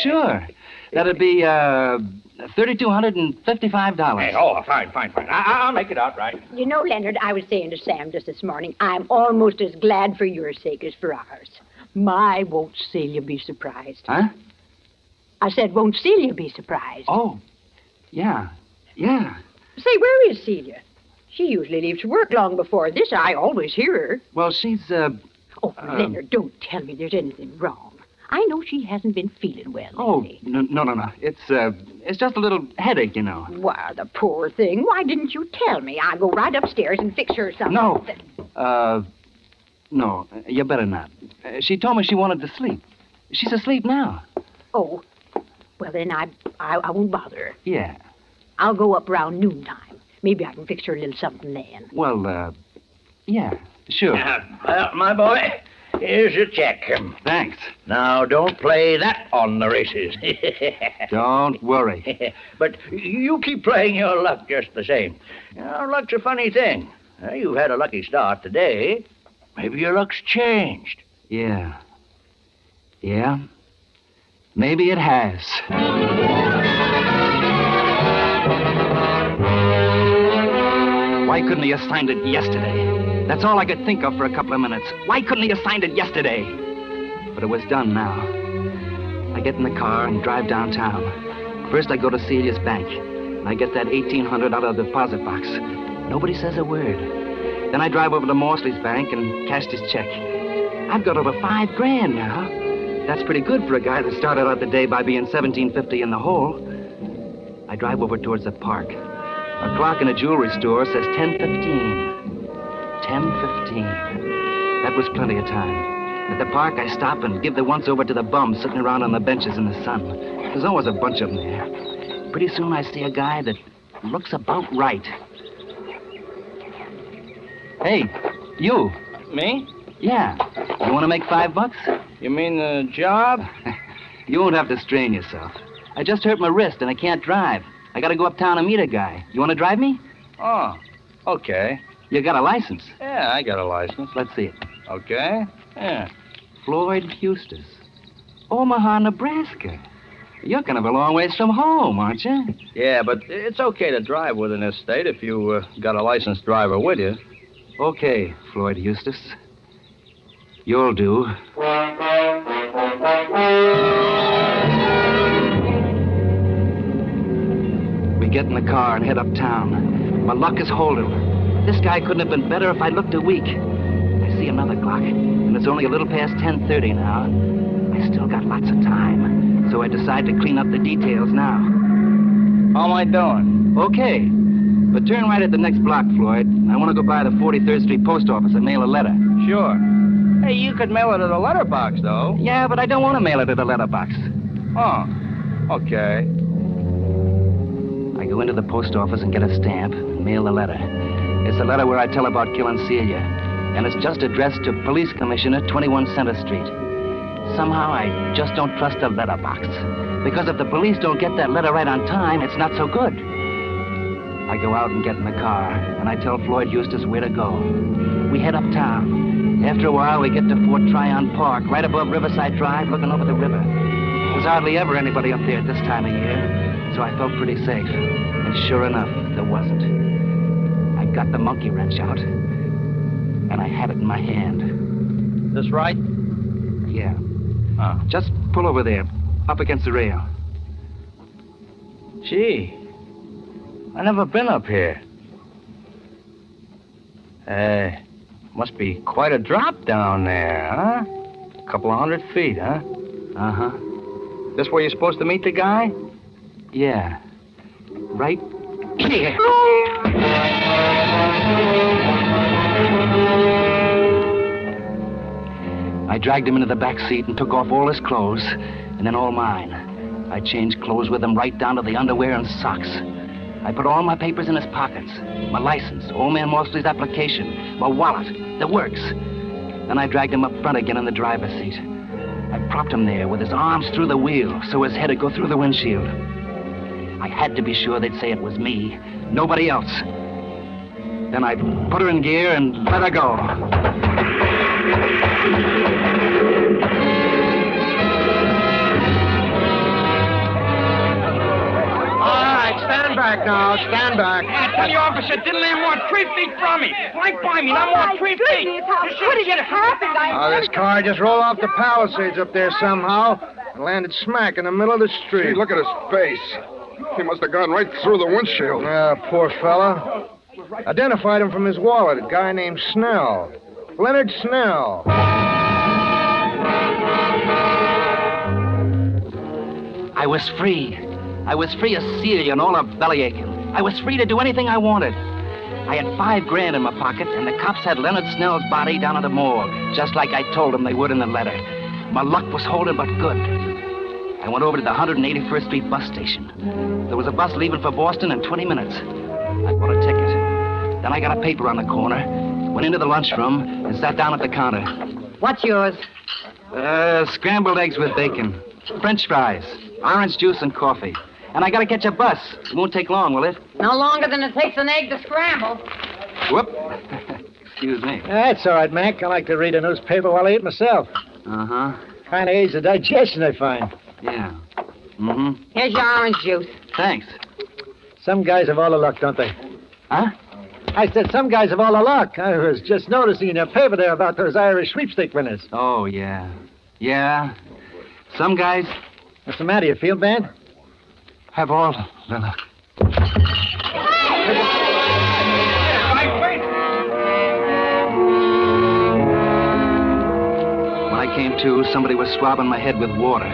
Sure. That'd be $3,255. Oh, fine. I'll make it out right. You know, Leonard, I was saying to Sam just this morning, I'm almost as glad for your sake as for ours. My, won't Celia be surprised? Huh? I said, won't Celia be surprised? Oh, yeah. Say, where is Celia? She usually leaves for work long before this. I always hear her. Well, she's, Leonard, don't tell me there's anything wrong. I know she hasn't been feeling well lately. No. It's just a little headache, you know. Why, the poor thing. Why didn't you tell me? I'll go right upstairs and fix her something. No, you better not. She told me she wanted to sleep. She's asleep now. Oh, well, then I won't bother her. Yeah. I'll go up around noontime. Maybe I can fix her a little something then. Well, yeah, sure. Well, my boy, here's your check. Thanks. Now, don't play that on the races. Don't worry. But you keep playing your luck just the same. You know, luck's a funny thing. You've had a lucky start today. Maybe your luck's changed. Yeah. Maybe it has. Why couldn't he have signed it yesterday? That's all I could think of for a couple of minutes. Why couldn't he have signed it yesterday? But it was done now. I get in the car and drive downtown. First, I go to Celia's bank. And I get that $1,800 out of the deposit box. Nobody says a word. Then I drive over to Morsley's bank and cash his check. I've got over $5,000 now. That's pretty good for a guy that started out the day by being $1,750 in the hole. I drive over towards the park. A clock in a jewelry store says 10:15. 10:15. That was plenty of time. At the park, I stop and give the once-over to the bums sitting around on the benches in the sun. There's always a bunch of them there. Pretty soon, I see a guy that looks about right. Hey, you. Me? Yeah. You want to make $5? You mean the job? You won't have to strain yourself. I just hurt my wrist and I can't drive. I gotta go uptown and meet a guy. You want to drive me? Oh, okay. You got a license? Yeah, I got a license. Let's see it. Okay. Yeah. Floyd Eustace. Omaha, Nebraska. You're kind of a long ways from home, aren't you? Yeah, but it's okay to drive within this state if you got a licensed driver with you. Okay, Floyd Eustace. You'll do. We get in the car and head uptown. My luck is holding. This guy couldn't have been better if I looked a week. I see another clock, and it's only a little past 10:30 now. I still got lots of time, so I decide to clean up the details now. How am I doing? Okay. But turn right at the next block, Floyd. I want to go by the 43rd Street post office and mail a letter. Sure. Hey, you could mail it at a letterbox, though. Yeah, but I don't want to mail it at a letterbox. Oh, okay. I go into the post office and get a stamp and mail the letter. It's a letter where I tell about killing Celia. And it's just addressed to Police Commissioner, 21 Center Street. Somehow I just don't trust a letterbox. Because if the police don't get that letter right on time, it's not so good. I go out and get in the car, and I tell Floyd Eustace where to go. We head uptown. After a while, we get to Fort Tryon Park, right above Riverside Drive, looking over the river. There's hardly ever anybody up there at this time of year, so I felt pretty safe. And sure enough, there wasn't. I got the monkey wrench out, and I had it in my hand. This right? Yeah. Just pull over there, up against the rail. Gee, I never been up here. Must be quite a drop down there, huh? A couple of 100 feet, huh? Uh-huh. This where you're supposed to meet the guy? Yeah. Right here. I dragged him into the back seat and took off all his clothes, and then all mine. I changed clothes with him right down to the underwear and socks. I put all my papers in his pockets. My license, Old Man Morsley's application, my wallet, the works. Then I dragged him up front again in the driver's seat. I propped him there with his arms through the wheel so his head would go through the windshield. I had to be sure they'd say it was me, nobody else. Then I put her in gear and let her go. Stand back now, stand back. I tell you, officer, didn't land more than 3 feet from me. Right by me, not more than 3 feet. How could it have happened? This car just rolled off the Palisades up there somehow and landed smack in the middle of the street. Gee, look at his face. He must have gone right through the windshield. Poor fella. Identified him from his wallet, a guy named Snell. Leonard Snell. I was free. I was free of Celia and all her belly aching. I was free to do anything I wanted. I had $5 grand in my pocket, and the cops had Leonard Snell's body down at the morgue, just like I told them they would in the letter. My luck was holding but good. I went over to the 181st Street bus station. There was a bus leaving for Boston in 20 minutes. I bought a ticket. Then I got a paper on the corner, went into the lunchroom, and sat down at the counter. What's yours? Scrambled eggs with bacon, French fries, orange juice, and coffee. And I gotta catch a bus. It won't take long, will it? No longer than it takes an egg to scramble. Whoop. Excuse me. That's all right, Mac. I like to read a newspaper while I eat myself. Uh-huh. Kind of aids the digestion, I find. Yeah. Mm-hmm. Here's your orange juice. Thanks. Some guys have all the luck, don't they? Huh? I said some guys have all the luck. I was just noticing in your paper there about those Irish sweepstake winners. Oh, yeah. Yeah. Some guys... What's the matter? You feel bad? Have all the luck. When I came to, somebody was swabbing my head with water.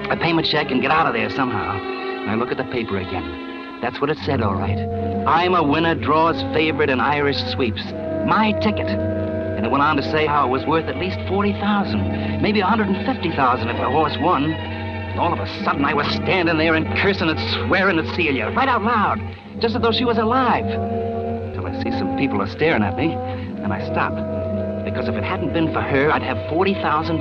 I pay my check and get out of there somehow. And I look at the paper again. That's what it said, all right. I'm a winner, draws favorite in Irish sweeps. My ticket. And it went on to say how it was worth at least $40,000, maybe $150,000 if the horse won. And all of a sudden, I was standing there and cursing and swearing at Celia, right out loud, just as though she was alive. Till I see some people are staring at me, and I stop. Because if it hadn't been for her, I'd have $40,000.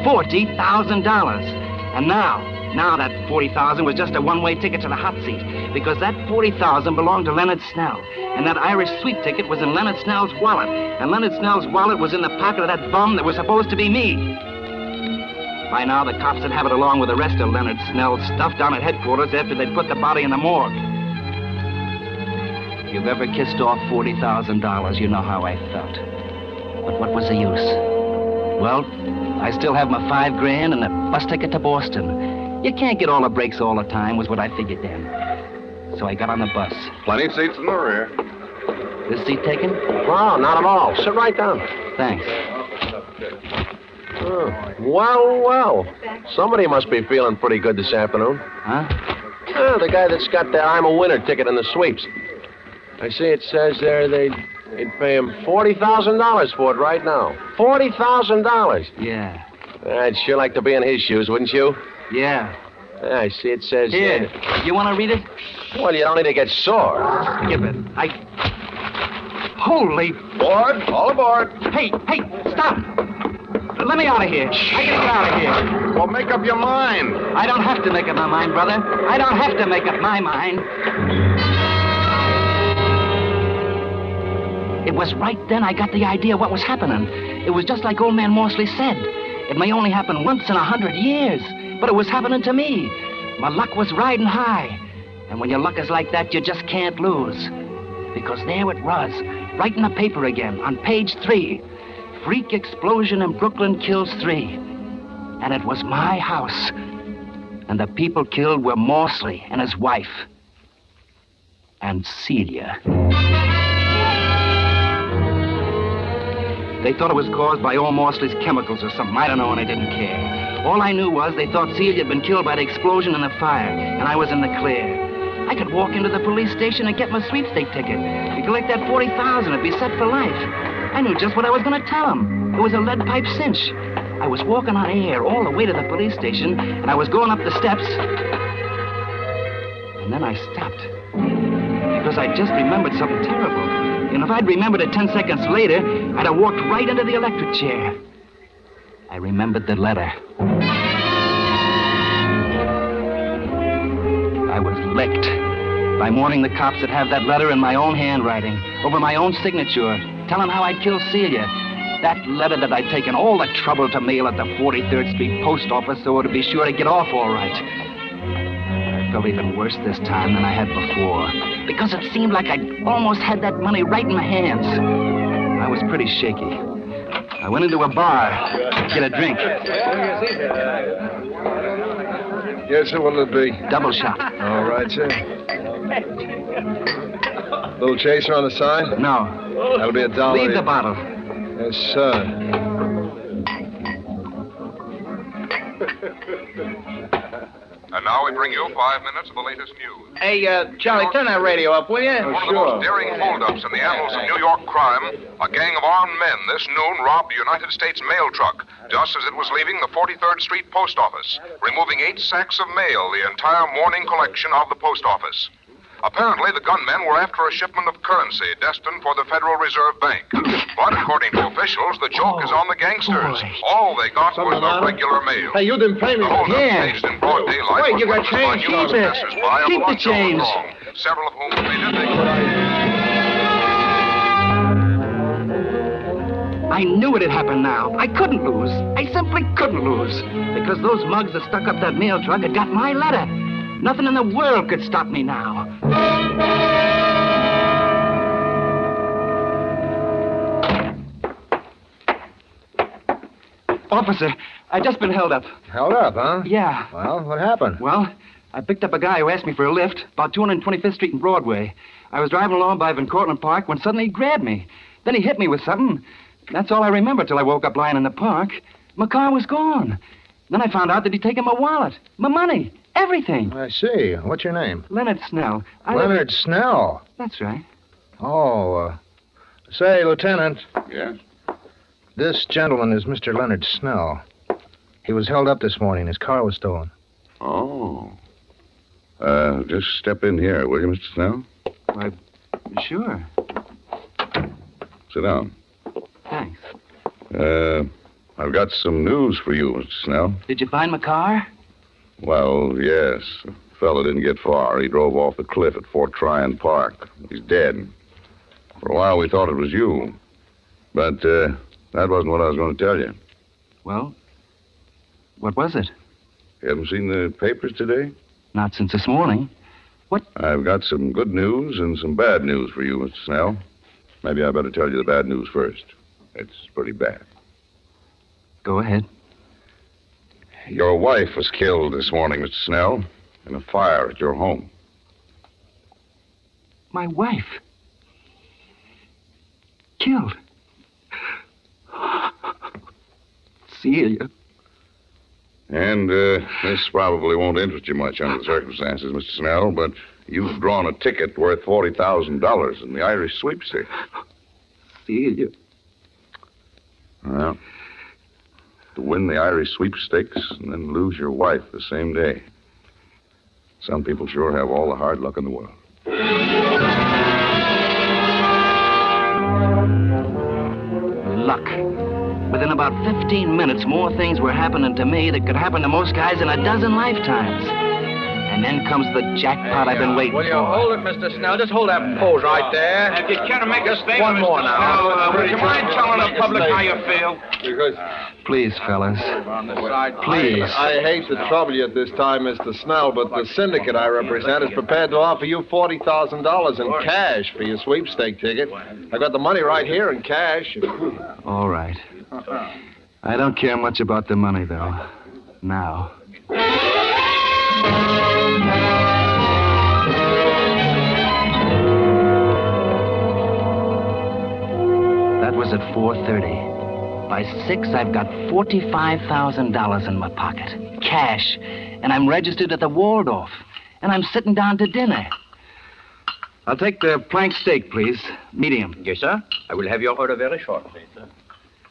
$40,000. And now that $40,000 was just a one-way ticket to the hot seat, because that $40,000 belonged to Leonard Snell, and that Irish sweep ticket was in Leonard Snell's wallet, and Leonard Snell's wallet was in the pocket of that bum that was supposed to be me. By now, the cops would have it along with the rest of Leonard Snell's stuff down at headquarters after they'd put the body in the morgue. If you've ever kissed off $40,000, you know how I felt. But what was the use? Well, I still have my $5 grand and a bus ticket to Boston. You can't get all the breaks all the time, was what I figured then. So I got on the bus. Plenty of seats in the rear. This seat taken? No, not at all. Sit right down. Thanks. Oh, well. Somebody must be feeling pretty good this afternoon. Huh? The guy that's got that I'm a winner ticket in the sweeps. I see it says there they'd pay him $40,000 for it right now. $40,000. Yeah. I'd sure like to be in his shoes, wouldn't you? Yeah. I see it says... Here, you want to read it? Well, you don't need to get sore. Give it. Holy... Board, all aboard. Hey, stop! Let me out of here. I gotta get out of here. Well, make up your mind. I don't have to make up my mind, brother. I don't have to make up my mind. It was right then I got the idea what was happening. It was just like old man Morsley said. It may only happen once in 100 years, but it was happening to me. My luck was riding high. And when your luck is like that, you just can't lose. Because there it was, right in the paper again, on page 3. Freak explosion in Brooklyn kills 3. And it was my house. And the people killed were Morsley and his wife. And Celia. They thought it was caused by old Morsley's chemicals or something. I don't know, and I didn't care. All I knew was they thought Celia had been killed by the explosion and the fire, and I was in the clear. I could walk into the police station and get my sweepstake ticket. You collect that $40,000, it'd be set for life. I knew just what I was going to tell them. It was a lead pipe cinch. I was walking on air all the way to the police station, and I was going up the steps. And then I stopped. Because I just remembered something terrible. And if I'd remembered it 10 seconds later, I'd have walked right into the electric chair. I remembered the letter. I was licked. By morning, the cops would have that letter in my own handwriting, over my own signature, telling how I'd killed Celia. That letter that I'd taken all the trouble to mail at the 43rd Street post office so it'd be sure to get off all right. I felt even worse this time than I had before, because it seemed like I'd almost had that money right in my hands. I was pretty shaky. I went into a bar to get a drink. Yes, sir, what'll it be? Double shot. All right, sir. Little chaser on the side? No. That'll be $1. Leave the bottle. Yes, sir. And now we bring you 5 minutes of the latest news. Hey, Charlie, turn that radio up, will you? One of the most daring holdups in the annals of New York crime, a gang of armed men this noon robbed a United States mail truck just as it was leaving the 43rd Street post office, removing 8 sacks of mail, the entire morning collection of the post office. Apparently, the gunmen were after a shipment of currency destined for the Federal Reserve Bank. But according to officials, the joke is on the gangsters. All they got was the regular mail. Hey, you didn't pay me. The holdup staged in broad daylight. Wait, you got change. Keep it. Keep the change. Several of whom pleaded they I knew it had happened now. I couldn't lose. I simply couldn't lose. Because those mugs that stuck up that mail truck had got my letter. Nothing in the world could stop me now. Officer, I've just been held up. Held up, huh? Yeah. Well, what happened? Well, I picked up a guy who asked me for a lift about 225th Street and Broadway. I was driving along by Van Cortlandt Park when suddenly he grabbed me. Then he hit me with something. That's all I remember till I woke up lying in the park. My car was gone. Then I found out that he'd taken my wallet, my money, everything. I see. What's your name? Leonard Snell. Leonard Snell? That's right. Oh, say, Lieutenant. Yes? This gentleman is Mr. Leonard Snell. He was held up this morning. His car was stolen. Oh. Just step in here, will you, Mr. Snell? Why, sure. Sit down. Thanks. I've got some news for you, Mr. Snell. Did you find my car? Well, yes. The fellow didn't get far. He drove off the cliff at Fort Tryon Park. He's dead. For a while, we thought it was you. But, that wasn't what I was going to tell you. Well, what was it? You haven't seen the papers today? Not since this morning. What? I've got some good news and some bad news for you, Mr. Snell. Maybe I better tell you the bad news first. It's pretty bad. Go ahead. Your wife was killed this morning, Mr. Snell, in a fire at your home. My wife? Killed? Celia. And this probably won't interest you much under the circumstances, Mr. Snell, but you've drawn a ticket worth $40,000 in the Irish sweepstakes. Celia. Well, to win the Irish sweepstakes and then lose your wife the same day. Some people sure have all the hard luck in the world. Luck. Within about 15 minutes, more things were happening to me that could happen to most guys in a dozen lifetimes. And then comes the jackpot I've been waiting Will you for. hold it, Mr. Snell? Just hold that pose right there. If you care to make a statement, one more Mr. now. Snell, would you mind telling the public how you feel? Because Please, fellas. Please. I hate to trouble you at this time, Mr. Snell, but the syndicate I represent is prepared to offer you $40,000 in cash for your sweepstake ticket. I got the money right here in cash. All right. I don't care much about the money, though. Now. That was at 4:30. By 6, I've got $45,000 in my pocket. Cash. And I'm registered at the Waldorf. And I'm sitting down to dinner. I'll take the plank steak, please. Medium. Yes, sir. I will have your order very shortly, sir.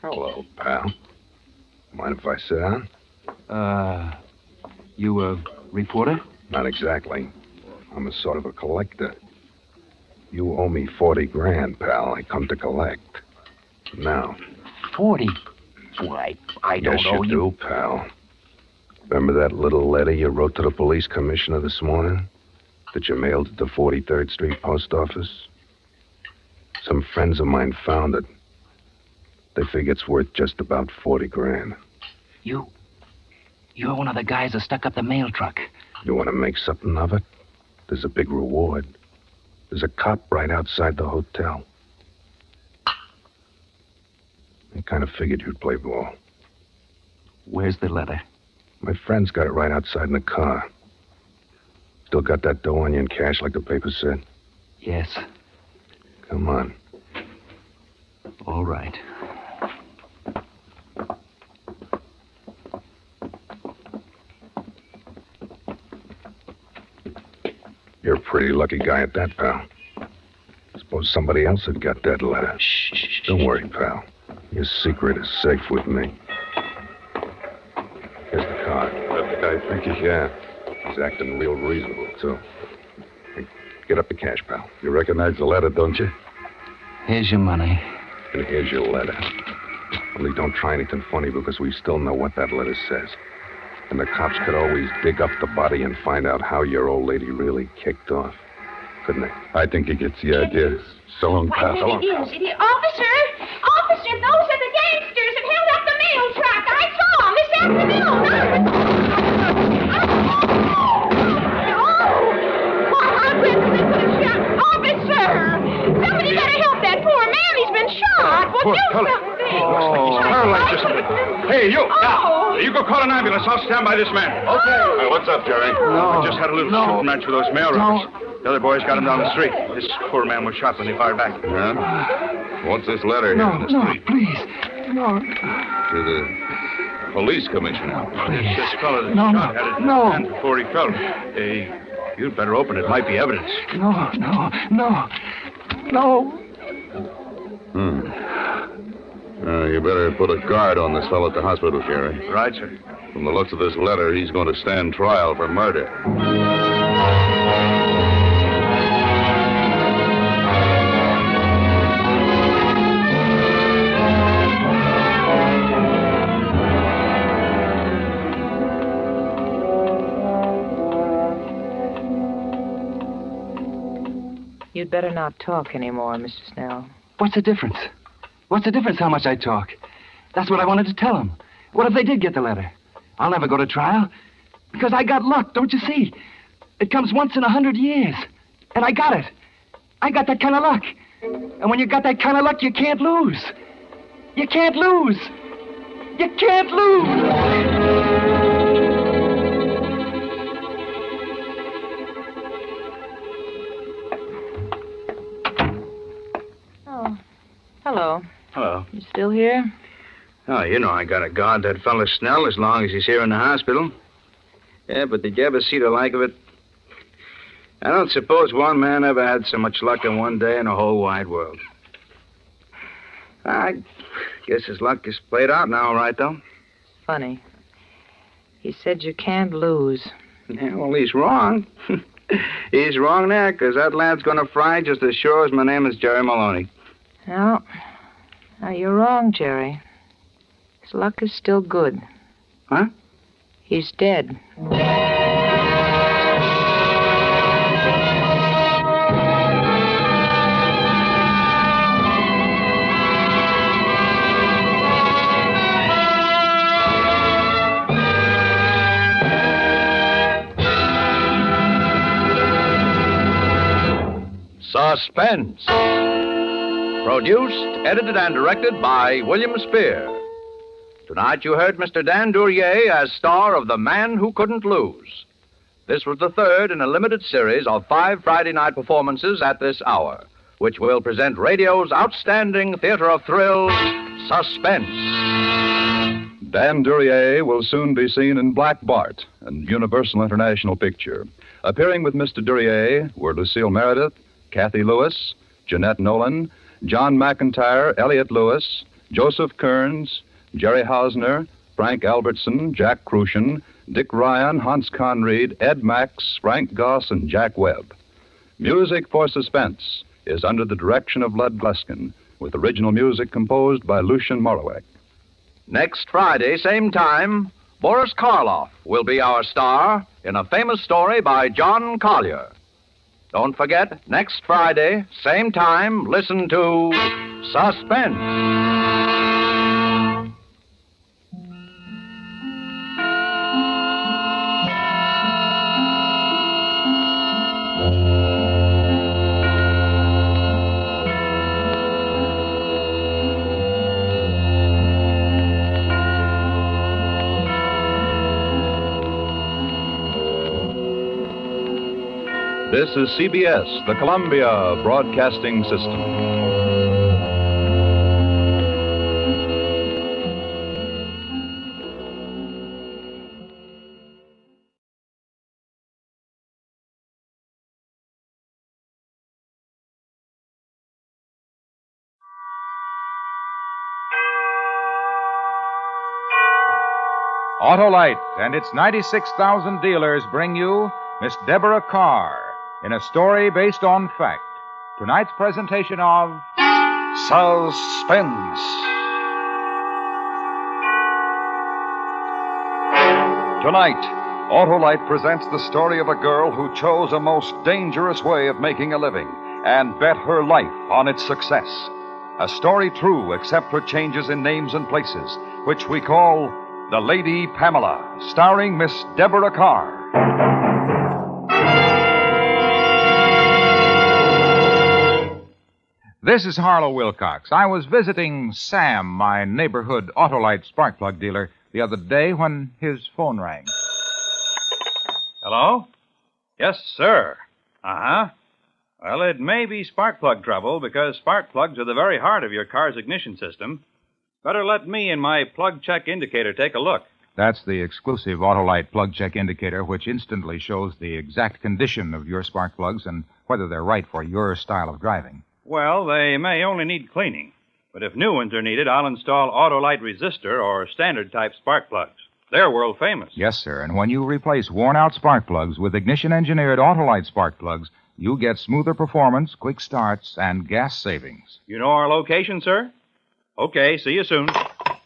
Hello, pal. Mind if I sit down? You a reporter? Not exactly. I'm a sort of a collector. You owe me 40 grand, pal. I come to collect. Now. 40? Why, I don't yes, know you do, pal. Remember that little letter you wrote to the police commissioner this morning? That you mailed at the 43rd Street post office? Some friends of mine found it. They figure it's worth just about 40 grand. You're one of the guys that stuck up the mail truck. You want to make something of it? There's a big reward. There's a cop right outside the hotel. I kind of figured you'd play ball. Where's the letter? My friend's got it right outside in the car. Still got that dough on you in cash like the paper said? Yes. Come on. All right. You're a pretty lucky guy at that, pal. Suppose somebody else had got that letter. Shh. Don't worry, pal. Your secret is safe with me. Here's the card. That the guy thinks? Yeah. He's acting real reasonable, too. Hey, get up the cash, pal. You recognize the letter, don't you? Here's your money. And here's your letter. Only don't try anything funny because we still know what that letter says. And the cops could always dig up the body and find out how your old lady really kicked off. Couldn't they? I think he gets the idea. So long, pal. So long. It is. Officer, those are the gangsters that held up the mail truck. I saw them this afternoon. I'm ready to put a shot. Officer, somebody gotta help that poor man. He's been shot. Well, do something. Hey, you! Now, you go call an ambulance. I'll stand by this man. Okay. What's up, Jerry? I just had a little shooting match with those mail robbers. The other boys got him down the street. This poor man was shot when he fired back. Yeah? What's this letter here in the street? Please. No. To the police commissioner. This fellow that shot had it in his hand before he fell. You'd better open it. Might be evidence. No. You better put a guard on this fellow at the hospital, Jerry. Right, sir. From the looks of this letter, he's going to stand trial for murder. You'd better not talk anymore, Mr. Snell. What's the difference? What's the difference how much I talk? That's what I wanted to tell them. What if they did get the letter? I'll never go to trial. Because I got luck, don't you see? It comes once in 100 years. And I got it. I got that kind of luck. And when you got that kind of luck, you can't lose. You can't lose. You can't lose. Hello. Hello. You still here? Oh, you know I gotta guard that fella Snell as long as he's here in the hospital. Yeah, but did you ever see the like of it? I don't suppose one man ever had so much luck in one day in the whole wide world. I guess his luck is played out now, all right, though. Funny. He said you can't lose. Yeah, well, he's wrong. He's wrong there, because that lad's gonna fry just as sure as my name is Jerry Maloney. No. Now, you're wrong, Jerry. His luck is still good. Huh? He's dead. Suspense. Produced, edited, and directed by William Spear. Tonight you heard Mr. Dan Drury as star of The Man Who Couldn't Lose. This was the third in a limited series of 5 Friday night performances at this hour, which will present radio's outstanding theater of thrills, Suspense. Dan Drury will soon be seen in Black Bart, a Universal International picture. Appearing with Mr. Drury were Lucille Meredith, Kathy Lewis, Jeanette Nolan, John McIntyre, Elliot Lewis, Joseph Kearns, Jerry Hausner, Frank Albertson, Jack Crucian, Dick Ryan, Hans Conried, Ed Max, Frank Goss, and Jack Webb. Music for Suspense is under the direction of Lud Gluskin, with original music composed by Lucien Morawek. Next Friday, same time, Boris Karloff will be our star in a famous story by John Collier. Don't forget, next Friday, same time, listen to Suspense. This is CBS, the Columbia Broadcasting System. Autolite and its 96,000 dealers bring you Miss Deborah Carr in a story based on fact. Tonight's presentation of Suspense. Tonight, Autolite presents the story of a girl who chose a most dangerous way of making a living and bet her life on its success. A story true except for changes in names and places, which we call The Lady Pamela, starring Miss Deborah Carr. This is Harlow Wilcox. I was visiting Sam, my neighborhood Autolite spark plug dealer, the other day when his phone rang. Hello? Yes, sir. Uh-huh. Well, it may be spark plug trouble because spark plugs are the very heart of your car's ignition system. Better let me and my plug check indicator take a look. That's the exclusive Autolite plug check indicator, which instantly shows the exact condition of your spark plugs and whether they're right for your style of driving. Well, they may only need cleaning. But if new ones are needed, I'll install Autolite resistor or standard-type spark plugs. They're world famous. Yes, sir, and when you replace worn-out spark plugs with ignition-engineered Autolite spark plugs, you get smoother performance, quick starts, and gas savings. You know our location, sir? Okay, see you soon.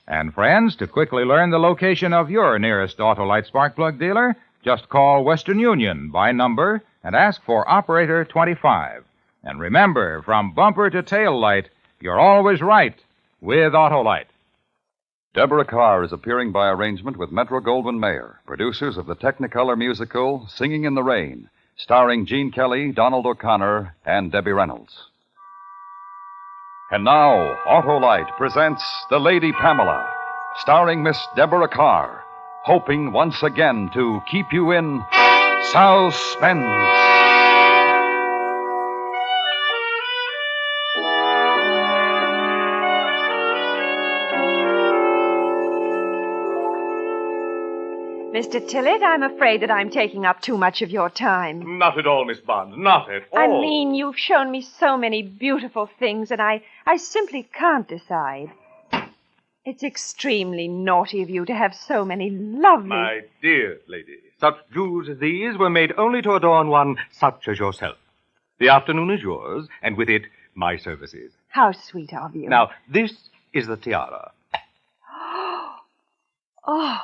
And friends, to quickly learn the location of your nearest Autolite spark plug dealer, just call Western Union by number and ask for Operator 25. And remember, from bumper to tail light, you're always right with Autolite. Deborah Carr is appearing by arrangement with Metro-Goldwyn-Mayer, producers of the Technicolor musical Singing in the Rain, starring Gene Kelly, Donald O'Connor, and Debbie Reynolds. And now, Autolite presents The Lady Pamela, starring Miss Deborah Carr, hoping once again to keep you in suspense. Mr. Tillett, I'm afraid that I'm taking up too much of your time. Not at all, Miss Bond. Not at all. I mean, you've shown me so many beautiful things, and I simply can't decide. It's extremely naughty of you to have so many lovely... My dear lady, such jewels as these were made only to adorn one such as yourself. The afternoon is yours, and with it, my services. How sweet of you. Now, this is the tiara. Oh,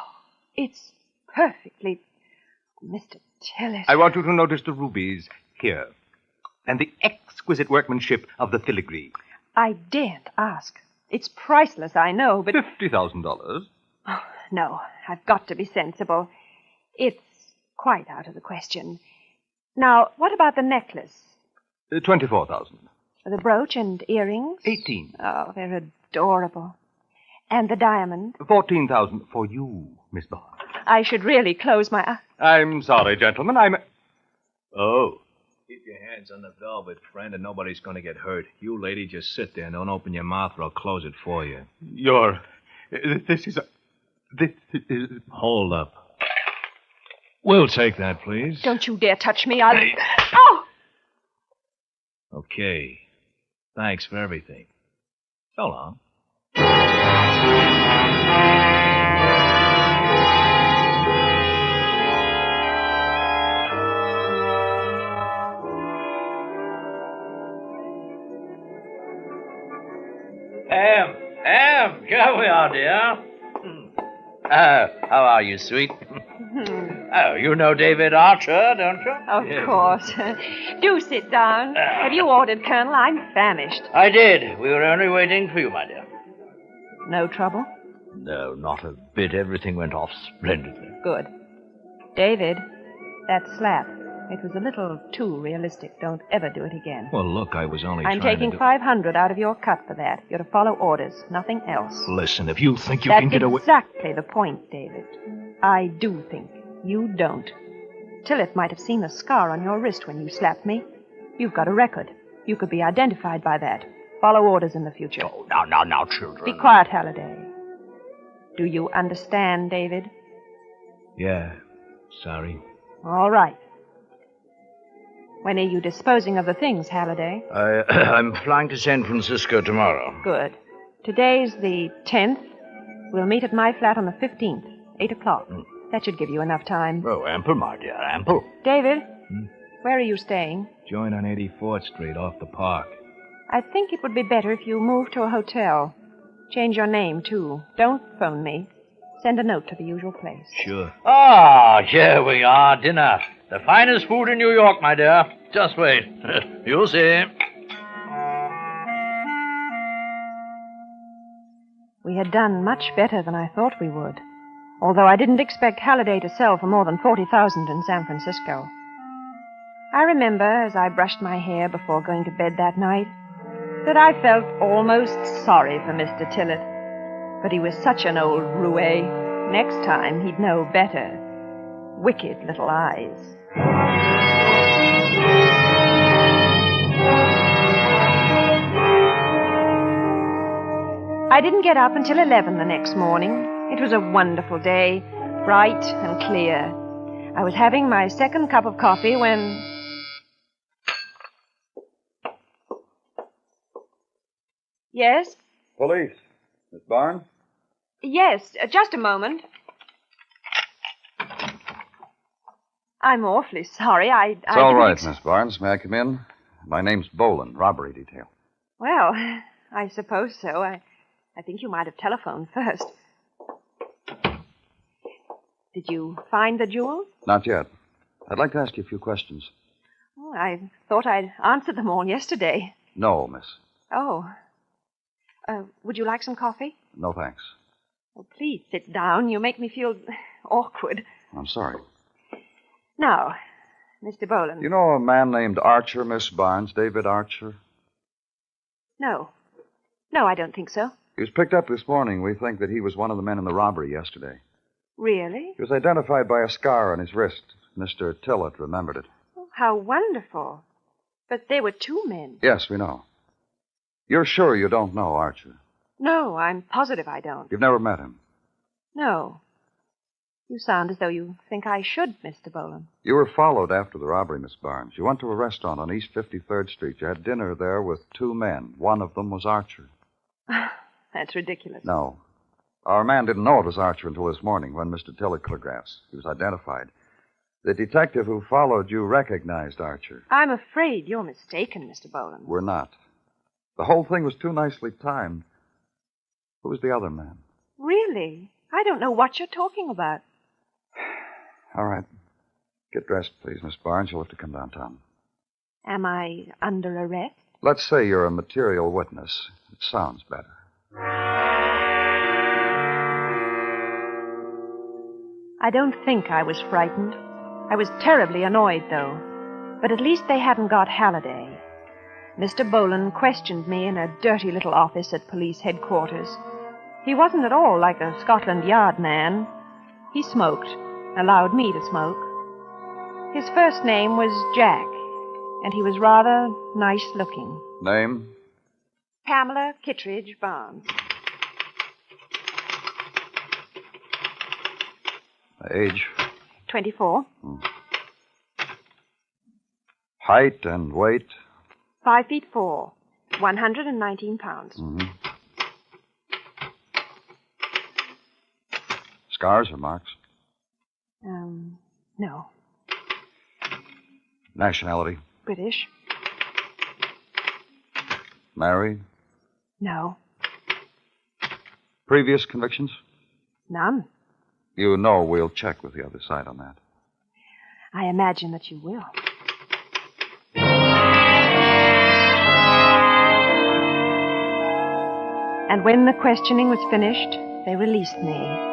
it's perfectly... Mr. Tillett. I want you to notice the rubies here, and the exquisite workmanship of the filigree. I daren't ask. It's priceless, I know, but... $50,000. Oh, no, I've got to be sensible. It's quite out of the question. Now, what about the necklace? 24,000. The brooch and earrings? 18. Oh, they're adorable. And the diamond? 14,000 for you, Miss Barnes. I should really close my eyes. I'm sorry, gentlemen. Oh. Keep your hands on the velvet, friend, and nobody's going to get hurt. You, lady, just sit there and don't open your mouth or I'll close it for you. This is... Hold up. We'll take that, please. Don't you dare touch me. Oh! Okay. Thanks for everything. So long. Here we are, dear. How are you, sweet? Oh, you know David Archer, don't you? Of course. Do sit down. Have you ordered, Colonel? I'm famished. I did. We were only waiting for you, my dear. No trouble? No, not a bit. Everything went off splendidly. Good. David, that slap. It was a little too realistic. Don't ever do it again. Well, look, I was only I'm trying taking to... $500 out of your cut for that. You're to follow orders, nothing else. Listen, if you think you can get away... That's exactly the point, David. I do think. You don't. Tillett might have seen the scar on your wrist when you slapped me. You've got a record. You could be identified by that. Follow orders in the future. Oh, now, children. Be quiet, Halliday. Do you understand, David? Yeah, sorry. All right. When are you disposing of the things, Halliday? I'm flying to San Francisco tomorrow. Good. Today's the 10th. We'll meet at my flat on the 15th, 8 o'clock. That should give you enough time. Oh, ample, my dear, ample. David, where are you staying? Join on 84th Street off the park. I think it would be better if you moved to a hotel. Change your name, too. Don't phone me. Send a note to the usual place. Sure. Ah, here we are, dinner. The finest food in New York, my dear. Just wait. You'll see. We had done much better than I thought we would, although I didn't expect Halliday to sell for more than $40,000 in San Francisco. I remember, as I brushed my hair before going to bed that night, that I felt almost sorry for Mr. Tillett. But he was such an old roue. Next time, he'd know better. Wicked little eyes. I didn't get up until 11 the next morning. It was a wonderful day, bright and clear. I was having my second cup of coffee when... Yes? Police. Miss Barnes? Yes, just a moment. I'm awfully sorry. It's all right, Miss Barnes. May I come in? My name's Boland, robbery detail. Well, I suppose so. I think you might have telephoned first. Did you find the jewels? Not yet. I'd like to ask you a few questions. Oh, I thought I'd answered them all yesterday. No, miss. Oh. Would you like some coffee? No, thanks. Oh, please sit down. You make me feel awkward. I'm sorry. Now, Mr. Boland. You know a man named Archer, Miss Barnes, David Archer? No. No, I don't think so. He was picked up this morning. We think that he was one of the men in the robbery yesterday. Really? He was identified by a scar on his wrist. Mr. Tillett remembered it. Oh, how wonderful. But there were two men. Yes, we know. You're sure you don't know Archer? No, I'm positive I don't. You've never met him? No. You sound as though you think I should, Mr. Boland. You were followed after the robbery, Miss Barnes. You went to a restaurant on East 53rd Street. You had dinner there with two men. One of them was Archer. That's ridiculous. No. Our man didn't know it was Archer until this morning when Mr. Tillett telegraphs. He was identified. The detective who followed you recognized Archer. I'm afraid you're mistaken, Mr. Boland. We're not. The whole thing was too nicely timed. Who was the other man? Really? I don't know what you're talking about. All right. Get dressed, please, Miss Barnes. You'll have to come downtown. Am I under arrest? Let's say you're a material witness. It sounds better. I don't think I was frightened. I was terribly annoyed, though. But at least they hadn't got Halliday. Mr. Boland questioned me in a dirty little office at police headquarters. He wasn't at all like a Scotland Yard man. He smoked, allowed me to smoke. His first name was Jack, and he was rather nice-looking. Name? Pamela Kittredge Barnes. Age? 24. Height and weight? 5'4", 119 pounds. Mm-hmm. Scars or marks? No. Nationality? British? Married? No. Previous convictions? None. You know we'll check with the other side on that. I imagine that you will. And when the questioning was finished, they released me.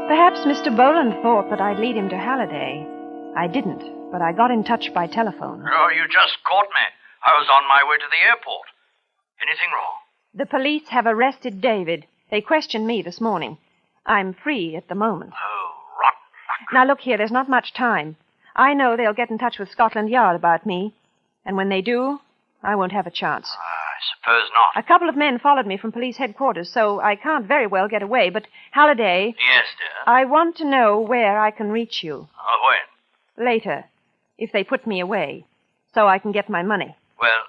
Perhaps Mr. Boland thought that I'd lead him to Halliday. I didn't, but I got in touch by telephone. Oh, you just caught me. I was on my way to the airport. Anything wrong? The police have arrested David. They questioned me this morning. I'm free at the moment. Oh, rotten. Now, look here, there's not much time. I know they'll get in touch with Scotland Yard about me. And when they do, I won't have a chance. I suppose not. A couple of men followed me from police headquarters, so I can't very well get away. But, Halliday... Yes, dear? I want to know where I can reach you. When? Later, if they put me away, so I can get my money. Well,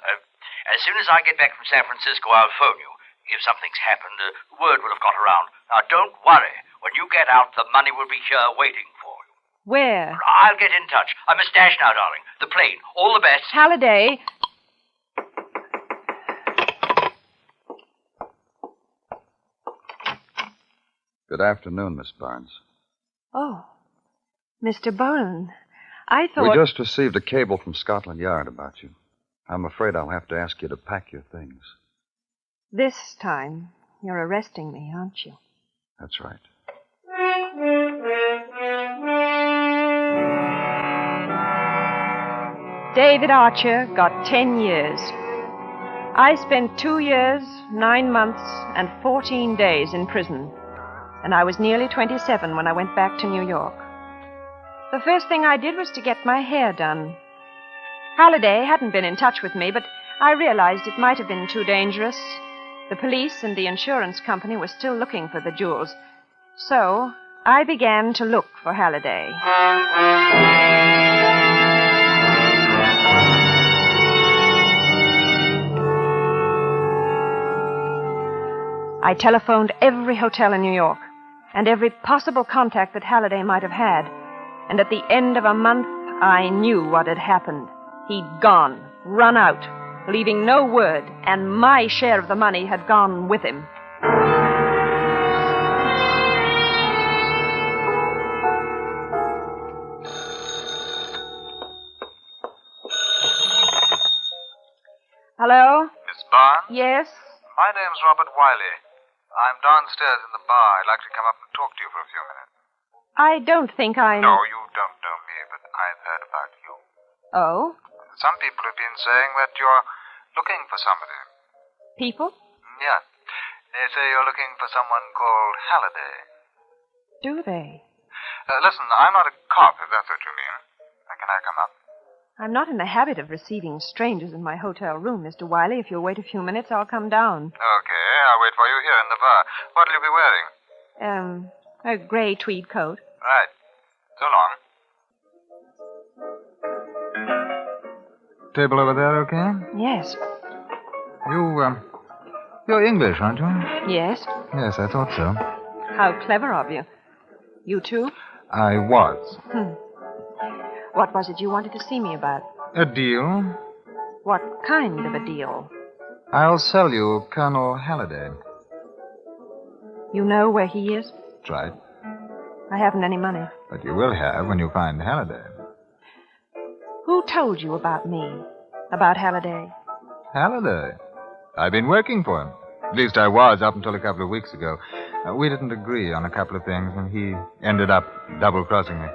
as soon as I get back from San Francisco, I'll phone you. If something's happened, word will have got around. Now, don't worry. When you get out, the money will be here waiting for you. Where? I'll get in touch. I'm a stash now, darling. The plane. All the best. Halliday... Good afternoon, Miss Barnes. Oh, Mr. Boland. I thought... We just received a cable from Scotland Yard about you. I'm afraid I'll have to ask you to pack your things. This time, you're arresting me, aren't you? That's right. David Archer got 10 years. I spent 2 years, 9 months, and 14 days in prison. And I was nearly 27 when I went back to New York. The first thing I did was to get my hair done. Halliday hadn't been in touch with me, but I realized it might have been too dangerous. The police and the insurance company were still looking for the jewels. So I began to look for Halliday. I telephoned every hotel in New York and every possible contact that Halliday might have had. And at the end of a month, I knew what had happened. He'd gone, run out, leaving no word, and my share of the money had gone with him. Hello? Miss Barnes? Yes? My name's Robert Wiley. I'm downstairs in the bar. I'd like to come up and talk to you for a few minutes. I don't think I'm... No, you don't know me, but I've heard about you. Oh? Some people have been saying that you're looking for somebody. People? Yeah. They say you're looking for someone called Halliday. Do they? Listen, I'm not a cop, if that's what you mean. Can I come up? I'm not in the habit of receiving strangers in my hotel room, Mr. Wiley. If you'll wait a few minutes, I'll come down. Okay, I'll wait for you here in the bar. What'll you be wearing? A gray tweed coat. Right. So long. Table over there, okay? Yes. You're English, aren't you? Yes. Yes, I thought so. How clever of you. You too? I was. What was it you wanted to see me about? A deal? What kind of a deal? I'll sell you Colonel Halliday. You know where he is? That's right. I haven't any money. But you will have when you find Halliday. Who told you about me? About Halliday? Halliday? I've been working for him. At least I was up until a couple of weeks ago. We didn't agree on a couple of things, and he ended up double-crossing me.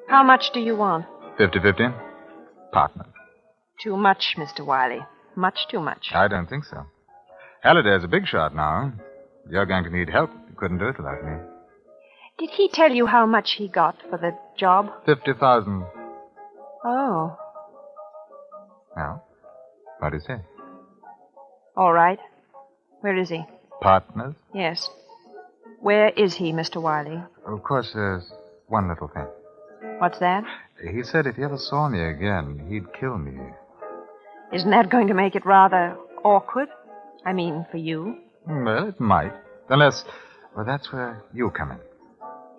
How much do you want? 50-50. Partner. Too much, Mr. Wiley. Much too much. I don't think so. Halliday's a big shot now. You're going to need help. You couldn't do it without me. Did he tell you how much he got for the job? 50,000. Oh. Well, what do you say? All right. Where is he? Partners? Yes. Where is he, Mr. Wiley? Of course, there's one little thing. What's that? He said if he ever saw me again, he'd kill me. Isn't that going to make it rather awkward? I mean, for you? Well, it might. Unless, well, that's where you come in.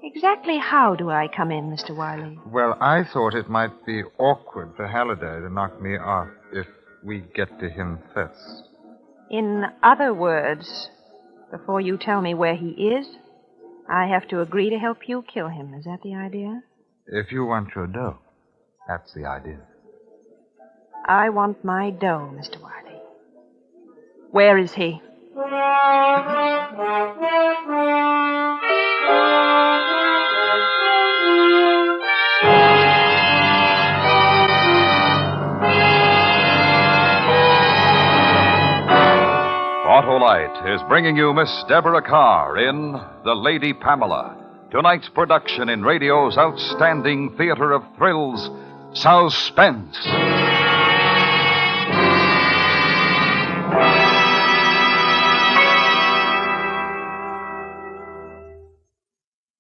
Exactly how do I come in, Mr. Wiley? Well, I thought it might be awkward for Halliday to knock me off if we get to him first. In other words, before you tell me where he is, I have to agree to help you kill him. Is that the idea? If you want your dough, that's the idea. I want my dough, Mr. Wiley. Where is he? Autolite is bringing you Miss Deborah Carr in The Lady Pamela, tonight's production in radio's outstanding theater of thrills, Suspense.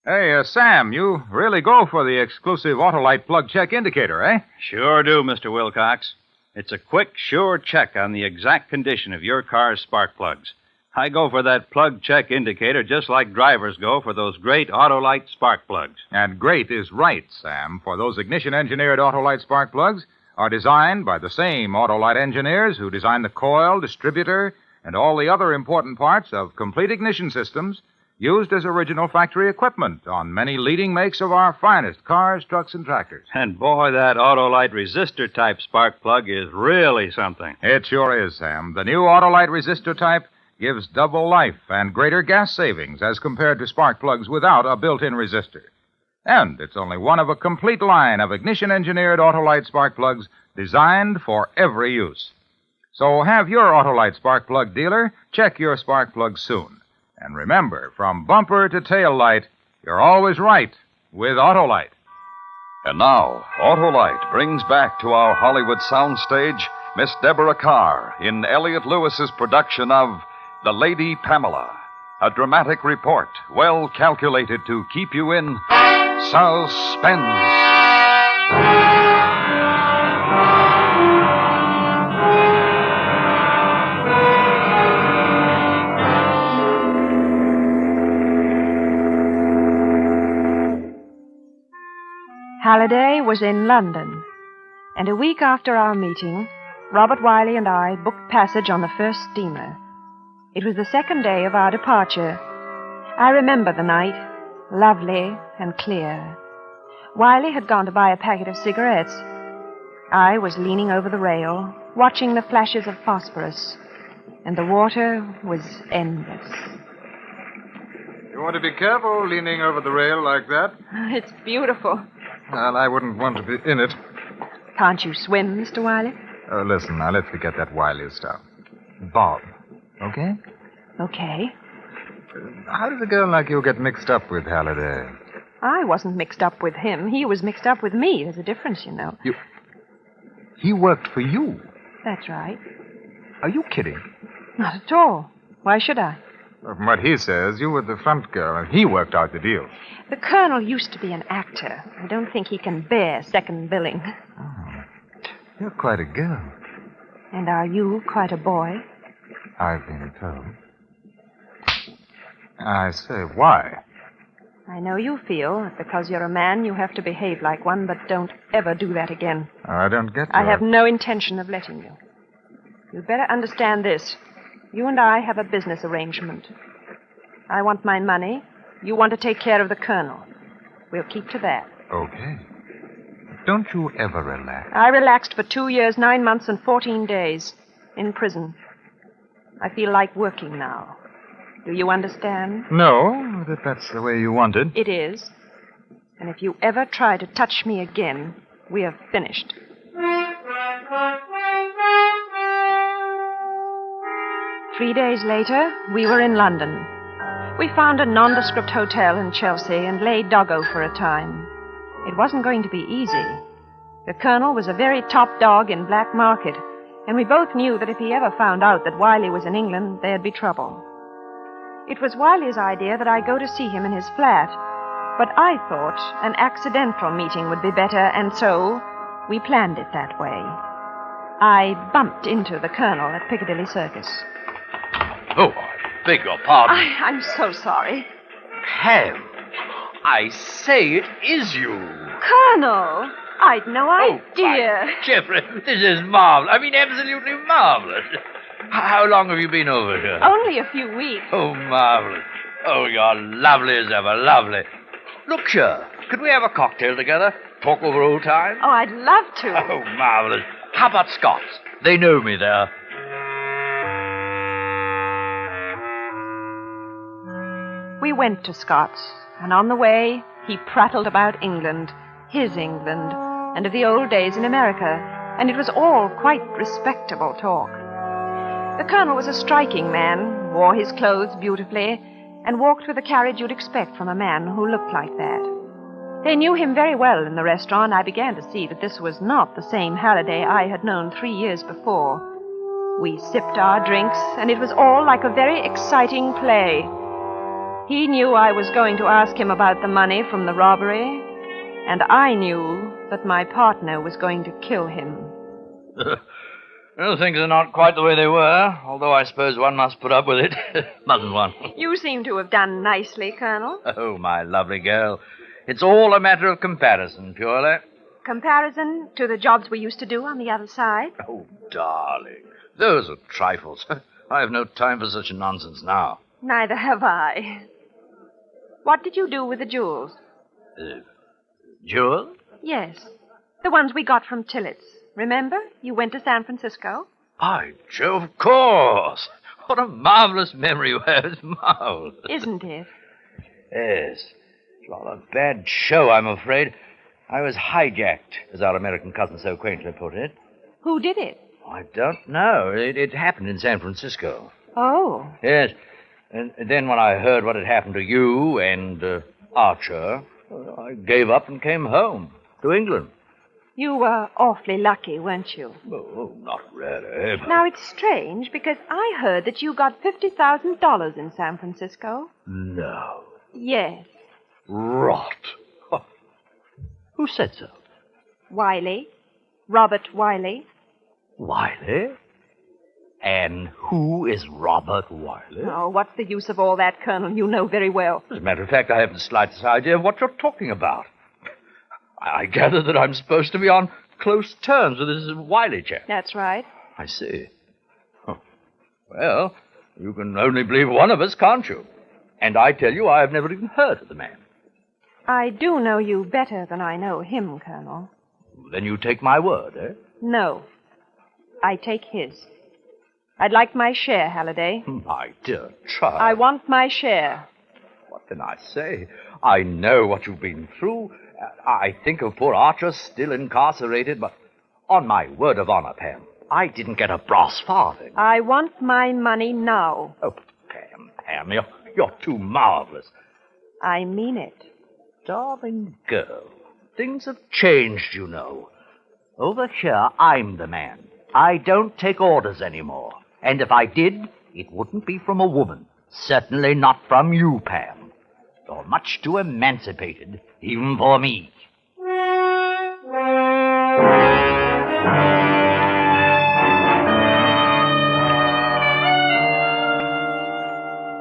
Hey, Sam, you really go for the exclusive Autolite plug check indicator, eh? Sure do, Mr. Wilcox. It's a quick, sure check on the exact condition of your car's spark plugs. I go for that plug check indicator just like drivers go for those great Autolite spark plugs. And great is right, Sam, for those ignition-engineered Autolite spark plugs are designed by the same Autolite engineers who design the coil, distributor, and all the other important parts of complete ignition systems used as original factory equipment on many leading makes of our finest cars, trucks, and tractors. And boy, that Autolite resistor type spark plug is really something. It sure is, Sam. The new Autolite resistor type gives double life and greater gas savings as compared to spark plugs without a built-in resistor. And it's only one of a complete line of ignition-engineered Autolite spark plugs designed for every use. So have your Autolite spark plug dealer check your spark plug soon. And remember, from bumper to tail light, you're always right with Autolite. And now, Autolite brings back to our Hollywood soundstage Miss Deborah Carr in Elliot Lewis's production of The Lady Pamela, a dramatic report well calculated to keep you in suspense. Halliday was in London, and a week after our meeting, Robert Wiley and I booked passage on the first steamer. It was the second day of our departure. I remember the night, lovely and clear. Wiley had gone to buy a packet of cigarettes. I was leaning over the rail, watching the flashes of phosphorus, and the water was endless. You want to be careful leaning over the rail like that. It's beautiful. Well, I wouldn't want to be in it. Can't you swim, Mr. Wiley? Oh, listen, now let's forget that Wiley stuff. Bob, okay? Okay. How does a girl like you get mixed up with Halliday? I wasn't mixed up with him. He was mixed up with me. There's a difference, you know. He worked for you? That's right. Are you kidding? Not at all. Why should I? Well, from what he says, you were the front girl, and he worked out the deal. The Colonel used to be an actor. I don't think he can bear second billing. Oh, you're quite a girl. And are you quite a boy? I've been told. I say, why? I know you feel that because you're a man, you have to behave like one, but don't ever do that again. I don't get I have no intention of letting you. You'd better understand this. You and I have a business arrangement. I want my money. You want to take care of the Colonel. We'll keep to that. Okay. Don't you ever relax? I relaxed for 2 years, 9 months, and 14 days in prison. I feel like working now. Do you understand? No, but that's the way you want it. It is. And if you ever try to touch me again, we have finished. 3 days later, we were in London. We found a nondescript hotel in Chelsea and lay doggo for a time. It wasn't going to be easy. The Colonel was a very top dog in black market, and we both knew that if he ever found out that Wiley was in England, there'd be trouble. It was Wiley's idea that I go to see him in his flat, but I thought an accidental meeting would be better, and so we planned it that way. I bumped into the Colonel at Piccadilly Circus. Oh, I beg your pardon. I'm so sorry. Ham, I say it is you. Colonel, I'd no idea. Jeffrey, this is marvelous. I mean, absolutely marvelous. How long have you been over here? Only a few weeks. Oh, marvelous. Oh, you're lovely as ever, lovely. Look here, could we have a cocktail together? Talk over old times? Oh, I'd love to. Oh, marvelous. How about Scott's? They know me there. We went to Scott's, and on the way, he prattled about England, his England, and of the old days in America, and it was all quite respectable talk. The Colonel was a striking man, wore his clothes beautifully, and walked with the carriage you'd expect from a man who looked like that. They knew him very well in the restaurant. I began to see that this was not the same Halliday I had known 3 years before. We sipped our drinks, and it was all like a very exciting play. He knew I was going to ask him about the money from the robbery, and I knew that my partner was going to kill him. Well, things are not quite the way they were, although I suppose one must put up with it. Mustn't one? You seem to have done nicely, Colonel. Oh, my lovely girl. It's all a matter of comparison, purely. Comparison to the jobs we used to do on the other side? Oh, darling. Those are trifles. I have no time for such nonsense now. Neither have I. What did you do with the jewels? Jewels? Yes. The ones we got from Tillett's. Remember? You went to San Francisco? By Jove, of course. What a marvelous memory you have. It's marvelous. Isn't it? Yes. It's rather a bad show, I'm afraid. I was hijacked, as our American cousin so quaintly put it. Who did it? I don't know. It happened in San Francisco. Oh. Yes. And then when I heard what had happened to you and Archer, I gave up and came home to England. You were awfully lucky, weren't you? Oh, not really. Now, it's strange, because I heard that you got $50,000 in San Francisco. No. Yes. Rot. Oh. Who said so? Wiley. Robert Wiley. Wiley? And who is Robert Wiley? Oh, what's the use of all that, Colonel? You know very well. As a matter of fact, I haven't the slightest idea of what you're talking about. I gather that I'm supposed to be on close terms with this Wiley chap. That's right. I see. Oh. Well, you can only believe one of us, can't you? And I tell you, I have never even heard of the man. I do know you better than I know him, Colonel. Then you take my word, eh? No. I take his. I'd like my share, Halliday. My dear child. I want my share. What can I say? I know what you've been through. I think of poor Archer still incarcerated, but on my word of honor, Pam, I didn't get a brass farthing. I want my money now. Oh, Pam, you're too marvelous. I mean it. Darling girl, things have changed, you know. Over here, I'm the man. I don't take orders anymore. And if I did, it wouldn't be from a woman. Certainly not from you, Pam. You're much too emancipated, even for me.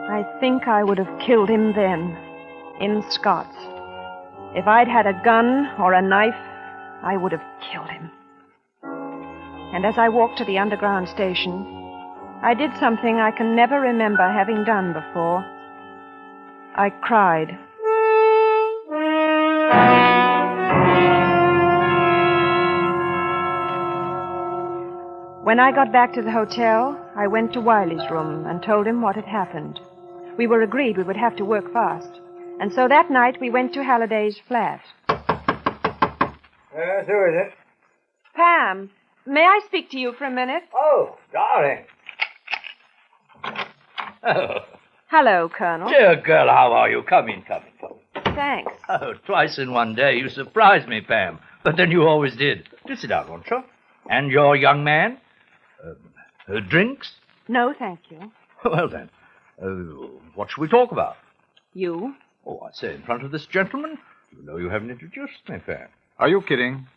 I think I would have killed him then, in Scott's. If I'd had a gun or a knife, I would have killed him. And as I walked to the underground station, I did something I can never remember having done before. I cried. When I got back to the hotel, I went to Wiley's room and told him what had happened. We were agreed we would have to work fast. And so that night we went to Halliday's flat. Who is it? Pam, may I speak to you for a minute? Oh, darling. Oh, Hello, Colonel. dear girl, how are you? Come in. Thanks. Oh, twice in one day. You surprised me, Pam. But then you always did. Do sit down, won't you? And your young man? Drinks? No, thank you. Well, then, what shall we talk about? You? Oh, I say, in front of this gentleman? You know you haven't introduced me, Pam. Are you kidding?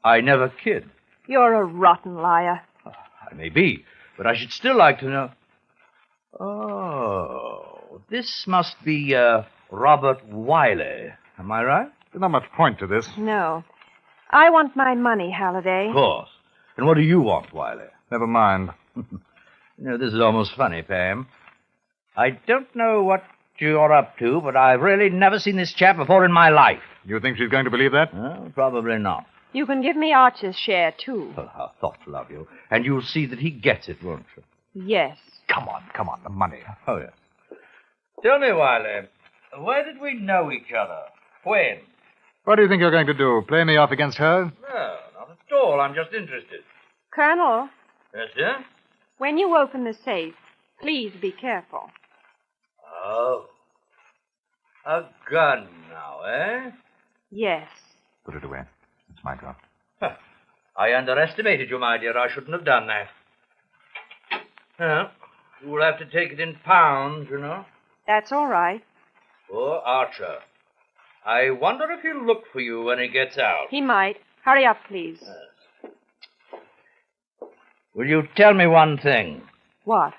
I never kid. You're a rotten liar. I may be, but I should still like to know. Oh, this must be, Robert Wiley. Am I right? There's not much point to this. No. I want my money, Halliday. Of course. And what do you want, Wiley? Never mind. This is almost funny, Pam. I don't know what you're up to, but I've really never seen this chap before in my life. You think she's going to believe that? Well, probably not. You can give me Archer's share, too. Oh, how thoughtful of you. And you'll see that he gets it, won't you? Yes. Come on, the money. Oh, yes. Tell me, Wiley, where did we know each other? When? What do you think you're going to do? Play me off against her? No, not at all. I'm just interested. Colonel, Yes, sir? when you open the safe, please be careful. Oh. A gun now, eh? Yes. Put it away. It's my job. I underestimated you, my dear. I shouldn't have done that. Well, you'll have to take it in pounds, you know. That's all right. Poor Archer. I wonder if he'll look for you when he gets out. He might. Hurry up, please. Will you tell me one thing? What?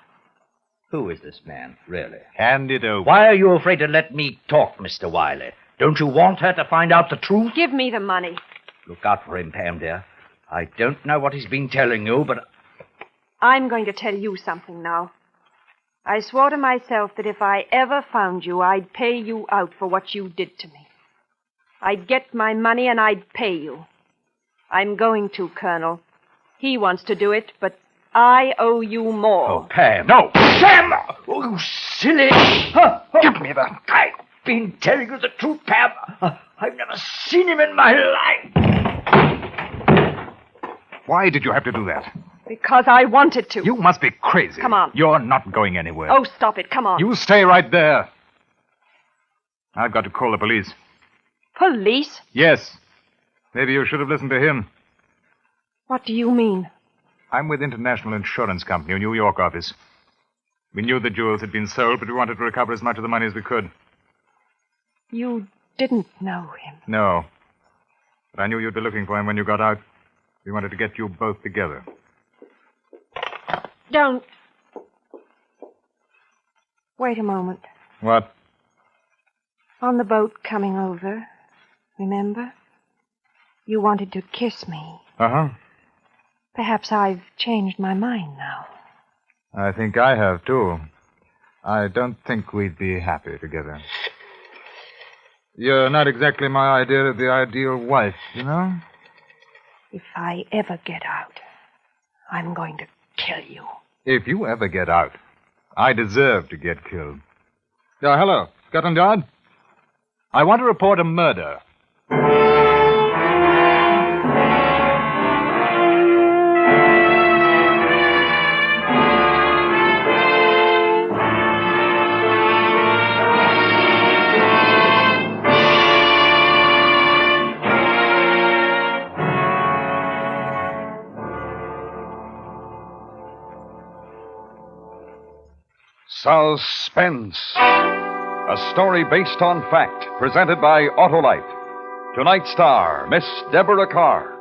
Who is this man, really? Hand it over. Why are you afraid to let me talk, Mr. Wiley? Don't you want her to find out the truth? Give me the money. Look out for him, Pam, dear. I don't know what he's been telling you, but... I'm going to tell you something now. I swore to myself that if I ever found you, I'd pay you out for what you did to me. I'd get my money and I'd pay you. I'm going to, Colonel. He wants to do it, but I owe you more. Oh, Pam. No! Pam! Oh, you silly... Give me that. I've been telling you the truth, Pam. I've never seen him in my life. Why did you have to do that? Because I wanted to. You must be crazy. Come on. You're not going anywhere. Oh, stop it. Come on. You stay right there. I've got to call the police. Police? Yes. Maybe you should have listened to him. What do you mean? I'm with International Insurance Company, New York office. We knew the jewels had been sold, but we wanted to recover as much of the money as we could. You didn't know him. No. But I knew you'd be looking for him when you got out. We wanted to get you both together. Don't. Wait a moment. What? On the boat coming over, remember? You wanted to kiss me. Uh-huh. Perhaps I've changed my mind now. I think I have, too. I don't think we'd be happy together. You're not exactly my idea of the ideal wife, you know? If I ever get out, I'm going to kill you. If you ever get out, I deserve to get killed. Hello, Scotland Yard? I want to report a murder. Suspense. A story based on fact, presented by Autolite. Tonight's star, Miss Deborah Carr.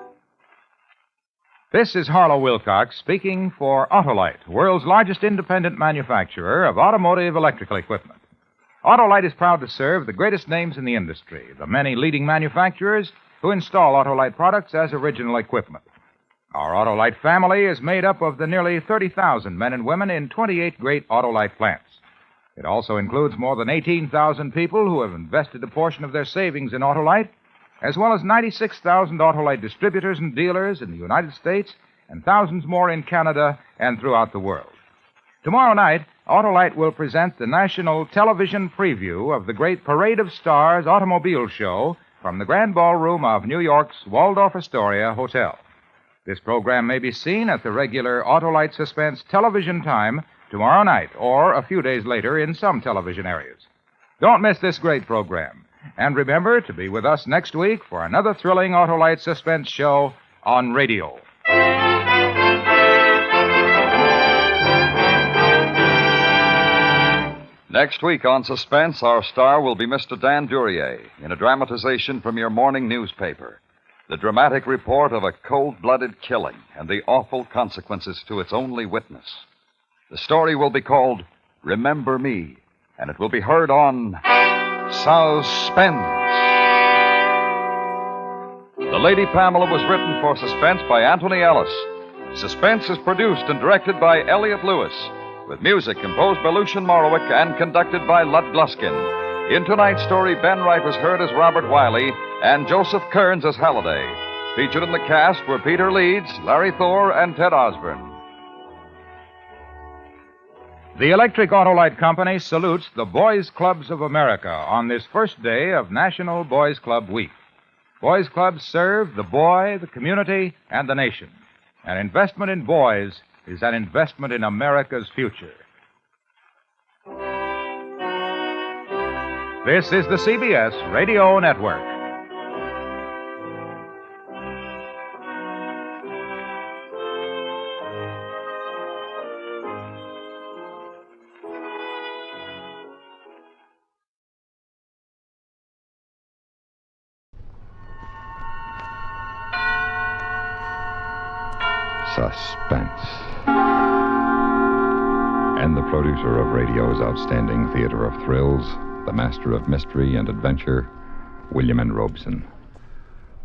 This is Harlow Wilcox speaking for Autolite, world's largest independent manufacturer of automotive electrical equipment. Autolite is proud to serve the greatest names in the industry, the many leading manufacturers who install Autolite products as original equipment. Our Autolite family is made up of the nearly 30,000 men and women in 28 great Autolite plants. It also includes more than 18,000 people who have invested a portion of their savings in Autolite, as well as 96,000 Autolite distributors and dealers in the United States and thousands more in Canada and throughout the world. Tomorrow night, Autolite will present the national television preview of the great Parade of Stars automobile show from the Grand Ballroom of New York's Waldorf Astoria Hotel. This program may be seen at the regular Autolite Suspense television time tomorrow night, or a few days later in some television areas. Don't miss this great program. And remember to be with us next week for another thrilling Autolite suspense show on radio. Next week on Suspense, our star will be Mr. Dan Duryea in a dramatization from your morning newspaper. The dramatic report of a cold-blooded killing and the awful consequences to its only witness. The story will be called Remember Me, and it will be heard on Suspense. The Lady Pamela was written for Suspense by Anthony Ellis. Suspense is produced and directed by Elliott Lewis, with music composed by Lucien Morawick and conducted by Lud Gluskin. In tonight's story, Ben Wright was heard as Robert Wiley and Joseph Kearns as Halliday. Featured in the cast were Peter Leeds, Larry Thor, and Ted Osborne. The Electric Autolite Company salutes the Boys Clubs of America on this first day of National Boys Club Week. Boys Clubs serve the boy, the community, and the nation. An investment in boys is an investment in America's future. This is the CBS Radio Network. Suspense. And the producer of radio's outstanding theater of thrills, the master of mystery and adventure, William N. Robeson.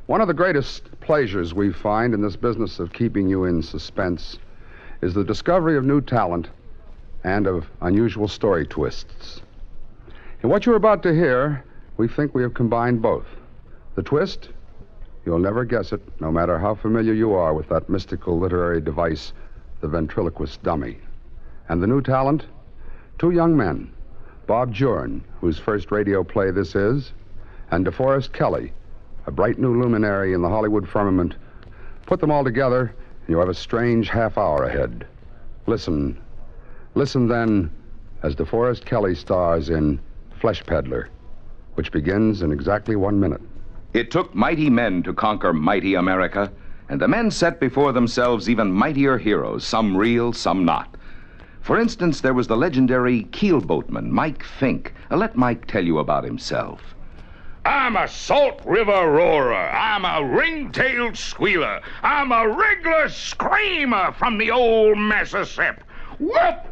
One of the greatest pleasures we find in this business of keeping you in suspense is the discovery of new talent and of unusual story twists. In what you're about to hear, we think we have combined both. The twist? You'll never guess it, no matter how familiar you are with that mystical literary device, the ventriloquist dummy. And the new talent? Two young men, Bob Jorn, whose first radio play this is, and DeForest Kelley, a bright new luminary in the Hollywood firmament. Put them all together, and you have a strange half hour ahead. Listen then, as DeForest Kelley stars in Flesh Peddler, which begins in exactly 1 minute. It took mighty men to conquer mighty America, and the men set before themselves even mightier heroes, some real, some not. For instance, there was the legendary keelboatman, Mike Fink. Let Mike tell you about himself. I'm a Salt River roarer. I'm a ring-tailed squealer. I'm a regular screamer from the old Mississippi. Whoop!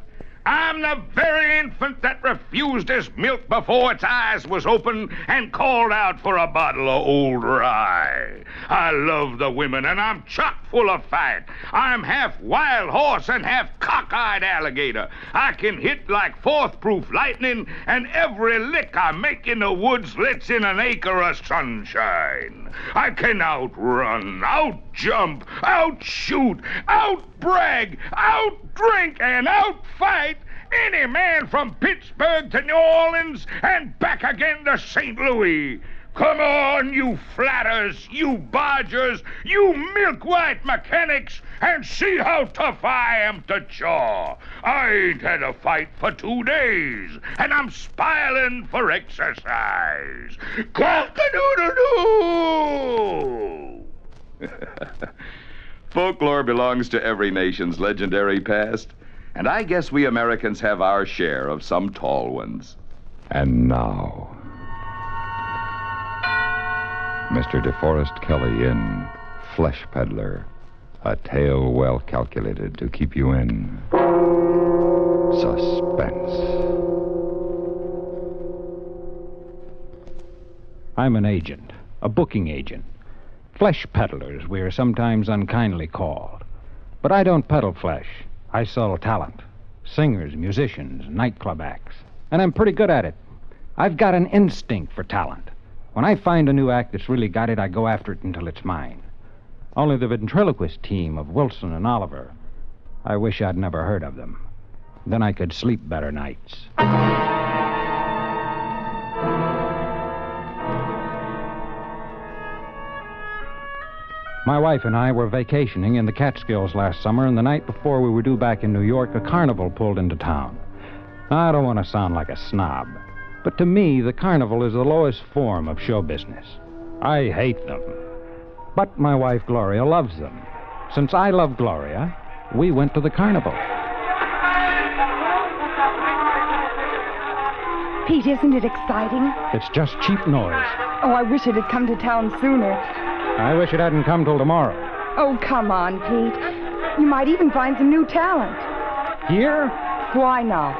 I'm the very infant that refused his milk before its eyes was open and called out for a bottle of old rye. I love the women, and I'm chock full of fight. I'm half wild horse and half cockeyed alligator. I can hit like fourth-proof lightning, and every lick I make in the woods lets in an acre of sunshine. I can outrun, outjump, outshoot, outbrag, outdrink, and outfight any man from Pittsburgh to New Orleans and back again to St. Louis. Come on, you flatters, you bodgers, you milk-white mechanics, and see how tough I am to jaw. I ain't had a fight for 2 days, and I'm spiling for exercise. Cock-a-doodle-doo! Folklore belongs to every nation's legendary past, and I guess we Americans have our share of some tall ones. And now, Mr. DeForest Kelley in Flesh Peddler, a tale well calculated to keep you in suspense. I'm an agent, a booking agent. Flesh peddlers, we are sometimes unkindly called. But I don't peddle flesh. I sell talent. Singers, musicians, nightclub acts. And I'm pretty good at it. I've got an instinct for talent. When I find a new act that's really got it, I go after it until it's mine. Only the ventriloquist team of Wilson and Oliver, I wish I'd never heard of them. Then I could sleep better nights. My wife and I were vacationing in the Catskills last summer, and the night before we were due back in New York, a carnival pulled into town. I don't want to sound like a snob, but to me, the carnival is the lowest form of show business. I hate them. But my wife, Gloria, loves them. Since I love Gloria, we went to the carnival. Pete, isn't it exciting? It's just cheap noise. Oh, I wish it had come to town sooner. I wish it hadn't come till tomorrow. Oh, come on, Pete. You might even find some new talent. Here? Why not?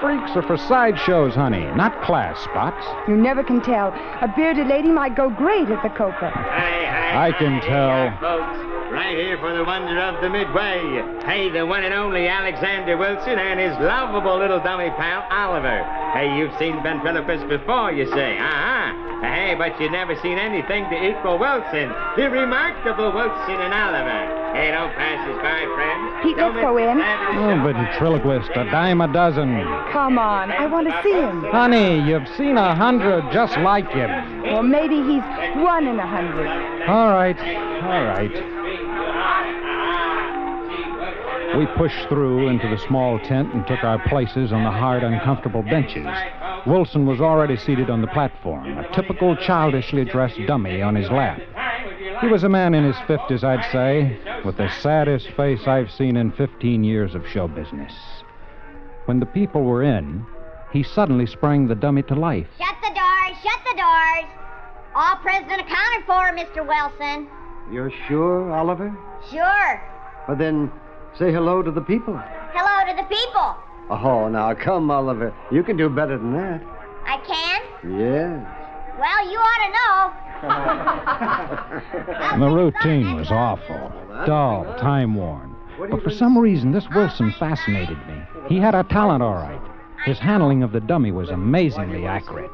Freaks are for sideshows, honey, not class spots. You never can tell. A bearded lady might go great at the Copa. I can tell. Folks, right here for the wonder of the Midway. Hey, the one and only Alexander Wilson and his lovable little dummy pal, Oliver. Hey, you've seen ventriloquists before, you say. Hey, but you've never seen anything to equal Wilson. The remarkable Wilson and Oliver. Hey, don't pass us by, friends. Pete, let's go in. Oh, ventriloquist, a dime a dozen. Come on, I want to see him. Honey, you've seen 100 just like him. Well, maybe he's 1 in 100. All right. We pushed through into the small tent and took our places on the hard, uncomfortable benches. Wilson was already seated on the platform, a typical childishly dressed dummy on his lap. He was a man in his 50s, I'd say, with the saddest face I've seen in 15 years of show business. When the people were in, he suddenly sprang the dummy to life. Shut the doors, shut the doors. All present accounted for, Mr. Wilson. You're sure, Oliver? Sure. Well, then, say hello to the people. Hello to the people. Oh, now, come, Oliver. You can do better than that. I can? Yes. Well, you ought to know. The routine was awful, dull, time-worn. But for some reason, this Wilson fascinated me. He had a talent, all right. His handling of the dummy was amazingly accurate.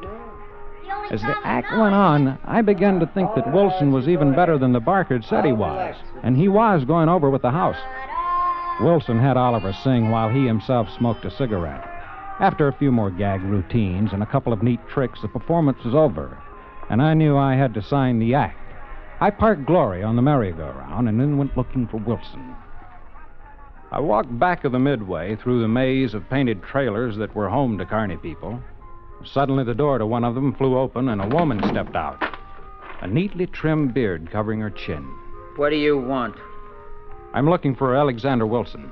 As the act went on, I began to think that Wilson was even better than the Barker said he was, and he was going over with the house. Wilson had Oliver sing while he himself smoked a cigarette. After a few more gag routines and a couple of neat tricks, the performance was over, and I knew I had to sign the act. I parked Gloria on the merry-go-round and then went looking for Wilson. I walked back of the Midway through the maze of painted trailers that were home to carny people. Suddenly, the door to one of them flew open, and a woman stepped out, a neatly trimmed beard covering her chin. What do you want? I'm looking for Alexander Wilson.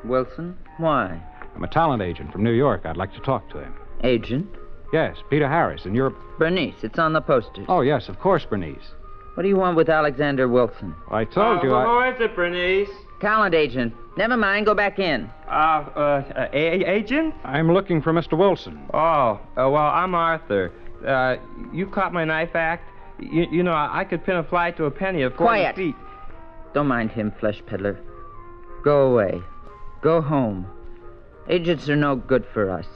Wilson? Why? I'm a talent agent from New York. I'd like to talk to him. Agent? Yes, Peter Harris, and you're... Bernice. It's on the posters. Oh, yes, of course, Bernice. What do you want with Alexander Wilson? I told you Who is it, Bernice? Talent agent. Never mind, go back in. Agent? I'm looking for Mr. Wilson. Well, I'm Arthur. You caught my knife act? You know, I could pin a fly to a penny of 40 Quiet. feet. Don't mind him, flesh peddler. Go away. Go home. Agents are no good for us.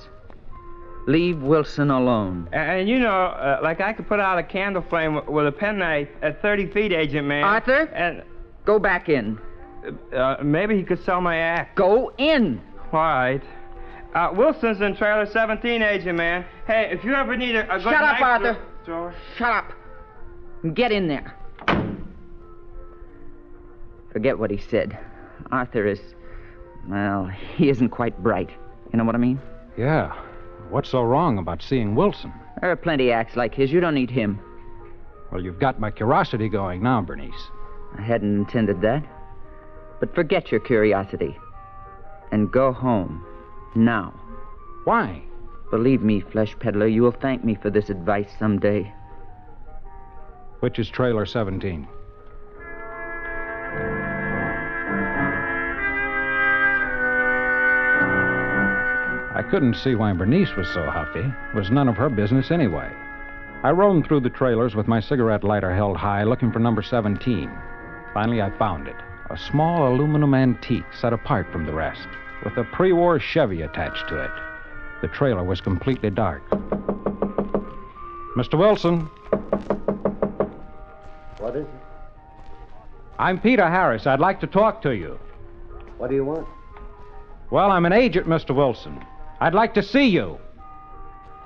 Leave Wilson alone. And you know, like I could put out a candle flame with a penknife at 30 feet, Agent Man. Arthur? And go back in. Maybe he could sell my act. Go in. All right. Wilson's in trailer 17, Agent Man. Hey, if you ever need a good Shut up, knife Arthur. Shut up. Get in there. Forget what he said. Arthur is... well, he isn't quite bright. You know what I mean? Yeah. What's so wrong about seeing Wilson? There are plenty of acts like his. You don't need him. Well, you've got my curiosity going now, Bernice. I hadn't intended that. But forget your curiosity. And go home. Now. Why? Believe me, flesh peddler, you will thank me for this advice someday. Which is trailer 17? I couldn't see why Bernice was so huffy. It was none of her business anyway. I roamed through the trailers with my cigarette lighter held high, looking for number 17. Finally, I found it. A small aluminum antique set apart from the rest, with a pre-war Chevy attached to it. The trailer was completely dark. Mr. Wilson. What is it? I'm Peter Harris. I'd like to talk to you. What do you want? Well, I'm an agent, Mr. Wilson. I'd like to see you.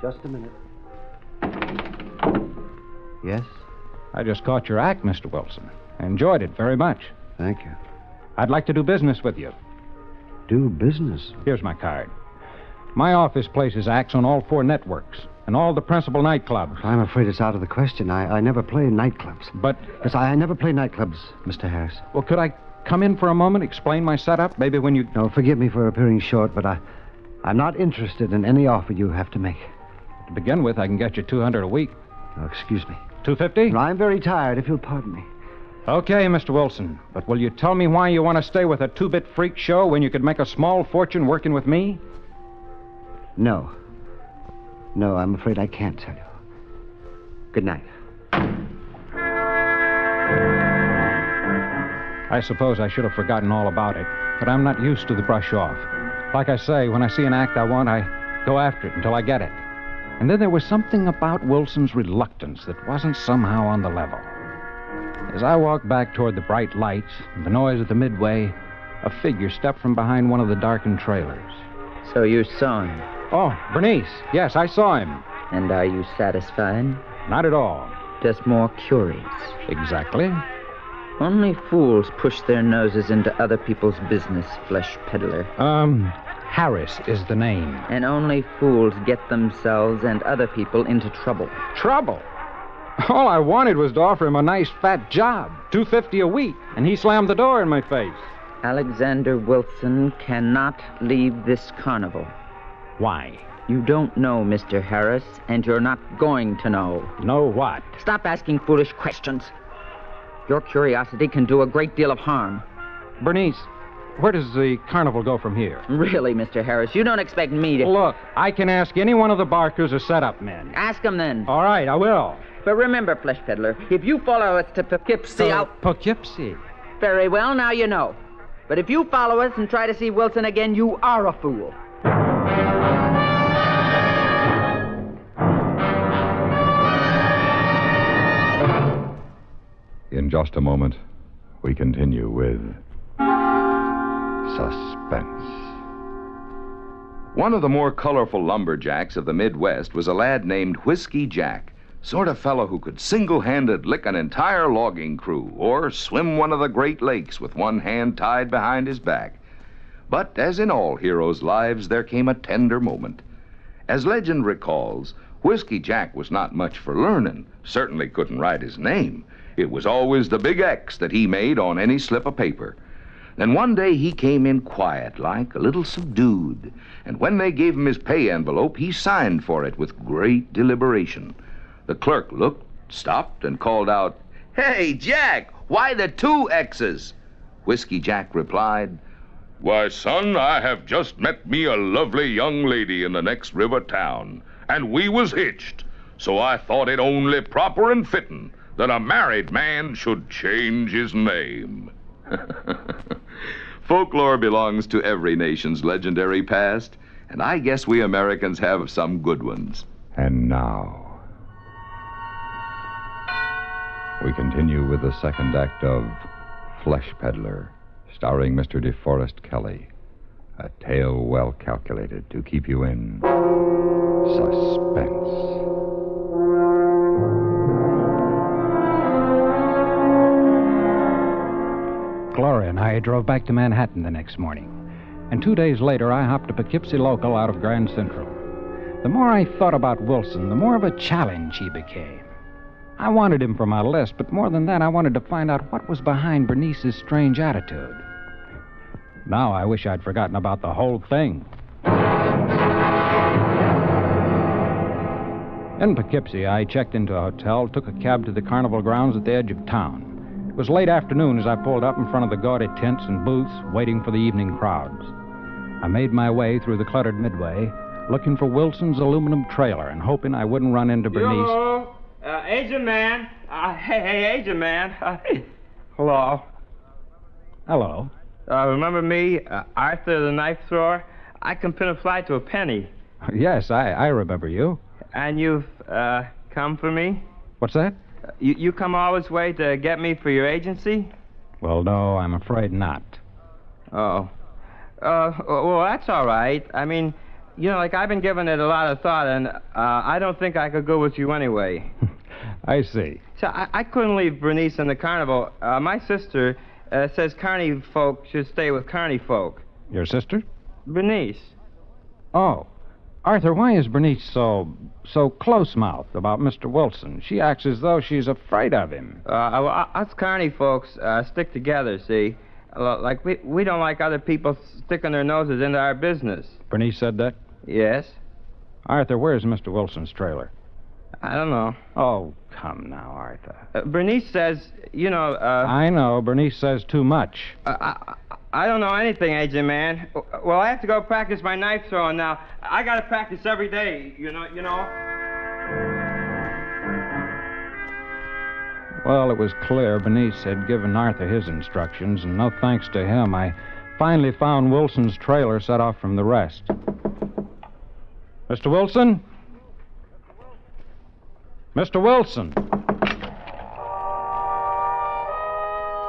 Just a minute. Yes? I just caught your act, Mr. Wilson. I enjoyed it very much. Thank you. I'd like to do business with you. Do business? Here's my card. My office places acts on all 4 networks and all the principal nightclubs. I'm afraid it's out of the question. I never play nightclubs. But... Yes, I never play nightclubs, Mr. Harris. Well, could I come in for a moment, explain my setup? Maybe when you... No, forgive me for appearing short, but I'm not interested in any offer you have to make. To begin with, I can get you $200 a week. Oh, excuse me. $250? No, I'm very tired, if you'll pardon me. Okay, Mr. Wilson. But will you tell me why you want to stay with a 2-bit freak show when you could make a small fortune working with me? No. No, I'm afraid I can't tell you. Good night. I suppose I should have forgotten all about it, but I'm not used to the brush off. Like I say, when I see an act I want, I go after it until I get it. And then there was something about Wilson's reluctance that wasn't somehow on the level. As I walked back toward the bright lights and the noise of the midway, a figure stepped from behind one of the darkened trailers. So you saw him? Oh, Bernice. Yes, I saw him. And are you satisfied? Not at all. Just more curious. Exactly. Only fools push their noses into other people's business, flesh peddler. Harris is the name. And only fools get themselves and other people into trouble. Trouble? All I wanted was to offer him a nice fat job, $250 a week, and he slammed the door in my face. Alexander Wilson cannot leave this carnival. Why? You don't know, Mr. Harris, and you're not going to know. Know what? Stop asking foolish questions. Your curiosity can do a great deal of harm. Bernice, where does the carnival go from here? Really, Mr. Harris, you don't expect me to... Look, I can ask any one of the Barkers or setup men. Ask them then. All right, I will. But remember, flesh peddler, if you follow us to Poughkeepsie, Poughkeepsie? Very well, now you know. But if you follow us and try to see Wilson again, you are a fool. In just a moment, we continue with Suspense. One of the more colorful lumberjacks of the Midwest was a lad named Whiskey Jack, sort of fellow who could single-handed lick an entire logging crew or swim one of the Great Lakes with one hand tied behind his back. But as in all heroes' lives, there came a tender moment. As legend recalls, Whiskey Jack was not much for learning, certainly couldn't write his name. It was always the big X that he made on any slip of paper. Then one day he came in quiet-like, a little subdued, and when they gave him his pay envelope, he signed for it with great deliberation. The clerk looked, stopped, and called out, "Hey, Jack, why the 2 X's?" Whiskey Jack replied, "Why, son, I have just met me a lovely young lady in the next river town, and we was hitched, so I thought it only proper and fitting that a married man should change his name." Folklore belongs to every nation's legendary past, and I guess we Americans have some good ones. And now, we continue with the second act of Flesh Peddler, starring Mr. DeForest Kelley. A tale well calculated to keep you in suspense. Gloria and I drove back to Manhattan the next morning. And 2 days later, I hopped a Poughkeepsie local out of Grand Central. The more I thought about Wilson, the more of a challenge he became. I wanted him for my list, but more than that, I wanted to find out what was behind Bernice's strange attitude. Now I wish I'd forgotten about the whole thing. In Poughkeepsie, I checked into a hotel, took a cab to the carnival grounds at the edge of town. It was late afternoon as I pulled up in front of the gaudy tents and booths, waiting for the evening crowds. I made my way through the cluttered midway, looking for Wilson's aluminum trailer and hoping I wouldn't run into Bernice. Yo, agent man. Hey, agent man. Hello. Hello. Remember me, Arthur the knife thrower? I can pin a fly to a penny. Yes, I remember you. And you've come for me? What's that? You come all this way to get me for your agency? Well, no, I'm afraid not. Oh. Well, that's all right. I mean, you know, like I've been giving it a lot of thought, and I don't think I could go with you anyway. I see. So I couldn't leave Bernice in the carnival. My sister says carny folk should stay with carny folk. Your sister? Bernice. Oh. Arthur, why is Bernice so close-mouthed about Mr. Wilson? She acts as though she's afraid of him. Well, us carny folks stick together, see? Like, we don't like other people sticking their noses into our business. Bernice said that? Yes. Arthur, where's Mr. Wilson's trailer? I don't know. Oh, come now, Arthur. Bernice says, I know. Bernice says too much. I don't know anything, Agent Man. Well, I have to go practice my knife throwing now. I gotta practice every day, you know. Well, it was clear Bernice had given Arthur his instructions, and no thanks to him, I finally found Wilson's trailer set off from the rest. Mr. Wilson? Mr. Wilson!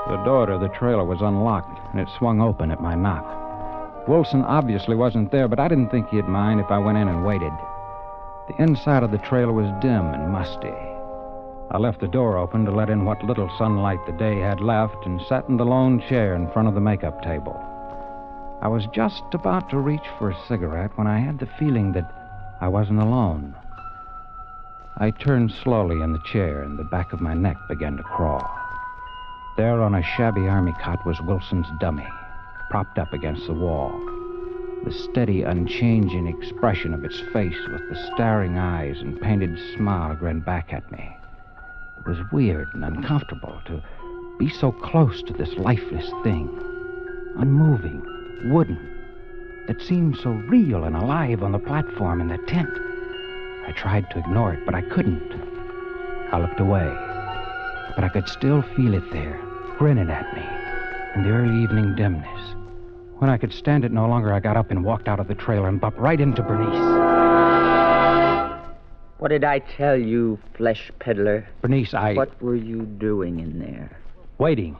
The door to the trailer was unlocked, and it swung open at my knock. Wilson obviously wasn't there, but I didn't think he'd mind if I went in and waited. The inside of the trailer was dim and musty. I left the door open to let in what little sunlight the day had left and sat in the lone chair in front of the makeup table. I was just about to reach for a cigarette when I had the feeling that I wasn't alone. I turned slowly in the chair, and the back of my neck began to crawl. There on a shabby army cot was Wilson's dummy, propped up against the wall. The steady, unchanging expression of its face with the staring eyes and painted smile grinned back at me. It was weird and uncomfortable to be so close to this lifeless thing, unmoving, wooden, that seemed so real and alive on the platform in the tent. I tried to ignore it, but I couldn't. I looked away, but I could still feel it there, grinning at me in the early evening dimness. When I could stand it no longer, I got up and walked out of the trailer and bumped right into Bernice. What did I tell you, flesh peddler? Bernice, What were you doing in there? Waiting.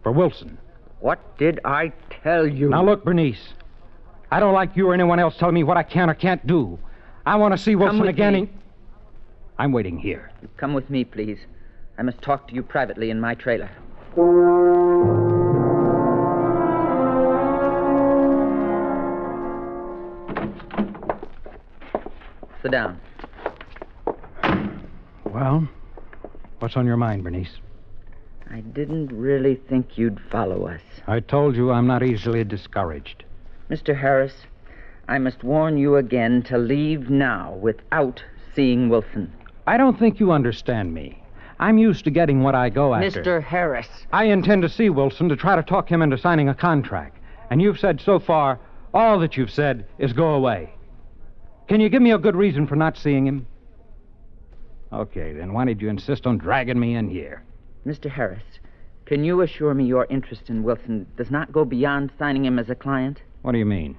For Wilson. What did I tell you? Now look, Bernice. I don't like you or anyone else telling me what I can or can't do. I want to see Wilson again. I'm waiting here. Come with me, please. I must talk to you privately in my trailer. Sit down. Well, what's on your mind, Bernice? I didn't really think you'd follow us. I told you I'm not easily discouraged. Mr. Harris, I must warn you again to leave now without seeing Wilson. I don't think you understand me. I'm used to getting what I go after. Mr. Harris. I intend to see Wilson to try to talk him into signing a contract. And you've said so far, all that you've said is go away. Can you give me a good reason for not seeing him? Okay, then why did you insist on dragging me in here? Mr. Harris, can you assure me your interest in Wilson does not go beyond signing him as a client? What do you mean?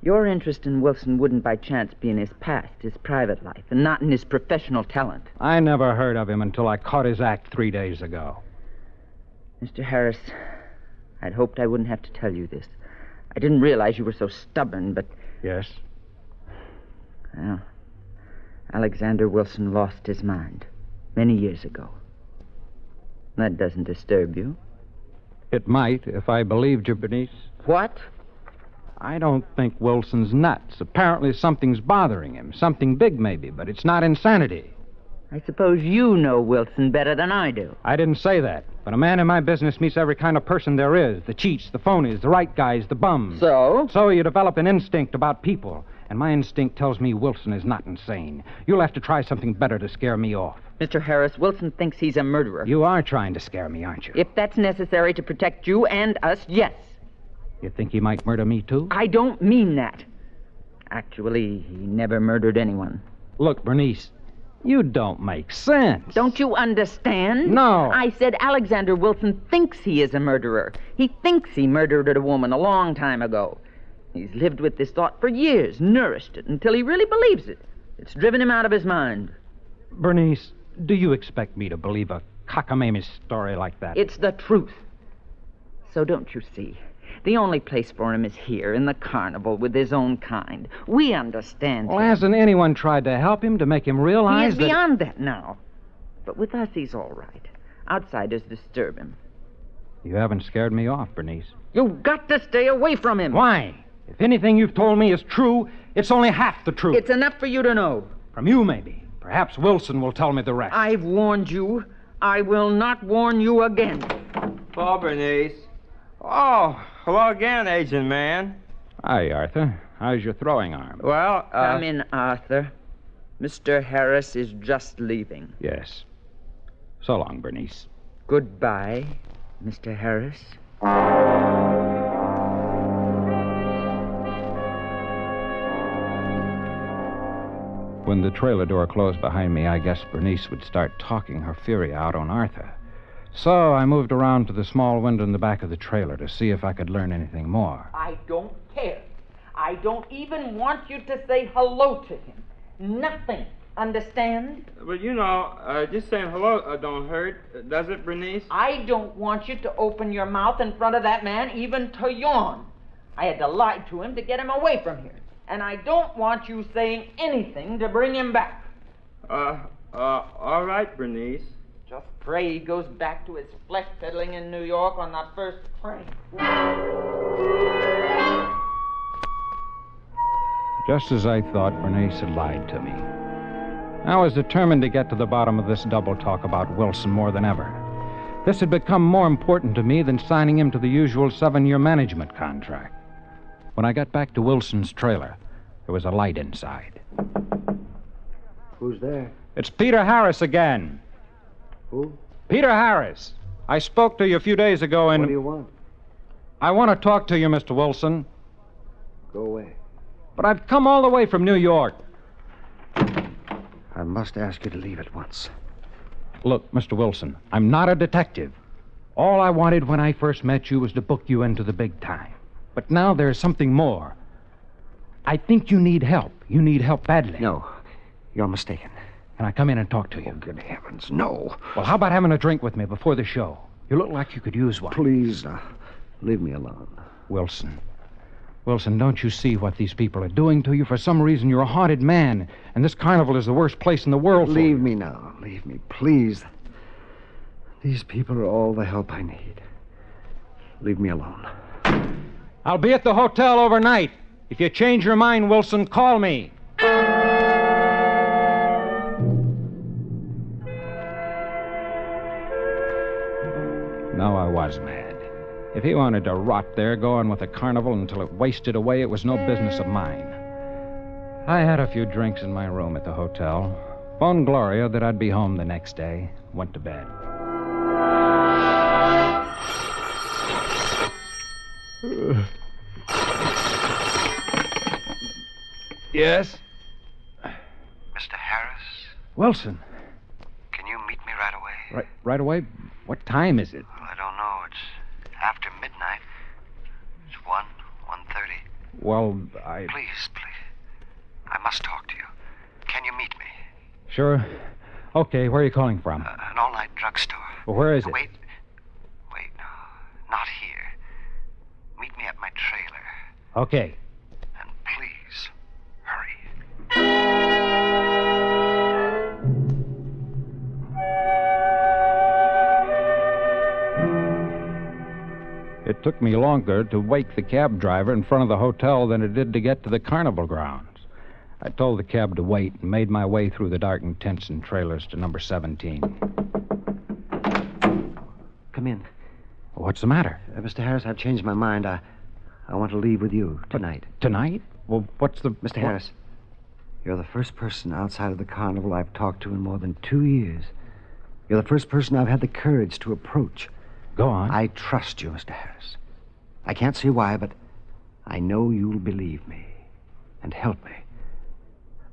Your interest in Wilson wouldn't by chance be in his past, his private life, and not in his professional talent. I never heard of him until I caught his act 3 days ago. Mr. Harris, I'd hoped I wouldn't have to tell you this. I didn't realize you were so stubborn, but... Yes? Well, Alexander Wilson lost his mind many years ago. That doesn't disturb you? It might, if I believed you, Bernice. What? I don't think Wilson's nuts. Apparently something's bothering him. Something big, maybe, but it's not insanity. I suppose you know Wilson better than I do. I didn't say that, but a man in my business meets every kind of person there is. The cheats, the phonies, the right guys, the bums. So? So you develop an instinct about people. And my instinct tells me Wilson is not insane. You'll have to try something better to scare me off. Mr. Harris, Wilson thinks he's a murderer. You are trying to scare me, aren't you? If that's necessary to protect you and us, yes. You think he might murder me, too? I don't mean that. Actually, he never murdered anyone. Look, Bernice, you don't make sense. Don't you understand? No. I said Alexander Wilson thinks he is a murderer. He thinks he murdered a woman a long time ago. He's lived with this thought for years, nourished it, until he really believes it. It's driven him out of his mind. Bernice, do you expect me to believe a cockamamie story like that? It's the truth. So don't you see? The only place for him is here, in the carnival, with his own kind. We understand Well, him. hasn't anyone tried to help him, to make him realize He is beyond that now. But with us, he's all right. Outsiders disturb him. You haven't scared me off, Bernice. You've got to stay away from him. Why? If anything you've told me is true, it's only half the truth. It's enough for you to know. From you, maybe. Perhaps Wilson will tell me the rest. I've warned you. I will not warn you again. Paul, Bernice. Oh, hello again, Agent Man. Hi, Arthur. How's your throwing arm? Well, Come in, Arthur. Mr. Harris is just leaving. Yes. So long, Bernice. Goodbye, Mr. Harris. When the trailer door closed behind me, I guess Bernice would start talking her fury out on Arthur. So I moved around to the small window in the back of the trailer to see if I could learn anything more. I don't care. I don't even want you to say hello to him. Nothing. Understand? But just saying hello don't hurt, does it, Bernice? I don't want you to open your mouth in front of that man, even to yawn. I had to lie to him to get him away from here. And I don't want you saying anything to bring him back. All right, Bernice. Just pray he goes back to his flesh peddling in New York on that first train. Just as I thought, Bernice had lied to me. I was determined to get to the bottom of this double talk about Wilson more than ever. This had become more important to me than signing him to the usual 7-year management contract. When I got back to Wilson's trailer, there was a light inside. Who's there? It's Peter Harris again. Who? Peter Harris. I spoke to you a few days ago and... What do you want? I want to talk to you, Mr. Wilson. Go away. But I've come all the way from New York. I must ask you to leave at once. Look, Mr. Wilson, I'm not a detective. All I wanted when I first met you was to book you into the big time. But now there's something more. I think you need help. You need help badly. No, you're mistaken. Can I come in and talk to you? Oh, good heavens, no. Well, how about having a drink with me before the show? You look like you could use one. Please, leave me alone. Wilson, don't you see what these people are doing to you? For some reason, you're a haunted man, and this carnival is the worst place in the world for you. Leave me now. Leave me, please. These people are all the help I need. Leave me alone. I'll be at the hotel overnight. If you change your mind, Wilson, call me. No, I was mad. If he wanted to rot there, go on with the carnival until it wasted away, it was no business of mine. I had a few drinks in my room at the hotel, phoned Gloria that I'd be home the next day, went to bed. Yes? Mr. Harris? Wilson. Can you meet me right away? Right away? What time is it? Well, I don't know. It's after midnight. It's 1:30. Well, Please. I must talk to you. Can you meet me? Sure. Okay, where are you calling from? An all-night drugstore. Well, where is it? Wait, no. Not here. Meet me at my trailer. Okay. And please, hurry. It took me longer to wake the cab driver in front of the hotel than it did to get to the carnival grounds. I told the cab to wait and made my way through the darkened tents and trailers to number 17. Come in. What's the matter? Mr. Harris, I've changed my mind. I want to leave with you tonight. Tonight? Well, what's the... Mr. Harris, you're the first person outside of the carnival I've talked to in more than 2 years. You're the first person I've had the courage to approach. Go on. I trust you, Mr. Harris. I can't see why, but I know you'll believe me and help me.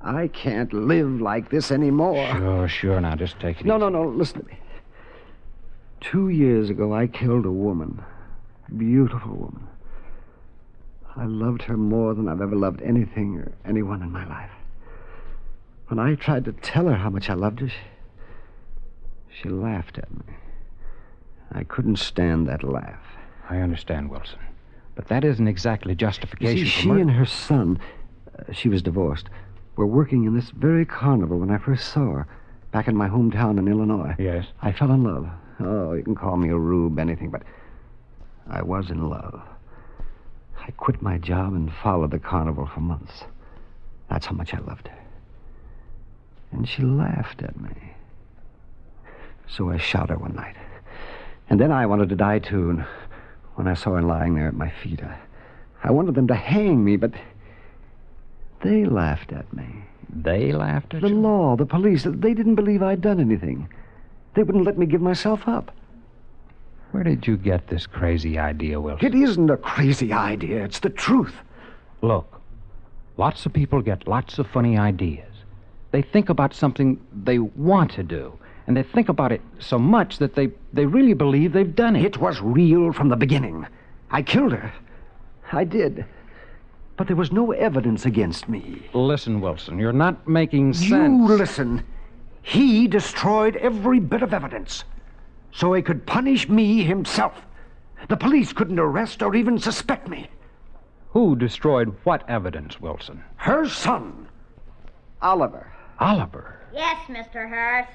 I can't live like this anymore. Sure. Now, just take it No, easy. no. Listen to me. 2 years ago, I killed a woman. A beautiful woman. I loved her more than I've ever loved anything or anyone in my life. When I tried to tell her how much I loved her, she laughed at me. I couldn't stand that laugh. I understand, Wilson. But that isn't exactly justification You see, for she murder. and her son, she was divorced, were working in this very carnival when I first saw her. back in my hometown in Illinois. Yes? I fell in love. Oh, you can call me a rube, anything, but I was in love. I quit my job and followed the carnival for months. That's how much I loved her. And she laughed at me. So I shot her one night. And then I wanted to die, too. And when I saw her lying there at my feet, I wanted them to hang me, but they laughed at me. They laughed at you? The law, the police, they didn't believe I'd done anything. They wouldn't let me give myself up. Where did you get this crazy idea, Wilson? It isn't a crazy idea. It's the truth. Look, lots of people get lots of funny ideas. They think about something they want to do, and they think about it so much that they really believe they've done it. It was real from the beginning. I killed her. I did. But there was no evidence against me. Listen, Wilson, you're not making sense. You listen. He destroyed every bit of evidence so he could punish me himself. The police couldn't arrest or even suspect me. Who destroyed what evidence, Wilson? Her son, Oliver. Oliver? Yes, Mr. Harris.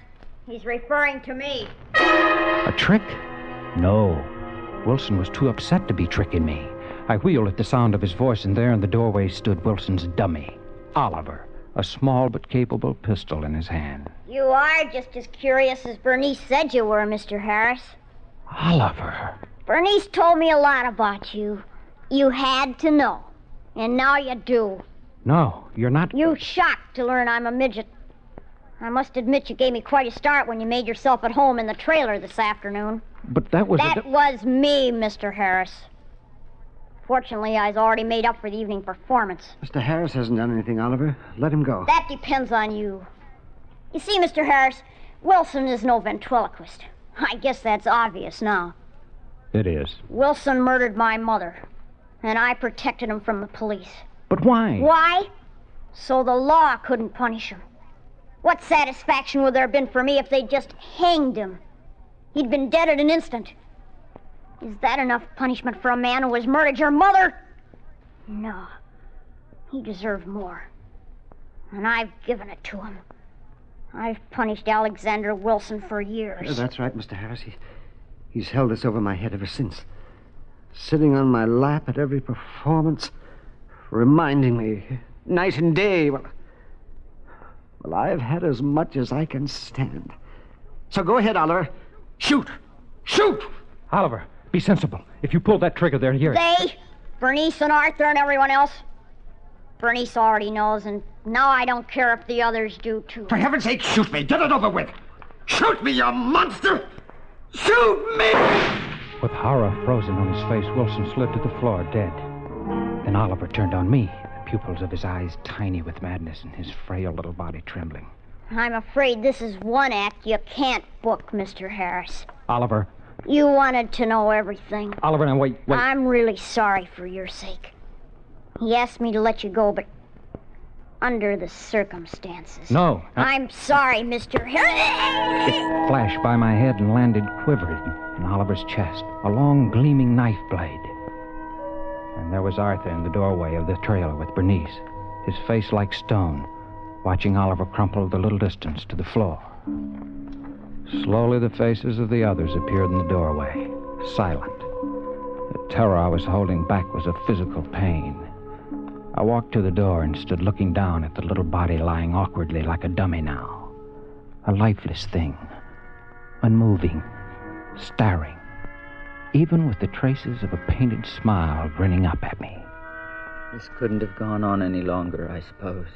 He's referring to me. A trick? No. Wilson was too upset to be tricking me. I wheeled at the sound of his voice, and there in the doorway stood Wilson's dummy, Oliver, a small but capable pistol in his hand. You are just as curious as Bernice said you were, Mr. Harris. Oliver. Bernice told me a lot about you. You had to know. And now you do. No, you're not... You shocked to learn I'm a midget. I must admit you gave me quite a start when you made yourself at home in the trailer this afternoon. But that was... That was me, Mr. Harris. Fortunately, I was already made up for the evening performance. Mr. Harris hasn't done anything, Oliver. Let him go. That depends on you. You see, Mr. Harris, Wilson is no ventriloquist. I guess that's obvious now. It is. Wilson murdered my mother, and I protected him from the police. But why? Why? So the law couldn't punish him. What satisfaction would there have been for me if they'd just hanged him? He'd been dead in an instant. Is that enough punishment for a man who has murdered your mother? No. He deserved more. And I've given it to him. I've punished Alexander Wilson for years. That's right, Mr. Harris. He's held this over my head ever since. Sitting on my lap at every performance, reminding me, night and day. Well, I've had as much as I can stand. So go ahead, Oliver. Shoot! Shoot! Oliver, be sensible. If you pull that trigger there, you're... They? Bernice and Arthur and everyone else? Bernice already knows, and now I don't care if the others do, too. For heaven's sake, shoot me. Get it over with. Shoot me, you monster! Shoot me! With horror frozen on his face, Wilson slid to the floor, dead. Then Oliver turned on me, the pupils of his eyes tiny with madness and his frail little body trembling. I'm afraid this is one act you can't book, Mr. Harris. Oliver. You wanted to know everything. Oliver, now wait. I'm really sorry for your sake. He asked me to let you go, but under the circumstances. No. I'm sorry, Mr. Harris. It flashed by my head and landed quivering in Oliver's chest, a long gleaming knife blade. And there was Arthur in the doorway of the trailer with Bernice, his face like stone, watching Oliver crumple the little distance to the floor. Slowly the faces of the others appeared in the doorway, silent. The terror I was holding back was a physical pain. I walked to the door and stood looking down at the little body lying awkwardly like a dummy now. A lifeless thing, unmoving, staring, even with the traces of a painted smile grinning up at me. This couldn't have gone on any longer, I suppose.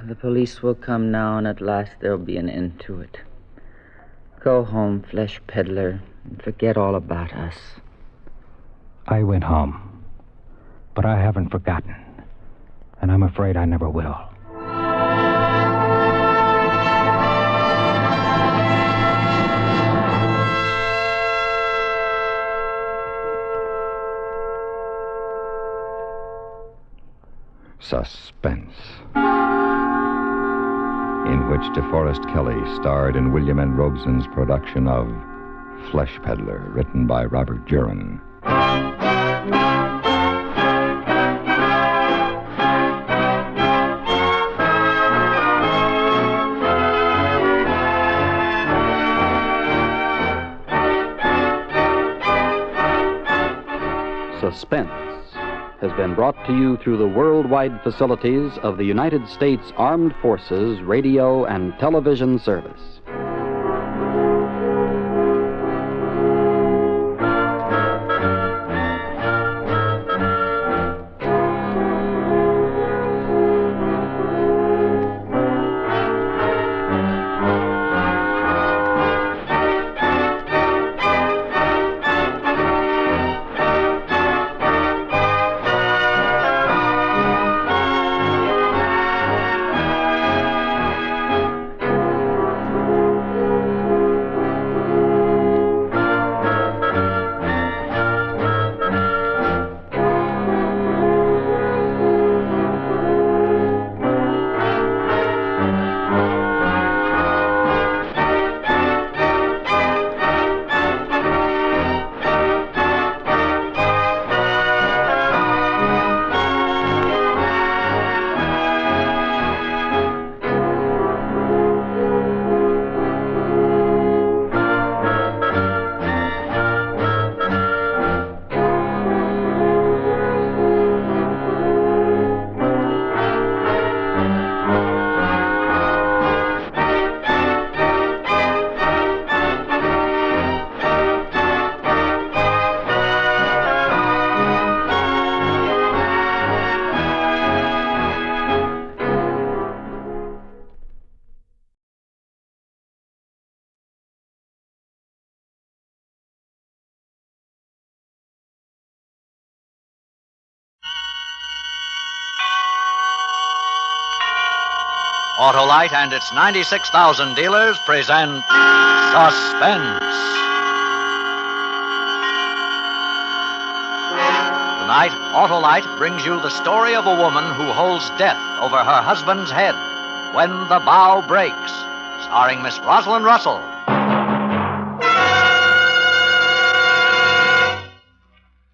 The police will come now, and at last there'll be an end to it. Go home, flesh peddler, and forget all about us. I went home. But I haven't forgotten, and I'm afraid I never will. Suspense, in which DeForest Kelley starred in William N. Robeson's production of Flesh Peddler, written by Robert Jurin. Suspense has been brought to you through the worldwide facilities of the United States Armed Forces Radio and Television Service. Autolite and its 96,000 dealers present Suspense. Tonight, Autolite brings you the story of a woman who holds death over her husband's head when the bow breaks, starring Miss Rosalind Russell.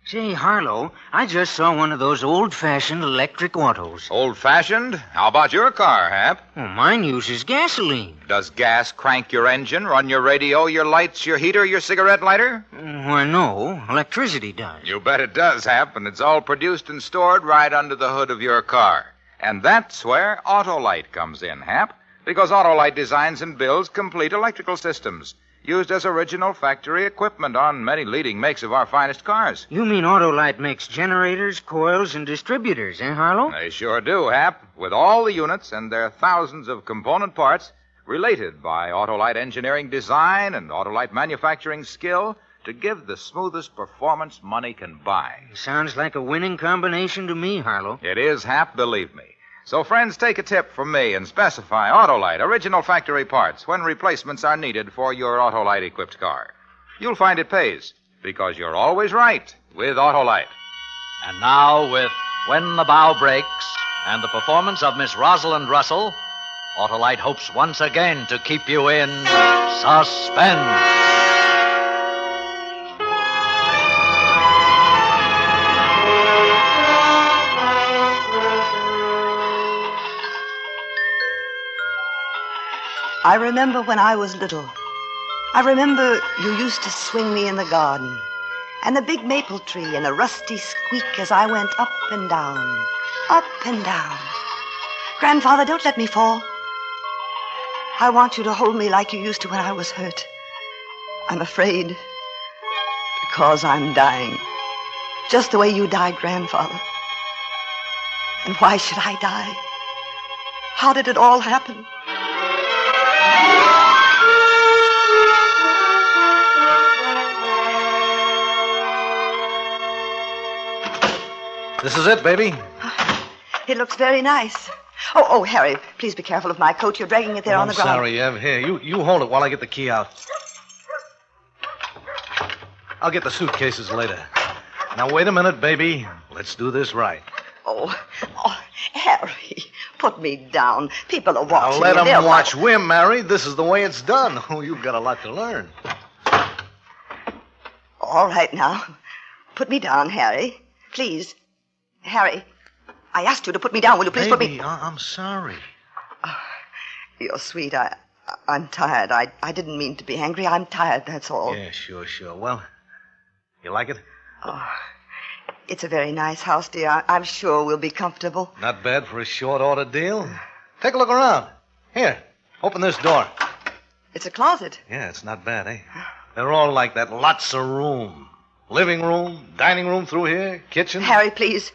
Say, Harlow, I just saw one of those old-fashioned electric autos. Old-fashioned? How about your car, Hap? Well, mine uses gasoline. Does gas crank your engine, run your radio, your lights, your heater, your cigarette lighter? Why, no. Electricity does. You bet it does, Hap, and it's all produced and stored right under the hood of your car. And that's where Autolite comes in, Hap, because Autolite designs and builds complete electrical systems, used as original factory equipment on many leading makes of our finest cars. You mean Autolite makes generators, coils, and distributors, eh, Harlow? They sure do, Hap, with all the units and their thousands of component parts related by Autolite engineering design and Autolite manufacturing skill to give the smoothest performance money can buy. Sounds like a winning combination to me, Harlow. It is, Hap, believe me. So, friends, take a tip from me and specify Autolite original factory parts when replacements are needed for your Autolite-equipped car. You'll find it pays, because you're always right with Autolite. And now, with When the Bow Breaks and the performance of Miss Rosalind Russell, Autolite hopes once again to keep you in suspense. I remember when I was little. I remember you used to swing me in the garden, and the big maple tree and the rusty squeak as I went up and down, up and down. Grandfather, don't let me fall. I want you to hold me like you used to when I was hurt. I'm afraid because I'm dying, just the way you died, Grandfather. And why should I die? How did it all happen? This is it, baby. It looks very nice. Oh, Harry, please be careful of my coat. You're dragging it there on the ground. I'm sorry, Ev. Here, you hold it while I get the key out. I'll get the suitcases later. Now, wait a minute, baby. Let's do this right. Oh, Harry, put me down. People are watching. Now, let them watch. We're married. This is the way it's done. Oh, you've got a lot to learn. All right, now. Put me down, Harry. Please. Harry, I asked you to put me down. Will you please put me... I'm sorry. Oh, you're sweet. I'm tired. I didn't mean to be angry. I'm tired, that's all. Yeah, sure. Well, you like it? Oh, It's a very nice house, dear. I'm sure we'll be comfortable. Not bad for a short order deal. Take a look around. Here, open this door. It's a closet. Yeah, it's not bad, eh? They're all like that. Lots of room. Living room, dining room through here, kitchen. Harry, please.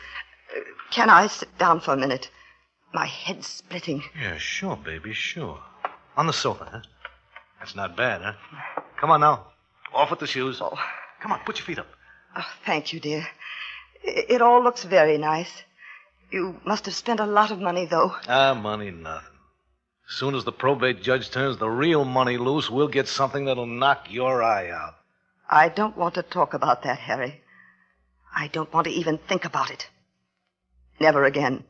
Can I sit down for a minute? My head's splitting. Yeah, sure, baby, sure. On the sofa, huh? That's not bad, huh? Come on now. Off with the shoes. Oh. Come on, put your feet up. Oh, thank you, dear. It all looks very nice. You must have spent a lot of money, though. Money, nothing. As soon as the probate judge turns the real money loose, we'll get something that'll knock your eye out. I don't want to talk about that, Harry. I don't want to even think about it. Never again.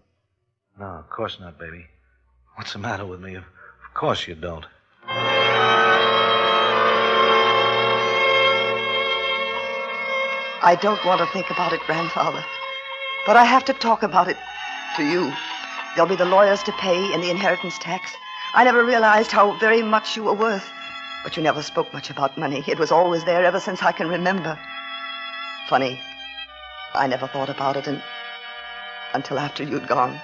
No, of course not, baby. What's the matter with me? Of course you don't. I don't want to think about it, Grandfather. But I have to talk about it to you. There'll be the lawyers to pay and the inheritance tax. I never realized how very much you were worth. But you never spoke much about money. It was always there ever since I can remember. Funny. I never thought about it until after you'd gone.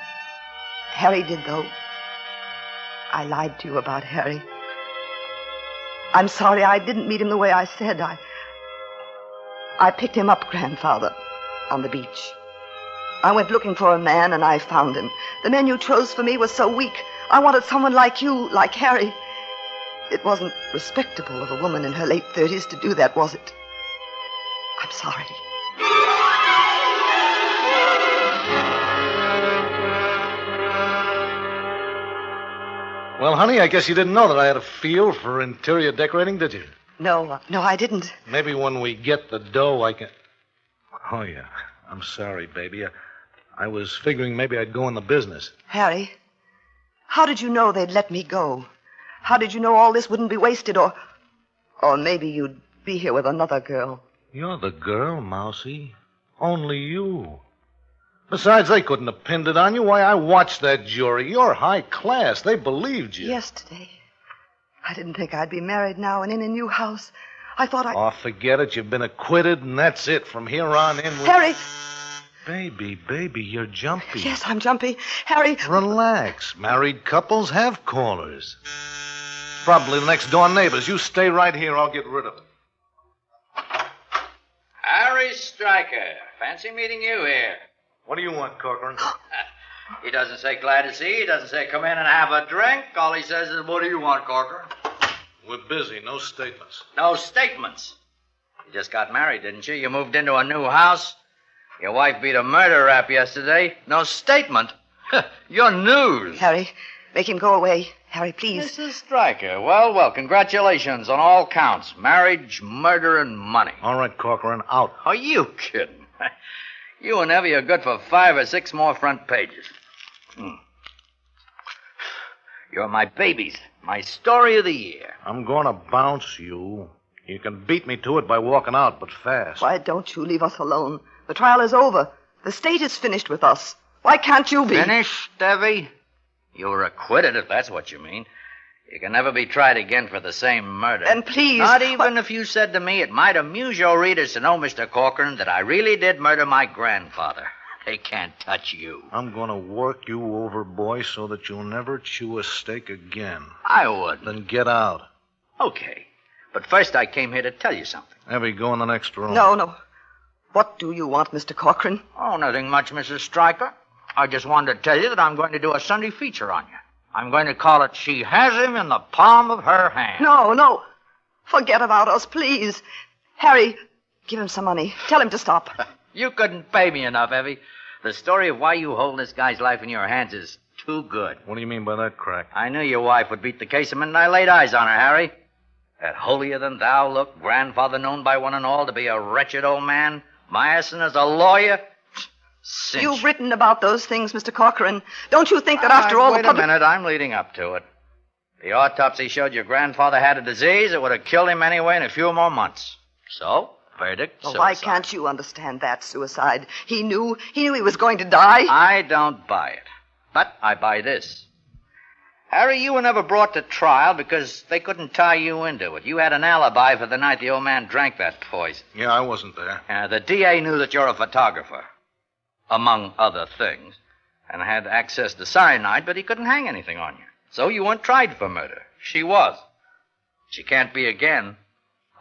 Harry did, though. I lied to you about Harry. I'm sorry I didn't meet him the way I said. I picked him up, Grandfather, on the beach. I went looking for a man, and I found him. The man you chose for me was so weak. I wanted someone like you, like Harry. It wasn't respectable of a woman in her late 30s to do that, was it? I'm sorry. Well, honey, I guess you didn't know that I had a feel for interior decorating, did you? No, I didn't. Maybe when we get the dough, I can... Oh, yeah. I'm sorry, baby. I was figuring maybe I'd go in the business. Harry, how did you know they'd let me go? How did you know all this wouldn't be wasted, or maybe you'd be here with another girl? You're the girl, Mousie. Only you. Besides, they couldn't have pinned it on you. Why, I watched that jury. You're high class. They believed you. Yesterday. I didn't think I'd be married now and in a new house. I thought Oh, forget it. You've been acquitted, and that's it. From here on in... Harry! Baby, you're jumpy. Yes, I'm jumpy. Harry... Relax. Married couples have callers. Probably the next door neighbors. You stay right here. I'll get rid of it. Harry Stryker. Fancy meeting you here. What do you want, Corcoran? He doesn't say glad to see you. He doesn't say come in and have a drink. All he says is, what do you want, Corcoran? We're busy. No statements. No statements? You just got married, didn't you? You moved into a new house. Your wife beat a murder rap yesterday. No statement? You're news. Harry, make him go away. Harry, please. Mrs. Stryker, well, congratulations on all counts. Marriage, murder, and money. All right, Corcoran, out. Are you kidding? You and Evie are good for 5 or 6 more front pages. You're my babies. My story of the year. I'm going to bounce you. You can beat me to it by walking out, but fast. Why don't you leave us alone? The trial is over. The state is finished with us. Why can't you be? Finished, Evie? You were acquitted, if that's what you mean. You can never be tried again for the same murder. And please... Not even if you said to me, it might amuse your readers to know, Mr. Corcoran, that I really did murder my grandfather. They can't touch you. I'm going to work you over, boy, so that you'll never chew a steak again. I would. Then get out. Okay. But first I came here to tell you something. Evie, go in the next room. No. What do you want, Mr. Corcoran? Oh, nothing much, Mrs. Stryker. I just wanted to tell you that I'm going to do a Sunday feature on you. I'm going to call it She Has Him in the Palm of Her Hand. No. Forget about us, please. Harry, give him some money. Tell him to stop. You couldn't pay me enough, Evie. The story of why you hold this guy's life in your hands is too good. What do you mean by that, Crack? I knew your wife would beat the case the minute I laid eyes on her, Harry. That holier-than-thou look, grandfather known by one and all to be a wretched old man, Meyerson as a lawyer. Cinch. You've written about those things, Mr. Corcoran. Don't you think that after all wait a minute, I'm leading up to it. The autopsy showed your grandfather had a disease that would have killed him anyway in a few more months. So, verdict, suicide. Why can't you understand that, suicide? He knew he was going to die. I don't buy it. But I buy this. Harry, you were never brought to trial because they couldn't tie you into it. You had an alibi for the night the old man drank that poison. Yeah, I wasn't there. The DA knew that you're a photographer, among other things, and had access to cyanide, but he couldn't hang anything on you. So you weren't tried for murder. She was. She can't be again.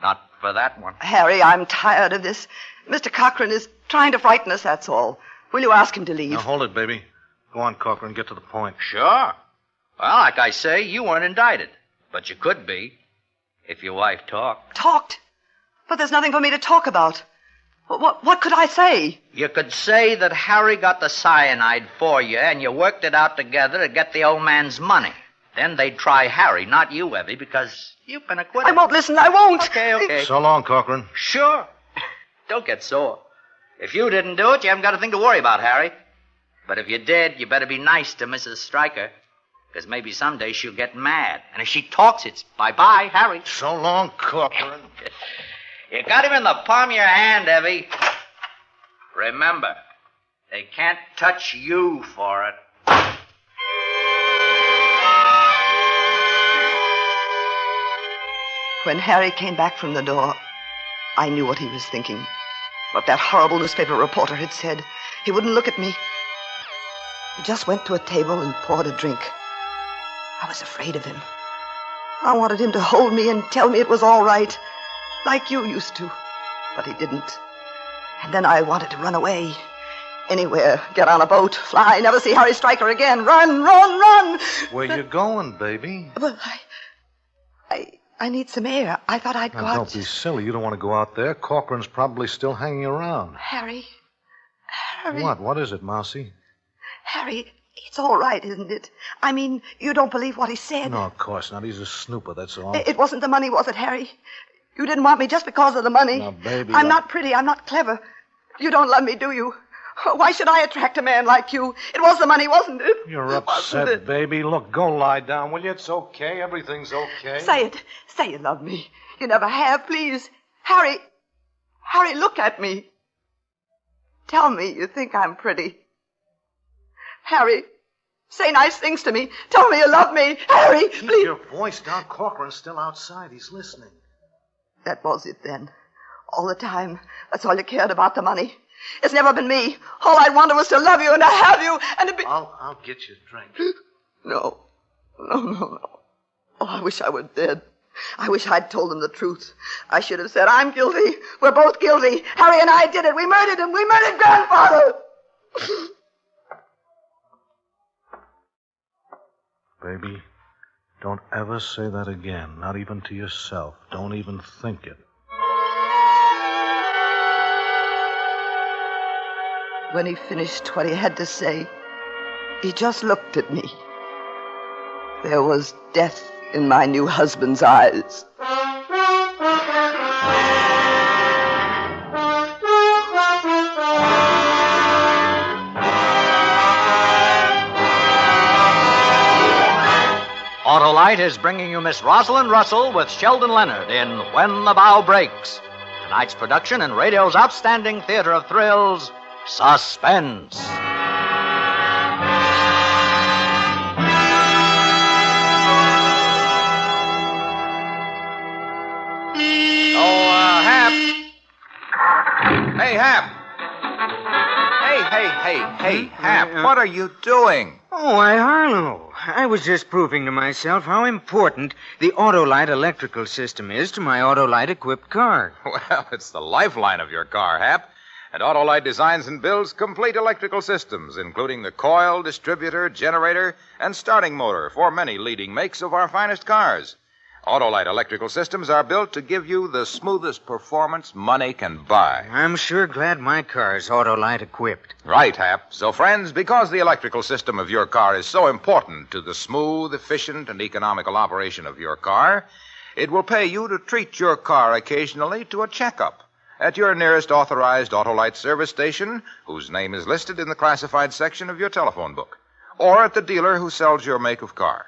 Not for that one. Harry, I'm tired of this. Mr. Cochran is trying to frighten us, that's all. Will you ask him to leave? Now, hold it, baby. Go on, Cochran, get to the point. Sure. Well, like I say, you weren't indicted. But you could be, if your wife talked. Talked? But there's nothing for me to talk about. What could I say? You could say that Harry got the cyanide for you, and you worked it out together to get the old man's money. Then they'd try Harry, not you, Evie, because you've been acquitted. I won't listen, I won't. Okay. So long, Cochran. Sure. Don't get sore. If you didn't do it, you haven't got a thing to worry about, Harry. But if you did, you better be nice to Mrs. Stryker, because maybe someday she'll get mad. And if she talks, it's bye-bye, Harry. So long, Cochran. You got him in the palm of your hand, Evie. Remember, they can't touch you for it. When Harry came back from the door, I knew what he was thinking. What that horrible newspaper reporter had said. He wouldn't look at me. He just went to a table and poured a drink. I was afraid of him. I wanted him to hold me and tell me it was all right, like you used to. But he didn't. And then I wanted to run away. Anywhere. Get on a boat, fly, never see Harry Stryker again. Run, run, run! Where you going, baby? Well, I need some air. I thought I'd go Now, out. don't be silly. You don't want to go out there. Cochran's probably still hanging around. Harry. What? What is it, Mousie? Harry, it's all right, isn't it? I mean, you don't believe what he said. No, of course not. He's a snooper, that's all. It wasn't the money, was it, Harry? You didn't want me just because of the money. Now, baby... I'm not pretty. I'm not clever. You don't love me, do you? Why should I attract a man like you? It was the money, wasn't it? You're upset, baby. Look, go lie down, will you? It's okay. Everything's okay. Say it. Say you love me. You never have, please. Harry, look at me. Tell me you think I'm pretty. Harry, say nice things to me. Tell me you love me. Harry, Keep please. your voice down. Cochran's still outside. He's listening. That was it then. All the time. That's all you cared about, the money. It's never been me. All I wanted was to love you and to have you and to be... I'll get you a drink. No. Oh, I wish I were dead. I wish I'd told them the truth. I should have said, I'm guilty. We're both guilty. Harry and I did it. We murdered him. We murdered Grandfather. Baby, don't ever say that again. Not even to yourself. Don't even think it. When he finished what he had to say, he just looked at me. There was death in my new husband's eyes. Autolite is bringing you Miss Rosalind Russell with Sheldon Leonard in When the Bow Breaks. Tonight's production in radio's outstanding theater of thrills, Suspense. Hap. Hey, Hap. Hey, Hap, what are you doing? Oh, why, Harlow. I was just proving to myself how important the Autolite electrical system is to my Autolite-equipped car. Well, it's the lifeline of your car, Hap. And Autolite designs and builds complete electrical systems, including the coil, distributor, generator, and starting motor for many leading makes of our finest cars. Autolite electrical systems are built to give you the smoothest performance money can buy. I'm sure glad my car's Autolite-equipped. Right, Hap. So, friends, because the electrical system of your car is so important to the smooth, efficient, and economical operation of your car, it will pay you to treat your car occasionally to a checkup at your nearest authorized Autolite service station, whose name is listed in the classified section of your telephone book, or at the dealer who sells your make of car.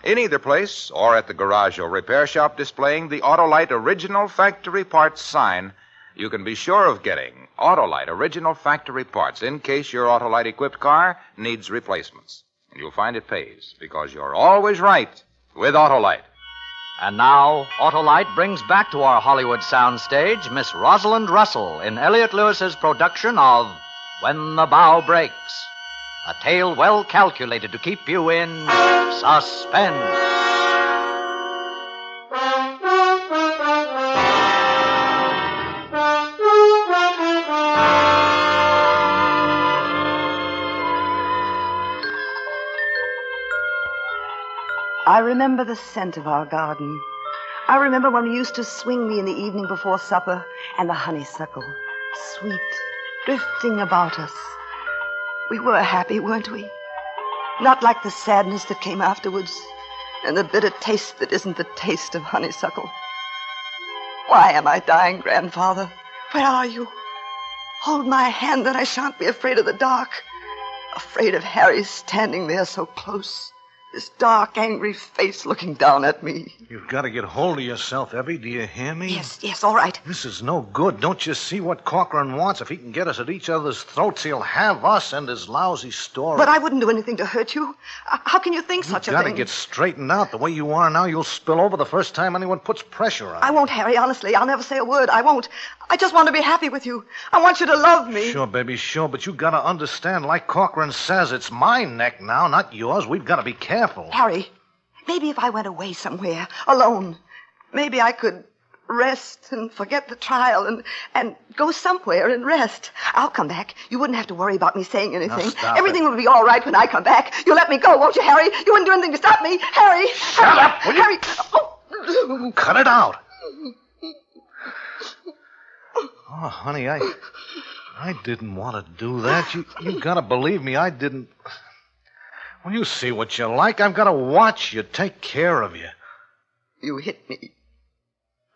In either place, or at the garage or repair shop displaying the Autolite Original Factory Parts sign, you can be sure of getting Autolite Original Factory Parts in case your Autolite-equipped car needs replacements. You'll find it pays, because you're always right with Autolite. And now, Autolite brings back to our Hollywood soundstage Miss Rosalind Russell in Elliot Lewis's production of When the Bow Breaks, a tale well calculated to keep you in suspense. I remember the scent of our garden. I remember when we used to swing me in the evening before supper, and the honeysuckle, sweet, drifting about us. We were happy, weren't we? Not like the sadness that came afterwards, and the bitter taste that isn't the taste of honeysuckle. Why am I dying, Grandfather? Where are you? Hold my hand, then I shan't be afraid of the dark. Afraid of Harry standing there so close. This dark, angry face looking down at me. You've got to get hold of yourself, Evie. Do you hear me? Yes, all right. This is no good. Don't you see what Corcoran wants? If he can get us at each other's throats, he'll have us and his lousy story. But I wouldn't do anything to hurt you. How can you think such a thing? You've got to get straightened out. The way you are now, you'll spill over the first time anyone puts pressure on you. I won't, Harry, honestly. I'll never say a word. I won't. I just want to be happy with you. I want you to love me. Sure, baby, sure. But you got to understand, like Corcoran says, it's my neck now, not yours. We've got to be careful. Harry, maybe if I went away somewhere, alone, maybe I could rest and forget the trial and go somewhere and rest. I'll come back. You wouldn't have to worry about me saying anything. Now stop Everything will be all right when I come back. You'll let me go, won't you, Harry? You wouldn't do anything to stop me. Harry! Shut up, will you? Harry! Oh. Cut it out. Oh, honey, I didn't want to do that. You got to believe me, I didn't. When you see what you're like, I've got to watch you, take care of you. You hit me.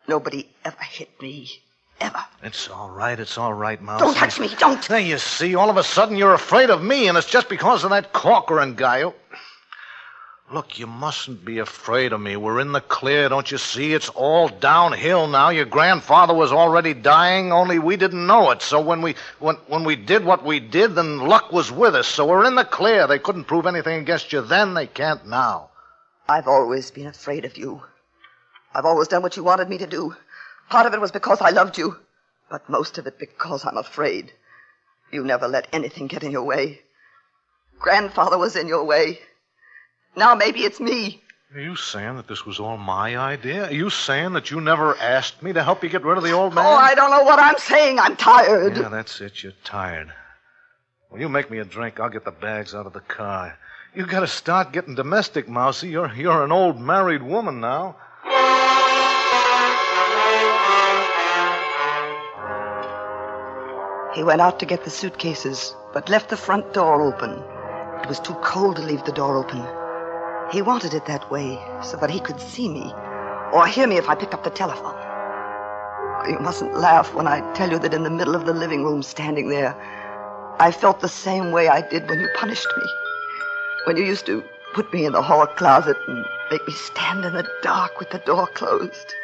Nobody ever hit me. Ever. It's all right, Mouse. Don't touch me, don't. There, you see, all of a sudden you're afraid of me, and it's just because of that Corcoran guy. Look, you mustn't be afraid of me. We're in the clear, don't you see? It's all downhill now. Your grandfather was already dying, only we didn't know it. So when we did what we did, then luck was with us. So we're in the clear. They couldn't prove anything against you then. They can't now. I've always been afraid of you. I've always done what you wanted me to do. Part of it was because I loved you, but most of it because I'm afraid. You never let anything get in your way. Grandfather was in your way. Now maybe it's me. Are you saying that this was all my idea? Are you saying that you never asked me to help you get rid of the old man? Oh, I don't know what I'm saying. I'm tired. Yeah, that's it. You're tired. Well, you make me a drink. I'll get the bags out of the car. You got to start getting domestic, Mousie. You're an old married woman now. He went out to get the suitcases, but left the front door open. It was too cold to leave the door open. He wanted it that way, so that he could see me, or hear me if I picked up the telephone. You mustn't laugh when I tell you that in the middle of the living room, standing there, I felt the same way I did when you punished me. When you used to put me in the hall closet and make me stand in the dark with the door closed.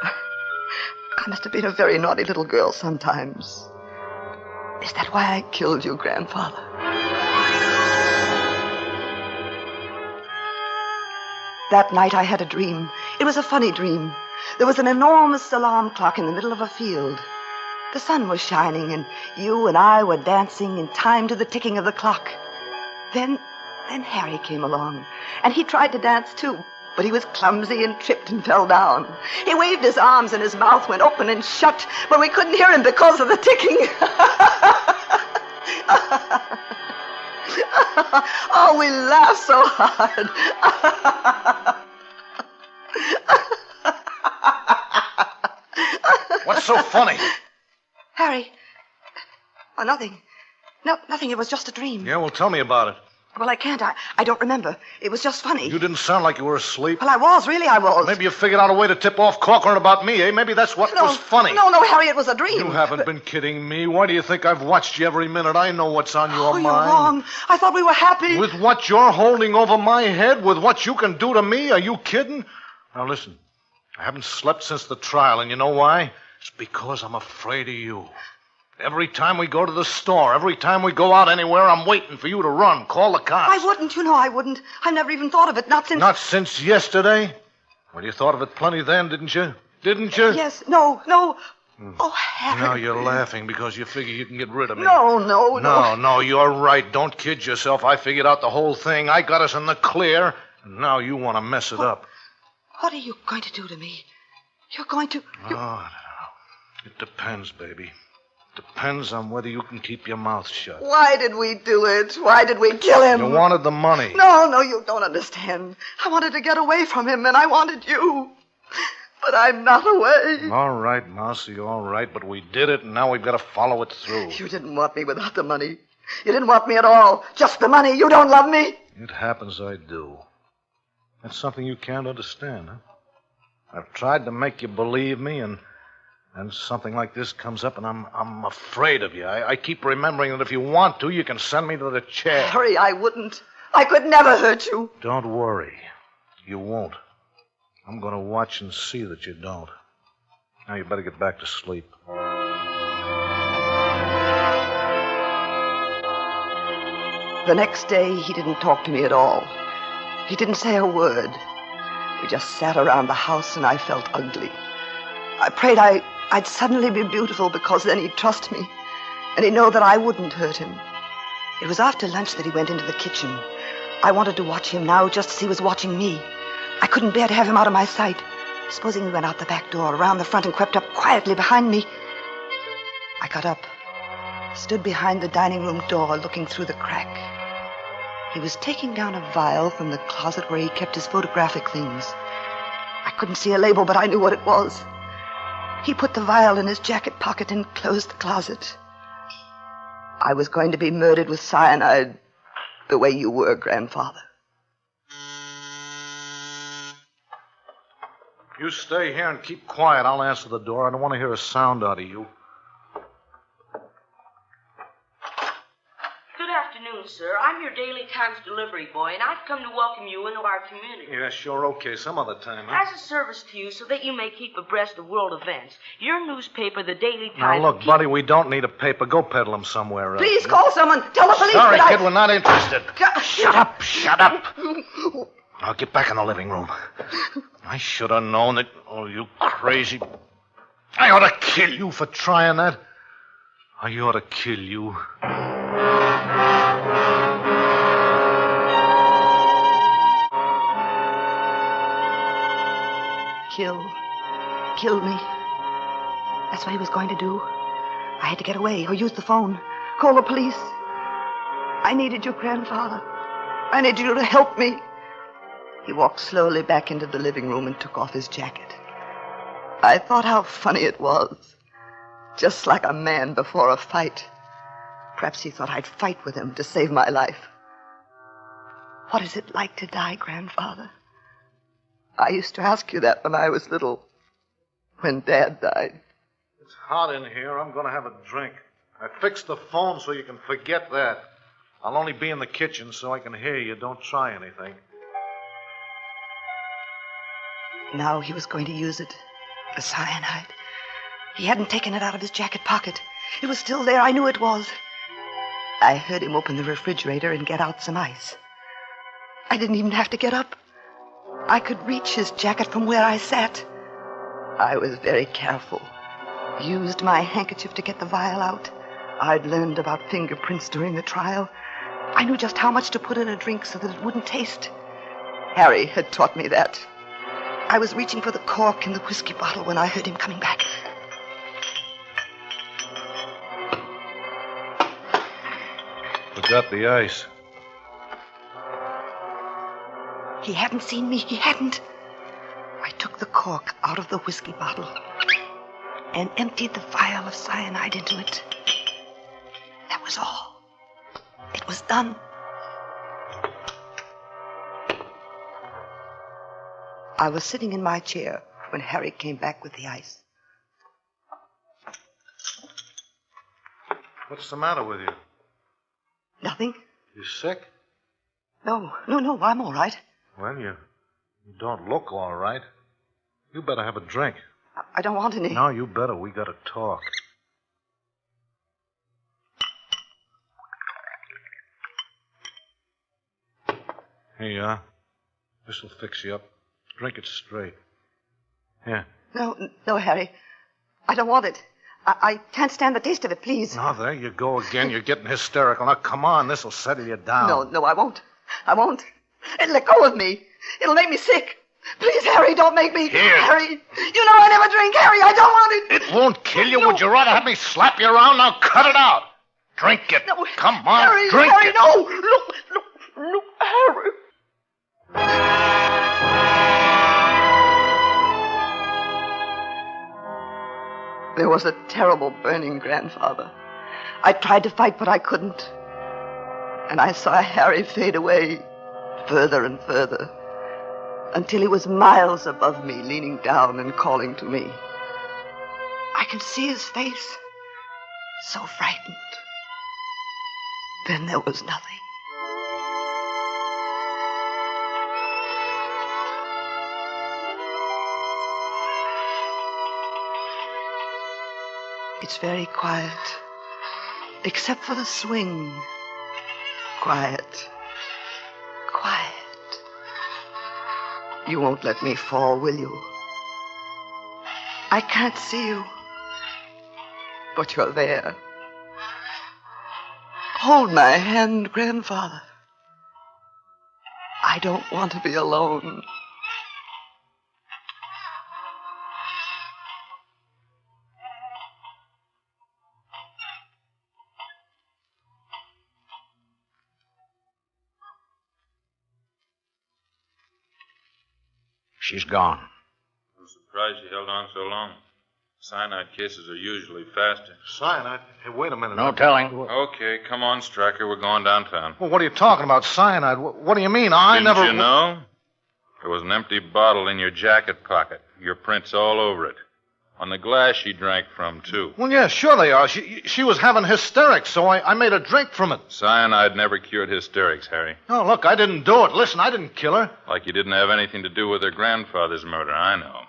I must have been a very naughty little girl sometimes. Is that why I killed you, Grandfather? That night I had a dream. It was a funny dream. There was an enormous alarm clock in the middle of a field. The sun was shining, and you and I were dancing in time to the ticking of the clock. Then Harry came along, and he tried to dance too, but he was clumsy and tripped and fell down. He waved his arms, and his mouth went open and shut, but we couldn't hear him because of the ticking. Oh, we laughed so hard. What's so funny? Harry. Oh, nothing. No, nothing. It was just a dream. Yeah, well, tell me about it. Well, I can't. I don't remember. It was just funny. You didn't sound like you were asleep. Well, I was. Really, I was. Maybe you figured out a way to tip off Corcoran about me, eh? Maybe that's what was funny. No, Harry, it was a dream. You haven't been kidding me. Why do you think I've watched you every minute? I know what's on your mind. You're wrong. I thought we were happy. With what you're holding over my head? With what you can do to me? Are you kidding? Now, listen. I haven't slept since the trial, and you know why? It's because I'm afraid of you. Every time we go to the store, every time we go out anywhere, I'm waiting for you to run. Call the cops. I wouldn't. You know I wouldn't. I've never even thought of it. Not since... Not since yesterday? Well, you thought of it plenty then, didn't you? Didn't you? Yes. No. Oh, Harry. Now you're laughing because you figure you can get rid of me. No, you're right. Don't kid yourself. I figured out the whole thing. I got us in the clear, and now you want to mess it up. What are you going to do to me? You're going to... Oh, I don't know. It depends, baby. Depends on whether you can keep your mouth shut. Why did we do it? Why did we kill him? You wanted the money. No, you don't understand. I wanted to get away from him, and I wanted you. But I'm not away. All right, Mousy, all right. But we did it, and now we've got to follow it through. You didn't want me without the money. You didn't want me at all. Just the money. You don't love me. It happens I do. That's something you can't understand, huh? I've tried to make you believe me, and something like this comes up, and I'm afraid of you. I keep remembering that if you want to, you can send me to the chair. Harry, I wouldn't. I could never hurt you. Don't worry. You won't. I'm going to watch and see that you don't. Now you better get back to sleep. The next day, he didn't talk to me at all. He didn't say a word. We just sat around the house, and I felt ugly. I prayed I'd suddenly be beautiful, because then he'd trust me, and he'd know that I wouldn't hurt him. It was after lunch that he went into the kitchen. I wanted to watch him now just as he was watching me. I couldn't bear to have him out of my sight. Supposing he went out the back door, around the front, and crept up quietly behind me. I got up, stood behind the dining room door, looking through the crack. He was taking down a vial from the closet where he kept his photographic things. I couldn't see a label, but I knew what it was. He put the vial in his jacket pocket and closed the closet. I was going to be murdered with cyanide the way you were, Grandfather. You stay here and keep quiet. I'll answer the door. I don't want to hear a sound out of you. Good afternoon, sir. I'm your Daily Times delivery boy, and I've come to welcome you into our community. Yeah, sure, okay. Some other time, huh? As a service to you, so that you may keep abreast of world events, your newspaper, the Daily Now, Times... look, buddy, we don't need a paper. Go peddle them somewhere else. Please call someone. Tell the police Sorry, that kid, we're not interested. Shut up, shut up. Now, get back in the living room. I should have known that... Oh, you crazy... I ought to kill you for trying that. I ought to kill you. Kill me. That's what he was going to do. I had to get away or use the phone. Call the police. I needed you, Grandfather. I needed you to help me. He walked slowly back into the living room and took off his jacket. I thought how funny it was. Just like a man before a fight. Perhaps he thought I'd fight with him to save my life. What is it like to die, Grandfather? I used to ask you that when I was little. When Dad died. It's hot in here. I'm going to have a drink. I fixed the phone so you can forget that. I'll only be in the kitchen so I can hear you. Don't try anything. Now he was going to use it. The cyanide. He hadn't taken it out of his jacket pocket. It was still there. I knew it was. I heard him open the refrigerator and get out some ice. I didn't even have to get up. I could reach his jacket from where I sat. I was very careful. Used my handkerchief to get the vial out. I'd learned about fingerprints during the trial. I knew just how much to put in a drink so that it wouldn't taste. Harry had taught me that. I was reaching for the cork in the whiskey bottle when I heard him coming back. Forgot the ice. He hadn't seen me. He hadn't. I took the cork out of the whiskey bottle and emptied the vial of cyanide into it. That was all. It was done. I was sitting in my chair when Harry came back with the ice. What's the matter with you? Nothing? You sick? No, I'm all right. Well, you don't look all right. You better have a drink. I don't want any. No, you better. We gotta talk. Here you are. This'll fix you up. Drink it straight. Here. No, Harry. I don't want it. I can't stand the taste of it, please. Now, there you go again. You're getting hysterical. Now, come on. This'll settle you down. No, I won't. I won't. Let go of me. It'll make me sick. Please, Harry, don't make me. Here. Harry, you know I never drink. Harry, I don't want it. It won't kill you. No. Would you rather have me slap you around? Now, cut it out. Drink it. No. Come on, Harry, drink Harry, it. No. Look, Harry. There was a terrible burning, Grandfather. I tried to fight, but I couldn't. And I saw Harry fade away, further and further, until he was miles above me, leaning down and calling to me. I could see his face, so frightened. Then there was nothing. It's very quiet, except for the swing. Quiet. You won't let me fall, will you? I can't see you, but you're there. Hold my hand, Grandfather. I don't want to be alone. She's gone. I'm surprised you held on so long. Cyanide cases are usually faster. Cyanide? Hey, wait a minute. No telling. Okay, come on, Stryker. We're going downtown. Well, what are you talking about? Cyanide? What do you mean? Didn't you know? There was an empty bottle in your jacket pocket. Your print's all over it. On the glass she drank from, too. Well, yeah, sure they are. She was having hysterics, so I made her drink from it. Cyanide never cured hysterics, Harry. Oh, look, I didn't do it. Listen, I didn't kill her. Like you didn't have anything to do with her grandfather's murder, I know.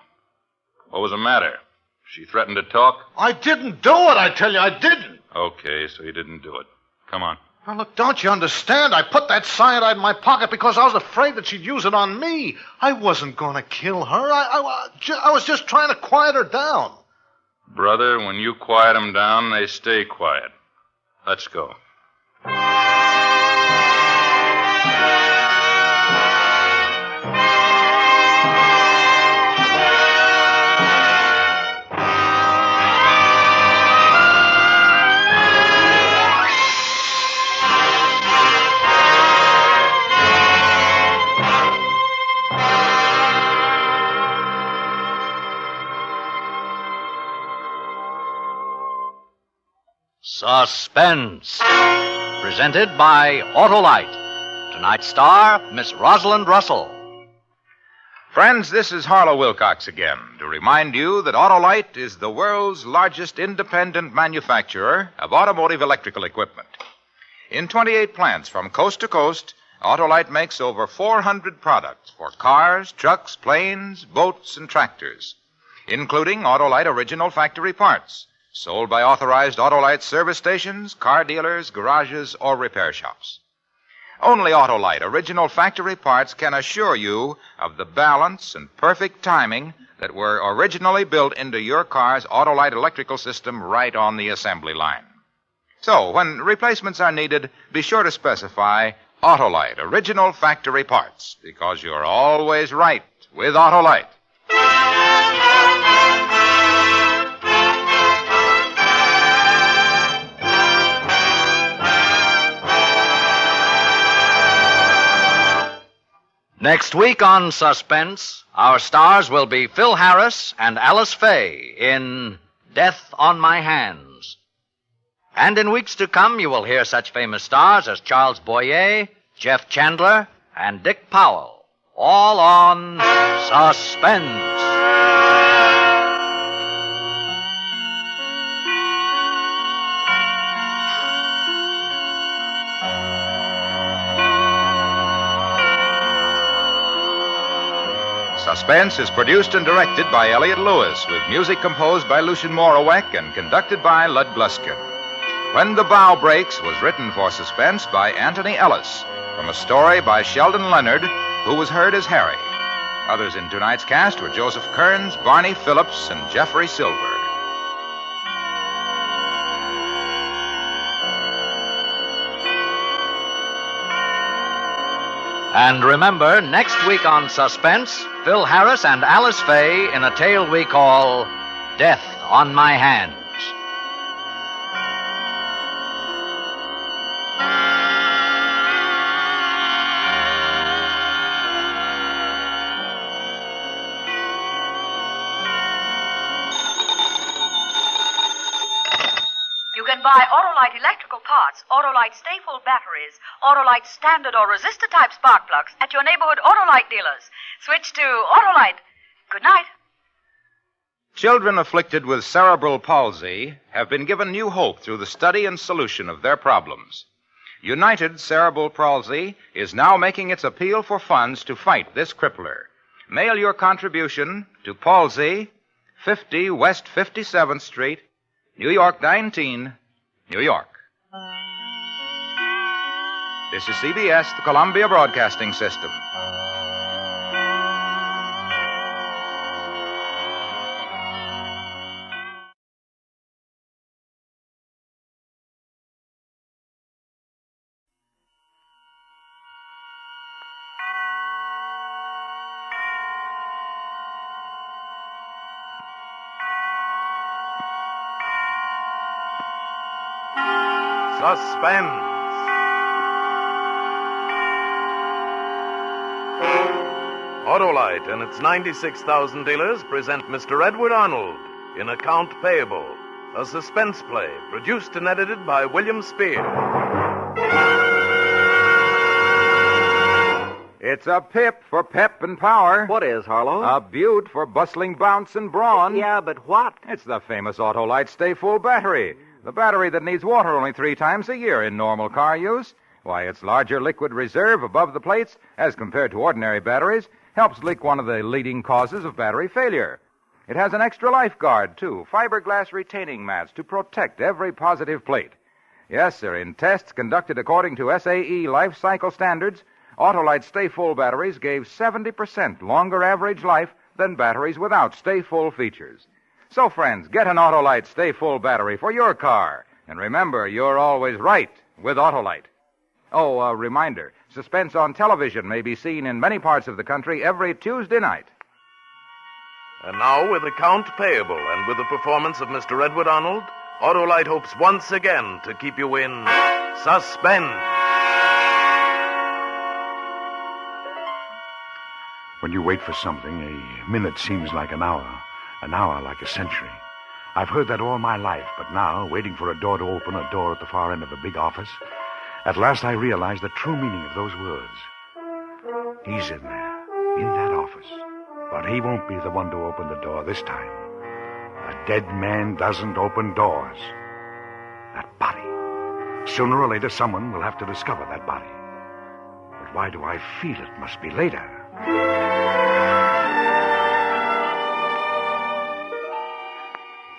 What was the matter? She threatened to talk? I didn't do it, I tell you, I didn't. Okay, so you didn't do it. Come on. Now, look, don't you understand? I put that cyanide in my pocket because I was afraid that she'd use it on me. I wasn't going to kill her. I was just trying to quiet her down. Brother, when you quiet them down, they stay quiet. Let's go. Suspense. Presented by Autolite. Tonight's star, Miss Rosalind Russell. Friends, this is Harlow Wilcox again to remind you that Autolite is the world's largest independent manufacturer of automotive electrical equipment. In 28 plants from coast to coast, Autolite makes over 400 products for cars, trucks, planes, boats, and tractors, including Autolite original factory parts, sold by authorized Autolite service stations, car dealers, garages, or repair shops. Only Autolite original factory parts can assure you of the balance and perfect timing that were originally built into your car's Autolite electrical system right on the assembly line. So, when replacements are needed, be sure to specify Autolite original factory parts, because you're always right with Autolite. Next week on Suspense, our stars will be Phil Harris and Alice Faye in Death on My Hands. And in weeks to come, you will hear such famous stars as Charles Boyer, Jeff Chandler, and Dick Powell, all on Suspense. Suspense is produced and directed by Elliott Lewis, with music composed by Lucien Morawek and conducted by Lud Gluskin. When the Bow Breaks was written for Suspense by Anthony Ellis, from a story by Sheldon Leonard, who was heard as Harry. Others in tonight's cast were Joseph Kearns, Barney Phillips, and Jeffrey Silver. And remember, next week on Suspense, Phil Harris and Alice Faye in a tale we call Death on My Hands. You can buy Autolite electrical parts, Autolite Stay-Full batteries, Autolite standard or resistor-type spark plugs at your neighborhood Autolite dealers. Switch to Autolite. Good night. Children afflicted with cerebral palsy have been given new hope through the study and solution of their problems. United Cerebral Palsy is now making its appeal for funds to fight this crippler. Mail your contribution to Palsy, 50 West 57th Street, New York 19, New York. This is CBS, the Columbia Broadcasting System. Suspense. Autolite and its 96,000 dealers present Mr. Edward Arnold in Account Payable, a suspense play produced and edited by William Spear. It's a pip for pep and power. What is, Harlow? A beaut for bustling bounce and brawn. Yeah, but what? It's the famous Autolite Stay Full battery. The battery that needs water only 3 times a year in normal car use. Why, its larger liquid reserve above the plates, as compared to ordinary batteries, helps leak one of the leading causes of battery failure. It has an extra lifeguard, too, fiberglass retaining mats to protect every positive plate. Yes, sir, in tests conducted according to SAE life cycle standards, Autolite Stay Full batteries gave 70% longer average life than batteries without Stay Full features. So, friends, get an Autolite Stay Full battery for your car. And remember, you're always right with Autolite. Oh, a reminder, Suspense on television may be seen in many parts of the country every Tuesday night. And now, with Account Payable and with the performance of Mr. Edward Arnold, Autolite hopes once again to keep you in suspense. When you wait for something, a minute seems like an hour like a century. I've heard that all my life, but now, waiting for a door to open, a door at the far end of a big office, at last I realize the true meaning of those words. He's in there, in that office, but he won't be the one to open the door this time. A dead man doesn't open doors. That body. Sooner or later, someone will have to discover that body. But why do I feel it must be later?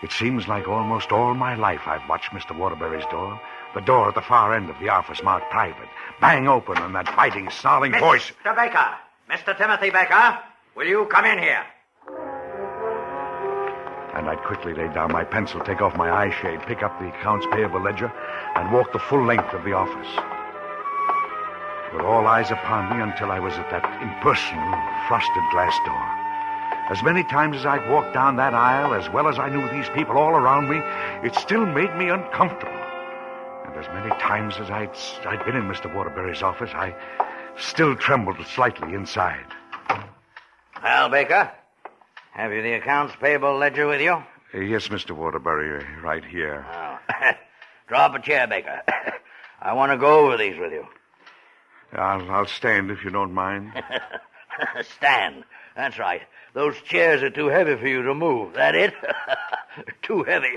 It seems like almost all my life I've watched Mr. Waterbury's door, the door at the far end of the office marked private, bang open and that biting, snarling voice. Mr. Baker! Mr. Timothy Baker! Will you come in here? And I'd quickly lay down my pencil, take off my eye shade, pick up the accounts payable ledger, and walk the full length of the office. With all eyes upon me until I was at that impersonal, frosted glass door. As many times as I'd walked down that aisle, as well as I knew these people all around me, it still made me uncomfortable. And as many times as I'd been in Mr. Waterbury's office, I still trembled slightly inside. Well, Baker, have you the accounts payable ledger with you? Yes, Mr. Waterbury, right here. Oh. Draw up a chair, Baker. I want to go over these with you. I'll stand if you don't mind. Stand. That's right. Those chairs are too heavy for you to move. That it? Too heavy.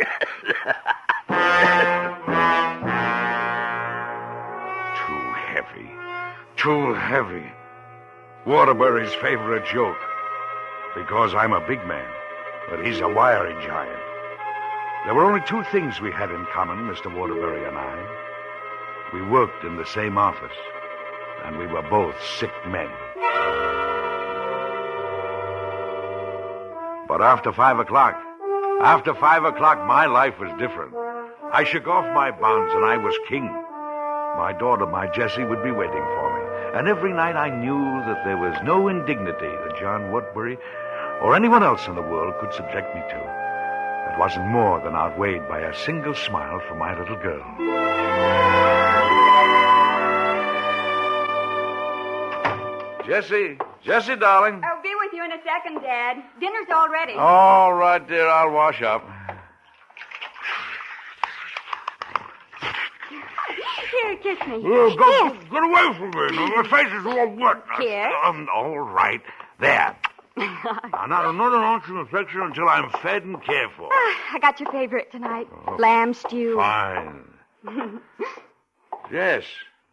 Too heavy. Waterbury's favorite joke. Because I'm a big man, but he's a wiry giant. There were only 2 things we had in common, Mr. Waterbury and I. We worked in the same office. and we were both sick men. But after 5 o'clock, my life was different. I shook off my bonds, and I was king. My daughter, my Jessie, would be waiting for me. And every night I knew that there was no indignity that John Woodbury or anyone else in the world could subject me to that wasn't more than outweighed by a single smile from my little girl. Jessie, darling. I'll be with you in a second, Dad. Dinner's all ready. All right, dear, I'll wash up. Here, kiss me. Get away from me. My face is all wet. Here. All right. There. Not another ounce of affection until I'm fed and cared for. I got your favorite tonight. Lamb stew. Fine. Yes.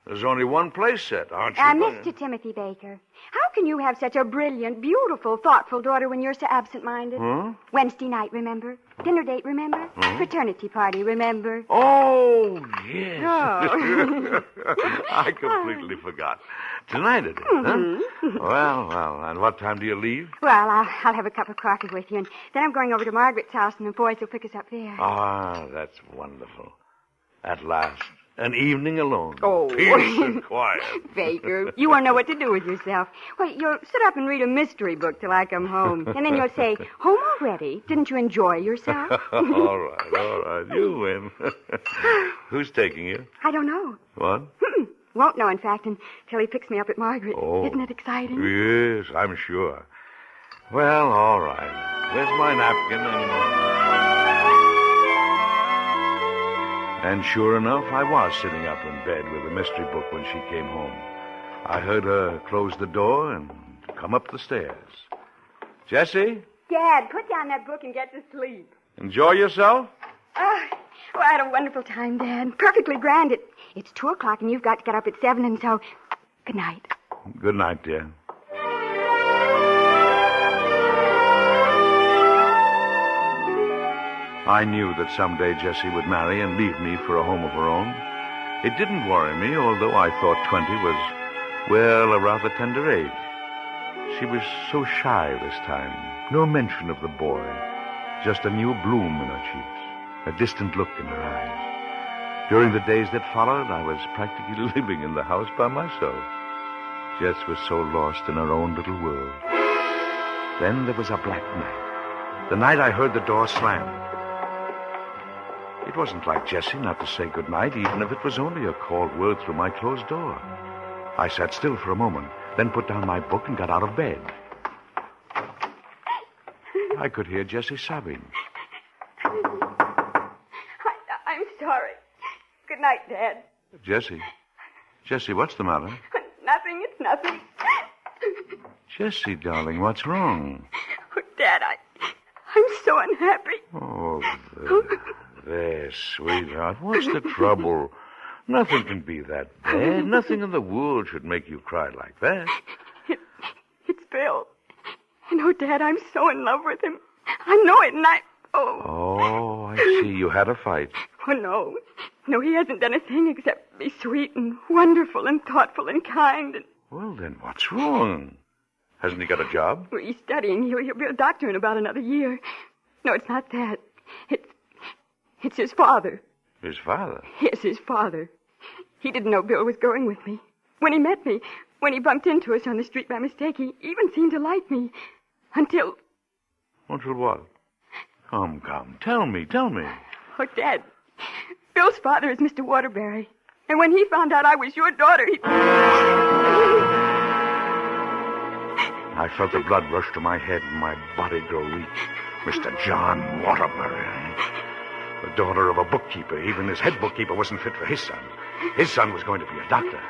There's only one place set, aren't you? Mr. Timothy Baker, how can you have such a brilliant, beautiful, thoughtful daughter when you're so absent-minded? Huh? Wednesday night, remember? Dinner date, remember? Huh? Fraternity party, remember? Oh, yes. Oh. I completely forgot. Tonight it is, huh? Well, and what time do you leave? Well, I'll have a cup of coffee with you, and then I'm going over to Margaret's house, and the boys will pick us up there. Ah, that's wonderful. At last. An evening alone. Oh. Peace and quiet. Baker, you won't know what to do with yourself. Well, you'll sit up and read a mystery book till I come home. And then you'll say, home already? Didn't you enjoy yourself? All right. You win. Who's taking you? I don't know. What? Won't know, in fact, until he picks me up at Margaret. Oh. Isn't it exciting? Yes, I'm sure. Well, all right. Where's my napkin And sure enough, I was sitting up in bed with a mystery book when she came home. I heard her close the door and come up the stairs. Jessie, Dad, put down that book and get to sleep. enjoy yourself? I had a wonderful time, Dad. Perfectly grand. It's 2 o'clock, and you've got to get up at 7, and so good night. Good night, dear. I knew that someday Jessie would marry and leave me for a home of her own. It didn't worry me, although I thought 20 was, well, a rather tender age. She was so shy this time. No mention of the boy. Just a new bloom in her cheeks. A distant look in her eyes. During the days that followed, I was practically living in the house by myself. Jess was so lost in her own little world. Then there was a black night. The night I heard the door slam. It wasn't like Jessie not to say good night, even if it was only a called word through my closed door. I sat still for a moment, then put down my book and got out of bed. I could hear Jessie sobbing. I'm sorry. Good night, Dad. Jessie, what's the matter? Nothing, it's nothing. Jessie, darling, what's wrong? Oh, Dad, I'm so unhappy. Oh, there, sweetheart. What's the trouble? Nothing can be that bad. Nothing in the world should make you cry like that. It's Bill. And oh, Dad, I'm so in love with him. I know it, and Oh, I see. You had a fight. Oh, no. No, he hasn't done a thing except be sweet and wonderful and thoughtful and kind. And Well, then what's wrong? Hasn't he got a job? well, he's studying. He'll be a doctor in about another year. No, it's not that. It's his father. His father? Yes, his father. He didn't know Bill was going with me. When he met me, when he bumped into us on the street by mistake, he even seemed to like me. Until... Until what? Come. Tell me. Oh, Dad, Bill's father is Mr. Waterbury. And when he found out I was your daughter, he... I felt the blood rush to my head and my body grow weak. Mr. John Waterbury. The daughter of a bookkeeper. Even his head bookkeeper wasn't fit for his son. His son was going to be a doctor.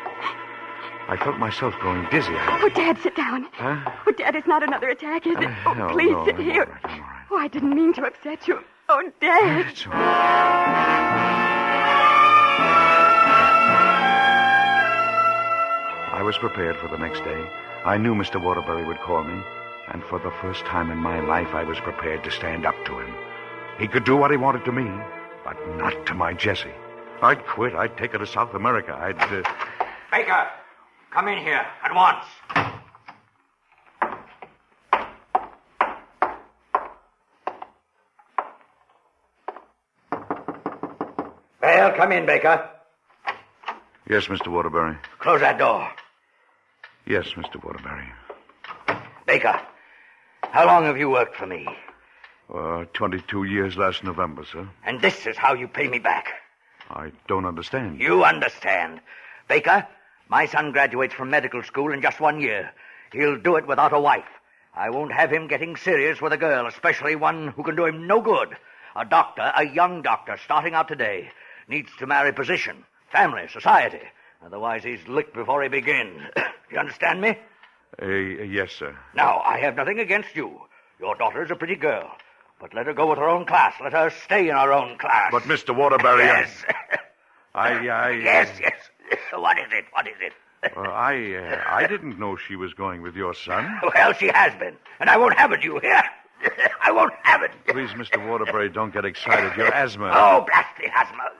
I felt myself growing dizzy. Oh, Dad, sit down. Huh? Oh, Dad, it's not another attack, is it? No, please no, sit I'm here. all right. Oh, I didn't mean to upset you. Oh, Dad. It's all right. I was prepared for the next day. I knew Mr. Waterbury would call me. And for the first time in my life, I was prepared to stand up to him. He could do what he wanted to me, but not to my Jessie. I'd quit. I'd take her to South America. Baker! Come in here at once. Well, come in, Baker. Yes, Mr. Waterbury. Close that door. Yes, Mr. Waterbury. Baker, how long have you worked for me? 22 years last November, sir. And this is how you pay me back. I don't understand. You understand. Baker, my son graduates from medical school in just 1 year. He'll do it without a wife. I won't have him getting serious with a girl, especially one who can do him no good. A doctor, a young doctor, starting out today, needs to marry position, family, society. Otherwise, he's licked before he begins. You understand me? Yes, sir. Now, I have nothing against you. Your daughter's a pretty girl. But let her go with her own class. Let her stay in her own class. But, Mr. Waterbury... Yes. Yes. What is it? What is it? I didn't know she was going with your son. Well, she has been. And I won't have it, you hear? I won't have it. Please, Mr. Waterbury, don't get excited. Your asthma... Oh, blast the asthma.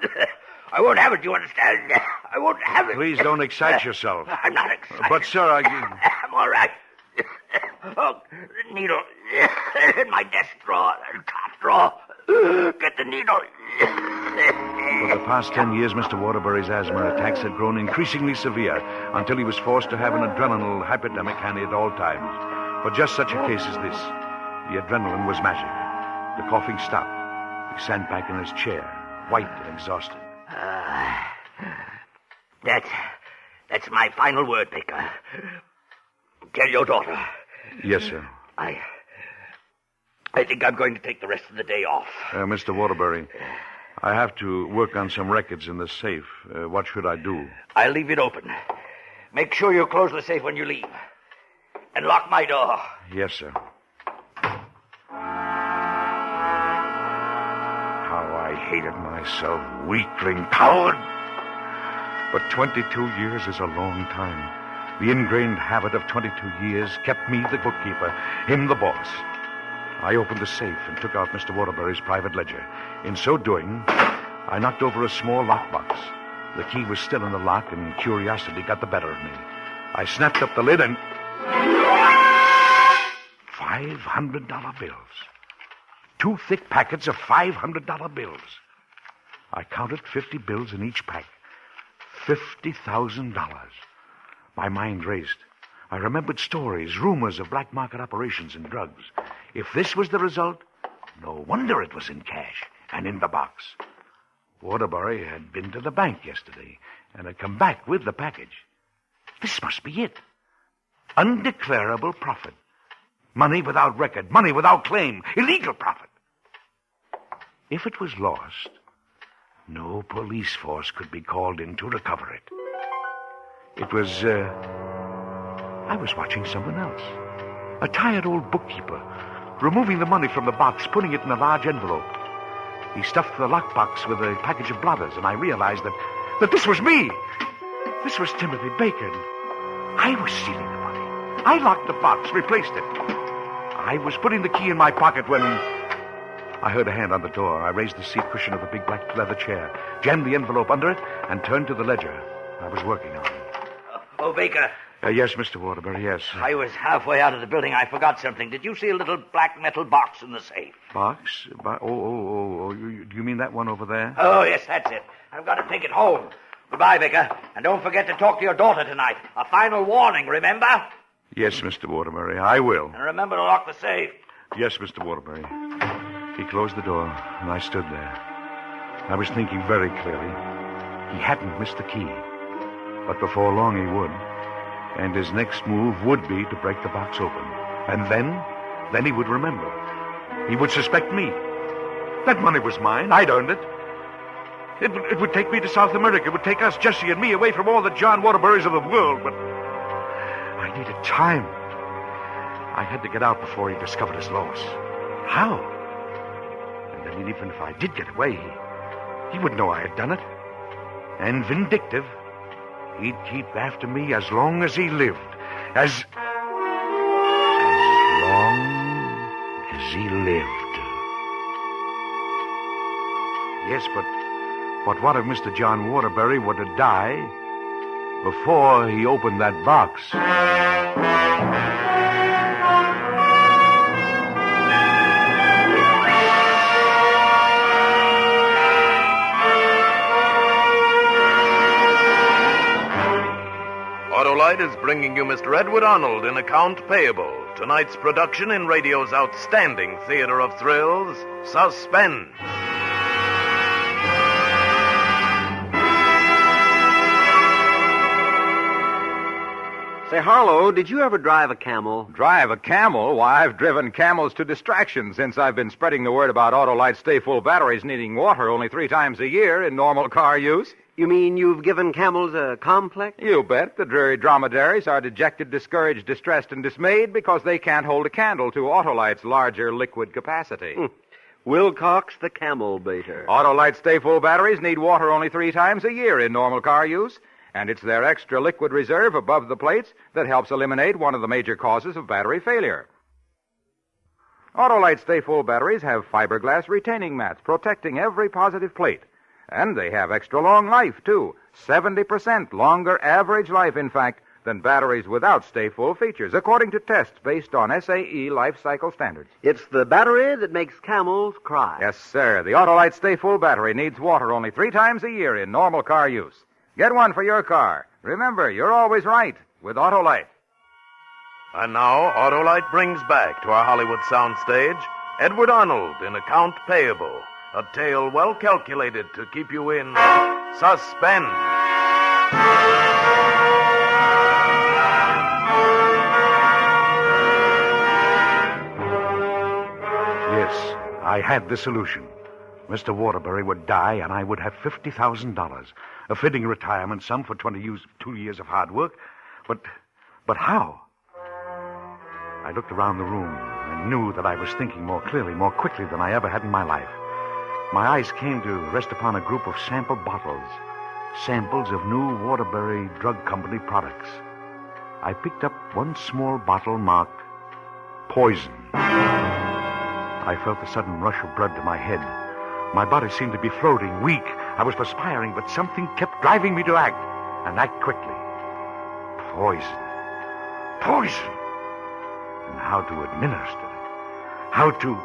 I won't have it, you understand? I won't have it. Please don't excite yourself. I'm not excited. But, sir, I'm all right. Oh, the needle in my desk drawer, top drawer. Get the needle. For the past 10 years, Mr. Waterbury's asthma attacks had grown increasingly severe until he was forced to have an adrenaline hypodermic handy at all times. For just such a case as this, the adrenaline was magic. The coughing stopped. He sank back in his chair, white and exhausted. That's my final word, Baker. Tell your daughter. Yes, sir. I think I'm going to take the rest of the day off. Mr. Waterbury, I have to work on some records in the safe. What should I do? I'll leave it open. Make sure you close the safe when you leave. And lock my door. Yes, sir. How I hated myself, weakling, coward. But 22 years is a long time. The ingrained habit of 22 years kept me the bookkeeper, him the boss. I opened the safe and took out Mr. Waterbury's private ledger. In so doing, I knocked over a small lockbox. The key was still in the lock, and curiosity got the better of me. I snapped up the lid and... $500 bills. 2 thick packets of $500 bills. I counted 50 bills in each pack. $50,000. My mind raced. I remembered stories, rumors of black market operations in drugs. If this was the result, no wonder it was in cash and in the box. Waterbury had been to the bank yesterday and had come back with the package. This must be it. Undeclarable profit. Money without record, money without claim, illegal profit. If it was lost, no police force could be called in to recover it. It was, I was watching someone else. A tired old bookkeeper, removing the money from the box, putting it in a large envelope. He stuffed the lockbox with a package of blotters, and I realized that this was me. This was Timothy Bacon. I was stealing the money. I locked the box, replaced it. I was putting the key in my pocket when I heard a hand on the door. I raised the seat cushion of the big black leather chair, jammed the envelope under it, and turned to the ledger I was working on. Oh, Baker. Yes, Mr. Waterbury, yes. I was halfway out of the building. I forgot something. Did you see a little black metal box in the safe? Box? You mean that one over there? Oh, yes, that's it. I've got to take it home. Goodbye, Baker. And don't forget to talk to your daughter tonight. A final warning, remember? Yes, Mr. Waterbury, I will. And remember to lock the safe. Yes, Mr. Waterbury. He closed the door, and I stood there. I was thinking very clearly. He hadn't missed the key. But before long he would. And his next move would be to break the box open. And then he would remember. He would suspect me. That money was mine. I'd earned it. It would take me to South America. It would take us, Jesse and me, away from all the John Waterburys of the world. But I needed time. I had to get out before he discovered his loss. How? And then even if I did get away, he would know I had done it. And vindictive, he'd keep after me as long as he lived. As long as he lived. Yes, but what if Mr. John Waterbury were to die before he opened that box. Autolite is bringing you Mr. Edward Arnold in Account Payable, tonight's production in radio's outstanding theater of thrills, Suspense. Say, Harlow, did you ever drive a camel? Drive a camel? Why, I've driven camels to distraction since I've been spreading the word about Autolite Stay Full batteries needing water only 3 times a year in normal car use. You mean you've given camels a complex? You bet. The Drury dromedaries are dejected, discouraged, distressed, and dismayed because they can't hold a candle to Autolite's larger liquid capacity. Wilcox the camel baiter. Autolite Stay Full batteries need water only 3 times a year in normal car use, and it's their extra liquid reserve above the plates that helps eliminate one of the major causes of battery failure. Autolite Stay Full batteries have fiberglass retaining mats protecting every positive plate. And they have extra long life, too. 70% longer average life, in fact, than batteries without Stay Full features, according to tests based on SAE life cycle standards. It's the battery that makes camels cry. Yes, sir. The Autolite Stay Full battery needs water only 3 times a year in normal car use. Get one for your car. Remember, you're always right with Autolite. And now, Autolite brings back to our Hollywood soundstage Edward Arnold in Account Payable, a tale well calculated to keep you in suspense. Yes, I had the solution. Mr. Waterbury would die, and I would have $50,000, a fitting retirement sum for 22 years of hard work. But how? I looked around the room and knew that I was thinking more clearly, more quickly than I ever had in my life. My eyes came to rest upon a group of sample bottles, samples of new Waterbury Drug Company products. I picked up one small bottle marked poison. I felt a sudden rush of blood to my head. My body seemed to be floating, weak. I was perspiring, but something kept driving me to act, and act quickly. Poison. Poison. And how to administer it. How to...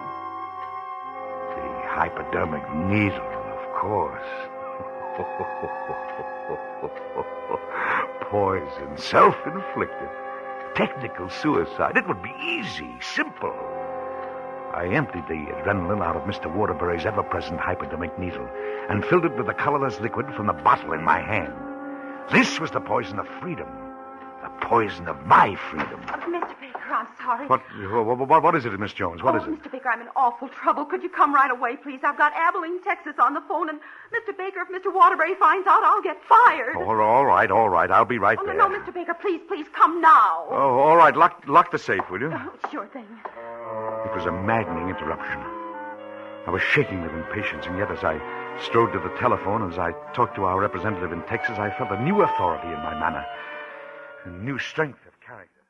The hypodermic needle, of course. Poison, self-inflicted. Technical suicide. It would be easy, simple. I emptied the adrenaline out of Mr. Waterbury's ever-present hypodermic needle and filled it with the colorless liquid from the bottle in my hand. This was the poison of freedom. The poison of my freedom. Mr. Baker, I'm sorry. What is it, Miss Jones? What is it? Mr. Baker, I'm in awful trouble. Could you come right away, please? I've got Abilene, Texas on the phone, and Mr. Baker, if Mr. Waterbury finds out, I'll get fired. All right. I'll be right there. No, Mr. Baker, please, come now. Oh, all right. Lock the safe, will you? Oh, sure thing. It was a maddening interruption. I was shaking with impatience, and yet as I strode to the telephone, as I talked to our representative in Texas, I felt a new authority in my manner, a new strength of character.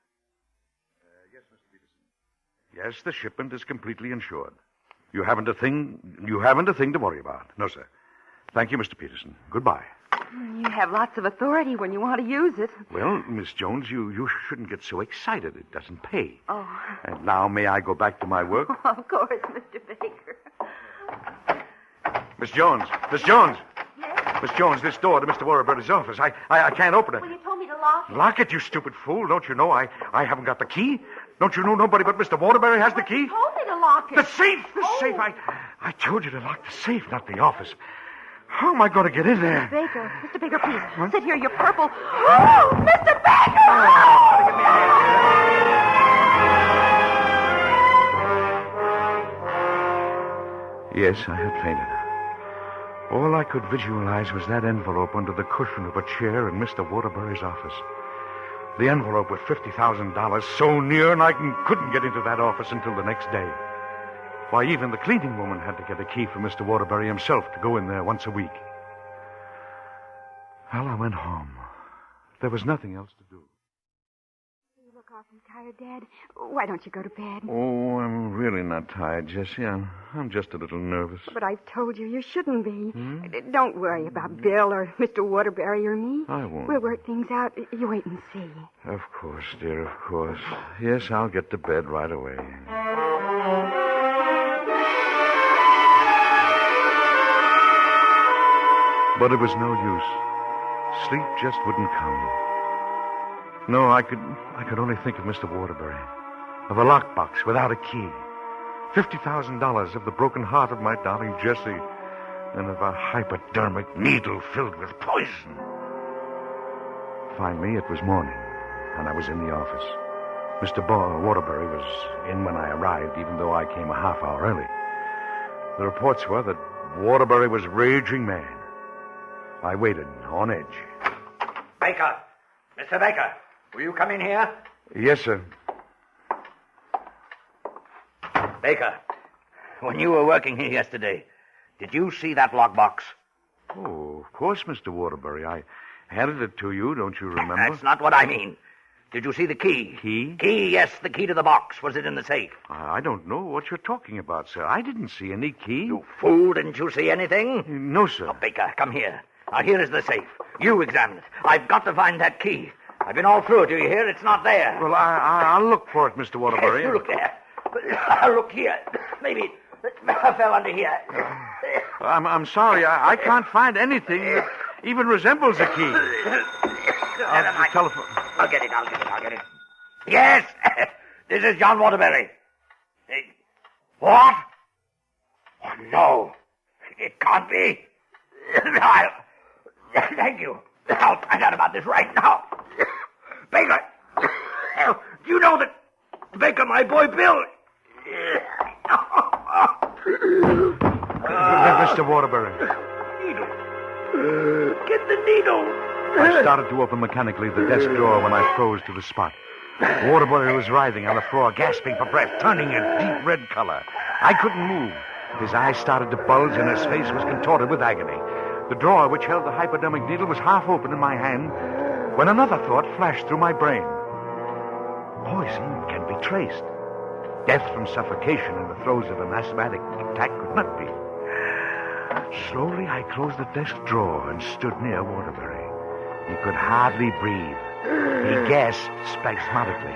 Yes, Mr. Peterson. Yes, the shipment is completely insured. You haven't a thing to worry about. No, sir. Thank you, Mr. Peterson. Goodbye. You have lots of authority when you want to use it. Well, Miss Jones, you shouldn't get so excited. It doesn't pay. Oh. And now may I go back to my work? Of course, Mr. Baker. Miss Jones! Yes? Miss Jones, this door to Mr. Waterbury's office. I can't open it. Well, you told me to lock it. Lock it, you stupid fool. Don't you know I haven't got the key? Don't you know nobody but Mr. Waterbury has the key? You told me to lock it. The safe! The safe! I told you to lock the safe, not the office. How am I going to get in there? Mr. Baker, please. Sit here. You're purple. Oh, Mr. Baker! Yes, I had fainted. All I could visualize was that envelope under the cushion of a chair in Mr. Waterbury's office. The envelope with $50,000 so near, and I couldn't get into that office until the next day. Why, even the cleaning woman had to get a key for Mr. Waterbury himself to go in there once a week. Well, I went home. There was nothing else to do. Look, awfully tired, Dad. Why don't you go to bed? Oh, I'm really not tired, Jessie. I'm just a little nervous. But I've told you shouldn't be. Don't worry about Bill or Mr. Waterbury or me. I won't. We'll work things out. You wait and see. Of course, dear, of course. Yes, I'll get to bed right away. But it was no use. Sleep just wouldn't come. No, I could only think of Mr. Waterbury, of a lockbox without a key, $50,000 of the broken heart of my darling Jessie, and of a hypodermic needle filled with poison. Finally, it was morning, and I was in the office. Mr. Waterbury was in when I arrived, even though I came a half hour early. The reports were that Waterbury was raging mad. I waited, on edge. Baker! Mr. Baker! Will you come in here? Yes, sir. Baker, when you were working here yesterday, did you see that lockbox? Oh, of course, Mr. Waterbury. I handed it to you, don't you remember? That's not what I mean. Did you see the key? Key? Key, yes, the key to the box. Was it in the safe? I don't know what you're talking about, sir. I didn't see any key. You fool, didn't you see anything? No, sir. Oh, Baker, come here. Now, here is the safe. You examine it. I've got to find that key. I've been all through it, do you hear? It's not there. Well, I'll look for it, Mr. Waterbury. Yes, you look there. I'll look here. Maybe it fell under here. I'm sorry. I can't find anything that even resembles a key. Telephone. I'll get it. Yes! This is John Waterbury. What? Oh, no. It can't be. Thank you. I'll find out about this right now. Baker! Do you know that Baker, my boy Bill... Mr. Waterbury. Needle. Get the needle. I started to open mechanically the desk drawer when I froze to the spot. Waterbury was writhing on the floor, gasping for breath, turning a deep red color. I couldn't move. His eyes started to bulge, and his face was contorted with agony. The drawer which held the hypodermic needle was half open in my hand when another thought flashed through my brain. Poison can be traced. Death from suffocation in the throes of an asthmatic attack could not be. Slowly, I closed the desk drawer and stood near Waterbury. He could hardly breathe. He gasped spasmodically.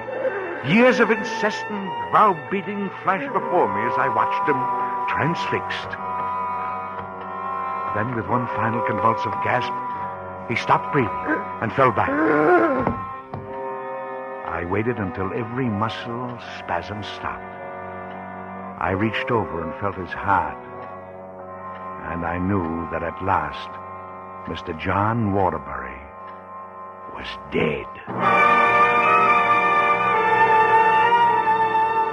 Years of incessant, brow-beating flashed before me as I watched him transfixed. Then, with one final convulsive gasp, he stopped breathing and fell back. I waited until every muscle spasm stopped. I reached over and felt his heart, and I knew that at last Mr. John Waterbury was dead.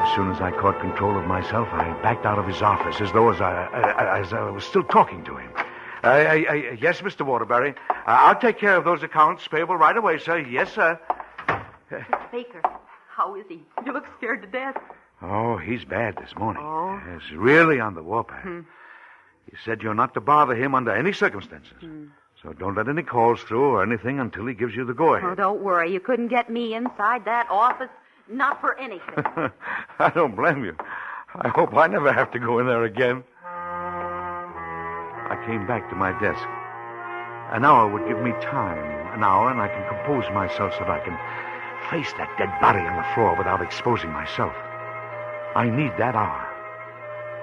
As soon as I caught control of myself, I backed out of his office as though as I was still talking to him. Yes, Mr. Waterbury. I'll take care of those accounts payable right away, sir. Yes, sir. Mr. Baker, how is he? You look scared to death. Oh, he's bad this morning. Oh? He's really on the warpath. He said you're not to bother him under any circumstances. So don't let any calls through or anything until he gives you the go-ahead. Oh, don't worry. You couldn't get me inside that office. Not for anything. I don't blame you. I hope I never have to go in there again. I came back to my desk. An hour would give me time. An hour, and I can compose myself so that I can face that dead body on the floor without exposing myself. I need that hour.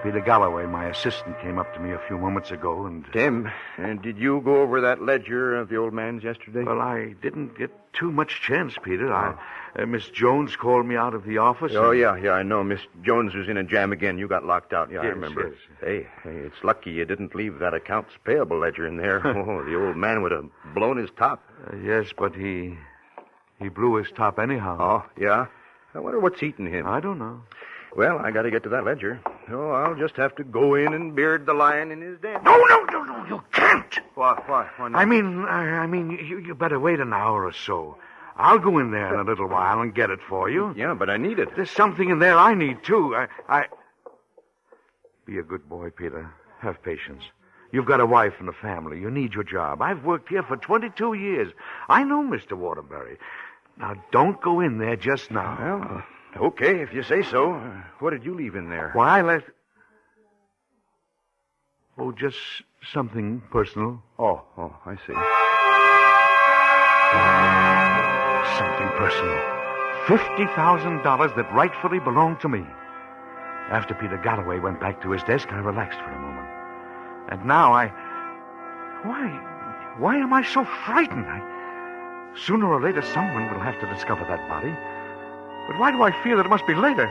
Peter Galloway, my assistant, came up to me a few moments ago and... Tim, did you go over that ledger of the old man's yesterday? Well, I didn't get too much chance, Peter. Miss Jones called me out of the office. Oh, yeah, I know. Miss Jones was in a jam again. You got locked out. Yeah, I Yes, remember. yes. Hey, it's lucky you didn't leave that accounts payable ledger in there. Oh, the old man would have blown his top. Yes, but he blew his top anyhow. Oh, yeah? I wonder what's eating him. I don't know. Well, I got to get to that ledger. Oh, I'll just have to go in and beard the lion in his den. No, you can't. Why not? I mean, you better wait an hour or so. I'll go in there in a little while and get it for you. Yeah, but I need it. There's something in there I need, too. Be a good boy, Peter. Have patience. You've got a wife and a family. You need your job. I've worked here for 22 years. I know Mr. Waterbury. Now, don't go in there just now. Well, okay, if you say so. What did you leave in there? Why, I left... Oh, just something personal. Oh, I see. Something personal. $50,000 that rightfully belonged to me. After Peter Galloway went back to his desk, I relaxed for a moment. And now Why am I so frightened? Sooner or later, someone will have to discover that body. But why do I feel that it must be later?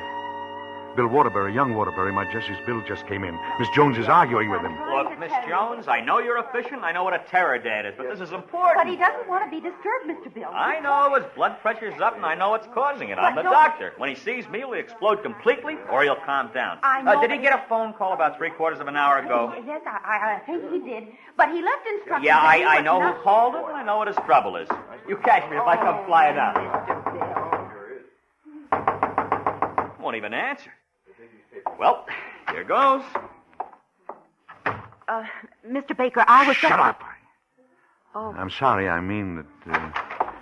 Bill Waterbury, young Waterbury, my Jesse's bill just came in. Miss Jones is arguing with him. Look, Miss Jones, I know you're efficient. I know what a terror dad is, but this is important. But he doesn't want to be disturbed, Mr. Bill. I know his blood pressure's up, and I know what's causing it. I'm the doctor. When he sees me, he'll explode completely, or he'll calm down. I know. Did he get a phone call about 3/4 of an hour ago? Yes, I think he did. But he left instructions. Yeah, I know who called him, and I know what his trouble is. You catch me if I come flying out. Won't even answer. Well, here goes. Mr. Baker, I was... Shut up. Oh. I'm sorry, I mean that...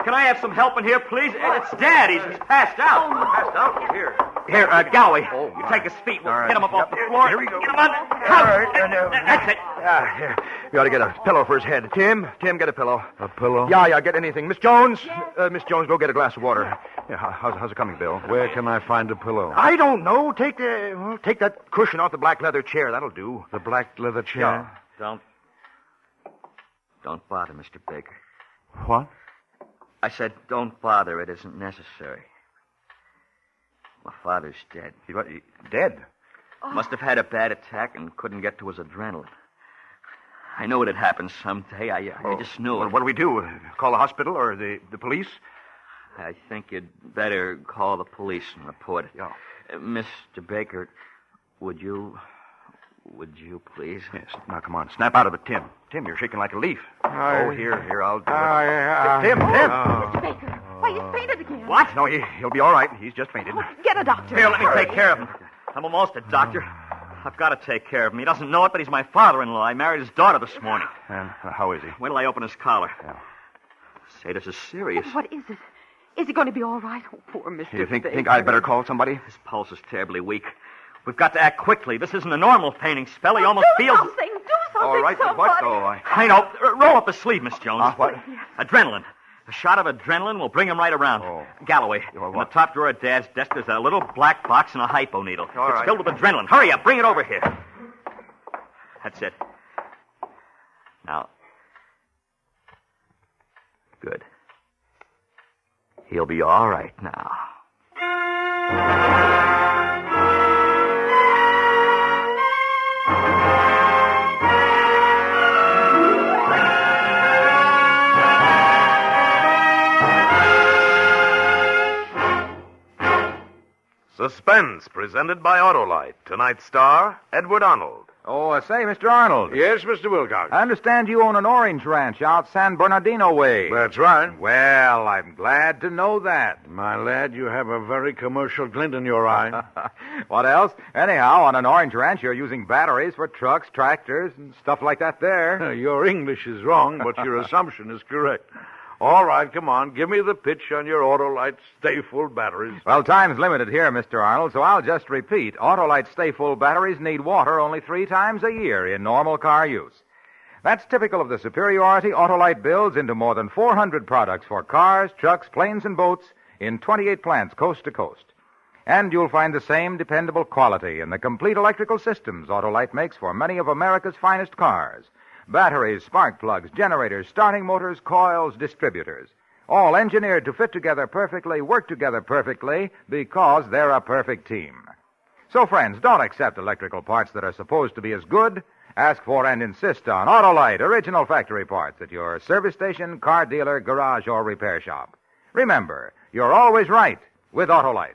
Can I have some help in here, please? It's Dad. He's passed out. Passed out? Here. Here, Galloway. You take his feet. We'll get him up off the floor. Here we go. Get him on. That's it. Here. You ought to get a pillow for his head. Tim, get a pillow. A pillow? Yeah, get anything. Miss Jones? Miss Jones, go get a glass of water. Yeah, how's it coming, Bill? Where can I find a pillow? I don't know. Take that cushion off the black leather chair. That'll do. The black leather chair? Yeah. Don't bother, Mr. Baker. What? I said, don't bother. It isn't necessary. My father's dead. Dead? Must have had a bad attack and couldn't get to his adrenaline. I knew it had happened someday. I just knew Well, it. what do we do? Call the hospital or the police? I think you'd better call the police and report it. Yeah. Mr. Baker, would you please? Yes. Now, come on. Snap out of it, Tim. Tim, you're shaking like a leaf. Here, I'll do it. Tim! Mr. Baker, why, he's fainted again. What? No, he'll be all right. He's just fainted. Get a doctor. Here, let me take care of him. I'm almost a doctor. I've got to take care of him. He doesn't know it, but he's my father-in-law. I married his daughter this morning. And how is he? Wait till I open his collar. Yeah. Say, this is serious. What is it? Is he going to be all right? Oh, poor Mr. You think Baker. I'd better call somebody? His pulse is terribly weak. We've got to act quickly. This isn't a normal fainting spell. He almost feels... Do something, All right, but what, though? I know. Roll up his sleeve, Miss Jones. What? Adrenaline. A shot of adrenaline will bring him right around. Oh. Galloway, in the top drawer of Dad's desk, there's a little black box and a hypo needle. All it's right. filled with adrenaline. Hurry up. Bring it over here. That's it. Now. Good. He'll be all right now. Suspense, presented by Autolite. Tonight's star, Edward Arnold. Oh, say, Mr. Arnold. Yes, Mr. Wilcox. I understand you own an orange ranch out San Bernardino way. That's right. Well, I'm glad to know that. My lad, you have a very commercial glint in your eye. What else? Anyhow, on an orange ranch, you're using batteries for trucks, tractors, and stuff like that there. Your English is wrong, but your assumption is correct. All right, come on. Give me the pitch on your Autolite stay-full batteries. Well, time's limited here, Mr. Arnold, so I'll just repeat. Autolite stay-full batteries need water only 3 times a year in normal car use. That's typical of the superiority Autolite builds into more than 400 products for cars, trucks, planes, and boats in 28 plants coast to coast. And you'll find the same dependable quality in the complete electrical systems Autolite makes for many of America's finest cars. Batteries, spark plugs, generators, starting motors, coils, distributors. All engineered to fit together perfectly, work together perfectly, because they're a perfect team. So, friends, don't accept electrical parts that are supposed to be as good. Ask for and insist on Autolite original factory parts at your service station, car dealer, garage, or repair shop. Remember, you're always right with Autolite.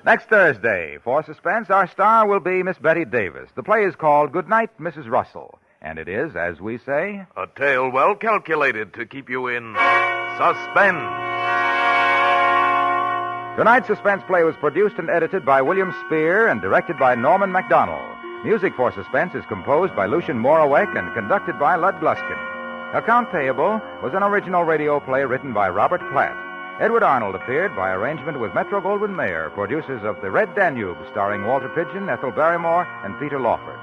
Next Thursday, for Suspense, our star will be Miss Betty Davis. The play is called Goodnight, Mrs. Russell. And it is, as we say... A tale well calculated to keep you in suspense. Tonight's Suspense play was produced and edited by William Spear and directed by Norman MacDonald. Music for Suspense is composed by Lucian Morawek and conducted by Lud Gluskin. Account Payable was an original radio play written by Robert Platt. Edward Arnold appeared by arrangement with Metro-Goldwyn-Mayer, producers of The Red Danube, starring Walter Pidgeon, Ethel Barrymore, and Peter Lawford.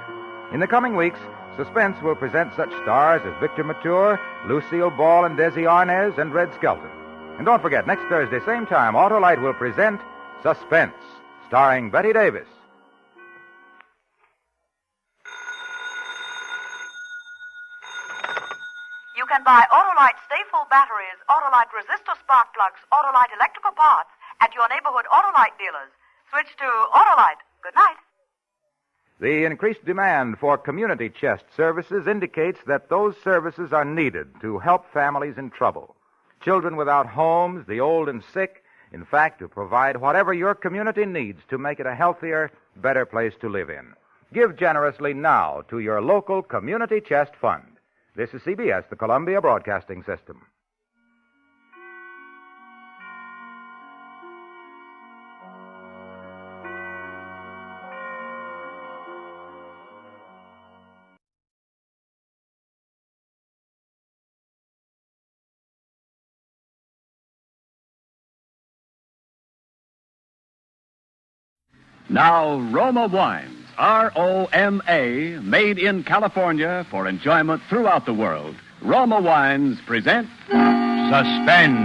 In the coming weeks, Suspense will present such stars as Victor Mature, Lucille Ball and Desi Arnaz, and Red Skelton. And don't forget, next Thursday, same time, Autolite will present Suspense, starring Betty Davis. You can buy Autolite Stay-Full batteries, Autolite resistor spark plugs, Autolite electrical parts at your neighborhood Autolite dealers. Switch to Autolite. Good night. The increased demand for community chest services indicates that those services are needed to help families in trouble. Children without homes, the old and sick, in fact, to provide whatever your community needs to make it a healthier, better place to live in. Give generously now to your local Community Chest Fund. This is CBS, the Columbia Broadcasting System. Now, Roma Wines, R-O-M-A, made in California for enjoyment throughout the world. Roma Wines present Suspense.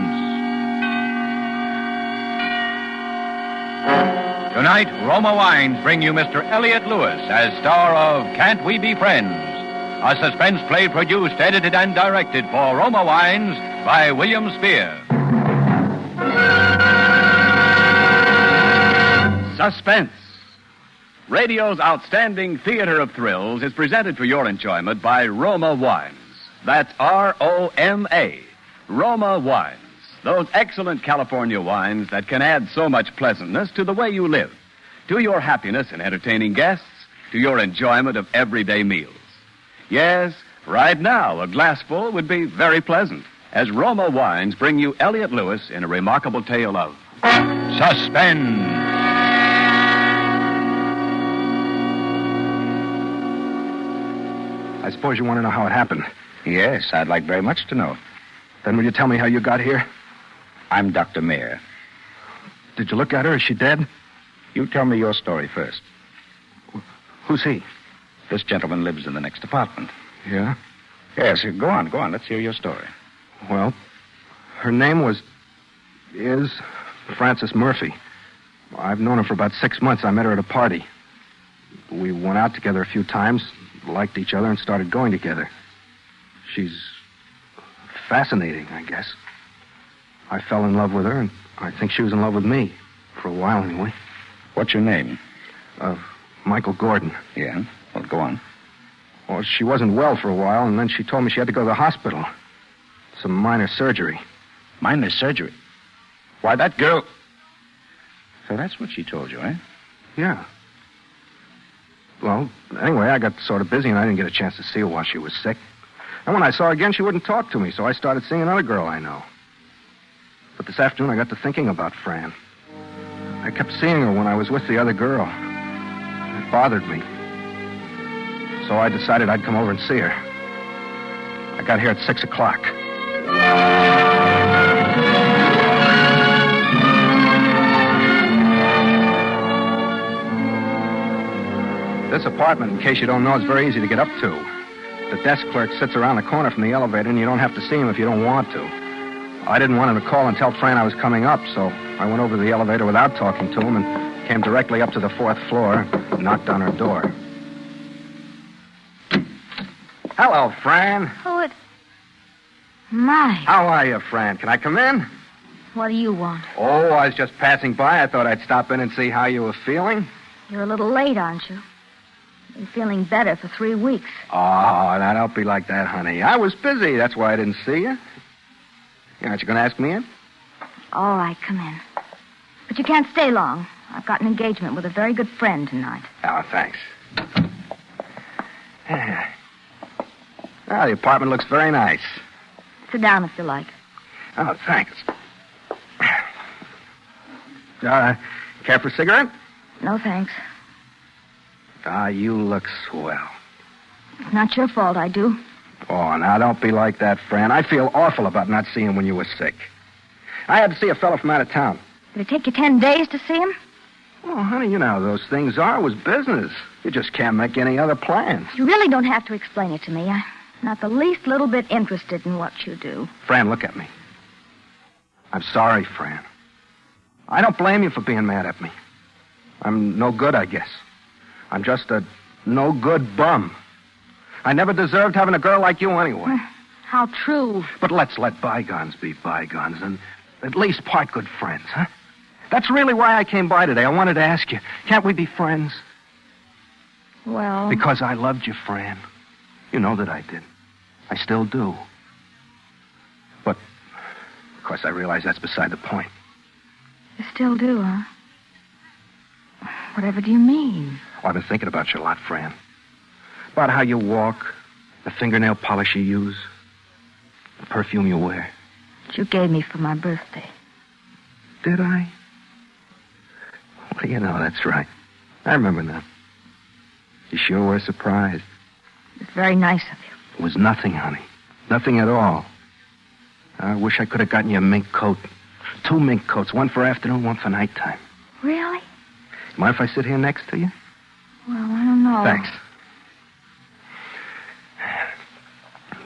Tonight, Roma Wines bring you Mr. Elliot Lewis as star of Can't We Be Friends? A suspense play produced, edited, and directed for Roma Wines by William Spear. Suspense. Radio's outstanding theater of thrills is presented for your enjoyment by Roma Wines. That's R-O-M-A. Roma Wines. Those excellent California wines that can add so much pleasantness to the way you live, to your happiness in entertaining guests, to your enjoyment of everyday meals. Yes, right now, a glassful would be very pleasant, as Roma Wines bring you Elliot Lewis in a remarkable tale of suspense. I suppose you want to know how it happened. Yes, I'd like very much to know. Then will you tell me how you got here? I'm Dr. Mayer. Did you look at her? Is she dead? You tell me your story first. Who's he? This gentleman lives in the next apartment. Yeah? Yes, go on. Let's hear your story. Well, her name is Frances Murphy. I've known her for about 6 months. I met her at a party. We went out together a few times, liked each other, and started going together. She's fascinating, I guess. I fell in love with her, and I think she was in love with me. For a while, anyway. What's your name? Michael Gordon. Yeah? Well, go on. Well, she wasn't well for a while, and then she told me she had to go to the hospital. Some minor surgery. Minor surgery? Why, that girl... So that's what she told you, eh? Yeah. Well, anyway, I got sort of busy, and I didn't get a chance to see her while she was sick. And when I saw her again, she wouldn't talk to me, so I started seeing another girl I know. But this afternoon, I got to thinking about Fran. I kept seeing her when I was with the other girl. It bothered me. So I decided I'd come over and see her. I got here at 6 o'clock. This apartment, in case you don't know, is very easy to get up to. The desk clerk sits around the corner from the elevator, and you don't have to see him if you don't want to. I didn't want him to call and tell Fran I was coming up, so I went over to the elevator without talking to him and came directly up to the 4th floor and knocked on her door. Hello, Fran. Oh, My. How are you, Fran? Can I come in? What do you want? Oh, I was just passing by. I thought I'd stop in and see how you were feeling. You're a little late, aren't you? Been feeling better for 3 weeks. Oh, now don't be like that, honey. I was busy. That's why I didn't see you. Aren't you going to ask me in? All right, come in. But you can't stay long. I've got an engagement with a very good friend tonight. Oh, thanks. Well, the apartment looks very nice. Sit down if you like. Oh, thanks. Care for a cigarette? No, thanks. Ah, you look swell. It's not your fault I do. Oh, now don't be like that, Fran. I feel awful about not seeing when you were sick. I had to see a fellow from out of town. Did it take you 10 days to see him? Oh, honey, you know how those things are. It was business. You just can't make any other plans. You really don't have to explain it to me. I'm not the least little bit interested in what you do. Fran, look at me. I'm sorry, Fran. I don't blame you for being mad at me. I'm no good, I guess. I'm just a no-good bum. I never deserved having a girl like you anyway. How true. But let's let bygones be bygones and at least part good friends, huh? That's really why I came by today. I wanted to ask you, can't we be friends? Well... Because I loved you, Fran. You know that I did. I still do. But, of course, I realize that's beside the point. You still do, huh? Whatever do you mean? Oh, I've been thinking about you a lot, Fran. About how you walk, the fingernail polish you use, the perfume you wear. That you gave me for my birthday. Did I? Well, you know, that's right. I remember now. You sure were surprised. It's very nice of you. It was nothing, honey. Nothing at all. I wish I could have gotten you a mink coat. 2 mink coats, one for afternoon, one for nighttime. Really? Mind if I sit here next to you? Well, I don't know. Thanks.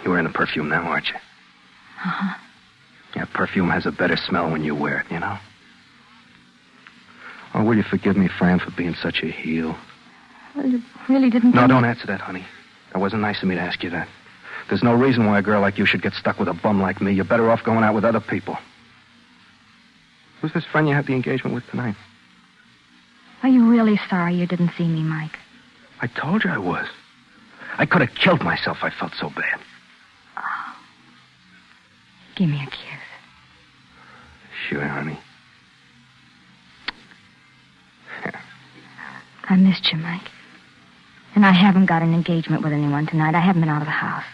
You're wearing the perfume now, aren't you? Uh-huh. Yeah, perfume has a better smell when you wear it, you know? Oh, will you forgive me, Fran, for being such a heel? Well, you really didn't... No, don't answer that, honey. That wasn't nice of me to ask you that. There's no reason why a girl like you should get stuck with a bum like me. You're better off going out with other people. Who's this friend you had the engagement with tonight? Are you really sorry you didn't see me, Mike? I told you I was. I could have killed myself. I felt so bad. Oh. Give me a kiss. Sure, honey. I missed you, Mike. And I haven't got an engagement with anyone tonight. I haven't been out of the house.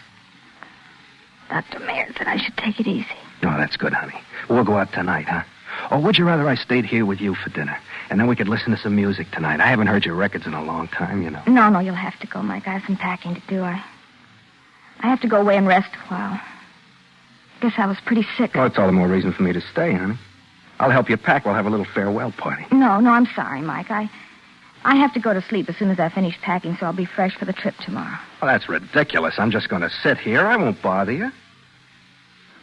Dr. Mayer said I should take it easy. Oh, that's good, honey. We'll go out tonight, huh? Or would you rather I stayed here with you for dinner? And then we could listen to some music tonight. I haven't heard your records in a long time, you know. No, you'll have to go, Mike. I have some packing to do. I have to go away and rest a while. Guess I was pretty sick. Well, it's all the more reason for me to stay, honey. I'll help you pack. We'll have a little farewell party. No, I'm sorry, Mike. I have to go to sleep as soon as I finish packing, so I'll be fresh for the trip tomorrow. Well, that's ridiculous. I'm just going to sit here. I won't bother you.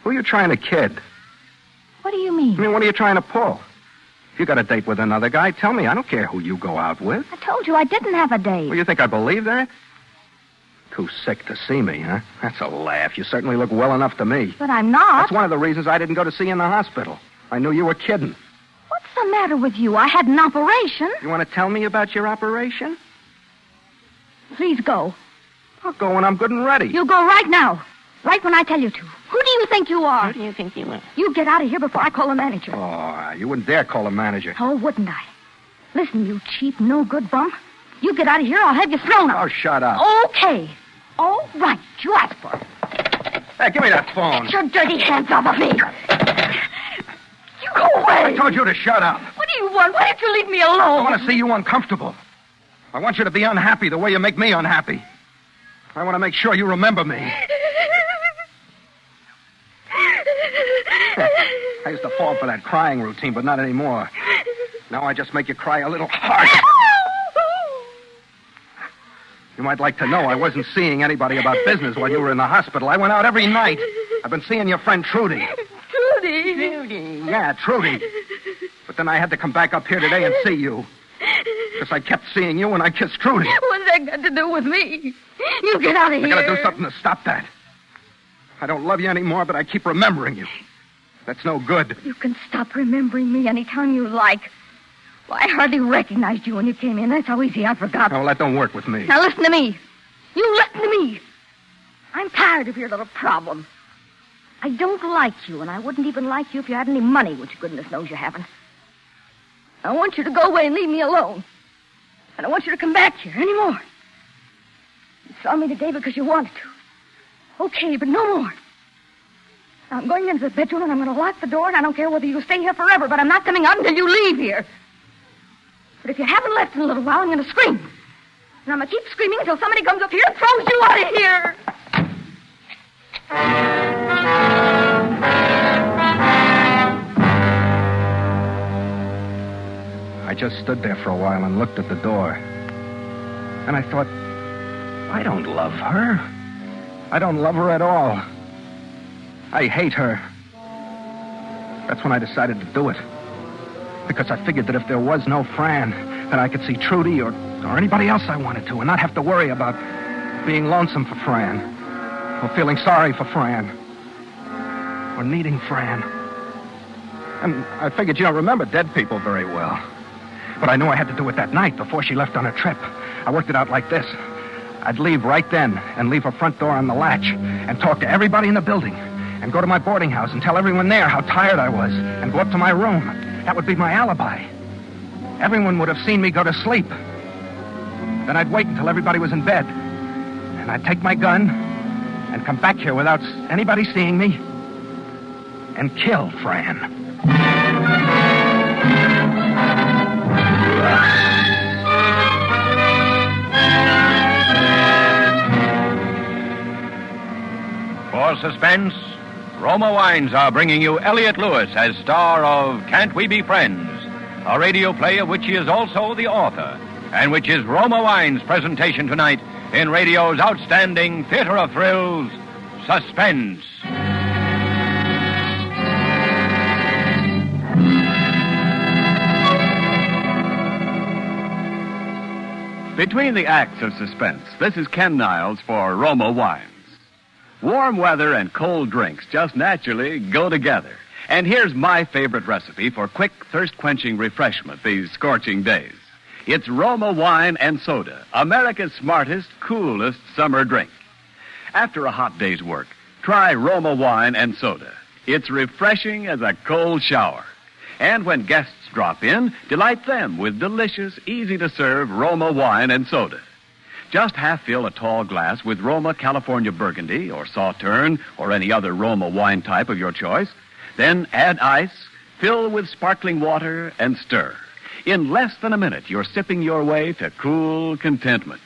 Who are you trying to kid? What do you mean? I mean, what are you trying to pull? If you got a date with another guy, tell me. I don't care who you go out with. I told you I didn't have a date. Well, you think I believe that? Too sick to see me, huh? That's a laugh. You certainly look well enough to me. But I'm not. That's one of the reasons I didn't go to see you in the hospital. I knew you were kidding. What's the matter with you? I had an operation. You want to tell me about your operation? Please go. I'll go when I'm good and ready. You go right now. Right when I tell you to. Who do you think you are? Who do you think you are? You get out of here before I call the manager. Oh, you wouldn't dare call the manager. Oh, wouldn't I? Listen, you cheap, no-good bum. You get out of here, I'll have you thrown out. Oh, shut up. Okay. All right. You asked for it. Hey, give me that phone. Get your dirty hands off of me. You go away. I told you to shut up. What do you want? Why don't you leave me alone? I want to see you uncomfortable. I want you to be unhappy the way you make me unhappy. I want to make sure you remember me. I used to fall for that crying routine, but not anymore. Now I just make you cry a little hard. You might like to know I wasn't seeing anybody about business while you were in the hospital. I went out every night. I've been seeing your friend Trudy. Trudy? Yeah, Trudy. But then I had to come back up here today and see you. Because I kept seeing you when I kissed Trudy. What's that got to do with me? You get out of here. I gotta do something to stop that. I don't love you anymore, but I keep remembering you. That's no good. You can stop remembering me anytime you like. Well, I hardly recognized you when you came in. That's how easy I forgot. Oh, well, that don't work with me. Now listen to me. You listen to me. I'm tired of your little problem. I don't like you, and I wouldn't even like you if you had any money, which goodness knows you haven't. I want you to go away and leave me alone. I don't want you to come back here anymore. You saw me today because you wanted to. Okay, but no more. Now, I'm going into the bedroom, and I'm going to lock the door, and I don't care whether you stay here forever, but I'm not coming out until you leave here. But if you haven't left in a little while, I'm going to scream. And I'm going to keep screaming until somebody comes up here and throws you out of here. I just stood there for a while and looked at the door. And I thought, I don't love her. I don't love her at all. I hate her. That's when I decided to do it. Because I figured that if there was no Fran, then I could see Trudy or anybody else I wanted to and not have to worry about being lonesome for Fran or feeling sorry for Fran or needing Fran. And I figured you don't remember dead people very well. But I knew I had to do it that night before she left on her trip. I worked it out like this. I'd leave right then and leave her front door on the latch and talk to everybody in the building and go to my boarding house and tell everyone there how tired I was and go up to my room. That would be my alibi. Everyone would have seen me go to sleep. Then I'd wait until everybody was in bed. And I'd take my gun and come back here without anybody seeing me and kill Fran. For suspense, Roma Wines are bringing you Elliot Lewis as star of Can't We Be Friends, a radio play of which he is also the author, and which is Roma Wines' presentation tonight in radio's outstanding theater of thrills, Suspense. Between the acts of suspense, this is Ken Niles for Roma Wines. Warm weather and cold drinks just naturally go together. And here's my favorite recipe for quick, thirst-quenching refreshment these scorching days. It's Roma Wine and Soda, America's smartest, coolest summer drink. After a hot day's work, try Roma Wine and Soda. It's refreshing as a cold shower. And when guests drop in, delight them with delicious, easy-to-serve Roma Wine and Soda. Just half-fill a tall glass with Roma California Burgundy or Sauterne or any other Roma wine type of your choice. Then add ice, fill with sparkling water, and stir. In less than a minute, you're sipping your way to cool contentment.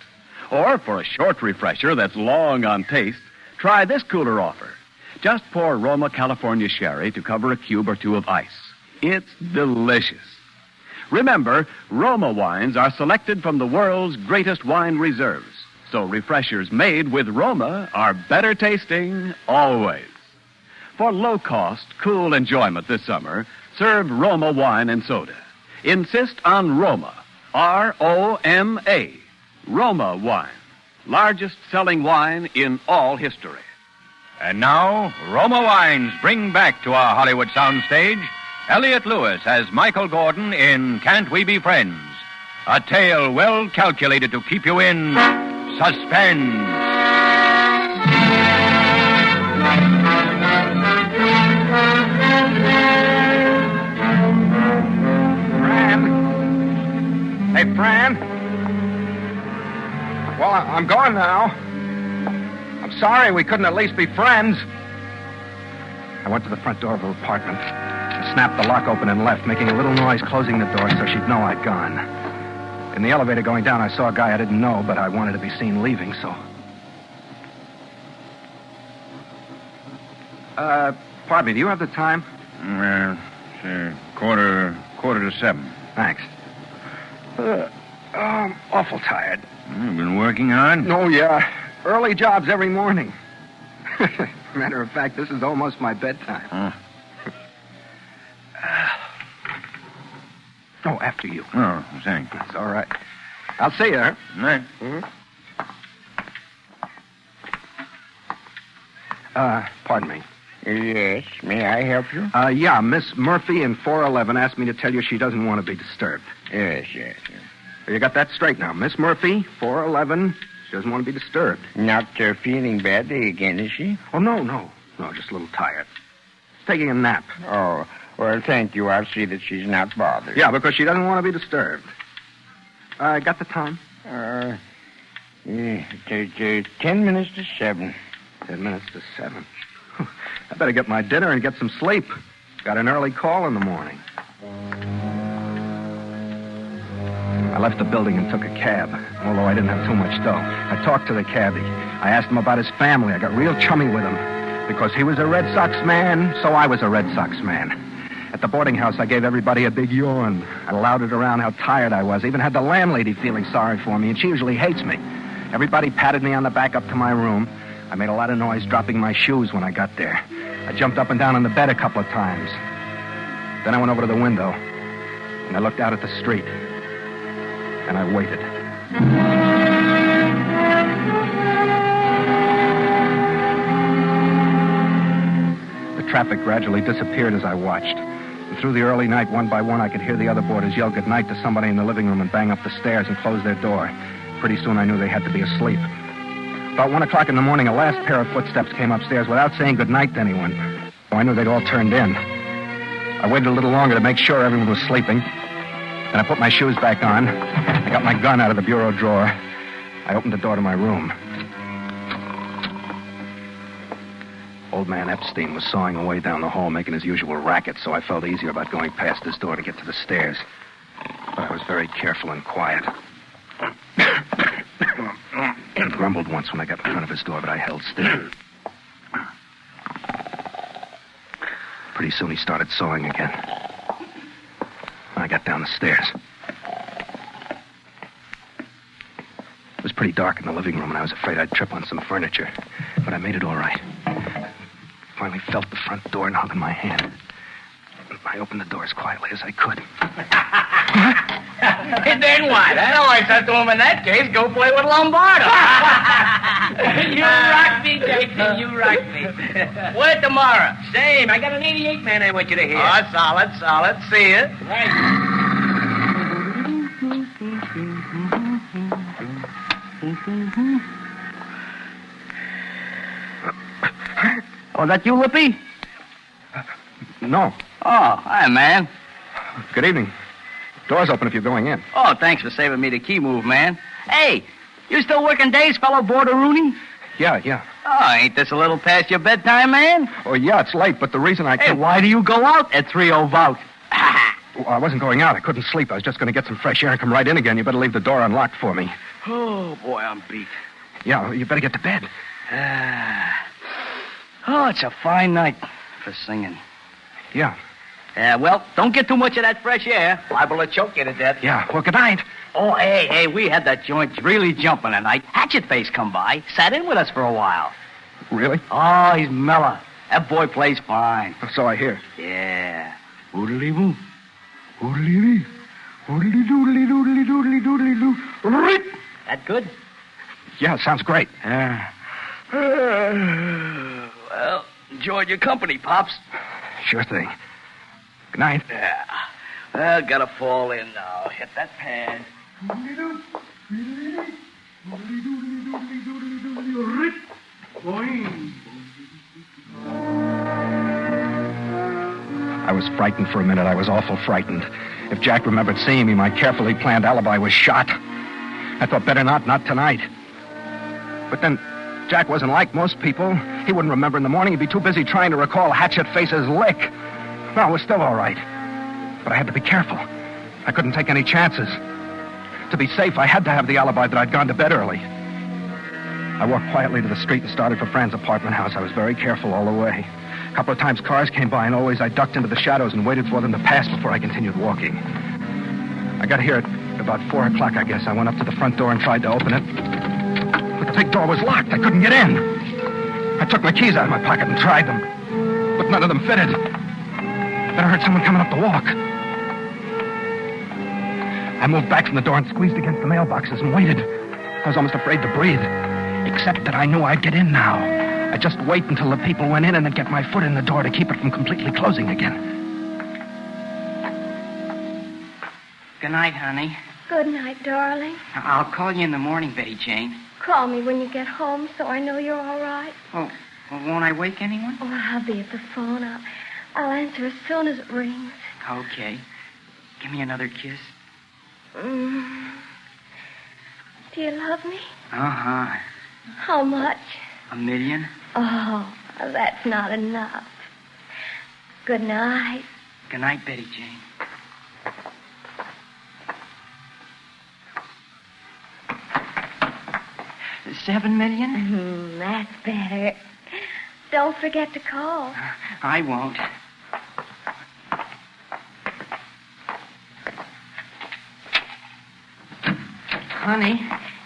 Or for a short refresher that's long on taste, try this cooler offer. Just pour Roma California Sherry to cover a cube or two of ice. It's delicious. Remember, Roma wines are selected from the world's greatest wine reserves, so refreshers made with Roma are better tasting always. For low-cost, cool enjoyment this summer, serve Roma Wine and Soda. Insist on Roma, R-O-M-A, Roma Wine, largest selling wine in all history. And now, Roma Wines bring back to our Hollywood soundstage Elliot Lewis as Michael Gordon in Can't We Be Friends? A tale well calculated to keep you in suspense. Fran? Hey, Fran? Well, I'm going now. I'm sorry we couldn't at least be friends. I went to the front door of her apartment. Snapped the lock open and left, making a little noise closing the door so she'd know I'd gone. In the elevator going down, I saw a guy I didn't know, but I wanted to be seen leaving, so... Pardon me, do you have the time? It's quarter to 7. Thanks. I'm awful tired. You've been working hard? Oh, yeah. Early jobs every morning. Matter of fact, this is almost my bedtime. Huh. Oh, after you. Oh, thanks. That's all right. I'll see you, huh? Night. Pardon me. Yes, may I help you? Yeah, Miss Murphy in 411 asked me to tell you she doesn't want to be disturbed. Yes. You got that straight now. Miss Murphy, 411, she doesn't want to be disturbed. Not feeling badly again, is she? Oh, no, just a little tired. Taking a nap. Oh, well, thank you. I'll see that she's not bothered. Yeah, because she doesn't want to be disturbed. Got the time? 10 minutes to 7. 10 minutes to 7. I better get my dinner and get some sleep. Got an early call in the morning. I left the building and took a cab, although I didn't have too much dough. I talked to the cabbie. I asked him about his family. I got real chummy with him. Because he was a Red Sox man, so I was a Red Sox man. At the boarding house, I gave everybody a big yawn. I lauded around how tired I was. I even had the landlady feeling sorry for me, and she usually hates me. Everybody patted me on the back up to my room. I made a lot of noise dropping my shoes when I got there. I jumped up and down on the bed a couple of times. Then I went over to the window, and I looked out at the street, and I waited. The traffic gradually disappeared as I watched. And through the early night, one by one, I could hear the other boarders yell goodnight to somebody in the living room and bang up the stairs and close their door. Pretty soon I knew they had to be asleep. About 1 o'clock in the morning, a last pair of footsteps came upstairs without saying goodnight to anyone. So I knew they'd all turned in. I waited a little longer to make sure everyone was sleeping. Then I put my shoes back on. I got my gun out of the bureau drawer. I opened the door to my room. Old man Epstein was sawing away down the hall, making his usual racket, so I felt easier about going past his door to get to the stairs. But I was very careful and quiet. He grumbled once when I got in front of his door, but I held still. Pretty soon he started sawing again. I got down the stairs. It was pretty dark in the living room, and I was afraid I'd trip on some furniture. But I made it all right. Finally felt the front door knob in my hand. I opened the door as quietly as I could. Then what? I said to him, in that case, go play with Lombardo. You rock me, JT, you rock me. Where tomorrow? Same. I got an 88 man I want you to hear. Oh, solid. See ya. Right. Oh, that you, Lippy? No. Oh, hi, man. Good evening. Door's open if you're going in. Oh, thanks for saving me the key move, man. Hey, you still working days, fellow boarder Rooney? Yeah. Oh, ain't this a little past your bedtime, man? Oh, yeah, it's late, but the reason I... Hey, why do you go out at 3:00 out? Well, I wasn't going out. I couldn't sleep. I was just going to get some fresh air and come right in again. You better leave the door unlocked for me. Oh, boy, I'm beat. Yeah, you better get to bed. Oh, it's a fine night for singing. Yeah. Well, don't get too much of that fresh air. Liable to choke you to death. Yeah, well, good night. Oh, hey, we had that joint really jumping tonight. Hatchet Face come by, sat in with us for a while. Really? Oh, he's mellow. That boy plays fine. So I hear. Yeah. Oodly-boo. Oodly-dee. Oodly-doodly-doodly-doodly-doodly-doo. That good? Yeah, sounds great. Well, enjoyed your company, Pops. Sure thing. Good night. Yeah. Well, gotta fall in now. Hit that pad. I was frightened for a minute. I was awful frightened. If Jack remembered seeing me, my carefully planned alibi was shot. I thought better not tonight. But then, Jack wasn't like most people. He wouldn't remember in the morning. He'd be too busy trying to recall Hatchet Face's lick. No, it was still all right. But I had to be careful. I couldn't take any chances. To be safe, I had to have the alibi that I'd gone to bed early. I walked quietly to the street and started for Fran's apartment house. I was very careful all the way. A couple of times cars came by, and always I ducked into the shadows and waited for them to pass before I continued walking. I got here at about 4 o'clock, I guess. I went up to the front door and tried to open it. But the big door was locked. I couldn't get in. I took my keys out of my pocket and tried them. But none of them fitted. Then I heard someone coming up the walk. I moved back from the door and squeezed against the mailboxes and waited. I was almost afraid to breathe. Except that I knew I'd get in now. I'd just wait until the people went in and then get my foot in the door to keep it from completely closing again. Good night, honey. Good night, darling. I'll call you in the morning, Betty Jane. Call me when you get home so I know you're all right. Oh, well, won't I wake anyone? Oh, I'll be at the phone. I'll answer as soon as it rings. Okay. Give me another kiss. Do you love me? Uh-huh. How much? 1 million. Oh, that's not enough. Good night. Good night, Betty Jane. $7 million? That's better. Don't forget to call. I won't. Honey.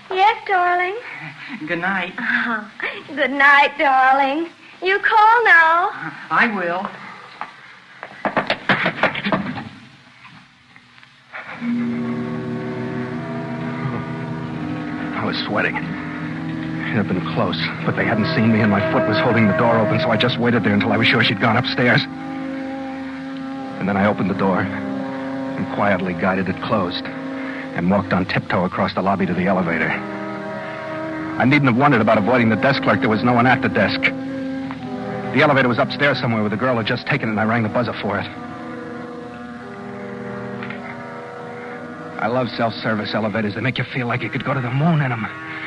Yes, darling. Good night. Oh, good night, darling. You call now. I will. I was sweating. It had been close, but they hadn't seen me, and my foot was holding the door open, so I just waited there until I was sure she'd gone upstairs. And then I opened the door and quietly guided it closed and walked on tiptoe across the lobby to the elevator. I needn't have wondered about avoiding the desk clerk. There was no one at the desk. The elevator was upstairs somewhere where the girl had just taken it, and I rang the buzzer for it. I love self-service elevators. They make you feel like you could go to the moon in them.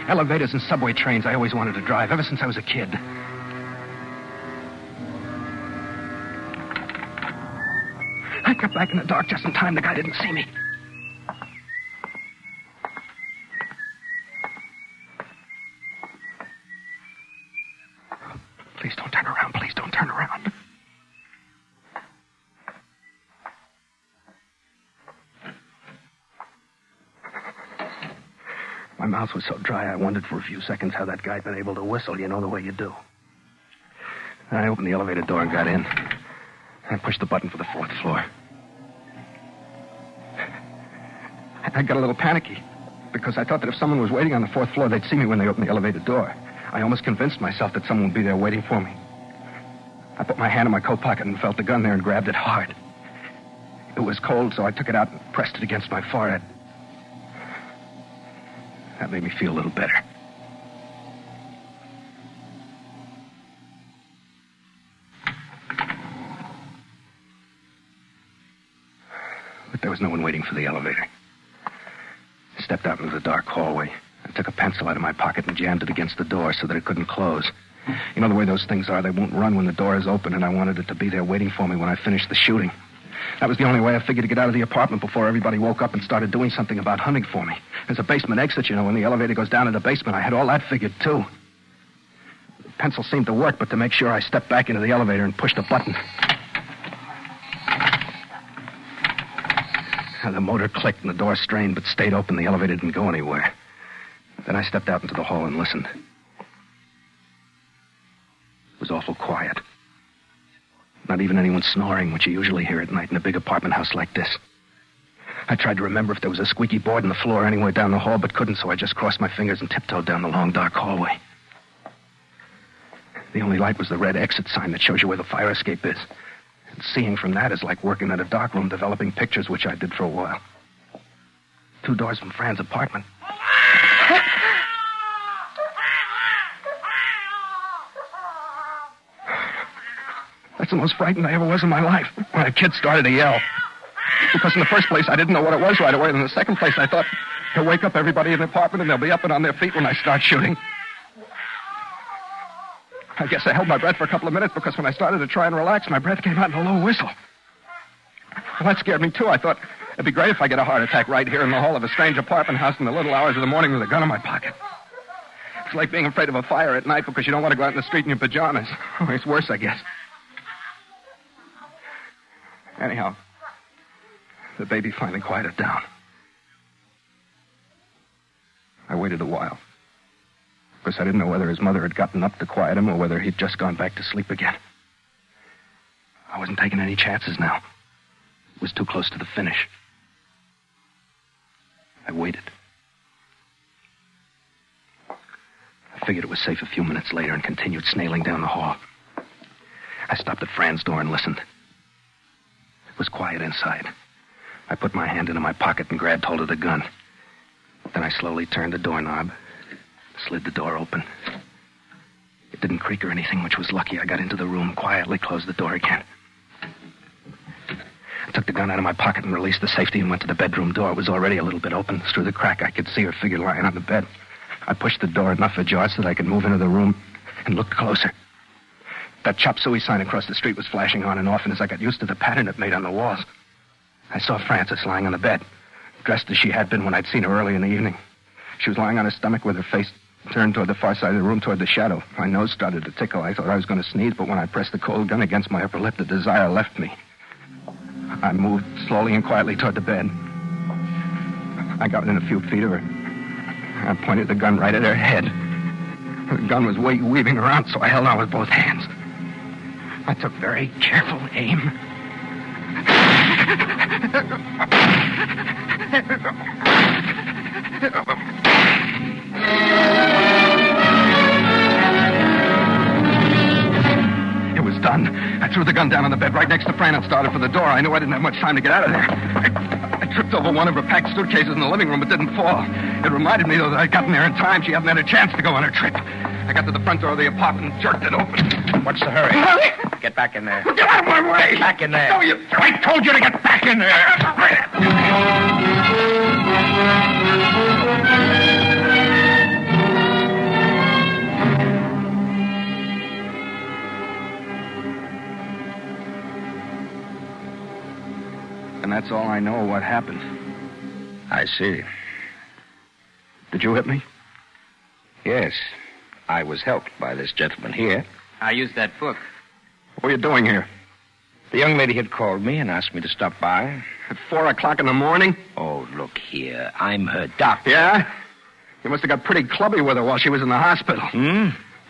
Elevators and subway trains I always wanted to drive, ever since I was a kid. I got back in the dark just in time. The guy didn't see me. Please don't turn around. Please don't turn around. My mouth was so dry, I wondered for a few seconds how that guy'd been able to whistle. You know the way you do. I opened the elevator door and got in. I pushed the button for the 4th floor. I got a little panicky because I thought that if someone was waiting on the 4th floor, they'd see me when they opened the elevator door. I almost convinced myself that someone would be there waiting for me. I put my hand in my coat pocket and felt the gun there and grabbed it hard. It was cold, so I took it out and pressed it against my forehead. That made me feel a little better. But there was no one waiting for the elevator. I stepped out into the dark hallway. I took a pencil out of my pocket and jammed it against the door so that it couldn't close. You know the way those things are. They won't run when the door is open, and I wanted it to be there waiting for me when I finished the shooting. That was the only way I figured to get out of the apartment before everybody woke up and started doing something about hunting for me. There's a basement exit, you know. When the elevator goes down to the basement, I had all that figured, too. The pencil seemed to work, but to make sure, I stepped back into the elevator and pushed a button. The motor clicked and the door strained, but stayed open. The elevator didn't go anywhere. Then I stepped out into the hall and listened. It was awful quiet. Not even anyone snoring, which you usually hear at night in a big apartment house like this. I tried to remember if there was a squeaky board in the floor anywhere down the hall, but couldn't, so I just crossed my fingers and tiptoed down the long, dark hallway. The only light was the red exit sign that shows you where the fire escape is. And seeing from that is like working at a darkroom developing pictures, which I did for a while. 2 doors from Fran's apartment. That's the most frightened I ever was in my life, when a kid started to yell. Because in the first place, I didn't know what it was right away. And in the second place, I thought, he'll wake up everybody in the apartment and they'll be up and on their feet when I start shooting. I guess I held my breath for a couple of minutes because when I started to try and relax, my breath came out in a low whistle. Well, that scared me, too. I thought, it'd be great if I get a heart attack right here in the hall of a strange apartment house in the little hours of the morning with a gun in my pocket. It's like being afraid of a fire at night because you don't want to go out in the street in your pajamas. Oh, it's worse, I guess. Anyhow, the baby finally quieted down. I waited a while, because I didn't know whether his mother had gotten up to quiet him or whether he'd just gone back to sleep again. I wasn't taking any chances now. It was too close to the finish. I waited. I figured it was safe a few minutes later and continued snailing down the hall. I stopped at Fran's door and listened. It was quiet inside. I put my hand into my pocket and grabbed hold of the gun. Then I slowly turned the doorknob, slid the door open. It didn't creak or anything, which was lucky. I got into the room, quietly closed the door again. I took the gun out of my pocket and released the safety and went to the bedroom door. It was already a little bit open. Through the crack, I could see her figure lying on the bed. I pushed the door enough ajar so that I could move into the room and looked closer. That chop suey sign across the street was flashing on and off, and as I got used to the pattern it made on the walls, I saw Frances lying on the bed, dressed as she had been when I'd seen her early in the evening. She was lying on her stomach with her face turned toward the far side of the room, toward the shadow. My nose started to tickle. I thought I was going to sneeze, but when I pressed the cold gun against my upper lip, the desire left me. I moved slowly and quietly toward the bed. I got within a few feet of her. I pointed the gun right at her head. The gun was weaving around, so I held on with both hands. I took very careful aim. It was done. I threw the gun down on the bed right next to Fran and started for the door. I knew I didn't have much time to get out of there. I tripped over one of her packed suitcases in the living room, but didn't fall. It reminded me, though, that I'd gotten there in time. She hadn't had a chance to go on her trip. I got to the front door of the apartment and jerked it open. What's the hurry? Get back in there. Get out of my way! Get back in there. No, I told you to get back in there! And that's all I know of what happened. I see. Did you hit me? Yes. I was helped by this gentleman here. I used that book. What were you doing here? The young lady had called me and asked me to stop by. At 4 o'clock in the morning? Oh, look here. I'm her doctor. Yeah? You must have got pretty clubby with her while she was in the hospital.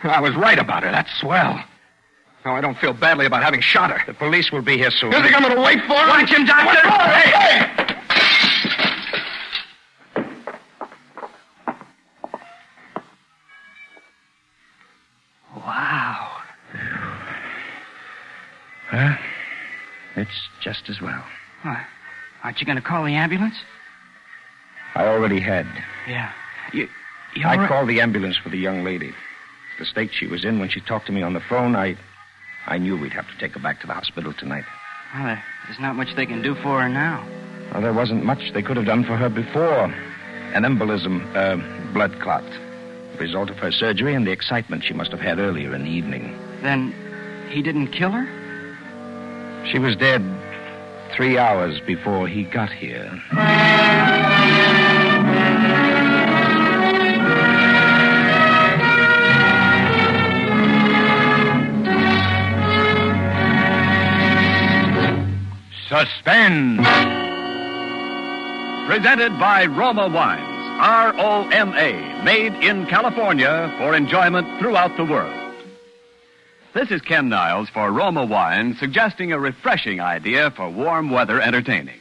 I was right about her. That's swell. Now, I don't feel badly about having shot her. The police will be here soon. You think I'm going to wait for her? Watch him, doctor! Hey! Wow. Well, it's just as well. Aren't you going to call the ambulance? I already had. Yeah. I called the ambulance for the young lady. The state she was in when she talked to me on the phone, I knew we'd have to take her back to the hospital tonight. Well, there's not much they can do for her now. Well, there wasn't much they could have done for her before. An embolism, blood clot. Result of her surgery and the excitement she must have had earlier in the evening. Then he didn't kill her? She was dead 3 hours before he got here. Suspense. Presented by Roma Wines. R-O-M-A, made in California for enjoyment throughout the world. This is Ken Niles for Roma Wine, suggesting a refreshing idea for warm weather entertaining.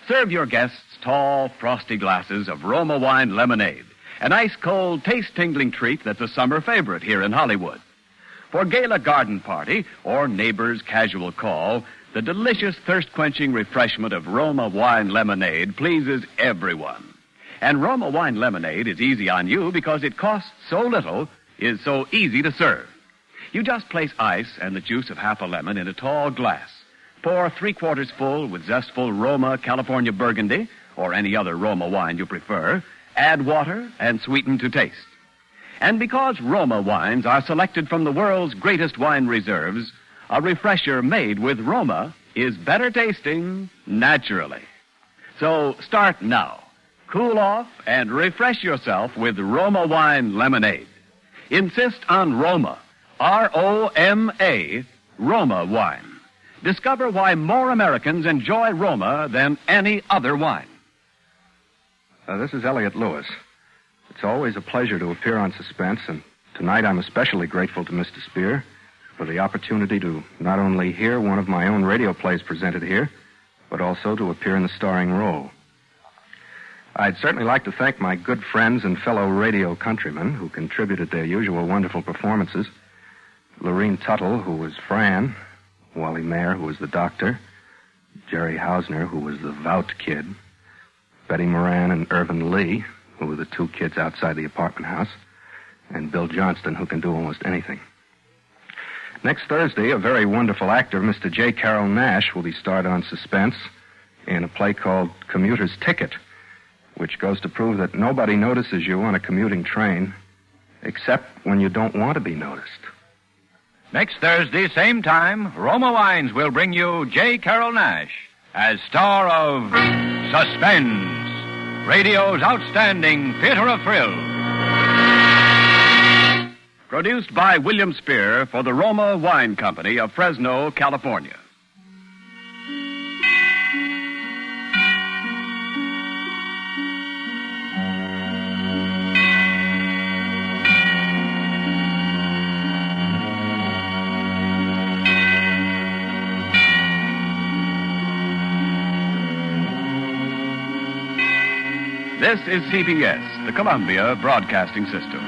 Serve your guests tall, frosty glasses of Roma Wine lemonade, an ice-cold, taste-tingling treat that's a summer favorite here in Hollywood. For gala garden party or neighbor's casual call, the delicious thirst-quenching refreshment of Roma Wine lemonade pleases everyone. And Roma Wine lemonade is easy on you because it costs so little, is so easy to serve. You just place ice and the juice of half a lemon in a tall glass. Pour 3/4 full with zestful Roma California Burgundy or any other Roma wine you prefer. Add water and sweeten to taste. And because Roma wines are selected from the world's greatest wine reserves, a refresher made with Roma is better tasting naturally. So start now. Cool off and refresh yourself with Roma Wine lemonade. Insist on Roma. R-O-M-A, Roma Wine. Discover why more Americans enjoy Roma than any other wine. This is Elliot Lewis. It's always a pleasure to appear on Suspense, and tonight I'm especially grateful to Mr. Spear for the opportunity to not only hear one of my own radio plays presented here, but also to appear in the starring role. I'd certainly like to thank my good friends and fellow radio countrymen who contributed their usual wonderful performances. Lorene Tuttle, who was Fran, Wally Mayer, who was the doctor, Jerry Hausner, who was the Vout kid, Betty Moran and Irvin Lee, who were the two kids outside the apartment house, and Bill Johnston, who can do almost anything. Next Thursday, a very wonderful actor, Mr. J. Carroll Nash, will be starred on Suspense in a play called Commuter's Ticket, which goes to prove that nobody notices you on a commuting train except when you don't want to be noticed. Next Thursday, same time, Roma Wines will bring you J. Carroll Nash as star of Suspense, radio's outstanding theater of thrills. Produced by William Spear for the Roma Wine Company of Fresno, California. This is CBS, the Columbia Broadcasting System.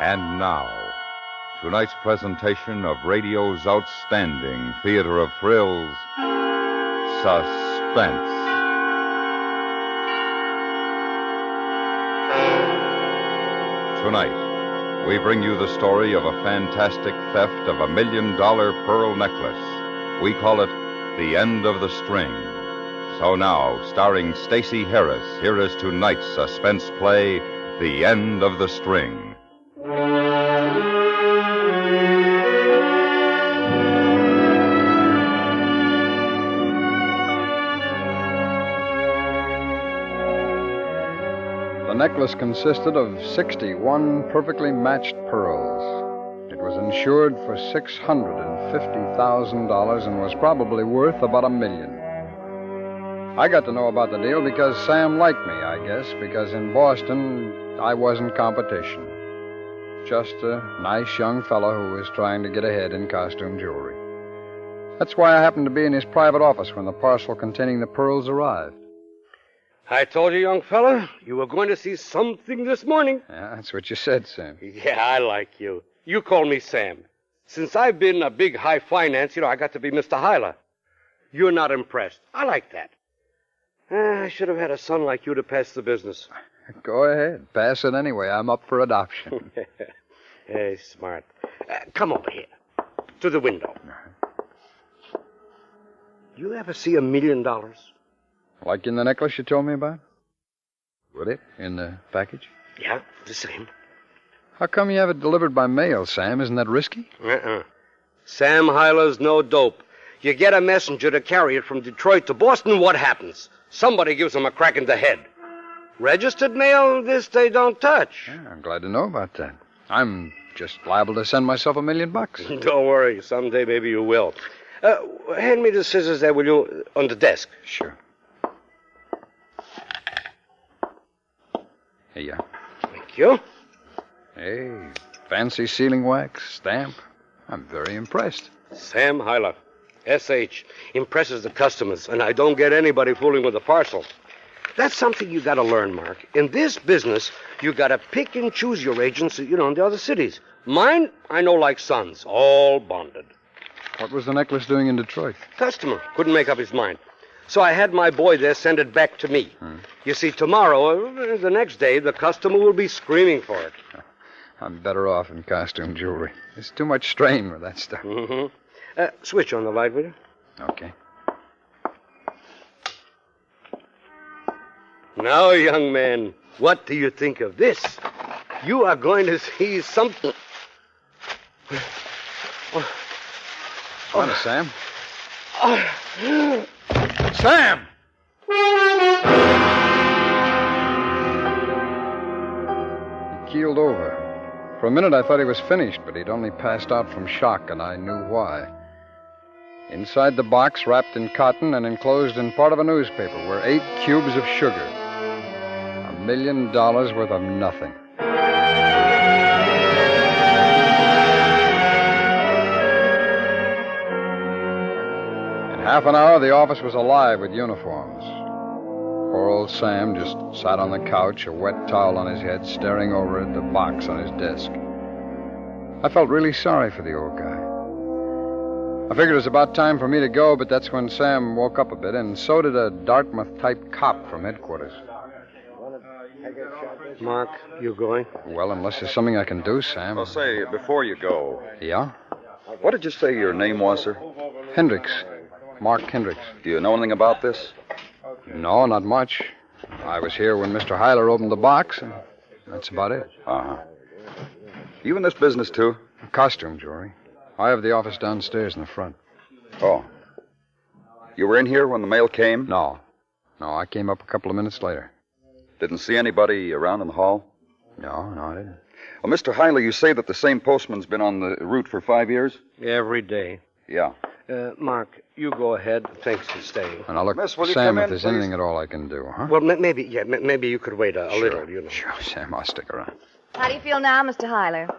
And now, tonight's presentation of radio's outstanding theater of thrills, Suspense. Tonight, we bring you the story of a fantastic theft of $1 million pearl necklace. We call it The End of the String. So now, starring Stacey Harris, here is tonight's suspense play, The End of the String. The necklace consisted of 61 perfectly matched pearls. It was insured for $650,000 and was probably worth about $1 million. I got to know about the deal because Sam liked me, I guess, because in Boston, I wasn't competition. Just a nice young fellow who was trying to get ahead in costume jewelry. That's why I happened to be in his private office when the parcel containing the pearls arrived. I told you, young fella, you were going to see something this morning. Yeah, that's what you said, Sam. Yeah, I like you. You call me Sam. Since I've been a big high finance, I got to be Mr. Hyler. You're not impressed. I like that. I should have had a son like you to pass the business. Go ahead. Pass it anyway. I'm up for adoption. Hey, smart. Come over here. To the window. You ever see $1 million? Like in the necklace you told me about? Would it? In the package? Yeah, the same. How come you have it delivered by mail, Sam? Isn't that risky? Sam Hyler's no dope. You get a messenger to carry it from Detroit to Boston, what happens? Somebody gives him a crack in the head. Registered mail, this they don't touch. Yeah, I'm glad to know about that. I'm just liable to send myself $1 million. Don't worry. Someday maybe you will. Hand me the scissors there, will you? On the desk. Sure. Here you are. Thank you. Hey, fancy sealing wax, stamp. I'm very impressed. Sam Hyler, S.H. Impresses the customers, and I don't get anybody fooling with the parcel. That's something you got to learn, Mark. In this business, you got to pick and choose your agents, in the other cities. Mine, I know like sons, all bonded. What was the necklace doing in Detroit? Customer. Couldn't make up his mind. So I had my boy there send it back to me. You see, tomorrow, the next day, the customer will be screaming for it. I'm better off in costume jewelry. There's too much strain with that stuff. Mm-hmm. Switch on the light, will you? Okay. Now, young man, what do you think of this? You are going to see something. Come on, Sam. Sam! He keeled over. For a minute, I thought he was finished, but he'd only passed out from shock, and I knew why. Inside the box, wrapped in cotton and enclosed in part of a newspaper, were 8 cubes of sugar. $1 million worth of nothing. In half an hour, the office was alive with uniforms. Poor old Sam just sat on the couch, a wet towel on his head, staring over at the box on his desk. I felt really sorry for the old guy. I figured it was about time for me to go, but that's when Sam woke up a bit, and so did a Dartmouth-type cop from headquarters. Mark, you going? Well, unless there's something I can do, Sam. Well, say, before you go, Yeah? what did you say your name was, sir? Hendricks. Mark Hendricks. Do you know anything about this? No, not much. I was here when Mr. Hyler opened the box, and that's about it. Uh-huh. You in this business, too? Costume jewelry. I have the office downstairs in the front. Oh. You were in here when the mail came? No, I came up a couple of minutes later. Didn't see anybody around in the hall? No, I didn't. Well, Mr. Hyler, you say that the same postman's been on the route for 5 years? Every day. Yeah. Mark, you go ahead. Thanks for staying. And I'll look, Miss, will you Sam, come if in, there's please? anything at all I can do, huh? Well, maybe you could wait a little, you know. Sure, Sam, I'll stick around. How do you feel now, Mr. Hyler?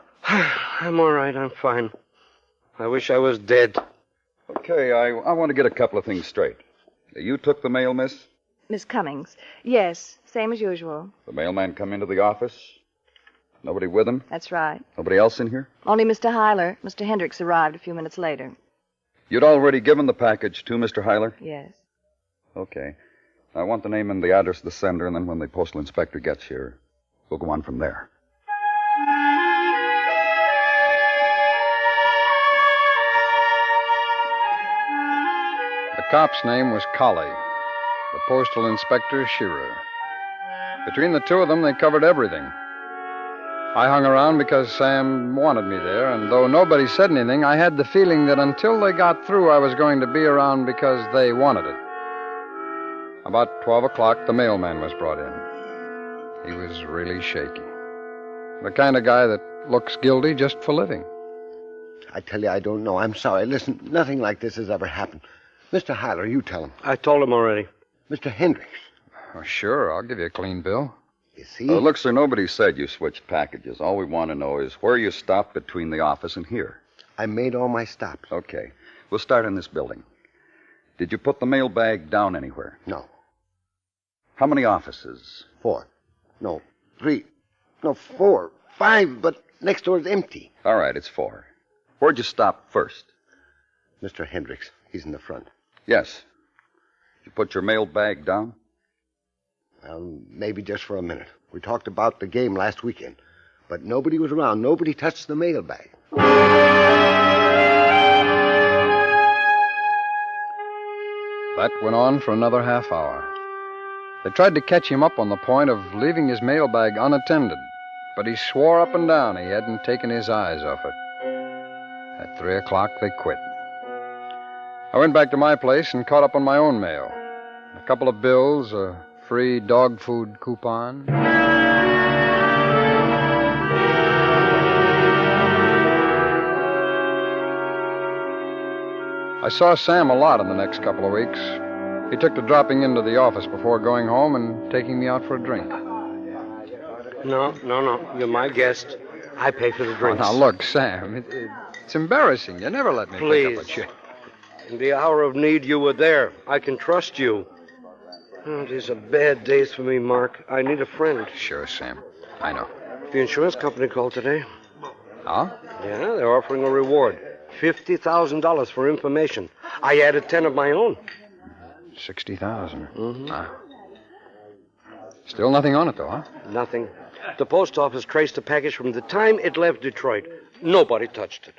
I'm all right. I'm fine. I wish I was dead. Okay, I want to get a couple of things straight. You took the mail, miss? Miss Cummings. Yes, same as usual. The mailman come into the office? Nobody with him? That's right. Nobody else in here? Only Mr. Hyler. Mr. Hendricks arrived a few minutes later. You'd already given the package to Mr. Hyler? Yes. Okay. I want the name and the address of the sender, and then when the postal inspector gets here, we'll go on from there. The cop's name was Colley. The postal inspector, Shearer. Between the two of them, they covered everything. I hung around because Sam wanted me there, and though nobody said anything, I had the feeling that until they got through, I was going to be around because they wanted it. About 12 o'clock, the mailman was brought in. He was really shaky. The kind of guy that looks guilty just for living. I tell you, I don't know. I'm sorry. Listen, nothing like this has ever happened. Mr. Hyler, you tell him. I told him already. Mr. Hendricks. Oh, sure, I'll give you a clean bill. You see? Look, sir, nobody said you switched packages. All we want to know is where you stopped between the office and here. I made all my stops. Okay. We'll start in this building. Did you put the mail bag down anywhere? No. How many offices? 4. No, 3. No, 4. 5, but next door is empty. All right, it's 4. Where'd you stop first? Mr. Hendricks. He's in the front. Yes. Did you put your mail bag down? Well, maybe just for a minute. We talked about the game last weekend, but nobody was around. Nobody touched the mail bag. That went on for another half hour. They tried to catch him up on the point of leaving his mail bag unattended, but he swore up and down he hadn't taken his eyes off it. At 3 o'clock, they quit. I went back to my place and caught up on my own mail. A couple of bills, a free dog food coupon. I saw Sam a lot in the next couple of weeks. He took to dropping into the office before going home and taking me out for a drink. No. You're my guest. I pay for the drinks. Oh, now, look, Sam, it's embarrassing. You never let me pick up a chick. In the hour of need, you were there. I can trust you. Oh, these are bad days for me, Mark. I need a friend. Sure, Sam. I know. The insurance company called today. Huh? Yeah, they're offering a reward. $50,000 for information. I added 10 of my own. 60,000. Mm-hmm. Still nothing on it, though, huh? Nothing. The post office traced the package from the time it left Detroit. Nobody touched it.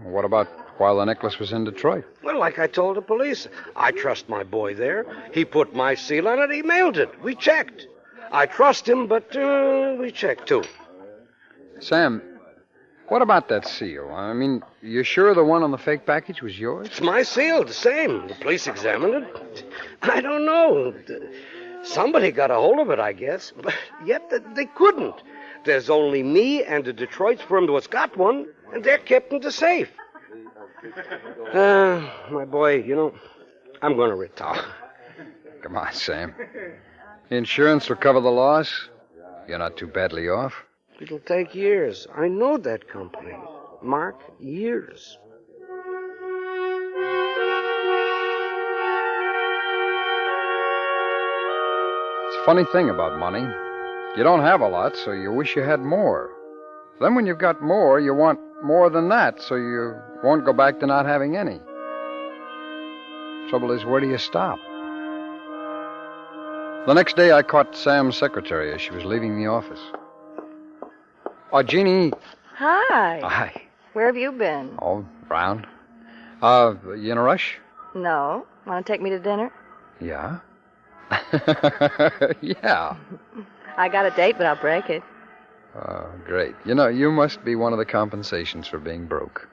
What about while the necklace was in Detroit? Well, like I told the police, I trust my boy there. He put my seal on it. He mailed it. We checked. I trust him, but we checked, too. Sam, what about that seal? I mean, you sure the one on the fake package was yours? It's my seal, the same. The police examined it. I don't know. Somebody got a hold of it, I guess. But yet they couldn't. There's only me and the Detroit firm that's got one, and they're kept in the safe. My boy, I'm going to retire. Come on, Sam. Insurance will cover the loss. You're not too badly off. It'll take years. I know that company. Mark, years. It's a funny thing about money. You don't have a lot, so you wish you had more. Then when you've got more, you want more than that, so you won't go back to not having any. Trouble is, where do you stop? The next day, I caught Sam's secretary as she was leaving the office. Oh, Jeannie. Hi. Hi. Where have you been? Oh, round. You in a rush? No. Want to take me to dinner? Yeah. Yeah. I got a date, but I'll break it. Oh, great. You know, you must be one of the compensations for being broke.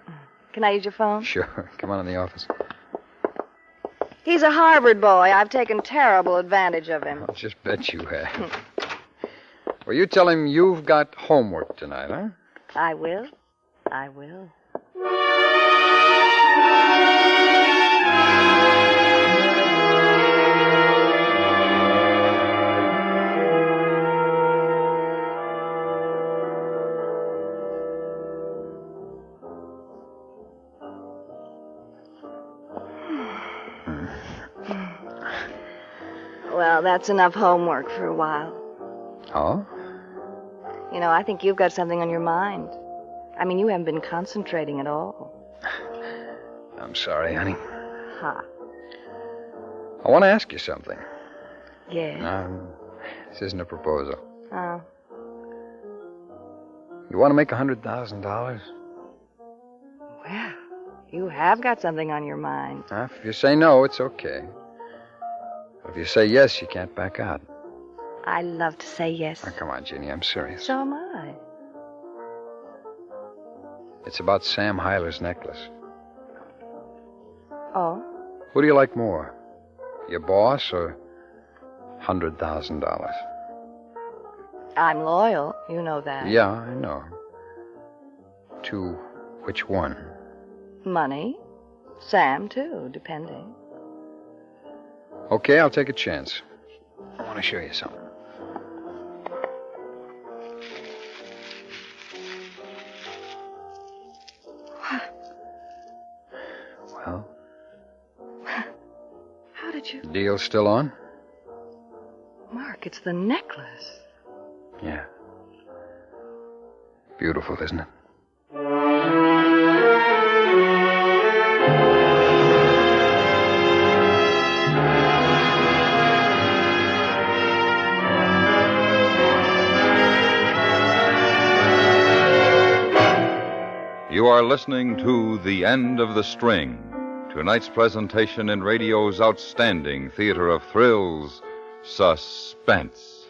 Can I use your phone? Sure. Come on in the office. He's a Harvard boy. I've taken terrible advantage of him. I'll just bet you have. Well, you tell him you've got homework tonight, huh? I will. I will. Well, that's enough homework for a while. Oh? You know, I think you've got something on your mind. I mean, you haven't been concentrating at all. I'm sorry, honey. Huh. I want to ask you something. Yeah. This isn't a proposal. Oh. You want to make $100,000? Well, you have got something on your mind. If you say no, it's okay. But if you say yes, you can't back out. I love to say yes. Oh, come on, Ginny, I'm serious. So am I. It's about Sam Hyler's necklace. Oh? Who do you like more? Your boss or $100,000? I'm loyal. You know that. Yeah, I know. To which one? Money. Sam, too, depending. Okay, I'll take a chance. I want to show you something. Well? How did you... Deal still on? Mark, it's the necklace. Yeah. Beautiful, isn't it? You are listening to The End of the String, tonight's presentation in radio's outstanding theater of thrills, Suspense.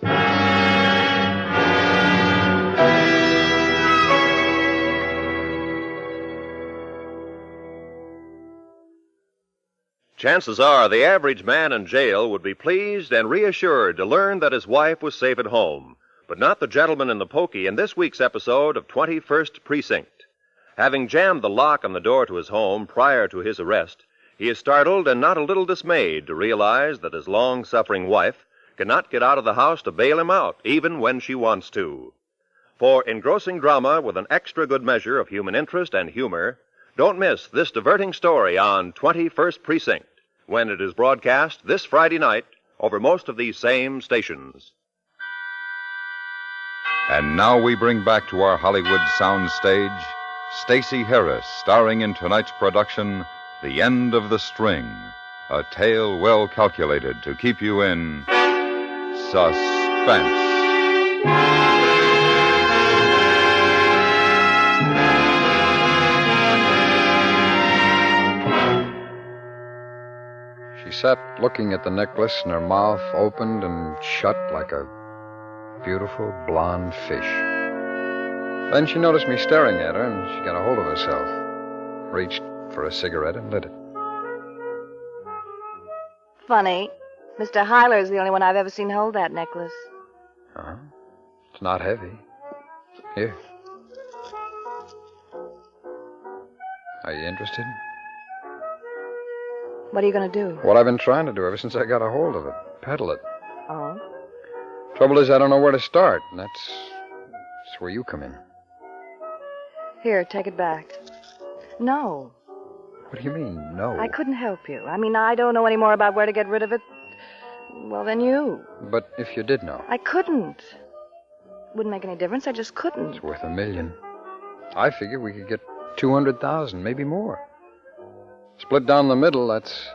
Chances are the average man in jail would be pleased and reassured to learn that his wife was safe at home, but not the gentleman in the pokey in this week's episode of 21st Precinct. Having jammed the lock on the door to his home prior to his arrest, he is startled and not a little dismayed to realize that his long-suffering wife cannot get out of the house to bail him out, even when she wants to. For engrossing drama with an extra good measure of human interest and humor, don't miss this diverting story on 21st Precinct, when it is broadcast this Friday night over most of these same stations. And now we bring back to our Hollywood soundstage Stacey Harris, starring in tonight's production, The End of the String, a tale well calculated to keep you in suspense. She sat looking at the necklace, and her mouth opened and shut like a beautiful blonde fish. Then she noticed me staring at her, and she got a hold of herself, reached for a cigarette and lit it. Funny. Mr. Hyler's the only one I've ever seen hold that necklace. Uh-huh. It's not heavy. Here. Are you interested? What are you going to do? What I've been trying to do ever since I got a hold of it. Peddle it. Oh? Trouble is, I don't know where to start, and that's where you come in. Here, take it back. No. What do you mean, no? I couldn't help you. I mean, I don't know any more about where to get rid of it, well, than you. But if you did know? I couldn't. Wouldn't make any difference. I just couldn't. It's worth $1 million. I figured we could get 200,000, maybe more. Split down the middle, that's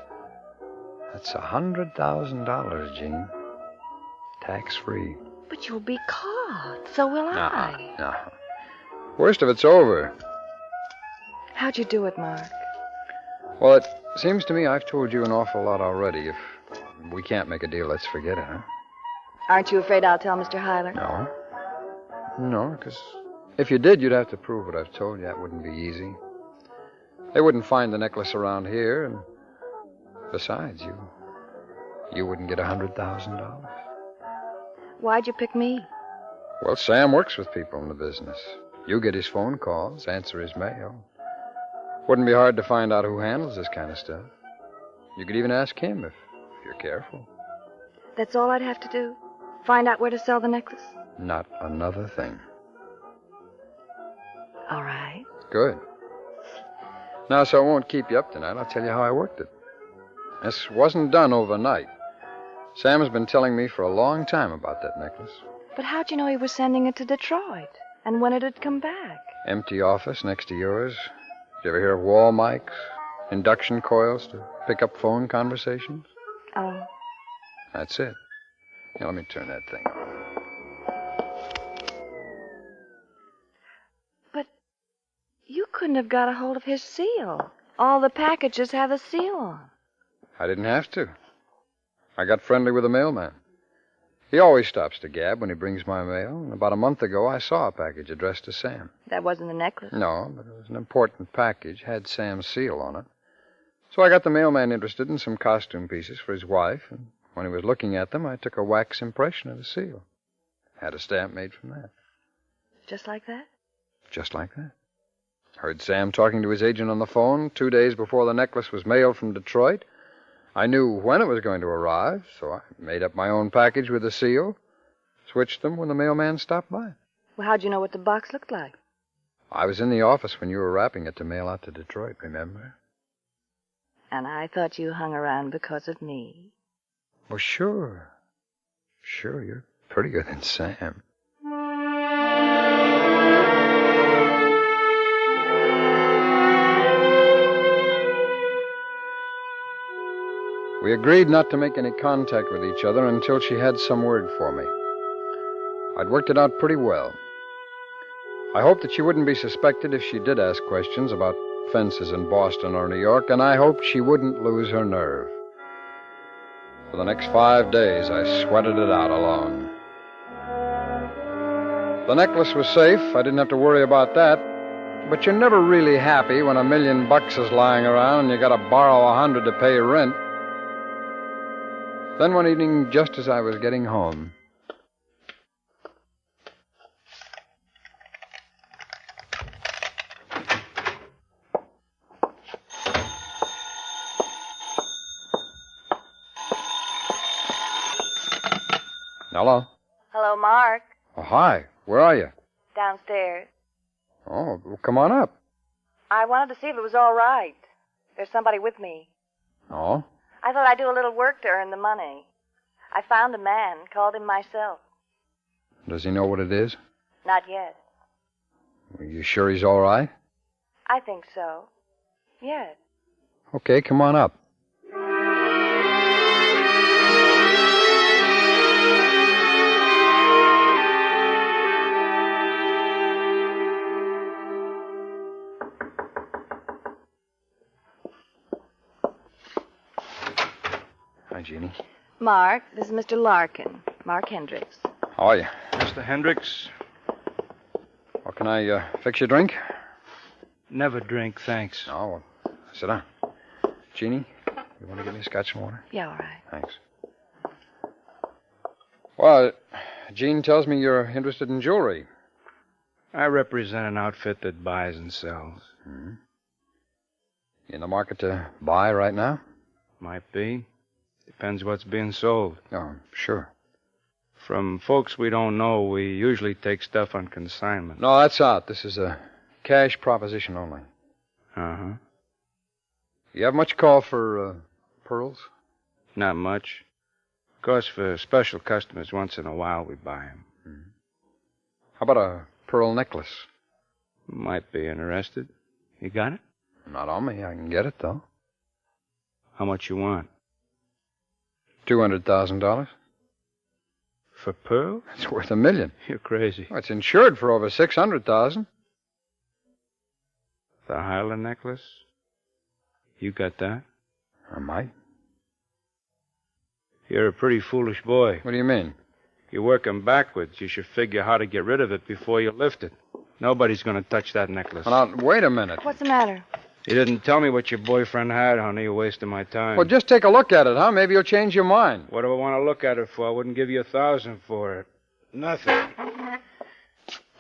$100,000, Gene. Tax-free. But you'll be caught. So will I. No. Worst of it's over. How'd you do it, Mark? Well, it seems to me I've told you an awful lot already. If we can't make a deal, let's forget it, huh? Aren't you afraid I'll tell Mr. Hyler? No. No, because if you did, you'd have to prove what I've told you. That wouldn't be easy. They wouldn't find the necklace around here, and besides, you wouldn't get $100,000. Why'd you pick me? Well, Sam works with people in the business. You get his phone calls, answer his mail. Wouldn't be hard to find out who handles this kind of stuff. You could even ask him if you're careful. That's all I'd have to do? Find out where to sell the necklace? Not another thing. All right. Good. Now, so I won't keep you up tonight. I'll tell you how I worked it. This wasn't done overnight. Sam has been telling me for a long time about that necklace. But how'd you know he was sending it to Detroit? And when it'd come back? Empty office next to yours. Did you ever hear of wall mics? Induction coils to pick up phone conversations? Oh. That's it. Now, let me turn that thing on. But you couldn't have got a hold of his seal. All the packages have a seal on. I didn't have to. I got friendly with the mailman. He always stops to gab when he brings my mail, and about a month ago I saw a package addressed to Sam. That wasn't the necklace? No, but it was an important package, had Sam's seal on it. So I got the mailman interested in some costume pieces for his wife, and when he was looking at them, I took a wax impression of the seal. Had a stamp made from that. Just like that? Just like that. Heard Sam talking to his agent on the phone 2 days before the necklace was mailed from Detroit. I knew when it was going to arrive, so I made up my own package with the seal, switched them when the mailman stopped by. Well, how'd you know what the box looked like? I was in the office when you were wrapping it to mail out to Detroit, remember? And I thought you hung around because of me. Well, sure. Sure, you're prettier than Sam. We agreed not to make any contact with each other until she had some word for me. I'd worked it out pretty well. I hoped that she wouldn't be suspected if she did ask questions about fences in Boston or New York, and I hoped she wouldn't lose her nerve. For the next 5 days, I sweated it out alone. The necklace was safe. I didn't have to worry about that. But you're never really happy when $1 million is lying around and you gotta borrow $100 to pay rent. Then one evening, just as I was getting home... Hello? Hello, Mark. Oh, hi. Where are you? Downstairs. Oh, well, come on up. I wanted to see if it was all right. There's somebody with me. Oh? I thought I'd do a little work to earn the money. I found a man, called him myself. Does he know what it is? Not yet. Are you sure he's all right? I think so. Yes. Okay, come on up. Hi, Jeannie. Mark, this is Mr. Larkin. Mark Hendricks. How are you? Mr. Hendricks? Well, can I fix your drink? Never drink, thanks. Oh, well, sit down. Jeannie, you want to give me a scotch and water? Yeah, all right. Thanks. Well, Jean tells me you're interested in jewelry. I represent an outfit that buys and sells. Hmm. You in the market to buy right now? Might be. Depends what's being sold. Oh, sure. From folks we don't know, we usually take stuff on consignment. No, that's out. This is a cash proposition only. Uh-huh. You have much call for pearls? Not much. Of course, for special customers, once in a while we buy them. Hmm. How about a pearl necklace? Might be interested. You got it? Not on me. I can get it, though. How much you want? $200,000. For pearl? It's worth $1 million. You're crazy. Well, it's insured for over $600,000. The Highland necklace? You got that? Am I? You're a pretty foolish boy. What do you mean? You're working backwards. You should figure how to get rid of it before you lift it. Nobody's going to touch that necklace. Now, wait a minute. What's the matter? You didn't tell me what your boyfriend had, honey. You're wasting my time. Well, just take a look at it, huh? Maybe you'll change your mind. What do I want to look at it for? I wouldn't give you $1,000 for it. Nothing.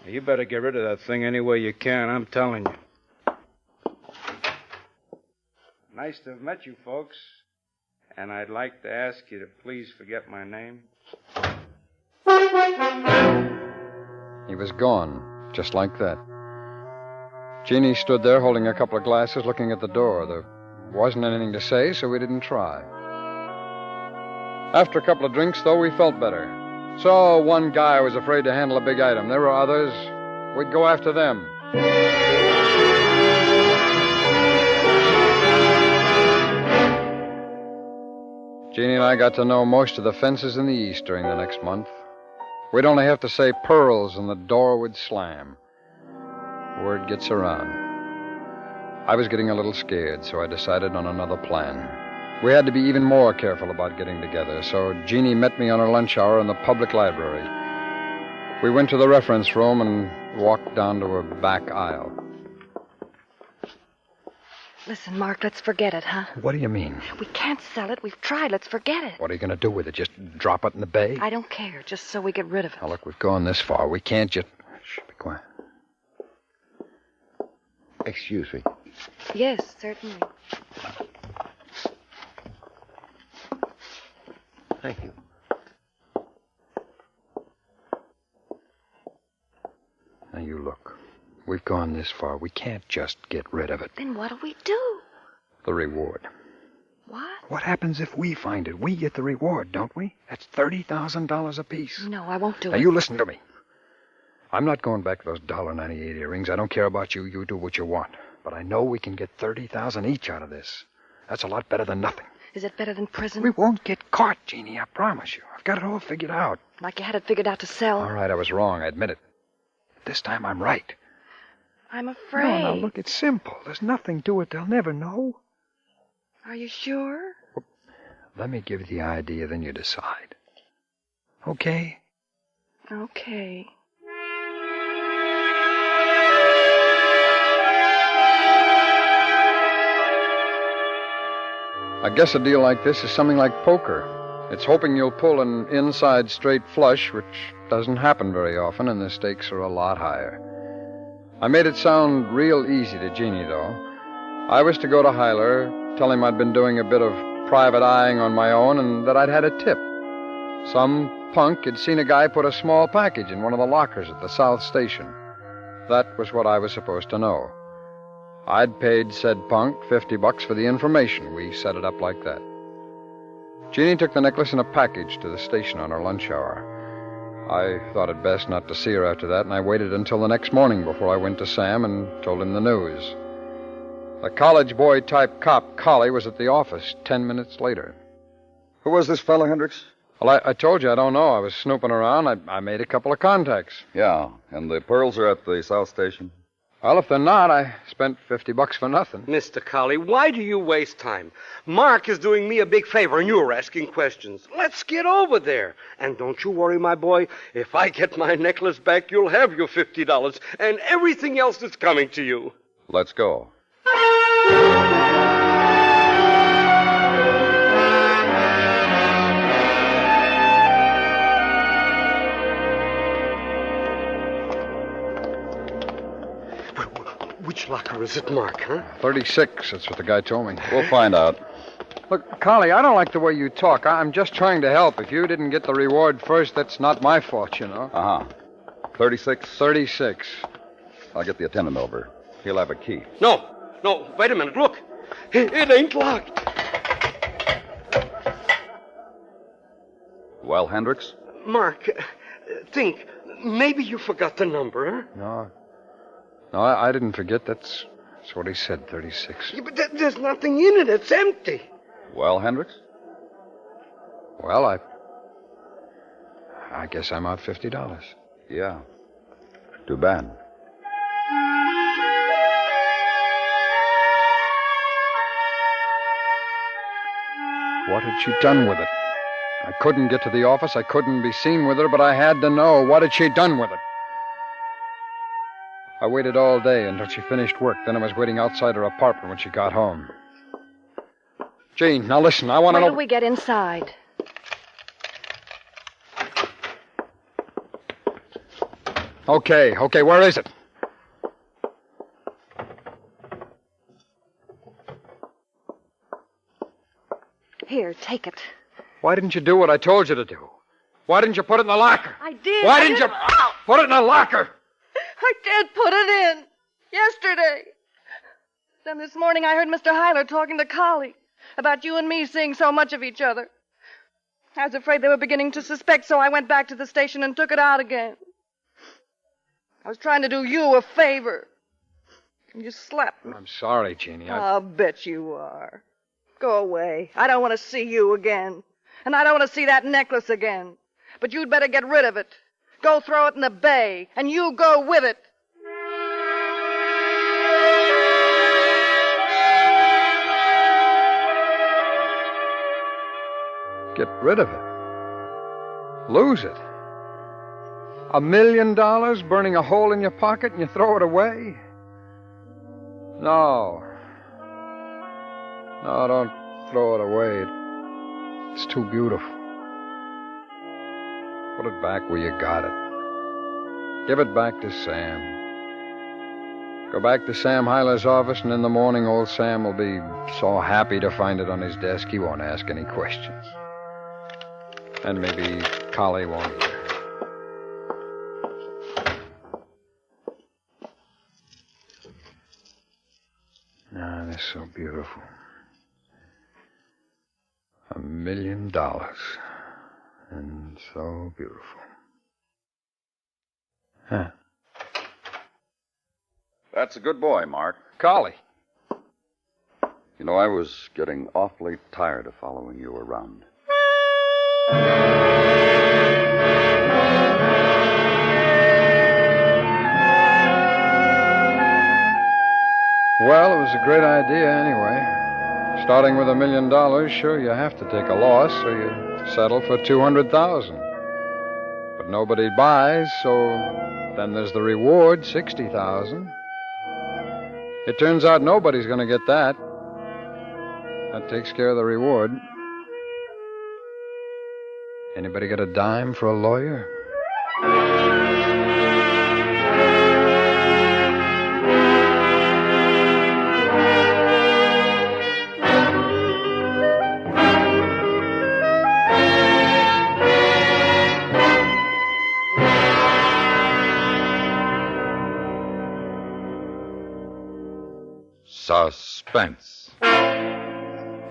You better get rid of that thing any way you can, I'm telling you. Nice to have met you, folks. And I'd like to ask you to please forget my name. He was gone, just like that. Jeannie stood there holding a couple of glasses, looking at the door. There wasn't anything to say, so we didn't try. After a couple of drinks, though, we felt better. So one guy was afraid to handle a big item. There were others. We'd go after them. Jeannie and I got to know most of the fences in the East during the next month. We'd only have to say pearls and the door would slam. Word gets around. I was getting a little scared, so I decided on another plan. We had to be even more careful about getting together, so Jeannie met me on her lunch hour in the public library. We went to the reference room and walked down to a back aisle. Listen, Mark, let's forget it, huh? What do you mean? We can't sell it. We've tried. Let's forget it. What are you going to do with it? Just drop it in the bay? I don't care, just so we get rid of it. Now, look, we've gone this far. We can't just... Shh, be quiet. Excuse me. Yes, certainly. Thank you. Now, you look. We've gone this far. We can't just get rid of it. Then what'll we do? The reward. What? What happens if we find it? We get the reward, don't we? That's $30,000 apiece. No, I won't do it. Now, you listen to me. I'm not going back to those $1.98 earrings. I don't care about you. You do what you want. But I know we can get $30,000 each out of this. That's a lot better than nothing. Is it better than prison? We won't get caught, Jeannie, I promise you. I've got it all figured out. Like you had it figured out to sell. All right, I was wrong. I admit it. This time I'm right. I'm afraid. No, now, look, it's simple. There's nothing to it. They'll never know. Are you sure? Let me give you the idea, then you decide. Okay? Okay. I guess a deal like this is something like poker. It's hoping you'll pull an inside straight flush, which doesn't happen very often, and the stakes are a lot higher. I made it sound real easy to Jeannie, though. I was to go to Hyler, tell him I'd been doing a bit of private eyeing on my own, and that I'd had a tip. Some punk had seen a guy put a small package in one of the lockers at the South Station. That was what I was supposed to know. I'd paid said punk $50 for the information. We set it up like that. Jeannie took the necklace in a package to the station on her lunch hour. I thought it best not to see her after that, and I waited until the next morning before I went to Sam and told him the news. The college boy-type cop, Collie, was at the office 10 minutes later. Who was this fellow, Hendricks? Well, I told you, I don't know. I was snooping around. I made a couple of contacts. Yeah, and the pearls are at the South Station? Well, if they're not, I spent $50 for nothing. Mr. Collie, why do you waste time? Mark is doing me a big favor, and you're asking questions. Let's get over there. And don't you worry, my boy. If I get my necklace back, you'll have your $50 and everything else that's coming to you. Let's go. Which locker is it, Mark, huh? 36, that's what the guy told me. We'll find out. Look, Collie, I don't like the way you talk. I'm just trying to help. If you didn't get the reward first, that's not my fault, you know. Uh-huh. 36? 36. I'll get the attendant over. He'll have a key. No, wait a minute. Look. It ain't locked. Well, Hendricks? Mark, think. Maybe you forgot the number, huh? No, I didn't forget. That's what he said, 36. Yeah, but there's nothing in it. It's empty. Well, Hendricks? Well, I guess I'm out $50. Yeah. Too bad. What had she done with it? I couldn't get to the office. I couldn't be seen with her, but I had to know. What had she done with it? I waited all day until she finished work. Then I was waiting outside her apartment when she got home. Jean, now listen, I want to know... Wait till we get inside. Okay, where is it? Here, take it. Why didn't you do what I told you to do? Why didn't you put it in the locker? I did. Why didn't you put it in the locker? I did put it in. Yesterday. Then this morning I heard Mr. Hyler talking to Collie about you and me seeing so much of each other. I was afraid they were beginning to suspect, so I went back to the station and took it out again. I was trying to do you a favor. And you slapped me. I'm sorry, Jeannie. I'll bet you are. Go away. I don't want to see you again. And I don't want to see that necklace again. But you'd better get rid of it. Go throw it in the bay, and you go with it. Get rid of it? Lose it? $1 million burning a hole in your pocket and you throw it away? No. No, don't throw it away. It's too beautiful. Put it back where you got it. Give it back to Sam. Go back to Sam Hyler's office, and in the morning old Sam will be so happy to find it on his desk he won't ask any questions. And maybe Collie won't either. Ah, they're so beautiful. $1 million. And so beautiful. Huh. That's a good boy, Mark. Collie. You know, I was getting awfully tired of following you around. Well, it was a great idea anyway. Starting with $1 million, sure, you have to take a loss, so you settle for $200,000. But nobody buys, so then there's the reward, $60,000. It turns out nobody's going to get that. That takes care of the reward. Anybody got a dime for a lawyer? Suspense,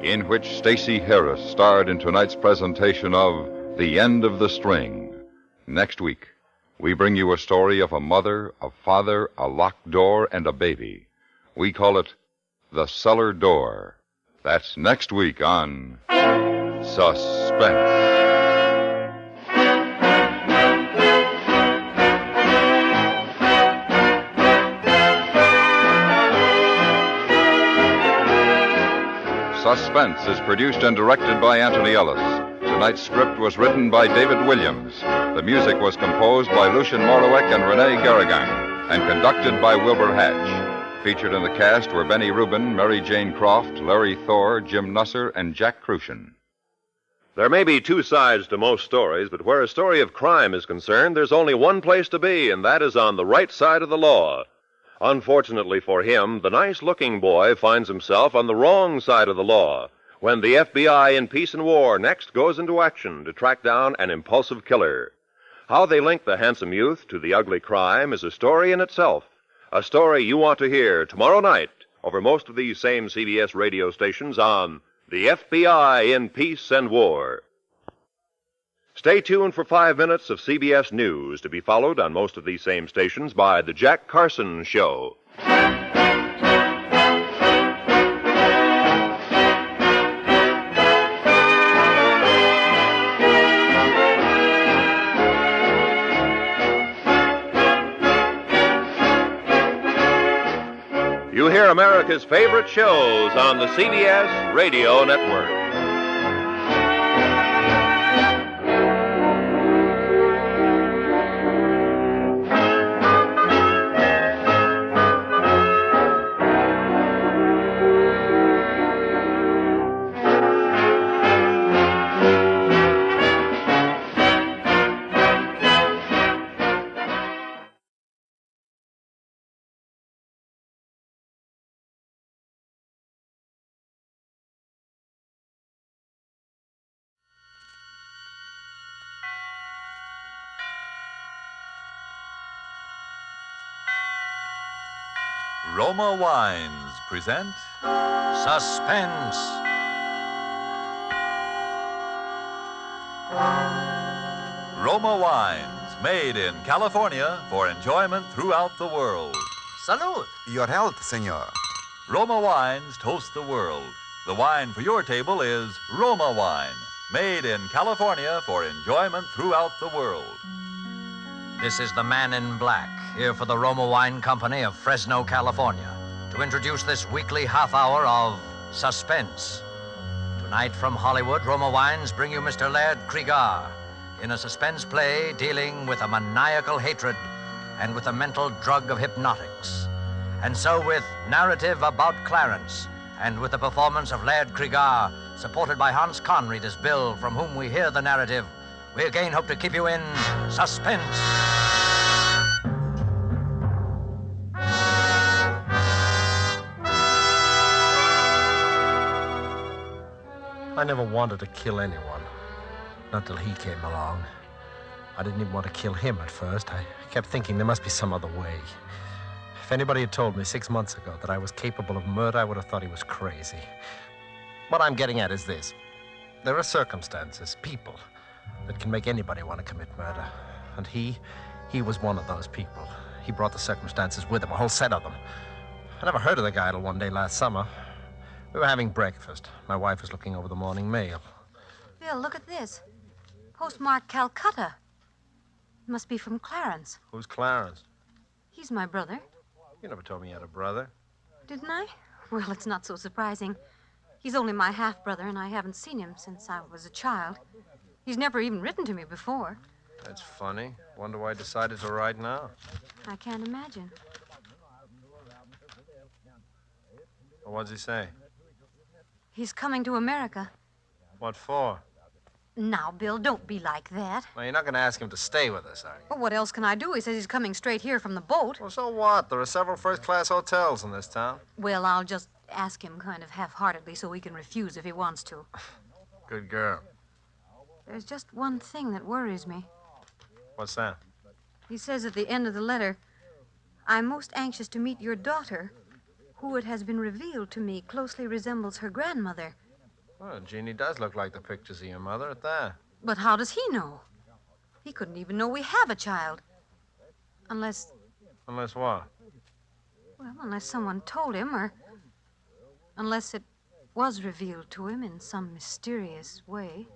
in which Stacey Harris starred in tonight's presentation of The End of the String. Next week, we bring you a story of a mother, a father, a locked door, and a baby. We call it The Cellar Door. That's next week on Suspense. Suspense is produced and directed by Anthony Ellis. Tonight's script was written by David Williams. The music was composed by Lucien Morawek and Rene Garrigan, and conducted by Wilbur Hatch. Featured in the cast were Benny Rubin, Mary Jane Croft, Larry Thor, Jim Nusser, and Jack Crucian. There may be two sides to most stories, but where a story of crime is concerned, there's only one place to be, and that is on the right side of the law. Unfortunately for him, the nice-looking boy finds himself on the wrong side of the law when the FBI in Peace and War next goes into action to track down an impulsive killer. How they link the handsome youth to the ugly crime is a story in itself, a story you want to hear tomorrow night over most of these same CBS radio stations on the FBI in Peace and War. Stay tuned for 5 minutes of CBS News, to be followed on most of these same stations by The Jack Carson Show. You hear America's favorite shows on the CBS Radio Network. Roma Wines present Suspense. Roma Wines, made in California for enjoyment throughout the world. Salud. Your health, senor. Roma Wines toast the world. The wine for your table is Roma Wine, made in California for enjoyment throughout the world. This is the Man in Black, here for the Roma Wine Company of Fresno, California, to introduce this weekly half hour of Suspense. Tonight from Hollywood, Roma Wines bring you Mr. Laird Krieger in a suspense play dealing with a maniacal hatred and with the mental drug of hypnotics. And so with narrative about Clarence and with the performance of Laird Krieger, supported by Hans Conried as Bill, from whom we hear the narrative, we again hope to keep you in suspense. I never wanted to kill anyone. Not till he came along. I didn't even want to kill him at first. I kept thinking there must be some other way. If anybody had told me 6 months ago that I was capable of murder, I would have thought he was crazy. What I'm getting at is this. There are circumstances, people, that can make anybody want to commit murder. And he was one of those people. He brought the circumstances with him, a whole set of them. I never heard of the guy till one day last summer. We were having breakfast. My wife was looking over the morning mail. Bill, look at this. Postmarked Calcutta. It must be from Clarence. Who's Clarence? He's my brother. You never told me you had a brother. Didn't I? Well, it's not so surprising. He's only my half-brother, and I haven't seen him since I was a child. He's never even written to me before. That's funny. Wonder why I decided to write now. I can't imagine. Well, what's he say? He's coming to America. What for? Now, Bill, don't be like that. Well, you're not going to ask him to stay with us, are you? Well, what else can I do? He says he's coming straight here from the boat. Well, so what? There are several first-class hotels in this town. Well, I'll just ask him kind of half-heartedly so he can refuse if he wants to. Good girl. There's just one thing that worries me. What's that? He says at the end of the letter, I'm most anxious to meet your daughter, who it has been revealed to me closely resembles her grandmother. Well, Jeannie does look like the pictures of your mother at that. But how does he know? He couldn't even know we have a child. Unless... Unless what? Well, unless someone told him, or... unless it was revealed to him in some mysterious way.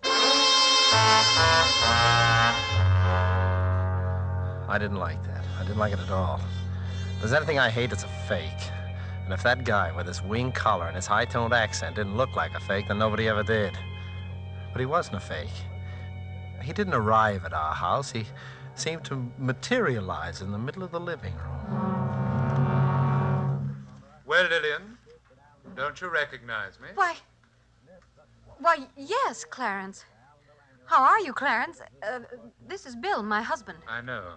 I didn't like that. I didn't like it at all. If there's anything I hate, it's a fake. And if that guy with his wing collar and his high-toned accent didn't look like a fake, then nobody ever did. But he wasn't a fake. He didn't arrive at our house. He seemed to materialize in the middle of the living room. Well, Lillian, don't you recognize me? Why, yes, Clarence. How are you, Clarence? This is Bill, my husband. I know.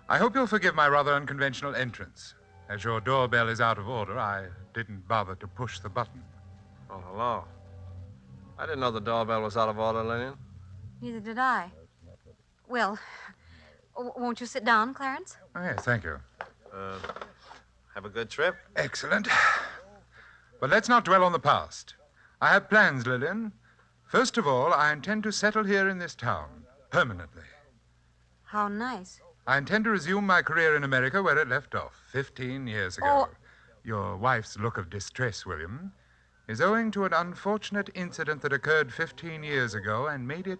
I hope you'll forgive my rather unconventional entrance. As your doorbell is out of order, I didn't bother to push the button. Oh, hello. I didn't know the doorbell was out of order, Lillian. Neither did I. Well, won't you sit down, Clarence? Oh, yes, thank you. Have a good trip? Excellent. But let's not dwell on the past. I have plans, Lillian. First of all, I intend to settle here in this town, permanently. How nice. I intend to resume my career in America where it left off 15 years ago. Your wife's look of distress, William, is owing to an unfortunate incident that occurred 15 years ago and made it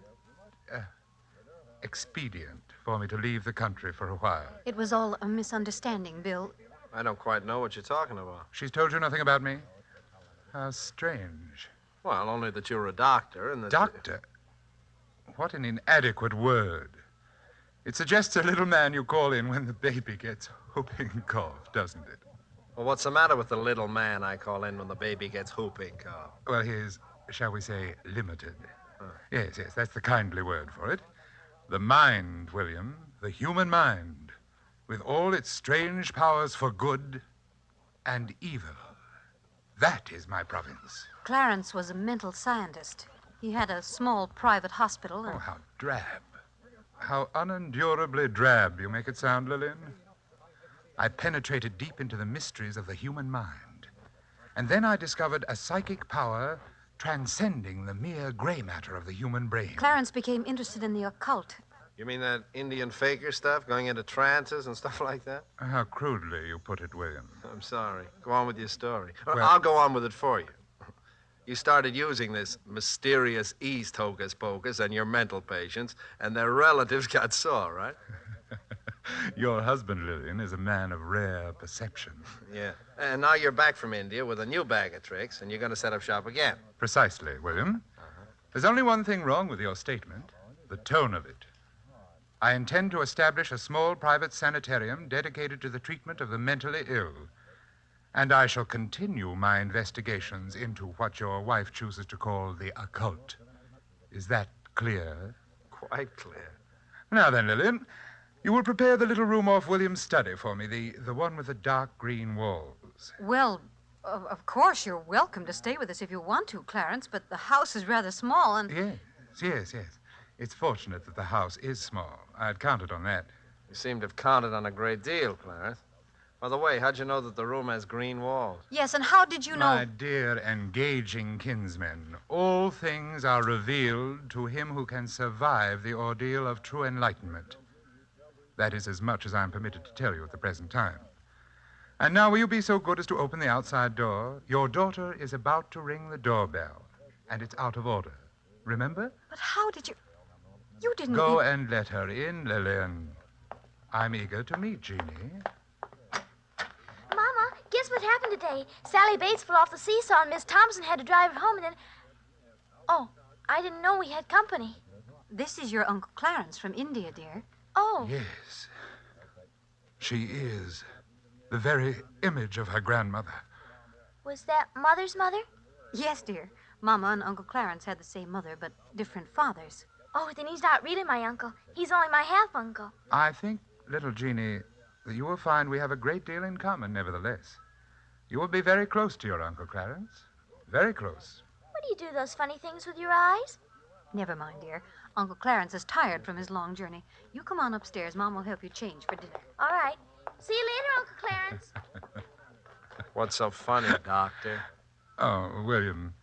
expedient for me to leave the country for a while. It was all a misunderstanding, Bill. I don't quite know what you're talking about. She's told you nothing about me? How strange. Well, only that you're a doctor and that... Doctor? What an inadequate word. It suggests a little man you call in when the baby gets whooping cough, doesn't it? Well, what's the matter with the little man I call in when the baby gets whooping cough? Well, he is, shall we say, limited. Yes, that's the kindly word for it. The mind, William, the human mind, with all its strange powers for good and evil. That is my province. Clarence was a mental scientist. He had a small private hospital. Oh, how drab. How unendurably drab you make it sound, Lillian. I penetrated deep into the mysteries of the human mind. And then I discovered a psychic power transcending the mere gray matter of the human brain. Clarence became interested in the occult. You mean that Indian faker stuff, going into trances and stuff like that? How crudely you put it, William. I'm sorry. Go on with your story. Or Well- I'll go on with it for you. You started using this mysterious East hocus pocus on your mental patients, and their relatives got sore, right? Your husband, Lillian, is a man of rare perception. Yeah. And now you're back from India with a new bag of tricks, and you're going to set up shop again. Precisely, William. There's only one thing wrong with your statement, the tone of it. I intend to establish a small private sanitarium dedicated to the treatment of the mentally ill. And I shall continue my investigations into what your wife chooses to call the occult. Is that clear? Quite clear. Now then, Lillian, you will prepare the little room off William's study for me, the one with the dark green walls. Well, of course, you're welcome to stay with us if you want to, Clarence, but the house is rather small and... Yes. It's fortunate that the house is small. I'd counted on that. You seem to have counted on a great deal, Clarence. By the way, how'd you know that the room has green walls? Yes, and how did you know... My dear engaging kinsmen, all things are revealed to him who can survive the ordeal of true enlightenment. That is as much as I'm permitted to tell you at the present time. And now will you be so good as to open the outside door? Your daughter is about to ring the doorbell, and it's out of order. Remember? But how did you... You didn't... Go and let her in, Lillian. I'm eager to meet Jeannie. Mama, guess what happened today? Sally Bates fell off the seesaw and Miss Thompson had to drive her home and then... Oh, I didn't know we had company. This is your Uncle Clarence from India, dear. Oh. Yes. She is the very image of her grandmother. Was that Mother's mother? Yes, dear. Mama and Uncle Clarence had the same mother, but different fathers. Oh, then he's not really my uncle. He's only my half-uncle. I think, little Jeannie, that you will find we have a great deal in common, nevertheless. You will be very close to your Uncle Clarence. Very close. What do you do those funny things with your eyes? Never mind, dear. Uncle Clarence is tired from his long journey. You come on upstairs. Mom will help you change for dinner. All right. See you later, Uncle Clarence. What's so funny, Doctor? Oh, William,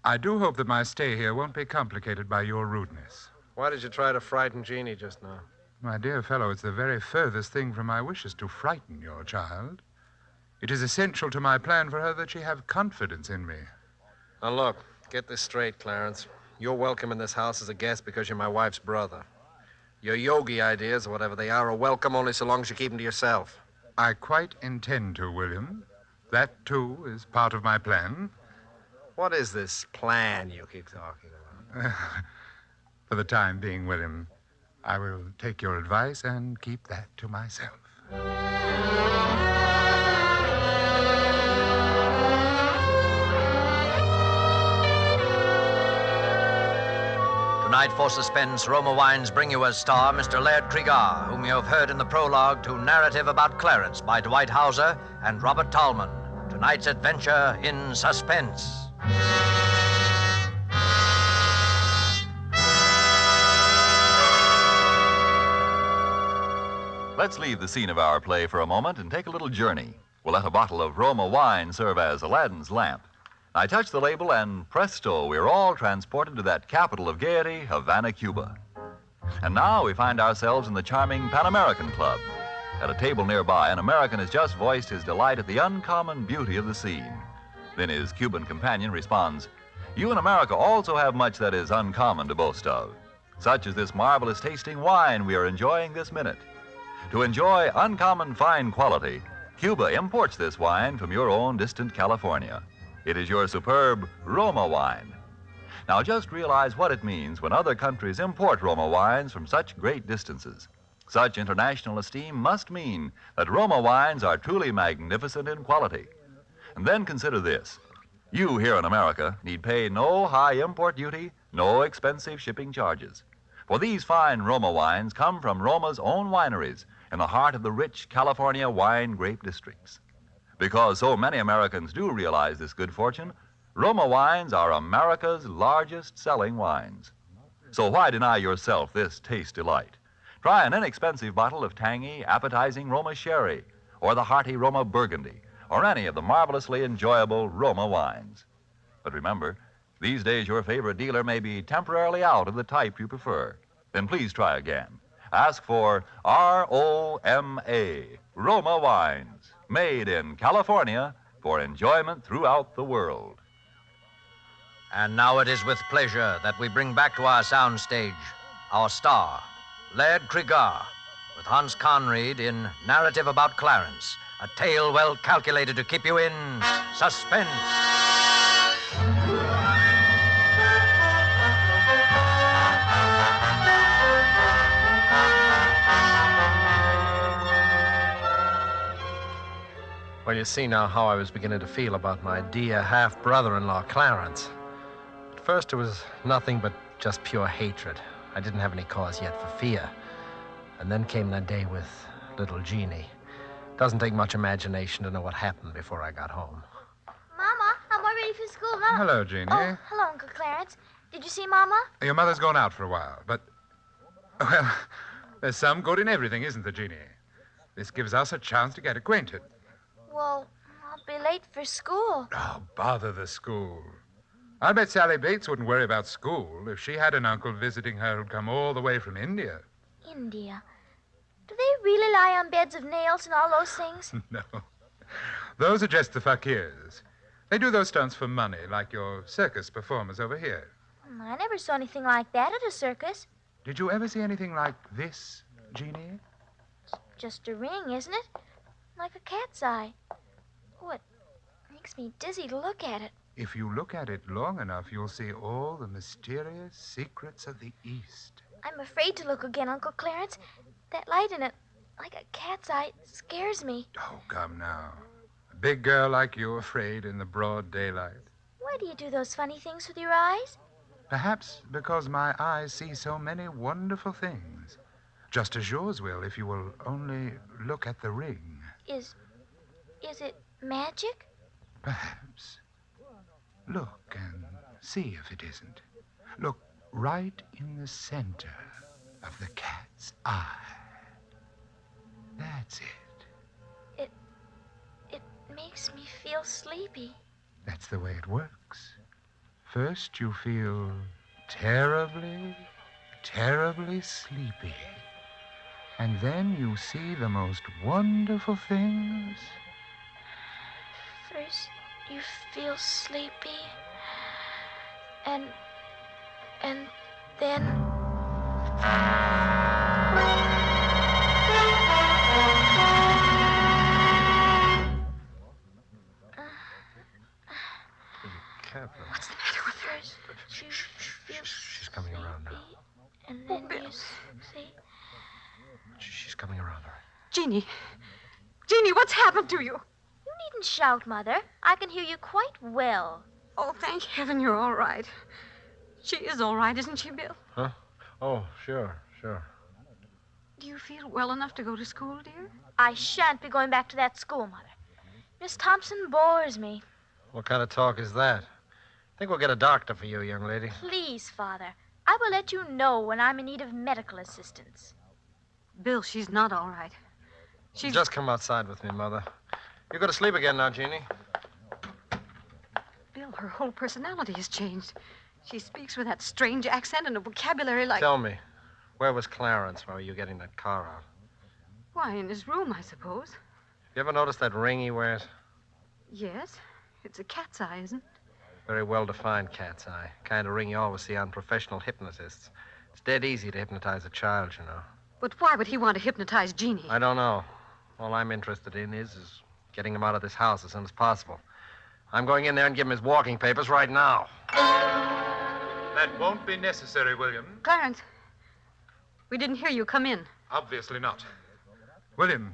I do hope that my stay here won't be complicated by your rudeness. Why did you try to frighten Jeannie just now? My dear fellow, it's the very furthest thing from my wishes to frighten your child. It is essential to my plan for her that she have confidence in me. Now, look, get this straight, Clarence. You're welcome in this house as a guest because you're my wife's brother. Your yogi ideas, or whatever they are welcome only so long as you keep them to yourself. I quite intend to, William. That, too, is part of my plan. What is this plan you keep talking about? For the time being, William, I will take your advice and keep that to myself. Tonight, for suspense, Roma Wines bring you as star Mr. Laird Cregar, whom you have heard in the prologue to Narrative About Clarence by Dwight Hauser and Robert Tallman. Tonight's adventure in suspense. Let's leave the scene of our play for a moment and take a little journey. We'll let a bottle of Roma wine serve as Aladdin's lamp. I touch the label and presto, we're all transported to that capital of gaiety, Havana, Cuba. And now we find ourselves in the charming Pan American Club. At a table nearby, an American has just voiced his delight at the uncommon beauty of the scene. Then his Cuban companion responds, "You in America also have much that is uncommon to boast of, such as this marvelous tasting wine we are enjoying this minute. To enjoy uncommon fine quality, Cuba imports this wine from your own distant California. It is your superb Roma wine. Now just realize what it means when other countries import Roma wines from such great distances. Such international esteem must mean that Roma wines are truly magnificent in quality. And then consider this. You here in America need pay no high import duty, no expensive shipping charges. For these fine Roma wines come from Roma's own wineries in the heart of the rich California wine grape districts. Because so many Americans do realize this good fortune, Roma wines are America's largest selling wines. So why deny yourself this taste delight? Try an inexpensive bottle of tangy, appetizing Roma sherry, or the hearty Roma burgundy, or any of the marvelously enjoyable Roma wines. But remember, these days your favorite dealer may be temporarily out of the type you prefer. Then please try again. Ask for R-O-M-A, Roma wines, made in California for enjoyment throughout the world. And now it is with pleasure that we bring back to our soundstage our star, Laird Cregar, with Hans Conried in Narrative About Clarence, a tale well calculated to keep you in suspense. Well, you see now how I was beginning to feel about my dear half-brother-in-law, Clarence. At first, it was nothing but just pure hatred. I didn't have any cause yet for fear. And then came that day with little Jeannie. Doesn't take much imagination to know what happened before I got home. Mama, I'm all ready for school. Mama. Hello, Jeannie. Oh, hello, Uncle Clarence. Did you see Mama? Your mother's gone out for a while, but... Well, there's some good in everything, isn't there, Jeannie? This gives us a chance to get acquainted. Well, I'll be late for school. Oh, bother the school. I bet Sally Bates wouldn't worry about school if she had an uncle visiting her who'd come all the way from India. India? Do they really lie on beds of nails and all those things? No. Those are just the fakirs. They do those stunts for money, like your circus performers over here. I never saw anything like that at a circus. Did you ever see anything like this, Jeannie? Just a ring, isn't it? Like a cat's eye. Oh, it makes me dizzy to look at it. If you look at it long enough, you'll see all the mysterious secrets of the East. I'm afraid to look again, Uncle Clarence. That light in it, like a cat's eye, scares me. Oh, come now. A big girl like you afraid in the broad daylight. Why do you do those funny things with your eyes? Perhaps because my eyes see so many wonderful things. Just as yours will if you will only look at the ring. Is it magic? Perhaps. Look and see if it isn't. Look right in the center of the cat's eye. That's it. It makes me feel sleepy. That's the way it works. First you feel terribly, terribly sleepy. And then you see the most wonderful things. First, you feel sleepy. And then... What's the matter with her? She's coming around now. And then you see... She's coming around, all right. Jeannie, what's happened to you? You needn't shout, Mother. I can hear you quite well. Oh, thank heaven you're all right. She is all right, isn't she, Bill? Huh? Oh, sure. Do you feel well enough to go to school, dear? I shan't be going back to that school, Mother. Miss Thompson bores me. What kind of talk is that? I think we'll get a doctor for you, young lady. Please, Father. I will let you know when I'm in need of medical assistance. Bill, she's not all right. Just come outside with me, Mother. You go to sleep again now, Jeannie. Bill, her whole personality has changed. She speaks with that strange accent and a vocabulary like... Tell me, where was Clarence while you were getting that car out? Why, in his room, I suppose. You ever notice that ring he wears? Yes. It's a cat's eye, isn't it? Very well-defined cat's eye. Kind of ring you always see on professional hypnotists. It's dead easy to hypnotize a child, you know. But why would he want to hypnotize Jeannie? I don't know. All I'm interested in is getting him out of this house as soon as possible. I'm going in there and give him his walking papers right now. That won't be necessary, William. Clarence, we didn't hear you. Come in. Obviously not. William,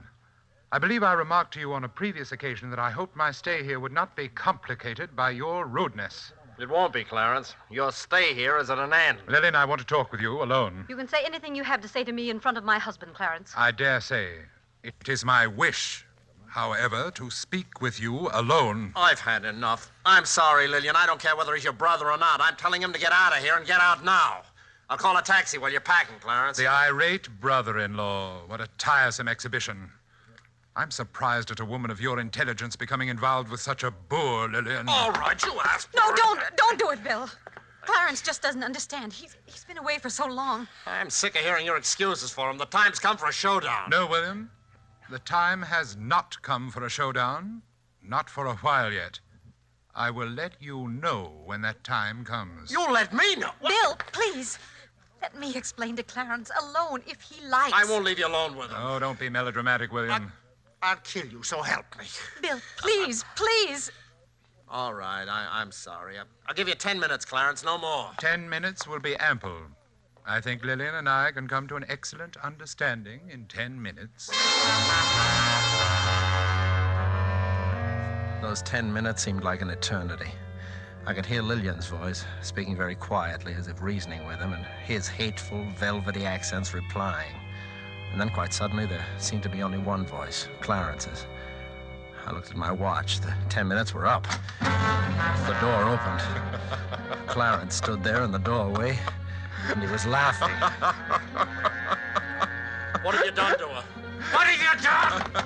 I believe I remarked to you on a previous occasion that I hoped my stay here would not be complicated by your rudeness. It won't be, Clarence. Your stay here is at an end. Lillian, I want to talk with you alone. You can say anything you have to say to me in front of my husband, Clarence. I dare say it is my wish, however, to speak with you alone. I've had enough. I'm sorry, Lillian. I don't care whether he's your brother or not. I'm telling him to get out of here and get out now. I'll call a taxi while you're packing, Clarence. The irate brother-in-law. What a tiresome exhibition. I'm surprised at a woman of your intelligence becoming involved with such a boor, Lillian. All right, you asked. No, don't do it, Bill. Clarence just doesn't understand. He's been away for so long. I'm sick of hearing your excuses for him. The time's come for a showdown. No, William. The time has not come for a showdown. Not for a while yet. I will let you know when that time comes. You'll let me know? Bill, please. Let me explain to Clarence alone if he likes. I won't leave you alone with him. Oh, don't be melodramatic, William. I'll kill you, so help me. Bill, please, please. All right, I'm sorry. I'll give you 10 minutes, Clarence, no more. 10 minutes will be ample. I think Lillian and I can come to an excellent understanding in 10 minutes. Those 10 minutes seemed like an eternity. I could hear Lillian's voice, speaking very quietly as if reasoning with him, and his hateful, velvety accents replying. And then quite suddenly there seemed to be only one voice, Clarence's. I looked at my watch. The 10 minutes were up. The door opened. Clarence stood there in the doorway, and he was laughing. What have you done to her? What have you done?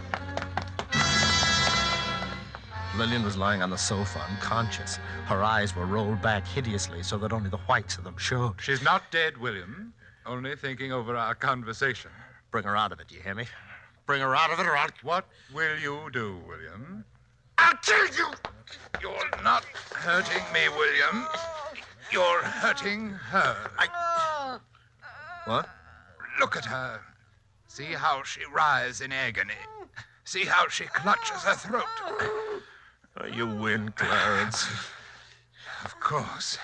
Lillian was lying on the sofa, unconscious. Her eyes were rolled back hideously so that only the whites of them showed. She's not dead, William. Only thinking over our conversation. Bring her out of it, you hear me? Bring her out of it, or I'll... What will you do, William? I'll kill you! You're not hurting me, William. You're hurting her. What? Look at her. See how she writhes in agony. See how she clutches her throat. You win, Clarence. Of course.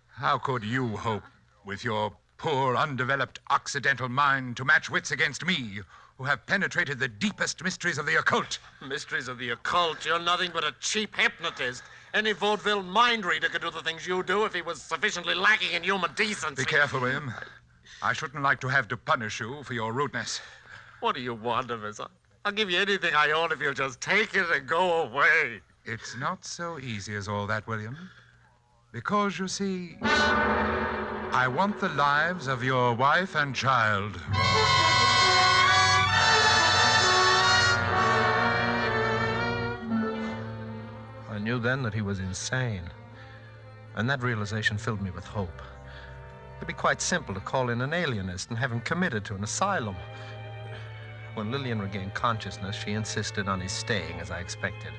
How could you hope, with your poor, undeveloped Occidental mind, to match wits against me, who have penetrated the deepest mysteries of the occult? Mysteries of the occult? You're nothing but a cheap hypnotist. Any vaudeville mind reader could do the things you do if he was sufficiently lacking in human decency. Be careful, William. I shouldn't like to have to punish you for your rudeness. What do you want of us? I'll give you anything I own if you'll just take it and go away. It's not so easy as all that, William. Because, you see, I want the lives of your wife and child. I knew then that he was insane. And that realization filled me with hope. It'd be quite simple to call in an alienist and have him committed to an asylum. When Lillian regained consciousness, she insisted on his staying, as I expected.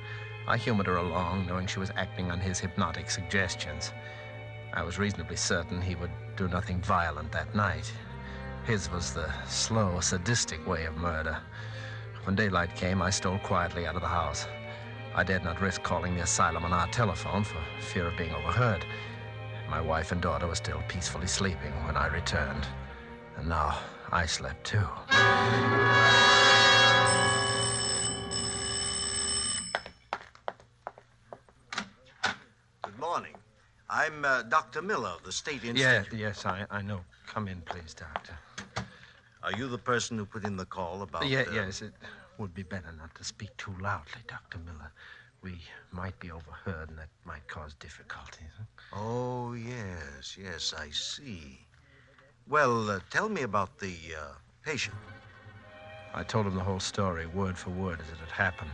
I humored her along, knowing she was acting on his hypnotic suggestions. I was reasonably certain he would do nothing violent that night. His was the slow, sadistic way of murder. When daylight came, I stole quietly out of the house. I dared not risk calling the asylum on our telephone for fear of being overheard. My wife and daughter were still peacefully sleeping when I returned. And now I slept too. Good morning. I'm Dr. Miller of the State Institute. Yes, I know. Come in, please, Doctor. Are you the person who put in the call about... Yes, it would be better not to speak too loudly, Dr. Miller. We might be overheard, and that might cause difficulties. Oh, yes, I see. Well, tell me about the patient. I told him the whole story, word for word, as it had happened.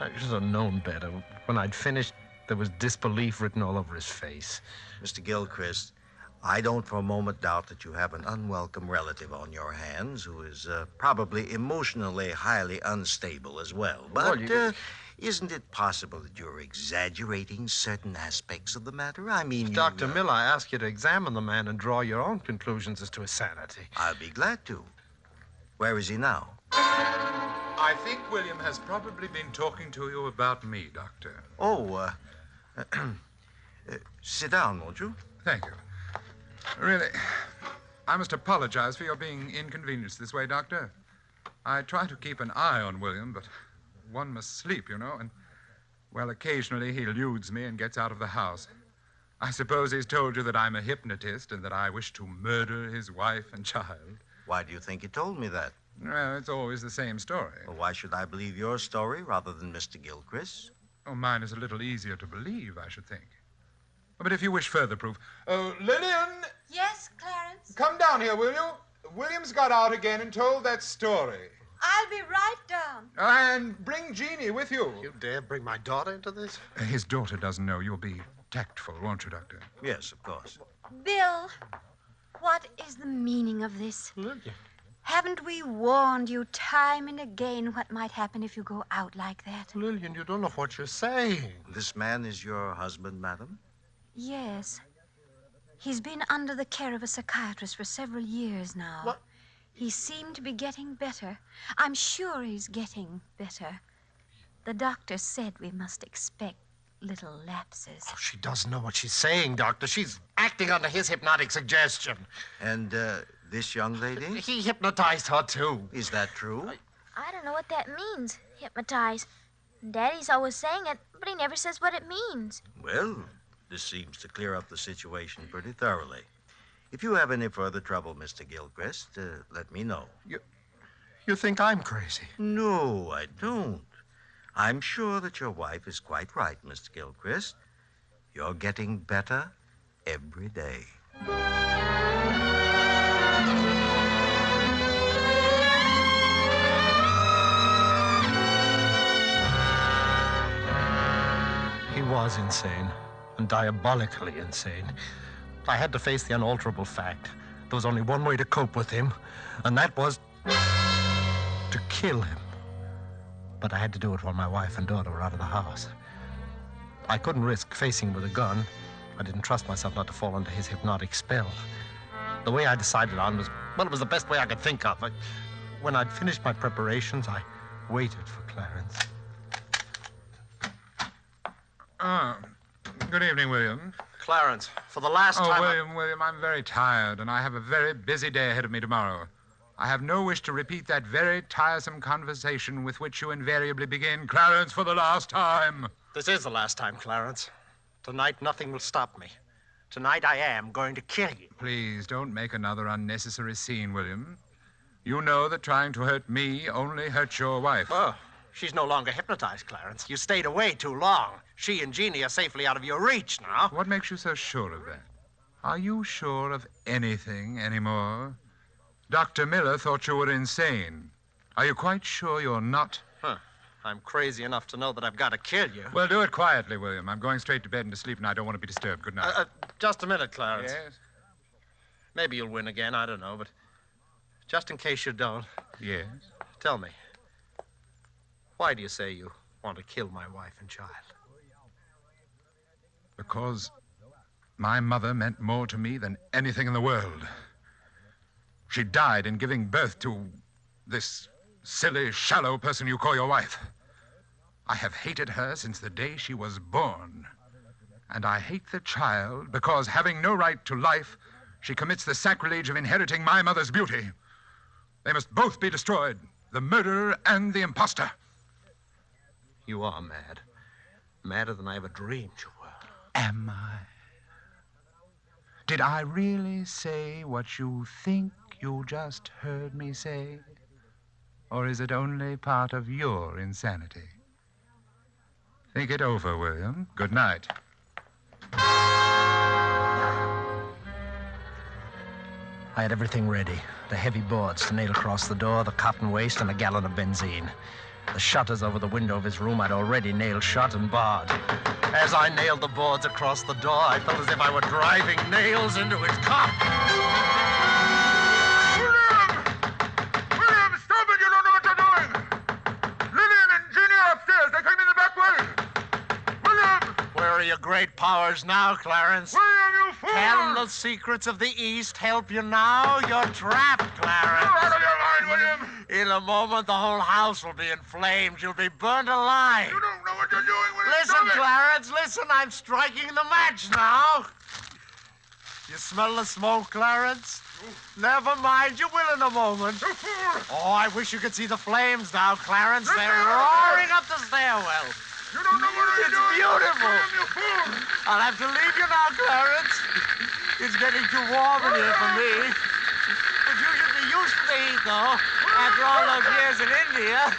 I should have known better. When I'd finished, there was disbelief written all over his face. Mr. Gilchrist, I don't for a moment doubt that you have an unwelcome relative on your hands who is probably emotionally highly unstable as well. But isn't it possible that you're exaggerating certain aspects of the matter? I mean, Dr. Miller, I ask you to examine the man and draw your own conclusions as to his sanity. I'll be glad to. Where is he now? I think William has probably been talking to you about me, Doctor. Oh, sit down, won't you? Thank you. Really, I must apologize for your being inconvenienced this way, Doctor. I try to keep an eye on William, but one must sleep, you know, and, well, occasionally he eludes me and gets out of the house. I suppose he's told you that I'm a hypnotist and that I wish to murder his wife and child. Why do you think he told me that? Well, it's always the same story. Well, why should I believe your story rather than Mr. Gilchrist? Oh, mine is a little easier to believe, I should think. But if you wish further proof... Lillian! Yes, Clarence? Come down here, will you? William's got out again and told that story. I'll be right down. And bring Jeannie with you. You dare bring my daughter into this? His daughter doesn't know. You'll be tactful, won't you, Doctor? Yes, of course. Bill, what is the meaning of this? Lillian. Haven't we warned you time and again what might happen if you go out like that? Lillian, you don't know what you're saying. This man is your husband, madam? Yes. He's been under the care of a psychiatrist for several years now. What? He seemed to be getting better. I'm sure he's getting better. The doctor said we must expect little lapses. Oh, she doesn't know what she's saying, Doctor. She's acting under his hypnotic suggestion. And, this young lady? He hypnotized her, too. Is that true? I don't know what that means, hypnotize. Daddy's always saying it, but he never says what it means. Well, this seems to clear up the situation pretty thoroughly. If you have any further trouble, Mr. Gilchrist, let me know. You think I'm crazy? No, I don't. I'm sure that your wife is quite right, Mr. Gilchrist. You're getting better every day. He was insane, and diabolically insane. I had to face the unalterable fact. There was only one way to cope with him, and that was to kill him. But I had to do it while my wife and daughter were out of the house. I couldn't risk facing him with a gun. I didn't trust myself not to fall under his hypnotic spell. The way I decided on was, well, it was the best way I could think of. When I'd finished my preparations, I waited for Clarence. Good evening, William. Clarence, for the last time... William, I'm very tired, and I have a very busy day ahead of me tomorrow. I have no wish to repeat that very tiresome conversation with which you invariably begin, Clarence, for the last time. This is the last time, Clarence. Tonight, nothing will stop me. Tonight, I am going to kill you. Please, don't make another unnecessary scene, William. You know that trying to hurt me only hurts your wife. Oh, she's no longer hypnotized, Clarence. You stayed away too long. She and Jeannie are safely out of your reach now. What makes you so sure of that? Are you sure of anything anymore? Dr. Miller thought you were insane. Are you quite sure you're not? I'm crazy enough to know that I've got to kill you. Well, do it quietly, William. I'm going straight to bed and to sleep, and I don't want to be disturbed. Good night. Just a minute, Clarence. Yes? Maybe you'll win again. I don't know, but just in case you don't. Yes? Tell me, why do you say you want to kill my wife and child? Because my mother meant more to me than anything in the world. She died in giving birth to this silly, shallow person you call your wife. I have hated her since the day she was born. And I hate the child because, having no right to life, she commits the sacrilege of inheriting my mother's beauty. They must both be destroyed, the murderer and the imposter. You are mad. Madder than I ever dreamed you were. Am I? Did I really say what you think you just heard me say? Or is it only part of your insanity? Think it over, William. Good night. I had everything ready. The heavy boards to nail across the door, the cotton waste, and a gallon of benzene. The shutters over the window of his room I'd already nailed shut and barred. As I nailed the boards across the door, I felt as if I were driving nails into his cot. William, stop it! You don't know what you're doing! Lillian and Jeannie are upstairs. They came in the back way. William! Where are your great powers now, Clarence? William, you fool! Can the secrets of the East help you now? You're trapped, Clarence. You're out of your mind! doing, William? In a moment, the whole house will be in flames. You'll be burned alive. You don't know what you're doing, William. Listen, Clarence, listen. I'm striking the match now. You smell the smoke, Clarence? Never mind. You will in a moment. Oh, I wish you could see the flames now, Clarence. They're roaring up the stairwell. You don't know what It's beautiful. William, you fool. I'll have to leave you now, Clarence. It's getting too warm in here for me. But you should be used to the heat, though, after all those years in India.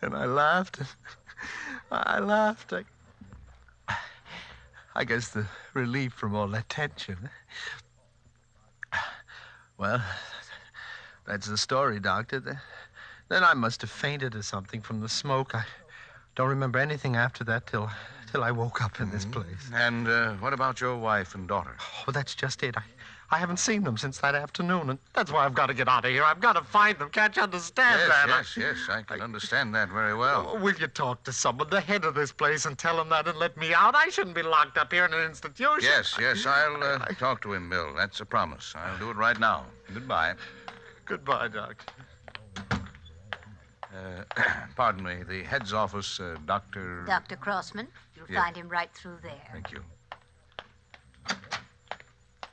And I laughed. I guess the relief from all that tension. Well, that's the story, Doctor. Then I must have fainted or something from the smoke. I don't remember anything after that till I woke up in this place. And what about your wife and daughter? Oh, that's just it. I haven't seen them since that afternoon, and that's why I've got to get out of here. I've got to find them. Can't you understand that? Yes, I can understand that very well. Will you talk to someone, the head of this place, and tell him that and let me out? I shouldn't be locked up here in an institution. Yes, I'll talk to him, Bill. That's a promise. I'll do it right now. Goodbye. Goodbye, Doctor. Pardon me, the head's office, Dr. Dr. Crossman. You'll find him right through there. Thank you.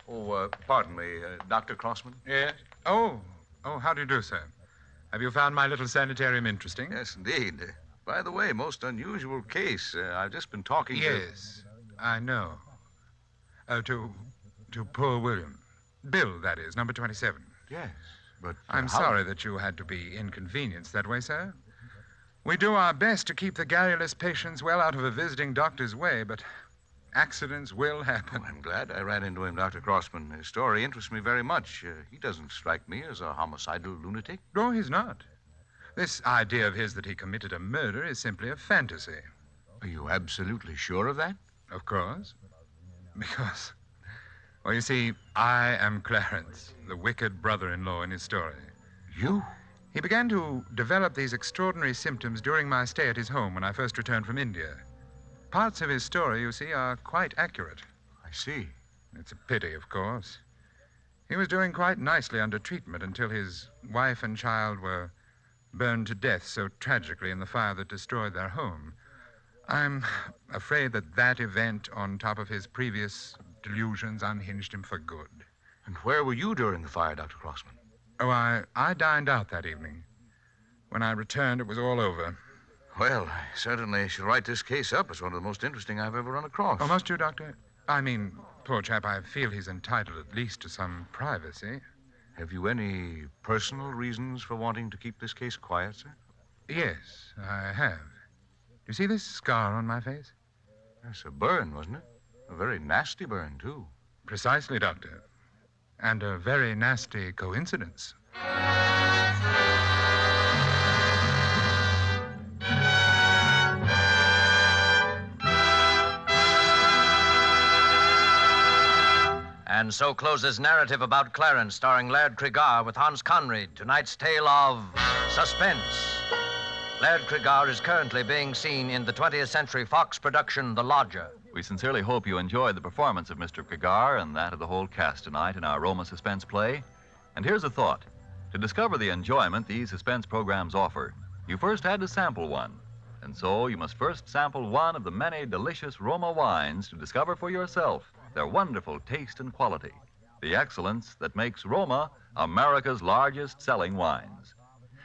Oh, pardon me, Dr. Crossman? Yes? Oh, how do you do, sir? Have you found my little sanitarium interesting? Yes, indeed. By the way, most unusual case. I've just been talking Yes, I know. To poor William. Bill, that is, number 27. Yes, but... I'm sorry that you had to be inconvenienced that way, sir. We do our best to keep the garrulous patients well out of a visiting doctor's way, but accidents will happen. I'm glad I ran into him, Dr. Crossman. His story interests me very much. He doesn't strike me as a homicidal lunatic. No, he's not. This idea of his that he committed a murder is simply a fantasy. Are you absolutely sure of that? Of course. Because, well, you see, I am Clarence, the wicked brother-in-law in his story. You? He began to develop these extraordinary symptoms during my stay at his home when I first returned from India. Parts of his story, you see, are quite accurate. I see. It's a pity, of course. He was doing quite nicely under treatment until his wife and child were burned to death so tragically in the fire that destroyed their home. I'm afraid that event, on top of his previous delusions, unhinged him for good. And where were you during the fire, Dr. Crossman? Oh, I dined out that evening. When I returned, it was all over. Well, I certainly shall write this case up as one of the most interesting I've ever run across. Oh, must you, Doctor? I mean, poor chap, I feel he's entitled at least to some privacy. Have you any personal reasons for wanting to keep this case quiet, sir? Yes, I have. You see this scar on my face? That's a burn, wasn't it? A very nasty burn, too. Precisely, Doctor. And a very nasty coincidence. And so closes narrative about Clarence, starring Laird Cregar with Hans Conried, tonight's tale of suspense. Laird Cregar is currently being seen in the 20th Century Fox production, The Lodger. We sincerely hope you enjoyed the performance of Mr. Cregar and that of the whole cast tonight in our Roma suspense play. And here's a thought. To discover the enjoyment these suspense programs offer, you first had to sample one. And so you must first sample one of the many delicious Roma wines to discover for yourself their wonderful taste and quality, the excellence that makes Roma America's largest selling wines.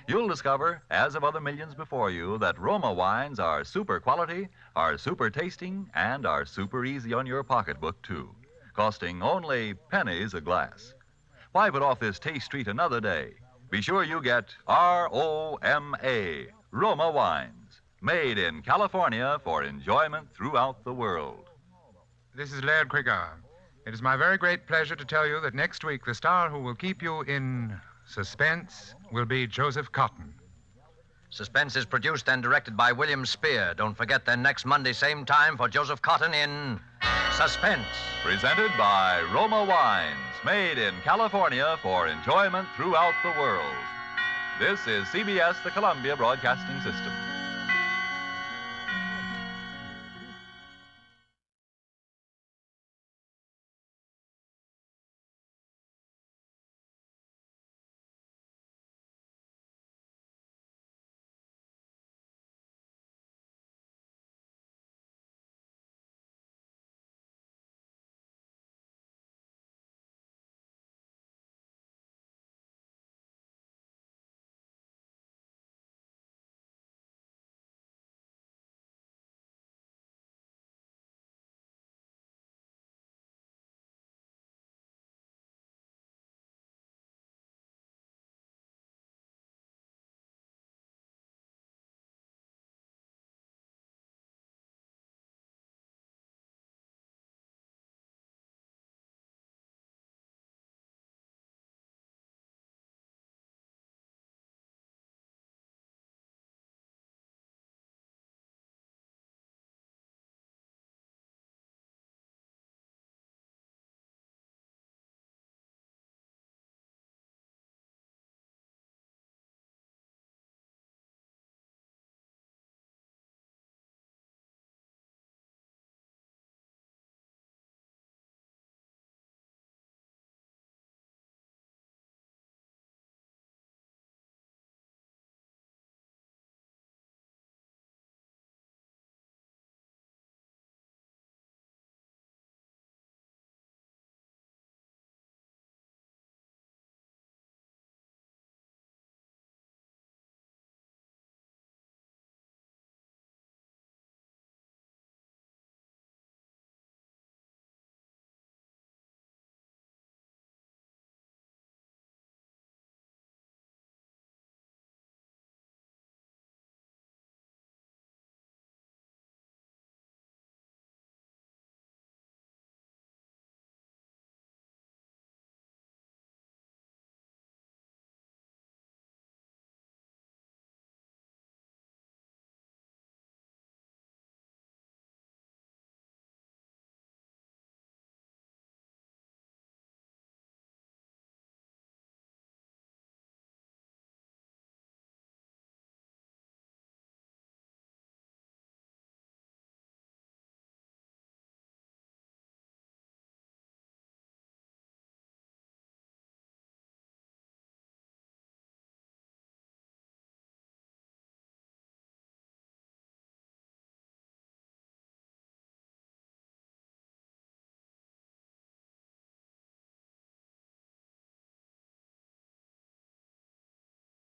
You'll discover, as of other millions before you, that Roma wines are super quality, are super tasting, and are super easy on your pocketbook, too, costing only pennies a glass. Why put off this taste treat another day? Be sure you get R-O-M-A, Roma wines, made in California for enjoyment throughout the world. This is Laird Cregar. It is my very great pleasure to tell you that next week the star who will keep you in suspense will be Joseph Cotton. Suspense is produced and directed by William Spear. Don't forget then next Monday, same time, for Joseph Cotton in Suspense. Presented by Roma Wines, made in California for enjoyment throughout the world. This is CBS, the Columbia Broadcasting System.